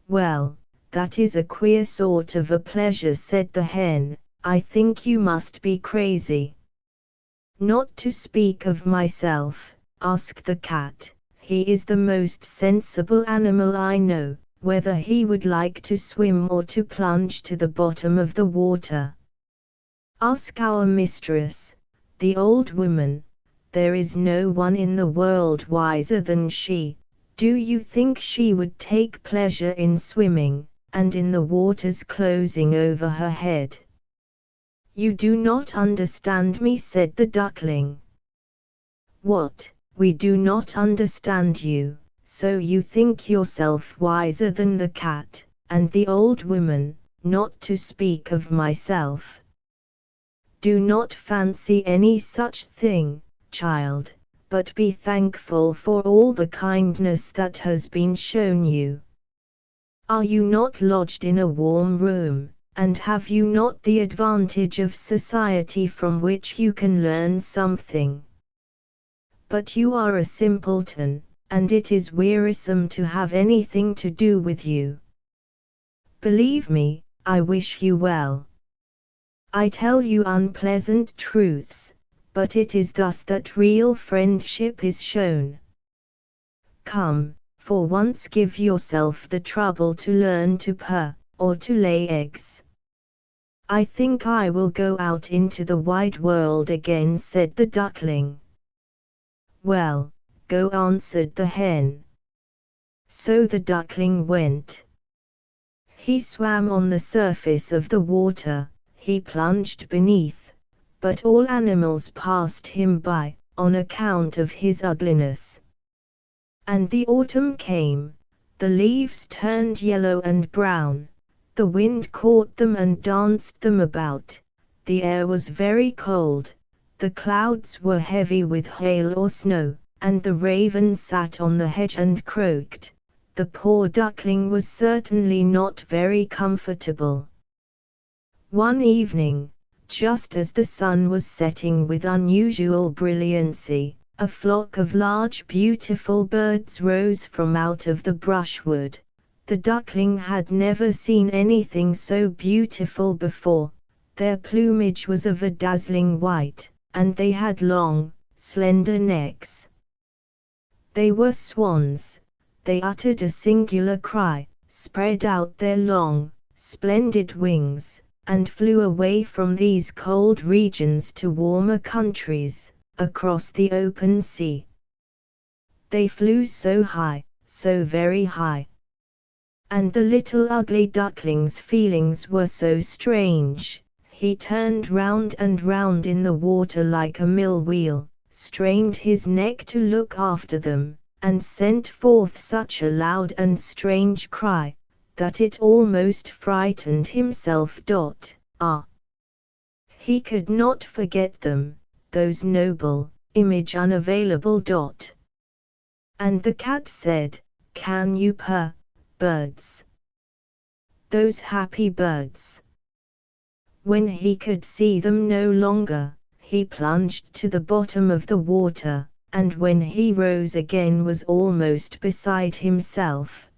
"Well, that is a queer sort of a pleasure," said the hen. "I think you must be crazy." "Not to speak of myself," asked the cat, "he is the most sensible animal I know, whether he would like to swim or to plunge to the bottom of the water. Ask our mistress, the old woman. There is no one in the world wiser than she. Do you think she would take pleasure in swimming, and in the waters closing over her head?" "You do not understand me," said the duckling. "What? We do not understand you, so you think yourself wiser than the cat, and the old woman, not to speak of myself. Do not fancy any such thing, child, but be thankful for all the kindness that has been shown you. Are you not lodged in a warm room, and have you not the advantage of society from which you can learn something? But you are a simpleton, and it is wearisome to have anything to do with you. Believe me, I wish you well. I tell you unpleasant truths, but it is thus that real friendship is shown. Come, for once give yourself the trouble to learn to purr, or to lay eggs. I think I will go out into the wide world again, said the duckling. Well, go, answered the hen. So the duckling went. He swam on the surface of the water, he plunged beneath, but all animals passed him by, on account of his ugliness. And the autumn came, the leaves turned yellow and brown, the wind caught them and danced them about, the air was very cold, the clouds were heavy with hail or snow, and the raven sat on the hedge and croaked. The poor duckling was certainly not very comfortable. One evening, just as the sun was setting with unusual brilliancy, a flock of large beautiful birds rose from out of the brushwood. The duckling had never seen anything so beautiful before. Their plumage was of a dazzling white, and they had long, slender necks. They were swans. They uttered a singular cry, spread out their long, splendid wings, and flew away from these cold regions to warmer countries, across the open sea. They flew so high, so very high. And the little ugly duckling's feelings were so strange. He turned round and round in the water like a mill wheel, strained his neck to look after them, and sent forth such a loud and strange cry, that it almost frightened himself. He could not forget them, those noble, image unavailable. And the cat said, "Can you purr, birds? Those happy birds." When he could see them no longer, he plunged to the bottom of the water, and when he rose again was almost beside himself.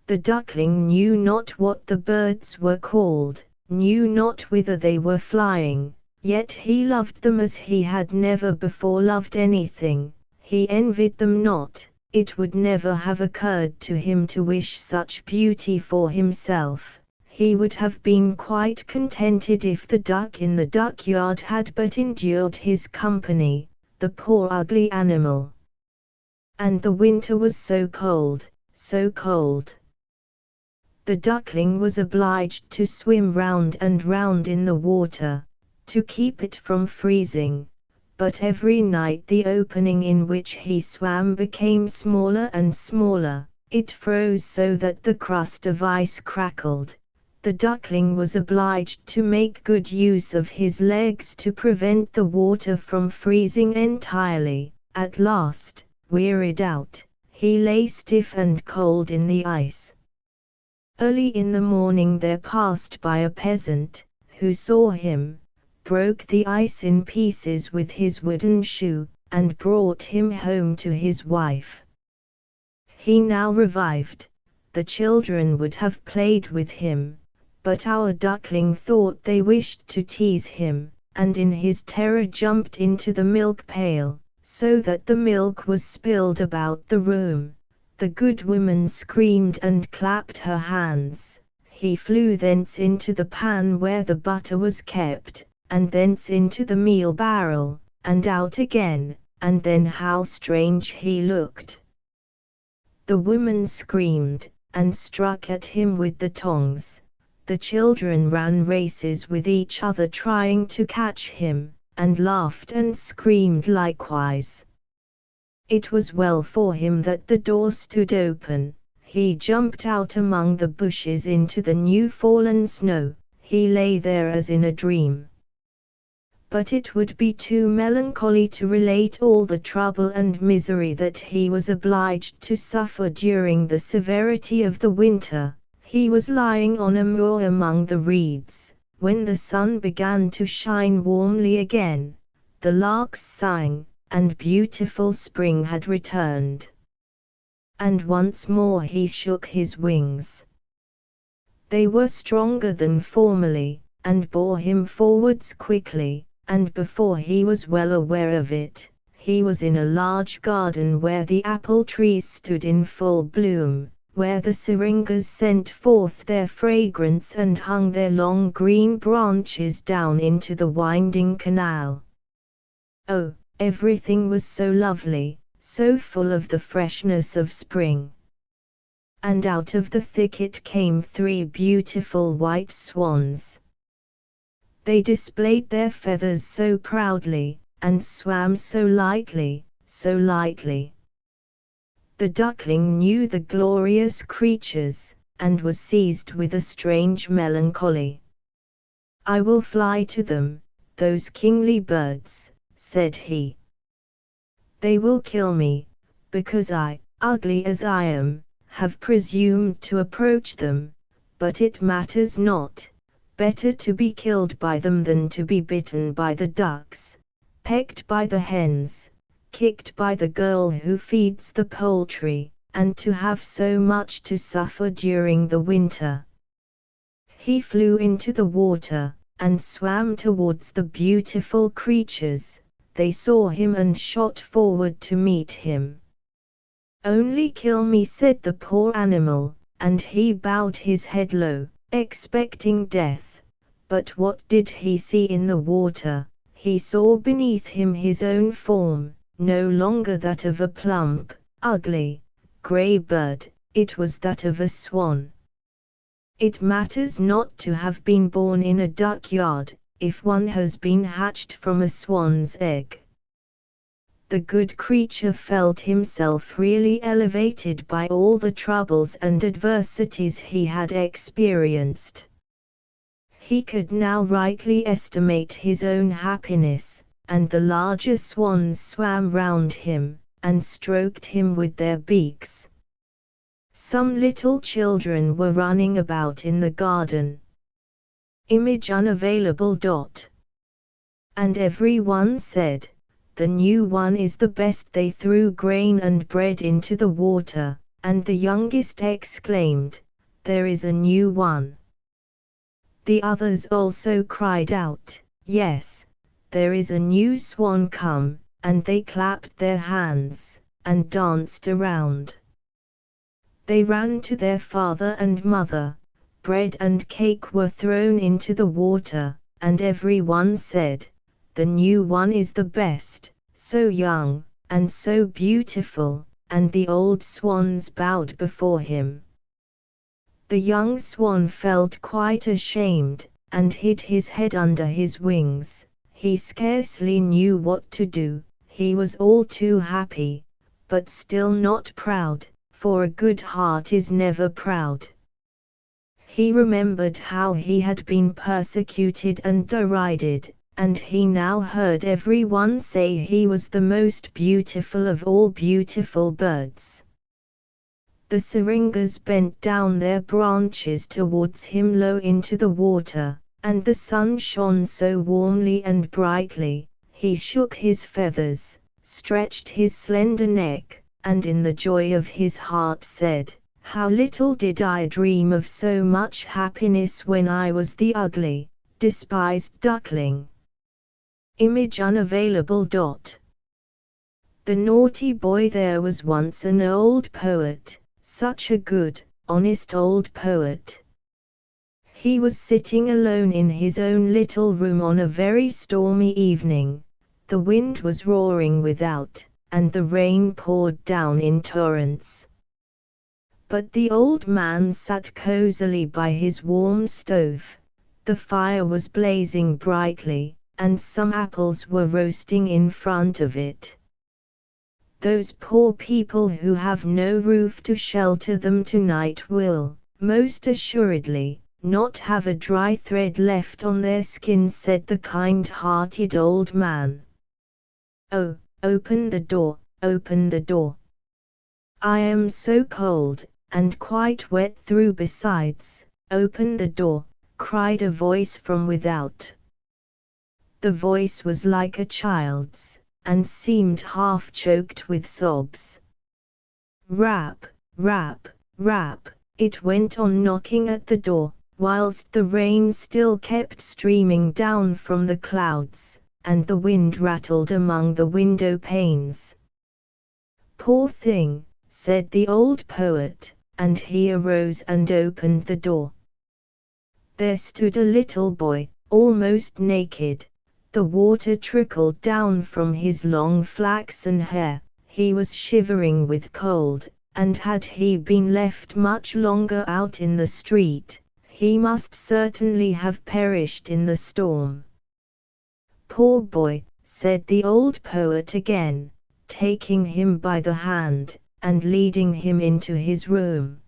The duckling knew not what the birds were called, knew not whither they were flying, yet he loved them as he had never before loved anything. He envied them not. It would never have occurred to him to wish such beauty for himself. He would have been quite contented if the duck in the duckyard had but endured his company, the poor ugly animal. And the winter was so cold, so cold. The duckling was obliged to swim round and round in the water, to keep it from freezing. But every night the opening in which he swam became smaller and smaller, it froze so that the crust of ice crackled. The duckling was obliged to make good use of his legs to prevent the water from freezing entirely. At last, wearied out, he lay stiff and cold in the ice. Early in the morning there passed by a peasant, who saw him, broke the ice in pieces with his wooden shoe, and brought him home to his wife. He now revived. The children would have played with him, but our duckling thought they wished to tease him, and in his terror jumped into the milk pail, so that the milk was spilled about the room. The good woman screamed and clapped her hands. He flew thence into the pan where the butter was kept, and thence into the meal barrel, and out again, and then how strange he looked! The woman screamed, and struck at him with the tongs. The children ran races with each other trying to catch him, and laughed and screamed likewise. It was well for him that the door stood open. He jumped out among the bushes into the new fallen snow. He lay there as in a dream. but it would be too melancholy to relate all the trouble and misery that he was obliged to suffer during the severity of the winter. He was lying on a moor among the reeds, when the sun began to shine warmly again, the larks sang, and beautiful spring had returned. And once more he shook his wings. They were stronger than formerly, and bore him forwards quickly, and before he was well aware of it, he was in a large garden where the apple trees stood in full bloom, where the syringas sent forth their fragrance and hung their long green branches down into the winding canal. Oh, everything was so lovely, so full of the freshness of spring. And out of the thicket came 3 beautiful white swans. They displayed their feathers so proudly, and swam so lightly, so lightly. The duckling knew the glorious creatures, and was seized with a strange melancholy. "I will fly to them, those kingly birds," said he. "They will kill me, because I, ugly as I am, have presumed to approach them, but it matters not. Better to be killed by them than to be bitten by the ducks, pecked by the hens, kicked by the girl who feeds the poultry, and to have so much to suffer during the winter." He flew into the water, and swam towards the beautiful creatures. They saw him and shot forward to meet him. "Only kill me," said the poor animal, and he bowed his head low, expecting death. But what did he see in the water? He saw beneath him his own form, no longer that of a plump, ugly, grey bird, it was that of a swan. It matters not to have been born in a duck-yard, if one has been hatched from a swan's egg. The good creature felt himself really elevated by all the troubles and adversities he had experienced. He could now rightly estimate his own happiness, and the larger swans swam round him, and stroked him with their beaks. Some little children were running about in the garden. Image unavailable. And every one said, "The new one is the best." They threw grain and bread into the water, and the youngest exclaimed, "There is a new one." The others also cried out, "Yes, there is a new swan come," and they clapped their hands, and danced around. They ran to their father and mother. Bread and cake were thrown into the water, and every one said, "The new one is the best, so young, and so beautiful," and the old swans bowed before him. The young swan felt quite ashamed, and hid his head under his wings. He scarcely knew what to do. He was all too happy, but still not proud, for a good heart is never proud. He remembered how he had been persecuted and derided, and he now heard every one say he was the most beautiful of all beautiful birds. The syringas bent down their branches towards him low into the water, and the sun shone so warmly and brightly. He shook his feathers, stretched his slender neck, and in the joy of his heart said, "How little did I dream of so much happiness when I was the ugly, despised duckling." Image unavailable. The naughty boy. There was once an old poet, such a good, honest old poet. He was sitting alone in his own little room on a very stormy evening. The wind was roaring without, and the rain poured down in torrents. But the old man sat cosily by his warm stove. The fire was blazing brightly, and some apples were roasting in front of it. "Those poor people who have no roof to shelter them tonight will, most assuredly, not have a dry thread left on their skin, said the kind-hearted old man. Oh, open the door, open the door. I am so cold, and quite wet through besides. Open the door, cried a voice from without. The voice was like a child's, and seemed half choked with sobs. Rap, rap, rap, it went on knocking at the door, whilst the rain still kept streaming down from the clouds, and the wind rattled among the window panes. Poor thing, said the old poet, and he arose and opened the door. There stood a little boy, almost naked. The water trickled down from his long flaxen hair. He was shivering with cold, and had he been left much longer out in the street, he must certainly have perished in the storm. Poor boy, said the old poet again, taking him by the hand, and leading him into his room.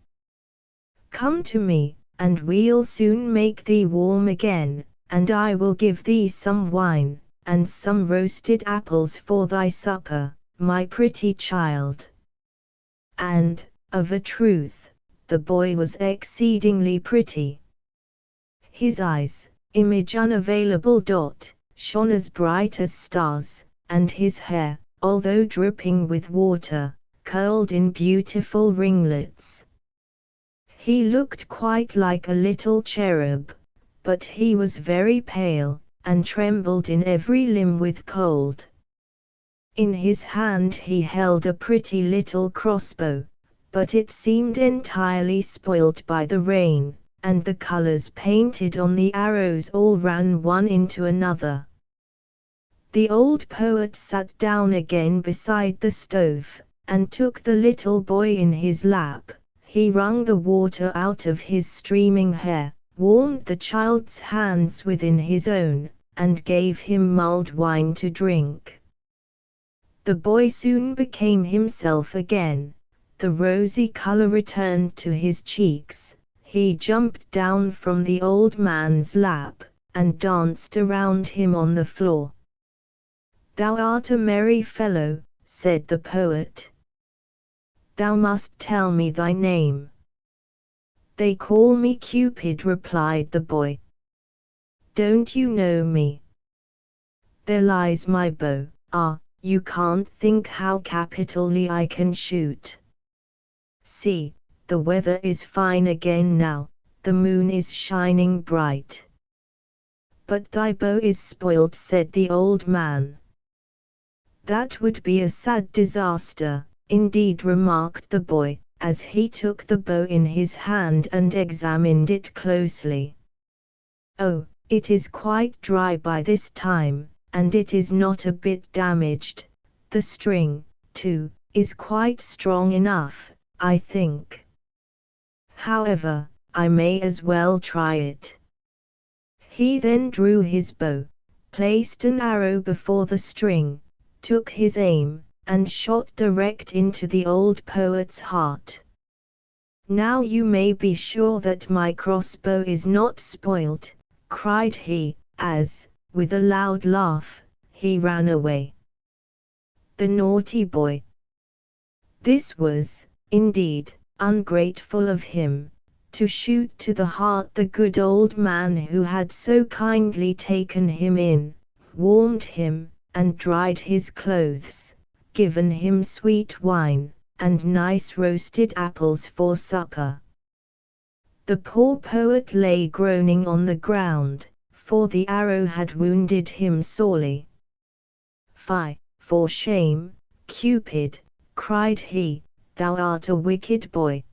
Come to me, and we'll soon make thee warm again, and I will give thee some wine, and some roasted apples for thy supper, my pretty child. And, of a truth, the boy was exceedingly pretty. His eyes, image unavailable. Shone as bright as stars, and his hair, although dripping with water, curled in beautiful ringlets. He looked quite like a little cherub, but he was very pale, and trembled in every limb with cold. In his hand he held a pretty little crossbow, but it seemed entirely spoilt by the rain, and the colors painted on the arrows all ran one into another. The old poet sat down again beside the stove, and took the little boy in his lap. He wrung the water out of his streaming hair, warmed the child's hands within his own, and gave him mulled wine to drink. The boy soon became himself again. The rosy color returned to his cheeks. He jumped down from the old man's lap, and danced around him on the floor. Thou art a merry fellow, said the poet. Thou must tell me thy name. They call me Cupid, replied the boy. Don't you know me? There lies my bow. Ah, you can't think how capitally I can shoot. See, the weather is fine again now, the moon is shining bright. But thy bow is spoilt, said the old man. That would be a sad disaster, indeed, remarked the boy, as he took the bow in his hand and examined it closely. Oh, it is quite dry by this time, and it is not a bit damaged. The string, too, is quite strong enough, I think. However, I may as well try it. He then drew his bow, placed an arrow before the string, took his aim, and shot direct into the old poet's heart. Now you may be sure that my crossbow is not spoilt, cried he, as, with a loud laugh, he ran away. The naughty boy. This was, indeed, ungrateful of him, to shoot to the heart the good old man who had so kindly taken him in, warmed him, and dried his clothes, given him sweet wine, and nice roasted apples for supper. The poor poet lay groaning on the ground, for the arrow had wounded him sorely. Fie, for shame, Cupid, cried he, thou art a wicked boy.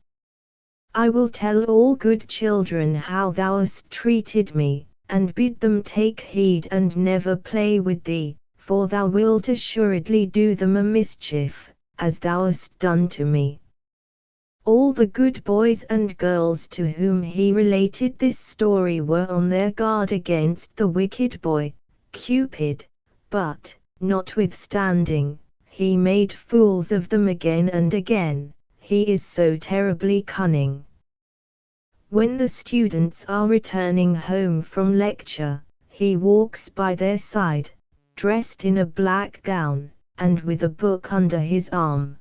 I will tell all good children how thou hast treated me, and bid them take heed and never play with thee, for thou wilt assuredly do them a mischief, as thou hast done to me. All the good boys and girls to whom he related this story were on their guard against the wicked boy, Cupid, but, notwithstanding, he made fools of them again and again. He is so terribly cunning. When the students are returning home from lecture, he walks by their side, dressed in a black gown, and with a book under his arm.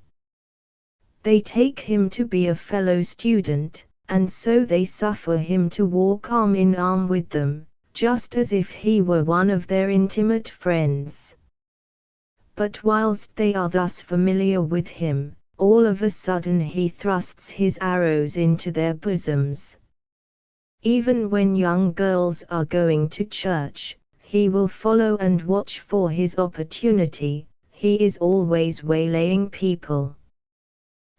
They take him to be a fellow student, and so they suffer him to walk arm in arm with them, just as if he were one of their intimate friends. But whilst they are thus familiar with him, all of a sudden he thrusts his arrows into their bosoms. Even when young girls are going to church, he will follow and watch for his opportunity. He is always waylaying people.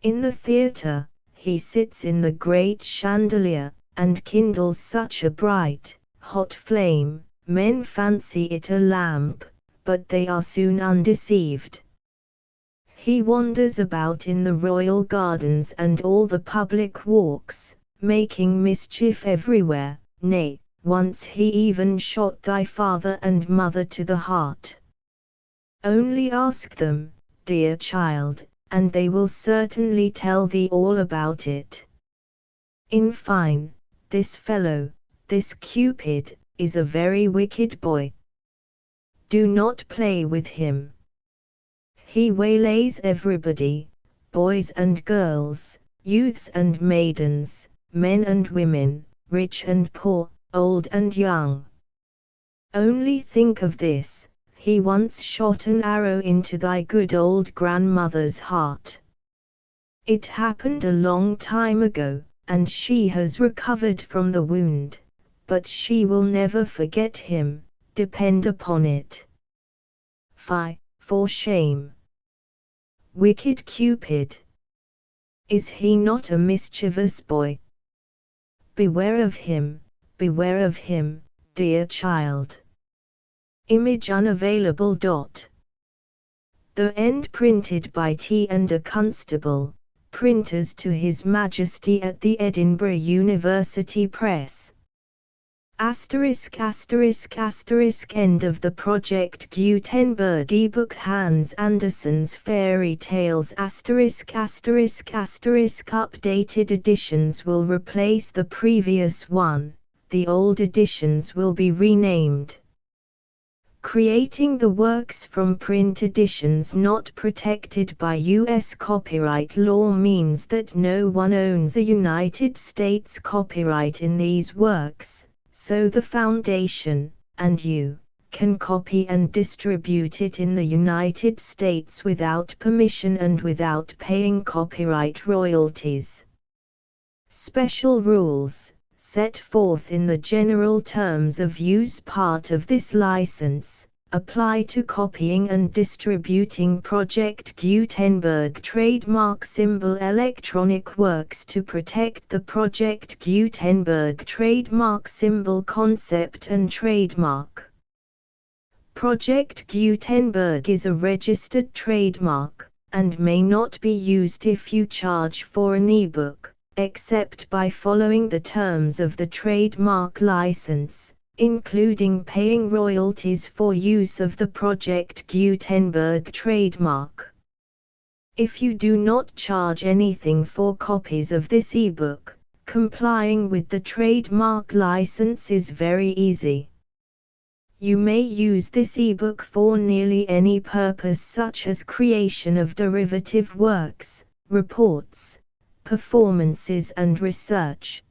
In the theatre, he sits in the great chandelier, and kindles such a bright, hot flame, men fancy it a lamp, but they are soon undeceived. He wanders about in the royal gardens and all the public walks, making mischief everywhere, nay, once he even shot thy father and mother to the heart. Only ask them, dear child, and they will certainly tell thee all about it. In fine, this fellow, this Cupid, is a very wicked boy. Do not play with him. He waylays everybody, boys and girls, youths and maidens, men and women, rich and poor, old and young. Only think of this. He once shot an arrow into thy good old grandmother's heart. It happened a long time ago, and she has recovered from the wound, but she will never forget him, depend upon it. Fie, for shame! Wicked Cupid! Is he not a mischievous boy? Beware of him, dear child. Image unavailable. The end printed by T. and a Constable, printers to His Majesty at the Edinburgh University Press. Asterisk asterisk asterisk end of the Project Gutenberg ebook Hans Andersen's Fairy Tales asterisk asterisk asterisk updated editions will replace the previous one, the old editions will be renamed. Creating the works from print editions not protected by U.S. copyright law means that no one owns a United States copyright in these works, so the Foundation, and you, can copy and distribute it in the United States without permission and without paying copyright royalties. Special rules, set forth in the general terms of use part of this license, apply to copying and distributing Project Gutenberg trademark symbol electronic works to protect the Project Gutenberg trademark symbol concept and trademark. Project Gutenberg is a registered trademark, and may not be used if you charge for an ebook, except by following the terms of the trademark license, including paying royalties for use of the Project Gutenberg trademark. If you do not charge anything for copies of this ebook, complying with the trademark license is very easy. You may use this ebook for nearly any purpose such as creation of derivative works, reports, performances and research.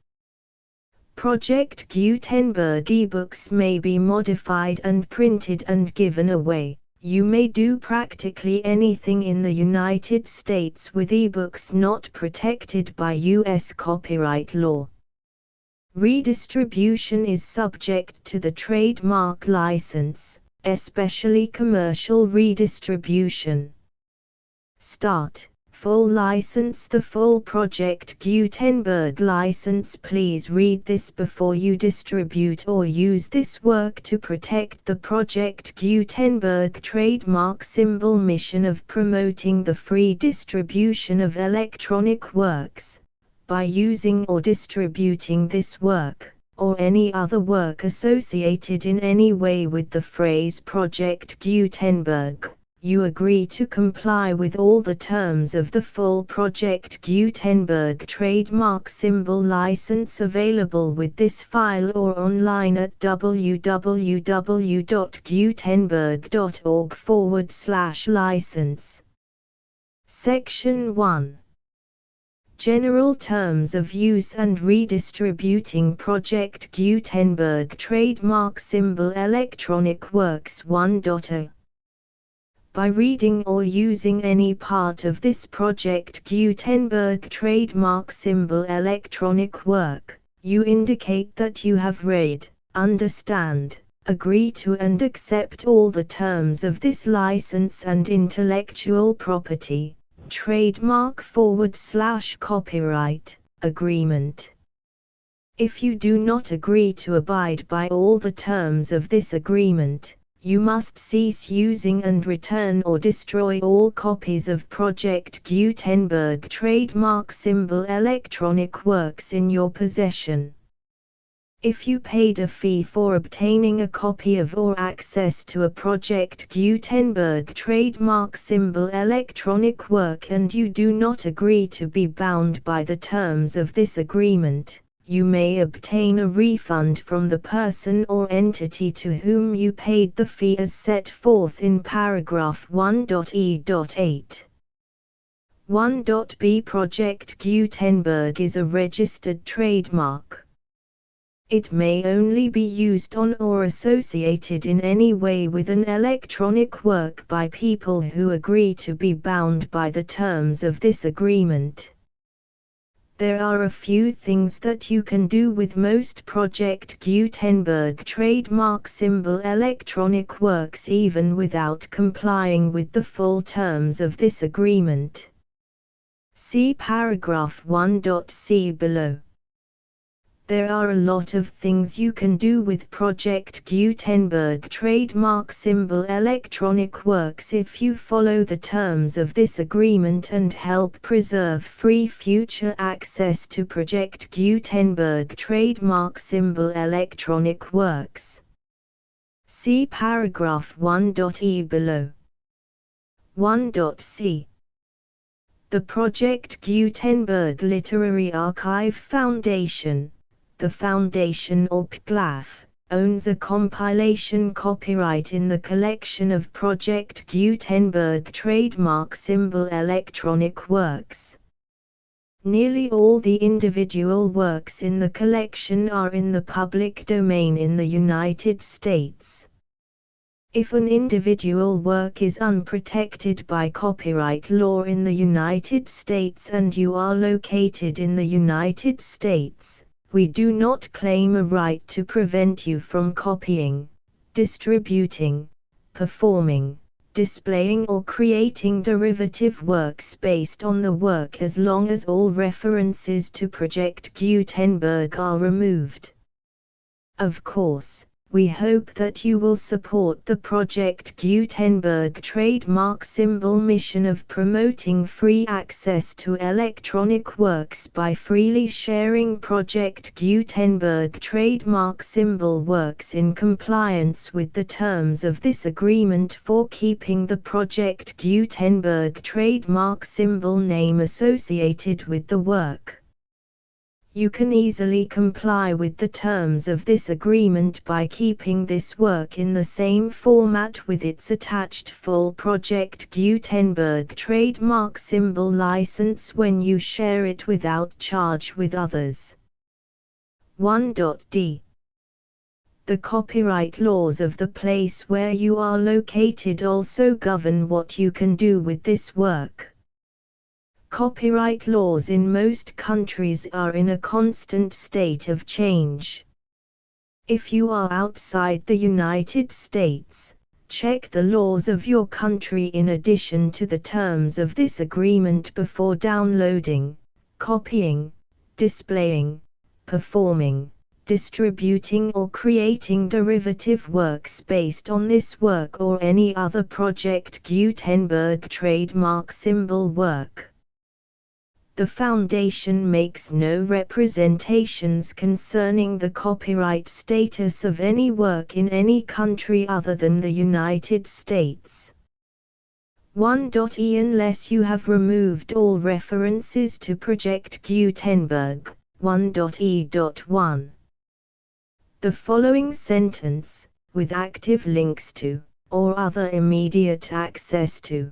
Project Gutenberg ebooks may be modified and printed and given away. You may do practically anything in the United States with ebooks not protected by U.S. copyright law. Redistribution is subject to the trademark license, especially commercial redistribution. Start. Full license. The full Project Gutenberg license. Please read this before you distribute or use this work to protect the Project Gutenberg trademark symbol mission of promoting the free distribution of electronic works. By using or distributing this work, or any other work associated in any way with the phrase Project Gutenberg, you agree to comply with all the terms of the full Project Gutenberg trademark symbol license available with this file or online at www.gutenberg.org/license. Section 1. General Terms of Use and Redistributing Project Gutenberg Trademark Symbol Electronic Works 1.0. By reading or using any part of this Project Gutenberg trademark symbol electronic work, you indicate that you have read, understand, agree to and accept all the terms of this license and intellectual property, trademark/copyright, agreement. If you do not agree to abide by all the terms of this agreement, you must cease using and return or destroy all copies of Project Gutenberg trademark symbol electronic works in your possession. If you paid a fee for obtaining a copy of or access to a Project Gutenberg trademark symbol electronic work and you do not agree to be bound by the terms of this agreement, you may obtain a refund from the person or entity to whom you paid the fee as set forth in paragraph 1.e.8. 1.b Project Gutenberg is a registered trademark. It may only be used on or associated in any way with an electronic work by people who agree to be bound by the terms of this agreement. There are a few things that you can do with most Project Gutenberg trademark symbol electronic works even without complying with the full terms of this agreement. See paragraph 1.c below. There are a lot of things you can do with Project Gutenberg trademark symbol electronic works if you follow the terms of this agreement and help preserve free future access to Project Gutenberg trademark symbol electronic works. See paragraph 1.e below. 1.c. The Project Gutenberg Literary Archive Foundation, the Foundation or PGLAF, owns a compilation copyright in the collection of Project Gutenberg trademark symbol electronic works. Nearly all the individual works in the collection are in the public domain in the United States. If an individual work is unprotected by copyright law in the United States and you are located in the United States, we do not claim a right to prevent you from copying, distributing, performing, displaying or creating derivative works based on the work as long as all references to Project Gutenberg are removed. Of course, we hope that you will support the Project Gutenberg trademark symbol mission of promoting free access to electronic works by freely sharing Project Gutenberg trademark symbol works in compliance with the terms of this agreement for keeping the Project Gutenberg trademark symbol name associated with the work. You can easily comply with the terms of this agreement by keeping this work in the same format with its attached full Project Gutenberg trademark symbol license when you share it without charge with others. 1.d. The copyright laws of the place where you are located also govern what you can do with this work. Copyright laws in most countries are in a constant state of change. If you are outside the United States, check the laws of your country in addition to the terms of this agreement before downloading, copying, displaying, performing, distributing or creating derivative works based on this work or any other Project Gutenberg trademark symbol work. The Foundation makes no representations concerning the copyright status of any work in any country other than the United States. 1.e unless you have removed all references to Project Gutenberg. 1.e.1. The following sentence, with active links to, or other immediate access to,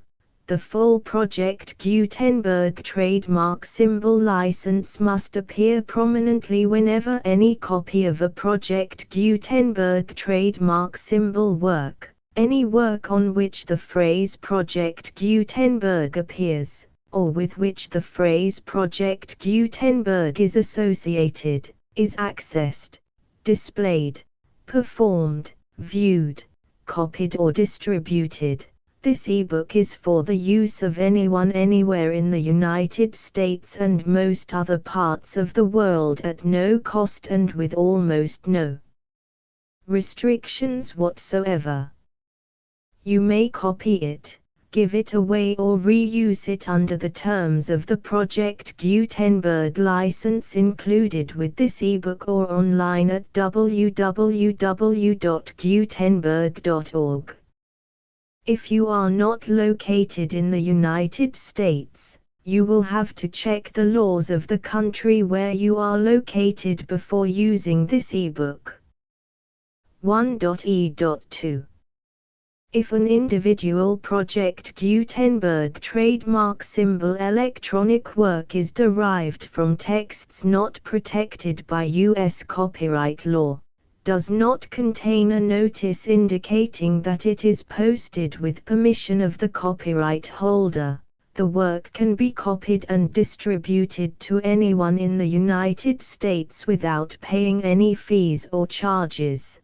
the full Project Gutenberg trademark symbol license must appear prominently whenever any copy of a Project Gutenberg trademark symbol work, any work on which the phrase Project Gutenberg appears, or with which the phrase Project Gutenberg is associated, is accessed, displayed, performed, viewed, copied or distributed. This ebook is for the use of anyone anywhere in the United States and most other parts of the world at no cost and with almost no restrictions whatsoever. You may copy it, give it away or reuse it under the terms of the Project Gutenberg license included with this ebook or online at www.gutenberg.org. If you are not located in the United States, you will have to check the laws of the country where you are located before using this ebook. 1.e.2. If an individual Project Gutenberg trademark symbol electronic work is derived from texts not protected by U.S. copyright law, does not contain a notice indicating that it is posted with permission of the copyright holder, the work can be copied and distributed to anyone in the United States without paying any fees or charges.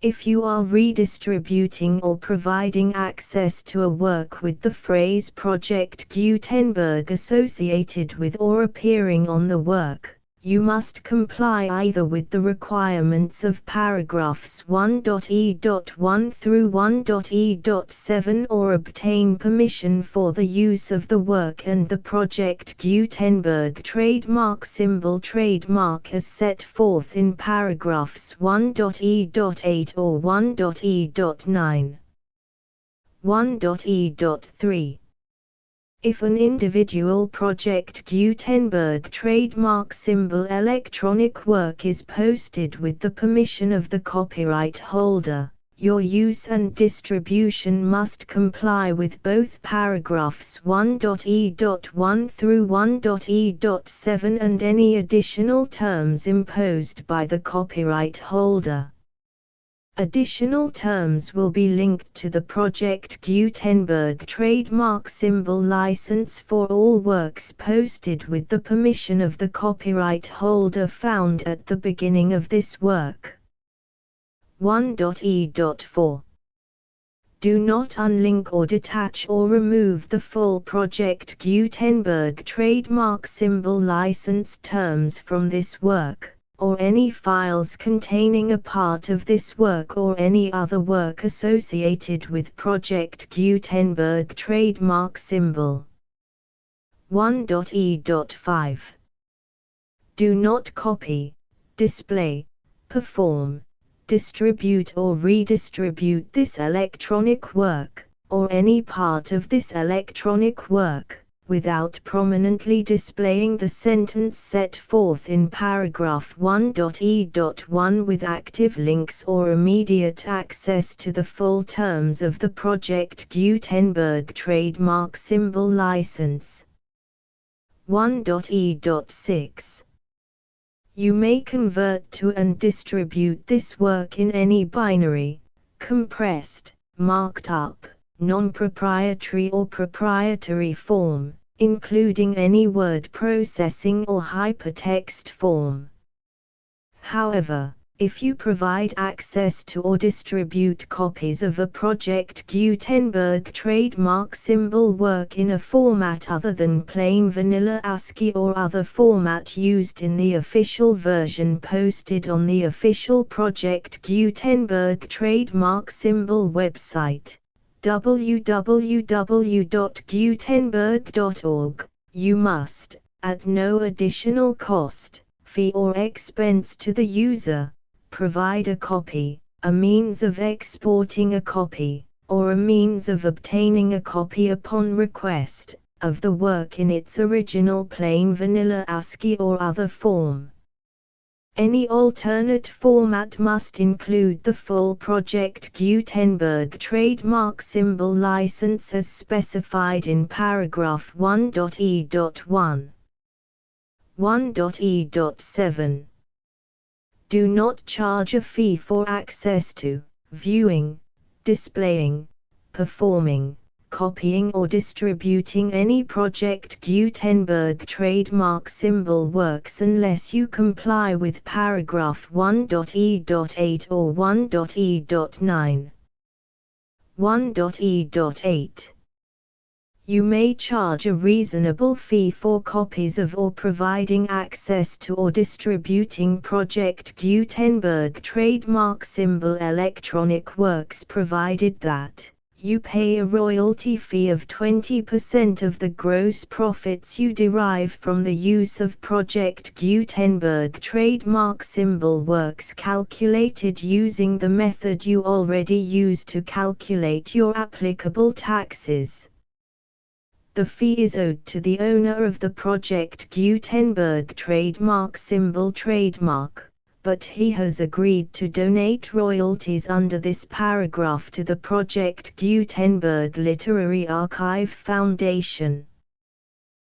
If you are redistributing or providing access to a work with the phrase Project Gutenberg associated with or appearing on the work, you must comply either with the requirements of paragraphs 1.e.1 through 1.e.7 or obtain permission for the use of the work and the Project Gutenberg trademark symbol trademark as set forth in paragraphs 1.e.8 or 1.e.9. 1.e.3. If an individual Project Gutenberg trademark symbol electronic work is posted with the permission of the copyright holder, your use and distribution must comply with both paragraphs 1.e.1 through 1.e.7 and any additional terms imposed by the copyright holder. Additional terms will be linked to the Project Gutenberg trademark symbol license for all works posted with the permission of the copyright holder found at the beginning of this work. 1.e.4. Do not unlink or detach or remove the full Project Gutenberg trademark symbol license terms from this work, or any files containing a part of this work or any other work associated with Project Gutenberg trademark symbol. 1.e.5. Do not copy, display, perform, distribute or redistribute this electronic work, or any part of this electronic work, without prominently displaying the sentence set forth in paragraph 1.e.1 with active links or immediate access to the full terms of the Project Gutenberg trademark symbol license. 1.e.6. You may convert to and distribute this work in any binary, compressed, marked up, non-proprietary or proprietary form, including any word processing or hypertext form. However, if you provide access to or distribute copies of a Project Gutenberg trademark symbol work in a format other than plain vanilla ASCII or other format used in the official version posted on the official Project Gutenberg trademark symbol website, www.gutenberg.org, you must, at no additional cost, fee or expense to the user, provide a copy, a means of exporting a copy, or a means of obtaining a copy upon request, of the work in its original plain vanilla ASCII or other form. Any alternate format must include the full Project Gutenberg trademark symbol license as specified in paragraph 1.e.1. 1.e.7. Do not charge a fee for access to, viewing, displaying, performing, copying or distributing any Project Gutenberg trademark symbol works unless you comply with paragraph 1.e.8 or 1.e.9. 1.e.8. You may charge a reasonable fee for copies of or providing access to or distributing Project Gutenberg trademark symbol electronic works provided that you pay a royalty fee of 20% of the gross profits you derive from the use of Project Gutenberg trademark symbol works calculated using the method you already use to calculate your applicable taxes. The fee is owed to the owner of the Project Gutenberg trademark symbol trademark, but he has agreed to donate royalties under this paragraph to the Project Gutenberg Literary Archive Foundation.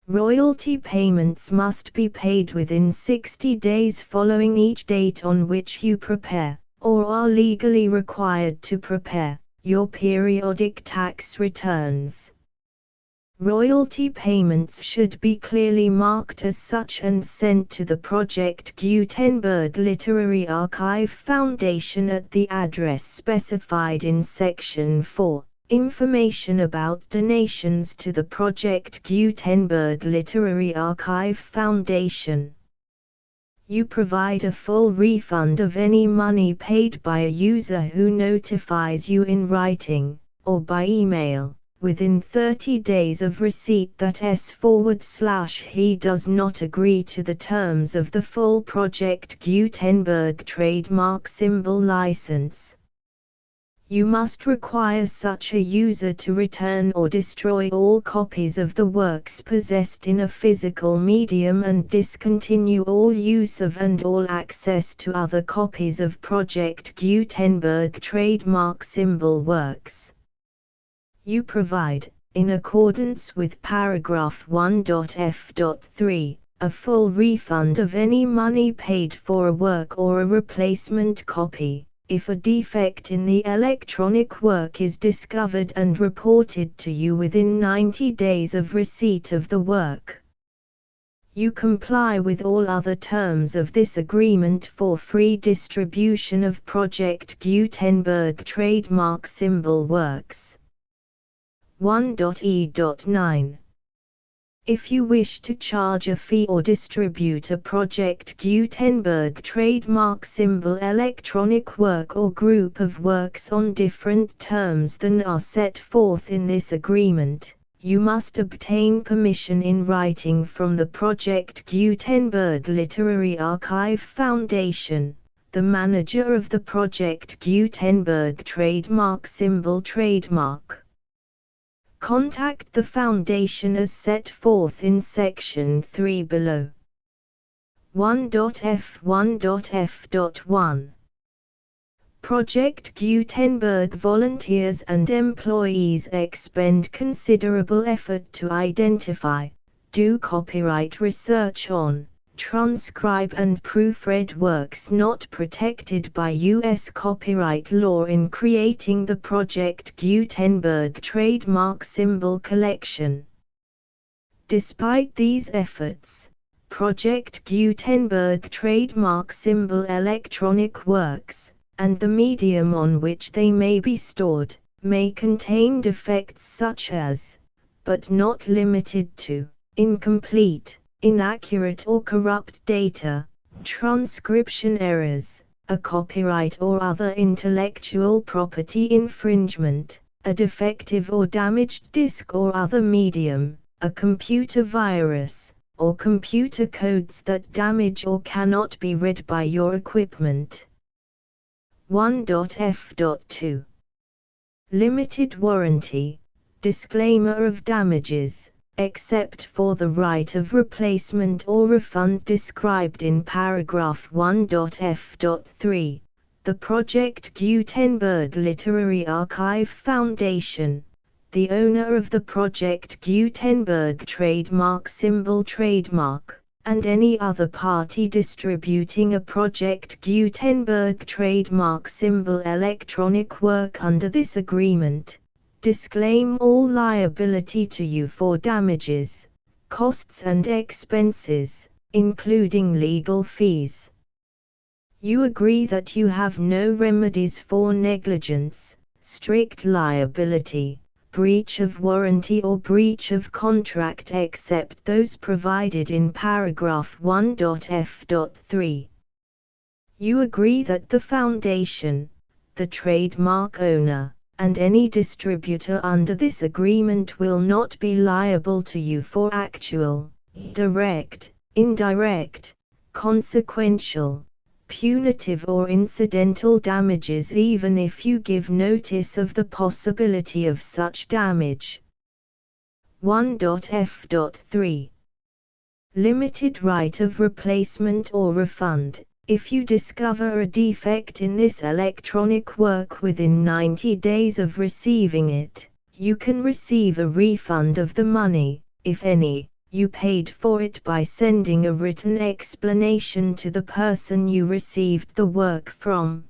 Royalty payments must be paid within 60 days following each date on which you prepare, or are legally required to prepare, your periodic tax returns. Royalty payments should be clearly marked as such and sent to the Project Gutenberg Literary Archive Foundation at the address specified in Section 4. Information about donations to the Project Gutenberg Literary Archive Foundation. You provide a full refund of any money paid by a user who notifies you in writing, or by email, within 30 days of receipt that he does not agree to the terms of the full Project Gutenberg trademark symbol license. You must require such a user to return or destroy all copies of the works possessed in a physical medium and discontinue all use of and all access to other copies of Project Gutenberg trademark symbol works. You provide, in accordance with paragraph 1.f.3, a full refund of any money paid for a work or a replacement copy, if a defect in the electronic work is discovered and reported to you within 90 days of receipt of the work. You comply with all other terms of this agreement for free distribution of Project Gutenberg trademark symbol works. 1.e.9. If you wish to charge a fee or distribute a Project Gutenberg trademark symbol electronic work or group of works on different terms than are set forth in this agreement, you must obtain permission in writing from the Project Gutenberg Literary Archive Foundation, the manager of the Project Gutenberg trademark symbol trademark. Contact the Foundation as set forth in Section 3 below. 1.f1.f.1. Project Gutenberg volunteers and employees expend considerable effort to identify, do copyright research on, transcribe and proofread works not protected by U.S. copyright law in creating the Project Gutenberg trademark symbol collection. Despite these efforts, Project Gutenberg trademark symbol electronic works, and the medium on which they may be stored, may contain defects such as, but not limited to, incomplete, inaccurate or corrupt data, transcription errors, a copyright or other intellectual property infringement, a defective or damaged disk or other medium, a computer virus, or computer codes that damage or cannot be read by your equipment. 1.f.2. Limited warranty. Disclaimer of damages, except for the right of replacement or refund described in paragraph 1.f.3. The Project Gutenberg Literary Archive Foundation, the owner of the Project Gutenberg trademark symbol trademark, and any other party distributing a Project Gutenberg trademark symbol electronic work under this agreement, disclaim all liability to you for damages, costs and expenses, including legal fees. You agree that you have no remedies for negligence, strict liability, breach of warranty or breach of contract except those provided in paragraph 1.f.3. You agree that the Foundation, the trademark owner, and any distributor under this agreement will not be liable to you for actual, direct, indirect, consequential, punitive or incidental damages even if you give notice of the possibility of such damage. 1.f.3. Limited right of replacement or refund. If you discover a defect in this electronic work within 90 days of receiving it, you can receive a refund of the money, if any, you paid for it by sending a written explanation to the person you received the work from.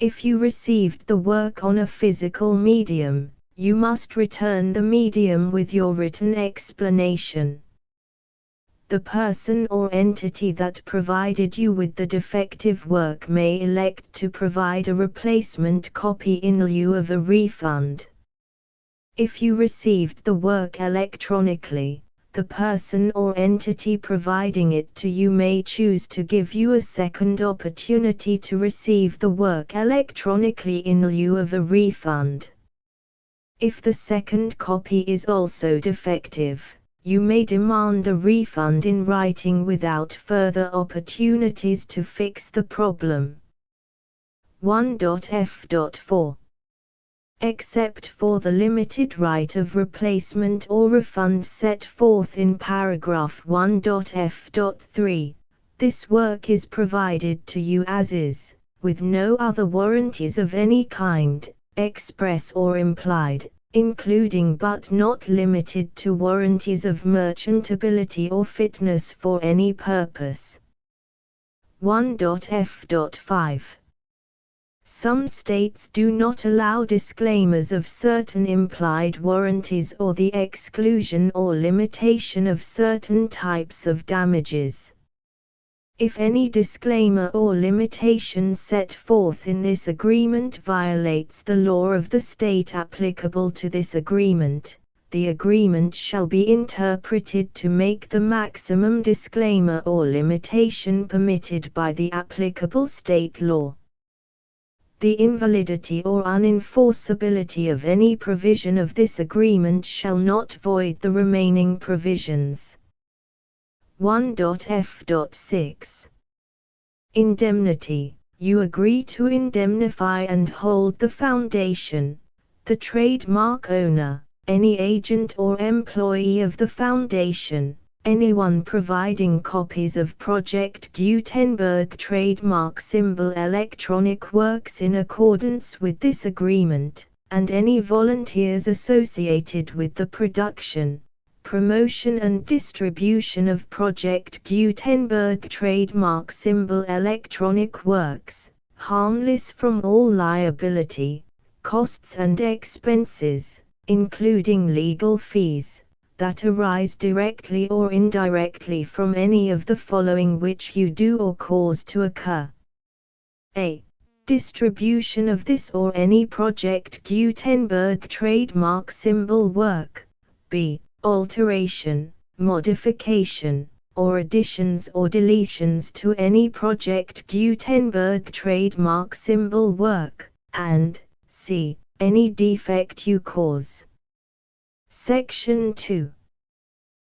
If you received the work on a physical medium, you must return the medium with your written explanation. The person or entity that provided you with the defective work may elect to provide a replacement copy in lieu of a refund. If you received the work electronically, the person or entity providing it to you may choose to give you a second opportunity to receive the work electronically in lieu of a refund. If the second copy is also defective, you may demand a refund in writing without further opportunities to fix the problem. 1.f.4. Except for the limited right of replacement or refund set forth in paragraph 1.f.3, this work is provided to you as is, with no other warranties of any kind, express or implied, including but not limited to warranties of merchantability or fitness for any purpose. 1.f.5. Some states do not allow disclaimers of certain implied warranties or the exclusion or limitation of certain types of damages. If any disclaimer or limitation set forth in this agreement violates the law of the state applicable to this agreement, the agreement shall be interpreted to make the maximum disclaimer or limitation permitted by the applicable state law. The invalidity or unenforceability of any provision of this agreement shall not void the remaining provisions. 1.f.6. Indemnity. You agree to indemnify and hold the Foundation, the trademark owner, any agent or employee of the Foundation, anyone providing copies of Project Gutenberg trademark symbol electronic works in accordance with this agreement, and any volunteers associated with the production, promotion and distribution of Project Gutenberg trademark symbol electronic works, harmless from all liability, costs and expenses, including legal fees, that arise directly or indirectly from any of the following which you do or cause to occur. A. Distribution of this or any Project Gutenberg trademark symbol work. B. Alteration, modification, or additions or deletions to any Project Gutenberg trademark symbol work, and C. Any defect you cause. Section 2.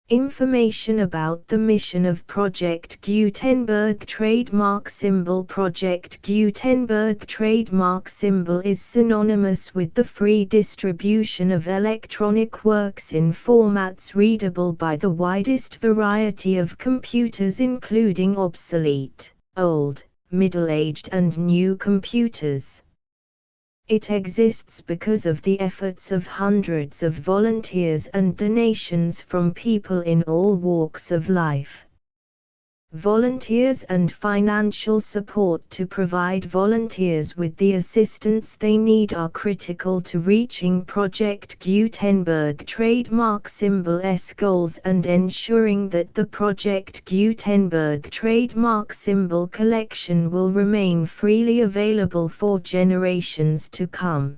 Information about the mission of Project Gutenberg trademark symbol. Project Gutenberg trademark symbol is synonymous with the free distribution of electronic works in formats readable by the widest variety of computers, including obsolete, old, middle-aged and new computers. It exists because of the efforts of hundreds of volunteers and donations from people in all walks of life. Volunteers and financial support to provide volunteers with the assistance they need are critical to reaching Project Gutenberg trademark symbol's goals and ensuring that the Project Gutenberg trademark symbol collection will remain freely available for generations to come.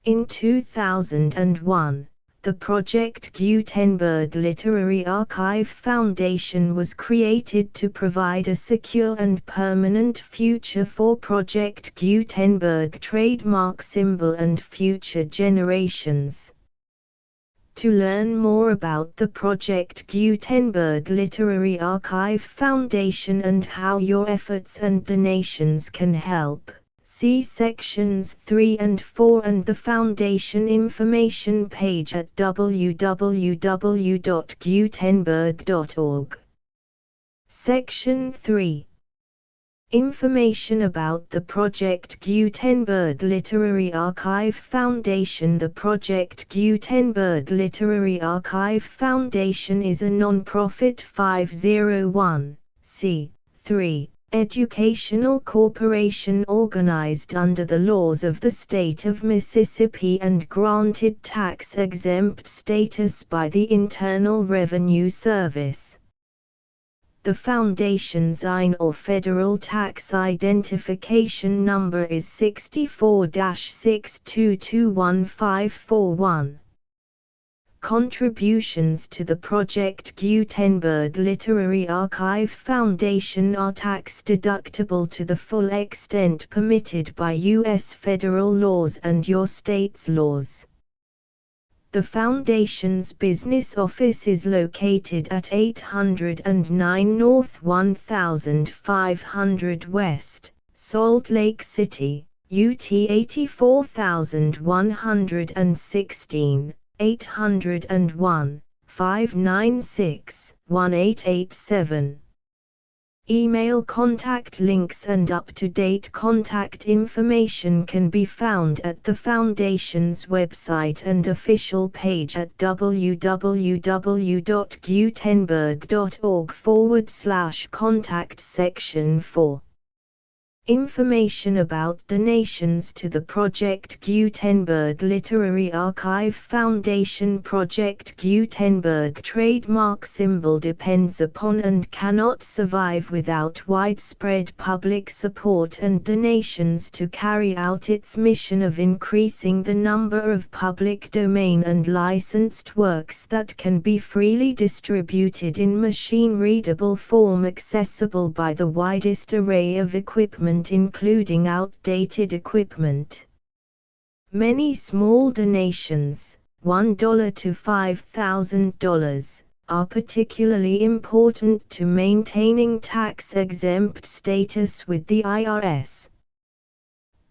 In 2001, the Project Gutenberg Literary Archive Foundation was created to provide a secure and permanent future for Project Gutenberg trademark symbol and future generations. To learn more about the Project Gutenberg Literary Archive Foundation and how your efforts and donations can help, see sections 3 and 4 and the Foundation information page at www.gutenberg.org. Section 3. Information about the Project Gutenberg Literary Archive Foundation. The Project Gutenberg Literary Archive Foundation is a non-profit 501(c)(3) educational corporation organized under the laws of the state of Mississippi and granted tax-exempt status by the Internal Revenue Service. The Foundation's IN or Federal Tax Identification Number is 64-6221541. Contributions to the Project Gutenberg Literary Archive Foundation are tax-deductible to the full extent permitted by U.S. federal laws and your state's laws. The Foundation's business office is located at 809 North 1500 West, Salt Lake City, UT 84116, 801-596-1887. Email contact links and up-to-date contact information can be found at the Foundation's website and official page at www.gutenberg.org/contact section 4. Information about donations to the Project Gutenberg Literary Archive Foundation. Project Gutenberg trademark symbol depends upon and cannot survive without widespread public support and donations to carry out its mission of increasing the number of public domain and licensed works that can be freely distributed in machine-readable form accessible by the widest array of equipment, including outdated equipment. Many small donations, $1 to $5,000, are particularly important to maintaining tax-exempt status with the IRS.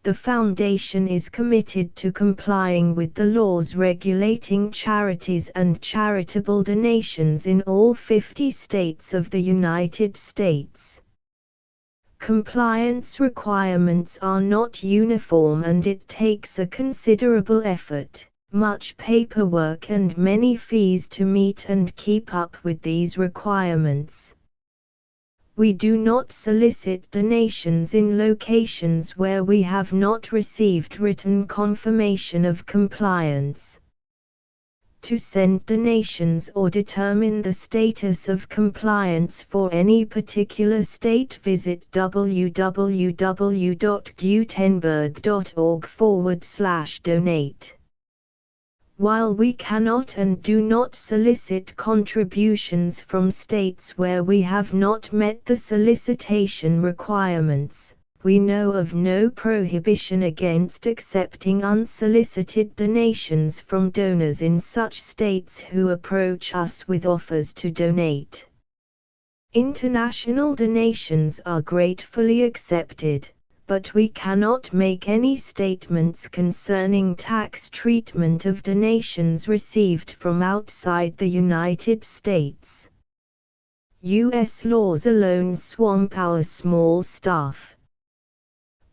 The Foundation is committed to complying with the laws regulating charities and charitable donations in all 50 states of the United States. Compliance requirements are not uniform and it takes a considerable effort, much paperwork and many fees to meet and keep up with these requirements. We do not solicit donations in locations where we have not received written confirmation of compliance. To send donations or determine the status of compliance for any particular state, visit www.gutenberg.org/donate. While we cannot and do not solicit contributions from states where we have not met the solicitation requirements, We know of no prohibition against accepting unsolicited donations from donors in such states who approach us with offers to donate. International donations are gratefully accepted, but we cannot make any statements concerning tax treatment of donations received from outside the United States. U.S. laws alone swamp our small staff.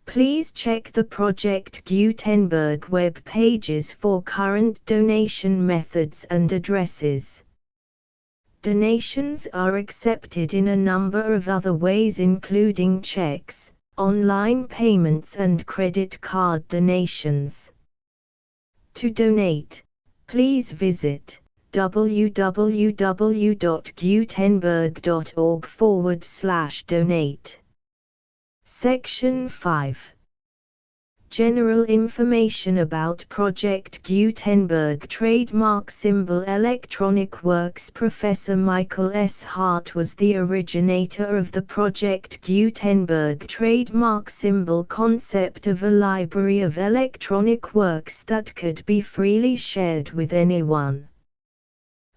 Please check the Project Gutenberg web pages for current donation methods and addresses. Donations are accepted in a number of other ways, including checks, online payments and credit card donations. To donate, please visit www.gutenberg.org/donate. Section 5. General information about Project Gutenberg trademark symbol Electronic Works. Professor Michael S. Hart was the originator of the Project Gutenberg trademark symbol concept of a library of electronic works that could be freely shared with anyone.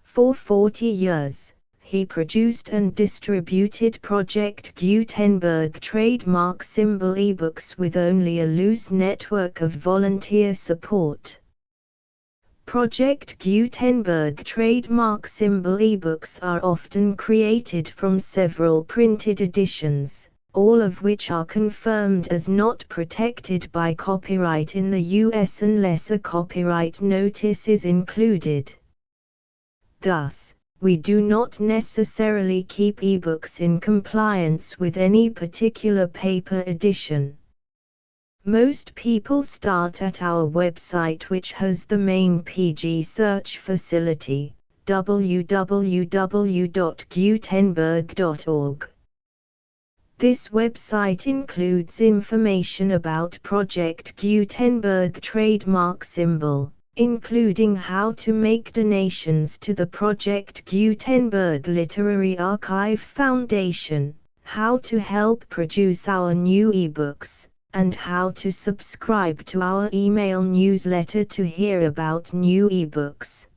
For 40 years, he produced and distributed Project Gutenberg trademark symbol ebooks with only a loose network of volunteer support. Project Gutenberg trademark symbol ebooks are often created from several printed editions, all of which are confirmed as not protected by copyright in the US unless a copyright notice is included. Thus, we do not necessarily keep ebooks in compliance with any particular paper edition. Most people start at our website, which has the main PG search facility, www.gutenberg.org. This website includes information about Project Gutenberg trademark symbol, including how to make donations to the Project Gutenberg Literary Archive Foundation, how to help produce our new ebooks, and how to subscribe to our email newsletter to hear about new ebooks.